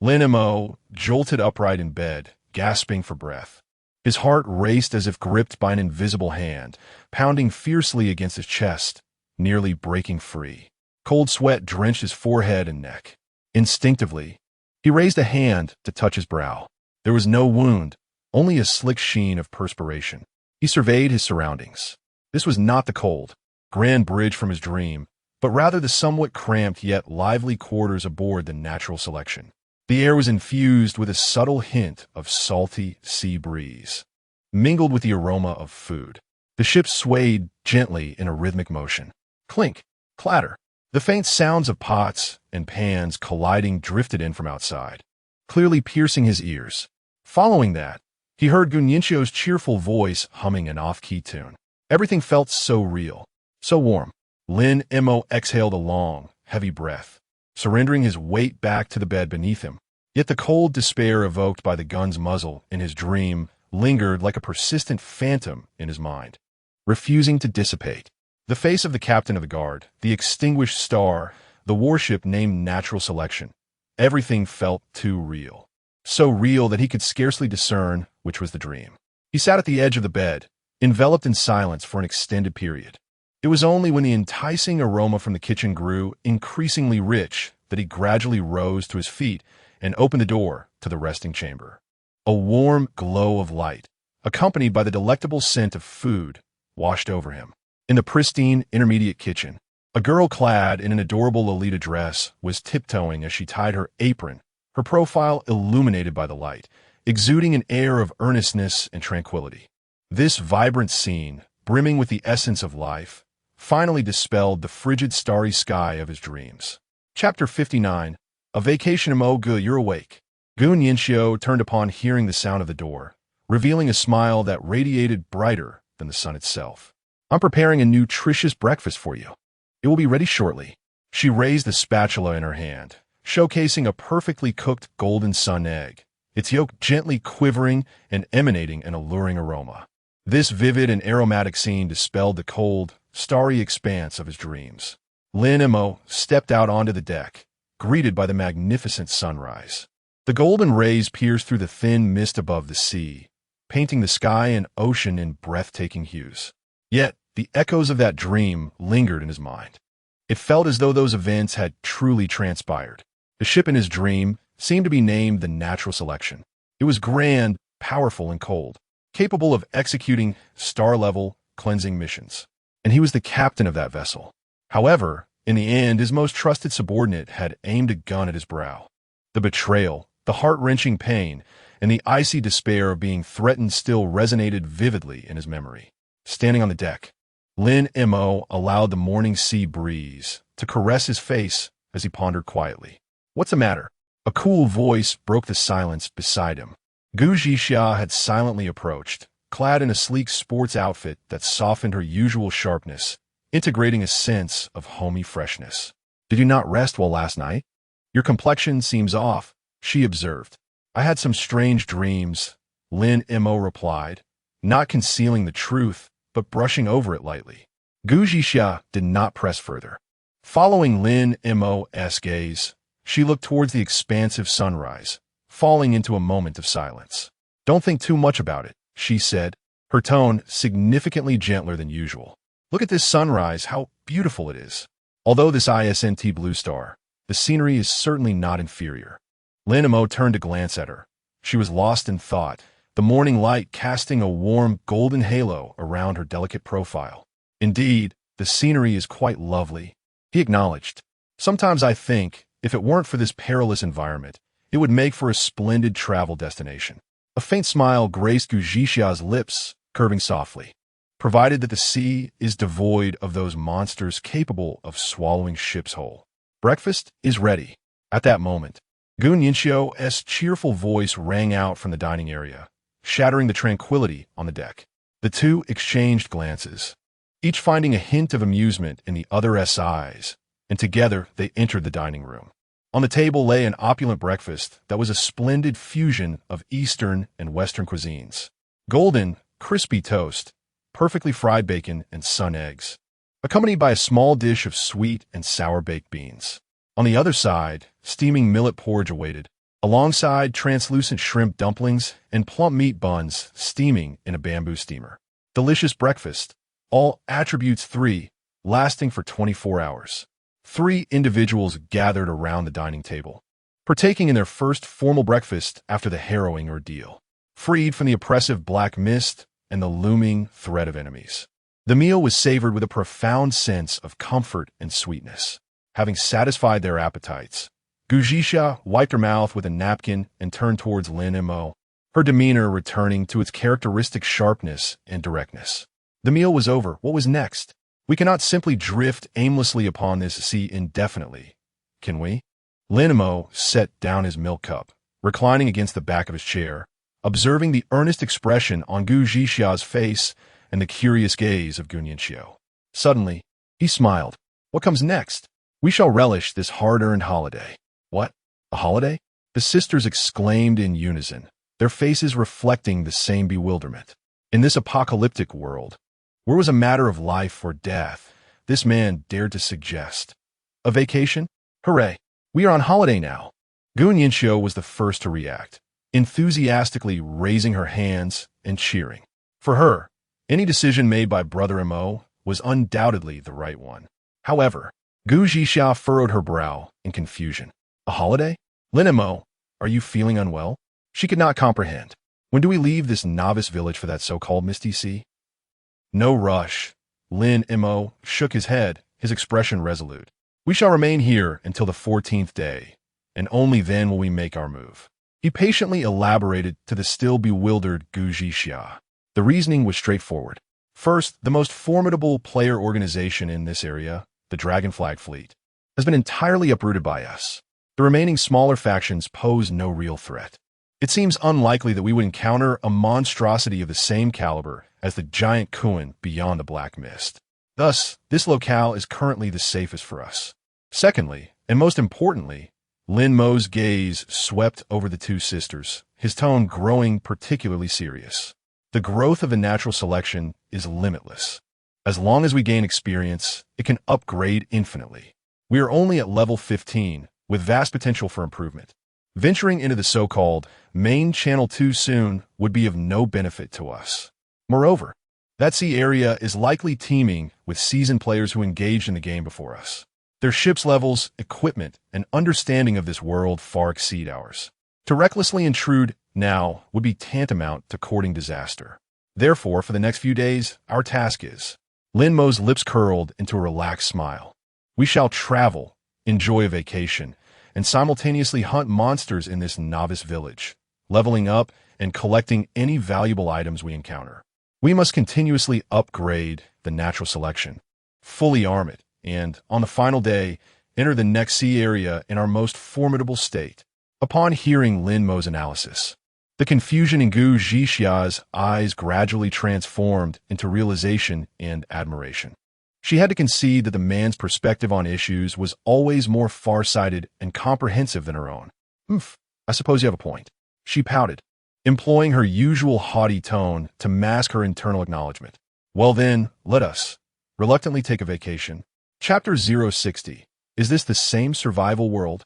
Lin Mo jolted upright in bed, gasping for breath. His heart raced as if gripped by an invisible hand, pounding fiercely against his chest, nearly breaking free. Cold sweat drenched his forehead and neck. Instinctively, he raised a hand to touch his brow. There was no wound, only a slick sheen of perspiration. He surveyed his surroundings. This was not the cold, grand bridge from his dream, but rather the somewhat cramped yet lively quarters aboard the natural selection. The air was infused with a subtle hint of salty sea breeze, mingled with the aroma of food. The ship swayed gently in a rhythmic motion. Clink, clatter. The faint sounds of pots and pans colliding drifted in from outside, clearly piercing his ears. Following that, he heard Gunyinsho's cheerful voice humming an off-key tune. Everything felt so real, so warm. Lin Mo exhaled a long, heavy breath, surrendering his weight back to the bed beneath him. Yet the cold despair evoked by the gun's muzzle in his dream lingered like a persistent phantom in his mind, refusing to dissipate. The face of the captain of the guard, the extinguished star, the warship named Natural Selection. Everything felt too real. So real that he could scarcely discern which was the dream. He sat at the edge of the bed, enveloped in silence for an extended period. It was only when the enticing aroma from the kitchen grew increasingly rich that he gradually rose to his feet and opened the door to the resting chamber. A warm glow of light, accompanied by the delectable scent of food, washed over him. In the pristine, intermediate kitchen, a girl clad in an adorable Lolita dress was tiptoeing as she tied her apron, her profile illuminated by the light, exuding an air of earnestness and tranquility. This vibrant scene, brimming with the essence of life, finally dispelled the frigid starry sky of his dreams. Chapter 59. A Vacation in Mo Gu, You're Awake. Gun Yinshio turned upon hearing the sound of the door, revealing a smile that radiated brighter than the sun itself. I'm preparing a nutritious breakfast for you. It will be ready shortly. She raised the spatula in her hand, showcasing a perfectly cooked golden sun egg, its yolk gently quivering and emanating an alluring aroma. This vivid and aromatic scene dispelled the cold, starry expanse of his dreams. Lin Mo stepped out onto the deck, greeted by the magnificent sunrise. The golden rays pierced through the thin mist above the sea, painting the sky and ocean in breathtaking hues. Yet, the echoes of that dream lingered in his mind. It felt as though those events had truly transpired. The ship in his dream seemed to be named the Natural Selection. It was grand, powerful, and cold, capable of executing star-level cleansing missions. And he was the captain of that vessel. However, in the end, his most trusted subordinate had aimed a gun at his brow. The betrayal, The heart-wrenching pain and the icy despair of being threatened still resonated vividly in his memory. Standing on the deck, Lin Mo allowed the morning sea breeze to caress his face as he pondered quietly. "What's the matter?" A cool voice broke the silence beside him. Gu Zhixia had silently approached, clad in a sleek sports outfit that softened her usual sharpness, integrating a sense of homey freshness. "Did you not rest well last night? Your complexion seems off," she observed. "I had some strange dreams," Lin Mo replied, not concealing the truth, but brushing over it lightly. Gu Zhixia did not press further. Following Lin Mo's gaze, she looked towards the expansive sunrise, falling into a moment of silence. "Don't think too much about it," she said, her tone significantly gentler than usual. "Look at this sunrise, how beautiful it is. Although this isn't blue star, the scenery is certainly not inferior." Lin Mo turned to glance at her. She was lost in thought, the morning light casting a warm golden halo around her delicate profile. "Indeed, the scenery is quite lovely," he acknowledged. "Sometimes I think, if it weren't for this perilous environment, it would make for a splendid travel destination." A faint smile graced Gu Zhixia's lips, curving softly. "Provided that the sea is devoid of those monsters capable of swallowing ships whole. Breakfast is ready." At that moment, Gu Ningxiu's cheerful voice rang out from the dining area, shattering the tranquility on the deck. The two exchanged glances, each finding a hint of amusement in the other's eyes, and together they entered the dining room. On the table lay an opulent breakfast that was a splendid fusion of Eastern and Western cuisines. Golden, crispy toast, perfectly fried bacon, and sun eggs, accompanied by a small dish of sweet and sour baked beans. On the other side, steaming millet porridge awaited, alongside translucent shrimp dumplings and plump meat buns steaming in a bamboo steamer. Delicious breakfast, all attributes 3, lasting for 24 hours. 3 individuals gathered around the dining table, partaking in their first formal breakfast after the harrowing ordeal, freed from the oppressive black mist and the looming threat of enemies. The meal was savored with a profound sense of comfort and sweetness. Having satisfied their appetites, Gu Zhixia wiped her mouth with a napkin and turned towards Lin Mo, her demeanor returning to its characteristic sharpness and directness. The meal was over. What was next? "We cannot simply drift aimlessly upon this sea indefinitely, can we?" Lin Mo set down his milk cup, reclining against the back of his chair, observing the earnest expression on Gu Zhixia's face and the curious gaze of Gu Ningxiu. Suddenly, he smiled. "What comes next? We shall relish this hard-earned holiday." "What? A holiday?" the sisters exclaimed in unison, their faces reflecting the same bewilderment. In this apocalyptic world, where it was a matter of life or death, this man dared to suggest a vacation? "Hooray! We are on holiday now." Gu Ningxiu was the first to react, enthusiastically raising her hands and cheering. For her, any decision made by Brother Mo was undoubtedly the right one. However, Gu Zhixia furrowed her brow in confusion. "A holiday? Lin Mo, are you feeling unwell?" She could not comprehend. "When do we leave this novice village for that so-called Misty Sea?" "No rush." Lin Mo shook his head, his expression resolute. "We shall remain here until the 14th day, and only then will we make our move." He patiently elaborated to the still bewildered Gu Zhixia. The reasoning was straightforward. First, the most formidable player organization in this area, the Dragonflag Fleet, has been entirely uprooted by us. The remaining smaller factions pose no real threat. It seems unlikely that we would encounter a monstrosity of the same caliber as the giant Kuan beyond the Black Mist. Thus, this locale is currently the safest for us. Secondly, and most importantly, Lin Mo's gaze swept over the two sisters, his tone growing particularly serious. "The growth of a natural selection is limitless. As long as we gain experience, it can upgrade infinitely. We are only at level 15, with vast potential for improvement. Venturing into the so-called main channel too soon would be of no benefit to us. Moreover, that sea area is likely teeming with seasoned players who engaged in the game before us. Their ship's levels, equipment, and understanding of this world far exceed ours. To recklessly intrude now would be tantamount to courting disaster. Therefore, for the next few days, our task is..." Lin Mo's lips curled into a relaxed smile. "We shall travel, enjoy a vacation, and simultaneously hunt monsters in this novice village, leveling up and collecting any valuable items we encounter. We must continuously upgrade the natural selection, fully arm it, and, on the final day, enter the next sea area in our most formidable state. Upon hearing Lin Mo's analysis, the confusion in Gu Zhixia's eyes gradually transformed into realization and admiration. She had to concede that the man's perspective on issues was always more far-sighted and comprehensive than her own. I suppose you have a point. She pouted, employing her usual haughty tone to mask her internal acknowledgement. Well then, let us reluctantly take a vacation. Chapter 060. Is this the same survival world?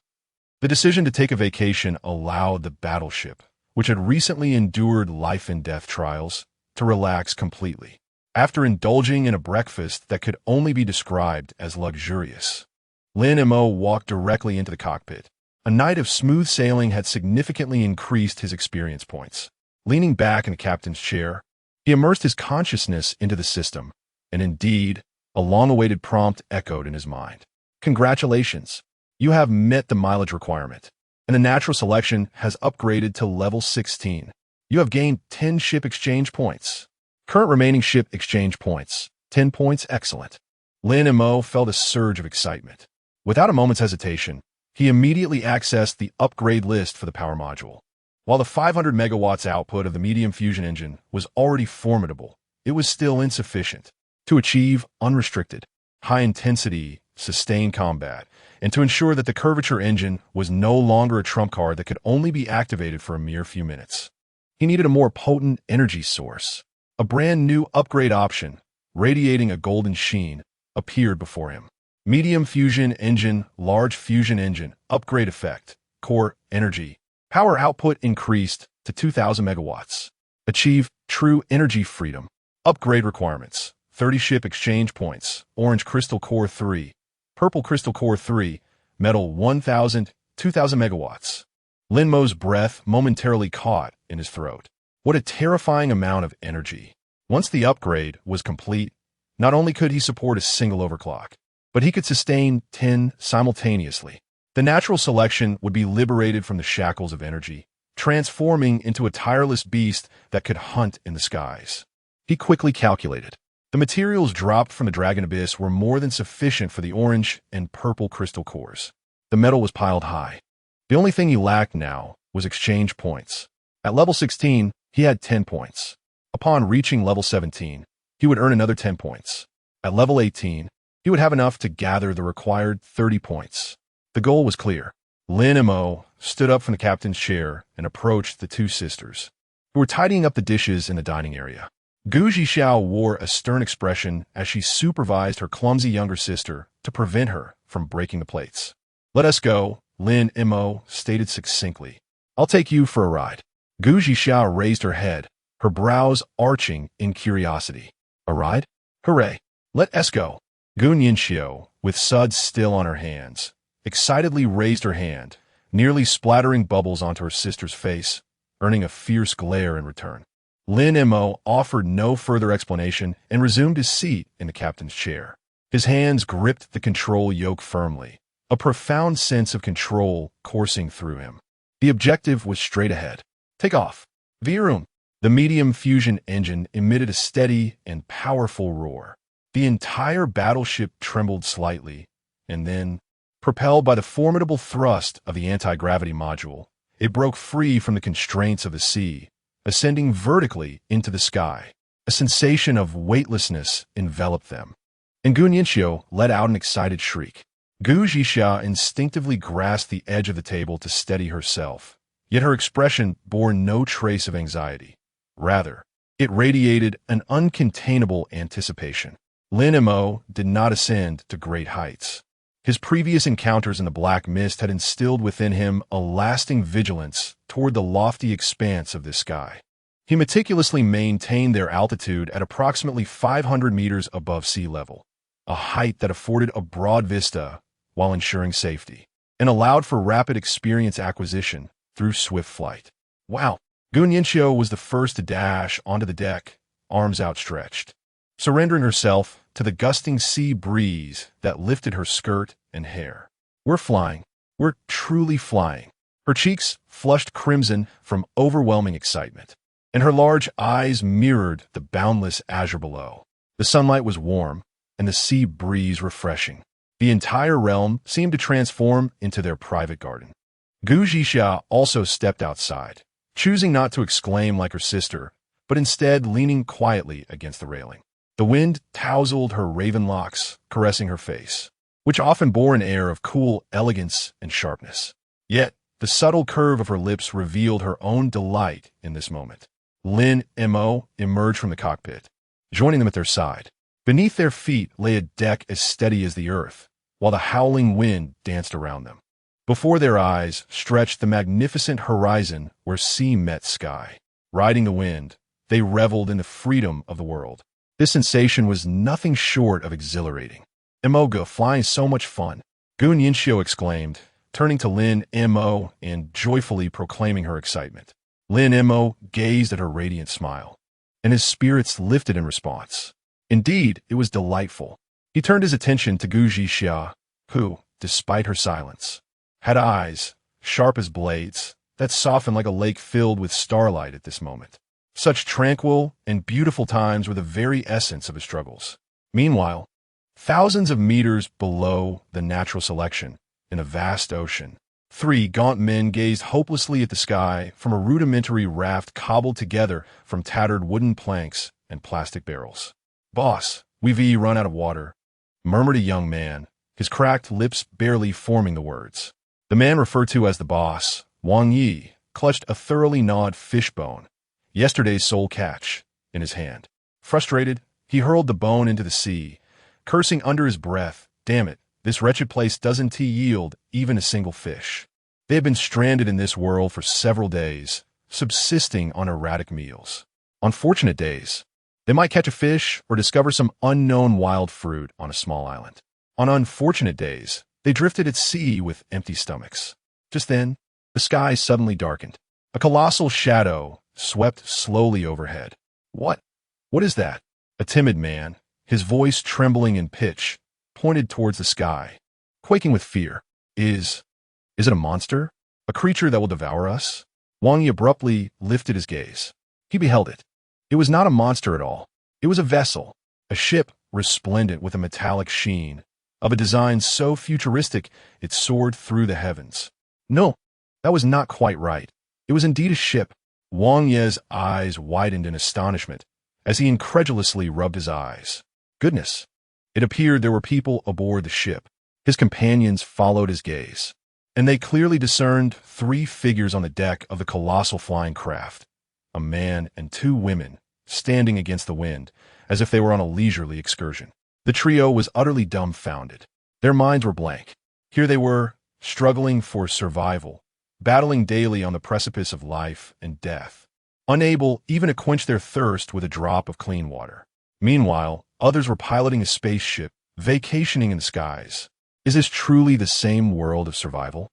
The decision to take a vacation allowed the battleship, which had recently endured life and death trials, to relax completely. After indulging in a breakfast that could only be described as luxurious, Lin Mo walked directly into the cockpit. A night of smooth sailing had significantly increased his experience points. Leaning back in the captain's chair, he immersed his consciousness into the system, and indeed, a long-awaited prompt echoed in his mind. Congratulations! You have met the mileage requirement, and the natural selection has upgraded to level 16. You have gained 10 ship exchange points. Current remaining ship exchange points, 10 points, excellent. Lin Mo felt a surge of excitement. Without a moment's hesitation, he immediately accessed the upgrade list for the power module. While the 500 megawatts output of the medium fusion engine was already formidable, it was still insufficient to achieve unrestricted, high-intensity, sustained combat, and to ensure that the curvature engine was no longer a trump card that could only be activated for a mere few minutes. He needed a more potent energy source. A brand new upgrade option, radiating a golden sheen, appeared before him. Medium fusion engine, large fusion engine, upgrade effect, core energy. Power output increased to 2,000 megawatts. Achieve true energy freedom. Upgrade requirements, 30 ship exchange points, orange crystal core 3, purple crystal core 3, metal 1,000, 2,000 megawatts. Lin Mo's breath momentarily caught in his throat. What a terrifying amount of energy. Once the upgrade was complete, not only could he support a single overclock, but he could sustain 10 simultaneously. The natural selection would be liberated from the shackles of energy, transforming into a tireless beast that could hunt in the skies. He quickly calculated. The materials dropped from the Dragon Abyss were more than sufficient for the orange and purple crystal cores. The metal was piled high. The only thing he lacked now was exchange points. At level 16, he had 10 points. Upon reaching level 17, he would earn another 10 points. At level 18, he would have enough to gather the required 30 points. The goal was clear. Lin Mo stood up from the captain's chair and approached the two sisters, who were tidying up the dishes in the dining area. Gu Zhixiao wore a stern expression as she supervised her clumsy younger sister to prevent her from breaking the plates. "Let us go," Lin Mo stated succinctly. "I'll take you for a ride." Gu Zhixiao raised her head, her brows arching in curiosity. "A ride? Hooray! Let us go." Gu Ningxiu, with suds still on her hands, excitedly raised her hand, nearly splattering bubbles onto her sister's face, earning a fierce glare in return. Lin Mo offered no further explanation and resumed his seat in the captain's chair. His hands gripped the control yoke firmly, a profound sense of control coursing through him. The objective was straight ahead. Take off. Virum. The medium fusion engine emitted a steady and powerful roar. The entire battleship trembled slightly, and then, propelled by the formidable thrust of the anti-gravity module, it broke free from the constraints of the sea, ascending vertically into the sky. A sensation of weightlessness enveloped them, and Gu Ningxiu let out an excited shriek. Gu Zhixia instinctively grasped the edge of the table to steady herself, yet her expression bore no trace of anxiety. Rather, it radiated an uncontainable anticipation. Lin Mo did not ascend to great heights. His previous encounters in the black mist had instilled within him a lasting vigilance toward the lofty expanse of this sky. He meticulously maintained their altitude at approximately 500 meters above sea level, a height that afforded a broad vista while ensuring safety, and allowed for rapid experience acquisition through swift flight. Wow! Gu Ningxiu was the first to dash onto the deck, arms outstretched, surrendering herself to the gusting sea breeze that lifted her skirt and hair. "We're flying." We're truly flying. Her cheeks flushed crimson from overwhelming excitement, and her large eyes mirrored the boundless azure below. The sunlight was warm, and the sea breeze refreshing. The entire realm seemed to transform into their private garden. Gu Zhixia also stepped outside, choosing not to exclaim like her sister, but instead leaning quietly against the railing. The wind tousled her raven locks, caressing her face, which often bore an air of cool elegance and sharpness. Yet, the subtle curve of her lips revealed her own delight in this moment. Lin Mo emerged from the cockpit, joining them at their side. Beneath their feet lay a deck as steady as the earth, while the howling wind danced around them. Before their eyes stretched the magnificent horizon where sea met sky. Riding the wind, they reveled in the freedom of the world. This sensation was nothing short of exhilarating. Emoga, flying so much fun, Gu Yinxiu exclaimed, turning to Lin Mo and joyfully proclaiming her excitement. Lin Mo gazed at her radiant smile, and his spirits lifted in response. Indeed, it was delightful. He turned his attention to Gu Zhixia, who, despite her silence, had eyes, sharp as blades, that softened like a lake filled with starlight at this moment. Such tranquil and beautiful times were the very essence of his struggles. Meanwhile, thousands of meters below the natural selection, in a vast ocean, three gaunt men gazed hopelessly at the sky from a rudimentary raft cobbled together from tattered wooden planks and plastic barrels. "Boss, we've run out of water," murmured a young man, his cracked lips barely forming the words. The man referred to as the boss, Wang Yi, clutched a thoroughly gnawed fishbone, yesterday's sole catch, in his hand. Frustrated, he hurled the bone into the sea, cursing under his breath, "Damn it, this wretched place doesn't yield even a single fish." They had been stranded in this world for several days, subsisting on erratic meals. On fortunate days, they might catch a fish or discover some unknown wild fruit on a small island. On unfortunate days, they drifted at sea with empty stomachs. Just then, the sky suddenly darkened. A colossal shadow swept slowly overhead. What is that?" A timid man, his voice trembling in pitch, pointed towards the sky, quaking with fear. Is it a monster? A creature that will devour us?" Wang Yi abruptly lifted his gaze. He beheld it. It was not a monster at all. It was a vessel, a ship resplendent with a metallic sheen, of a design so futuristic it soared through the heavens. No, that was not quite right. It was indeed a ship. Wang Yi's eyes widened in astonishment as he incredulously rubbed his eyes. Goodness! It appeared there were people aboard the ship. His companions followed his gaze, and they clearly discerned three figures on the deck of the colossal flying craft, a man and two women, standing against the wind, as if they were on a leisurely excursion. The trio was utterly dumbfounded. Their minds were blank. Here they were, struggling for survival, battling daily on the precipice of life and death, unable even to quench their thirst with a drop of clean water. Meanwhile, others were piloting a spaceship, vacationing in the skies. Is this truly the same world of survival?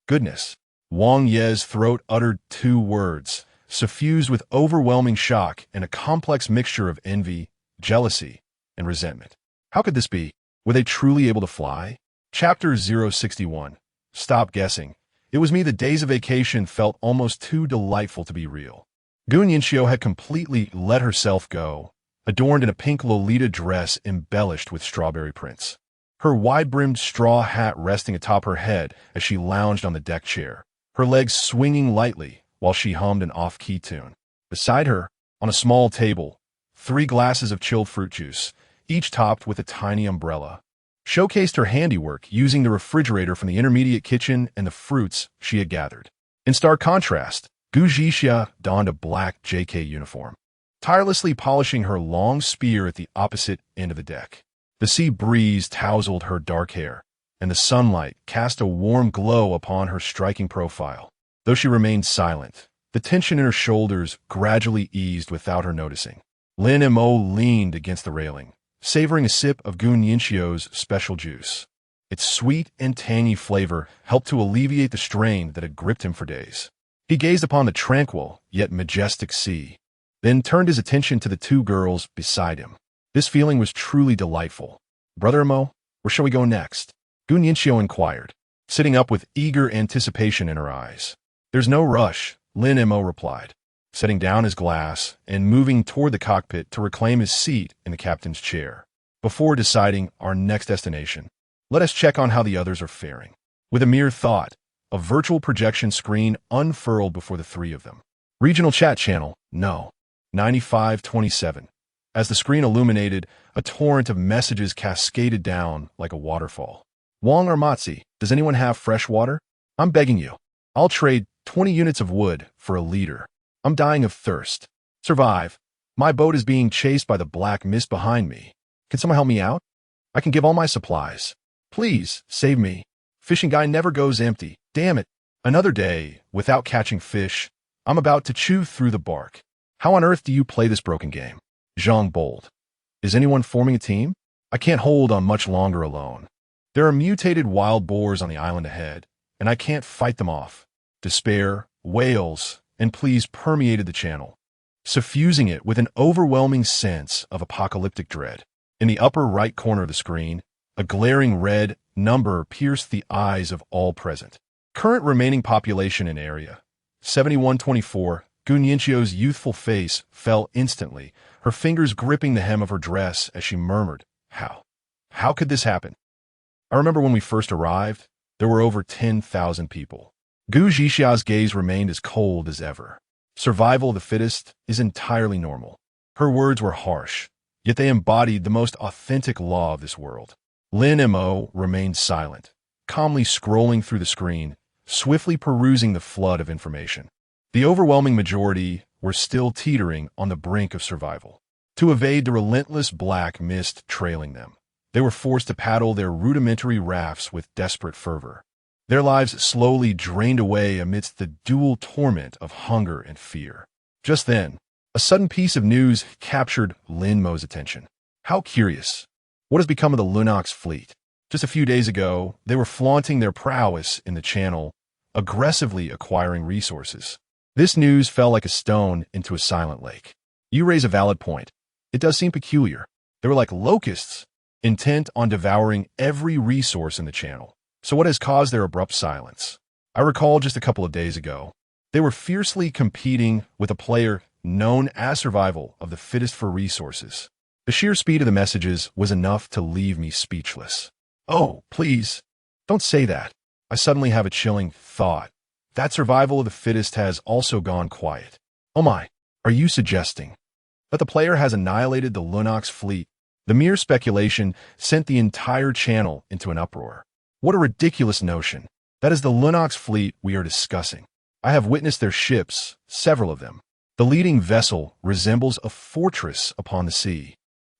Goodness! Wang Yi's throat uttered two words, suffused with overwhelming shock and a complex mixture of envy, jealousy, and resentment. How could this be? Were they truly able to fly? Chapter 061. Stop guessing. It was me. The days of vacation felt almost too delightful to be real. Gu Yinxiu had completely let herself go, adorned in a pink Lolita dress embellished with strawberry prints. Her wide-brimmed straw hat resting atop her head as she lounged on the deck chair, her legs swinging lightly while she hummed an off-key tune. Beside her, on a small table, 3 glasses of chilled fruit juice, each topped with a tiny umbrella, showcased her handiwork using the refrigerator from the intermediate kitchen and the fruits she had gathered. In stark contrast, Gu Zhixia donned a black JK uniform, tirelessly polishing her long spear at the opposite end of the deck. The sea breeze tousled her dark hair, and the sunlight cast a warm glow upon her striking profile. Though she remained silent, the tension in her shoulders gradually eased without her noticing. Lin Mo leaned against the railing, savoring a sip of Gu Yinxiu's special juice. Its sweet and tangy flavor helped to alleviate the strain that had gripped him for days. He gazed upon the tranquil yet majestic sea, then turned his attention to the 2 girls beside him. This feeling was truly delightful. "Brother Mo, where shall we go next?" Gu Yinxiu inquired. sitting up with eager anticipation in her eyes. "There's no rush," Lin Mo replied, setting down his glass and moving toward the cockpit to reclaim his seat in the captain's chair. "Before deciding our next destination, let us check on how the others are faring." With a mere thought, a virtual projection screen unfurled before the three of them. Regional chat channel, no. 9527. As the screen illuminated, a torrent of messages cascaded down like a waterfall. "Wong or Matzi, does anyone have fresh water? I'm begging you. I'll trade 20 units of wood for a liter. I'm dying of thirst. Survive. My boat is being chased by the black mist behind me. Can someone help me out? I can give all my supplies. Please, save me. Fishing guy never goes empty. Damn it. Another day without catching fish. I'm about to chew through the bark. How on earth do you play this broken game?" Zhang Bold. "Is anyone forming a team? I can't hold on much longer alone. There are mutated wild boars on the island ahead, and I can't fight them off." Despair, wails, and pleas permeated the channel, suffusing it with an overwhelming sense of apocalyptic dread. In the upper right corner of the screen, a glaring red number pierced the eyes of all present. Current remaining population in area, 7124. Gu Nianqiu's youthful face fell instantly, her fingers gripping the hem of her dress as she murmured, "How? How could this happen? I remember when we first arrived, there were over 10,000 people." Gu Zhixia's gaze remained as cold as ever. "Survival of the fittest is entirely normal." Her words were harsh, yet they embodied the most authentic law of this world. Lin Mo remained silent, calmly scrolling through the screen, swiftly perusing the flood of information. The overwhelming majority were still teetering on the brink of survival. To evade the relentless black mist trailing them, they were forced to paddle their rudimentary rafts with desperate fervor. Their lives slowly drained away amidst the dual torment of hunger and fear. Just then, a sudden piece of news captured Lin Mo's attention. How curious. What has become of the Lunox fleet? Just a few days ago, they were flaunting their prowess in the channel, aggressively acquiring resources. This news fell like a stone into a silent lake. You raise a valid point. It does seem peculiar. They were like locusts, intent on devouring every resource in the channel. So what has caused their abrupt silence? I recall just a couple of days ago, they were fiercely competing with a player known as survival of the fittest for resources. The sheer speed of the messages was enough to leave me speechless. "Oh, please, don't say that." I suddenly have a chilling thought. That survival of the fittest has also gone quiet. Oh my, are you suggesting that the player has annihilated the Lunox fleet? The mere speculation sent the entire channel into an uproar. What a ridiculous notion. That is the Lunox fleet we are discussing. I have witnessed their ships, several of them. The leading vessel resembles a fortress upon the sea.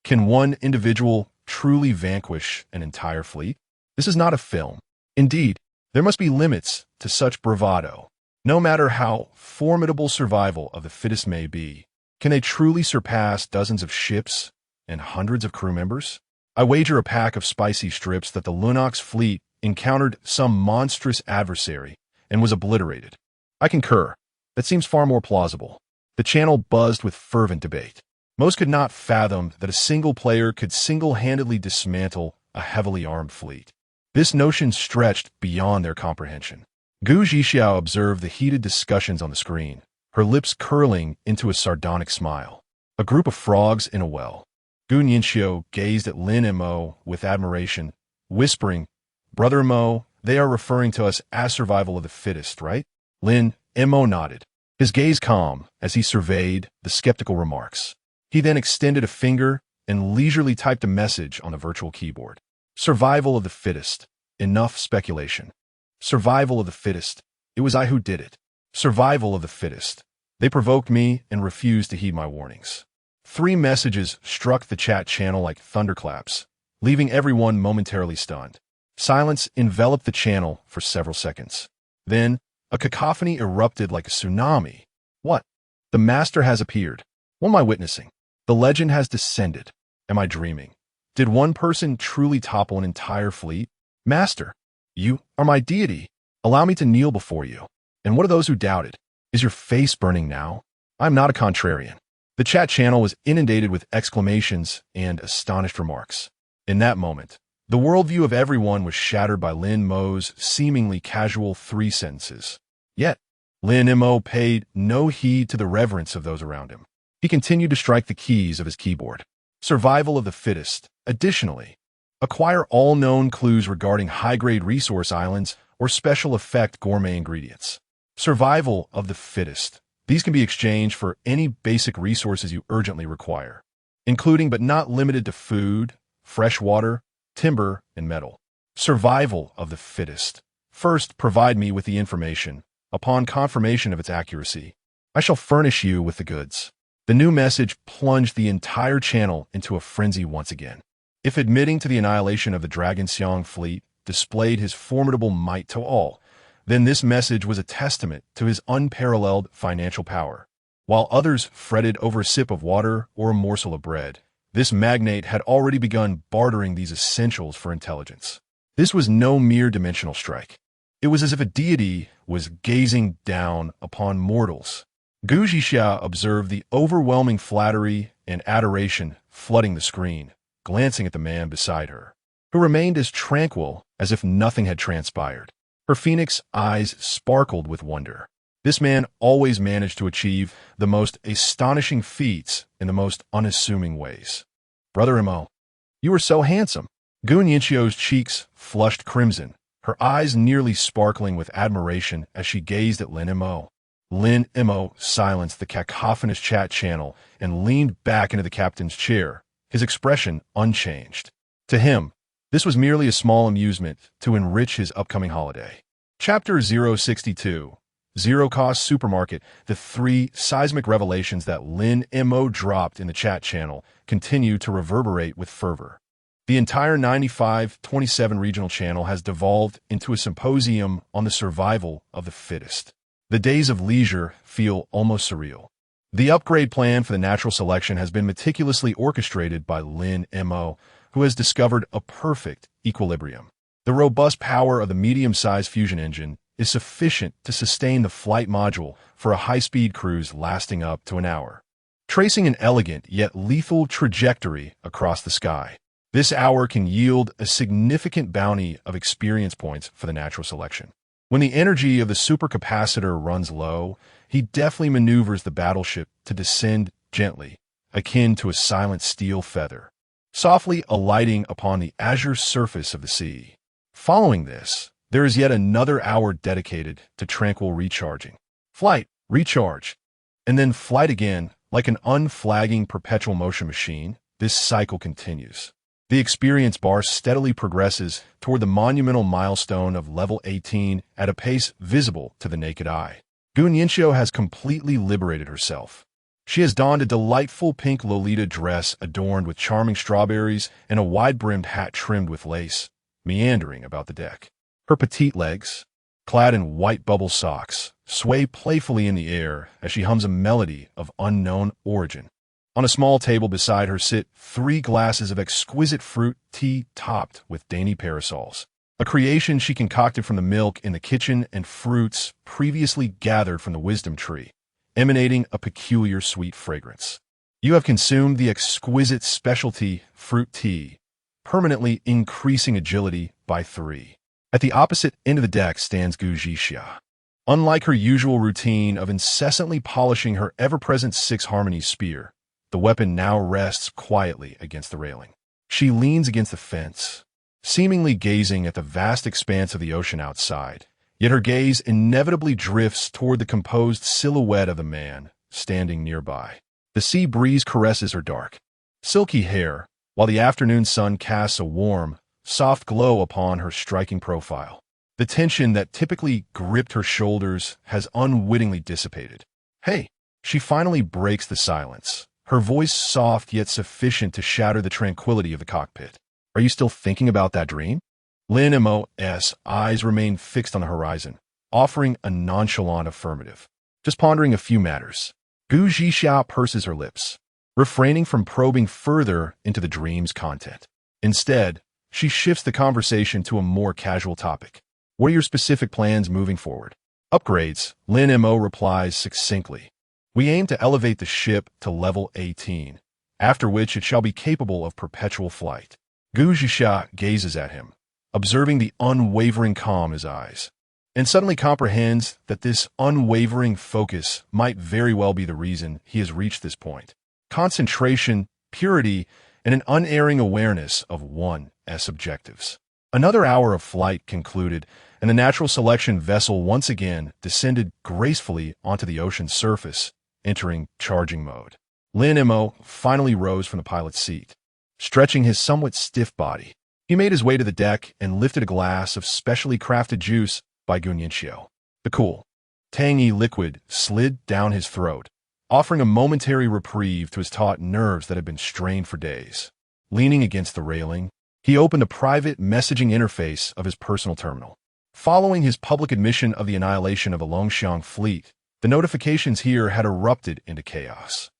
Can one individual truly vanquish an entire fleet? This is not a film. Indeed, there must be limits to such bravado. No matter how formidable survival of the fittest may be, can they truly surpass dozens of ships and hundreds of crew members? I wager a pack of spicy strips that the Lunox fleet encountered some monstrous adversary and was obliterated. I concur. That seems far more plausible. The channel buzzed with fervent debate. Most could not fathom that a single player could single-handedly dismantle a heavily armed fleet. This notion stretched beyond their comprehension. Gu Zhixiao observed the heated discussions on the screen, her lips curling into a sardonic smile. A group of frogs in a well. Gu Nianqiu gazed at Lin Mo with admiration, whispering, "Brother Mo, they are referring to us as survival of the fittest, right?" Lin Mo nodded, his gaze calm as he surveyed the skeptical remarks. He then extended a finger and leisurely typed a message on the virtual keyboard. "Survival of the fittest. Enough speculation. Survival of the fittest. It was I who did it. Survival of the fittest. They provoked me and refused to heed my warnings." 3 messages struck the chat channel like thunderclaps, leaving everyone momentarily stunned. Silence enveloped the channel for several seconds. Then, a cacophony erupted like a tsunami. What? The master has appeared. What am I witnessing? The legend has descended. Am I dreaming? Did one person truly topple an entire fleet? Master, you are my deity. Allow me to kneel before you. And what of those who doubted? Is your face burning now? I am not a contrarian. The chat channel was inundated with exclamations and astonished remarks. In that moment, The worldview of everyone was shattered by Lin Mo's seemingly casual 3 sentences. Yet, Lin Mo paid no heed to the reverence of those around him. He continued to strike the keys of his keyboard. Survival of the fittest. Additionally, acquire all known clues regarding high-grade resource islands or special effect gourmet ingredients. Survival of the fittest. These can be exchanged for any basic resources you urgently require, including but not limited to food, fresh water, timber, and metal. Survival of the fittest. First, provide me with the information. Upon confirmation of its accuracy, I shall furnish you with the goods. The new message plunged the entire channel into a frenzy once again. If admitting to the annihilation of the Dragon Xiang fleet displayed his formidable might to all, then this message was a testament to his unparalleled financial power. While others fretted over a sip of water or a morsel of bread, this magnate had already begun bartering these essentials for intelligence. This was no mere dimensional strike. It was as if a deity was gazing down upon mortals. Gu Zhixia observed the overwhelming flattery and adoration flooding the screen, glancing at the man beside her, who remained as tranquil as if nothing had transpired. Her phoenix eyes sparkled with wonder. This man always managed to achieve the most astonishing feats in the most unassuming ways. Brother Mo, you are so handsome. Gun Yinchio's cheeks flushed crimson, her eyes nearly sparkling with admiration as she gazed at Lin Mo. Lin Mo silenced the cacophonous chat channel and leaned back into the captain's chair, his expression unchanged. To him, this was merely a small amusement to enrich his upcoming holiday. Chapter 062. Zero-Cost Supermarket. The 3 seismic revelations that Lin Mo dropped in the chat channel continue to reverberate with fervor. The entire 95-27 regional channel has devolved into a symposium on the survival of the fittest. The days of leisure feel almost surreal. The upgrade plan for the natural selection has been meticulously orchestrated by Lin Mo, who has discovered a perfect equilibrium. The robust power of the medium-sized fusion engine is sufficient to sustain the flight module for a high-speed cruise lasting up to an hour, tracing an elegant yet lethal trajectory across the sky. This hour can yield a significant bounty of experience points for the natural selection. When the energy of the supercapacitor runs low, he deftly maneuvers the battleship to descend gently, akin to a silent steel feather, softly alighting upon the azure surface of the sea. Following this, there is yet another hour dedicated to tranquil recharging. Flight, recharge, and then flight again. Like an unflagging perpetual motion machine, this cycle continues. The experience bar steadily progresses toward the monumental milestone of level 18 at a pace visible to the naked eye. Gun Yinchio has completely liberated herself. She has donned a delightful pink Lolita dress adorned with charming strawberries and a wide-brimmed hat trimmed with lace, meandering about the deck. Her petite legs, clad in white bubble socks, sway playfully in the air as she hums a melody of unknown origin. On a small table beside her sit 3 glasses of exquisite fruit tea topped with dainty parasols, a creation she concocted from the milk in the kitchen and fruits previously gathered from the wisdom tree, emanating a peculiar sweet fragrance. You have consumed the exquisite specialty fruit tea, permanently increasing agility by 3. At the opposite end of the deck stands Gu Zhixia. Unlike her usual routine of incessantly polishing her ever-present 6 harmony spear, the weapon now rests quietly against the railing. She leans against the fence, seemingly gazing at the vast expanse of the ocean outside, yet her gaze inevitably drifts toward the composed silhouette of the man standing nearby. The sea breeze caresses her dark, silky hair, while the afternoon sun casts a warm, soft glow upon her striking profile. The tension that typically gripped her shoulders has unwittingly dissipated. Hey, she finally breaks the silence, her voice soft yet sufficient to shatter the tranquility of the cockpit. Are you still thinking about that dream? Lin Mo's eyes remain fixed on the horizon, offering a nonchalant affirmative. Just pondering a few matters. Gu Zhixia purses her lips, refraining from probing further into the dream's content. Instead, she shifts the conversation to a more casual topic. What are your specific plans moving forward? Upgrades, Lin Mo replies succinctly. We aim to elevate the ship to level 18, after which it shall be capable of perpetual flight. Gu Zhisha gazes at him, observing the unwavering calm in his eyes, and suddenly comprehends that this unwavering focus might very well be the reason he has reached this point. Concentration, purity, and an unerring awareness of one's objectives. Another hour of flight concluded, and the natural selection vessel once again descended gracefully onto the ocean's surface, entering charging mode. Lin Mo finally rose from the pilot's seat. Stretching his somewhat stiff body, he made his way to the deck and lifted a glass of specially crafted juice by Gunyinxiu. The cool, tangy liquid slid down his throat, offering a momentary reprieve to his taut nerves that had been strained for days. Leaning against the railing, he opened a private messaging interface of his personal terminal. Following his public admission of the annihilation of a Longxiang fleet, the notifications here had erupted into chaos.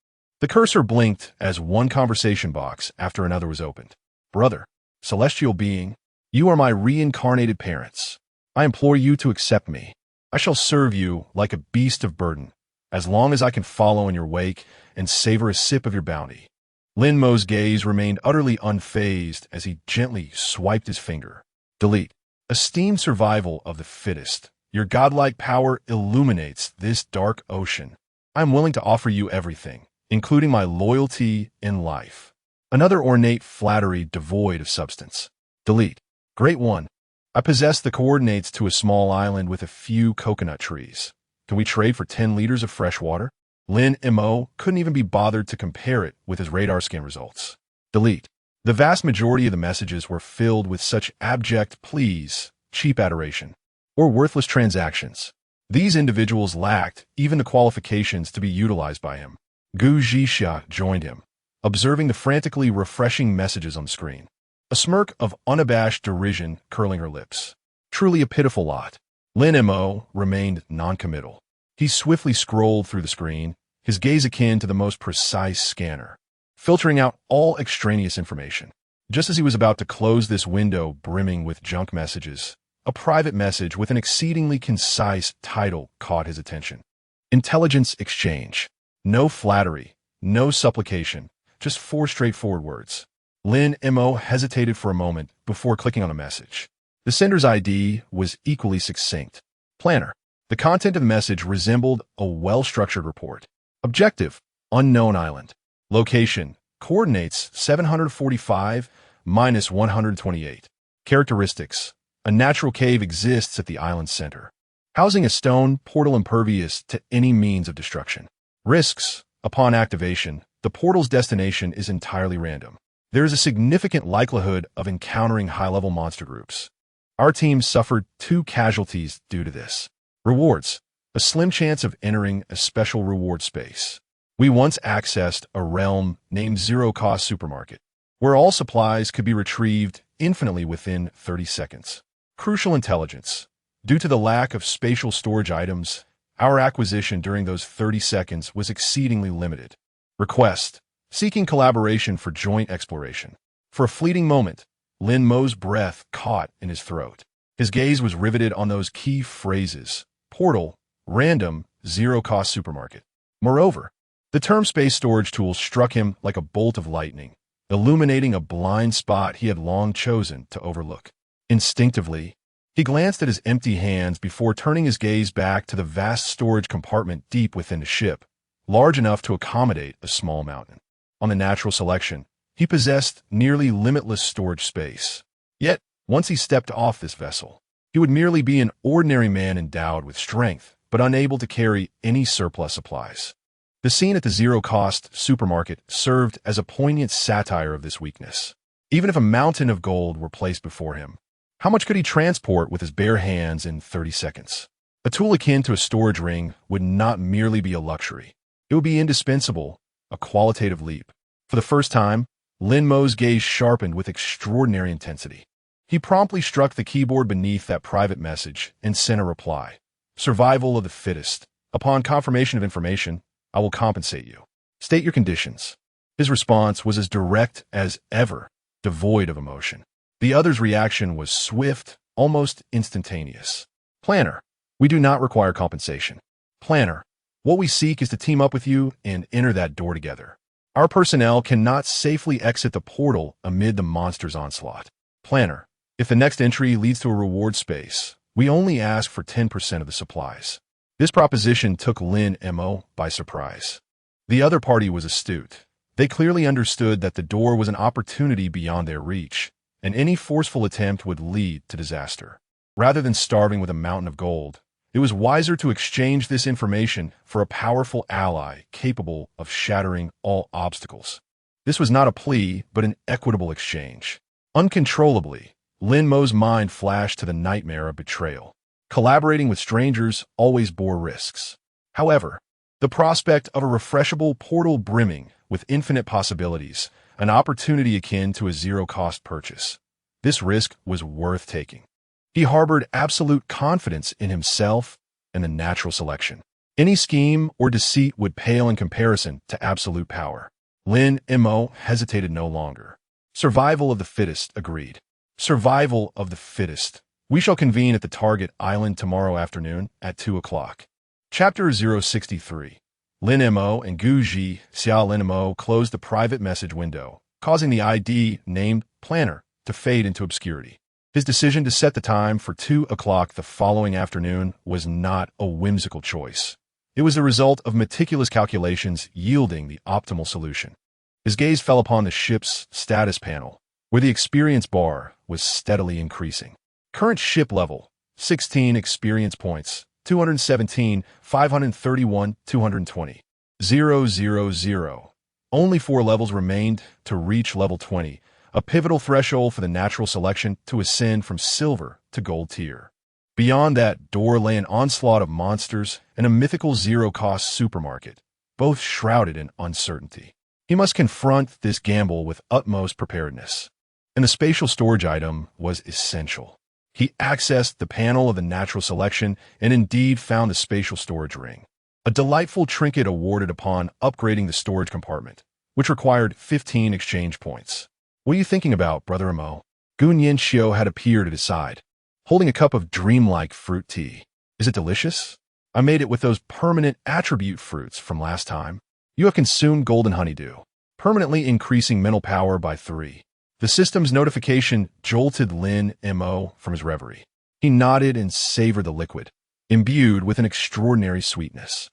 The cursor blinked as one conversation box after another was opened. Brother, celestial being, you are my reincarnated parents. I implore you to accept me. I shall serve you like a beast of burden, as long as I can follow in your wake and savor a sip of your bounty. Lin Mo's gaze remained utterly unfazed as he gently swiped his finger. Delete. Esteemed survival of the fittest, your godlike power illuminates this dark ocean. I am willing to offer you everything, including my loyalty in life. Another ornate flattery devoid of substance. Delete. Great one. I possess the coordinates to a small island with a few coconut trees. Can we trade for 10 liters of fresh water? Lin Mo couldn't even be bothered to compare it with his radar scan results. Delete. The vast majority of the messages were filled with such abject pleas, cheap adoration, or worthless transactions. These individuals lacked even the qualifications to be utilized by him. Gu Zhisha joined him, observing the frantically refreshing messages on the screen. A smirk of unabashed derision curling her lips. Truly a pitiful lot. Lin Mo remained noncommittal. He swiftly scrolled through the screen, his gaze akin to the most precise scanner, filtering out all extraneous information. Just as he was about to close this window brimming with junk messages, a private message with an exceedingly concise title caught his attention. Intelligence exchange. No flattery, no supplication, just 4 straightforward words. Lin Mo hesitated for a moment before clicking on a message. The sender's ID was equally succinct. Planner. The content of the message resembled a well-structured report. Objective: unknown island. Location: coordinates 745-128. Characteristics: a natural cave exists at the island's center, housing a stone portal impervious to any means of destruction. Risks: upon activation, the portal's destination is entirely random. There is a significant likelihood of encountering high-level monster groups. Our team suffered 2 casualties due to this. Rewards: a slim chance of entering a special reward space. We once accessed a realm named Zero-Cost Supermarket, where all supplies could be retrieved infinitely within 30 seconds. Crucial intelligence: due to the lack of spatial storage items, our acquisition during those 30 seconds was exceedingly limited. Request: seeking collaboration for joint exploration. For a fleeting moment, Lin Mo's breath caught in his throat. His gaze was riveted on those key phrases: portal, random, zero-cost supermarket. Moreover, the term space storage tool struck him like a bolt of lightning, illuminating a blind spot he had long chosen to overlook. Instinctively, he glanced at his empty hands before turning his gaze back to the vast storage compartment deep within the ship, large enough to accommodate a small mountain. On the natural selection, he possessed nearly limitless storage space. Yet, once he stepped off this vessel, he would merely be an ordinary man endowed with strength, but unable to carry any surplus supplies. The scene at the zero-cost supermarket served as a poignant satire of this weakness. Even if a mountain of gold were placed before him, how much could he transport with his bare hands in 30 seconds? A tool akin to a storage ring would not merely be a luxury. It would be indispensable, a qualitative leap. For the first time, Lin Mo's gaze sharpened with extraordinary intensity. He promptly struck the keyboard beneath that private message and sent a reply. Survival of the fittest. Upon confirmation of information, I will compensate you. State your conditions. His response was as direct as ever, devoid of emotion. The other's reaction was swift, almost instantaneous. Planner, we do not require compensation. Planner, what we seek is to team up with you and enter that door together. Our personnel cannot safely exit the portal amid the monster's onslaught. Planner, if the next entry leads to a reward space, we only ask for 10% of the supplies. This proposition took Lin Mo by surprise. The other party was astute. They clearly understood that the door was an opportunity beyond their reach, and any forceful attempt would lead to disaster. Rather than starving with a mountain of gold, it was wiser to exchange this information for a powerful ally capable of shattering all obstacles. This was not a plea, but an equitable exchange. Uncontrollably, Lin Mo's mind flashed to the nightmare of betrayal. Collaborating with strangers always bore risks. However, the prospect of a refreshable portal brimming with infinite possibilities, an opportunity akin to a zero-cost purchase. This risk was worth taking. He harbored absolute confidence in himself and the natural selection. Any scheme or deceit would pale in comparison to absolute power. Lin Mo hesitated no longer. Survival of the fittest, agreed. Survival of the fittest. We shall convene at the target island tomorrow afternoon at 2 o'clock. Chapter 063. Lin Mo and Gu Ji Xia Lin Mo closed the private message window, causing the ID named Planner to fade into obscurity. His decision to set the time for 2 o'clock the following afternoon was not a whimsical choice. It was the result of meticulous calculations yielding the optimal solution. His gaze fell upon the ship's status panel, where the experience bar was steadily increasing. Current ship level, 16 experience points, 217, 531, 220. 000. Only 4 levels remained to reach level 20, a pivotal threshold for the natural selection to ascend from silver to gold tier. Beyond that door lay an onslaught of monsters and a mythical zero-cost supermarket, both shrouded in uncertainty. He must confront this gamble with utmost preparedness, and the spatial storage item was essential. He accessed the panel of the natural selection and indeed found the spatial storage ring, a delightful trinket awarded upon upgrading the storage compartment, which required 15 exchange points. What are you thinking about, Brother Mo? Gun Yanxiu had appeared at his side, holding a cup of dreamlike fruit tea. Is it delicious? I made it with those permanent attribute fruits from last time. You have consumed golden honeydew, permanently increasing mental power by 3. The system's notification jolted Lin Mo from his reverie. He nodded and savored the liquid, imbued with an extraordinary sweetness.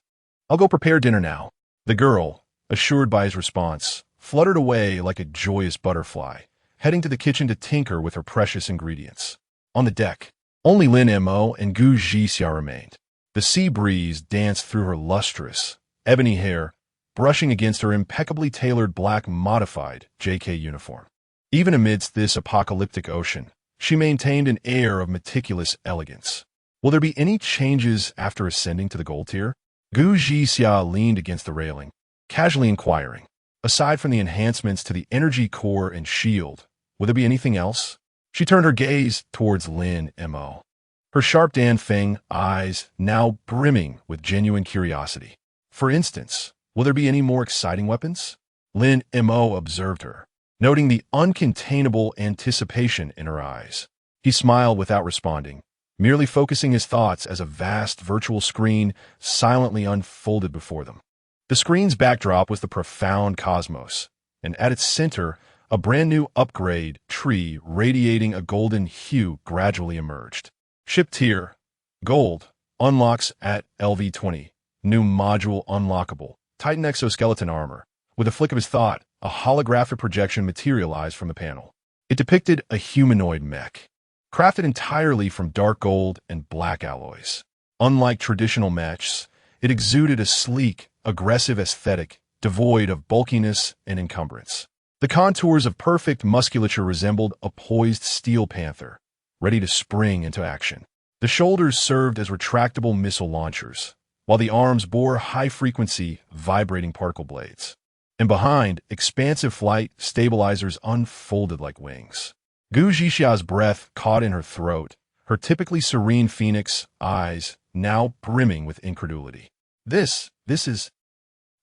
I'll go prepare dinner now. The girl, assured by his response, fluttered away like a joyous butterfly, heading to the kitchen to tinker with her precious ingredients. On the deck, only Lin Mo and Gu Jixia remained. The sea breeze danced through her lustrous, ebony hair, brushing against her impeccably tailored black modified JK uniform. Even amidst this apocalyptic ocean, she maintained an air of meticulous elegance. Will there be any changes after ascending to the gold tier? Gu Jixia leaned against the railing, casually inquiring. Aside from the enhancements to the energy core and shield, will there be anything else? She turned her gaze towards Lin Mo, her sharp Dan Feng eyes now brimming with genuine curiosity. For instance, will there be any more exciting weapons? Lin Mo observed her, noting the uncontainable anticipation in her eyes. He smiled without responding, merely focusing his thoughts as a vast virtual screen silently unfolded before them. The screen's backdrop was the profound cosmos, and at its center, a brand-new upgrade tree radiating a golden hue gradually emerged. Ship tier, gold, unlocks at LV20, new module unlockable, Titan exoskeleton armor. With a flick of his thought, a holographic projection materialized from the panel. It depicted a humanoid mech, crafted entirely from dark gold and black alloys. Unlike traditional mechs, it exuded a sleek, aggressive aesthetic, devoid of bulkiness and encumbrance. The contours of perfect musculature resembled a poised steel panther, ready to spring into action. The shoulders served as retractable missile launchers, while the arms bore high-frequency, vibrating particle blades. And behind, expansive flight stabilizers unfolded like wings. Gu Jixia's breath caught in her throat, her typically serene phoenix eyes now brimming with incredulity. This is...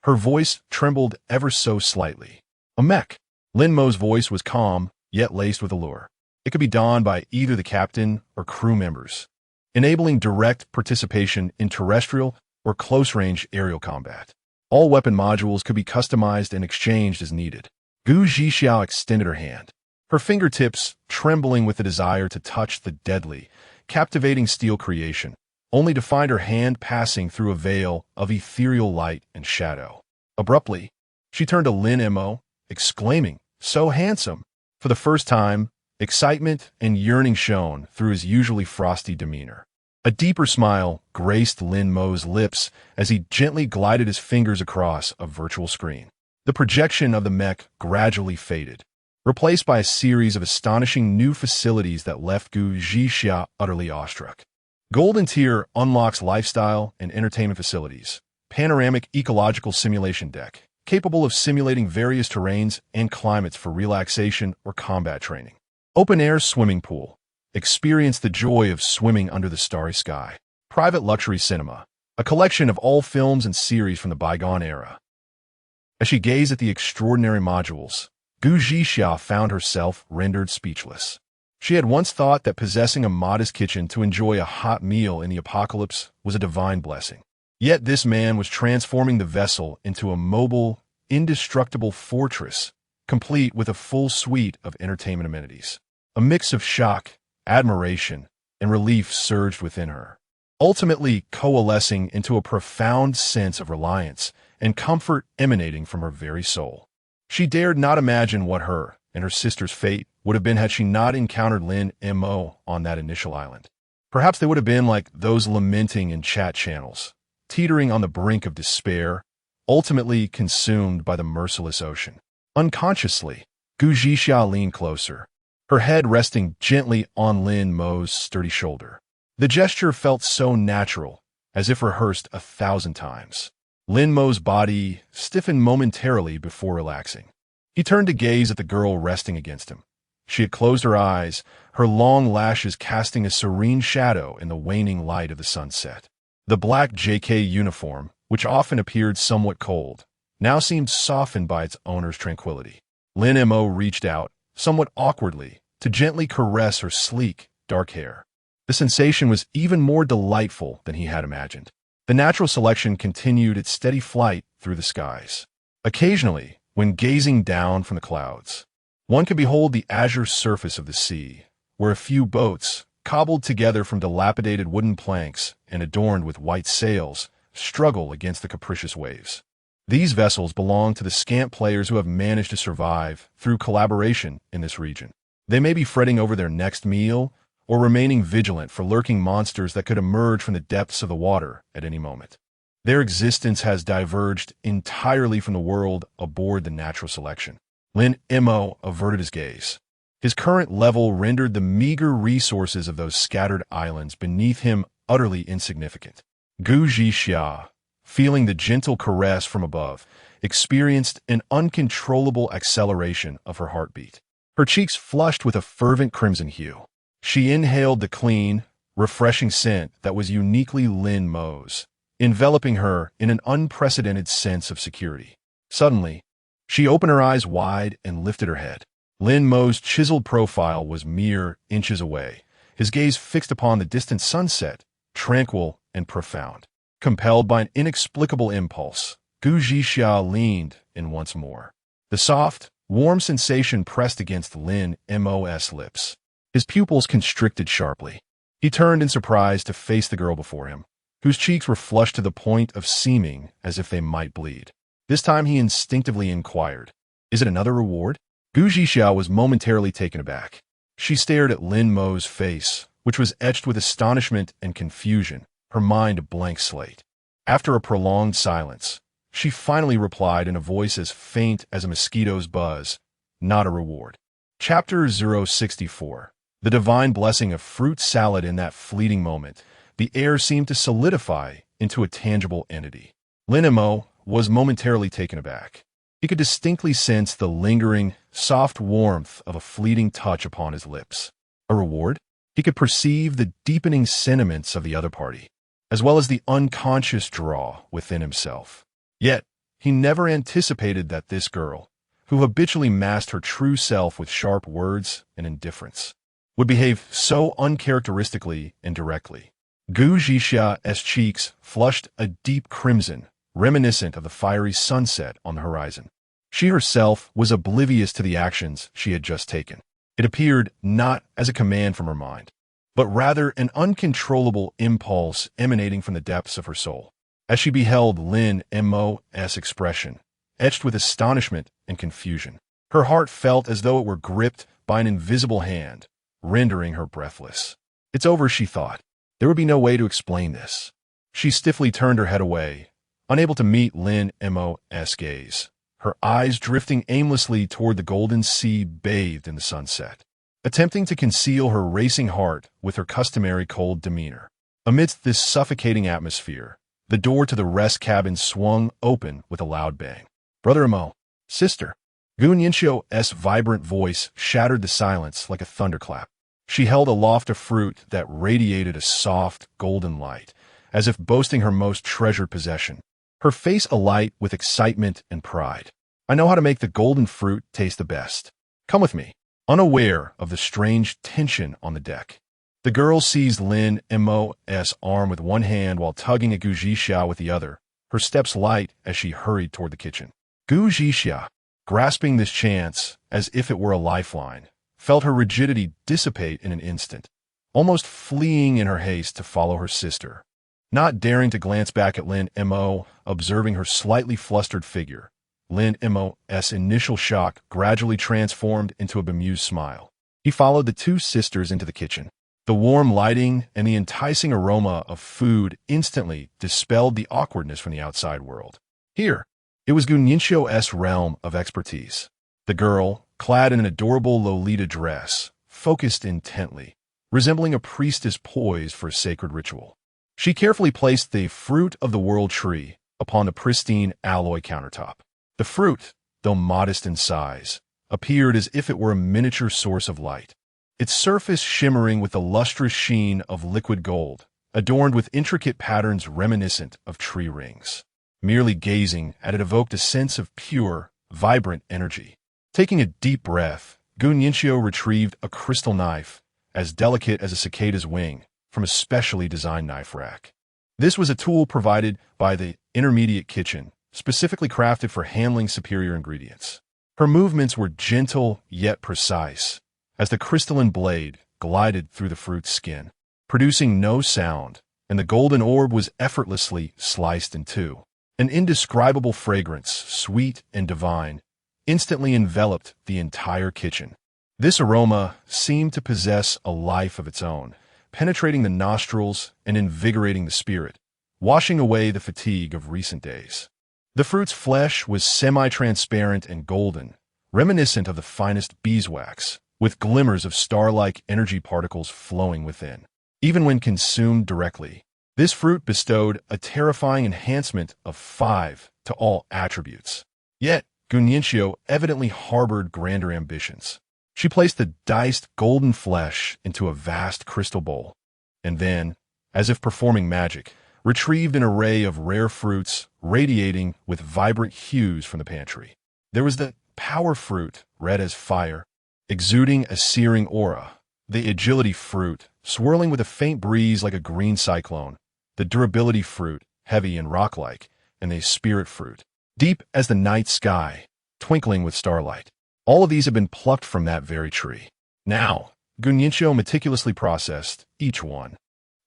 Her voice trembled ever so slightly. A mech. Lin Mo's voice was calm, yet laced with allure. It could be donned by either the captain or crew members, enabling direct participation in terrestrial or close-range aerial combat. All weapon modules could be customized and exchanged as needed. Gu Zhixiao extended her hand, her fingertips trembling with the desire to touch the deadly, captivating steel creation, only to find her hand passing through a veil of ethereal light and shadow. Abruptly, she turned to Lin Mo, exclaiming, "So handsome!" For the first time, excitement and yearning shone through his usually frosty demeanor. A deeper smile graced Lin Mo's lips as he gently glided his fingers across a virtual screen. The projection of the mech gradually faded, replaced by a series of astonishing new facilities that left Gu Zhixia utterly awestruck. Golden Tier unlocks lifestyle and entertainment facilities. Panoramic ecological simulation deck, capable of simulating various terrains and climates for relaxation or combat training. Open-air swimming pool. Experience the joy of swimming under the starry sky. Private luxury cinema, a collection of all films and series from the bygone era. As she gazed at the extraordinary modules, Gu Zhixia found herself rendered speechless. She had once thought that possessing a modest kitchen to enjoy a hot meal in the apocalypse was a divine blessing. Yet this man was transforming the vessel into a mobile, indestructible fortress, complete with a full suite of entertainment amenities. A mix of shock, admiration, and relief surged within her, ultimately coalescing into a profound sense of reliance and comfort emanating from her very soul. She dared not imagine what her and her sister's fate would have been had she not encountered Lin Mo on that initial island. Perhaps they would have been like those lamenting in chat channels, teetering on the brink of despair, ultimately consumed by the merciless ocean. Unconsciously, Gu Zhixia leaned closer, her head resting gently on Lin Mo's sturdy shoulder. The gesture felt so natural, as if rehearsed 1,000 times. Lin Mo's body stiffened momentarily before relaxing. He turned to gaze at the girl resting against him. She had closed her eyes, her long lashes casting a serene shadow in the waning light of the sunset. The black JK uniform, which often appeared somewhat cold, now seemed softened by its owner's tranquility. Lin Mo reached out, somewhat awkwardly, to gently caress her sleek, dark hair. The sensation was even more delightful than he had imagined. The natural selection continued its steady flight through the skies. Occasionally, when gazing down from the clouds, one could behold the azure surface of the sea, where a few boats, cobbled together from dilapidated wooden planks and adorned with white sails, struggle against the capricious waves. These vessels belong to the scant players who have managed to survive through collaboration in this region. They may be fretting over their next meal or remaining vigilant for lurking monsters that could emerge from the depths of the water at any moment. Their existence has diverged entirely from the world aboard the natural selection. Lin Mo averted his gaze. His current level rendered the meager resources of those scattered islands beneath him utterly insignificant. Gu Zhixia, feeling the gentle caress from above, experienced an uncontrollable acceleration of her heartbeat. Her cheeks flushed with a fervent crimson hue. She inhaled the clean, refreshing scent that was uniquely Lin Mo's, enveloping her in an unprecedented sense of security. Suddenly, she opened her eyes wide and lifted her head. Lin Mo's chiseled profile was mere inches away, his gaze fixed upon the distant sunset, tranquil and profound. Compelled by an inexplicable impulse, Gu Zhixia leaned in once more. The soft, warm sensation pressed against Lin Mo's lips. His pupils constricted sharply. He turned in surprise to face the girl before him, whose cheeks were flushed to the point of seeming as if they might bleed. This time he instinctively inquired, "Is it another reward?" Gu Zhixia was momentarily taken aback. She stared at Lin Mo's face, which was etched with astonishment and confusion, her mind a blank slate. After a prolonged silence, she finally replied in a voice as faint as a mosquito's buzz, "Not a reward." Chapter 064. The divine blessing of fruit salad. In that fleeting moment, the air seemed to solidify into a tangible entity. Lin Mo was momentarily taken aback. He could distinctly sense the lingering, soft warmth of a fleeting touch upon his lips. A reward? He could perceive the deepening sentiments of the other party, as well as the unconscious draw within himself. Yet, he never anticipated that this girl, who habitually masked her true self with sharp words and indifference, would behave so uncharacteristically and directly. Gu Zhixia's cheeks flushed a deep crimson, reminiscent of the fiery sunset on the horizon. She herself was oblivious to the actions she had just taken. It appeared not as a command from her mind, but rather an uncontrollable impulse emanating from the depths of her soul. As she beheld Lin Mo's expression, etched with astonishment and confusion, her heart felt as though it were gripped by an invisible hand, rendering her breathless. "It's over," she thought. There would be no way to explain this. She stiffly turned her head away, unable to meet Lin Mo's gaze, her eyes drifting aimlessly toward the golden sea bathed in the sunset, attempting to conceal her racing heart with her customary cold demeanor. Amidst this suffocating atmosphere, the door to the rest cabin swung open with a loud bang. "Brother Mo, sister." Gun Yinxio's vibrant voice shattered the silence like a thunderclap. She held aloft a fruit that radiated a soft, golden light, as if boasting her most treasured possession, her face alight with excitement and pride. "I know how to make the golden fruit taste the best. Come with me." Unaware of the strange tension on the deck, the girl seized Lin Mo's arm with one hand while tugging at Gu Zhixia with the other, her steps light as she hurried toward the kitchen. Gu Zhixia, grasping this chance as if it were a lifeline, felt her rigidity dissipate in an instant, almost fleeing in her haste to follow her sister. Not daring to glance back at Lin Mo, observing her slightly flustered figure, Lin Mo's initial shock gradually transformed into a bemused smile. He followed the two sisters into the kitchen. The warm lighting and the enticing aroma of food instantly dispelled the awkwardness from the outside world. Here, it was Gun Yinxio's realm of expertise. The girl, clad in an adorable Lolita dress, focused intently, resembling a priestess poised for a sacred ritual. She carefully placed the fruit of the world tree upon the pristine alloy countertop. The fruit, though modest in size, appeared as if it were a miniature source of light, its surface shimmering with the lustrous sheen of liquid gold, adorned with intricate patterns reminiscent of tree rings. Merely gazing at it evoked a sense of pure, vibrant energy. Taking a deep breath, Gun Yinxio retrieved a crystal knife, as delicate as a cicada's wing, from a specially designed knife rack. This was a tool provided by the intermediate kitchen, specifically crafted for handling superior ingredients. Her movements were gentle yet precise, as the crystalline blade glided through the fruit's skin, producing no sound, and the golden orb was effortlessly sliced in two. An indescribable fragrance, sweet and divine, instantly enveloped the entire kitchen. This aroma seemed to possess a life of its own, penetrating the nostrils and invigorating the spirit, washing away the fatigue of recent days. The fruit's flesh was semi-transparent and golden, reminiscent of the finest beeswax, with glimmers of star-like energy particles flowing within. Even when consumed directly, this fruit bestowed a terrifying enhancement of 5 to all attributes. Yet, Gun Yinxio evidently harbored grander ambitions. She placed the diced golden flesh into a vast crystal bowl, and then, as if performing magic, retrieved an array of rare fruits radiating with vibrant hues from the pantry. There was the power fruit, red as fire, exuding a searing aura, the agility fruit, swirling with a faint breeze like a green cyclone, the durability fruit, heavy and rock-like, and the spirit fruit, deep as the night sky, twinkling with starlight. All of these had been plucked from that very tree. Now, Gun Yinxio meticulously processed each one,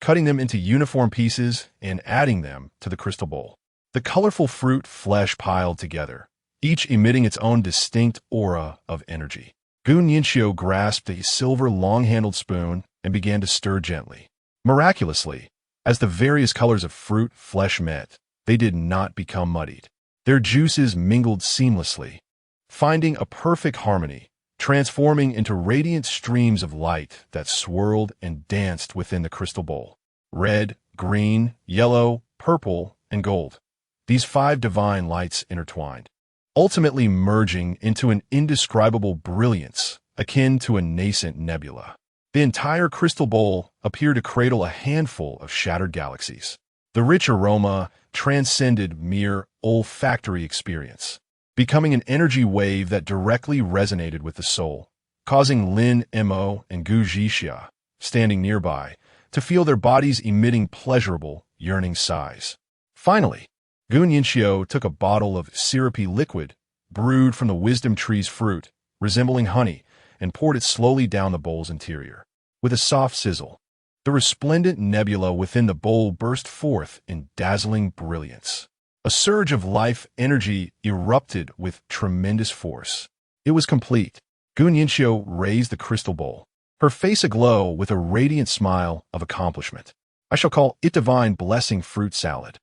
cutting them into uniform pieces and adding them to the crystal bowl. The colorful fruit flesh piled together, each emitting its own distinct aura of energy. Gun Yinxio grasped a silver long-handled spoon and began to stir gently. Miraculously, as the various colors of fruit flesh met, they did not become muddied. Their juices mingled seamlessly, finding a perfect harmony, transforming into radiant streams of light that swirled and danced within the crystal bowl. Red, green, yellow, purple, and gold. These 5 divine lights intertwined, ultimately merging into an indescribable brilliance akin to a nascent nebula. The entire crystal bowl appeared to cradle a handful of shattered galaxies. The rich aroma transcended mere olfactory experience, becoming an energy wave that directly resonated with the soul, causing Lin Mo and Gu Zhixia, standing nearby, to feel their bodies emitting pleasurable, yearning sighs. Finally, Gu Yinxiu took a bottle of syrupy liquid, brewed from the wisdom tree's fruit, resembling honey, and poured it slowly down the bowl's interior. With a soft sizzle, the resplendent nebula within the bowl burst forth in dazzling brilliance. A surge of life energy erupted with tremendous force. It was complete. Gu Yinxiu raised the crystal bowl, her face aglow with a radiant smile of accomplishment. I shall call it divine blessing fruit salad.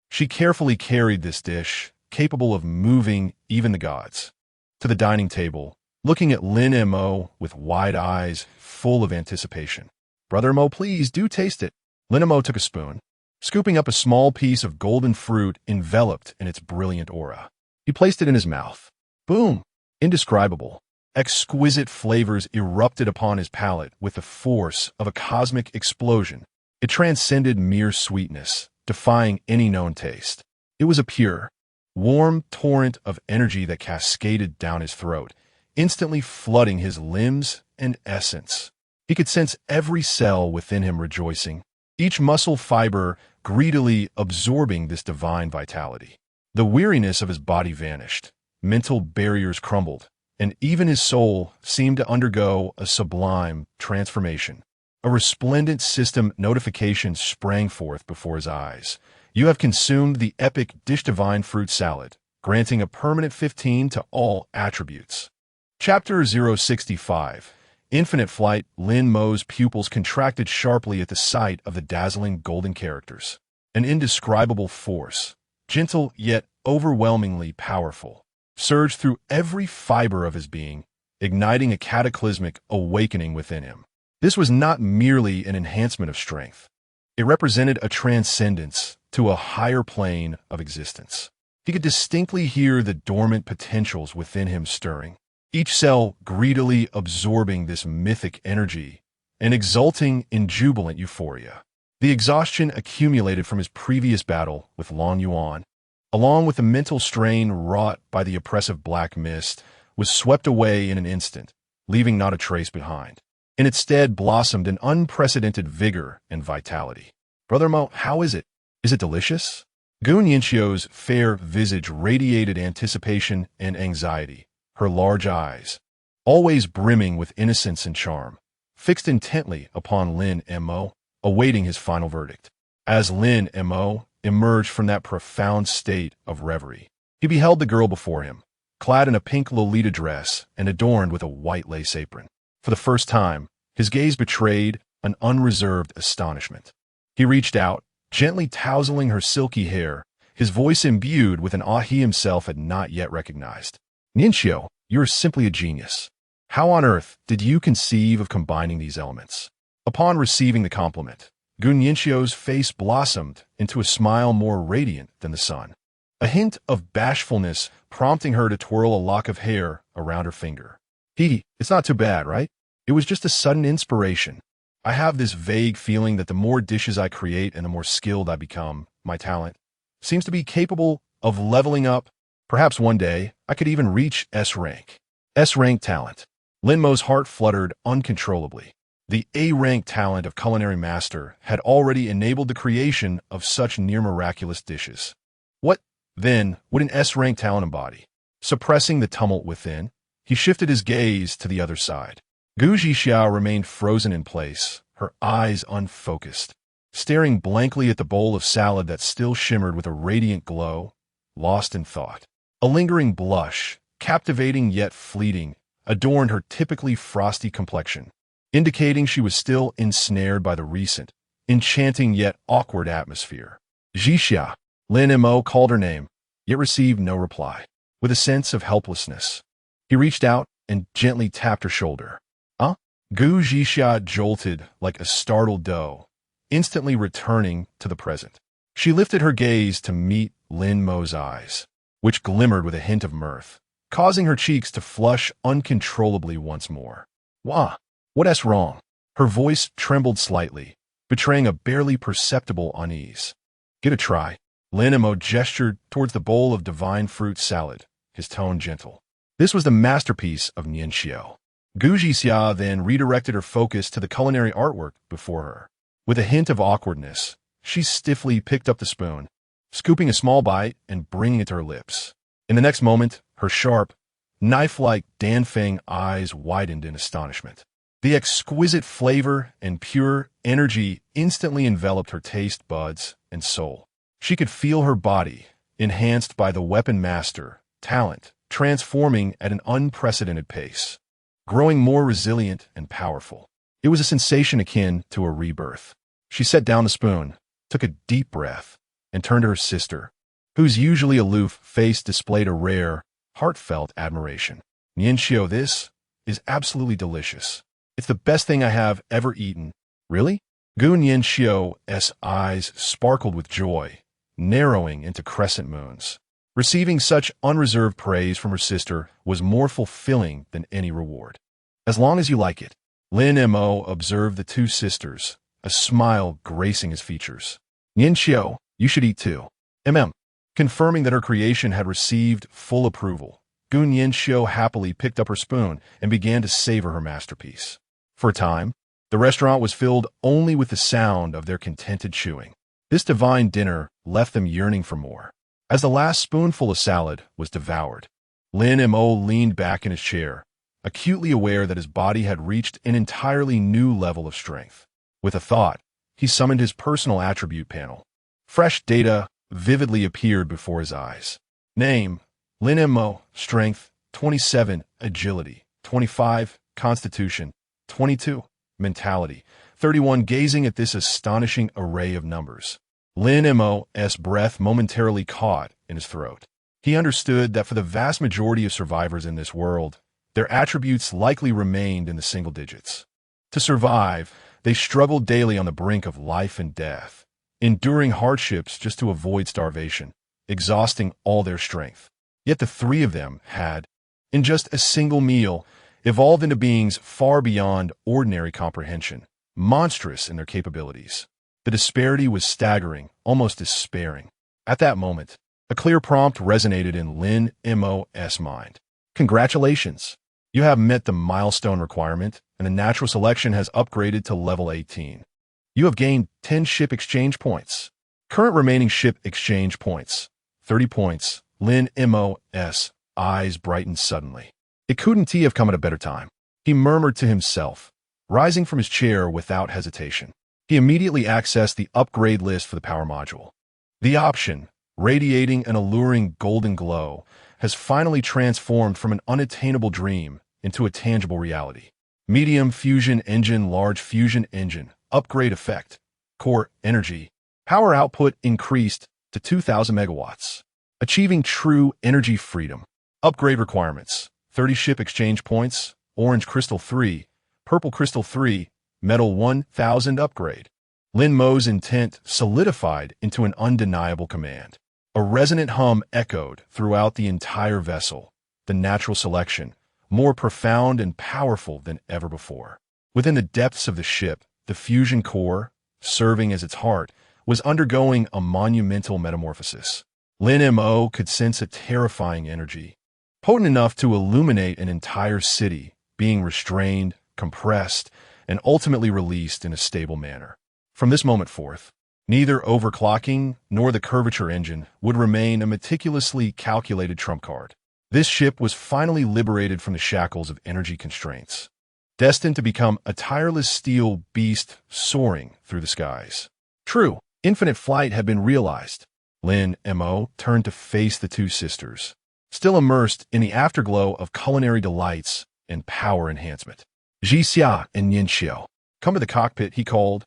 She carefully carried this dish, capable of moving even the gods, to the dining table, looking at Lin Mo with wide eyes full of anticipation. Brother Mo, please do taste it. Lin Mo took a spoon, scooping up a small piece of golden fruit enveloped in its brilliant aura. He placed it in his mouth. Boom! Indescribable, exquisite flavors erupted upon his palate with the force of a cosmic explosion. It transcended mere sweetness, defying any known taste. It was a pure, warm torrent of energy that cascaded down his throat, instantly flooding his limbs and essence. He could sense every cell within him rejoicing, each muscle fiber greedily absorbing this divine vitality. The weariness of his body vanished, mental barriers crumbled, and even his soul seemed to undergo a sublime transformation. A resplendent system notification sprang forth before his eyes. You have consumed the epic dish divine fruit salad, granting a permanent 15 to all attributes. Chapter 065. Infinite Flight. Lin Mo's pupils contracted sharply at the sight of the dazzling golden characters. An indescribable force, gentle yet overwhelmingly powerful, surged through every fiber of his being, igniting a cataclysmic awakening within him. This was not merely an enhancement of strength. It represented a transcendence to a higher plane of existence. He could distinctly hear the dormant potentials within him stirring, each cell greedily absorbing this mythic energy and exulting in jubilant euphoria. The exhaustion accumulated from his previous battle with Long Yuan, along with the mental strain wrought by the oppressive black mist, was swept away in an instant, leaving not a trace behind. And instead blossomed an unprecedented vigor and vitality. Brother Mo, how is it? Is it delicious? Gu Yinxiu's fair visage radiated anticipation and anxiety, her large eyes, always brimming with innocence and charm, fixed intently upon Lin Mo, awaiting his final verdict. As Lin Mo emerged from that profound state of reverie, he beheld the girl before him, clad in a pink Lolita dress and adorned with a white lace apron. For the first time, his gaze betrayed an unreserved astonishment. He reached out, gently tousling her silky hair, his voice imbued with an awe he himself had not yet recognized. Yinxiu, you are simply a genius. How on earth did you conceive of combining these elements? Upon receiving the compliment, Gu Yinxiu's face blossomed into a smile more radiant than the sun, a hint of bashfulness prompting her to twirl a lock of hair around her finger. It's not too bad, right? It was just a sudden inspiration. I have this vague feeling that the more dishes I create and the more skilled I become, my talent seems to be capable of leveling up. Perhaps one day, I could even reach S rank. S rank talent. Lin Mo's heart fluttered uncontrollably. The A rank talent of Culinary Master had already enabled the creation of such near-miraculous dishes. What, then, would an S rank talent embody? Suppressing the tumult within, he shifted his gaze to the other side. Gu Zhixia remained frozen in place, her eyes unfocused, staring blankly at the bowl of salad that still shimmered with a radiant glow, lost in thought. A lingering blush, captivating yet fleeting, adorned her typically frosty complexion, indicating she was still ensnared by the recent, enchanting yet awkward atmosphere. Zhixia, Lin Mo called her name, yet received no reply. With a sense of helplessness, he reached out and gently tapped her shoulder. Gu Zhixia jolted like a startled doe, instantly returning to the present. She lifted her gaze to meet Lin Mo's eyes, which glimmered with a hint of mirth, causing her cheeks to flush uncontrollably once more. Wah, what's wrong? Her voice trembled slightly, betraying a barely perceptible unease. Get a try. Lin Mo gestured towards the bowl of divine fruit salad, his tone gentle. This was the masterpiece of Yinxiu. Gu Zhixia then redirected her focus to the culinary artwork before her. With a hint of awkwardness, she stiffly picked up the spoon, scooping a small bite and bringing it to her lips. In the next moment, her sharp, knife-like Danfeng eyes widened in astonishment. The exquisite flavor and pure energy instantly enveloped her taste buds and soul. She could feel her body, enhanced by the weapon master, talent, transforming at an unprecedented pace, growing more resilient and powerful. It was a sensation akin to a rebirth. She set down the spoon, took a deep breath, and turned to her sister, whose usually aloof face displayed a rare, heartfelt admiration. Nianxiao, this is absolutely delicious. It's the best thing I have ever eaten. Really? Gu Nianxiao's eyes sparkled with joy, narrowing into crescent moons. Receiving such unreserved praise from her sister was more fulfilling than any reward. As long as you like it. Lin Mo observed the two sisters, a smile gracing his features. Nianxiao, you should eat too. Confirming that her creation had received full approval, Gu Nianxiao happily picked up her spoon and began to savor her masterpiece. For a time, the restaurant was filled only with the sound of their contented chewing. This divine dinner left them yearning for more. As the last spoonful of salad was devoured, Lin Mo leaned back in his chair, acutely aware that his body had reached an entirely new level of strength. With a thought, he summoned his personal attribute panel. Fresh data vividly appeared before his eyes. Name, Lin Mo, Strength, 27, Agility, 25, Constitution, 22, Mentality, 31. Gazing at this astonishing array of numbers, Lin Mo's breath momentarily caught in his throat. He understood that for the vast majority of survivors in this world, their attributes likely remained in the single digits. To survive, they struggled daily on the brink of life and death, enduring hardships just to avoid starvation, exhausting all their strength. Yet the three of them had, in just a single meal, evolved into beings far beyond ordinary comprehension, monstrous in their capabilities. The disparity was staggering, almost despairing. At that moment, a clear prompt resonated in Lin Mo's mind. Congratulations! You have met the milestone requirement, and the natural selection has upgraded to level 18. You have gained 10 ship exchange points. Current remaining ship exchange points, 30 points. Lin Mo's eyes brightened suddenly. It couldn't he have come at a better time? He murmured to himself, rising from his chair without hesitation. He immediately accessed the upgrade list for the power module. The option, radiating an alluring golden glow, has finally transformed from an unattainable dream into a tangible reality. Medium fusion engine, large fusion engine, upgrade effect, core energy, power output increased to 2,000 megawatts. Achieving true energy freedom. Upgrade requirements, 30 ship exchange points, orange crystal 3, purple crystal 3, metal 1,000 upgrade. Lin Mo's intent solidified into an undeniable command. A resonant hum echoed throughout the entire vessel, the natural selection, more profound and powerful than ever before. Within the depths of the ship, the fusion core, serving as its heart, was undergoing a monumental metamorphosis. Lin Mo could sense a terrifying energy, potent enough to illuminate an entire city, being restrained, compressed, and ultimately released in a stable manner. From this moment forth, neither overclocking nor the curvature engine would remain a meticulously calculated trump card. This ship was finally liberated from the shackles of energy constraints, destined to become a tireless steel beast soaring through the skies. True, infinite flight had been realized. Lin Mo turned to face the two sisters, still immersed in the afterglow of culinary delights and power enhancement. Jixia and Nianxiao, come to the cockpit, he called,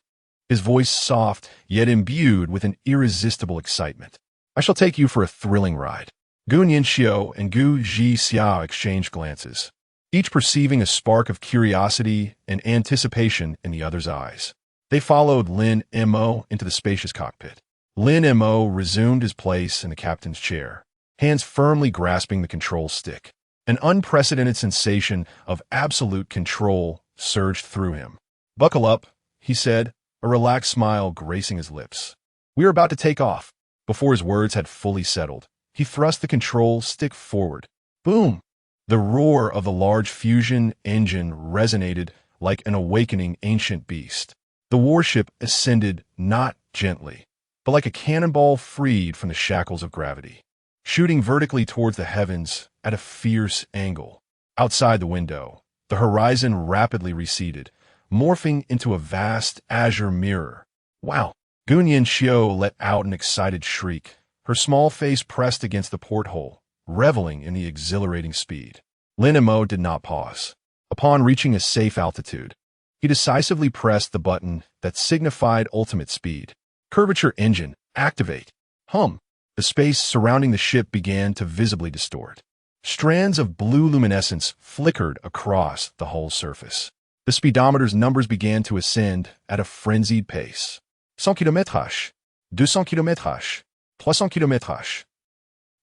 his voice soft yet imbued with an irresistible excitement. I shall take you for a thrilling ride. Gu Nianxiao and Gu Jixia exchanged glances, each perceiving a spark of curiosity and anticipation in the other's eyes. They followed Lin Mo into the spacious cockpit. Lin Mo resumed his place in the captain's chair, hands firmly grasping the control stick. An unprecedented sensation of absolute control surged through him. Buckle up, he said, a relaxed smile gracing his lips. We are about to take off. Before his words had fully settled, he thrust the control stick forward. Boom! The roar of the large fusion engine resonated like an awakening ancient beast. The warship ascended not gently, but like a cannonball freed from the shackles of gravity, shooting vertically towards the heavens at a fierce angle. Outside the window, the horizon rapidly receded, morphing into a vast azure mirror. Wow! Gun Yanxiu let out an excited shriek, her small face pressed against the porthole, reveling in the exhilarating speed. Lin Mo did not pause. Upon reaching a safe altitude, he decisively pressed the button that signified ultimate speed. Curvature engine, activate. Hum. The space surrounding the ship began to visibly distort. Strands of blue luminescence flickered across the hull surface. The speedometer's numbers began to ascend at a frenzied pace. 100 km/h, 200 km/h, 300 km/h.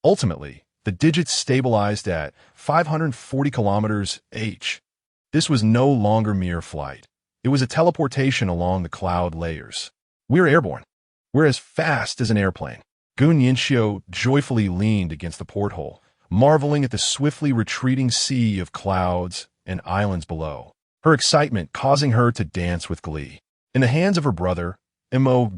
Ultimately, the digits stabilized at 540 km/h. This was no longer mere flight. It was a teleportation along the cloud layers. We're airborne. We're as fast as an airplane. Gun Yanxiu joyfully leaned against the porthole, marveling at the swiftly retreating sea of clouds and islands below, her excitement causing her to dance with glee. In the hands of her brother, Mo,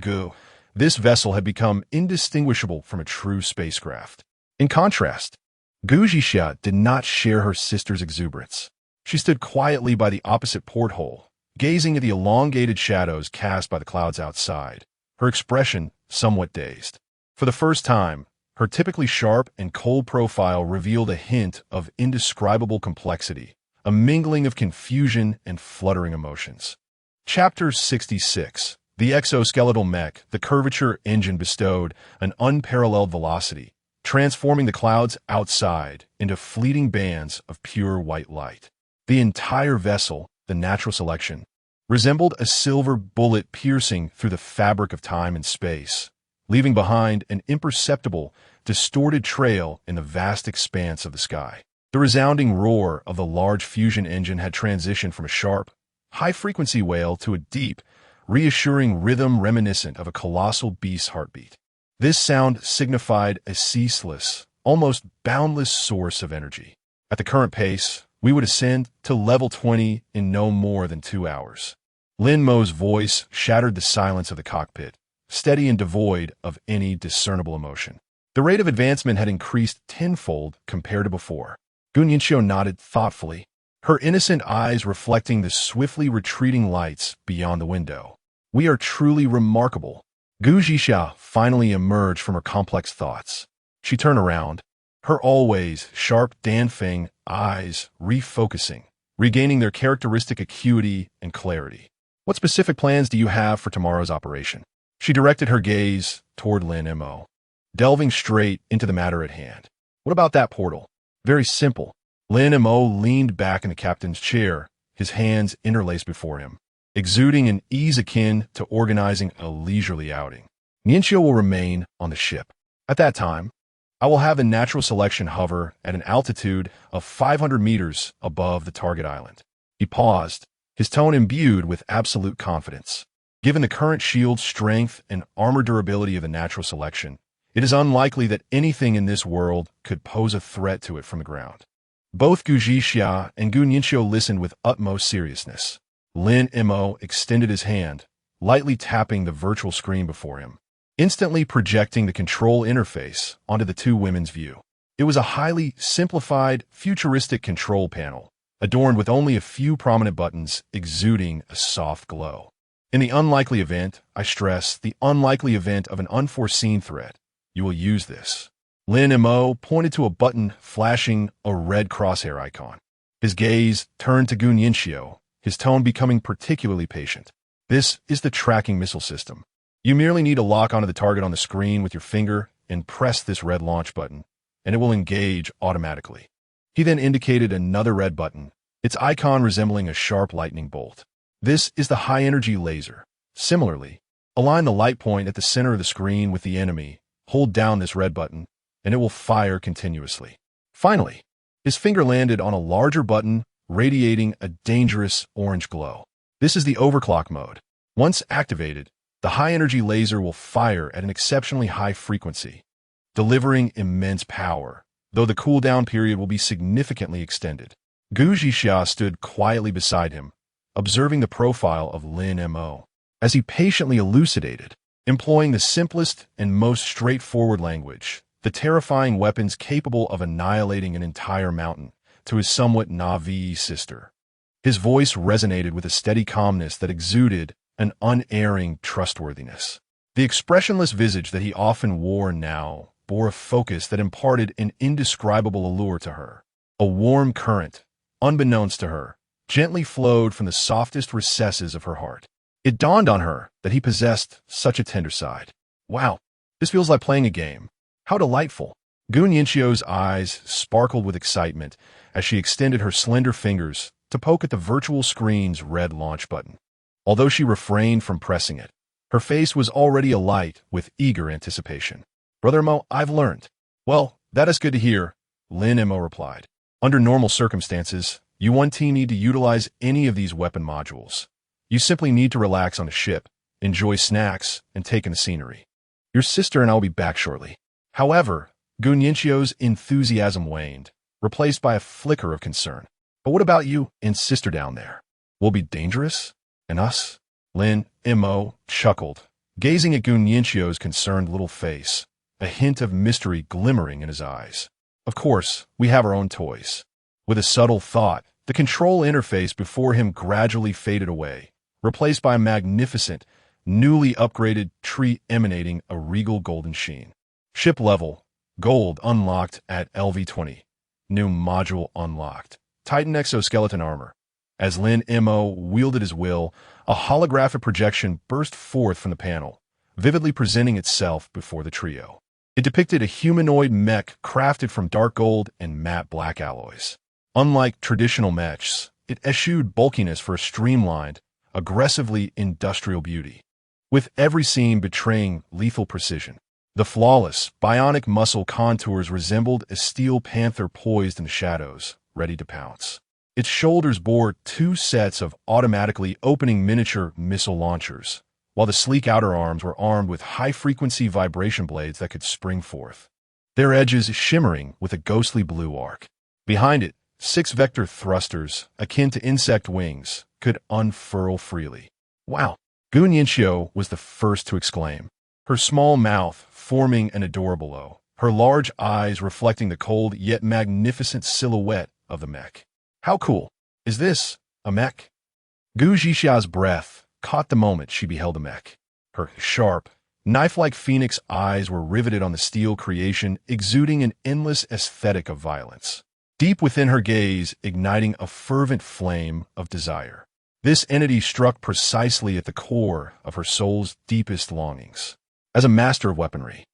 this vessel had become indistinguishable from a true spacecraft. In contrast, Gu Zhixia did not share her sister's exuberance. She stood quietly by the opposite porthole, gazing at the elongated shadows cast by the clouds outside, her expression somewhat dazed. For the first time, her typically sharp and cold profile revealed a hint of indescribable complexity, a mingling of confusion and fluttering emotions. Chapter 66. The exoskeletal mech, the curvature engine bestowed an unparalleled velocity, transforming the clouds outside into fleeting bands of pure white light. The entire vessel, the natural selection, resembled a silver bullet piercing through the fabric of time and space, leaving behind an imperceptible, distorted trail in the vast expanse of the sky. The resounding roar of the large fusion engine had transitioned from a sharp, high-frequency wail to a deep, reassuring rhythm reminiscent of a colossal beast's heartbeat. This sound signified a ceaseless, almost boundless source of energy. At the current pace, we would ascend to level 20 in no more than 2 hours. Lin Mo's voice shattered the silence of the cockpit, steady and devoid of any discernible emotion. The rate of advancement had increased tenfold compared to before. Gun Yanxiu nodded thoughtfully, her innocent eyes reflecting the swiftly retreating lights beyond the window. We are truly remarkable. Gu Zhixia finally emerged from her complex thoughts. She turned around, her always sharp Danfeng eyes refocusing, regaining their characteristic acuity and clarity. What specific plans do you have for tomorrow's operation? She directed her gaze toward Lin Mo, delving straight into the matter at hand. What about that portal? Very simple. Lin Mo leaned back in the captain's chair, his hands interlaced before him, exuding an ease akin to organizing a leisurely outing. Yanxiu will remain on the ship. At that time, I will have the natural selection hover at an altitude of 500 meters above the target island. He paused, his tone imbued with absolute confidence. Given the current shield strength and armor durability of the natural selection, it is unlikely that anything in this world could pose a threat to it from the ground. Both Gu Zhixia and Gun Yanxiu listened with utmost seriousness. Lin Mo extended his hand, lightly tapping the virtual screen before him, instantly projecting the control interface onto the two women's view. It was a highly simplified, futuristic control panel, adorned with only a few prominent buttons exuding a soft glow. In the unlikely event, I stress, the unlikely event of an unforeseen threat, you will use this. Lin Mo pointed to a button flashing a red crosshair icon. His gaze turned to Gun Yanxiu, his tone becoming particularly patient. This is the tracking missile system. You merely need to lock onto the target on the screen with your finger and press this red launch button, and it will engage automatically. He then indicated another red button, its icon resembling a sharp lightning bolt. This is the high-energy laser. Similarly, align the light point at the center of the screen with the enemy, hold down this red button, and it will fire continuously. Finally, his finger landed on a larger button radiating a dangerous orange glow. This is the overclock mode. Once activated, the high-energy laser will fire at an exceptionally high frequency, delivering immense power, though the cooldown period will be significantly extended. Gu Zhixia stood quietly beside him, observing the profile of Lin Mo. As he patiently elucidated, Employing the simplest and most straightforward language, the terrifying weapons capable of annihilating an entire mountain, to his somewhat naive sister. His voice resonated with a steady calmness that exuded an unerring trustworthiness. The expressionless visage that he often wore now bore a focus that imparted an indescribable allure to her. A warm current, unbeknownst to her, gently flowed from the softest recesses of her heart. It dawned on her that he possessed such a tender side. Wow, this feels like playing a game. How delightful. Gun Yinchio's eyes sparkled with excitement as she extended her slender fingers to poke at the virtual screen's red launch button. Although she refrained from pressing it, her face was already alight with eager anticipation. Brother Mo, I've learned. Well, that is good to hear, Lin Mo replied. Under normal circumstances, you won't need to utilize any of these weapon modules. You simply need to relax on the ship, enjoy snacks, and take in the scenery. Your sister and I will be back shortly. However, Gun Yinchio's enthusiasm waned, replaced by a flicker of concern. But what about you and sister down there? Will it be dangerous? And us? Lin Mo chuckled, gazing at Gun Yinchio's concerned little face, a hint of mystery glimmering in his eyes. Of course, we have our own toys. With a subtle thought, the control interface before him gradually faded away, replaced by a magnificent, newly upgraded tree emanating a regal golden sheen. Ship level, gold unlocked at LV-20. New module unlocked. Titan exoskeleton armor. As Lin Mo wielded his will, a holographic projection burst forth from the panel, vividly presenting itself before the trio. It depicted a humanoid mech crafted from dark gold and matte black alloys. Unlike traditional mechs, it eschewed bulkiness for a streamlined, aggressively industrial beauty, with every seam betraying lethal precision. The flawless, bionic muscle contours resembled a steel panther poised in the shadows, ready to pounce. Its shoulders bore 2 sets of automatically opening miniature missile launchers, while the sleek outer arms were armed with high-frequency vibration blades that could spring forth, their edges shimmering with a ghostly blue arc. Behind it, 6 vector thrusters, akin to insect wings, could unfurl freely. Wow! Gun Yinchio was the first to exclaim, her small mouth forming an adorable O, her large eyes reflecting the cold yet magnificent silhouette of the mech. How cool! Is this a mech? Gu Zhixia's breath caught the moment she beheld the mech. Her sharp, knife-like phoenix eyes were riveted on the steel creation, exuding an endless aesthetic of violence. Deep within her gaze, igniting a fervent flame of desire. This entity struck precisely at the core of her soul's deepest longings. As a master of weaponry,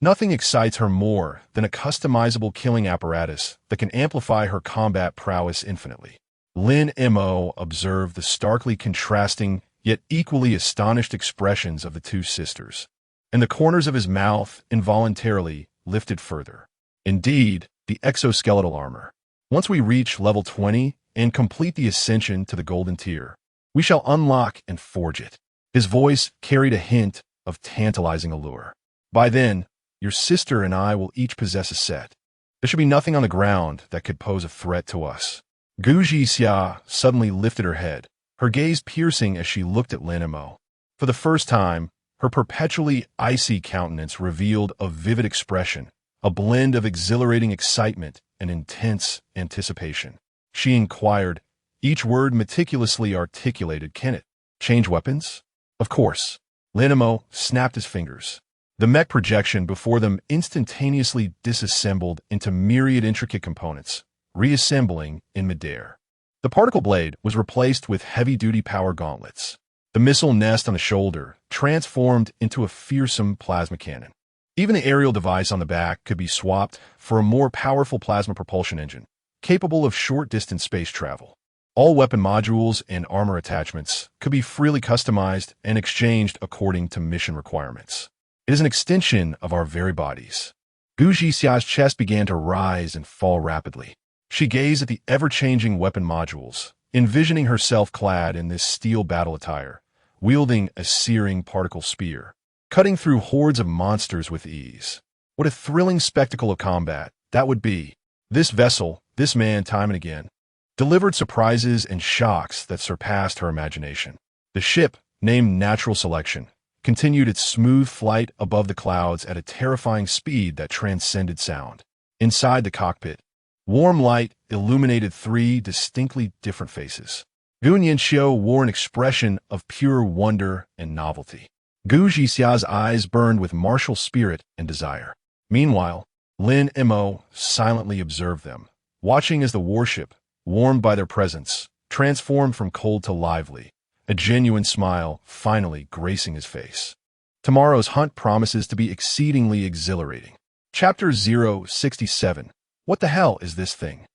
nothing excites her more than a customizable killing apparatus that can amplify her combat prowess infinitely. Lin Mo observed the starkly contrasting yet equally astonished expressions of the 2 sisters, and the corners of his mouth involuntarily lifted further. Indeed, the exoskeletal armor. Once we reach level 20 and complete the ascension to the golden tier, we shall unlock and forge it. His voice carried a hint of tantalizing allure. By then, your sister and I will each possess a set. There should be nothing on the ground that could pose a threat to us. Gu Zhixia suddenly lifted her head, her gaze piercing as she looked at Lin Mo. For the first time, her perpetually icy countenance revealed a vivid expression, a blend of exhilarating excitement and intense anticipation. She inquired, each word meticulously articulated, "Can it change weapons?" Of course. Lin Mo snapped his fingers. The mech projection before them instantaneously disassembled into myriad intricate components, reassembling in midair. The particle blade was replaced with heavy-duty power gauntlets. The missile nest on the shoulder transformed into a fearsome plasma cannon. Even the aerial device on the back could be swapped for a more powerful plasma propulsion engine, capable of short-distance space travel. All weapon modules and armor attachments could be freely customized and exchanged according to mission requirements. It is an extension of our very bodies. Gu Zhixia's chest began to rise and fall rapidly. She gazed at the ever-changing weapon modules, envisioning herself clad in this steel battle attire, wielding a searing particle spear, cutting through hordes of monsters with ease. What a thrilling spectacle of combat that would be. This vessel, this man, time and again, delivered surprises and shocks that surpassed her imagination. The ship, named Natural Selection, continued its smooth flight above the clouds at a terrifying speed that transcended sound. Inside the cockpit, warm light illuminated three distinctly different faces. Gu Yanxiu wore an expression of pure wonder and novelty. Gu Jixia's eyes burned with martial spirit and desire. Meanwhile, Lin Mo silently observed them, watching as the warship, warmed by their presence, transformed from cold to lively, a genuine smile finally gracing his face. Tomorrow's hunt promises to be exceedingly exhilarating. Chapter 067. What the hell is this thing?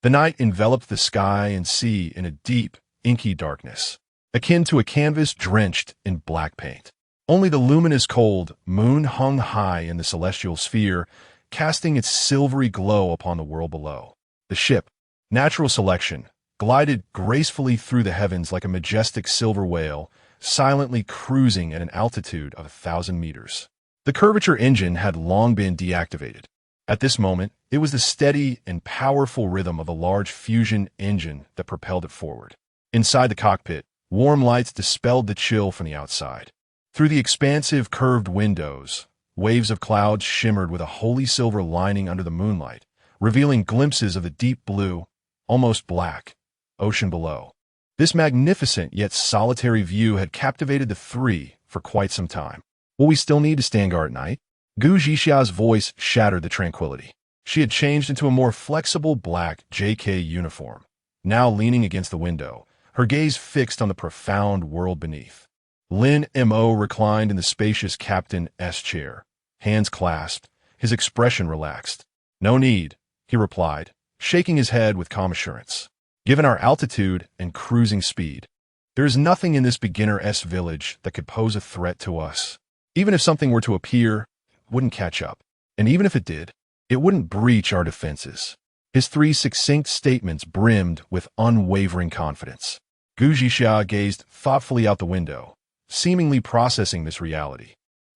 The night enveloped the sky and sea in a deep, inky darkness, akin to a canvas drenched in black paint. Only the luminous cold moon hung high in the celestial sphere, casting its silvery glow upon the world below. The ship, Natural Selection, glided gracefully through the heavens like a majestic silver whale, silently cruising at an altitude of 1,000 meters. The curvature engine had long been deactivated. At this moment, it was the steady and powerful rhythm of a large fusion engine that propelled it forward. Inside the cockpit, warm lights dispelled the chill from the outside. Through the expansive curved windows, waves of clouds shimmered with a holy silver lining under the moonlight, revealing glimpses of the deep blue, almost black, ocean below. This magnificent yet solitary view had captivated the three for quite some time. Will we still need to stand guard at night? Gu Jixia's voice shattered the tranquility. She had changed into a more flexible black JK uniform, now leaning against the window, her gaze fixed on the profound world beneath. Lin Mo reclined in the spacious Captain S chair, hands clasped, his expression relaxed. No need, he replied, shaking his head with calm assurance. Given our altitude and cruising speed, there is nothing in this beginner-s village that could pose a threat to us. Even if something were to appear, it wouldn't catch up. And even if it did, it wouldn't breach our defenses. His three succinct statements brimmed with unwavering confidence. Gu Jixia gazed thoughtfully out the window, seemingly processing this reality.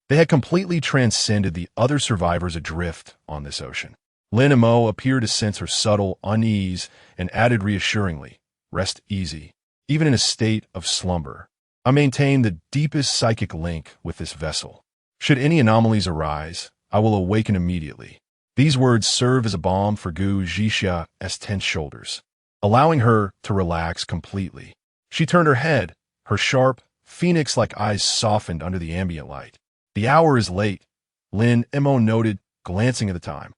They had completely transcended the other survivors adrift on this ocean. Lin Mo appeared to sense her subtle unease and added reassuringly, "Rest easy, even in a state of slumber. I maintain the deepest psychic link with this vessel. Should any anomalies arise, I will awaken immediately." These words serve as a balm for Gu Jixia's tense shoulders, allowing her to relax completely. She turned her head, her sharp, phoenix-like eyes softened under the ambient light. "The hour is late," Lin Mo noted, glancing at the time.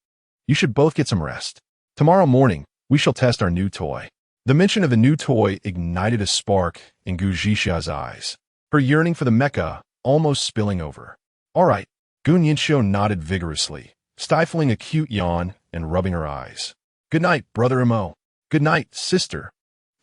"You should both get some rest. Tomorrow morning, we shall test our new toy." The mention of the new toy ignited a spark in Gu Jixia's eyes, her yearning for the mecha almost spilling over. "All right," Gu Yanxiu nodded vigorously, stifling a cute yawn and rubbing her eyes. "Good night, Brother Mo." "Good night, sister."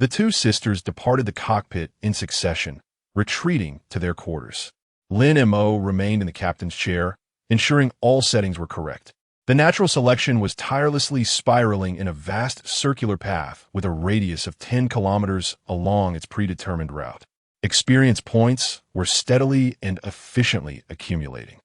The two sisters departed the cockpit in succession, retreating to their quarters. Lin Mo remained in the captain's chair, ensuring all settings were correct. The Natural Selection was tirelessly spiraling in a vast circular path with a radius of 10 kilometers along its predetermined route. Experience points were steadily and efficiently accumulating.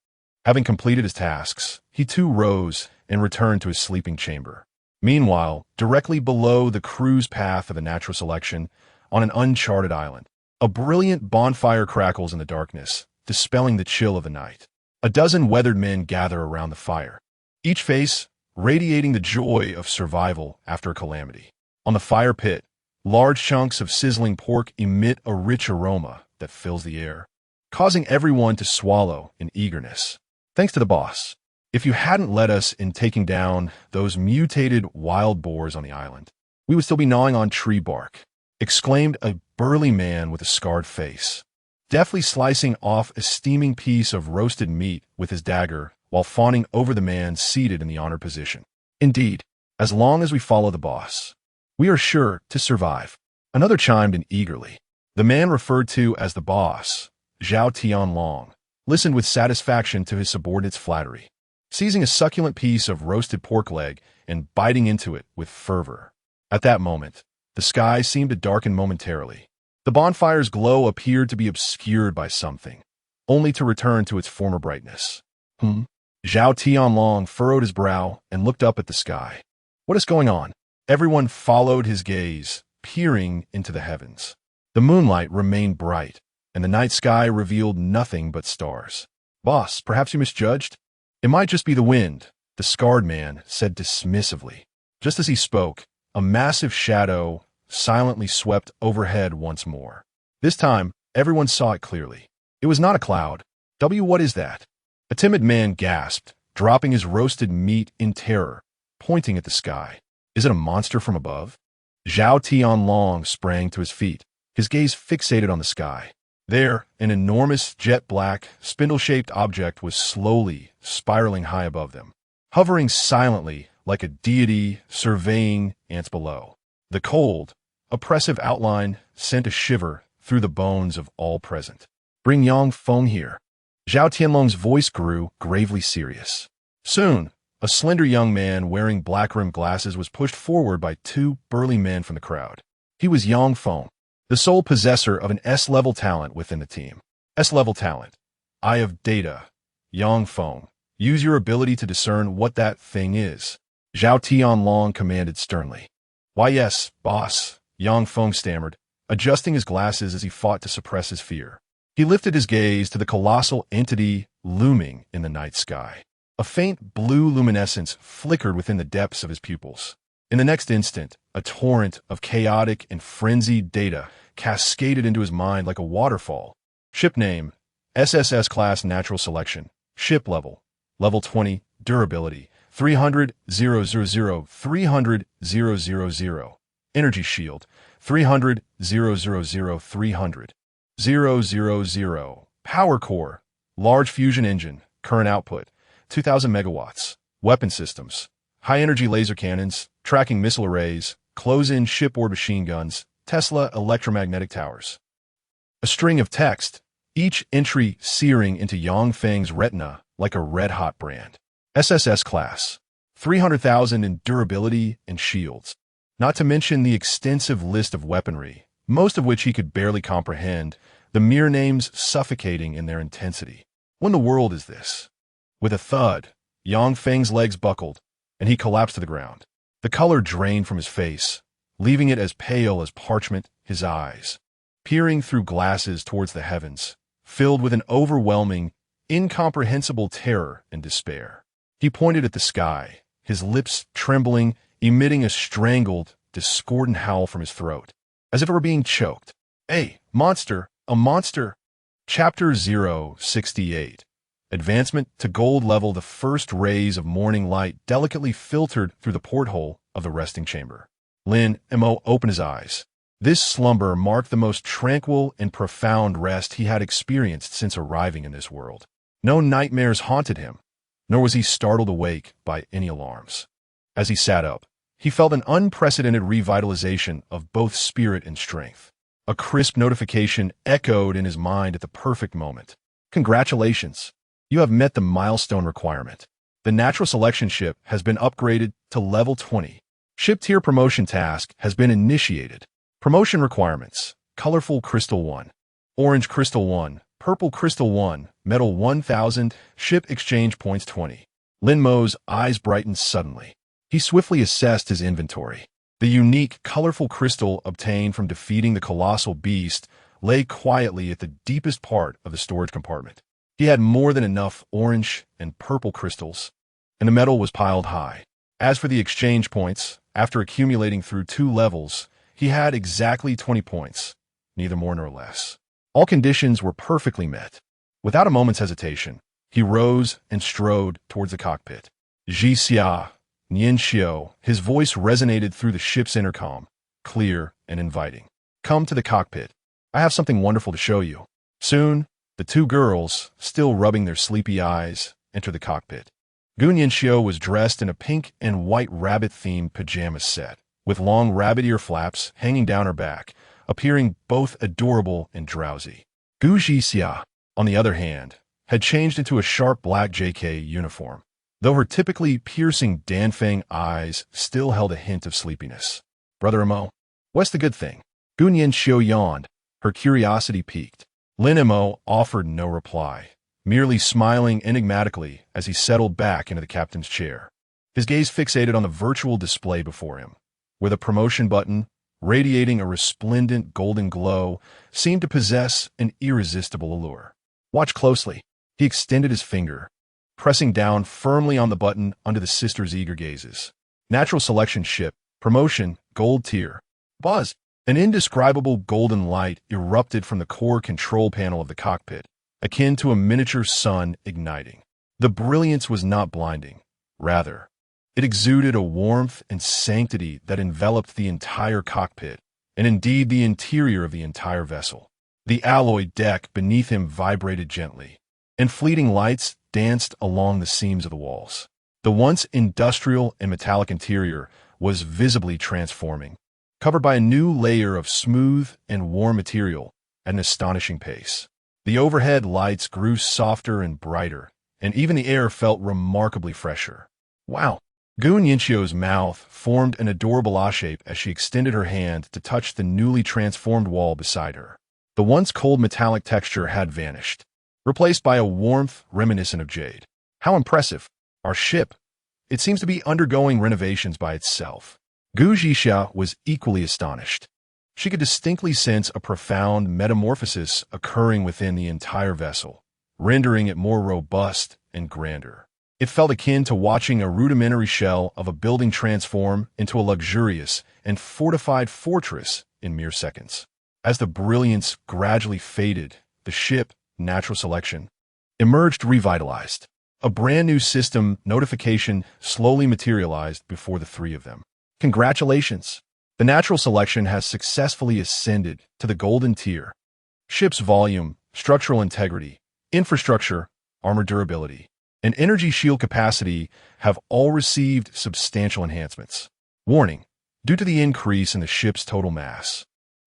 Having completed his tasks, he too rose and returned to his sleeping chamber. Meanwhile, directly below the cruise path of the Natural Selection, on an uncharted island, a brilliant bonfire crackles in the darkness, dispelling the chill of the night. A dozen weathered men gather around the fire, each face radiating the joy of survival after a calamity. On the fire pit, large chunks of sizzling pork emit a rich aroma that fills the air, causing everyone to swallow in eagerness. "Thanks to the boss. If you hadn't led us in taking down those mutated wild boars on the island, we would still be gnawing on tree bark," exclaimed a burly man with a scarred face, deftly slicing off a steaming piece of roasted meat with his dagger while fawning over the man seated in the honored position. "Indeed, as long as we follow the boss, we are sure to survive." Another chimed in eagerly. The man referred to as the boss, Zhao Tianlong, listened with satisfaction to his subordinate's flattery, seizing a succulent piece of roasted pork leg and biting into it with fervor. At that moment, the sky seemed to darken momentarily. The bonfire's glow appeared to be obscured by something, only to return to its former brightness. Zhao Tianlong furrowed his brow and looked up at the sky. "What is going on?" Everyone followed his gaze, peering into the heavens. The moonlight remained bright, and the night sky revealed nothing but stars. "Boss, perhaps you misjudged? It might just be the wind," the scarred man said dismissively. Just as he spoke, a massive shadow silently swept overhead once more. This time, everyone saw it clearly. It was not a cloud. What is that?" A timid man gasped, dropping his roasted meat in terror, pointing at the sky. "Is it a monster from above?" Zhao Tianlong sprang to his feet, his gaze fixated on the sky. There, an enormous jet-black, spindle-shaped object was slowly spiraling high above them, hovering silently like a deity surveying ants below. The cold, oppressive outline sent a shiver through the bones of all present. "Bring Yang Feng here." Zhao Tianlong's voice grew gravely serious. Soon, a slender young man wearing black-rimmed glasses was pushed forward by two burly men from the crowd. He was Yang Feng, the sole possessor of an S-level talent within the team. S-level talent. Eye of Data. Yang Feng, use your ability to discern what that thing is. Zhao Tianlong commanded sternly. "Why yes, boss," Yang Feng stammered, adjusting his glasses as he fought to suppress his fear. He lifted his gaze to the colossal entity looming in the night sky. A faint blue luminescence flickered within the depths of his pupils. In the next instant, a torrent of chaotic and frenzied data cascaded into his mind like a waterfall. Ship name, SSS class natural selection. Ship level, level 20, durability, 300,000, 300,000. Energy shield, 300,000, 300,000. Power core, large fusion engine, current output, 2,000 megawatts. Weapon systems, high-energy laser cannons, tracking missile arrays, close-in shipboard machine guns, Tesla electromagnetic towers. A string of text, each entry searing into Yang Feng's retina like a red-hot brand. SSS class, 300,000 in durability and shields. Not to mention the extensive list of weaponry, most of which he could barely comprehend, the mere names suffocating in their intensity. What in the world is this? With a thud, Yang Feng's legs buckled, and he collapsed to the ground. The color drained from his face, leaving it as pale as parchment, his eyes, peering through glasses towards the heavens, filled with an overwhelming, incomprehensible terror and despair. He pointed at the sky, his lips trembling, emitting a strangled, discordant howl from his throat, as if it were being choked. "Hey, monster, a monster!" Chapter 068. Advancement to gold level. The first rays of morning light delicately filtered through the porthole of the resting chamber. Lin Mo opened his eyes. This slumber marked the most tranquil and profound rest he had experienced since arriving in this world. No nightmares haunted him, nor was he startled awake by any alarms. As he sat up, he felt an unprecedented revitalization of both spirit and strength. A crisp notification echoed in his mind at the perfect moment. "Congratulations! You have met the milestone requirement. The natural selection ship has been upgraded to level 20. Ship tier promotion task has been initiated. Promotion requirements: colorful crystal 1, orange crystal 1, purple crystal 1, metal 1,000, ship exchange points 20. Lin Mo's eyes brightened suddenly. He swiftly assessed his inventory. The unique, colorful crystal obtained from defeating the colossal beast lay quietly at the deepest part of the storage compartment. He had more than enough orange and purple crystals, and the metal was piled high. As for the exchange points, after accumulating through 2 levels, he had exactly 20 points, neither more nor less. All conditions were perfectly met. Without a moment's hesitation, he rose and strode towards the cockpit. "Jixia, Nianxiu," his voice resonated through the ship's intercom, clear and inviting. "Come to the cockpit. I have something wonderful to show you." Soon, the two girls, still rubbing their sleepy eyes, entered the cockpit. Gu Nianxiu was dressed in a pink and white rabbit-themed pajama set, with long rabbit ear flaps hanging down her back, appearing both adorable and drowsy. Gu Jixia, on the other hand, had changed into a sharp black JK uniform, though her typically piercing Danfeng eyes still held a hint of sleepiness. "Brother Mo, what's the good thing?" Gu Nianxiu yawned, her curiosity piqued. Lin Mo offered no reply, merely smiling enigmatically as he settled back into the captain's chair. His gaze fixated on the virtual display before him, where the promotion button, radiating a resplendent golden glow, seemed to possess an irresistible allure. Watch closely. He extended his finger, pressing down firmly on the button under the sisters' eager gazes. Natural selection ship, promotion, gold tier. Buzz. An indescribable golden light erupted from the core control panel of the cockpit, akin to a miniature sun igniting. The brilliance was not blinding. Rather, it exuded a warmth and sanctity that enveloped the entire cockpit, and indeed the interior of the entire vessel. The alloy deck beneath him vibrated gently, and fleeting lights danced along the seams of the walls. The once industrial and metallic interior was visibly transforming, covered by a new layer of smooth and warm material at an astonishing pace. The overhead lights grew softer and brighter, and even the air felt remarkably fresher. Wow! Gun Yinchio's mouth formed an adorable A-shape as she extended her hand to touch the newly transformed wall beside her. The once cold metallic texture had vanished, replaced by a warmth reminiscent of jade. How impressive! Our ship! It seems to be undergoing renovations by itself. Gu Zhixia was equally astonished. She could distinctly sense a profound metamorphosis occurring within the entire vessel, rendering it more robust and grander. It felt akin to watching a rudimentary shell of a building transform into a luxurious and fortified fortress in mere seconds. As the brilliance gradually faded, the ship, natural selection, emerged revitalized. A brand new system notification slowly materialized before the three of them. Congratulations! The natural selection has successfully ascended to the golden tier. Ship's volume, structural integrity, infrastructure, armor durability, and energy shield capacity have all received substantial enhancements. Warning: due to the increase in the ship's total mass,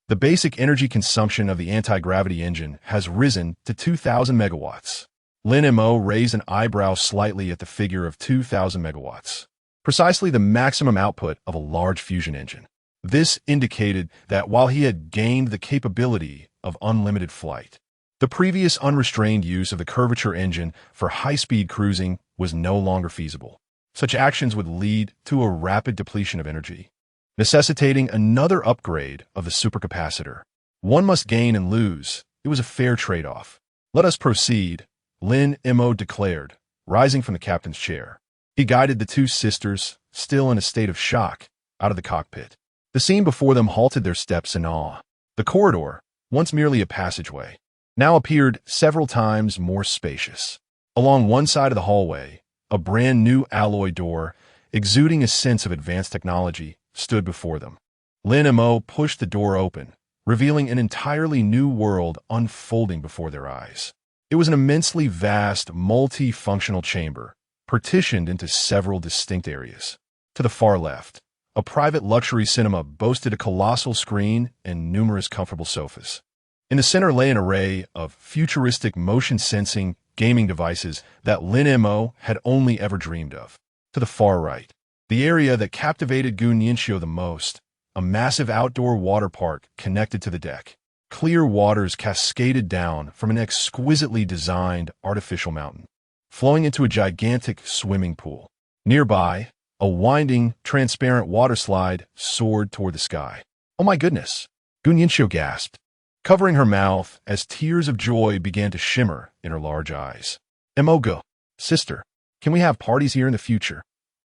the basic energy consumption of the anti-gravity engine has risen to 2,000 megawatts. Lin Mo raised an eyebrow slightly at the figure of 2,000 megawatts. Precisely the maximum output of a large fusion engine. This indicated that while he had gained the capability of unlimited flight, the previous unrestrained use of the curvature engine for high-speed cruising was no longer feasible. Such actions would lead to a rapid depletion of energy, necessitating another upgrade of the supercapacitor. One must gain and lose. It was a fair trade-off. Let us proceed, Lin Mo declared, rising from the captain's chair. He guided the two sisters, still in a state of shock, out of the cockpit. The scene before them halted their steps in awe. The corridor, once merely a passageway, now appeared several times more spacious. Along one side of the hallway, a brand new alloy door, exuding a sense of advanced technology, stood before them. Lin Mo pushed the door open, revealing an entirely new world unfolding before their eyes. It was an immensely vast, multi-functional chamber, partitioned into several distinct areas. To the far left, a private luxury cinema boasted a colossal screen and numerous comfortable sofas. In the center lay an array of futuristic motion-sensing gaming devices that Lin Mo had only ever dreamed of. To the far right, the area that captivated Gun Yinchio the most, a massive outdoor water park connected to the deck. Clear waters cascaded down from an exquisitely designed artificial mountain, flowing into a gigantic swimming pool. Nearby, a winding, transparent water slide soared toward the sky. Oh my goodness! Gun Yinchio gasped, covering her mouth as tears of joy began to shimmer in her large eyes. Emogo, sister, can we have parties here in the future?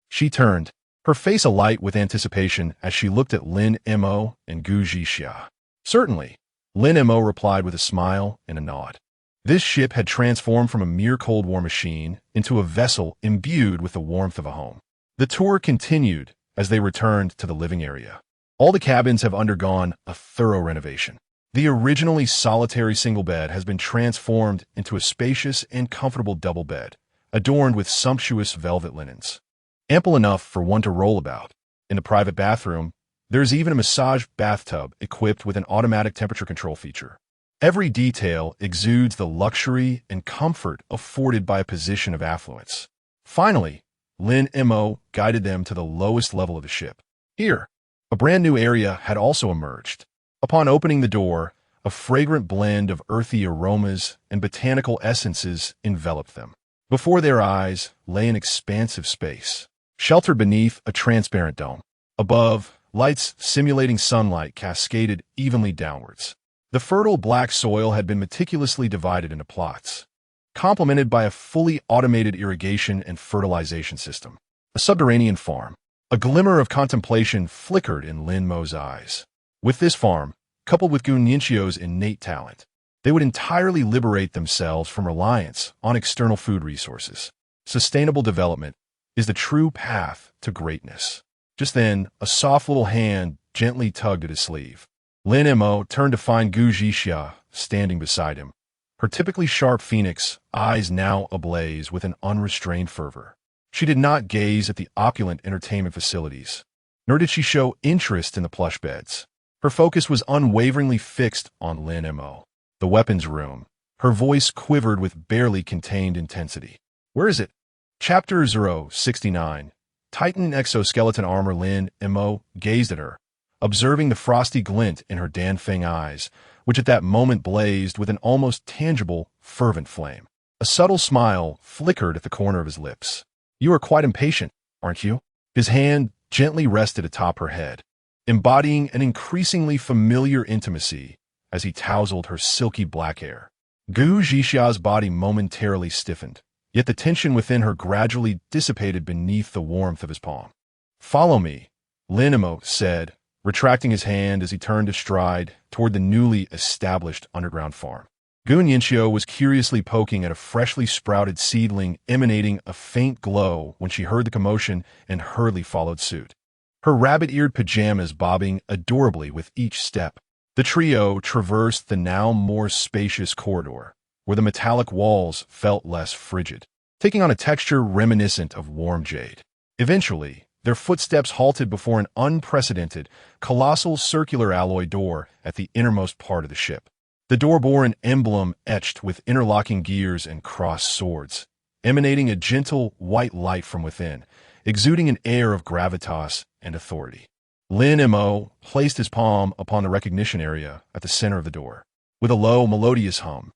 She turned, her face alight with anticipation as she looked at Lin Mo and Gu Zhixia. Certainly, Lin Mo replied with a smile and a nod. This ship had transformed from a mere Cold War machine into a vessel imbued with the warmth of a home. The tour continued as they returned to the living area. All the cabins have undergone a thorough renovation. The originally solitary single bed has been transformed into a spacious and comfortable double bed, adorned with sumptuous velvet linens, ample enough for one to roll about. In the private bathroom, there is even a massage bathtub equipped with an automatic temperature control feature. Every detail exudes the luxury and comfort afforded by a position of affluence. Finally, Lin Mo guided them to the lowest level of the ship. Here, a brand new area had also emerged. Upon opening the door, a fragrant blend of earthy aromas and botanical essences enveloped them. Before their eyes lay an expansive space, sheltered beneath a transparent dome. Above, Lights simulating sunlight cascaded evenly downwards. The fertile black soil had been meticulously divided into plots, complemented by a fully automated irrigation and fertilization system. A subterranean farm. A glimmer of contemplation flickered in Lin Mo's eyes. With this farm, coupled with Gu Nianqiu's innate talent, they would entirely liberate themselves from reliance on external food resources. Sustainable development is the true path to greatness. Just then, a soft little hand gently tugged at his sleeve. Lin Mo turned to find Gu Zhixia standing beside him, her typically sharp phoenix eyes now ablaze with an unrestrained fervor. She did not gaze at the opulent entertainment facilities, nor did she show interest in the plush beds. Her focus was unwaveringly fixed on Lin Mo. The weapons room. Her voice quivered with barely contained intensity. Where is it? Chapter 069. Titan exoskeleton armor. Lin Mo gazed at her, observing the frosty glint in her Danfeng eyes, which at that moment blazed with an almost tangible, fervent flame. A subtle smile flickered at the corner of his lips. You are quite impatient, aren't you? His hand gently rested atop her head, embodying an increasingly familiar intimacy as he tousled her silky black hair. Gu Zhixia's body momentarily stiffened, yet the tension within her gradually dissipated beneath the warmth of his palm. Follow me, Lin Mo said, retracting his hand as he turned to stride toward the newly established underground farm. Gu Nianqiu was curiously poking at a freshly sprouted seedling emanating a faint glow when she heard the commotion and hurriedly followed suit. Her rabbit-eared pajamas bobbing adorably with each step. The trio traversed the now more spacious corridor, where the metallic walls felt less frigid, taking on a texture reminiscent of warm jade. Eventually, their footsteps halted before an unprecedented, colossal circular alloy door at the innermost part of the ship. The door bore an emblem etched with interlocking gears and crossed swords, emanating a gentle white light from within, exuding an air of gravitas and authority. Lin Mo placed his palm upon the recognition area at the center of the door. With a low, melodious hum,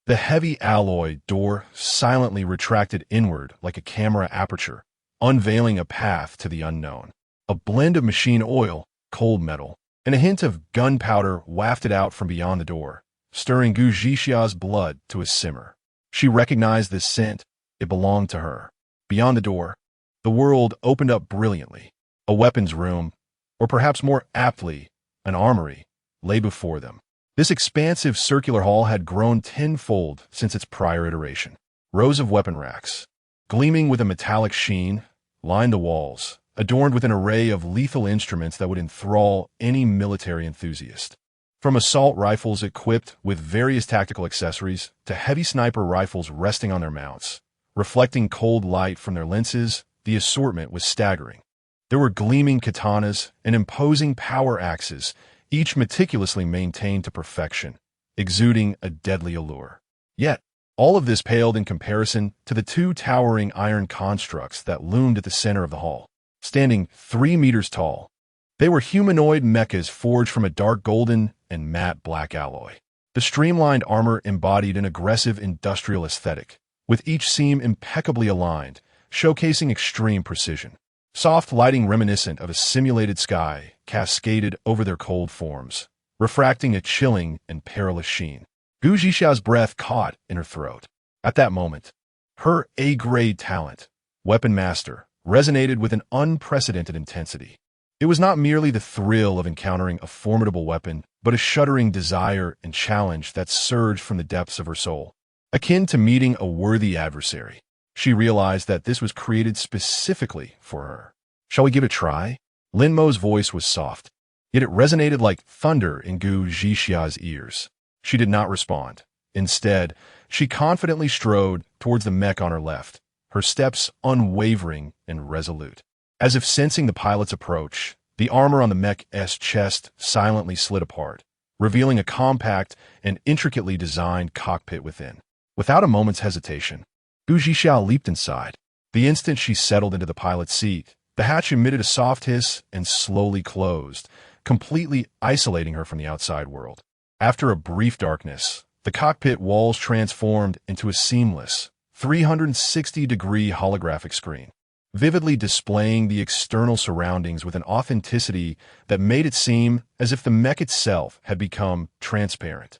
the heavy alloy door silently retracted inward like a camera aperture, unveiling a path to the unknown. A blend of machine oil, cold metal, and a hint of gunpowder wafted out from beyond the door, stirring Gu Zhixia's blood to a simmer. She recognized this scent. It belonged to her. Beyond the door, the world opened up brilliantly. A weapons room, or perhaps more aptly, an armory, lay before them. This expansive circular hall had grown tenfold since its prior iteration. Rows of weapon racks, gleaming with a metallic sheen, lined the walls, adorned with an array of lethal instruments that would enthrall any military enthusiast. From assault rifles equipped with various tactical accessories to heavy sniper rifles resting on their mounts, reflecting cold light from their lenses, the assortment was staggering. There were gleaming katanas and imposing power axes, each meticulously maintained to perfection, exuding a deadly allure. Yet, all of this paled in comparison to the two towering iron constructs that loomed at the center of the hall, standing 3 meters tall. They were humanoid mechas forged from a dark golden and matte black alloy. The streamlined armor embodied an aggressive industrial aesthetic, with each seam impeccably aligned, showcasing extreme precision. Soft lighting reminiscent of a simulated sky cascaded over their cold forms, refracting a chilling and perilous sheen. Gu Zhixia's breath caught in her throat. At that moment, her A-grade talent, weapon master, resonated with an unprecedented intensity. It was not merely the thrill of encountering a formidable weapon, but a shuddering desire and challenge that surged from the depths of her soul. Akin to meeting a worthy adversary, she realized that this was created specifically for her. Shall we give it a try? Lin Mo's voice was soft, yet it resonated like thunder in Gu Zhixia's ears. She did not respond. Instead, she confidently strode towards the mech on her left, her steps unwavering and resolute. As if sensing the pilot's approach, the armor on the mech's chest silently slid apart, revealing a compact and intricately designed cockpit within. Without a moment's hesitation, Gu Zhixia leaped inside. The instant she settled into the pilot's seat, the hatch emitted a soft hiss and slowly closed, completely isolating her from the outside world. After a brief darkness, the cockpit walls transformed into a seamless, 360-degree holographic screen. vividly displaying the external surroundings with an authenticity that made it seem as if the mech itself had become transparent.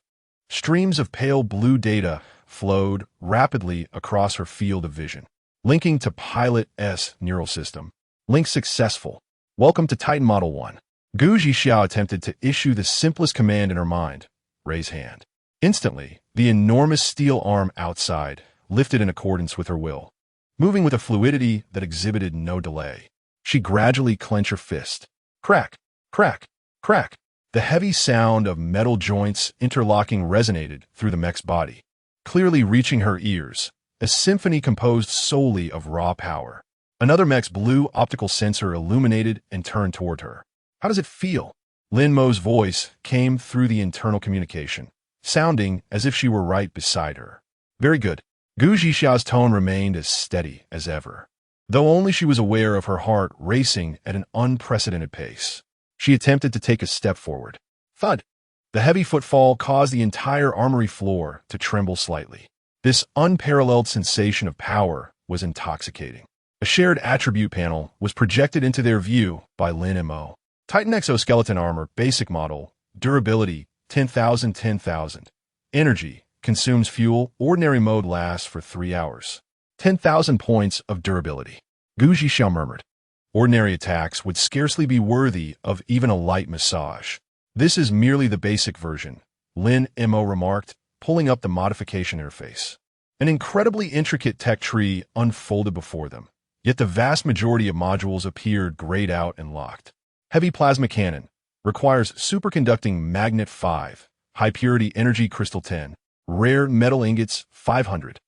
Streams of pale blue data flowed rapidly across her field of vision, linking to Pilot S neural system. Link successful. Welcome to Titan Model 1. Gu Zhixiao attempted to issue the simplest command in her mind, raise hand. Instantly, the enormous steel arm outside lifted in accordance with her will, moving with a fluidity that exhibited no delay. She gradually clenched her fist. Crack, crack, crack. The heavy sound of metal joints interlocking resonated through the mech's body, clearly reaching her ears, a symphony composed solely of raw power. Another mech's blue optical sensor illuminated and turned toward her. How does it feel? Lin Mo's voice came through the internal communication, sounding as if she were right beside her. Very good. Gu Zhixiao's tone remained as steady as ever, though only she was aware of her heart racing at an unprecedented pace. She attempted to take a step forward. Thud! The heavy footfall caused the entire armory floor to tremble slightly. This unparalleled sensation of power was intoxicating. A shared attribute panel was projected into their view by Lin Mo. Titan exoskeleton armor, basic model, durability, 10,000, 10,000. Energy, consumes fuel, ordinary mode lasts for 3 hours. 10,000 points of durability. Gu Zhixiao murmured. Ordinary attacks would scarcely be worthy of even a light massage. This is merely the basic version, Lin Mo remarked, pulling up the modification interface. An incredibly intricate tech tree unfolded before them, yet the vast majority of modules appeared grayed out and locked. Heavy plasma cannon requires superconducting magnet 5, high-purity energy crystal 10, rare metal ingots 500.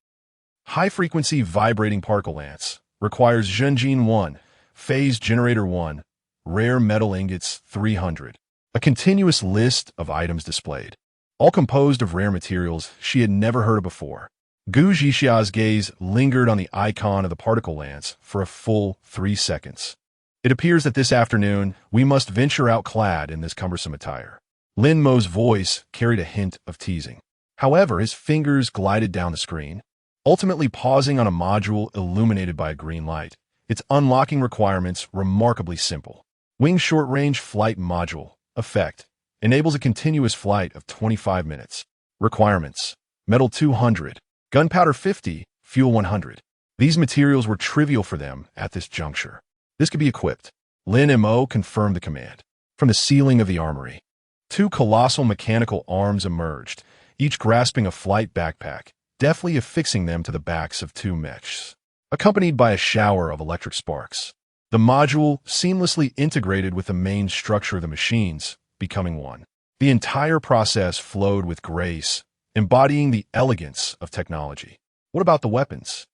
High-frequency vibrating particle lance requires Zhenjin 1, phase generator 1, rare metal ingots 300. A continuous list of items displayed, all composed of rare materials she had never heard of before. Gu Zhixiao's gaze lingered on the icon of the particle lance for a full 3 seconds. It appears that this afternoon we must venture out clad in this cumbersome attire. Lin Mo's voice carried a hint of teasing. However, his fingers glided down the screen, ultimately pausing on a module illuminated by a green light. Its unlocking requirements remarkably simple. Wing short-range flight module. Effect. Enables a continuous flight of 25 minutes. Requirements. Metal 200. Gunpowder 50. Fuel 100. These materials were trivial for them at this juncture. This could be equipped. Lin Mo confirmed the command. From the ceiling of the armory, 2 colossal mechanical arms emerged, each grasping a flight backpack, deftly affixing them to the backs of 2 mechs, accompanied by a shower of electric sparks. The module seamlessly integrated with the main structure of the machines, becoming one. The entire process flowed with grace, embodying the elegance of technology. What about the weapons?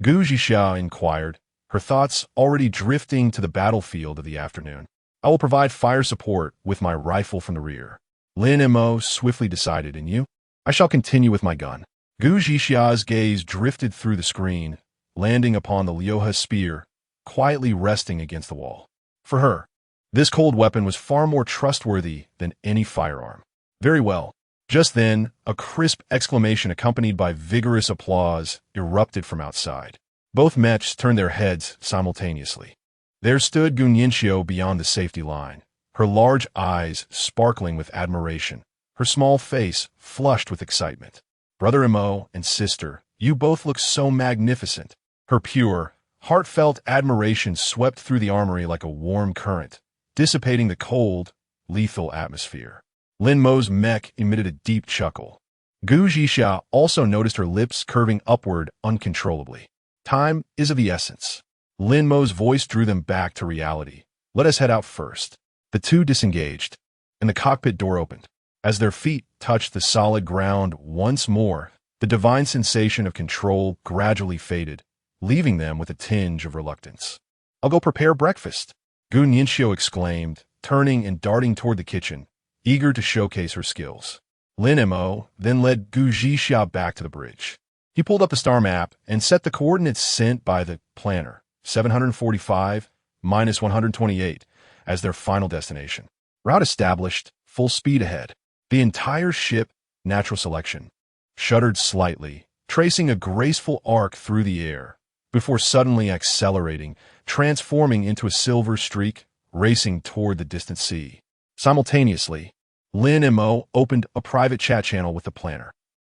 Gu Zhixiao inquired, her thoughts already drifting to the battlefield of the afternoon. I will provide fire support with my rifle from the rear. Lin Mo swiftly decided, and you? I shall continue with my gun. Gu Zhixiao's gaze drifted through the screen, landing upon the Liuhe spear, quietly resting against the wall. For her, this cold weapon was far more trustworthy than any firearm. Very well. Just then, a crisp exclamation accompanied by vigorous applause erupted from outside. Both mechs turned their heads simultaneously. There stood Gu Zhixiao beyond the safety line, her large eyes sparkling with admiration, her small face flushed with excitement. Brother Mo and sister, you both look so magnificent. Her pure, heartfelt admiration swept through the armory like a warm current, dissipating the cold, lethal atmosphere. Lin Mo's mech emitted a deep chuckle. Gu Zhixiao also noticed her lips curving upward uncontrollably. Time is of the essence. Lin Mo's voice drew them back to reality. Let us head out first. The 2 disengaged, and the cockpit door opened. As their feet touched the solid ground once more, the divine sensation of control gradually faded, leaving them with a tinge of reluctance. I'll go prepare breakfast, Gu Zhixiao exclaimed, turning and darting toward the kitchen, eager to showcase her skills. Lin Mo then led Gu Zhixiao back to the bridge. He pulled up the star map and set the coordinates sent by the planner, 745 minus 128, as their final destination. Route established, full speed ahead. The entire ship, natural selection, shuddered slightly, tracing a graceful arc through the air, before suddenly accelerating, transforming into a silver streak, racing toward the distant sea. Simultaneously, Lin Mo opened a private chat channel with the planner.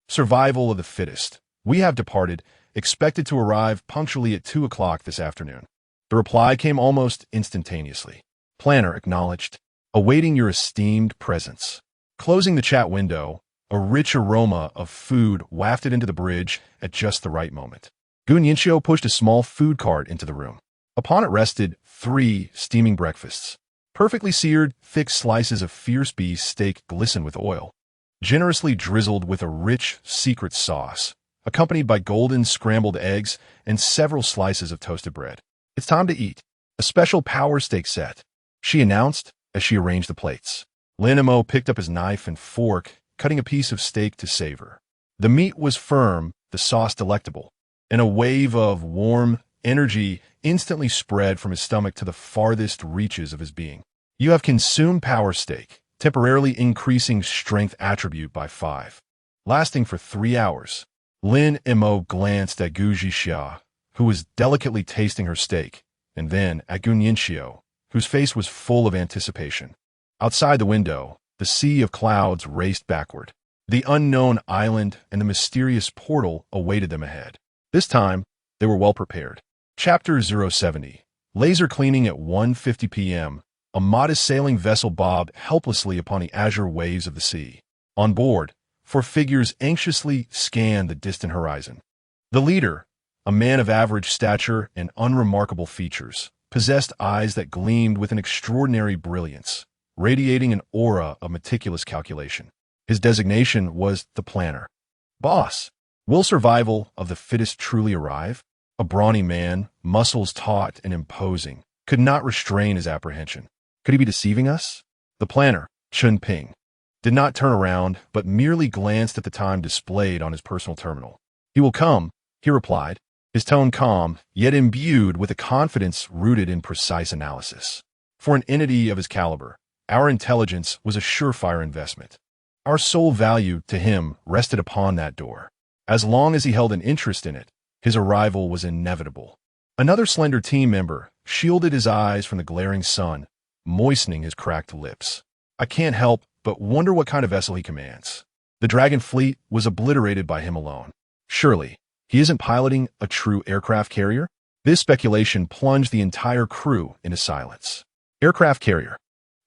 Survival of the fittest. We have departed, expected to arrive punctually at 2 o'clock this afternoon. The reply came almost instantaneously. Planner acknowledged, awaiting your esteemed presence. Closing the chat window, a rich aroma of food wafted into the bridge at just the right moment. Gunyinshio pushed a small food cart into the room. Upon it rested 3 steaming breakfasts. Perfectly seared, thick slices of fierce beef steak glistened with oil, generously drizzled with a rich, secret sauce, accompanied by golden scrambled eggs and several slices of toasted bread. It's time to eat. A special power steak set, she announced as she arranged the plates. Lin Mo picked up his knife and fork, cutting a piece of steak to savor. The meat was firm, the sauce delectable, and a wave of warm energy instantly spread from his stomach to the farthest reaches of his being. You have consumed power steak, temporarily increasing strength attribute by 5. Lasting for 3 hours. Lin Mo glanced at Gu Jixia, who was delicately tasting her steak, and then at Gunyinshio, whose face was full of anticipation. Outside the window, the sea of clouds raced backward. The unknown island and the mysterious portal awaited them ahead. This time, they were well prepared. Chapter 070. Laser cleaning at 1:50 p.m. A modest sailing vessel bobbed helplessly upon the azure waves of the sea. On board, 4 figures anxiously scanned the distant horizon. The leader, a man of average stature and unremarkable features, possessed eyes that gleamed with an extraordinary brilliance, radiating an aura of meticulous calculation. His designation was the planner. Boss, will survival of the fittest truly arrive? A brawny man, muscles taut and imposing, could not restrain his apprehension. Could he be deceiving us? The planner, Chun Ping, did not turn around, but merely glanced at the time displayed on his personal terminal. He will come, he replied, his tone calm, yet imbued with a confidence rooted in precise analysis. For an entity of his caliber, our intelligence was a surefire investment. Our sole value to him rested upon that door. As long as he held an interest in it, his arrival was inevitable. Another slender team member shielded his eyes from the glaring sun, moistening his cracked lips. I can't help but wonder what kind of vessel he commands. The Dragon fleet was obliterated by him alone. Surely, he isn't piloting a true aircraft carrier? This speculation plunged the entire crew into silence. Aircraft carrier.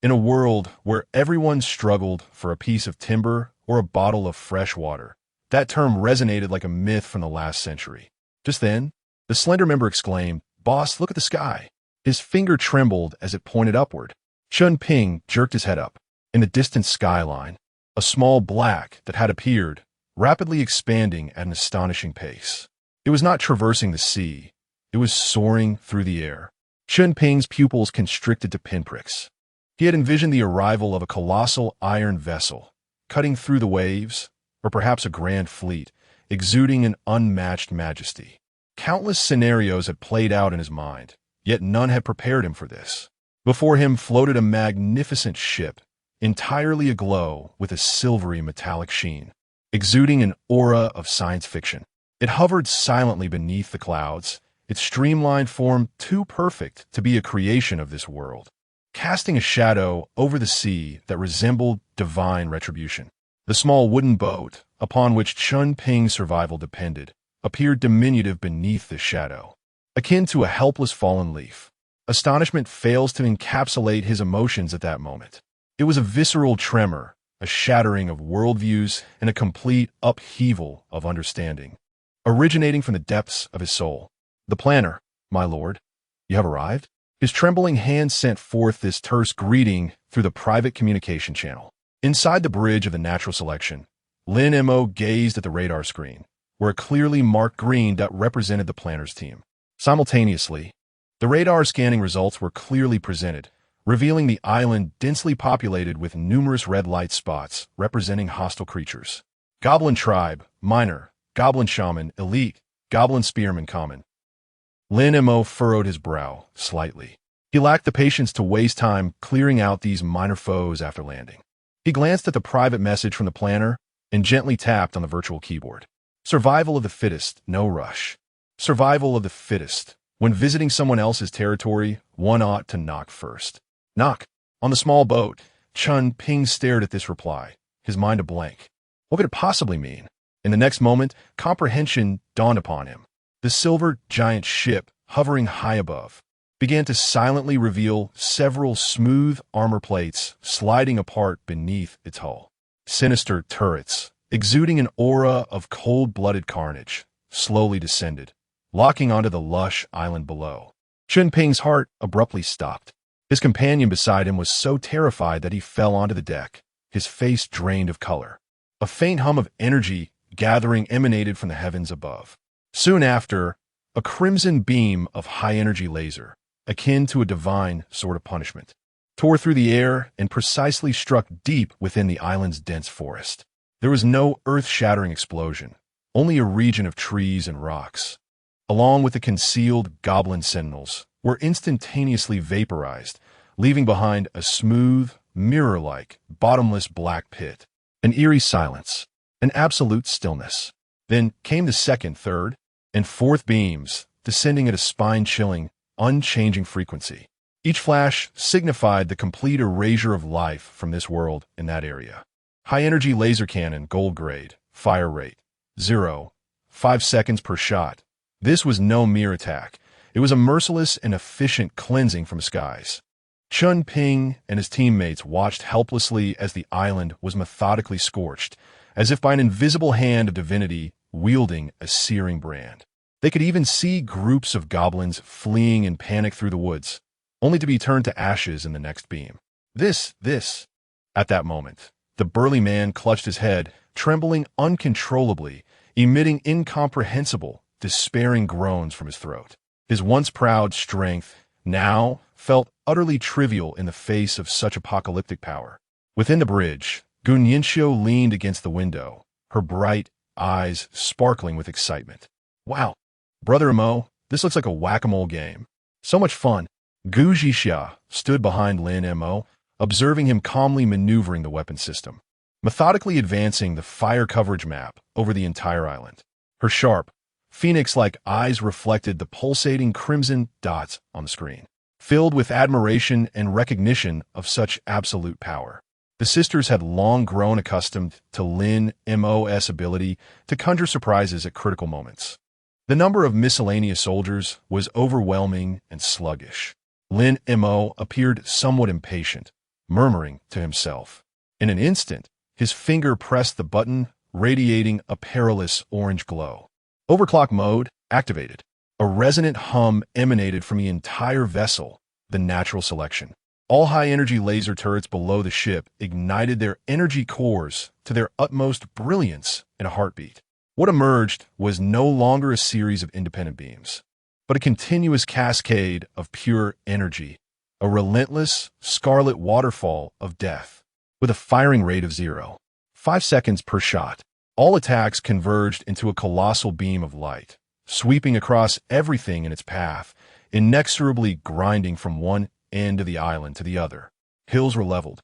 In a world where everyone struggled for a piece of timber or a bottle of fresh water, that term resonated like a myth from the last century. Just then, the slender member exclaimed, "Boss, look at the sky." His finger trembled as it pointed upward. Chun Ping jerked his head up. In the distant skyline, a small black that had appeared, rapidly expanding at an astonishing pace. It was not traversing the sea. It was soaring through the air. Chun Ping's pupils constricted to pinpricks. He had envisioned the arrival of a colossal iron vessel, cutting through the waves, or perhaps a grand fleet, exuding an unmatched majesty. Countless scenarios had played out in his mind, yet none had prepared him for this. Before him floated a magnificent ship, entirely aglow with a silvery metallic sheen, exuding an aura of science fiction. It hovered silently beneath the clouds, its streamlined form too perfect to be a creation of this world, casting a shadow over the sea that resembled divine retribution. The small wooden boat, upon which Chun Ping's survival depended, appeared diminutive beneath this shadow, akin to a helpless fallen leaf. Astonishment fails to encapsulate his emotions at that moment. It was a visceral tremor, a shattering of worldviews, and a complete upheaval of understanding, originating from the depths of his soul. The planner, my lord, you have arrived? His trembling hand sent forth this terse greeting through the private communication channel. Inside the bridge of the natural selection, Lin Mo gazed at the radar screen, where a clearly marked green dot represented the planner's team. Simultaneously, the radar scanning results were clearly presented, revealing the island densely populated with numerous red light spots representing hostile creatures. Goblin tribe, minor, Goblin shaman, elite, Goblin spearman, common. Lin Mo furrowed his brow slightly. He lacked the patience to waste time clearing out these minor foes after landing. He glanced at the private message from the planner and gently tapped on the virtual keyboard. Survival of the fittest, no rush. Survival of the fittest. When visiting someone else's territory, one ought to knock first. Knock. On the small boat, Chun Ping stared at this reply, his mind a blank. What could it possibly mean? In the next moment, comprehension dawned upon him. The silver giant ship, hovering high above, began to silently reveal several smooth armor plates sliding apart beneath its hull. Sinister turrets, exuding an aura of cold-blooded carnage, slowly descended, locking onto the lush island below. Chun Ping's heart abruptly stopped. His companion beside him was so terrified that he fell onto the deck, his face drained of color. A faint hum of energy gathering emanated from the heavens above. Soon after, a crimson beam of high-energy laser, akin to a divine sort of punishment, tore through the air and precisely struck deep within the island's dense forest. There was no earth-shattering explosion, only a region of trees and rocks, along with the concealed Goblin sentinels, were instantaneously vaporized, leaving behind a smooth, mirror-like, bottomless black pit. An eerie silence, an absolute stillness. Then came the second, third, and fourth beams, descending at a spine-chilling, unchanging frequency. Each flash signified the complete erasure of life from this world in that area. High-energy laser cannon, gold grade, fire rate, 0, 5 seconds per shot. This was no mere attack. It was a merciless and efficient cleansing from skies. Chun Ping and his teammates watched helplessly as the island was methodically scorched, as if by an invisible hand of divinity wielding a searing brand. They could even see groups of goblins fleeing in panic through the woods, only to be turned to ashes in the next beam. This. At that moment, the burly man clutched his head, trembling uncontrollably, emitting incomprehensible, despairing groans from his throat. His once proud strength now felt utterly trivial in the face of such apocalyptic power. Within the bridge, Gun Yinxiu leaned against the window, her bright eyes sparkling with excitement. Wow, Brother Mo, this looks like a whack-a-mole game. So much fun. Gu Zhixia stood behind Lin Mo, observing him calmly maneuvering the weapon system, methodically advancing the fire coverage map over the entire island. Her sharp, phoenix-like eyes reflected the pulsating crimson dots on the screen, filled with admiration and recognition of such absolute power. The sisters had long grown accustomed to Lin Mo's ability to conjure surprises at critical moments. The number of miscellaneous soldiers was overwhelming and sluggish. Lin Mo appeared somewhat impatient, murmuring to himself. In an instant, his finger pressed the button, radiating a perilous orange glow. Overclock mode activated. A resonant hum emanated from the entire vessel, the natural selection. All high-energy laser turrets below the ship ignited their energy cores to their utmost brilliance in a heartbeat. What emerged was no longer a series of independent beams, but a continuous cascade of pure energy, a relentless, scarlet waterfall of death, with a firing rate of 0, 5 seconds per shot. All attacks converged into a colossal beam of light, sweeping across everything in its path, inexorably grinding from one end of the island to the other. Hills were leveled,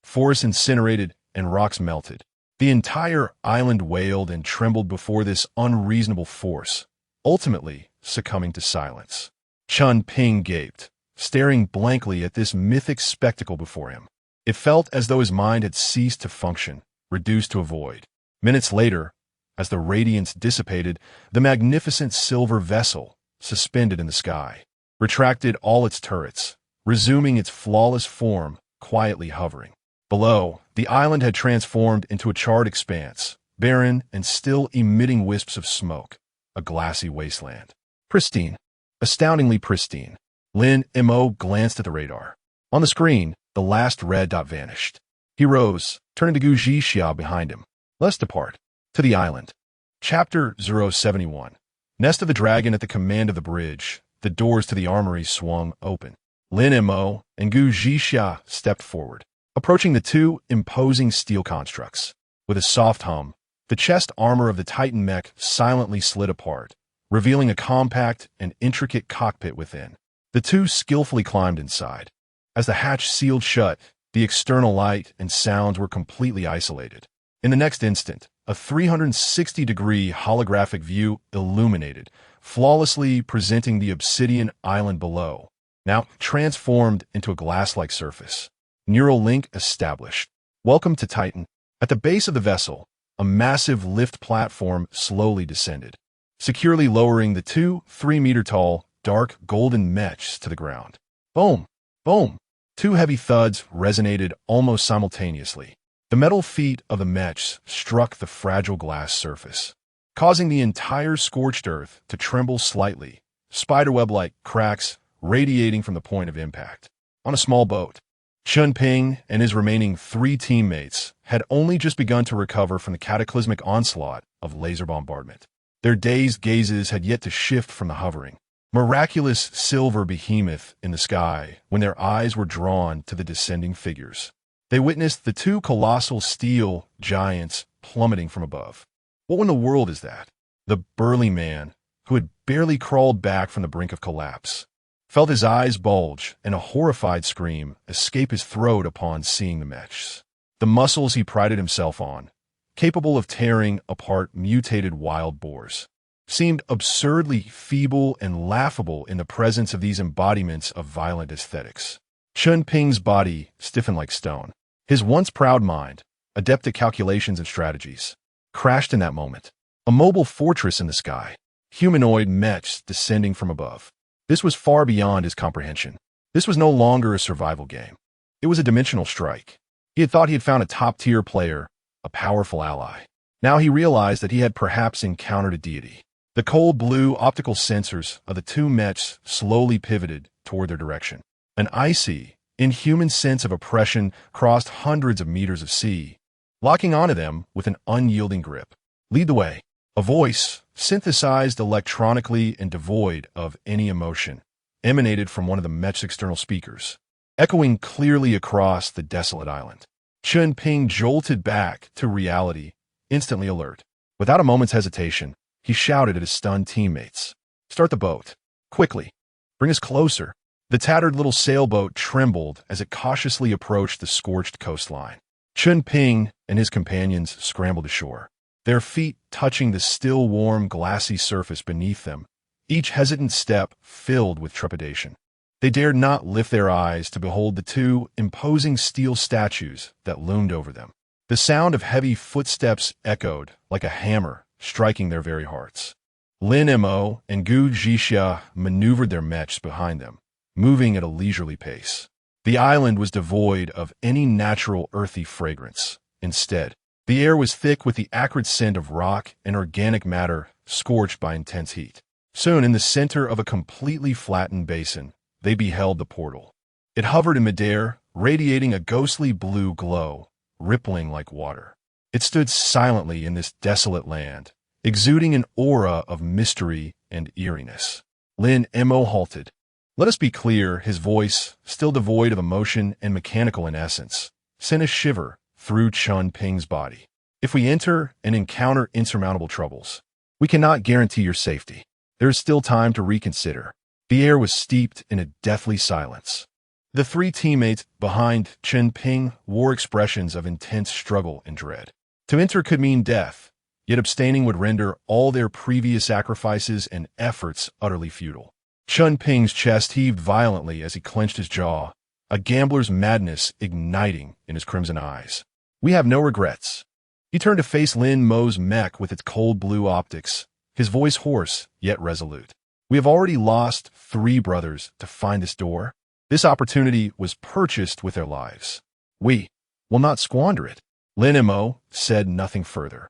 forests incinerated, and rocks melted. The entire island wailed and trembled before this unreasonable force, ultimately succumbing to silence. Chun Ping gaped, staring blankly at this mythic spectacle before him. It felt as though his mind had ceased to function, reduced to a void. Minutes later, as the radiance dissipated, the magnificent silver vessel, suspended in the sky, retracted all its turrets, resuming its flawless form, quietly hovering. Below, the island had transformed into a charred expanse, barren and still emitting wisps of smoke, a glassy wasteland. Pristine. Astoundingly pristine. Lin Mo glanced at the radar. On the screen, the last red dot vanished. He rose, turning to Gu Zhixia behind him. Let's depart. To the island. Chapter 071. Nest of the Dragon. At the command of the bridge, the doors to the armory swung open. Lin Mo and Gu Zhixia stepped forward, approaching the two imposing steel constructs. With a soft hum, the chest armor of the Titan mech silently slid apart, revealing a compact and intricate cockpit within. The two skillfully climbed inside. As the hatch sealed shut, the external light and sounds were completely isolated. In the next instant, a 360-degree holographic view illuminated, flawlessly presenting the obsidian island below, now transformed into a glass-like surface. Neural link established. Welcome to Titan. At the base of the vessel, a massive lift platform slowly descended, securely lowering the 3-meter-tall, dark golden mechs to the ground. Boom! Boom! Two heavy thuds resonated almost simultaneously. The metal feet of the mechs struck the fragile glass surface, causing the entire scorched earth to tremble slightly, spiderweb-like cracks radiating from the point of impact. On a small boat, Chun Ping and his remaining 3 teammates had only just begun to recover from the cataclysmic onslaught of laser bombardment. Their dazed gazes had yet to shift from the hovering, miraculous silver behemoth in the sky when their eyes were drawn to the descending figures. They witnessed the 2 colossal steel giants plummeting from above. What in the world is that? The burly man, who had barely crawled back from the brink of collapse, felt his eyes bulge and a horrified scream escape his throat upon seeing the mechs. The muscles he prided himself on, capable of tearing apart mutated wild boars, seemed absurdly feeble and laughable in the presence of these embodiments of violent aesthetics. Chun Ping's body stiffened like stone. His once proud mind, adept at calculations and strategies, crashed in that moment. A mobile fortress in the sky, humanoid mechs descending from above. This was far beyond his comprehension. This was no longer a survival game. It was a dimensional strike. He had thought he had found a top-tier player, a powerful ally. Now he realized that he had perhaps encountered a deity. The cold blue optical sensors of the 2 mechs slowly pivoted toward their direction. An icy, inhuman sense of oppression crossed hundreds of meters of sea, locking onto them with an unyielding grip. Lead the way. A voice, synthesized electronically and devoid of any emotion, emanated from one of the mech's external speakers, echoing clearly across the desolate island. Chun Ping jolted back to reality, instantly alert. Without a moment's hesitation, he shouted at his stunned teammates. "Start the boat. Quickly. Bring us closer." The tattered little sailboat trembled as it cautiously approached the scorched coastline. Chun Ping and his companions scrambled ashore, their feet touching the still warm, glassy surface beneath them, each hesitant step filled with trepidation. They dared not lift their eyes to behold the 2 imposing steel statues that loomed over them. The sound of heavy footsteps echoed like a hammer striking their very hearts. Lin Mo and Gu Zhixia maneuvered their mechs behind them, moving at a leisurely pace. The island was devoid of any natural earthy fragrance. Instead, the air was thick with the acrid scent of rock and organic matter scorched by intense heat. Soon, in the center of a completely flattened basin, they beheld the portal. It hovered in midair, radiating a ghostly blue glow, rippling like water. It stood silently in this desolate land, exuding an aura of mystery and eeriness. Lin Mo halted. Let us be clear, his voice, still devoid of emotion and mechanical in essence, sent a shiver through Chun Ping's body. If we enter and encounter insurmountable troubles, we cannot guarantee your safety. There is still time to reconsider. The air was steeped in a deathly silence. The 3 teammates behind Chun Ping wore expressions of intense struggle and dread. To enter could mean death, yet abstaining would render all their previous sacrifices and efforts utterly futile. Chun Ping's chest heaved violently as he clenched his jaw, a gambler's madness igniting in his crimson eyes. "We have no regrets." He turned to face Lin Mo's mech with its cold blue optics, his voice hoarse yet resolute. "We have already lost 3 brothers to find this door. This opportunity was purchased with their lives. We will not squander it." Lin Mo said nothing further.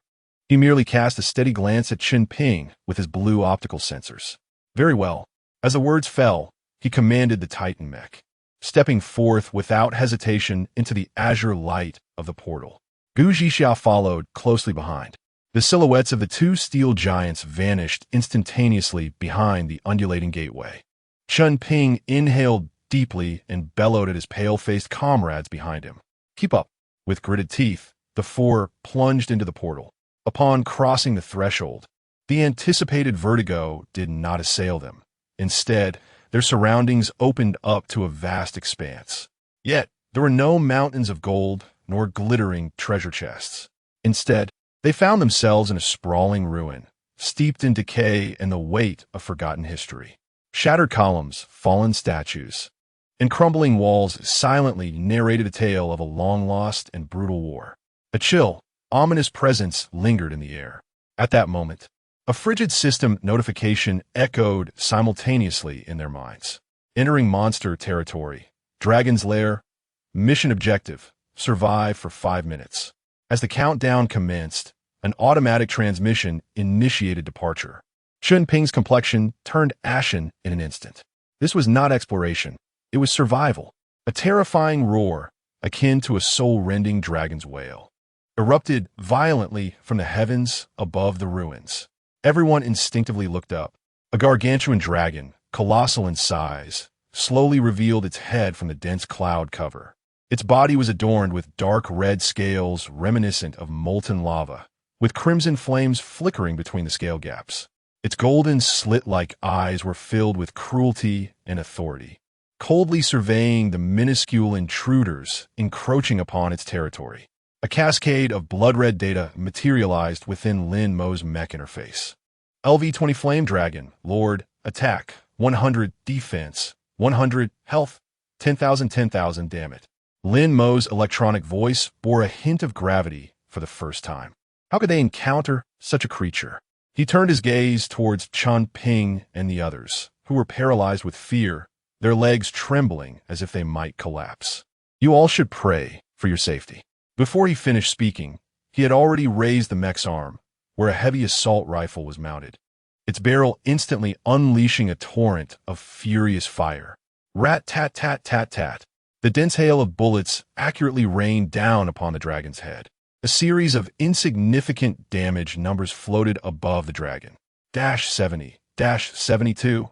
He merely cast a steady glance at Chun Ping with his blue optical sensors. "Very well." As the words fell, he commanded the Titan mech, stepping forth without hesitation into the azure light of the portal. Gu Zhixia followed closely behind. The silhouettes of the 2 steel giants vanished instantaneously behind the undulating gateway. Chun Ping inhaled deeply and bellowed at his pale-faced comrades behind him. "Keep up." With gritted teeth, the 4 plunged into the portal. Upon crossing the threshold, the anticipated vertigo did not assail them. Instead, their surroundings opened up to a vast expanse. Yet, there were no mountains of gold nor glittering treasure chests. Instead, they found themselves in a sprawling ruin, steeped in decay and the weight of forgotten history. Shattered columns, fallen statues, and crumbling walls silently narrated a tale of a long-lost and brutal war. A chill, ominous presence lingered in the air. At that moment, a frigid system notification echoed simultaneously in their minds. Entering monster territory. Dragon's Lair. Mission objective. Survive for 5 minutes. As the countdown commenced, an automatic transmission initiated departure. Chun Ping's complexion turned ashen in an instant. This was not exploration. It was survival. A terrifying roar, akin to a soul-rending dragon's wail, erupted violently from the heavens above the ruins. Everyone instinctively looked up. A gargantuan dragon, colossal in size, slowly revealed its head from the dense cloud cover. Its body was adorned with dark red scales reminiscent of molten lava, with crimson flames flickering between the scale gaps. Its golden slit-like eyes were filled with cruelty and authority, coldly surveying the minuscule intruders encroaching upon its territory. A cascade of blood-red data materialized within Lin Mo's mech interface. LV-20 Flame Dragon, Lord, attack, 100, defense, 100, health, 10,000, damn it. Lin Mo's electronic voice bore a hint of gravity for the first time. How could they encounter such a creature? He turned his gaze towards Chun Ping and the others, who were paralyzed with fear, their legs trembling as if they might collapse. You all should pray for your safety. Before he finished speaking, he had already raised the mech's arm, where a heavy assault rifle was mounted, its barrel instantly unleashing a torrent of furious fire. Rat-tat-tat-tat-tat. The dense hail of bullets accurately rained down upon the dragon's head. A series of insignificant damage numbers floated above the dragon. -70, -72,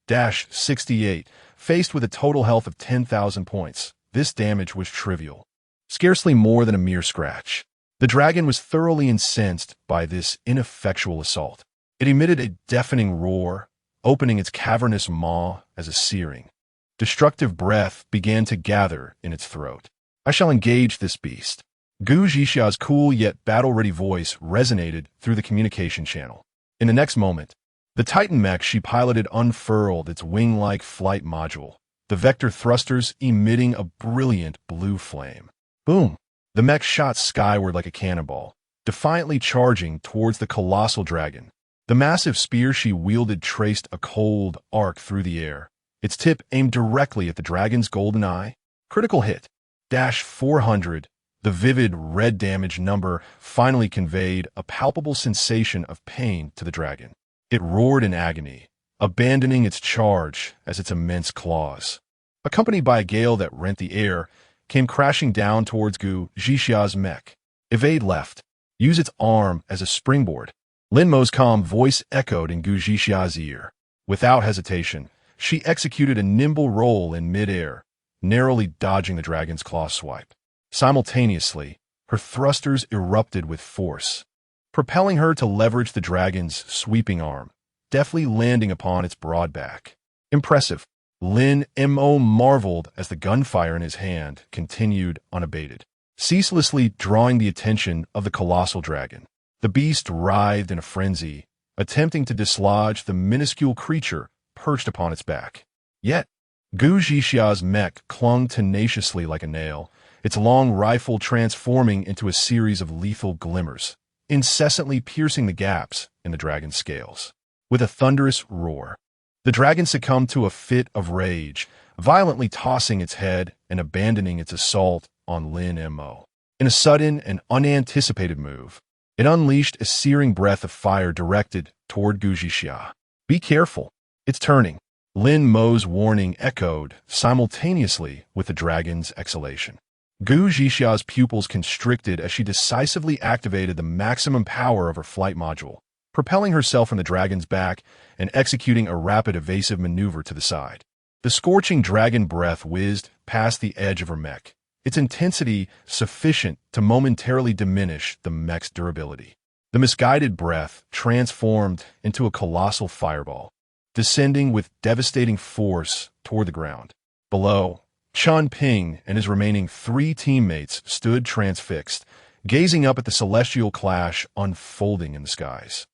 -68. Faced with a total health of 10,000 points, this damage was trivial. Scarcely more than a mere scratch. The dragon was thoroughly incensed by this ineffectual assault. It emitted a deafening roar, opening its cavernous maw as a searing, destructive breath began to gather in its throat. I shall engage this beast. Gu Zhixia's cool yet battle-ready voice resonated through the communication channel. In the next moment, the Titan mech she piloted unfurled its wing-like flight module, the vector thrusters emitting a brilliant blue flame. Boom! The mech shot skyward like a cannonball, defiantly charging towards the colossal dragon. The massive spear she wielded traced a cold arc through the air, its tip aimed directly at the dragon's golden eye. Critical hit. -400. The vivid red damage number finally conveyed a palpable sensation of pain to the dragon. It roared in agony, abandoning its charge as its immense claws, accompanied by a gale that rent the air, came crashing down towards Gu Zhixia's mech. Evade left. Use its arm as a springboard. Lin Mo's calm voice echoed in Gu Zhixia's ear. Without hesitation, she executed a nimble roll in mid-air, narrowly dodging the dragon's claw swipe. Simultaneously, her thrusters erupted with force, propelling her to leverage the dragon's sweeping arm, deftly landing upon its broad back. Impressive. Lin Mo marveled as the gunfire in his hand continued unabated, ceaselessly drawing the attention of the colossal dragon. The beast writhed in a frenzy, attempting to dislodge the minuscule creature perched upon its back. Yet, Gu Zhixia's mech clung tenaciously like a nail, its long rifle transforming into a series of lethal glimmers, incessantly piercing the gaps in the dragon's scales. With a thunderous roar, the dragon succumbed to a fit of rage, violently tossing its head and abandoning its assault on Lin Mo. In a sudden and unanticipated move, it unleashed a searing breath of fire directed toward Gu Zhixia. Be careful, it's turning. Lin Mo's warning echoed simultaneously with the dragon's exhalation. Gu Zhixia's pupils constricted as she decisively activated the maximum power of her flight module, propelling herself from the dragon's back and executing a rapid evasive maneuver to the side. The scorching dragon breath whizzed past the edge of her mech, its intensity sufficient to momentarily diminish the mech's durability. The misguided breath transformed into a colossal fireball, descending with devastating force toward the ground. Below, Chun Ping and his remaining 3 teammates stood transfixed, gazing up at the celestial clash unfolding in the skies.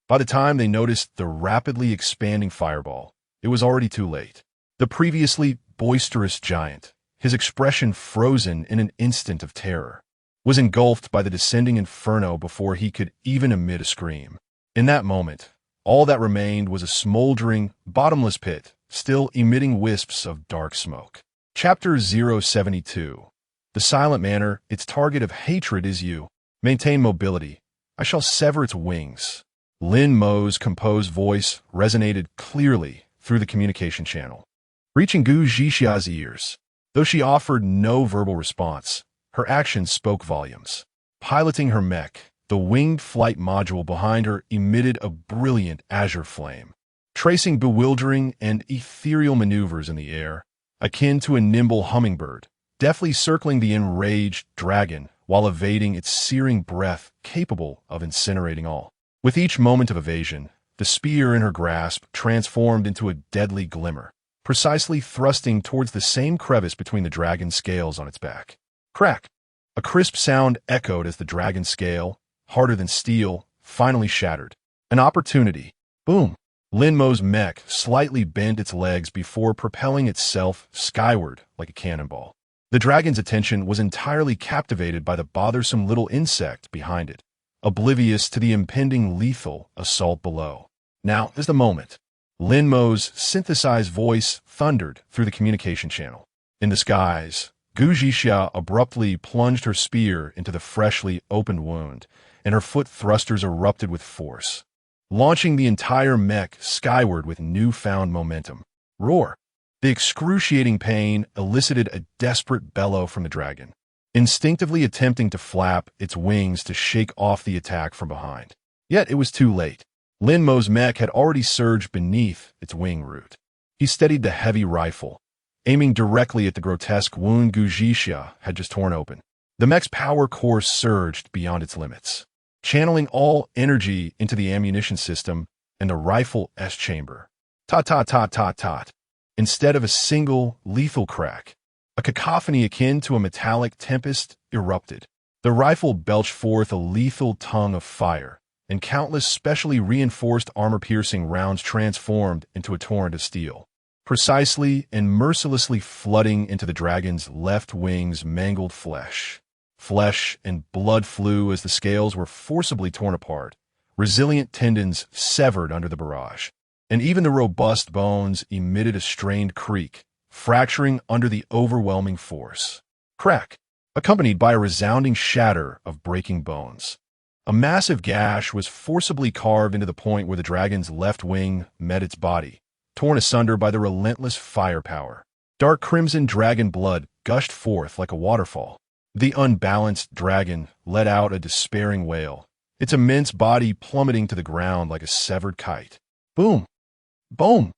By the time they noticed the rapidly expanding fireball, it was already too late. The previously boisterous giant, his expression frozen in an instant of terror, was engulfed by the descending inferno before he could even emit a scream. In that moment, all that remained was a smoldering, bottomless pit, still emitting wisps of dark smoke. Chapter 072. The silent manner, its target of hatred is you. Maintain mobility. I shall sever its wings. Lin Mo's composed voice resonated clearly through the communication channel, reaching Gu Zhixia's ears. Though she offered no verbal response, her actions spoke volumes. Piloting her mech, the winged flight module behind her emitted a brilliant azure flame, tracing bewildering and ethereal maneuvers in the air, akin to a nimble hummingbird, deftly circling the enraged dragon while evading its searing breath capable of incinerating all. With each moment of evasion, the spear in her grasp transformed into a deadly glimmer, precisely thrusting towards the same crevice between the dragon's scales on its back. Crack! A crisp sound echoed as the dragon's scale, harder than steel, finally shattered. An opportunity. Boom! Lin Mo's mech slightly bent its legs before propelling itself skyward like a cannonball. The dragon's attention was entirely captivated by the bothersome little insect behind it, oblivious to the impending lethal assault below. Now is the moment. Lin Mo's synthesized voice thundered through the communication channel. In the skies, Gu Zhixia abruptly plunged her spear into the freshly opened wound, and her foot thrusters erupted with force, launching the entire mech skyward with newfound momentum. Roar! The excruciating pain elicited a desperate bellow from the dragon, instinctively attempting to flap its wings to shake off the attack from behind. Yet it was too late. Lin Mo's mech had already surged beneath its wing root. He steadied the heavy rifle, aiming directly at the grotesque wound Gu Zhixia had just torn open. The mech's power core surged beyond its limits, channeling all energy into the ammunition system and the rifle S-chamber. Tot. Instead of a single, lethal crack, a cacophony akin to a metallic tempest erupted. The rifle belched forth a lethal tongue of fire, and countless specially reinforced armor-piercing rounds transformed into a torrent of steel, precisely and mercilessly flooding into the dragon's left wing's mangled flesh. Flesh and blood flew as the scales were forcibly torn apart, resilient tendons severed under the barrage, and even the robust bones emitted a strained creak, fracturing under the overwhelming force. Crack, accompanied by a resounding shatter of breaking bones. A massive gash was forcibly carved into the point where the dragon's left wing met its body, torn asunder by the relentless firepower. Dark crimson dragon blood gushed forth like a waterfall. The unbalanced dragon let out a despairing wail, its immense body plummeting to the ground like a severed kite. Boom! Boom!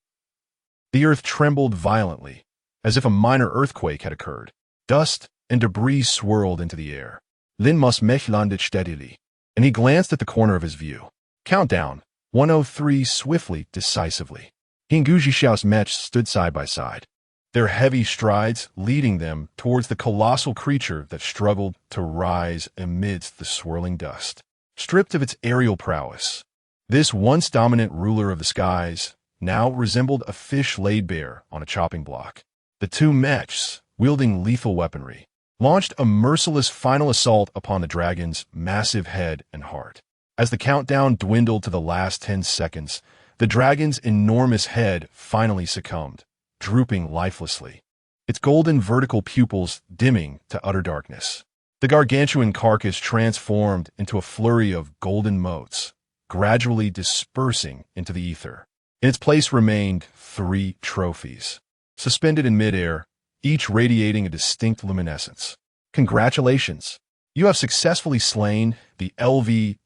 The earth trembled violently, as if a minor earthquake had occurred. Dust and debris swirled into the air. Lin Mo's mech landed steadily, and he glanced at the corner of his view. Countdown, 103 swiftly, decisively. He and Gu Zhixiao's mech stood side by side, their heavy strides leading them towards the colossal creature that struggled to rise amidst the swirling dust. Stripped of its aerial prowess, this once dominant ruler of the skies now resembled a fish laid bare on a chopping block. The two mechs, wielding lethal weaponry, launched a merciless final assault upon the dragon's massive head and heart. As the countdown dwindled to the last 10 seconds, the dragon's enormous head finally succumbed, drooping lifelessly, its golden vertical pupils dimming to utter darkness. The gargantuan carcass transformed into a flurry of golden motes, gradually dispersing into the ether. In its place remained 3 trophies, suspended in midair, each radiating a distinct luminescence. Congratulations! You have successfully slain the LV-20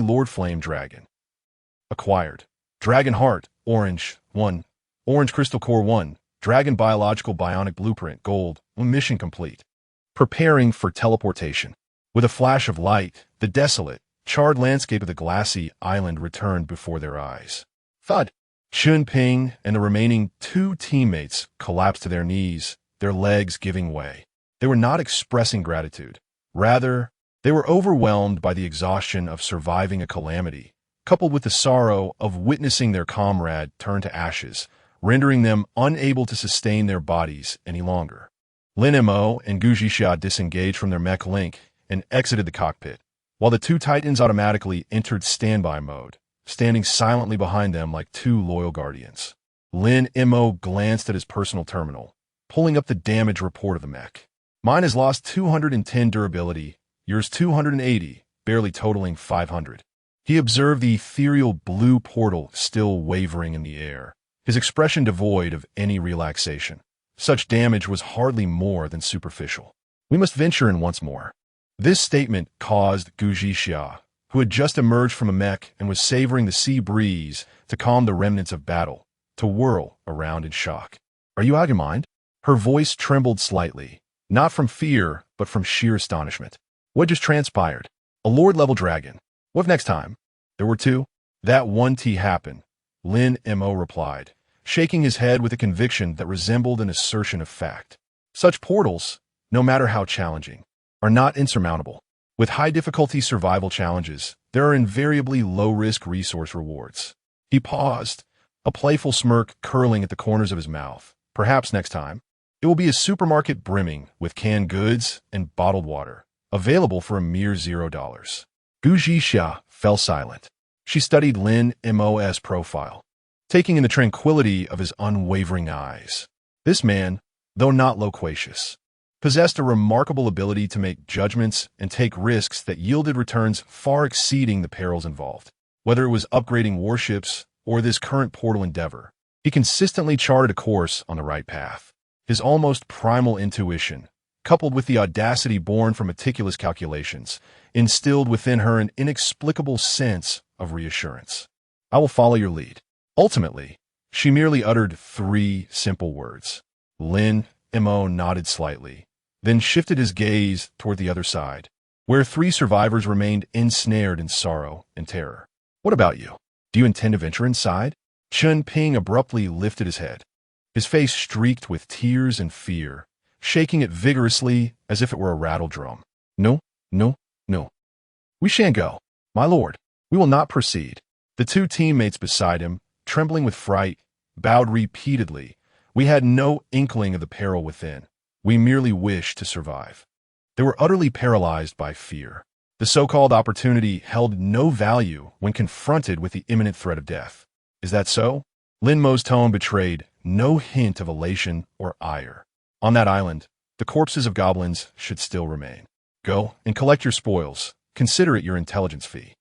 Lord Flame Dragon. Acquired. Dragon Heart, Orange, 1. Orange Crystal Core 1. Dragon Biological Bionic Blueprint, Gold. Mission complete. Preparing for teleportation. With a flash of light, the desolate, charred landscape of the glassy island returned before their eyes. Thud! Chun Ping and the remaining 2 teammates collapsed to their knees, their legs giving way. They were not expressing gratitude. Rather, they were overwhelmed by the exhaustion of surviving a calamity coupled with the sorrow of witnessing their comrade turn to ashes, rendering them unable to sustain their bodies any longer. Lin Mo and Gu Zhixia disengaged from their mech link and exited the cockpit, while the two Titans automatically entered standby mode, standing silently behind them like two loyal guardians. Lin Mo glanced at his personal terminal, pulling up the damage report of the mech. Mine has lost 210 durability, yours 280, barely totaling 500. He observed the ethereal blue portal still wavering in the air, his expression devoid of any relaxation. Such damage was hardly more than superficial. We must venture in once more. This statement caused Gu Zhixia, who had just emerged from a mech and was savoring the sea breeze to calm the remnants of battle, to whirl around in shock. Are you out of your mind? Her voice trembled slightly, not from fear, but from sheer astonishment. What just transpired? A Lord-level dragon. What if next time? There were two? That one T happened, Lin Mo replied, shaking his head with a conviction that resembled an assertion of fact. Such portals, no matter how challenging, are not insurmountable. With high-difficulty survival challenges, there are invariably low-risk resource rewards. He paused, a playful smirk curling at the corners of his mouth. Perhaps next time, it will be a supermarket brimming with canned goods and bottled water, available for a mere $0. Gu Zhixia fell silent. She studied Lin Mo's profile, taking in the tranquility of his unwavering eyes. This man, though not loquacious, possessed a remarkable ability to make judgments and take risks that yielded returns far exceeding the perils involved. Whether it was upgrading warships or this current portal endeavor, he consistently charted a course on the right path. His almost primal intuition, coupled with the audacity born from meticulous calculations, instilled within her an inexplicable sense of reassurance. I will follow your lead. Ultimately, she merely uttered 3 simple words. Lin Mo nodded slightly, then shifted his gaze toward the other side, where 3 survivors remained ensnared in sorrow and terror. What about you? Do you intend to venture inside? Chun Ping abruptly lifted his head, his face streaked with tears and fear, shaking it vigorously as if it were a rattle drum. No, no, no. We shan't go. My lord, we will not proceed. The 2 teammates beside him, trembling with fright, bowed repeatedly. We had no inkling of the peril within. We merely wished to survive. They were utterly paralyzed by fear. The so-called opportunity held no value when confronted with the imminent threat of death. Is that so? Lin Mo's tone betrayed no hint of elation or ire. On that island, the corpses of goblins should still remain. Go and collect your spoils. Consider it your intelligence fee.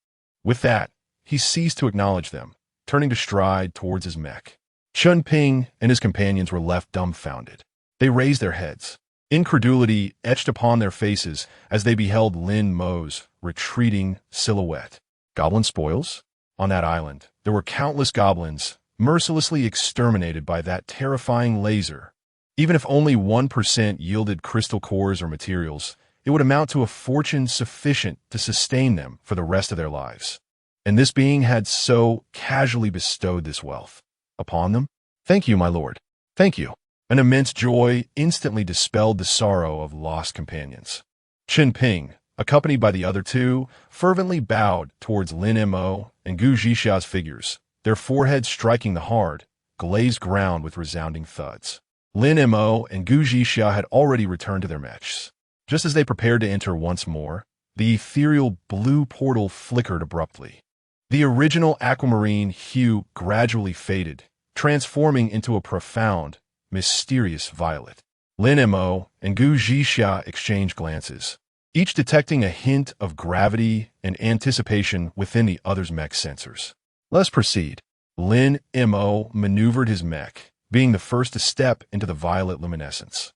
With that, he ceased to acknowledge them, turning to stride towards his mech. Chun Ping and his companions were left dumbfounded. They raised their heads, incredulity etched upon their faces as they beheld Lin Mo's retreating silhouette. Goblin spoils? On that island, there were countless goblins, mercilessly exterminated by that terrifying laser. Even if only 1% yielded crystal cores or materials, it would amount to a fortune sufficient to sustain them for the rest of their lives. And this being had so casually bestowed this wealth upon them? Thank you, my lord. Thank you. An immense joy instantly dispelled the sorrow of lost companions. Chun Ping, accompanied by the other 2, fervently bowed towards Lin Mo and Gu Zhixia's figures, their foreheads striking the hard, glazed ground with resounding thuds. Lin Mo and Gu Zhixia had already returned to their mechs. Just as they prepared to enter once more, the ethereal blue portal flickered abruptly. The original aquamarine hue gradually faded, transforming into a profound, mysterious violet. Lin Mo and Gu Zhixia exchanged glances, each detecting a hint of gravity and anticipation within the other's mech sensors. Let's proceed. Lin Mo maneuvered his mech, being the first to step into the violet luminescence.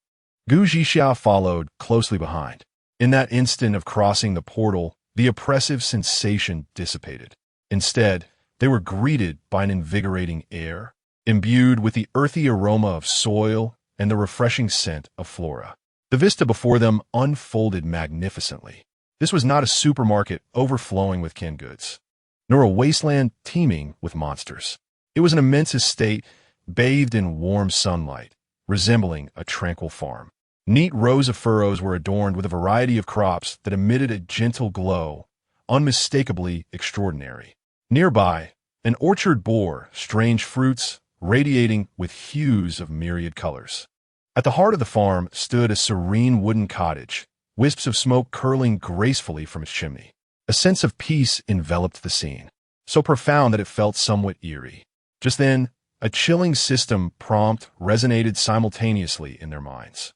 Gu Zhixia followed closely behind. In that instant of crossing the portal, the oppressive sensation dissipated. Instead, they were greeted by an invigorating air, imbued with the earthy aroma of soil and the refreshing scent of flora. The vista before them unfolded magnificently. This was not a supermarket overflowing with canned goods, nor a wasteland teeming with monsters. It was an immense estate bathed in warm sunlight, resembling a tranquil farm. Neat rows of furrows were adorned with a variety of crops that emitted a gentle glow, unmistakably extraordinary. Nearby, an orchard bore strange fruits, radiating with hues of myriad colors. At the heart of the farm stood a serene wooden cottage, wisps of smoke curling gracefully from its chimney. A sense of peace enveloped the scene, so profound that it felt somewhat eerie. Just then, a chilling system prompt resonated simultaneously in their minds.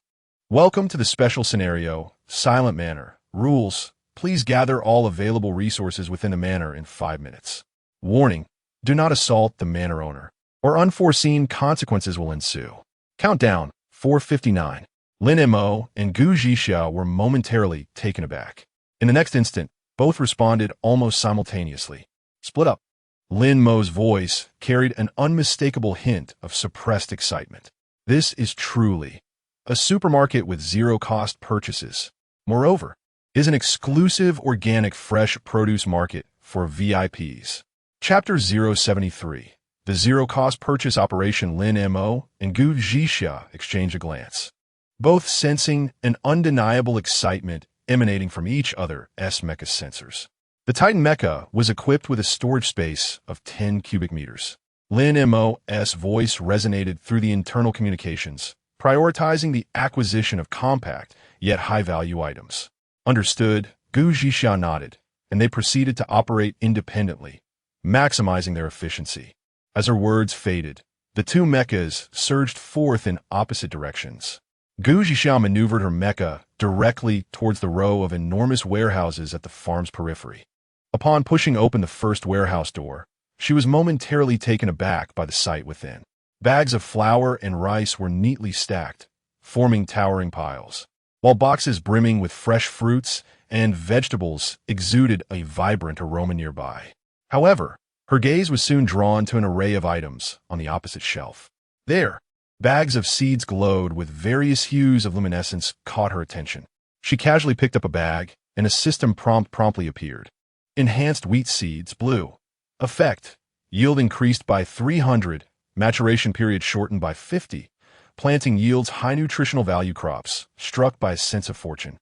Welcome to the special scenario, Silent Manor. Rules: please gather all available resources within the manor in 5 minutes. Warning: do not assault the manor owner, or unforeseen consequences will ensue. Countdown: 4:59. Lin Mo and Gu Zhixiao were momentarily taken aback. In the next instant, both responded almost simultaneously. Split up. Lin Mo's voice carried an unmistakable hint of suppressed excitement. This is truly a supermarket with zero-cost purchases. Moreover, is an exclusive organic fresh produce market for VIPs. Chapter 073. The zero-cost purchase operation. Lin Mo and Gu Zhixia exchanged a glance, both sensing an undeniable excitement emanating from each other's mecha sensors. The Titan mecha was equipped with a storage space of 10 cubic meters. Lin Mo's voice resonated through the internal communications, prioritizing the acquisition of compact yet high-value items. Understood. Gu Zhixia nodded, and they proceeded to operate independently, maximizing their efficiency. As her words faded, the two mechas surged forth in opposite directions. Gu Zhixia maneuvered her mecha directly towards the row of enormous warehouses at the farm's periphery. Upon pushing open the first warehouse door, she was momentarily taken aback by the sight within. Bags of flour and rice were neatly stacked, forming towering piles, while boxes brimming with fresh fruits and vegetables exuded a vibrant aroma nearby. However, her gaze was soon drawn to an array of items on the opposite shelf. There, bags of seeds glowed with various hues of luminescence caught her attention. She casually picked up a bag, and a system prompt promptly appeared. Enhanced wheat seeds, blue. Effect: yield increased by 300, maturation period shortened by 50. Planting yields high nutritional value crops, struck by a sense of fortune.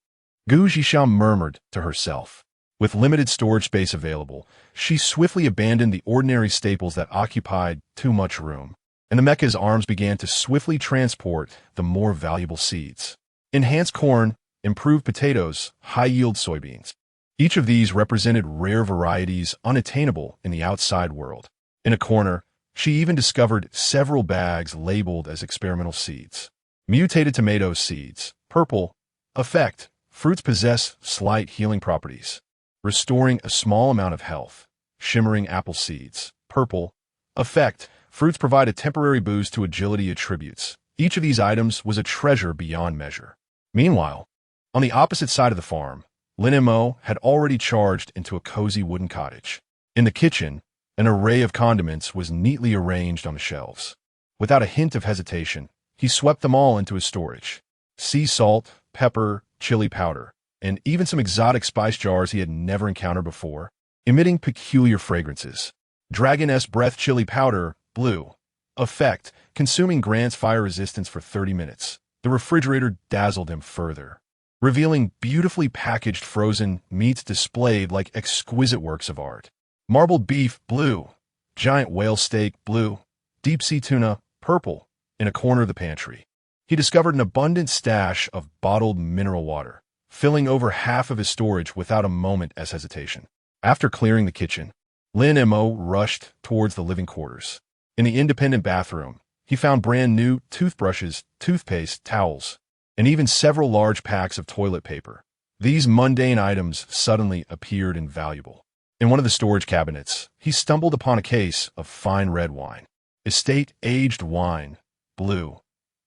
Gu Zhixia murmured to herself. With limited storage space available, she swiftly abandoned the ordinary staples that occupied too much room, and the mecha's arms began to swiftly transport the more valuable seeds. Enhanced corn, improved potatoes, high-yield soybeans. Each of these represented rare varieties unattainable in the outside world. In a corner, she even discovered several bags labeled as experimental seeds. Mutated tomato seeds, purple. Effect: fruits possess slight healing properties, restoring a small amount of health. Shimmering apple seeds, purple. Effect: fruits provide a temporary boost to agility attributes. Each of these items was a treasure beyond measure. Meanwhile, on the opposite side of the farm, Lin Mo had already charged into a cozy wooden cottage. In the kitchen, an array of condiments was neatly arranged on the shelves. Without a hint of hesitation, he swept them all into his storage. Sea salt, pepper, chili powder, and even some exotic spice jars he had never encountered before, emitting peculiar fragrances. Dragon's Breath chili powder, blue. Effect: consuming grants fire resistance for 30 minutes. The refrigerator dazzled him further, revealing beautifully packaged frozen meats displayed like exquisite works of art. Marbled beef, blue. Giant whale steak, blue. Deep-sea tuna, purple. In a corner of the pantry, he discovered an abundant stash of bottled mineral water, filling over half of his storage without a moment's hesitation. After clearing the kitchen, Lin Mo rushed towards the living quarters. In the independent bathroom, he found brand new toothbrushes, toothpaste, towels, and even several large packs of toilet paper. These mundane items suddenly appeared invaluable. In one of the storage cabinets, he stumbled upon a case of fine red wine. Estate-aged wine, blue.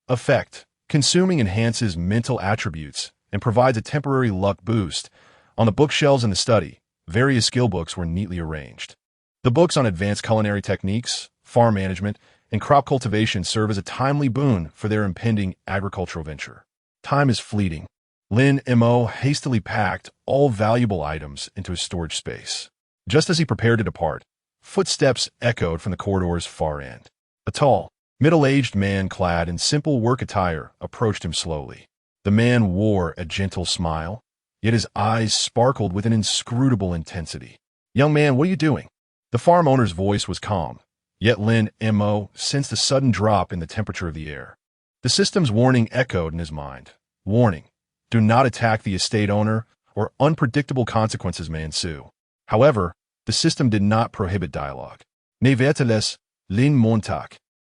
Effect: consuming enhances mental attributes and provides a temporary luck boost. On the bookshelves in the study, various skill books were neatly arranged. The books on advanced culinary techniques, farm management, and crop cultivation serve as a timely boon for their impending agricultural venture. Time is fleeting. Lin Mo hastily packed all valuable items into his storage space. Just as he prepared to depart, footsteps echoed from the corridor's far end. A tall, middle-aged man clad in simple work attire approached him slowly. The man wore a gentle smile, yet his eyes sparkled with an inscrutable intensity. "Young man, what are you doing?" The farm owner's voice was calm, yet Lin Mo sensed a sudden drop in the temperature of the air. The system's warning echoed in his mind. Warning: do not attack the estate owner, or unpredictable consequences may ensue. However, the system did not prohibit dialogue. Nevertheless, Lin Mo,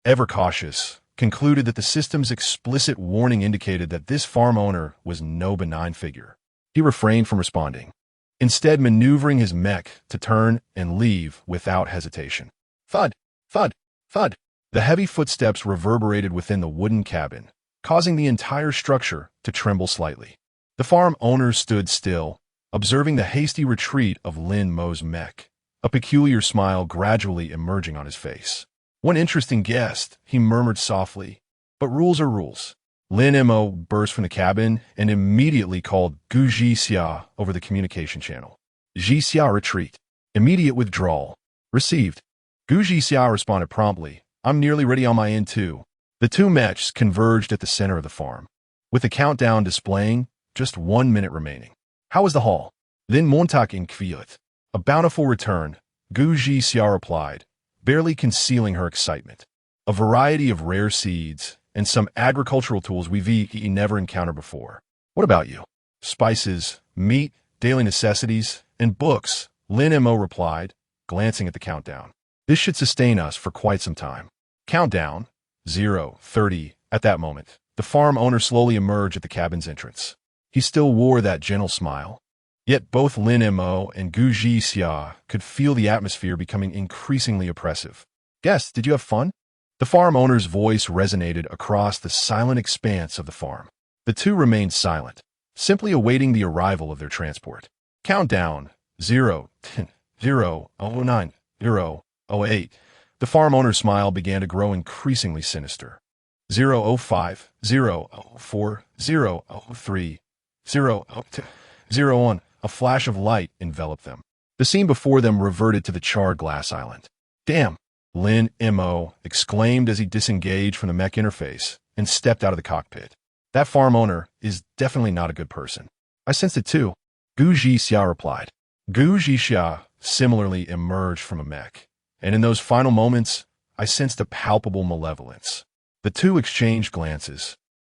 ever cautious, concluded that the system's explicit warning indicated that this farm owner was no benign figure. He refrained from responding, instead maneuvering his mech to turn and leave without hesitation. Thud, thud, thud. The heavy footsteps reverberated within the wooden cabin, causing the entire structure to tremble slightly. The farm owner stood still, observing the hasty retreat of Lin Mo's mech, a peculiar smile gradually emerging on his face. One interesting guest, he murmured softly, but rules are rules. Lin Mo burst from the cabin and immediately called Gu Jixia over the communication channel. Jixia retreat. Immediate withdrawal. Received. Gu Jixia responded promptly. I'm nearly ready on my end too. The two mechs converged at the center of the farm, with the countdown displaying just 1 minute remaining. How was the haul? Lin Montak inquired. A bountiful return, Gu Jixia replied, barely concealing her excitement. A variety of rare seeds and some agricultural tools we've never encountered before. What about you? Spices, meat, daily necessities, and books, Lin Mo replied, glancing at the countdown. This should sustain us for quite some time. Countdown, 0:30. At that moment, the farm owner slowly emerged at the cabin's entrance. He still wore that gentle smile. Yet both Lin Mo and Gu Jixia could feel the atmosphere becoming increasingly oppressive. Guests, did you have fun? The farm owner's voice resonated across the silent expanse of the farm. The two remained silent, simply awaiting the arrival of their transport. Countdown, 0:10, 0:09, 0:08. The farm owner's smile began to grow increasingly sinister. 0:05, 0:04, 0:03, 0:02, 0:01. A flash of light enveloped them. The scene before them reverted to the charred glass island. Damn! Lin Mo exclaimed as he disengaged from the mech interface and stepped out of the cockpit. That farm owner is definitely not a good person. I sensed it too, Gu Jixia replied. Gu Jixia similarly emerged from a mech, and in those final moments, I sensed a palpable malevolence. The two exchanged glances,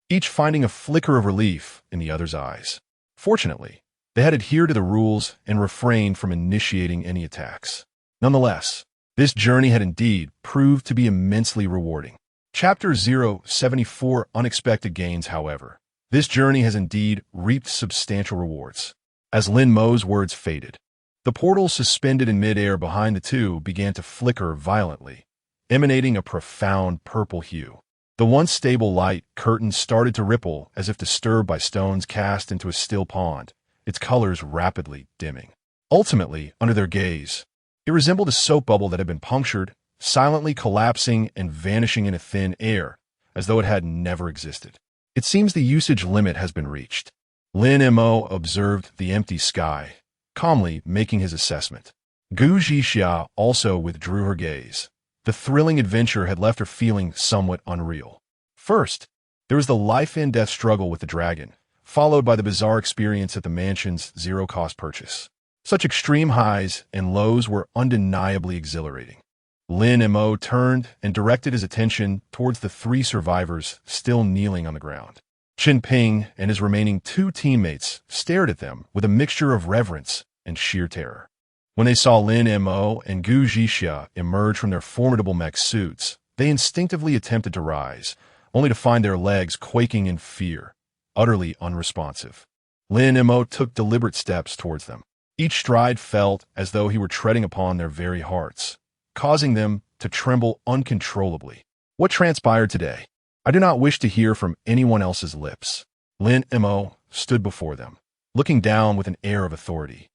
each finding a flicker of relief in the other's eyes. Fortunately, they had adhered to the rules and refrained from initiating any attacks. Nonetheless, this journey had indeed proved to be immensely rewarding. Chapter 074 Unexpected Gains, however. This journey has indeed reaped substantial rewards. As Lin Mo's words faded, the portal suspended in midair behind the two began to flicker violently, emanating a profound purple hue. The once stable light curtain started to ripple as if disturbed by stones cast into a still pond, its colors rapidly dimming. Ultimately, under their gaze, it resembled a soap bubble that had been punctured, silently collapsing and vanishing into thin air, as though it had never existed. It seems the usage limit has been reached. Lin Mo observed the empty sky, calmly making his assessment. Gu Jixia also withdrew her gaze. The thrilling adventure had left her feeling somewhat unreal. First, there was the life-and-death struggle with the dragon, followed by the bizarre experience at the mansion's zero-cost purchase. Such extreme highs and lows were undeniably exhilarating. Lin Mo turned and directed his attention towards the three survivors still kneeling on the ground. Qin Ping and his remaining two teammates stared at them with a mixture of reverence and sheer terror. When they saw Lin Mo and Gu Jixia emerge from their formidable mech suits, they instinctively attempted to rise, only to find their legs quaking in fear, utterly unresponsive. Lin Mo took deliberate steps towards them. Each stride felt as though he were treading upon their very hearts, causing them to tremble uncontrollably. What transpired today? I do not wish to hear from anyone else's lips. Lin Mo stood before them, looking down with an air of authority.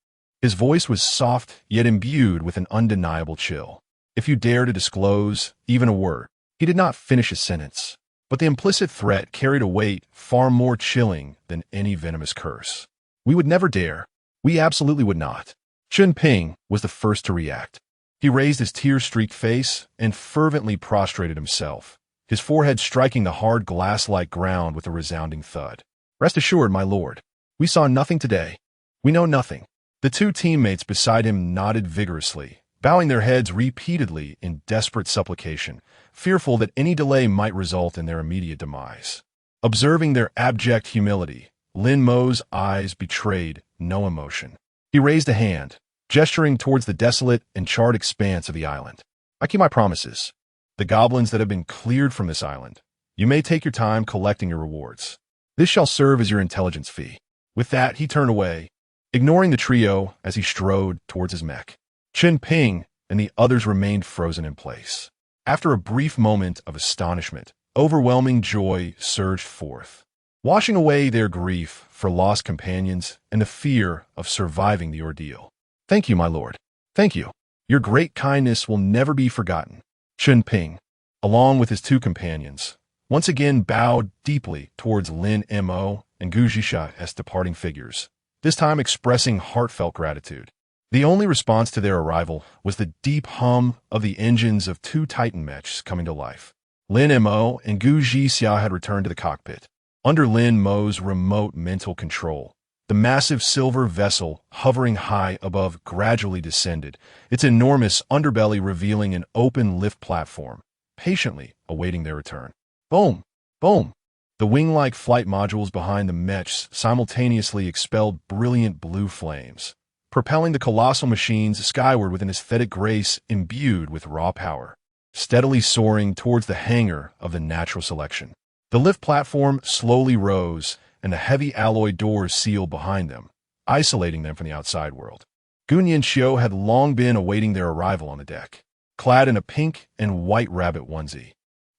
His voice was soft, yet imbued with an undeniable chill. If you dare to disclose even a word. He did not finish his sentence, but the implicit threat carried a weight far more chilling than any venomous curse. We would never dare. We absolutely would not. Qin Ping was the first to react. He raised his tear-streaked face and fervently prostrated himself, his forehead striking the hard glass-like ground with a resounding thud. Rest assured, my lord, we saw nothing today. We know nothing. The two teammates beside him nodded vigorously, bowing their heads repeatedly in desperate supplication, fearful that any delay might result in their immediate demise. Observing their abject humility, Lin Mo's eyes betrayed no emotion. He raised a hand, gesturing towards the desolate and charred expanse of the island. I keep my promises. The goblins that have been cleared from this island, you may take your time collecting your rewards. This shall serve as your intelligence fee. With that, he turned away, ignoring the trio as he strode towards his mech. Chen Ping and the others remained frozen in place. After a brief moment of astonishment, overwhelming joy surged forth, washing away their grief for lost companions and the fear of surviving the ordeal. Thank you, my lord. Thank you. Your great kindness will never be forgotten. Chen Ping, along with his two companions, once again bowed deeply towards Lin Mo and Gu Zhixia as departing figures, this time expressing heartfelt gratitude. The only response to their arrival was the deep hum of the engines of two Titan mechs coming to life. Lin Mo and Gu Zhixia had returned to the cockpit. Under Lin Mo's remote mental control, the massive silver vessel hovering high above gradually descended, its enormous underbelly revealing an open lift platform, patiently awaiting their return. Boom! Boom! The wing-like flight modules behind the mechs simultaneously expelled brilliant blue flames, propelling the colossal machines skyward with an aesthetic grace imbued with raw power, steadily soaring towards the hangar of the natural selection. The lift platform slowly rose, and the heavy alloy doors sealed behind them, isolating them from the outside world. Gu Nianxiu had long been awaiting their arrival on the deck, clad in a pink and white rabbit onesie.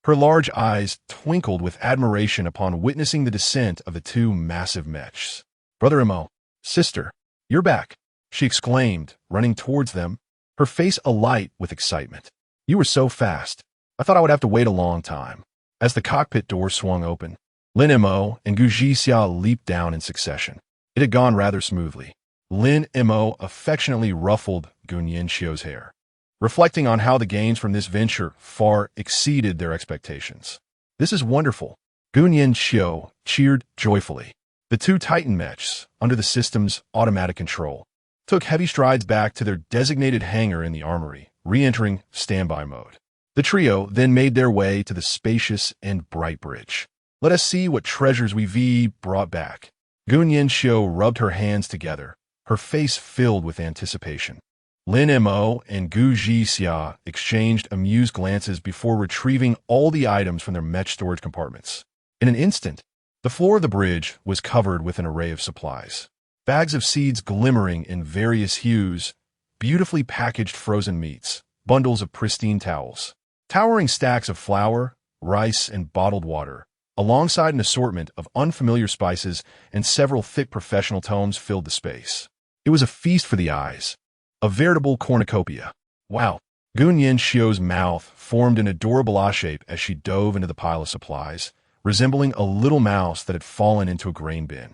Her large eyes twinkled with admiration upon witnessing the descent of the two massive mechs. Brother Mo, sister, you're back, she exclaimed, running towards them, her face alight with excitement. You were so fast. I thought I would have to wait a long time. As the cockpit door swung open, Lin Mo and Gu Zhixia leaped down in succession. It had gone rather smoothly. Lin Mo affectionately ruffled Gu Nianxiu's hair, reflecting on how the gains from this venture far exceeded their expectations. This is wonderful. Gu Nianxiu cheered joyfully. The two Titan mechs, under the system's automatic control, took heavy strides back to their designated hangar in the armory, re-entering standby mode. The trio then made their way to the spacious and bright bridge. Let us see what treasures we've brought back. Gu Nianxiu rubbed her hands together, her face filled with anticipation. Lin Mo and Gu Zhixia exchanged amused glances before retrieving all the items from their mech storage compartments. In an instant, the floor of the bridge was covered with an array of supplies. Bags of seeds glimmering in various hues, beautifully packaged frozen meats, bundles of pristine towels, towering stacks of flour, rice, and bottled water, alongside an assortment of unfamiliar spices and several thick professional tomes filled the space. It was a feast for the eyes, a veritable cornucopia. Wow! Gu Nianxiu's mouth formed an adorable A-shape as she dove into the pile of supplies, resembling a little mouse that had fallen into a grain bin.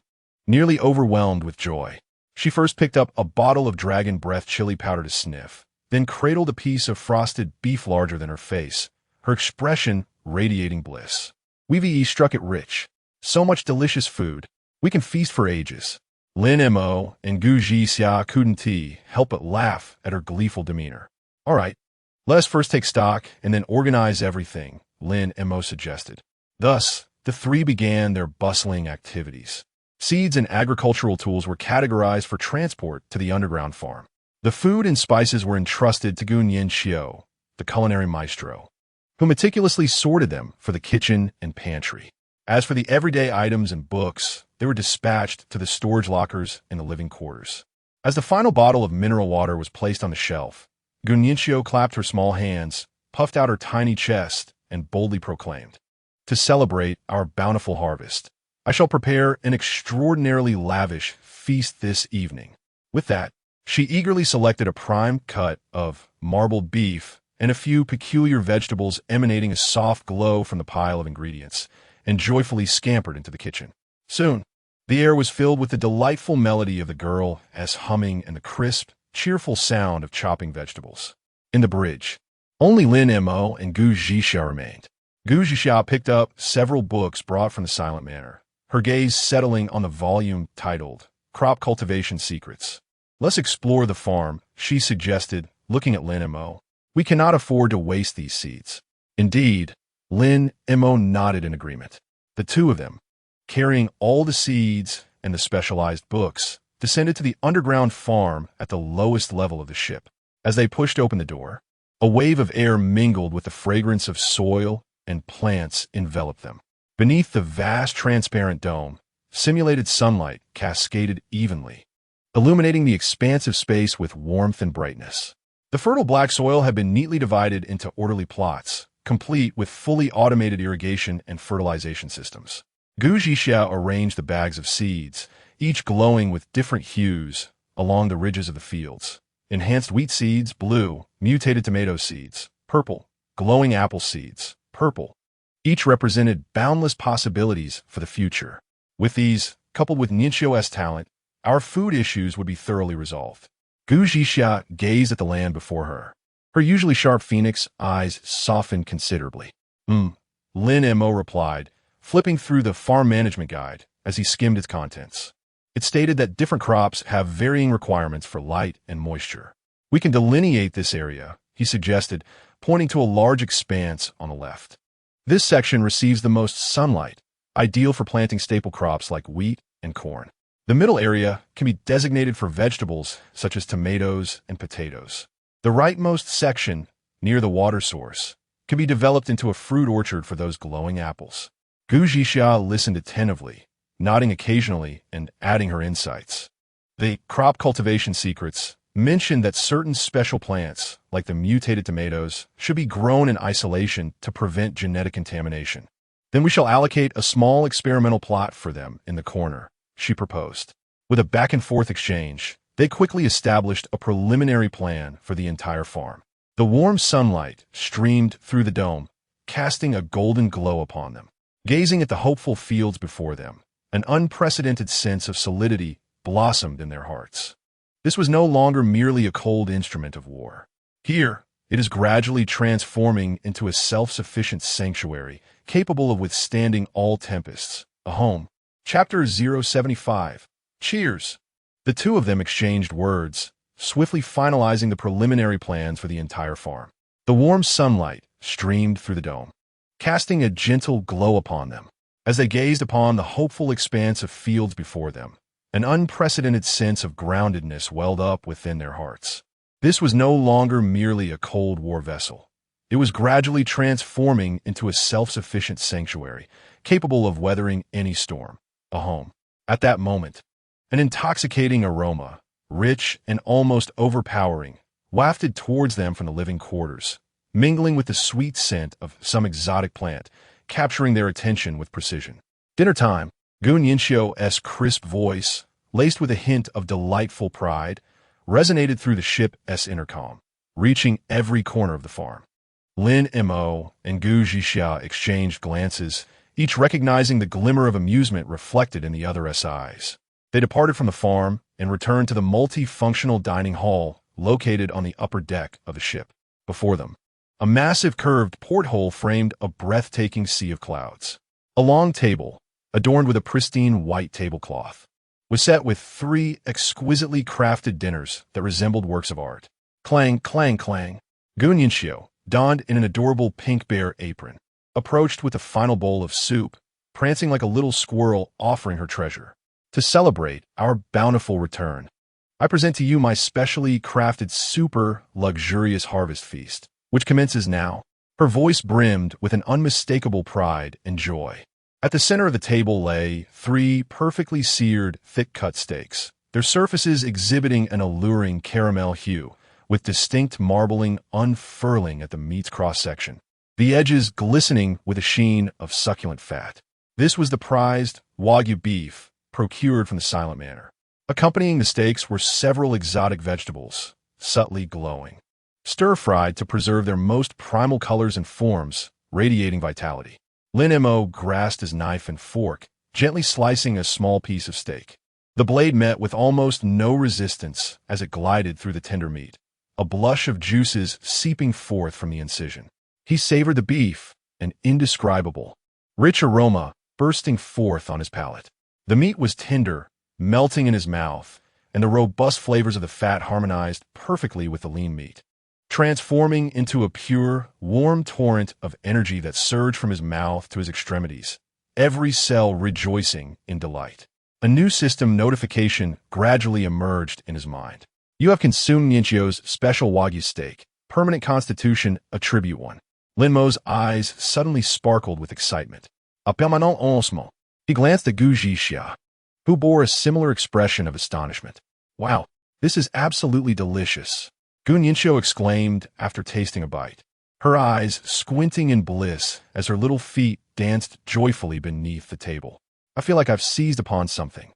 Nearly overwhelmed with joy, she first picked up a bottle of dragon breath chili powder to sniff, then cradled a piece of frosted beef larger than her face, her expression radiating bliss. We've struck it rich. So much delicious food. We can feast for ages. Lin Mo and Gu Zhixia couldn't help but laugh at her gleeful demeanor. All right, let us first take stock and then organize everything, Lin Mo suggested. Thus, the three began their bustling activities. Seeds and agricultural tools were categorized for transport to the underground farm. The food and spices were entrusted to Gu Nianxiu, the culinary maestro, who meticulously sorted them for the kitchen and pantry. As for the everyday items and books, they were dispatched to the storage lockers in the living quarters. As the final bottle of mineral water was placed on the shelf, Gu Nianxiu clapped her small hands, puffed out her tiny chest, and boldly proclaimed, "To celebrate our bountiful harvest, I shall prepare an extraordinarily lavish feast this evening." With that, she eagerly selected a prime cut of marbled beef and a few peculiar vegetables emanating a soft glow from the pile of ingredients, and joyfully scampered into the kitchen. Soon, the air was filled with the delightful melody of the girl as humming and the crisp, cheerful sound of chopping vegetables. In the bridge, only Lin Mo and Gu Zhixia remained. Gu Zhixia picked up several books brought from the Silent Manor, her gaze settling on the volume titled Crop Cultivation Secrets. Let's explore the farm, she suggested, looking at Lin Mo. "We cannot afford to waste these seeds." Indeed, Lin Mo nodded in agreement. The two of them, carrying all the seeds and the specialized books, descended to the underground farm at the lowest level of the ship. As they pushed open the door, a wave of air mingled with the fragrance of soil and plants enveloped them. Beneath the vast transparent dome, simulated sunlight cascaded evenly, illuminating the expansive space with warmth and brightness. The fertile black soil had been neatly divided into orderly plots, complete with fully automated irrigation and fertilization systems. Gu Zhixia arranged the bags of seeds, each glowing with different hues, along the ridges of the fields. Enhanced wheat seeds, blue; mutated tomato seeds, purple; glowing apple seeds, purple. Each represented boundless possibilities for the future. With these, coupled with Ningxio's talent, our food issues would be thoroughly resolved. Gu Zhixia gazed at the land before her. Her usually sharp phoenix eyes softened considerably. Lin Mo replied, flipping through the farm management guide as he skimmed its contents. It stated that different crops have varying requirements for light and moisture. "We can delineate this area," he suggested, pointing to a large expanse on the left. "This section receives the most sunlight, ideal for planting staple crops like wheat and corn. The middle area can be designated for vegetables such as tomatoes and potatoes. The rightmost section, near the water source, can be developed into a fruit orchard for those glowing apples." Gu Zhixia listened attentively, nodding occasionally and adding her insights. The crop cultivation secrets mentioned that certain special plants, like the mutated tomatoes, should be grown in isolation to prevent genetic contamination. "Then we shall allocate a small experimental plot for them in the corner," she proposed. With a back-and-forth exchange, they quickly established a preliminary plan for the entire farm. The warm sunlight streamed through the dome, casting a golden glow upon them. Gazing at the hopeful fields before them, an unprecedented sense of solidity blossomed in their hearts. This was no longer merely a cold instrument of war. Here, it is gradually transforming into a self-sufficient sanctuary, capable of withstanding all tempests. A home. Chapter 075. Cheers! The two of them exchanged words, swiftly finalizing the preliminary plans for the entire farm. The warm sunlight streamed through the dome, casting a gentle glow upon them. As they gazed upon the hopeful expanse of fields before them, an unprecedented sense of groundedness welled up within their hearts. This was no longer merely a Cold War vessel. It was gradually transforming into a self-sufficient sanctuary, capable of weathering any storm. A home. At that moment, an intoxicating aroma, rich and almost overpowering, wafted towards them from the living quarters, mingling with the sweet scent of some exotic plant, capturing their attention with precision. "Dinner time." Gu Ningxio's crisp voice, laced with a hint of delightful pride, resonated through the ship's intercom, reaching every corner of the farm. Lin Mo and Gu Zhixia exchanged glances, each recognizing the glimmer of amusement reflected in the other's eyes. They departed from the farm and returned to the multifunctional dining hall located on the upper deck of the ship. Before them, a massive curved porthole framed a breathtaking sea of clouds. A long table, adorned with a pristine white tablecloth, was set with 3 exquisitely crafted dinners that resembled works of art. Clang, clang, clang. Gu Ningxio, donned in an adorable pink bear apron, approached with a final bowl of soup, prancing like a little squirrel offering her treasure. "To celebrate our bountiful return, I present to you my specially crafted super luxurious harvest feast, which commences now." Her voice brimmed with an unmistakable pride and joy. At the center of the table lay 3 perfectly seared, thick-cut steaks, their surfaces exhibiting an alluring caramel hue, with distinct marbling unfurling at the meat's cross-section, the edges glistening with a sheen of succulent fat. This was the prized Wagyu beef, procured from the Silent Manor. Accompanying the steaks were several exotic vegetables, subtly glowing, stir-fried to preserve their most primal colors and forms, radiating vitality. Lin Mo grasped his knife and fork, gently slicing a small piece of steak. The blade met with almost no resistance as it glided through the tender meat, a blush of juices seeping forth from the incision. He savored the beef, an indescribable, rich aroma bursting forth on his palate. The meat was tender, melting in his mouth, and the robust flavors of the fat harmonized perfectly with the lean meat. transforming into a pure, warm torrent of energy that surged from his mouth to his extremities, every cell rejoicing in delight. A new system notification gradually emerged in his mind. You have consumed Ninchio's special Wagyu steak, permanent constitution, attribute 1. Lin Mo's eyes suddenly sparkled with excitement. Permanent osmo. He glanced at Gu Zhixia, who bore a similar expression of astonishment. Wow, this is absolutely delicious, Gu Ninchio exclaimed after tasting a bite, her eyes squinting in bliss as her little feet danced joyfully beneath the table. I feel like I've seized upon something,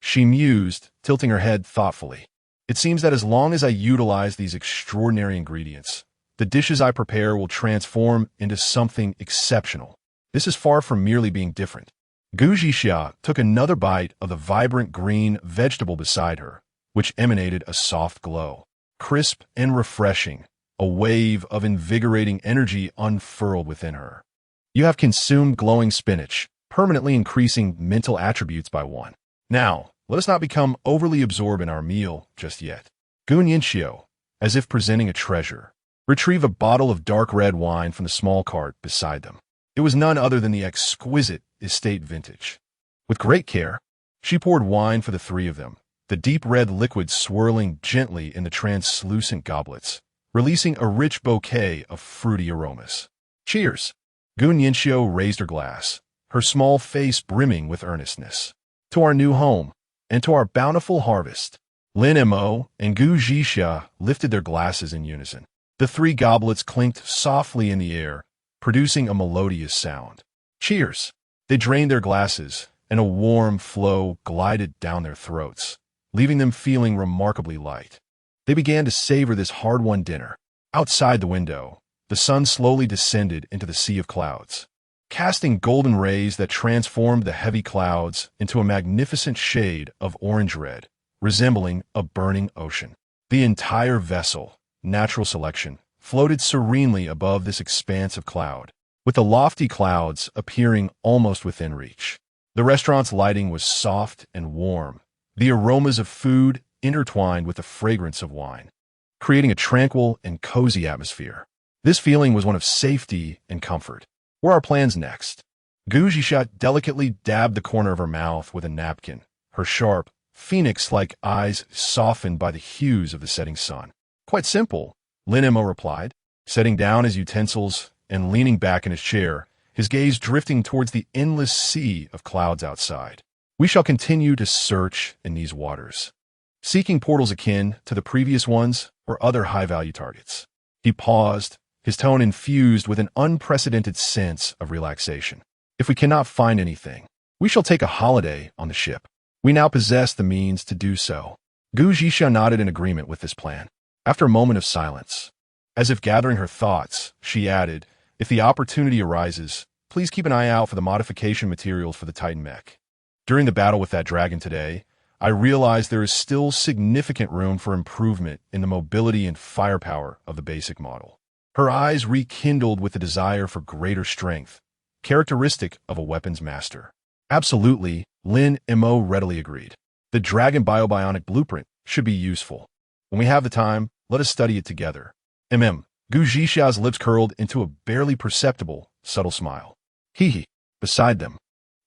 she mused, tilting her head thoughtfully. It seems that as long as I utilize these extraordinary ingredients, the dishes I prepare will transform into something exceptional. This is far from merely being different. Gu Zhixia took another bite of the vibrant green vegetable beside her, which emanated a soft glow. Crisp and refreshing, a wave of invigorating energy unfurled within her. You have consumed glowing spinach, permanently increasing mental attributes by 1. Now, let us not become overly absorbed in our meal just yet. Gu Ninchio, as if presenting a treasure, retrieved a bottle of dark red wine from the small cart beside them. It was none other than the exquisite estate vintage. With great care, she poured wine for the three of them, the deep red liquid swirling gently in the translucent goblets, releasing a rich bouquet of fruity aromas. Cheers! Gu Ninchio raised her glass, her small face brimming with earnestness. To our new home, and to our bountiful harvest. Lin Mo and Gu Zhixia lifted their glasses in unison. The three goblets clinked softly in the air, producing a melodious sound. Cheers! They drained their glasses, and a warm flow glided down their throats, leaving them feeling remarkably light. They began to savor this hard-won dinner. Outside the window, the sun slowly descended into the sea of clouds, casting golden rays that transformed the heavy clouds into a magnificent shade of orange-red, resembling a burning ocean. The entire vessel, natural selection, floated serenely above this expanse of cloud, with the lofty clouds appearing almost within reach. The restaurant's lighting was soft and warm, the aromas of food intertwined with the fragrance of wine, creating a tranquil and cozy atmosphere. This feeling was one of safety and comfort. What are our plans next? Gu Zhixia delicately dabbed the corner of her mouth with a napkin, her sharp, phoenix-like eyes softened by the hues of the setting sun. Quite simple, Lin Mo replied, setting down his utensils and leaning back in his chair, his gaze drifting towards the endless sea of clouds outside. We shall continue to search in these waters, seeking portals akin to the previous ones or other high-value targets. He paused, his tone infused with an unprecedented sense of relaxation. If we cannot find anything, we shall take a holiday on the ship. We now possess the means to do so. Gu Zhixia nodded in agreement with this plan. After a moment of silence, as if gathering her thoughts, she added, if the opportunity arises, please keep an eye out for the modification materials for the Titan mech. During the battle with that dragon today, I realized there is still significant room for improvement in the mobility and firepower of the basic model. Her eyes rekindled with the desire for greater strength, characteristic of a weapons master. Absolutely, Lin Mo readily agreed. The Dragon Biobionic Blueprint should be useful. When we have the time, let us study it together. Gu Zhixia's lips curled into a barely perceptible, subtle smile. Hee. Beside them,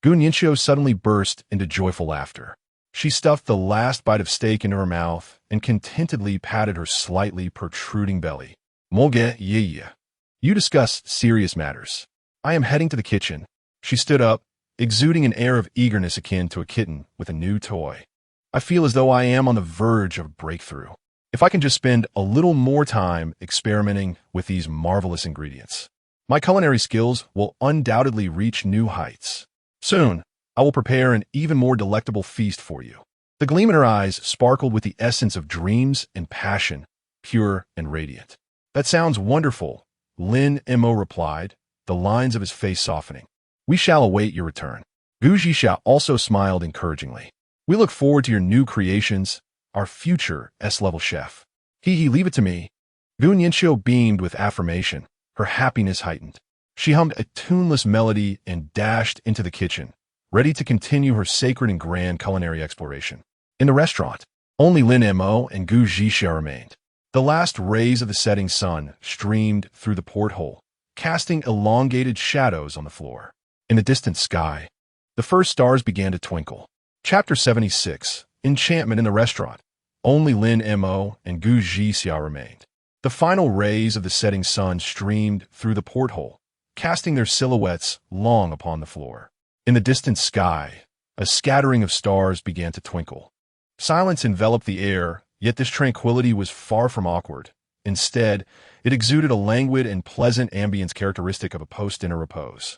Gu Ninchio suddenly burst into joyful laughter. She stuffed the last bite of steak into her mouth and contentedly patted her slightly protruding belly. Molge ye. You discuss serious matters. I am heading to the kitchen. She stood up, exuding an air of eagerness akin to a kitten with a new toy. I feel as though I am on the verge of a breakthrough. If I can just spend a little more time experimenting with these marvelous ingredients, my culinary skills will undoubtedly reach new heights. Soon, I will prepare an even more delectable feast for you. The gleam in her eyes sparkled with the essence of dreams and passion, pure and radiant. That sounds wonderful, Lin Mo replied, the lines of his face softening. We shall await your return. Gu Zhixia also smiled encouragingly. We look forward to your new creations, our future S-level chef. Leave it to me. Gu Ninchio beamed with affirmation, her happiness heightened. She hummed a tuneless melody and dashed into the kitchen, ready to continue her sacred and grand culinary exploration. In the restaurant, only Lin Mo and Gu Zhixia remained. The last rays of the setting sun streamed through the porthole, casting elongated shadows on the floor. In the distant sky, the first stars began to twinkle. Chapter 76. Enchantment in the Restaurant. Only Lin Mo and Gu Jixia remained. The final rays of the setting sun streamed through the porthole, casting their silhouettes long upon the floor. In the distant sky, a scattering of stars began to twinkle. Silence enveloped the air, yet this tranquility was far from awkward. Instead, it exuded a languid and pleasant ambience characteristic of a post-dinner repose.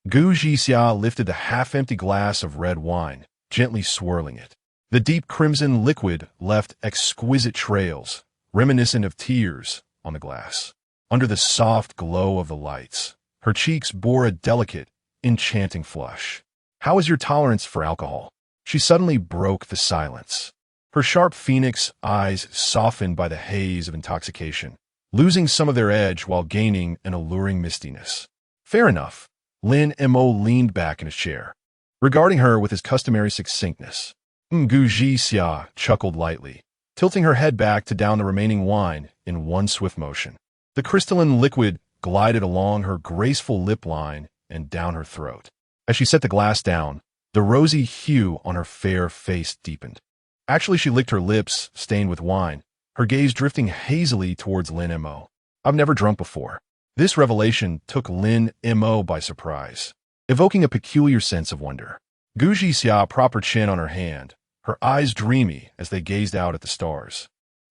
Gu Jixia lifted the half-empty glass of red wine, gently swirling it. The deep crimson liquid left exquisite trails, reminiscent of tears, on the glass. Under the soft glow of the lights, her cheeks bore a delicate, enchanting flush. "How is your tolerance for alcohol?" She suddenly broke the silence. Her sharp phoenix eyes softened by the haze of intoxication, losing some of their edge while gaining an alluring mistiness. "Fair enough." Lin Mo leaned back in his chair, regarding her with his customary succinctness. Gu Jixia chuckled lightly, tilting her head back to down the remaining wine in one swift motion. The crystalline liquid glided along her graceful lip line and down her throat. As she set the glass down, the rosy hue on her fair face deepened. Actually, she licked her lips, stained with wine, her gaze drifting hazily towards Lin Mo. "I've never drunk before." This revelation took Lin Mo by surprise, evoking a peculiar sense of wonder. Gu Jixia propped her chin on her hand, her eyes dreamy as they gazed out at the stars.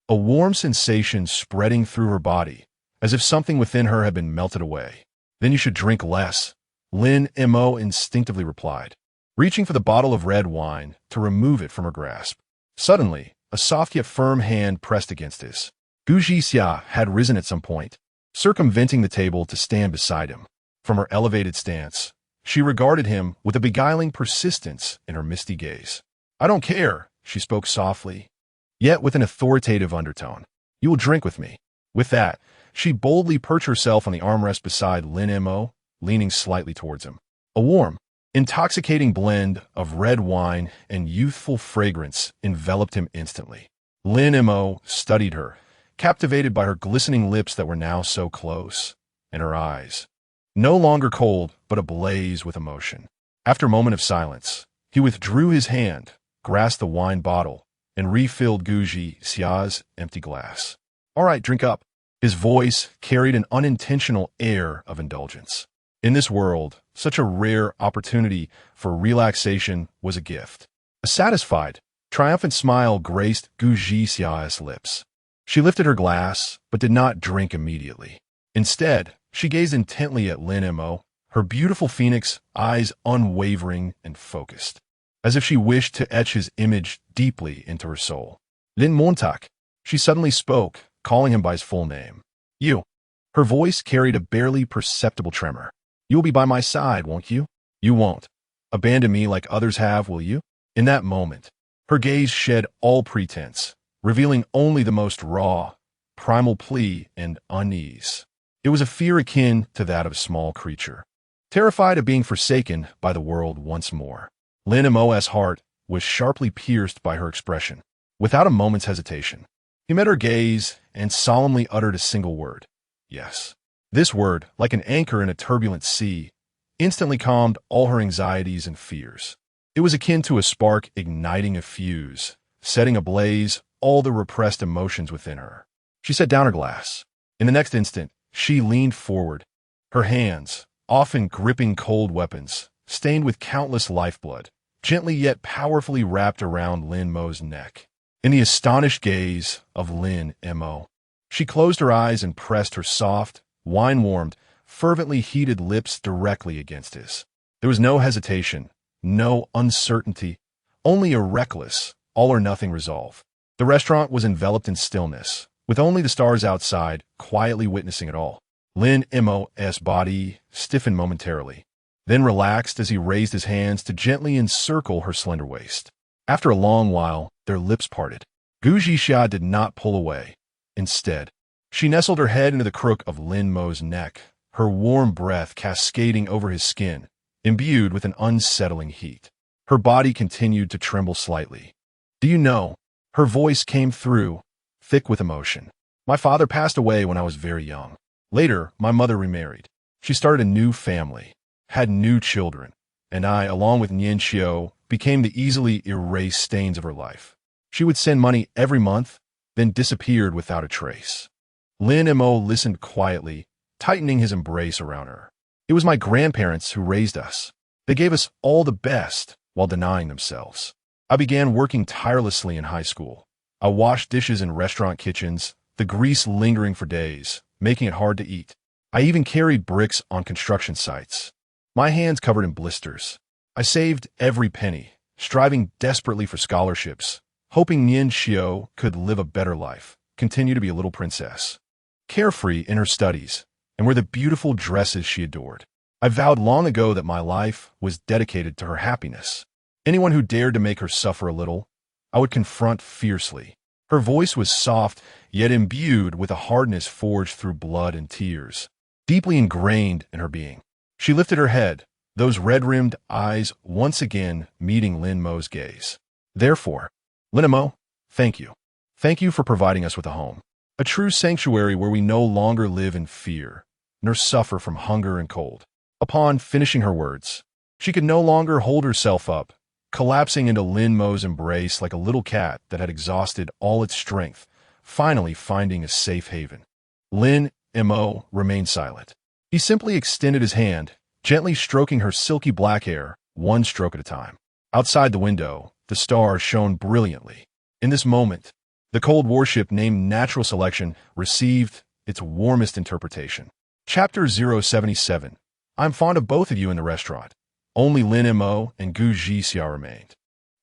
A warm sensation spreading through her body, as if something within her had been melted away. "Then you should drink less," Lin Mo instinctively replied, reaching for the bottle of red wine to remove it from her grasp. Suddenly, a soft yet firm hand pressed against his. Gu Jixia had risen at some point, circumventing the table to stand beside him. From her elevated stance, she regarded him with a beguiling persistence in her misty gaze. "I don't care," she spoke softly, yet with an authoritative undertone. "You will drink with me." With that, she boldly perched herself on the armrest beside Lin Mo, leaning slightly towards him. A warm, intoxicating blend of red wine and youthful fragrance enveloped him instantly. Lin Mo studied her, captivated by her glistening lips that were now so close, and her eyes, no longer cold but ablaze with emotion. After a moment of silence, he withdrew his hand, grasped the wine bottle, and refilled Gu Jixia's empty glass. "All right, drink up." His voice carried an unintentional air of indulgence. In this world, such a rare opportunity for relaxation was a gift. A satisfied, triumphant smile graced Gu Jixia's lips. She lifted her glass, but did not drink immediately. Instead, she gazed intently at Lin Mo, her beautiful phoenix eyes unwavering and focused, as if she wished to etch his image deeply into her soul. "Lin Montauk," she suddenly spoke, calling him by his full name. "You." Her voice carried a barely perceptible tremor. "You'll be by my side, won't you? You won't abandon me like others have, will you?" In that moment, her gaze shed all pretense, revealing only the most raw, primal plea and unease. It was a fear akin to that of a small creature, terrified of being forsaken by the world once more. Lin Mo's heart was sharply pierced by her expression. Without a moment's hesitation, he met her gaze and solemnly uttered a single word: "Yes." This word, like an anchor in a turbulent sea, instantly calmed all her anxieties and fears. It was akin to a spark igniting a fuse, setting ablaze all the repressed emotions within her. She set down her glass. In the next instant, she leaned forward, her hands, often gripping cold weapons, stained with countless lifeblood, gently yet powerfully wrapped around Lin Mo's neck. In the astonished gaze of Lin Mo, she closed her eyes and pressed her soft, wine-warmed, fervently heated lips directly against his. There was no hesitation, no uncertainty, only a reckless, all-or-nothing resolve. The restaurant was enveloped in stillness, with only the stars outside quietly witnessing it all. Lin Mo's body stiffened momentarily, then relaxed as he raised his hands to gently encircle her slender waist. After a long while, their lips parted. Gu Jixia did not pull away. Instead, she nestled her head into the crook of Lin Mo's neck, her warm breath cascading over his skin, imbued with an unsettling heat. Her body continued to tremble slightly. "Do you know?" Her voice came through, thick with emotion. My father passed away when I was very young. Later, my mother remarried. She started a new family, had new children, and I, along with Nian Xiao, became the easily erased stains of her life. She would send money every month, then disappeared without a trace. Lin Mo listened quietly, tightening his embrace around her. It was my grandparents who raised us. They gave us all the best while denying themselves. I began working tirelessly in high school. I washed dishes in restaurant kitchens, the grease lingering for days, making it hard to eat. I even carried bricks on construction sites, my hands covered in blisters. I saved every penny, striving desperately for scholarships, hoping Nian Xiao could live a better life, continue to be a little princess, carefree in her studies, and wear the beautiful dresses she adored. I vowed long ago that my life was dedicated to her happiness. Anyone who dared to make her suffer a little, I would confront fiercely. Her voice was soft, yet imbued with a hardness forged through blood and tears, deeply ingrained in her being. She lifted her head, those red-rimmed eyes once again meeting Lin Mo's gaze. Therefore, Lin Mo, thank you. Thank you for providing us with a home, a true sanctuary where we no longer live in fear, nor suffer from hunger and cold. Upon finishing her words, she could no longer hold herself up, collapsing into Lin Mo's embrace like a little cat that had exhausted all its strength, finally finding a safe haven. Lin Mo remained silent. He simply extended his hand, gently stroking her silky black hair, one stroke at a time. Outside the window, the stars shone brilliantly. In this moment, the cold warship named Natural Selection received its warmest interpretation. Chapter 077. I'm fond of both of you in the restaurant. Only Lin Mo and Gu Zhixia remained.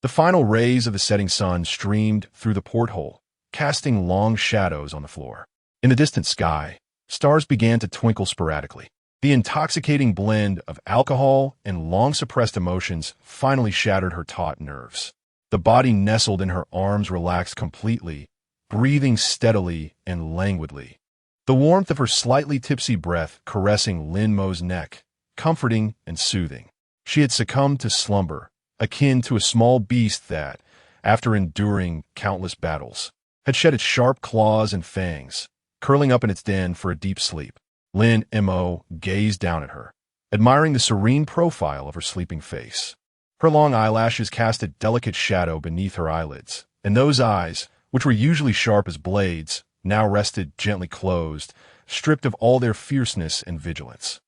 The final rays of the setting sun streamed through the porthole, casting long shadows on the floor. In the distant sky, stars began to twinkle sporadically. The intoxicating blend of alcohol and long-suppressed emotions finally shattered her taut nerves. The body nestled in her arms relaxed completely, breathing steadily and languidly. The warmth of her slightly tipsy breath caressing Lin Mo's neck, comforting and soothing. She had succumbed to slumber, akin to a small beast that, after enduring countless battles, had shed its sharp claws and fangs, curling up in its den for a deep sleep. Lin Mo gazed down at her, admiring the serene profile of her sleeping face. Her long eyelashes cast a delicate shadow beneath her eyelids, and those eyes, which were usually sharp as blades, now rested gently closed, stripped of all their fierceness and vigilance.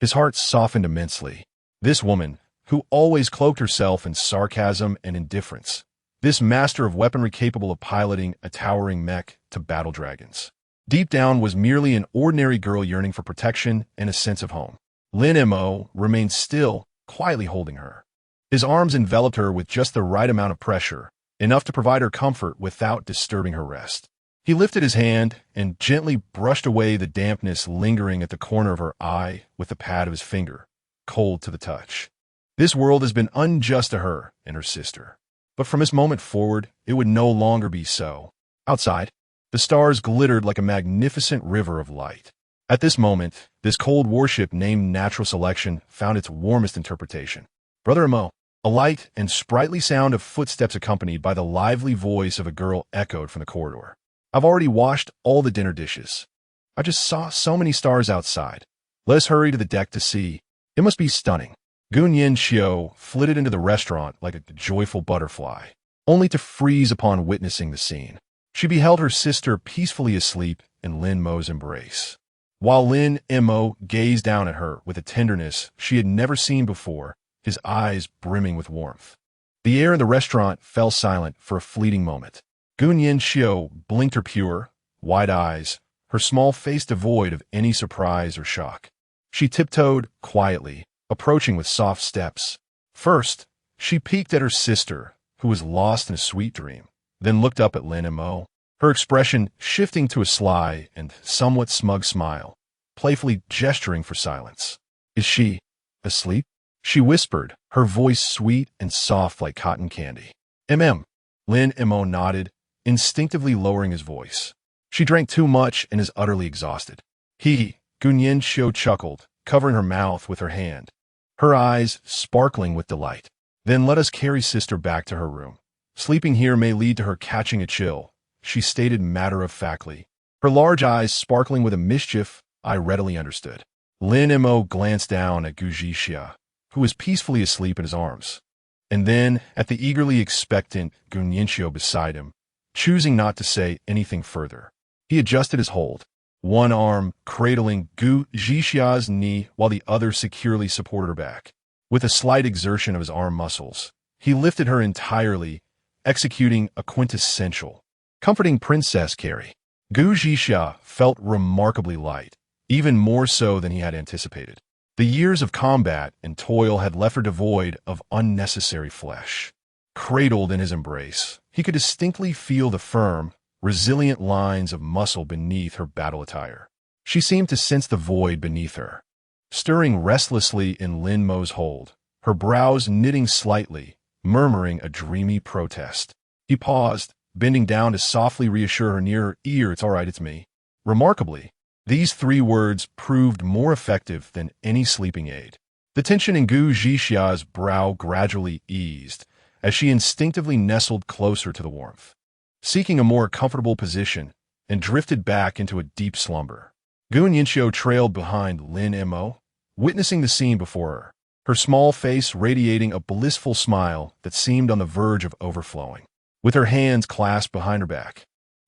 His heart softened immensely. This woman, who always cloaked herself in sarcasm and indifference, this master of weaponry capable of piloting a towering mech to battle dragons, deep down was merely an ordinary girl yearning for protection and a sense of home. Lin Mo remained still, quietly holding her. His arms enveloped her with just the right amount of pressure, enough to provide her comfort without disturbing her rest. He lifted his hand and gently brushed away the dampness lingering at the corner of her eye with the pad of his finger, cold to the touch. This world has been unjust to her and her sister. But from this moment forward, it would no longer be so. Outside, the stars glittered like a magnificent river of light. At this moment, this cold warship named Natural Selection found its warmest interpretation. Brother Mo, a light and sprightly sound of footsteps accompanied by the lively voice of a girl echoed from the corridor. I've already washed all the dinner dishes. I just saw so many stars outside. Let us hurry to the deck to see. It must be stunning. Gunyan Xiao flitted into the restaurant like a joyful butterfly, only to freeze upon witnessing the scene. She beheld her sister peacefully asleep in Lin Mo's embrace, while Lin Mo gazed down at her with a tenderness she had never seen before, his eyes brimming with warmth. The air in the restaurant fell silent for a fleeting moment. Gunyan Xiao blinked her pure, wide eyes, her small face devoid of any surprise or shock. She tiptoed quietly, approaching with soft steps. First, she peeked at her sister, who was lost in a sweet dream, then looked up at Lin Mo, her expression shifting to a sly and somewhat smug smile, playfully gesturing for silence. Is she asleep? She whispered, her voice sweet and soft like cotton candy. Lin Mo nodded, instinctively lowering his voice. She drank too much and is utterly exhausted. Gunyan Xiao chuckled, covering her mouth with her hand, her eyes sparkling with delight. Then let us carry sister back to her room. Sleeping here may lead to her catching a chill, she stated matter-of-factly. Her large eyes sparkling with a mischief I readily understood. Lin Mo glanced down at Gu Zhixia, who was peacefully asleep in his arms, and then at the eagerly expectant Gu Nianxiu beside him, choosing not to say anything further. He adjusted his hold, one arm cradling Gu Zhixia's knee while the other securely supported her back. With a slight exertion of his arm muscles, he lifted her entirely, executing a quintessential, comforting princess carry. Gu Zhixia felt remarkably light, even more so than he had anticipated. The years of combat and toil had left her devoid of unnecessary flesh. Cradled in his embrace, he could distinctly feel the firm, resilient lines of muscle beneath her battle attire. She seemed to sense the void beneath her, stirring restlessly in Lin Mo's hold, her brows knitting slightly, murmuring a dreamy protest. He paused, bending down to softly reassure her near her ear, "It's all right, it's me." Remarkably, these 3 words proved more effective than any sleeping aid. The tension in Gu Zhixia's brow gradually eased as she instinctively nestled closer to the warmth, seeking a more comfortable position, and drifted back into a deep slumber. Gu Nianxiu trailed behind Lin Mo, witnessing the scene before her, her small face radiating a blissful smile that seemed on the verge of overflowing. With her hands clasped behind her back,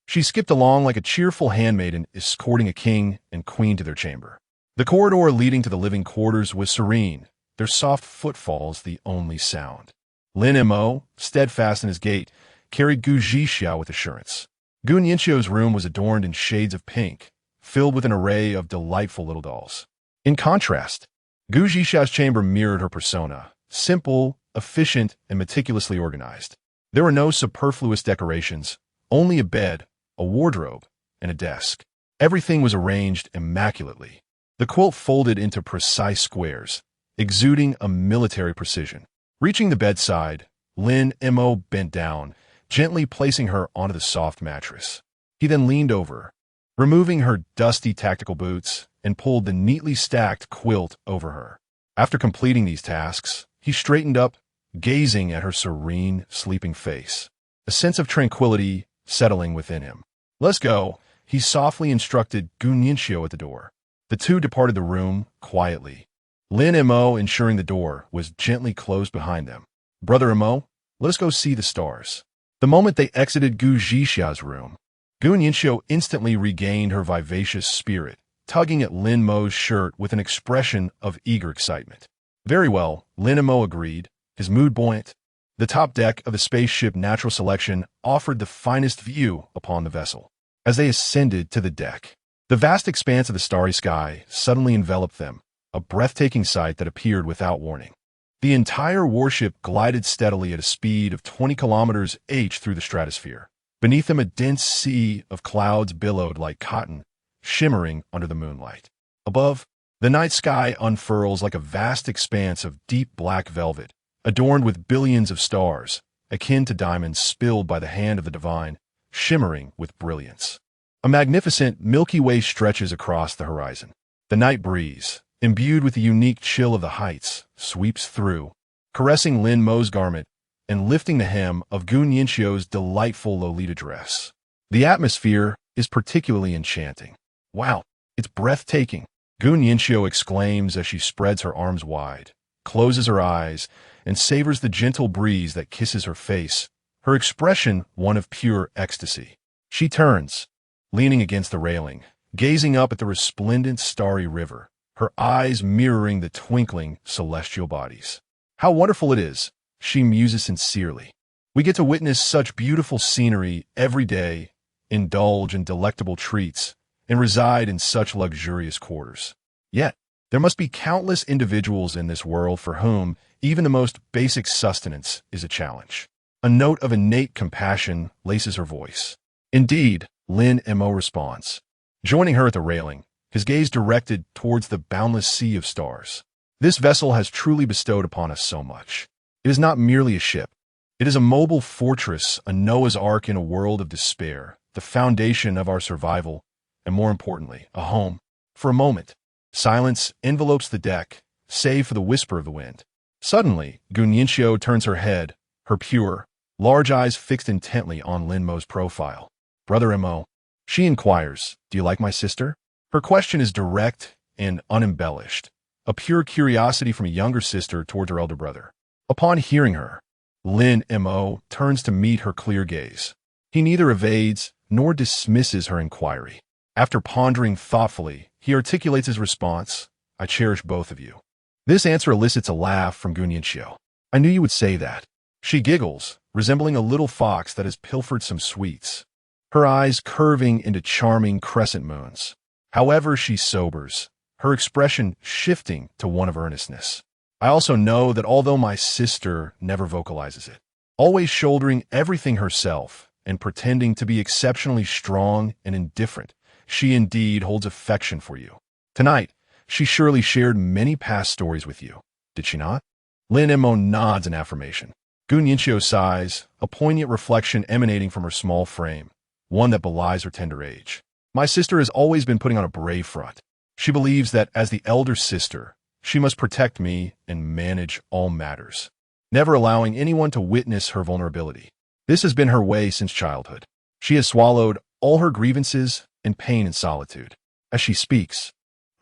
she skipped along like a cheerful handmaiden escorting a king and queen to their chamber. The corridor leading to the living quarters was serene, their soft footfalls the only sound. Lin Mo, steadfast in his gait, carried Gu Zhixia with assurance. Gu Nianxiu's room was adorned in shades of pink, filled with an array of delightful little dolls. In contrast, Gu Zhixia's chamber mirrored her persona, simple, efficient, and meticulously organized. There were no superfluous decorations, only a bed, a wardrobe, and a desk. Everything was arranged immaculately, the quilt folded into precise squares, exuding a military precision. Reaching the bedside, Lin Mo bent down, gently placing her onto the soft mattress. He then leaned over, removing her dusty tactical boots, and pulled the neatly stacked quilt over her. After completing these tasks, he straightened up, gazing at her serene, sleeping face, a sense of tranquility settling within him. "Let's go," he softly instructed Gu Nianxiu at the door. The two departed the room quietly, Lin Mo ensuring the door was gently closed behind them. "Brother Mo, let us go see the stars." The moment they exited Gu Zhixia's room, Gu Nianxiu instantly regained her vivacious spirit, tugging at Lin Mo's shirt with an expression of eager excitement. "Very well," Lin Mo agreed, his mood buoyant. The top deck of the spaceship Natural Selection offered the finest view upon the vessel. As they ascended to the deck, the vast expanse of the starry sky suddenly enveloped them, a breathtaking sight that appeared without warning. The entire warship glided steadily at a speed of 20 kilometers h through the stratosphere. Beneath them, a dense sea of clouds billowed like cotton, shimmering under the moonlight. Above, the night sky unfurls like a vast expanse of deep black velvet, adorned with billions of stars, akin to diamonds spilled by the hand of the divine, shimmering with brilliance. A magnificent Milky Way stretches across the horizon. The night breeze, imbued with the unique chill of the heights, sweeps through, caressing Lin Mo's garment and lifting the hem of Gu Nianxiu's delightful Lolita dress. The atmosphere is particularly enchanting. "Wow, it's breathtaking," Gu Nianxiu exclaims as she spreads her arms wide, closes her eyes, and savors the gentle breeze that kisses her face, her expression one of pure ecstasy. She turns, leaning against the railing, gazing up at the resplendent starry river, her eyes mirroring the twinkling celestial bodies. "How wonderful it is," she muses sincerely. "We get to witness such beautiful scenery every day, indulge in delectable treats, and reside in such luxurious quarters. Yet, there must be countless individuals in this world for whom even the most basic sustenance is a challenge." A note of innate compassion laces her voice. "Indeed," Lin Mo responds, joining her at the railing, his gaze directed towards the boundless sea of stars. "This vessel has truly bestowed upon us so much. It is not merely a ship. It is a mobile fortress, a Noah's Ark in a world of despair, the foundation of our survival, and more importantly, a home." For a moment, silence envelopes the deck, save for the whisper of the wind. Suddenly, Gu Nianxiu turns her head, her pure, large eyes fixed intently on Lin Mo's profile. "Brother Mo," She inquires, "Do you like my sister?" Her question is direct and unembellished, a pure curiosity from a younger sister toward her elder brother. Upon hearing her, Lin Mo turns to meet her clear gaze. He neither evades nor dismisses her inquiry. After pondering thoughtfully, he articulates his response, "I cherish both of you." This answer elicits a laugh from Gunyanxiu. "I knew you would say that." She giggles, resembling a little fox that has pilfered some sweets, her eyes curving into charming crescent moons. However, she sobers, her expression shifting to one of earnestness. "I also know that although my sister never vocalizes it, always shouldering everything herself and pretending to be exceptionally strong and indifferent, she indeed holds affection for you. Tonight, she surely shared many past stories with you, did she not?" Lin Mo nods in affirmation. Gunyanxiu sighs, a poignant reflection emanating from her small frame, one that belies her tender age. "My sister has always been putting on a brave front. She believes that as the elder sister, she must protect me and manage all matters, never allowing anyone to witness her vulnerability. This has been her way since childhood. She has swallowed all her grievances and pain in solitude." As she speaks,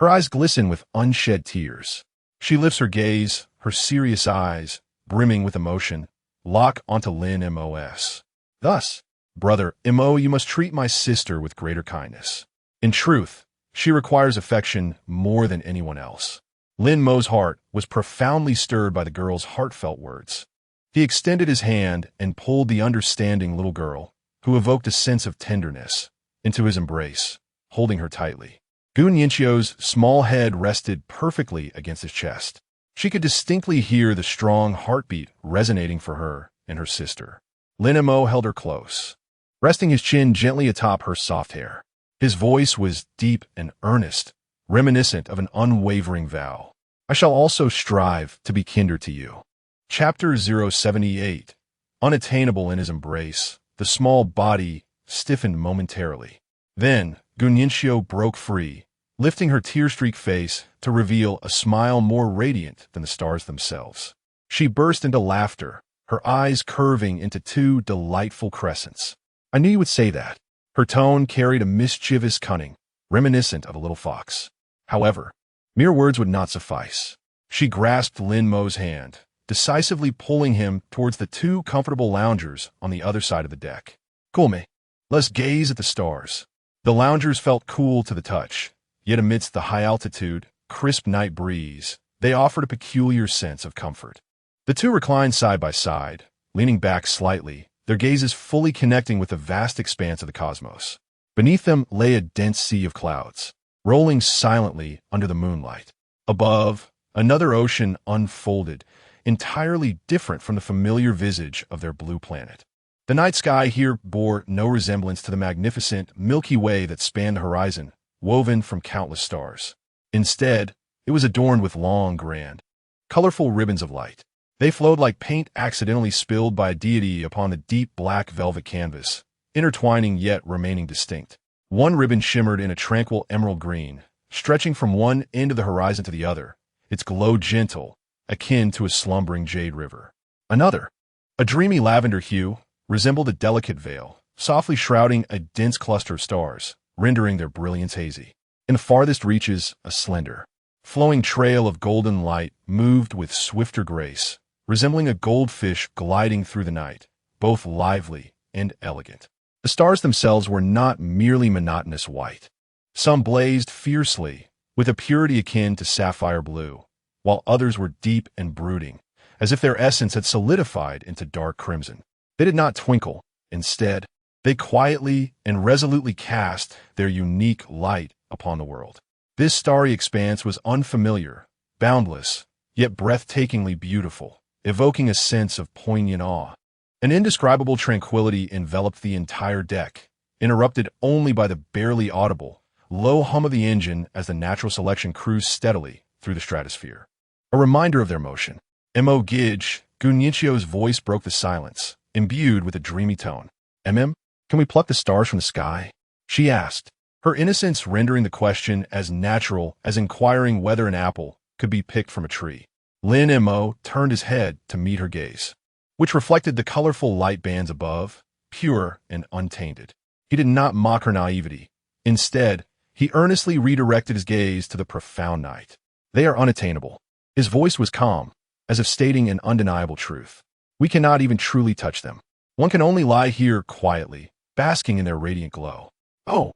her eyes glisten with unshed tears. She lifts her gaze, her serious eyes, brimming with emotion, lock onto Lin Mo's. "Thus, brother Mo, you must treat my sister with greater kindness. In truth, she requires affection more than anyone else." Lin Mo's heart was profoundly stirred by the girl's heartfelt words. He extended his hand and pulled the understanding little girl, who evoked a sense of tenderness, into his embrace, holding her tightly. Gunyanxiu's small head rested perfectly against his chest. She could distinctly hear the strong heartbeat resonating for her and her sister. Lin Mo held her close, resting his chin gently atop her soft hair. His voice was deep and earnest, reminiscent of an unwavering vow. "I shall also strive to be kinder to you." Chapter 078. Unattainable in his embrace, the small body stiffened momentarily. Then, Gunyanxiu broke free, lifting her tear-streaked face to reveal a smile more radiant than the stars themselves. She burst into laughter, her eyes curving into two delightful crescents. "I knew you would say that." Her tone carried a mischievous cunning, reminiscent of a little fox. However, mere words would not suffice. She grasped Lin Mo's hand, decisively pulling him towards the two comfortable loungers on the other side of the deck. "Come, let's gaze at the stars." The loungers felt cool to the touch, yet amidst the high-altitude, crisp night breeze, they offered a peculiar sense of comfort. The two reclined side by side, leaning back slightly, their gazes fully connecting with the vast expanse of the cosmos. Beneath them lay a dense sea of clouds, rolling silently under the moonlight. Above, another ocean unfolded, entirely different from the familiar visage of their blue planet. The night sky here bore no resemblance to the magnificent Milky Way that spanned the horizon, woven from countless stars. Instead, it was adorned with long, grand, colorful ribbons of light. They flowed like paint accidentally spilled by a deity upon the deep black velvet canvas, intertwining yet remaining distinct. One ribbon shimmered in a tranquil emerald green, stretching from one end of the horizon to the other, its glow gentle, akin to a slumbering jade river. Another, a dreamy lavender hue, resembled a delicate veil, softly shrouding a dense cluster of stars, rendering their brilliance hazy. In the farthest reaches, a slender, flowing trail of golden light moved with swifter grace, resembling a goldfish gliding through the night, both lively and elegant. The stars themselves were not merely monotonous white. Some blazed fiercely, with a purity akin to sapphire blue, while others were deep and brooding, as if their essence had solidified into dark crimson. They did not twinkle. Instead, they quietly and resolutely cast their unique light upon the world. This starry expanse was unfamiliar, boundless, yet breathtakingly beautiful, evoking a sense of poignant awe. An indescribable tranquility enveloped the entire deck, interrupted only by the barely audible, low hum of the engine as the natural selection cruised steadily through the stratosphere. A reminder of their motion. Mo Gidge, Gunyanxiu's voice broke the silence, imbued with a dreamy tone. "Can we pluck the stars from the sky?" she asked, her innocence rendering the question as natural as inquiring whether an apple could be picked from a tree. Lin Mo turned his head to meet her gaze, which reflected the colorful light bands above, pure and untainted. He did not mock her naivety. Instead, he earnestly redirected his gaze to the profound night. They are unattainable. His voice was calm, as if stating an undeniable truth. We cannot even truly touch them. One can only lie here quietly, basking in their radiant glow. Oh!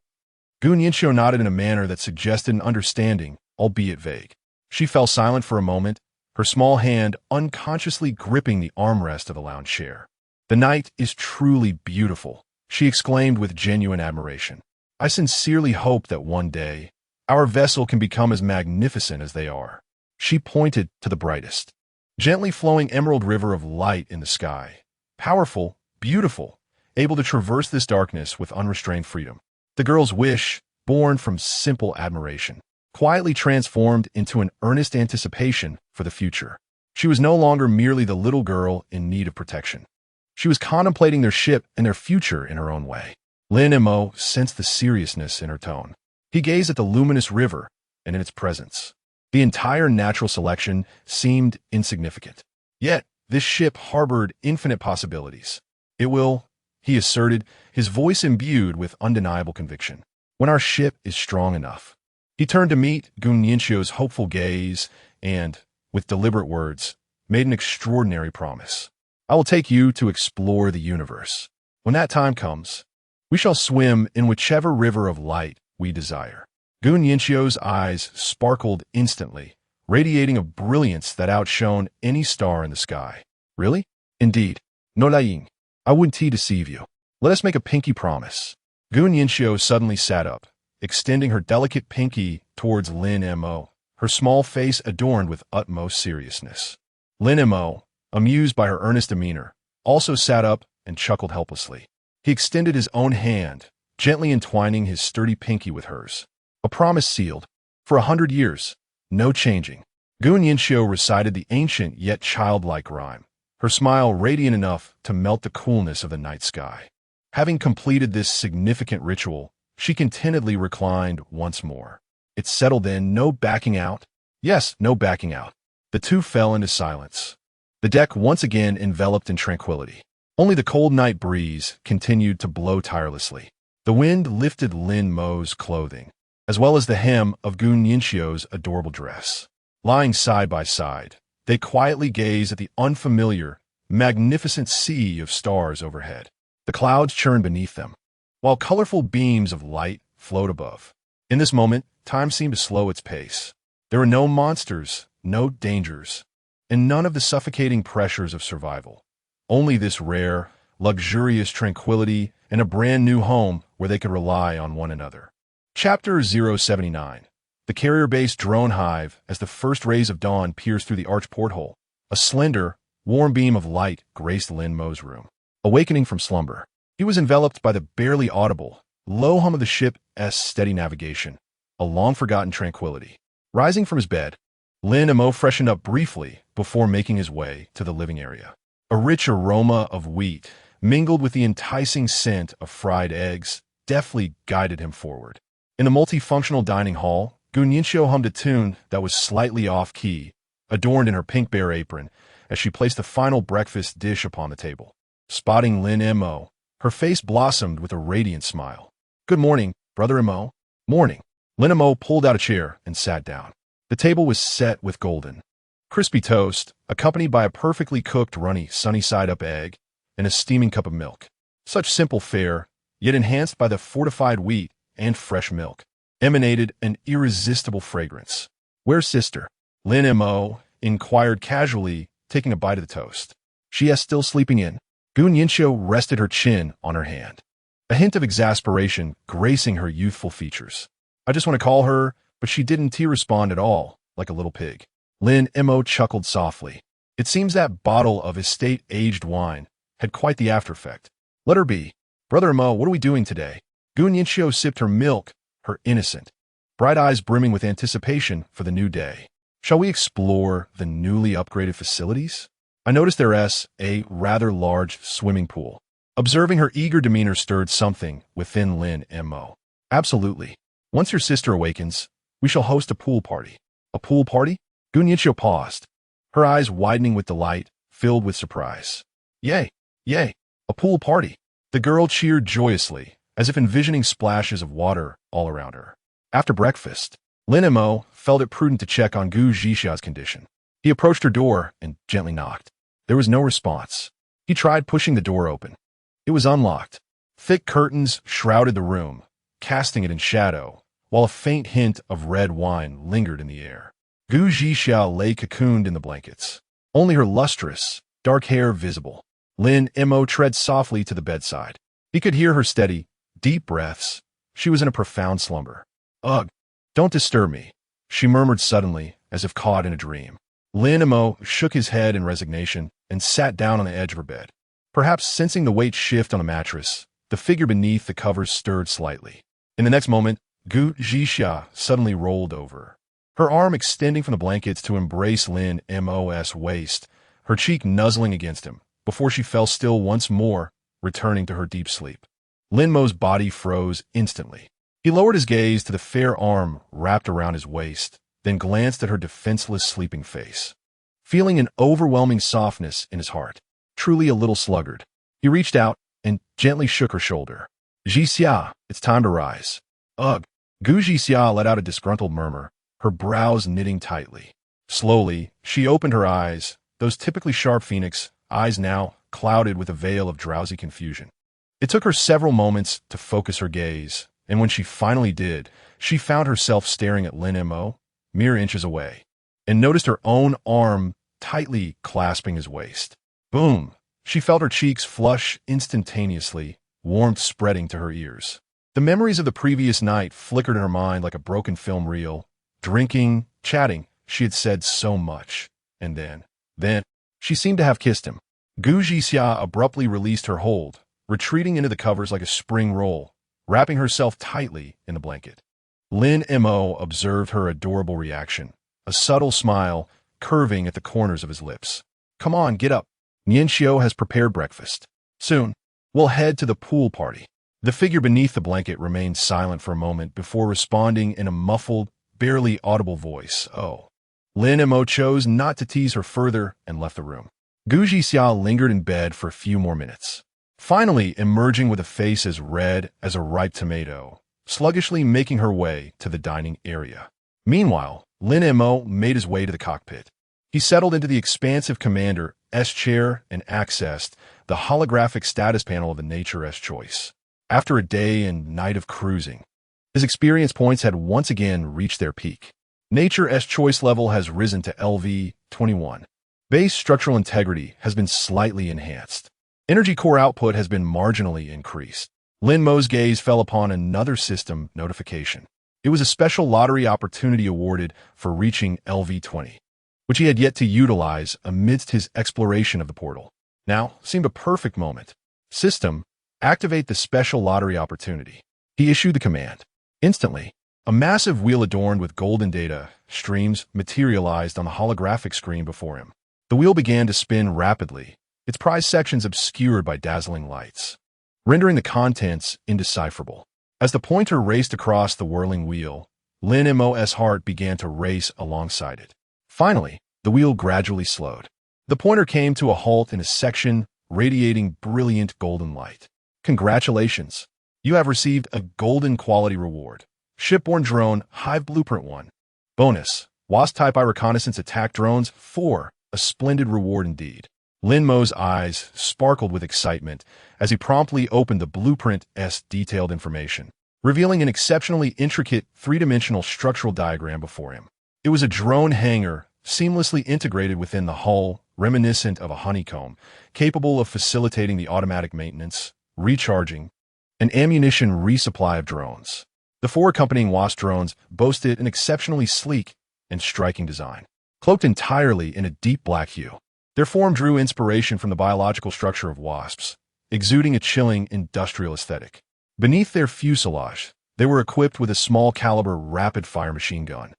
Gun Yinxiu nodded in a manner that suggested an understanding, albeit vague. She fell silent for a moment, her small hand unconsciously gripping the armrest of the lounge chair. The night is truly beautiful, she exclaimed with genuine admiration. I sincerely hope that one day, our vessel can become as magnificent as they are. She pointed to the brightest, gently flowing emerald river of light in the sky. Powerful, beautiful, able to traverse this darkness with unrestrained freedom. The girl's wish, born from simple admiration, quietly transformed into an earnest anticipation for the future. She was no longer merely the little girl in need of protection. She was contemplating their ship and their future in her own way. Lin Mo sensed the seriousness in her tone. He gazed at the luminous river, and in its presence, the entire natural selection seemed insignificant. Yet, this ship harbored infinite possibilities. It will, he asserted, his voice imbued with undeniable conviction. When our ship is strong enough. He turned to meet Gun Yinxiu's hopeful gaze and, with deliberate words, made an extraordinary promise. I will take you to explore the universe. When that time comes, we shall swim in whichever river of light we desire. Gun Yinxiu's eyes sparkled instantly, radiating a brilliance that outshone any star in the sky. Really? Indeed. No lying. I wouldn't deceive you. Let us make a pinky promise. Gun Yinxiu suddenly sat up, extending her delicate pinky towards Lin Mo, her small face adorned with utmost seriousness. Lin Mo, amused by her earnest demeanor, also sat up and chuckled helplessly. He extended his own hand, gently entwining his sturdy pinky with hers. A promise sealed. For 100 years. No changing. Gun Yinxiu recited the ancient yet childlike rhyme, her smile radiant enough to melt the coolness of the night sky. Having completed this significant ritual, she contentedly reclined once more. It settled in, no backing out. Yes, no backing out. The two fell into silence. The deck once again enveloped in tranquility. Only the cold night breeze continued to blow tirelessly. The wind lifted Lin Mo's clothing, as well as the hem of Gun Yinxiu's adorable dress. Lying side by side, they quietly gazed at the unfamiliar, magnificent sea of stars overhead. The clouds churned beneath them, while colorful beams of light flowed above. In this moment, time seemed to slow its pace. There were no monsters, no dangers, and none of the suffocating pressures of survival. Only this rare, luxurious tranquility and a brand new home where they could rely on one another. Chapter 079. The carrier-based drone hive as the first rays of dawn pierced through the arch porthole. A slender, warm beam of light graced Lin Mo's room. Awakening from slumber, he was enveloped by the barely audible, low hum of the ship's steady navigation, a long-forgotten tranquility. Rising from his bed, Lin Mo freshened up briefly before making his way to the living area. A rich aroma of wheat, mingled with the enticing scent of fried eggs, deftly guided him forward. In the multifunctional dining hall, Gun Yinxiu hummed a tune that was slightly off-key, adorned in her pink bear apron, as she placed the final breakfast dish upon the table. Spotting Lin Mo, her face blossomed with a radiant smile. Good morning, Brother Mo. Morning. Lin Mo pulled out a chair and sat down. The table was set with golden, crispy toast, accompanied by a perfectly cooked runny sunny-side-up egg and a steaming cup of milk. Such simple fare, yet enhanced by the fortified wheat and fresh milk, emanated an irresistible fragrance. Where's sister? Lin Mo inquired casually, taking a bite of the toast. She is still sleeping in. Gun Yinxiu rested her chin on her hand, a hint of exasperation gracing her youthful features. I just want to call her, but she didn't respond at all, like a little pig. Lin Mo chuckled softly. It seems that bottle of estate-aged wine had quite the after-effect. Let her be. Brother Mo, what are we doing today? Gun Yinxiu sipped her milk, her innocent, bright eyes brimming with anticipation for the new day. Shall we explore the newly upgraded facilities? I noticed there is a rather large swimming pool. Observing her eager demeanor stirred something within Lin Mo. Absolutely. Once your sister awakens, we shall host a pool party. A pool party? Gun Yinxiu paused, her eyes widening with delight, filled with surprise. Yay! Yay! A pool party! The girl cheered joyously as if envisioning splashes of water all around her. After breakfast, Lin Mo felt it prudent to check on Gu Zhixia's condition. He approached her door and gently knocked. There was no response. He tried pushing the door open. It was unlocked. Thick curtains shrouded the room, casting it in shadow, while a faint hint of red wine lingered in the air. Gu Zhixia lay cocooned in the blankets, only her lustrous, dark hair visible. Lin Mo tread softly to the bedside. He could hear her steady, deep breaths. She was in a profound slumber. "Ugh, don't disturb me," she murmured suddenly, as if caught in a dream. Lin Mo shook his head in resignation and sat down on the edge of her bed. Perhaps sensing the weight shift on the mattress, the figure beneath the covers stirred slightly. In the next moment, Gu Zhixia suddenly rolled over, her arm extending from the blankets to embrace Lin Mo's waist, her cheek nuzzling against him, before she fell still once more, returning to her deep sleep. Lin Mo's body froze instantly. He lowered his gaze to the fair arm wrapped around his waist, then glanced at her defenseless sleeping face. Feeling an overwhelming softness in his heart, truly a little sluggard, he reached out and gently shook her shoulder. "Zhixia, it's time to rise." "Ugh." Gu Zhixia let out a disgruntled murmur, her brows knitting tightly. Slowly, she opened her eyes, those typically sharp phoenix eyes now clouded with a veil of drowsy confusion. It took her several moments to focus her gaze, and when she finally did, she found herself staring at Lin Mo, mere inches away, and noticed her own arm tightly clasping his waist. Boom! She felt her cheeks flush instantaneously, warmth spreading to her ears. The memories of the previous night flickered in her mind like a broken film reel. Drinking, chatting, she had said so much. And then, she seemed to have kissed him. Gu Zhixia abruptly released her hold, retreating into the covers like a spring roll, wrapping herself tightly in the blanket. Lin Mo observed her adorable reaction, a subtle smile curving at the corners of his lips. "Come on, get up. Nianxiu has prepared breakfast. Soon, we'll head to the pool party." The figure beneath the blanket remained silent for a moment before responding in a muffled, barely audible voice. "Oh." Lin Mo chose not to tease her further and left the room. Gu Zhixia lingered in bed for a few more minutes, finally emerging with a face as red as a ripe tomato, sluggishly making her way to the dining area. Meanwhile, Lin Mo made his way to the cockpit. He settled into the expansive Commander's chair and accessed the holographic status panel of the Nature's Choice. After a day and night of cruising, his experience points had once again reached their peak. Nature's Choice level has risen to LV21. Base structural integrity has been slightly enhanced. Energy core output has been marginally increased. Lin Mo's gaze fell upon another system notification. It was a special lottery opportunity awarded for reaching LV20, which he had yet to utilize amidst his exploration of the portal. Now seemed a perfect moment. "System, activate the special lottery opportunity." He issued the command. Instantly, a massive wheel adorned with golden data streams materialized on the holographic screen before him. The wheel began to spin rapidly, its prize sections obscured by dazzling lights, rendering the contents indecipherable. As the pointer raced across the whirling wheel, Lin Mo's heart began to race alongside it. Finally, the wheel gradually slowed. The pointer came to a halt in a section radiating brilliant golden light. "Congratulations! You have received a golden quality reward. Shipborne drone Hive Blueprint 1. Bonus, WASP-type I reconnaissance attack drones 4. A splendid reward indeed." Lin Mo's eyes sparkled with excitement as he promptly opened the blueprint's detailed information, revealing an exceptionally intricate three-dimensional structural diagram before him. It was a drone hangar seamlessly integrated within the hull, reminiscent of a honeycomb, capable of facilitating the automatic maintenance, recharging, and ammunition resupply of drones. The 4 accompanying WASP drones boasted an exceptionally sleek and striking design, cloaked entirely in a deep black hue. Their form drew inspiration from the biological structure of wasps, exuding a chilling industrial aesthetic. Beneath their fuselage, they were equipped with a small-caliber rapid-fire machine gun,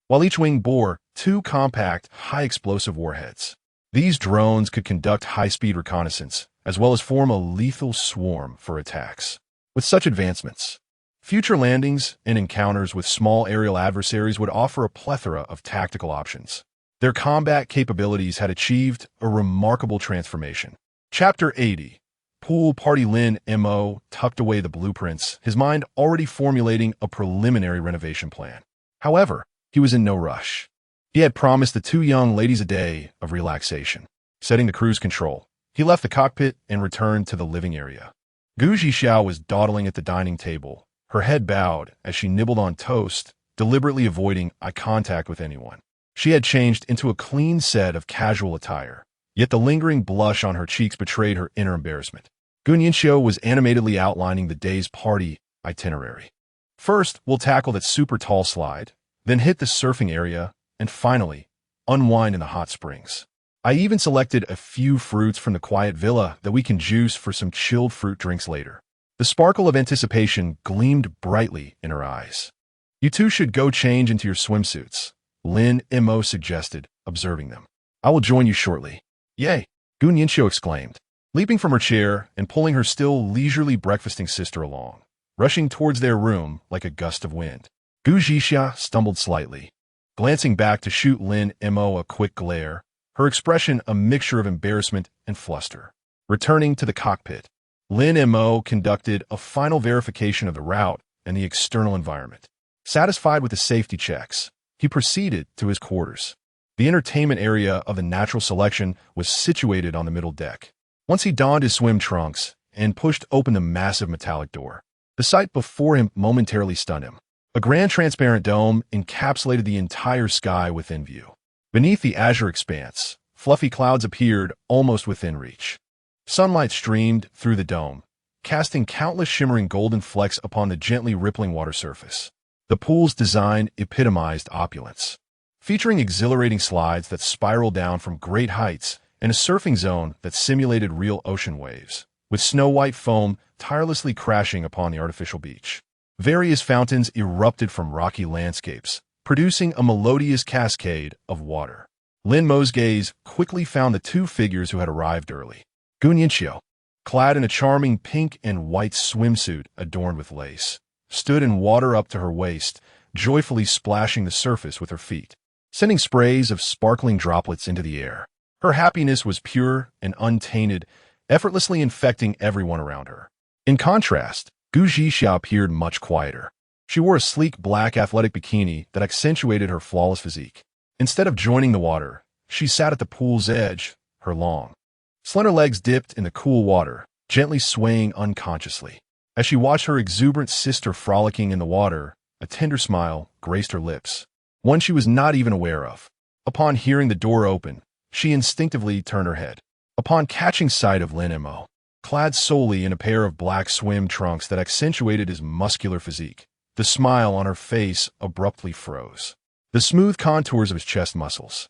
while each wing bore 2 compact, high-explosive warheads. These drones could conduct high-speed reconnaissance, as well as form a lethal swarm for attacks. With such advancements, future landings and encounters with small aerial adversaries would offer a plethora of tactical options. Their combat capabilities had achieved a remarkable transformation. Chapter 80. Pool party Lin Mo tucked away the blueprints, his mind already formulating a preliminary renovation plan. However, he was in no rush. He had promised the two young ladies a day of relaxation. Setting the cruise control, he left the cockpit and returned to the living area. Gu Zhixiao was dawdling at the dining table, her head bowed as she nibbled on toast, deliberately avoiding eye contact with anyone. She had changed into a clean set of casual attire, yet the lingering blush on her cheeks betrayed her inner embarrassment. Gu Yanxiu was animatedly outlining the day's party itinerary. First, we'll tackle that super tall slide, then hit the surfing area, and finally, unwind in the hot springs. I even selected a few fruits from the quiet villa that we can juice for some chilled fruit drinks later. The sparkle of anticipation gleamed brightly in her eyes. You two should go change into your swimsuits, Lin Mo suggested, observing them. I will join you shortly. Yay! Gu Yanxiu exclaimed, leaping from her chair and pulling her still leisurely breakfasting sister along, rushing towards their room like a gust of wind. Gu Zhixiao stumbled slightly, glancing back to shoot Lin Mo a quick glare, her expression a mixture of embarrassment and fluster. Returning to the cockpit, Lin Mo conducted a final verification of the route and the external environment. Satisfied with the safety checks, he proceeded to his quarters. The entertainment area of the natural selection was situated on the middle deck. Once he donned his swim trunks and pushed open the massive metallic door, the sight before him momentarily stunned him. A grand transparent dome encapsulated the entire sky within view. Beneath the azure expanse, fluffy clouds appeared almost within reach. Sunlight streamed through the dome, casting countless shimmering golden flecks upon the gently rippling water surface. The pool's design epitomized opulence, featuring exhilarating slides that spiraled down from great heights and a surfing zone that simulated real ocean waves, with snow-white foam tirelessly crashing upon the artificial beach. Various fountains erupted from rocky landscapes, producing a melodious cascade of water. Lin Mo's gaze quickly found the two figures who had arrived early. Gu Yanxiu, clad in a charming pink and white swimsuit adorned with lace, stood in water up to her waist, joyfully splashing the surface with her feet, sending sprays of sparkling droplets into the air. Her happiness was pure and untainted, effortlessly infecting everyone around her. In contrast, Gu Zhixiao appeared much quieter. She wore a sleek black athletic bikini that accentuated her flawless physique. Instead of joining the water, she sat at the pool's edge, her long, slender legs dipped in the cool water, gently swaying unconsciously. As she watched her exuberant sister frolicking in the water, a tender smile graced her lips, one she was not even aware of. Upon hearing the door open, she instinctively turned her head. Upon catching sight of Lin Mo, clad solely in a pair of black swim trunks that accentuated his muscular physique, the smile on her face abruptly froze. The smooth contours of his chest muscles,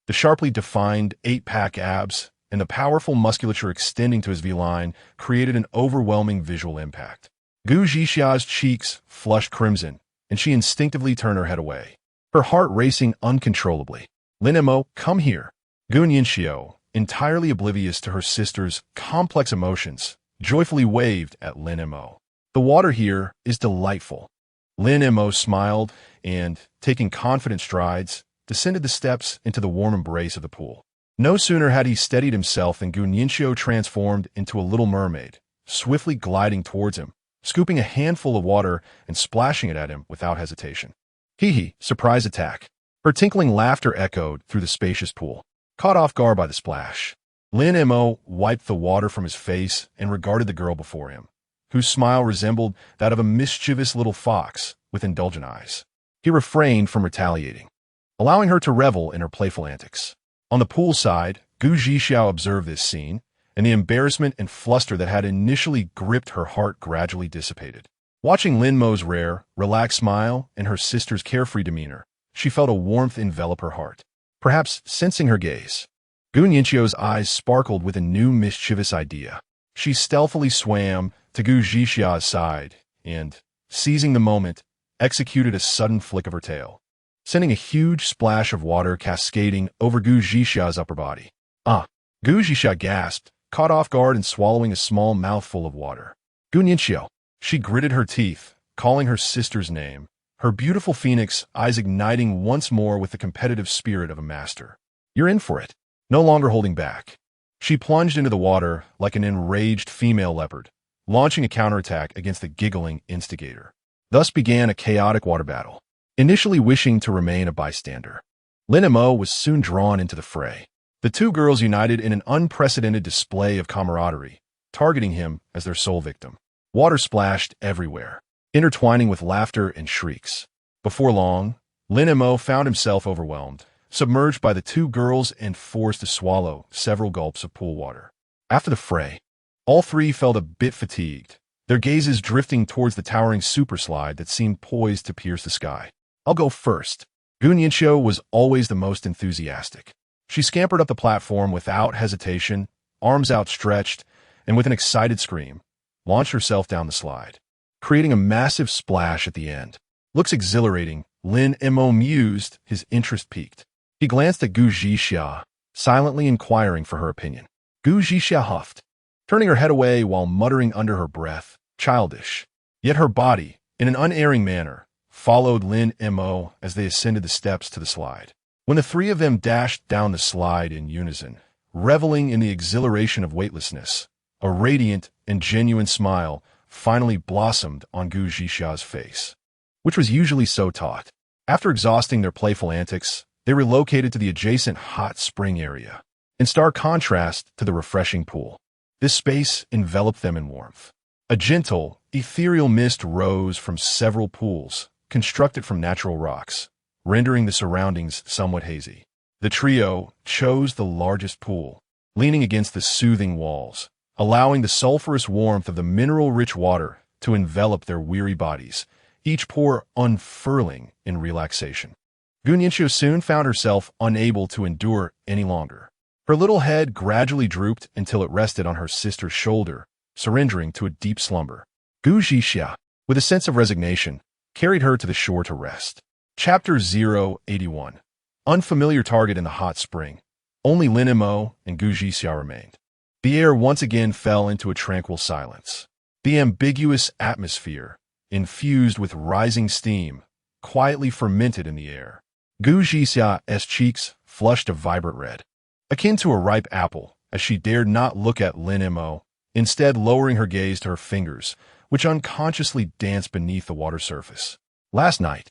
the sharply defined eight-pack abs, and the powerful musculature extending to his V-line created an overwhelming visual impact. Gu Zhixiao's cheeks flushed crimson, and she instinctively turned her head away, her heart racing uncontrollably. Lin Mo, come here. Gu Yanxiu, entirely oblivious to her sister's complex emotions, joyfully waved at Lin Mo. The water here is delightful. Lin Mo smiled and, taking confident strides, descended the steps into the warm embrace of the pool. No sooner had he steadied himself than Gu Yanxiu transformed into a little mermaid, swiftly gliding towards him, scooping a handful of water and splashing it at him without hesitation. Hee, surprise attack. Her tinkling laughter echoed through the spacious pool. Caught off guard by the splash, Lin Mo wiped the water from his face and regarded the girl before him, whose smile resembled that of a mischievous little fox with indulgent eyes. He refrained from retaliating, allowing her to revel in her playful antics. On the poolside, Gu Zhixiao observed this scene, and the embarrassment and fluster that had initially gripped her heart gradually dissipated. Watching Lin Mo's rare, relaxed smile and her sister's carefree demeanor, she felt a warmth envelop her heart. Perhaps sensing her gaze, Gu Yanxiu's eyes sparkled with a new mischievous idea. She stealthily swam to Gu Zhixiao's side and, seizing the moment, executed a sudden flick of her tail, sending a huge splash of water cascading over Gu Zhixiao's upper body. Gu Zhixiao gasped, caught off guard and swallowing a small mouthful of water. Gu Yanxiu, she gritted her teeth, calling her sister's name, her beautiful phoenix eyes igniting once more with the competitive spirit of a master. You're in for it. No longer holding back, She plunged into the water like an enraged female leopard, launching a counterattack against the giggling instigator. Thus began a chaotic water battle. Initially wishing to remain a bystander, Lin Mo was soon drawn into the fray. The two girls united in an unprecedented display of camaraderie, targeting him as their sole victim. Water splashed everywhere, intertwining with laughter and shrieks. Before long, Lin Mo found himself overwhelmed, submerged by the two girls and forced to swallow several gulps of pool water. After the fray, all three felt a bit fatigued, their gazes drifting towards the towering superslide that seemed poised to pierce the sky. "I'll go first." Gunyanshio was always the most enthusiastic. She scampered up the platform without hesitation, arms outstretched, and with an excited scream, launched herself down the slide, creating a massive splash at the end. "Looks exhilarating," Lin Mo mused, his interest piqued. He glanced at Gu Zhixia, silently inquiring for her opinion. Gu Zhixia huffed, turning her head away while muttering under her breath, "Childish." Yet her body, in an unerring manner, followed Lin Mo as they ascended the steps to the slide. When the three of them dashed down the slide in unison, reveling in the exhilaration of weightlessness, a radiant and genuine smile finally blossomed on Gu Zhixia's face, which was usually so taut. After exhausting their playful antics, they relocated to the adjacent hot spring area, in stark contrast to the refreshing pool. This space enveloped them in warmth. A gentle, ethereal mist rose from several pools, constructed from natural rocks, rendering the surroundings somewhat hazy. The trio chose the largest pool, leaning against the soothing walls, allowing the sulfurous warmth of the mineral-rich water to envelop their weary bodies, each pore unfurling in relaxation. Gunyanshio soon found herself unable to endure any longer. Her little head gradually drooped until it rested on her sister's shoulder, surrendering to a deep slumber. Gu Zhixia, with a sense of resignation, carried her to the shore to rest. Chapter 081. Unfamiliar target in the hot spring. Only Lin Mo and Gu Zhixia remained. The air once again fell into a tranquil silence. The ambiguous atmosphere, infused with rising steam, quietly fermented in the air. Gu Zhixia's cheeks flushed a vibrant red, akin to a ripe apple, as she dared not look at Lin Mo, instead lowering her gaze to her fingers, which unconsciously danced beneath the water surface. Last night,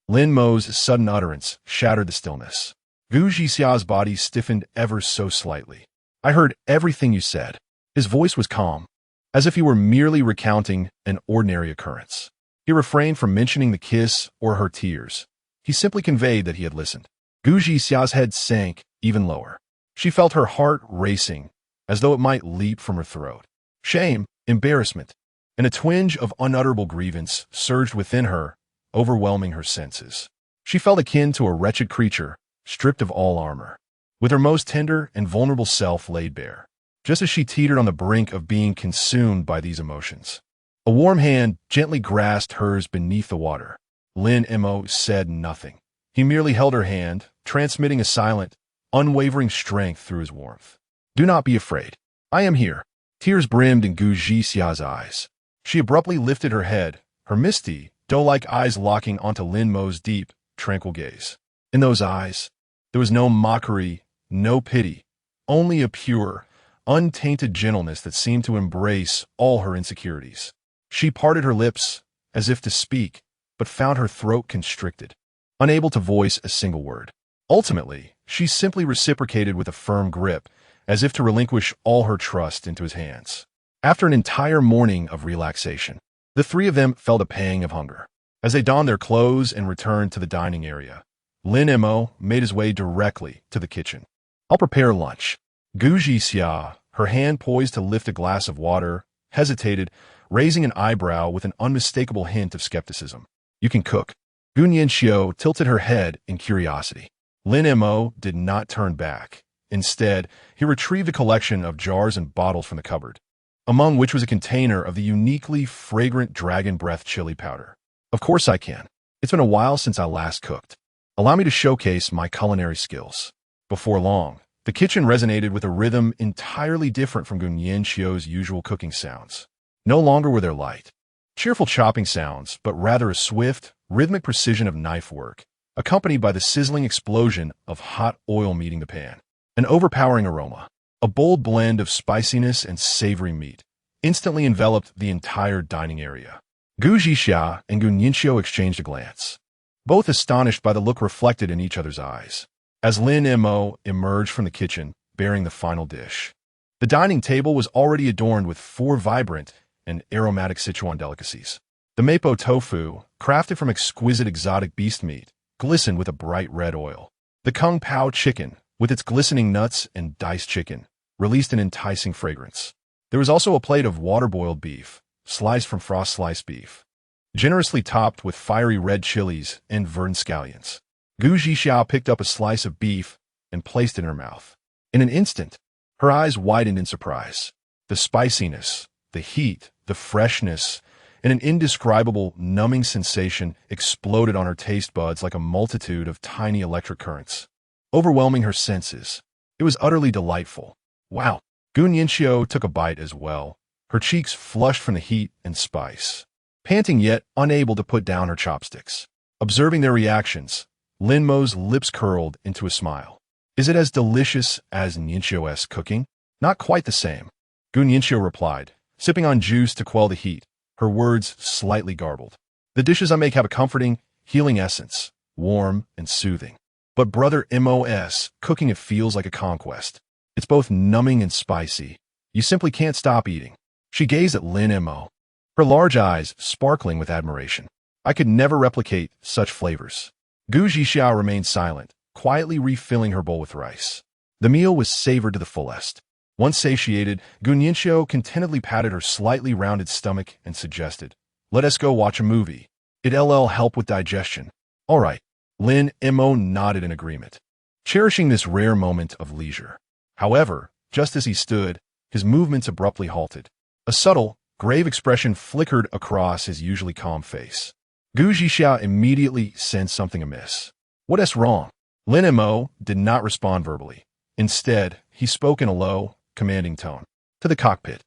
Lin Mo's sudden utterance shattered the stillness. Gu Zhixia's body stiffened ever so slightly. "I heard everything you said." His voice was calm, as if he were merely recounting an ordinary occurrence. He refrained from mentioning the kiss or her tears. He simply conveyed that he had listened. Gu Zhixia's head sank even lower. She felt her heart racing, as though it might leap from her throat. Shame, embarrassment, and a twinge of unutterable grievance surged within her, overwhelming her senses. She felt akin to a wretched creature, stripped of all armor, with her most tender and vulnerable self laid bare, just as she teetered on the brink of being consumed by these emotions. A warm hand gently grasped hers beneath the water. Lin Mo said nothing. He merely held her hand, transmitting a silent, unwavering strength through his warmth. "Do not be afraid. I am here." Tears brimmed in Gu Zhixia's eyes. She abruptly lifted her head, her misty, doe-like eyes locking onto Lin Mo's deep, tranquil gaze. In those eyes, there was no mockery, no pity, only a pure, untainted gentleness that seemed to embrace all her insecurities. She parted her lips, as if to speak, but found her throat constricted, unable to voice a single word. Ultimately, she simply reciprocated with a firm grip, as if to relinquish all her trust into his hands. After an entire morning of relaxation, the three of them felt a pang of hunger. As they donned their clothes and returned to the dining area, Lin Mo made his way directly to the kitchen. "I'll prepare lunch." Gu Zhixia, her hand poised to lift a glass of water, hesitated, raising an eyebrow with an unmistakable hint of skepticism. "You can cook." Gunyanshio tilted her head in curiosity. Lin Mo did not turn back. Instead, he retrieved a collection of jars and bottles from the cupboard, among which was a container of the uniquely fragrant dragon breath chili powder. "Of course I can. It's been a while since I last cooked. Allow me to showcase my culinary skills." Before long, the kitchen resonated with a rhythm entirely different from Gunyanshio's usual cooking sounds. No longer were there light, cheerful chopping sounds, but rather a swift, rhythmic precision of knife work, accompanied by the sizzling explosion of hot oil meeting the pan. An overpowering aroma, A bold blend of spiciness and savory meat instantly enveloped the entire dining area. Gu Zhixia and Gu Ninxiu exchanged a glance, both astonished by the look reflected in each other's eyes. As Lin Mo emerged from the kitchen, bearing the final dish, the dining table was already adorned with 4 vibrant and aromatic Sichuan delicacies. The mapo tofu, crafted from exquisite exotic beast meat, glistened with a bright red oil. The kung pao chicken, with its glistening nuts and diced chicken, released an enticing fragrance. There was also a plate of water-boiled beef, sliced from frost-sliced beef, generously topped with fiery red chilies and verdant scallions. Gu Zhixia picked up a slice of beef and placed it in her mouth. In an instant, her eyes widened in surprise. The spiciness, the heat, the freshness, and an indescribable, numbing sensation exploded on her taste buds like a multitude of tiny electric currents, overwhelming her senses. It was utterly delightful. Wow! Gu Ninxiu took a bite as well, her cheeks flushed from the heat and spice, panting yet unable to put down her chopsticks. Observing their reactions, Lin Mo's lips curled into a smile. Is it as delicious as Ninxiu's cooking? Not quite the same, Gu Ninxiu replied, sipping on juice to quell the heat, her words slightly garbled. The dishes I make have a comforting, healing essence, warm and soothing. But brother Mos, cooking it feels like a conquest. It's both numbing and spicy. You simply can't stop eating. She gazed at Lin Mo, her large eyes sparkling with admiration. I could never replicate such flavors. Gu Zhixia remained silent, quietly refilling her bowl with rice. The meal was savored to the fullest. Once satiated, Gu Ninxiu contentedly patted her slightly rounded stomach and suggested, "Let us go watch a movie. It'll help with digestion." "All right." Lin Mo nodded in agreement, cherishing this rare moment of leisure. However, just as he stood, his movements abruptly halted. A subtle, grave expression flickered across his usually calm face. Gu Zhixia immediately sensed something amiss. "What is wrong?" Lin Mo did not respond verbally. Instead, he spoke in a low, commanding tone. "To the cockpit."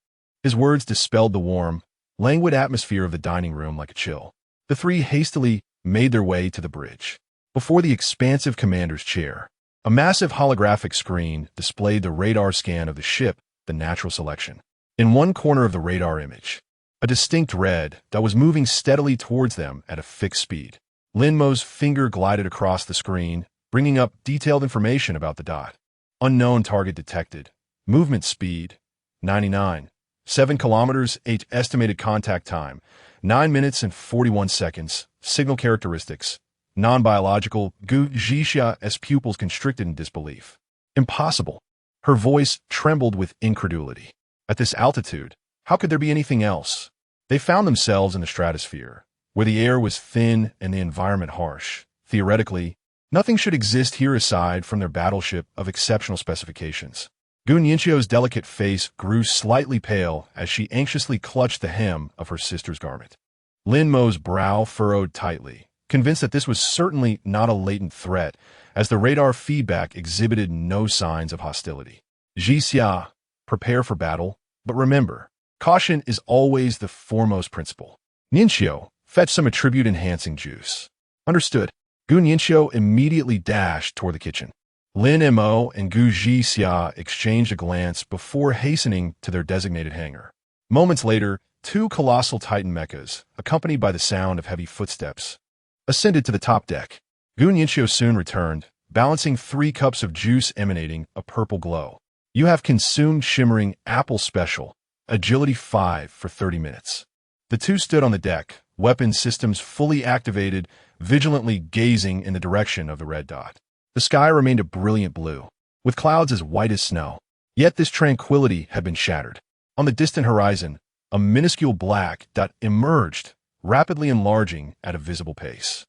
His words dispelled the warm, languid atmosphere of the dining room like a chill. The three hastily made their way to the bridge. Before the expansive commander's chair, a massive holographic screen displayed the radar scan of the ship, the Natural Selection. In one corner of the radar image, a distinct red dot was moving steadily towards them at a fixed speed. Lin Mo's finger glided across the screen, bringing up detailed information about the dot. Unknown target detected. Movement speed, 99. 7 kilometers, estimated contact time, 9 minutes and 41 seconds. Signal characteristics, non-biological. Gu Zhixia's pupils constricted in disbelief. Impossible. Her voice trembled with incredulity. At this altitude, how could there be anything else? They found themselves in the stratosphere, where the air was thin and the environment harsh. Theoretically, nothing should exist here aside from their battleship of exceptional specifications. Gu Ninxiu's delicate face grew slightly pale as she anxiously clutched the hem of her sister's garment. Lin Mo's brow furrowed tightly, convinced that this was certainly not a latent threat, as the radar feedback exhibited no signs of hostility. "Zhixia, prepare for battle, but remember, caution is always the foremost principle. Ninxiu, fetch some attribute-enhancing juice." "Understood." Gu Ninxiu immediately dashed toward the kitchen. Lin Mo and Gu Zhixia exchanged a glance before hastening to their designated hangar. Moments later, 2 colossal Titan mechas, accompanied by the sound of heavy footsteps, ascended to the top deck. Gu Ninxiu soon returned, balancing 3 cups of juice emanating a purple glow. "You have consumed shimmering apple special, agility 5 for 30 minutes. The two stood on the deck, weapon systems fully activated, vigilantly gazing in the direction of the red dot. The sky remained a brilliant blue, with clouds as white as snow. Yet this tranquility had been shattered. On the distant horizon, a minuscule black dot emerged, rapidly enlarging at a visible pace.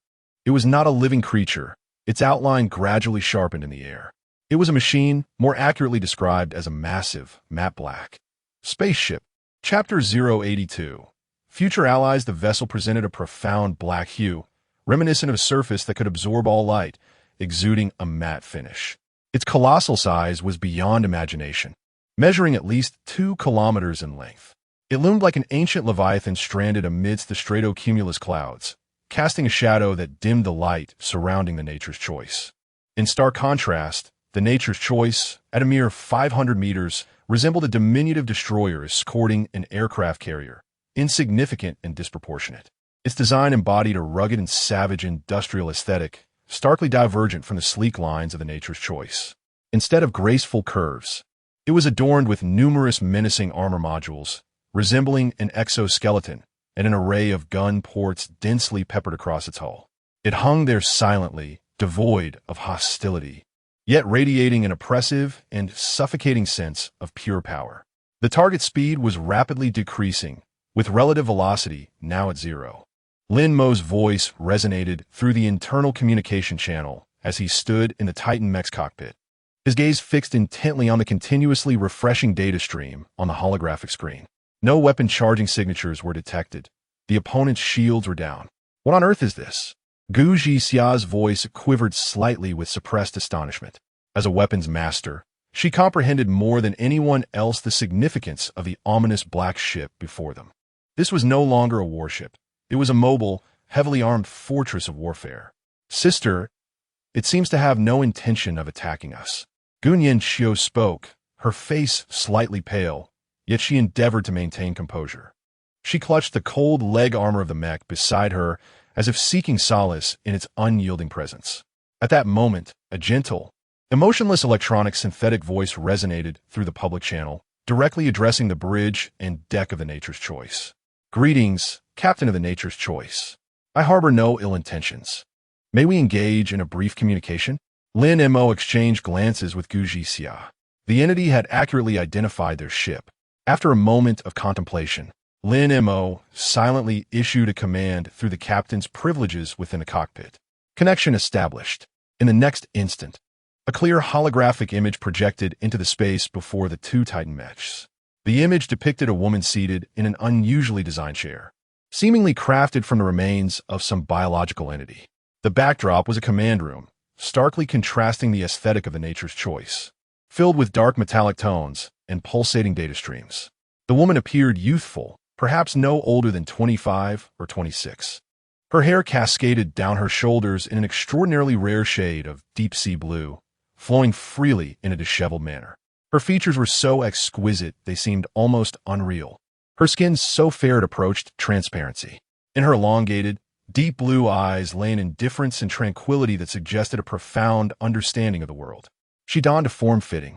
It was not a living creature, its outline gradually sharpened in the air. It was a machine, more accurately described as a massive, matte black spaceship. Chapter 082. Future allies. The vessel presented a profound black hue, reminiscent of a surface that could absorb all light, exuding a matte finish. Its colossal size was beyond imagination, measuring at least 2 kilometers in length. It loomed like an ancient leviathan stranded amidst the stratocumulus clouds, casting a shadow that dimmed the light surrounding the Nature's Choice. In stark contrast, the Nature's Choice, at a mere 500 meters, resembled a diminutive destroyer escorting an aircraft carrier, insignificant and disproportionate. Its design embodied a rugged and savage industrial aesthetic, starkly divergent from the sleek lines of the Nature's Choice. Instead of graceful curves, it was adorned with numerous menacing armor modules, resembling an exoskeleton, and an array of gun ports densely peppered across its hull. It hung there silently, devoid of hostility, yet radiating an oppressive and suffocating sense of pure power. The target speed was rapidly decreasing, with relative velocity now at zero. Lin Mo's voice resonated through the internal communication channel as he stood in the Titan mech's cockpit, his gaze fixed intently on the continuously refreshing data stream on the holographic screen. No weapon charging signatures were detected. The opponent's shields were down. What on earth is this? Gu Jixia's voice quivered slightly with suppressed astonishment. As a weapons master, she comprehended more than anyone else the significance of the ominous black ship before them. This was no longer a warship. It was a mobile, heavily armed fortress of warfare. Sister, it seems to have no intention of attacking us. Gunyan Xiu spoke, her face slightly pale, yet she endeavored to maintain composure. She clutched the cold leg armor of the mech beside her as if seeking solace in its unyielding presence. At that moment, a gentle, emotionless electronic synthetic voice resonated through the public channel, directly addressing the bridge and deck of the Nature's Choice. Greetings, Captain of the Nature's Choice. I harbor no ill intentions. May we engage in a brief communication? Lin Mo exchanged glances with Gu Jixia. The entity had accurately identified their ship. After a moment of contemplation, Lin Mo silently issued a command through the captain's privileges within the cockpit. Connection established. In the next instant, a clear holographic image projected into the space before the two Titan mechs. The image depicted a woman seated in an unusually designed chair, seemingly crafted from the remains of some biological entity. The backdrop was a command room, starkly contrasting the aesthetic of the Nature's Choice, filled with dark metallic tones and pulsating data streams. The woman appeared youthful, perhaps no older than 25 or 26. Her hair cascaded down her shoulders in an extraordinarily rare shade of deep-sea blue, flowing freely in a disheveled manner. Her features were so exquisite they seemed almost unreal. Her skin so fair it approached transparency. In her elongated, deep blue eyes lay an indifference and tranquility that suggested a profound understanding of the world. She donned a form-fitting,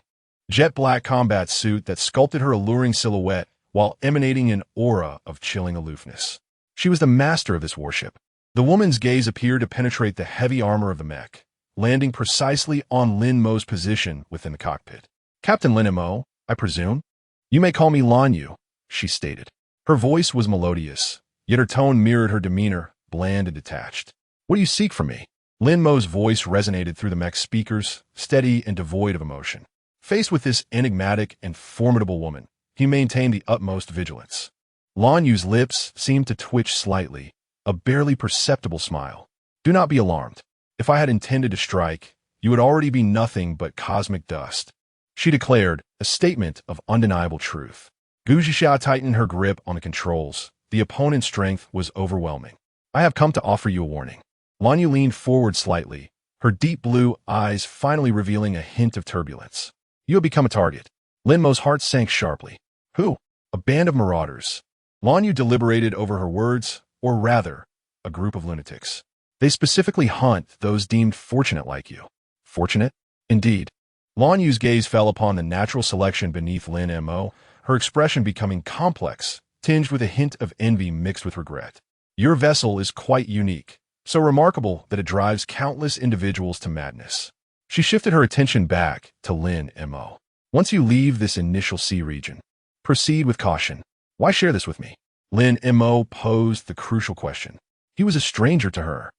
jet-black combat suit that sculpted her alluring silhouette while emanating an aura of chilling aloofness. She was the master of this warship. The woman's gaze appeared to penetrate the heavy armor of the mech, landing precisely on Lin Mo's position within the cockpit. Captain Lin Mo, I presume? You may call me Lan Yu, she stated. Her voice was melodious, yet her tone mirrored her demeanor, bland and detached. What do you seek from me? Lin Mo's voice resonated through the mech's speakers, steady and devoid of emotion. Faced with this enigmatic and formidable woman, he maintained the utmost vigilance. Lan Yu's lips seemed to twitch slightly, a barely perceptible smile. Do not be alarmed. If I had intended to strike, you would already be nothing but cosmic dust, she declared, a statement of undeniable truth. Gu Jixia tightened her grip on the controls. The opponent's strength was overwhelming. I have come to offer you a warning. Lan Yu leaned forward slightly, her deep blue eyes finally revealing a hint of turbulence. You have become a target. Lin Mo's heart sank sharply. Who? A band of marauders. Lan Yu deliberated over her words, or rather, a group of lunatics. They specifically hunt those deemed fortunate like you. Fortunate? Indeed. Lan Yu's gaze fell upon the natural selection beneath Lin Mo, her expression becoming complex, tinged with a hint of envy mixed with regret. Your vessel is quite unique, so remarkable that it drives countless individuals to madness. She shifted her attention back to Lin Mo. Once you leave this initial sea region, proceed with caution. Why share this with me? Lin Mo posed the crucial question. He was a stranger to her,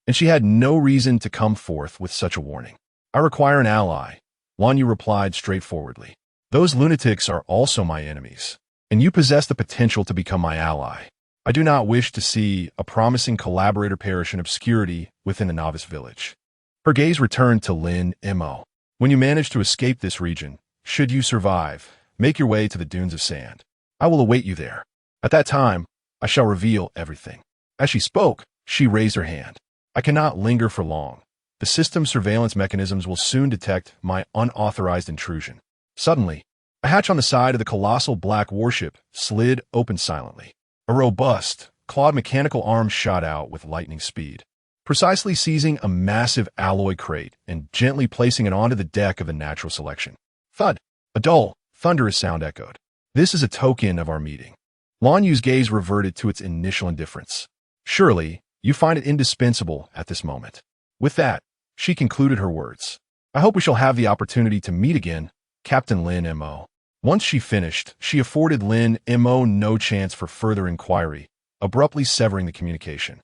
and she had no reason to come forth with such a warning. I require an ally, Lan Yu replied straightforwardly. Those lunatics are also my enemies, and you possess the potential to become my ally. I do not wish to see a promising collaborator perish in obscurity within the novice village. Her gaze returned to Lin Mo. When you manage to escape this region, should you survive, make your way to the dunes of sand. I will await you there. At that time, I shall reveal everything. As she spoke, she raised her hand. I cannot linger for long. The system's surveillance mechanisms will soon detect my unauthorized intrusion. Suddenly, a hatch on the side of the colossal black warship slid open silently. A robust, clawed mechanical arm shot out with lightning speed, precisely seizing a massive alloy crate and gently placing it onto the deck of the natural selection. Thud! A dull, thunderous sound echoed. This is a token of our meeting. Lan Yu's gaze reverted to its initial indifference. Surely, you find it indispensable at this moment. With that, she concluded her words. I hope we shall have the opportunity to meet again, Captain Lin Mo. Once she finished, she afforded Lin Mo no chance for further inquiry, abruptly severing the communication.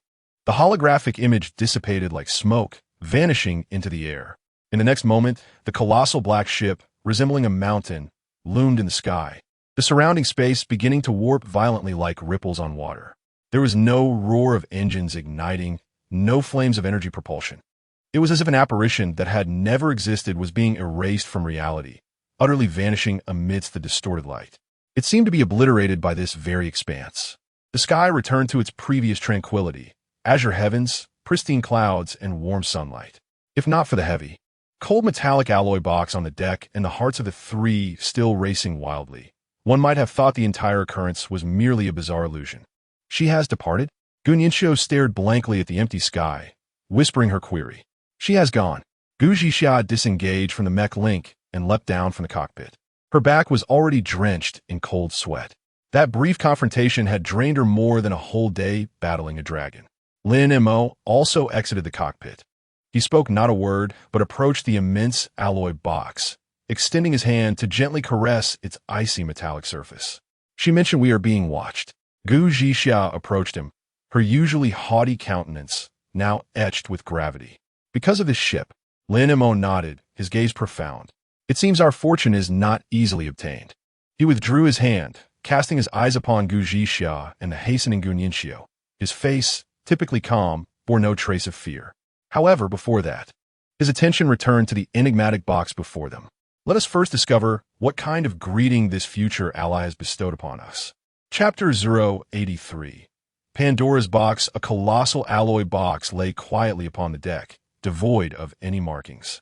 The holographic image dissipated like smoke, vanishing into the air. In the next moment, the colossal black ship, resembling a mountain, loomed in the sky, the surrounding space beginning to warp violently like ripples on water. There was no roar of engines igniting, no flames of energy propulsion. It was as if an apparition that had never existed was being erased from reality, utterly vanishing amidst the distorted light. It seemed to be obliterated by this very expanse. The sky returned to its previous tranquility, azure heavens, pristine clouds, and warm sunlight. If not for the heavy, cold metallic alloy box on the deck and the hearts of the three still racing wildly, one might have thought the entire occurrence was merely a bizarre illusion. She has departed? Gu Nianxiu stared blankly at the empty sky, whispering her query. She has gone. Gu Zhixia disengaged from the mech link and leapt down from the cockpit. Her back was already drenched in cold sweat. That brief confrontation had drained her more than a whole day battling a dragon. Lin Mo also exited the cockpit. He spoke not a word, but approached the immense alloy box, extending his hand to gently caress its icy metallic surface. She mentioned we are being watched. Gu Zhixia approached him, her usually haughty countenance now etched with gravity. Because of this ship, Lin Mo nodded, his gaze profound. It seems our fortune is not easily obtained. He withdrew his hand, casting his eyes upon Gu Zhixia and the hastening Gu Nianxiu. His face, typically calm, bore no trace of fear. However, before that, his attention returned to the enigmatic box before them. Let us first discover what kind of greeting this future ally has bestowed upon us. Chapter 083. Pandora's Box. A colossal alloy box lay quietly upon the deck, devoid of any markings.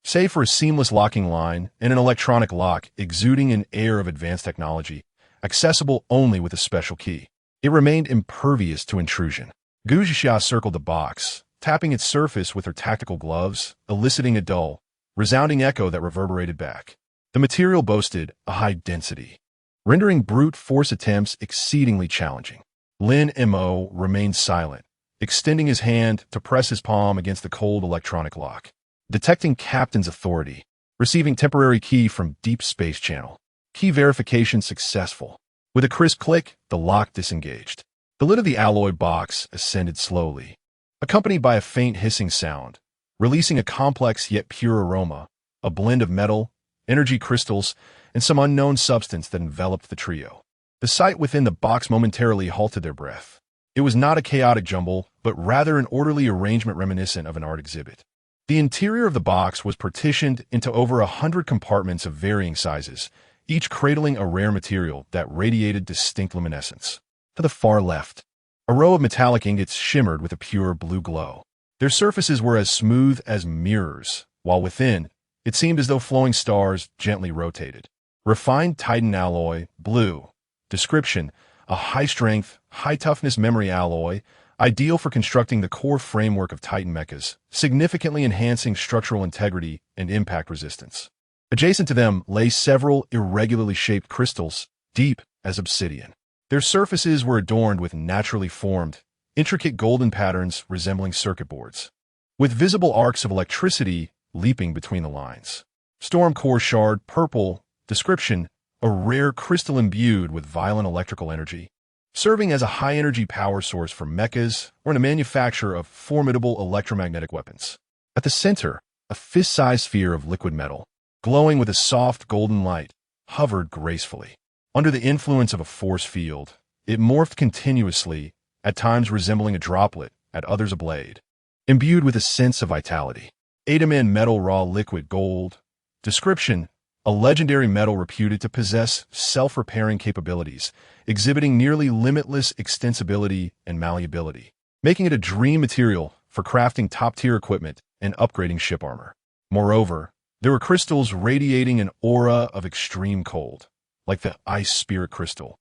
Save for a seamless locking line and an electronic lock exuding an air of advanced technology, accessible only with a special key, it remained impervious to intrusion. Gu Zhixia circled the box, tapping its surface with her tactical gloves, eliciting a dull, resounding echo that reverberated back. The material boasted a high density, rendering brute force attempts exceedingly challenging. Lin Mo remained silent, extending his hand to press his palm against the cold electronic lock. Detecting Captain's authority. Receiving temporary key from Deep Space Channel. Key verification successful. With a crisp click, the lock disengaged. The lid of the alloy box ascended slowly, accompanied by a faint hissing sound, releasing a complex yet pure aroma, a blend of metal, energy crystals, and some unknown substance that enveloped the trio. The sight within the box momentarily halted their breath. It was not a chaotic jumble, but rather an orderly arrangement reminiscent of an art exhibit. The interior of the box was partitioned into over 100 compartments of varying sizes, each cradling a rare material that radiated distinct luminescence. To the far left, a row of metallic ingots shimmered with a pure blue glow. Their surfaces were as smooth as mirrors, while within, it seemed as though flowing stars gently rotated. Refined Titan alloy, blue. Description: a high-strength, high-toughness memory alloy, ideal for constructing the core framework of Titan mechas, significantly enhancing structural integrity and impact resistance. Adjacent to them lay several irregularly shaped crystals, deep as obsidian. Their surfaces were adorned with naturally formed, intricate golden patterns resembling circuit boards, with visible arcs of electricity leaping between the lines. Storm core shard, purple. Description: a rare crystal imbued with violent electrical energy, serving as a high-energy power source for mechas or in the manufacture of formidable electromagnetic weapons. At the center, a fist-sized sphere of liquid metal, glowing with a soft golden light, hovered gracefully. Under the influence of a force field, it morphed continuously, at times resembling a droplet, at others a blade. Imbued with a sense of vitality. Adaman metal raw liquid gold. Description: a legendary metal reputed to possess self-repairing capabilities, exhibiting nearly limitless extensibility and malleability, making it a dream material for crafting top-tier equipment and upgrading ship armor. Moreover, there were crystals radiating an aura of extreme cold, like the ice spirit crystal,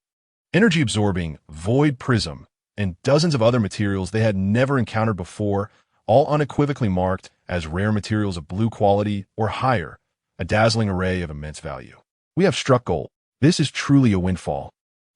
energy-absorbing void prism, and dozens of other materials they had never encountered before, all unequivocally marked as rare materials of blue quality or higher, a dazzling array of immense value. We have struck gold. This is truly a windfall.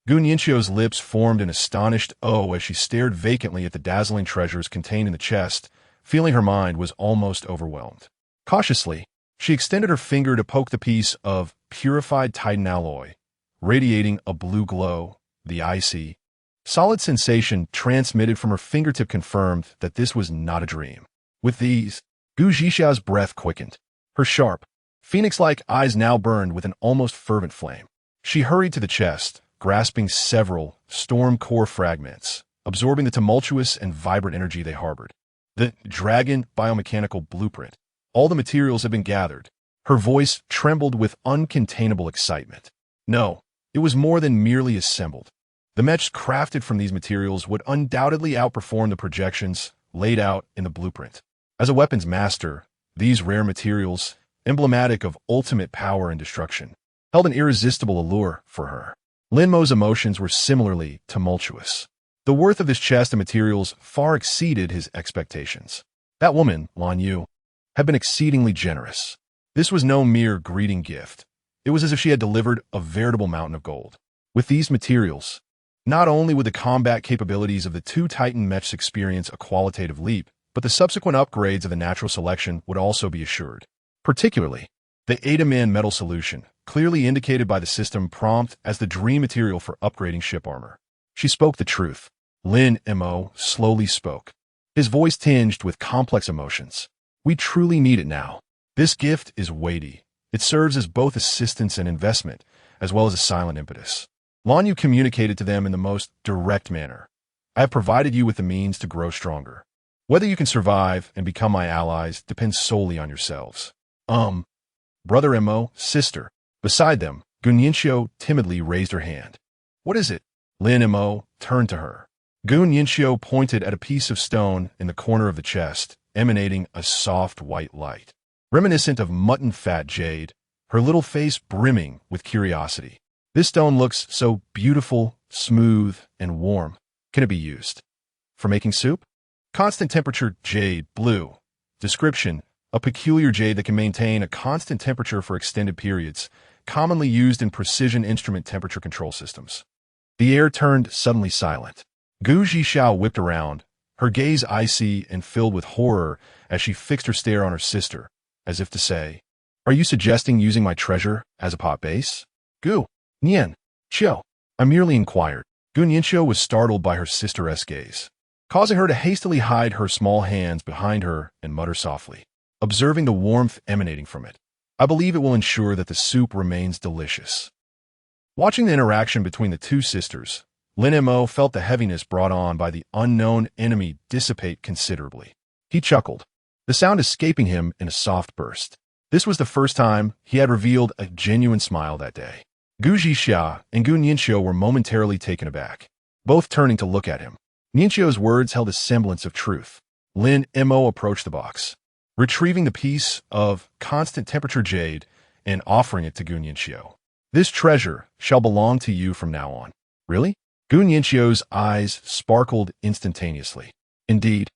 Gu Nianqiu's lips formed an astonished "oh" as she stared vacantly at the dazzling treasures contained in the chest, feeling her mind was almost overwhelmed. Cautiously, she extended her finger to poke the piece of purified titan alloy, radiating a blue glow. The icy, solid sensation transmitted from her fingertip confirmed that this was not a dream. With these, Gu Zhixia's breath quickened. Her sharp, phoenix-like eyes now burned with an almost fervent flame. She hurried to the chest, grasping several storm core fragments, absorbing the tumultuous and vibrant energy they harbored. The dragon biomechanical blueprint. All the materials had been gathered. Her voice trembled with uncontainable excitement. No, it was more than merely assembled. The mechs crafted from these materials would undoubtedly outperform the projections laid out in the blueprint. As a weapons master, these rare materials, emblematic of ultimate power and destruction, held an irresistible allure for her. Lin Mo's emotions were similarly tumultuous. The worth of this chest of materials far exceeded his expectations. That woman, Lan Yu, had been exceedingly generous. This was no mere greeting gift. It was as if she had delivered a veritable mountain of gold. With these materials, not only would the combat capabilities of the two Titan mechs experience a qualitative leap, but the subsequent upgrades of the natural selection would also be assured. Particularly, the Adaman metal solution, clearly indicated by the system prompt as the dream material for upgrading ship armor. She spoke the truth. Lin Mo slowly spoke, his voice tinged with complex emotions. We truly need it now. This gift is weighty. It serves as both assistance and investment, as well as a silent impetus. Lan Yu communicated to them in the most direct manner. I have provided you with the means to grow stronger. Whether you can survive and become my allies depends solely on yourselves. Brother Mo, sister. Beside them, Gu Nianqiu timidly raised her hand. What is it? Lin Mo turned to her. Gu Nianqiu pointed at a piece of stone in the corner of the chest, emanating a soft white light. Reminiscent of mutton fat jade, her little face brimming with curiosity. This stone looks so beautiful, smooth, and warm. Can it be used? For making soup? Constant temperature jade, blue. Description: a peculiar jade that can maintain a constant temperature for extended periods, commonly used in precision instrument temperature control systems. The air turned suddenly silent. Gu Zhixiao whipped around, her gaze icy and filled with horror as she fixed her stare on her sister, as if to say, "Are you suggesting using my treasure as a pot base?" Gu Nianqiu, I merely inquired. Gu Nianqiu was startled by her sister's gaze, causing her to hastily hide her small hands behind her and mutter softly, observing the warmth emanating from it. I believe it will ensure that the soup remains delicious. Watching the interaction between the two sisters, Lin Mo felt the heaviness brought on by the unknown enemy dissipate considerably. He chuckled, the sound escaping him in a soft burst. This was the first time he had revealed a genuine smile that day. Gu Zhixia and Gu Nianqiu were momentarily taken aback, both turning to look at him. Nianqiu's words held a semblance of truth. Lin Mo approached the box, retrieving the piece of constant temperature jade and offering it to Gu Nianqiu. This treasure shall belong to you from now on. Really? Gu Nianqiu's eyes sparkled instantaneously. Indeed.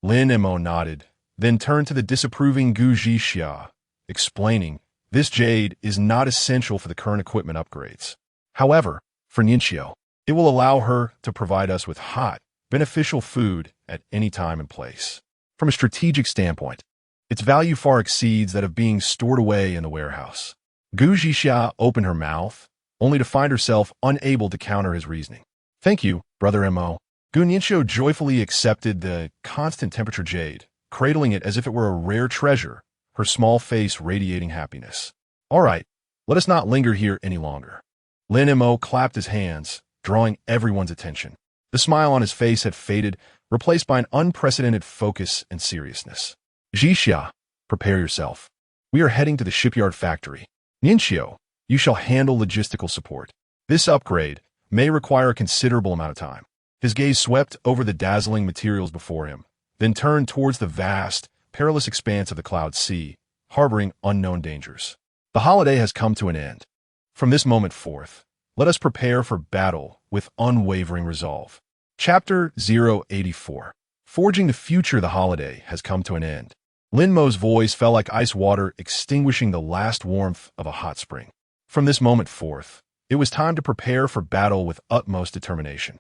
Lin Mo nodded, then turned to the disapproving Gu Zhixia, explaining, this jade is not essential for the current equipment upgrades. However, for Nianqiu, it will allow her to provide us with hot, beneficial food at any time and place. From a strategic standpoint, its value far exceeds that of being stored away in the warehouse. Gu Zhixia opened her mouth, only to find herself unable to counter his reasoning. Thank you, Brother Mo. Gu Nianqiu joyfully accepted the constant temperature jade, cradling it as if it were a rare treasure, her small face radiating happiness. All right, let us not linger here any longer. Lin Mo clapped his hands, drawing everyone's attention. The smile on his face had faded, replaced by an unprecedented focus and seriousness. Zhixia, prepare yourself. We are heading to the shipyard factory. Nianqiu, you shall handle logistical support. This upgrade may require a considerable amount of time. His gaze swept over the dazzling materials before him, then turned towards the vast, perilous expanse of the cloud sea, harboring unknown dangers. The holiday has come to an end. From this moment forth, let us prepare for battle with unwavering resolve. Chapter 084. Forging the future. The holiday has come to an end. Lin Mo's voice fell like ice water, extinguishing the last warmth of a hot spring. From this moment forth, it was time to prepare for battle with utmost determination.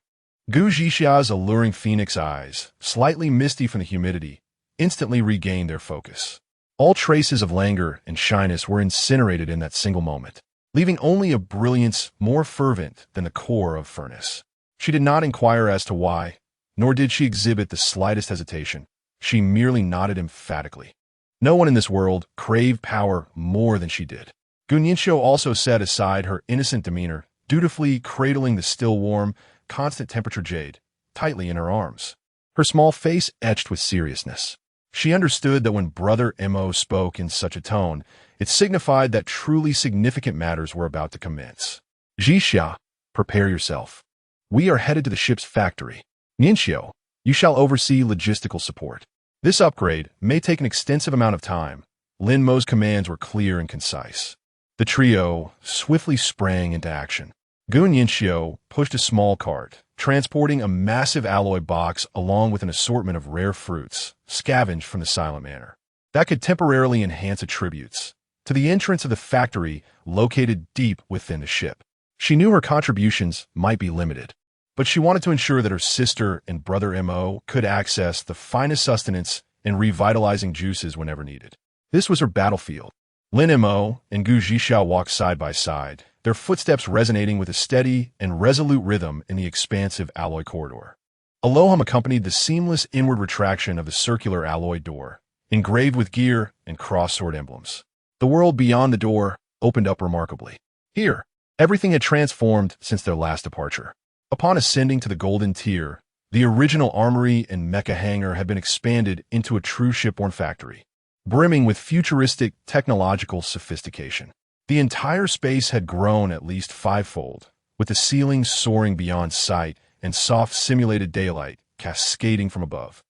Gu Zhixia's alluring phoenix eyes, slightly misty from the humidity, instantly regained their focus. All traces of languor and shyness were incinerated in that single moment, leaving only a brilliance more fervent than the core of furnace. She did not inquire as to why, nor did she exhibit the slightest hesitation. She merely nodded emphatically. No one in this world craved power more than she did. Gu Ningxiu also set aside her innocent demeanor, dutifully cradling the still warm, constant temperature jade tightly in her arms, her small face etched with seriousness. She understood that when Brother Mo spoke in such a tone, it signified that truly significant matters were about to commence. Zhixia, prepare yourself. We are headed to the ship's factory. Ningxiu, you shall oversee logistical support. This upgrade may take an extensive amount of time. Lin Mo's commands were clear and concise. The trio swiftly sprang into action. Gu Ningxiu pushed a small cart, transporting a massive alloy box along with an assortment of rare fruits, scavenged from the Silent Manor, that could temporarily enhance attributes, to the entrance of the factory located deep within the ship. She knew her contributions might be limited, but she wanted to ensure that her sister and Brother Mo could access the finest sustenance and revitalizing juices whenever needed. This was her battlefield. Lin Mo and Gu Zhixiao walked side by side, their footsteps resonating with a steady and resolute rhythm in the expansive alloy corridor. Aloham accompanied the seamless inward retraction of the circular alloy door, engraved with gear and cross-sword emblems. The world beyond the door opened up remarkably. Here, everything had transformed since their last departure. Upon ascending to the golden tier, the original armory and mecha hangar had been expanded into a true shipborne factory, brimming with futuristic technological sophistication. The entire space had grown at least fivefold, with the ceilings soaring beyond sight and soft simulated daylight cascading from above,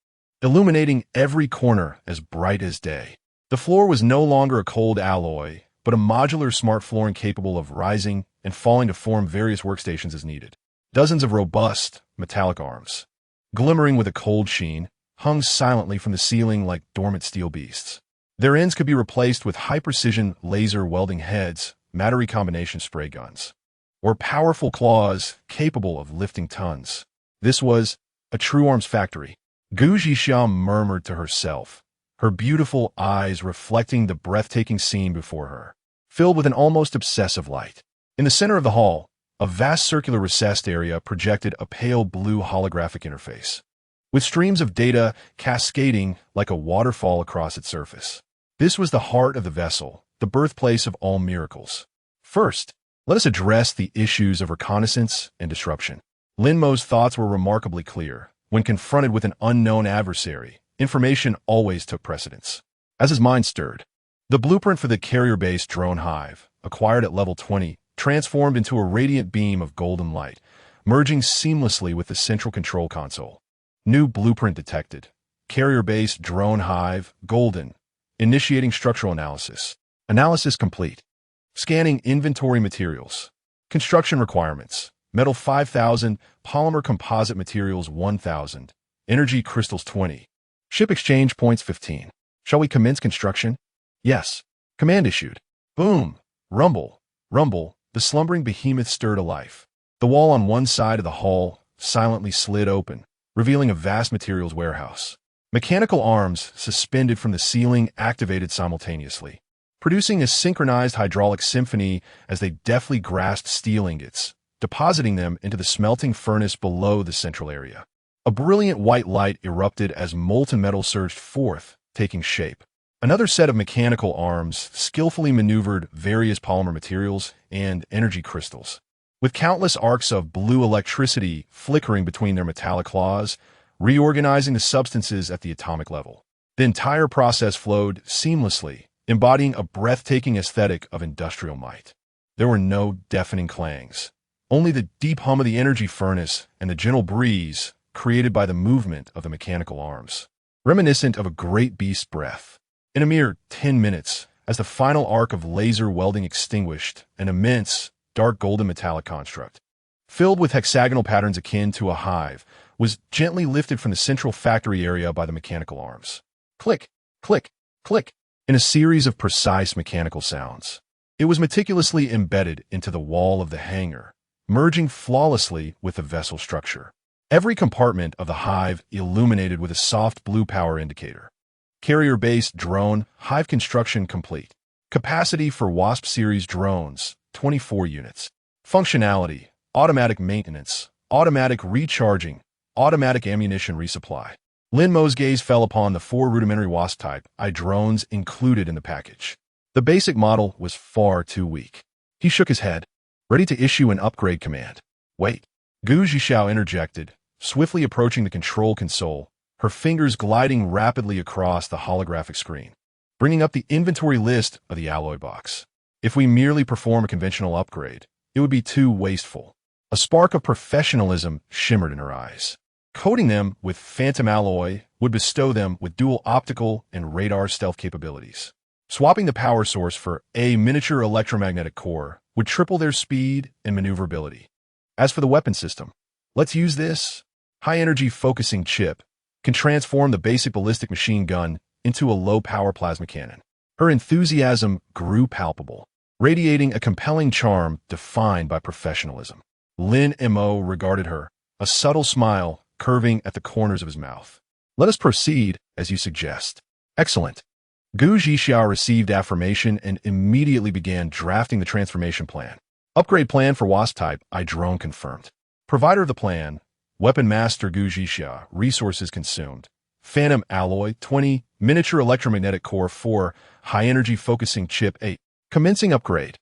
illuminating every corner as bright as day. The floor was no longer a cold alloy, but a modular smart flooring capable of rising and falling to form various workstations as needed. Dozens of robust, metallic arms, glimmering with a cold sheen, hung silently from the ceiling like dormant steel beasts. Their ends could be replaced with high-precision laser welding heads, battery combination spray guns, or powerful claws capable of lifting tons. This was a true arms factory. Gu Zhixiao murmured to herself, her beautiful eyes reflecting the breathtaking scene before her, filled with an almost obsessive light. In the center of the hall, a vast circular recessed area projected a pale blue holographic interface, with streams of data cascading like a waterfall across its surface. This was the heart of the vessel, the birthplace of all miracles. First, let us address the issues of reconnaissance and disruption. Lin Mo's thoughts were remarkably clear. When confronted with an unknown adversary, information always took precedence. As his mind stirred, the blueprint for the carrier-based drone hive, acquired at level 20, transformed into a radiant beam of golden light, merging seamlessly with the central control console. New blueprint detected. Carrier-based drone hive, golden. Initiating structural analysis. Analysis complete. Scanning inventory materials. Construction requirements. Metal 5,000, polymer composite materials 1,000, energy crystals 20. Ship exchange points 15. Shall we commence construction? Yes. Command issued. Boom. Rumble. Rumble. The slumbering behemoth stirred to life. The wall on one side of the hall silently slid open, revealing a vast materials warehouse. Mechanical arms suspended from the ceiling activated simultaneously, producing a synchronized hydraulic symphony as they deftly grasped steel ingots, depositing them into the smelting furnace below the central area. A brilliant white light erupted as molten metal surged forth, taking shape. Another set of mechanical arms skillfully maneuvered various polymer materials and energy crystals, with countless arcs of blue electricity flickering between their metallic claws, reorganizing the substances at the atomic level. The entire process flowed seamlessly, embodying a breathtaking aesthetic of industrial might. There were no deafening clangs, only the deep hum of the energy furnace and the gentle breeze created by the movement of the mechanical arms. reminiscent of a great beast's breath. In a mere 10 minutes, as the final arc of laser welding extinguished an immense, dark golden metallic construct, filled with hexagonal patterns akin to a hive, was gently lifted from the central factory area by the mechanical arms. Click, click, click, in a series of precise mechanical sounds. It was meticulously embedded into the wall of the hangar, merging flawlessly with the vessel structure. Every compartment of the hive illuminated with a soft blue power indicator. Carrier-based drone, hive construction complete. Capacity for WASP series drones, 24 units. Functionality, automatic maintenance, automatic recharging, automatic ammunition resupply. Lin Mo's gaze fell upon the 4 rudimentary WASP-type I drones included in the package. The basic model was far too weak. He shook his head, ready to issue an upgrade command. Wait. Gu Zhixiao interjected, swiftly approaching the control console, her fingers gliding rapidly across the holographic screen, bringing up the inventory list of the alloy box. If we merely perform a conventional upgrade, it would be too wasteful. A spark of professionalism shimmered in her eyes. Coating them with phantom alloy would bestow them with dual optical and radar stealth capabilities. Swapping the power source for a miniature electromagnetic core would triple their speed and maneuverability. As for the weapon system, let's use this. High-energy focusing chip can transform the basic ballistic machine gun into a low-power plasma cannon. Her enthusiasm grew palpable, radiating a compelling charm defined by professionalism. Lin Mo regarded her, a subtle smile curving at the corners of his mouth. Let us proceed, as you suggest. Excellent. Gu Zhixiao received affirmation and immediately began drafting the transformation plan. Upgrade plan for WASP-type I drone confirmed. Provider of the plan, Weapon Master Gu Zhixiao, resources consumed. Phantom alloy 20, miniature electromagnetic core 4, high-energy focusing chip 8. Commencing upgrade.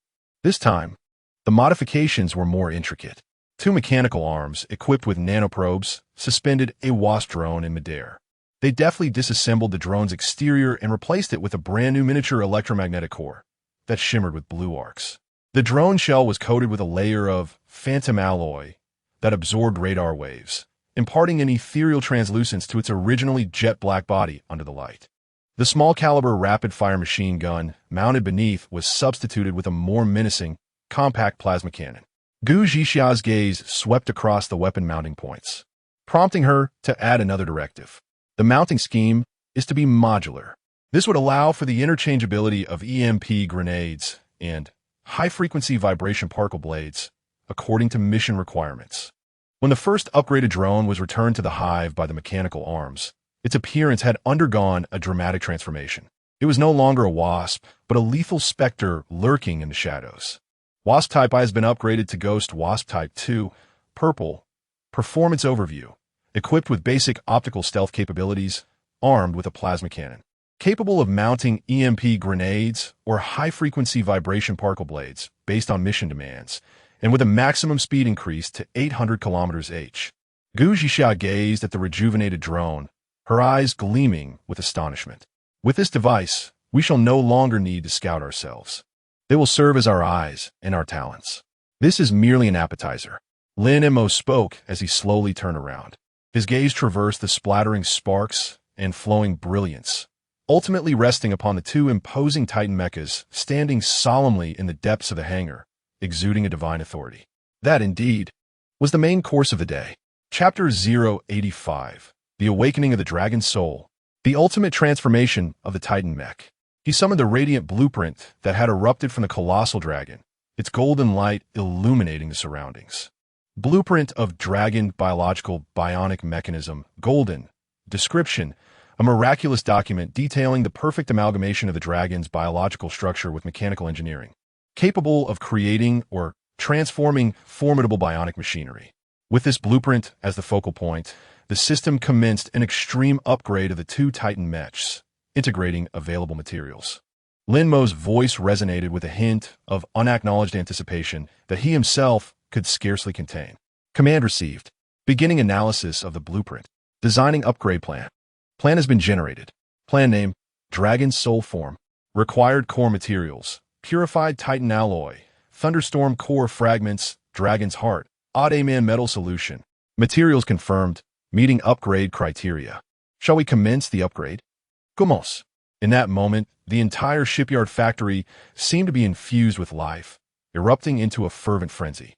This time, the modifications were more intricate. 2 mechanical arms equipped with nanoprobes suspended a WASP drone in midair. They deftly disassembled the drone's exterior and replaced it with a brand new miniature electromagnetic core that shimmered with blue arcs. The drone shell was coated with a layer of phantom alloy that absorbed radar waves, imparting an ethereal translucence to its originally jet-black body under the light. The small-caliber rapid-fire machine gun mounted beneath was substituted with a more menacing, compact plasma cannon. Gu Zhixiao's gaze swept across the weapon mounting points, prompting her to add another directive. The mounting scheme is to be modular. This would allow for the interchangeability of EMP grenades and high-frequency vibration particle blades according to mission requirements. When the first upgraded drone was returned to the hive by the mechanical arms, its appearance had undergone a dramatic transformation. It was no longer a wasp, but a lethal specter lurking in the shadows. WASP-type I has been upgraded to Ghost WASP-type 2, Purple, Performance Overview, equipped with basic optical stealth capabilities, armed with a plasma cannon, capable of mounting EMP grenades or high-frequency vibration particle blades based on mission demands, and with a maximum speed increase to 800 km/h. Gu Zhixiao gazed at the rejuvenated drone, her eyes gleaming with astonishment. With this device, we shall no longer need to scout ourselves. They will serve as our eyes and our talents. This is merely an appetizer. Lin Mo spoke as he slowly turned around. His gaze traversed the splattering sparks and flowing brilliance, ultimately resting upon the 2 imposing Titan mechas standing solemnly in the depths of the hangar, exuding a divine authority. That, indeed, was the main course of the day. Chapter 085, The Awakening of the Dragon Soul, the ultimate transformation of the Titan mech. He summoned the radiant blueprint that had erupted from the colossal dragon, its golden light illuminating the surroundings. Blueprint of Dragon Biological Bionic Mechanism, Golden. Description: a miraculous document detailing the perfect amalgamation of the dragon's biological structure with mechanical engineering, capable of creating or transforming formidable bionic machinery. With this blueprint as the focal point, the system commenced an extreme upgrade of the 2 Titan mechs, integrating available materials. Lin Mo's voice resonated with a hint of unacknowledged anticipation that he himself could scarcely contain. Command received. Beginning analysis of the blueprint. Designing upgrade plan. Plan has been generated. Plan name: Dragon Soul Form. Required core materials: purified Titan alloy, thunderstorm core fragments, Dragon's Heart, Odd-A-Man metal solution. Materials confirmed, meeting upgrade criteria. Shall we commence the upgrade? Commence. In that moment, the entire shipyard factory seemed to be infused with life, erupting into a fervent frenzy.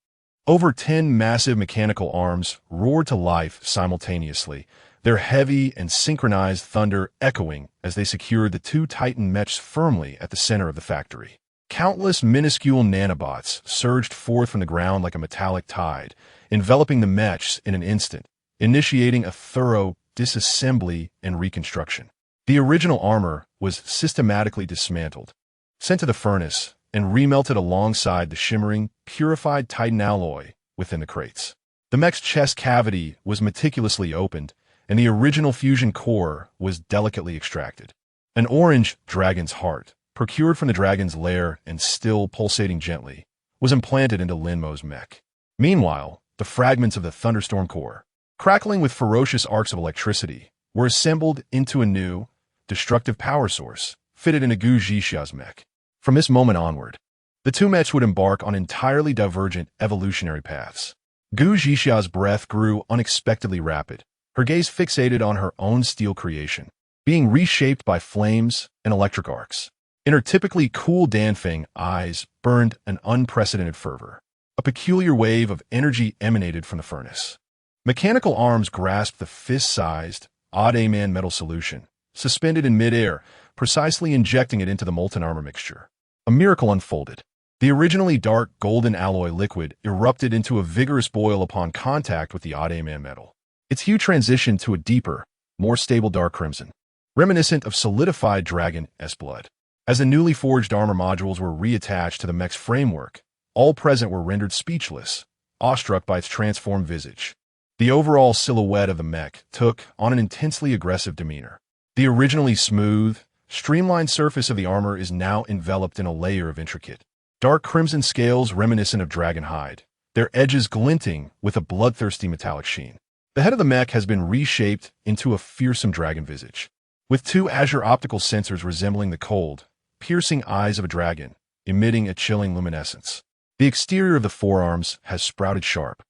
Over 10 massive mechanical arms roared to life simultaneously, their heavy and synchronized thunder echoing as they secured the two Titan mechs firmly at the center of the factory. Countless minuscule nanobots surged forth from the ground like a metallic tide, enveloping the mechs in an instant, initiating a thorough disassembly and reconstruction. The original armor was systematically dismantled, sent to the furnace, and remelted alongside the shimmering, purified Titan alloy within the crates. The mech's chest cavity was meticulously opened, and the original fusion core was delicately extracted. An orange dragon's heart, procured from the dragon's lair and still pulsating gently, was implanted into Lin Mo's mech. Meanwhile, the fragments of the thunderstorm core, crackling with ferocious arcs of electricity, were assembled into a new, destructive power source, fitted into Gu Zhixia's mech. From this moment onward, the two mechs would embark on entirely divergent evolutionary paths. Gu Zhixia's breath grew unexpectedly rapid, her gaze fixated on her own steel creation, being reshaped by flames and electric arcs. In her typically cool Danfeng eyes burned an unprecedented fervor. A peculiar wave of energy emanated from the furnace. Mechanical arms grasped the fist-sized, odd-A-man metal solution, suspended in midair, precisely injecting it into the molten armor mixture. A miracle unfolded. The originally dark golden alloy liquid erupted into a vigorous boil upon contact with the odd-A-man metal. Its hue transitioned to a deeper, more stable dark crimson, reminiscent of solidified dragon-s blood. As the newly forged armor modules were reattached to the mech's framework, all present were rendered speechless, awestruck by its transformed visage. The overall silhouette of the mech took on an intensely aggressive demeanor. The originally smooth, streamlined surface of the armor is now enveloped in a layer of intricate, dark crimson scales reminiscent of dragon hide, their edges glinting with a bloodthirsty metallic sheen. The head of the mech has been reshaped into a fearsome dragon visage, with two azure optical sensors resembling the cold, piercing eyes of a dragon, emitting a chilling luminescence. The exterior of the forearms has sprouted sharp,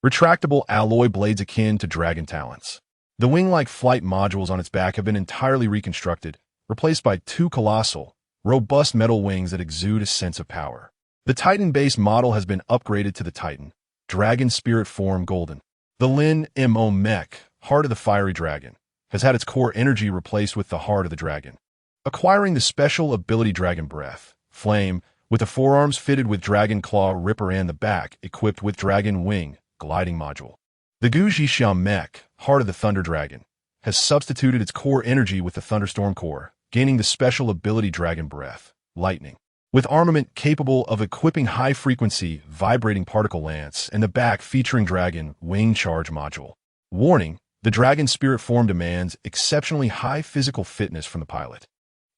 retractable alloy blades akin to dragon talons. The wing-like flight modules on its back have been entirely reconstructed, replaced by two colossal, robust metal wings that exude a sense of power. The Titan base model has been upgraded to the Titan, Dragon Spirit Form Golden. The Lin Mo mech, Heart of the Fiery Dragon, has had its core energy replaced with the Heart of the Dragon, acquiring the special ability Dragon Breath, Flame, with the forearms fitted with Dragon Claw Ripper and the back equipped with Dragon Wing, Gliding Module. The Gu Zhixia mech, Heart of the Thunder Dragon, has substituted its core energy with the Thunderstorm core, gaining the special ability Dragon Breath, Lightning, with armament capable of equipping high-frequency, vibrating particle lance and the back featuring Dragon Wing Charge Module. Warning: the Dragon Spirit form demands exceptionally high physical fitness from the pilot.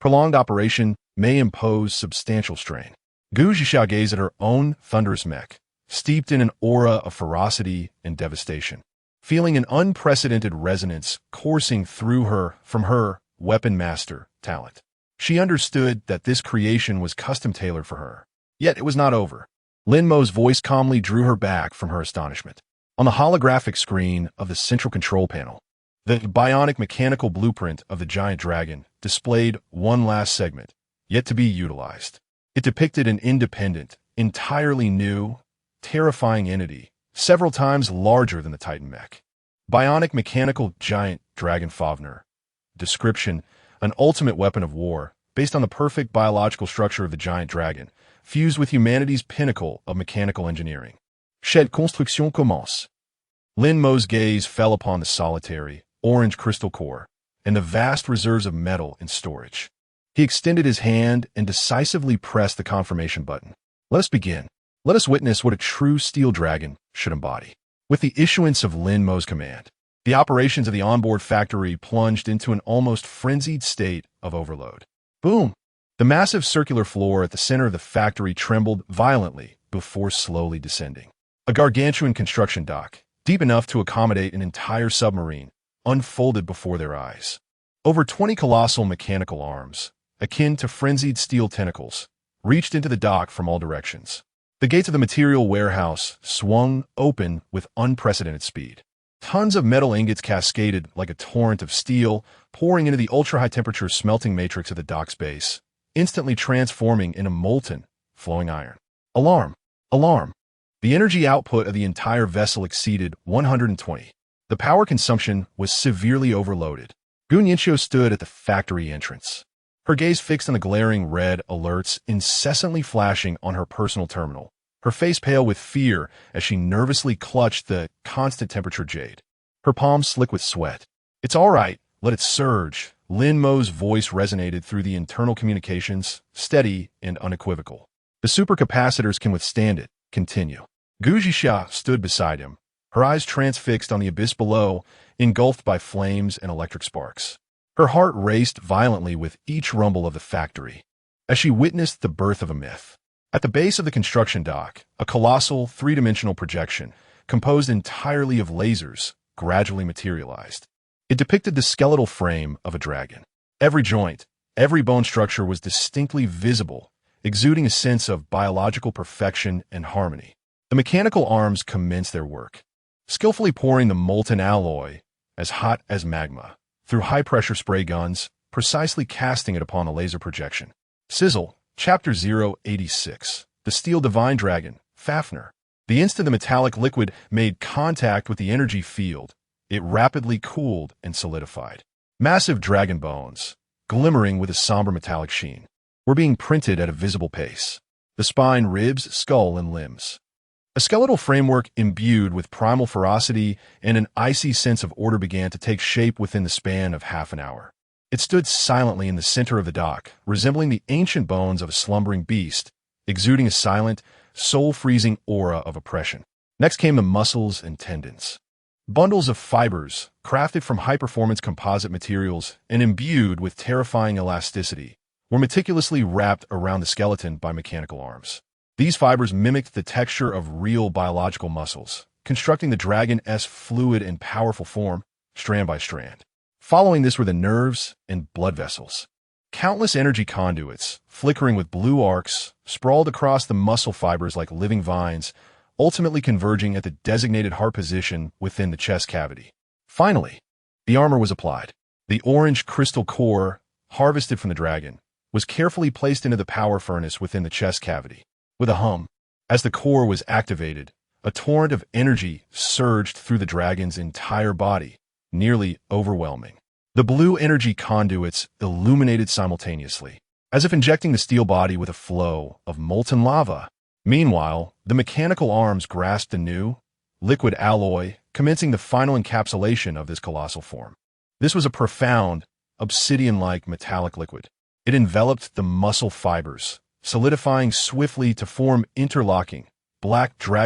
Prolonged operation may impose substantial strain. Gu Zhixia gazed at her own thunderous mech, steeped in an aura of ferocity and devastation, feeling an unprecedented resonance coursing through her from her weapon master talent. She understood that this creation was custom-tailored for her. Yet it was not over. Lin Mo's voice calmly drew her back from her astonishment. On the holographic screen of the central control panel, the bionic mechanical blueprint of the giant dragon displayed one last segment, yet to be utilized. It depicted an independent, entirely new, terrifying entity, several times larger than the Titan mech. Bionic mechanical giant dragon Fafnir. Description: an ultimate weapon of war, based on the perfect biological structure of the giant dragon, fused with humanity's pinnacle of mechanical engineering. Cette construction commence. Lin Mo's gaze fell upon the solitary, orange crystal core, and the vast reserves of metal in storage. He extended his hand and decisively pressed the confirmation button. Let us begin. Let us witness what a true steel dragon should embody. With the issuance of Lin Mo's command, the operations of the onboard factory plunged into an almost frenzied state of overload. Boom! The massive circular floor at the center of the factory trembled violently before slowly descending. A gargantuan construction dock, deep enough to accommodate an entire submarine, unfolded before their eyes. Over 20 colossal mechanical arms, akin to frenzied steel tentacles, reached into the dock from all directions. The gates of the material warehouse swung open with unprecedented speed. Tons of metal ingots cascaded like a torrent of steel, pouring into the ultra-high-temperature smelting matrix at the dock's base, instantly transforming into molten, flowing iron. Alarm! Alarm! The energy output of the entire vessel exceeded 120. The power consumption was severely overloaded. Gun Yinxiu stood at the factory entrance, her gaze fixed on the glaring red alerts incessantly flashing on her personal terminal, her face pale with fear as she nervously clutched the constant temperature jade. Her palms slick with sweat. "It's all right, let it surge." Lin Mo's voice resonated through the internal communications, steady and unequivocal. "The supercapacitors can withstand it. Continue." Gu Zhixia stood beside him, her eyes transfixed on the abyss below, engulfed by flames and electric sparks. Her heart raced violently with each rumble of the factory, as she witnessed the birth of a myth. At the base of the construction dock, a colossal, three-dimensional projection, composed entirely of lasers, gradually materialized. It depicted the skeletal frame of a dragon. Every joint, every bone structure was distinctly visible, exuding a sense of biological perfection and harmony. The mechanical arms commenced their work, skillfully pouring the molten alloy, as hot as magma, through high-pressure spray guns, precisely casting it upon a laser projection. Sizzle, Chapter 086, The Steel Divine Dragon, Fafnir. The instant the metallic liquid made contact with the energy field, it rapidly cooled and solidified. Massive dragon bones, glimmering with a somber metallic sheen, were being printed at a visible pace. The spine, ribs, skull, and limbs. A skeletal framework imbued with primal ferocity and an icy sense of order began to take shape within the span of half an hour. It stood silently in the center of the dock, resembling the ancient bones of a slumbering beast, exuding a silent, soul-freezing aura of oppression. Next came the muscles and tendons. Bundles of fibers, crafted from high-performance composite materials and imbued with terrifying elasticity, were meticulously wrapped around the skeleton by mechanical arms. These fibers mimicked the texture of real biological muscles, constructing the dragon-esque fluid and powerful form, strand by strand. Following this were the nerves and blood vessels. Countless energy conduits, flickering with blue arcs, sprawled across the muscle fibers like living vines, ultimately converging at the designated heart position within the chest cavity. Finally, the armor was applied. The orange crystal core, harvested from the dragon, was carefully placed into the power furnace within the chest cavity. With a hum, as the core was activated, a torrent of energy surged through the dragon's entire body, nearly overwhelming. The blue energy conduits illuminated simultaneously, as if injecting the steel body with a flow of molten lava. Meanwhile, the mechanical arms grasped a new, liquid alloy, commencing the final encapsulation of this colossal form. This was a profound, obsidian-like metallic liquid. It enveloped the muscle fibers, solidifying swiftly to form interlocking, black dragon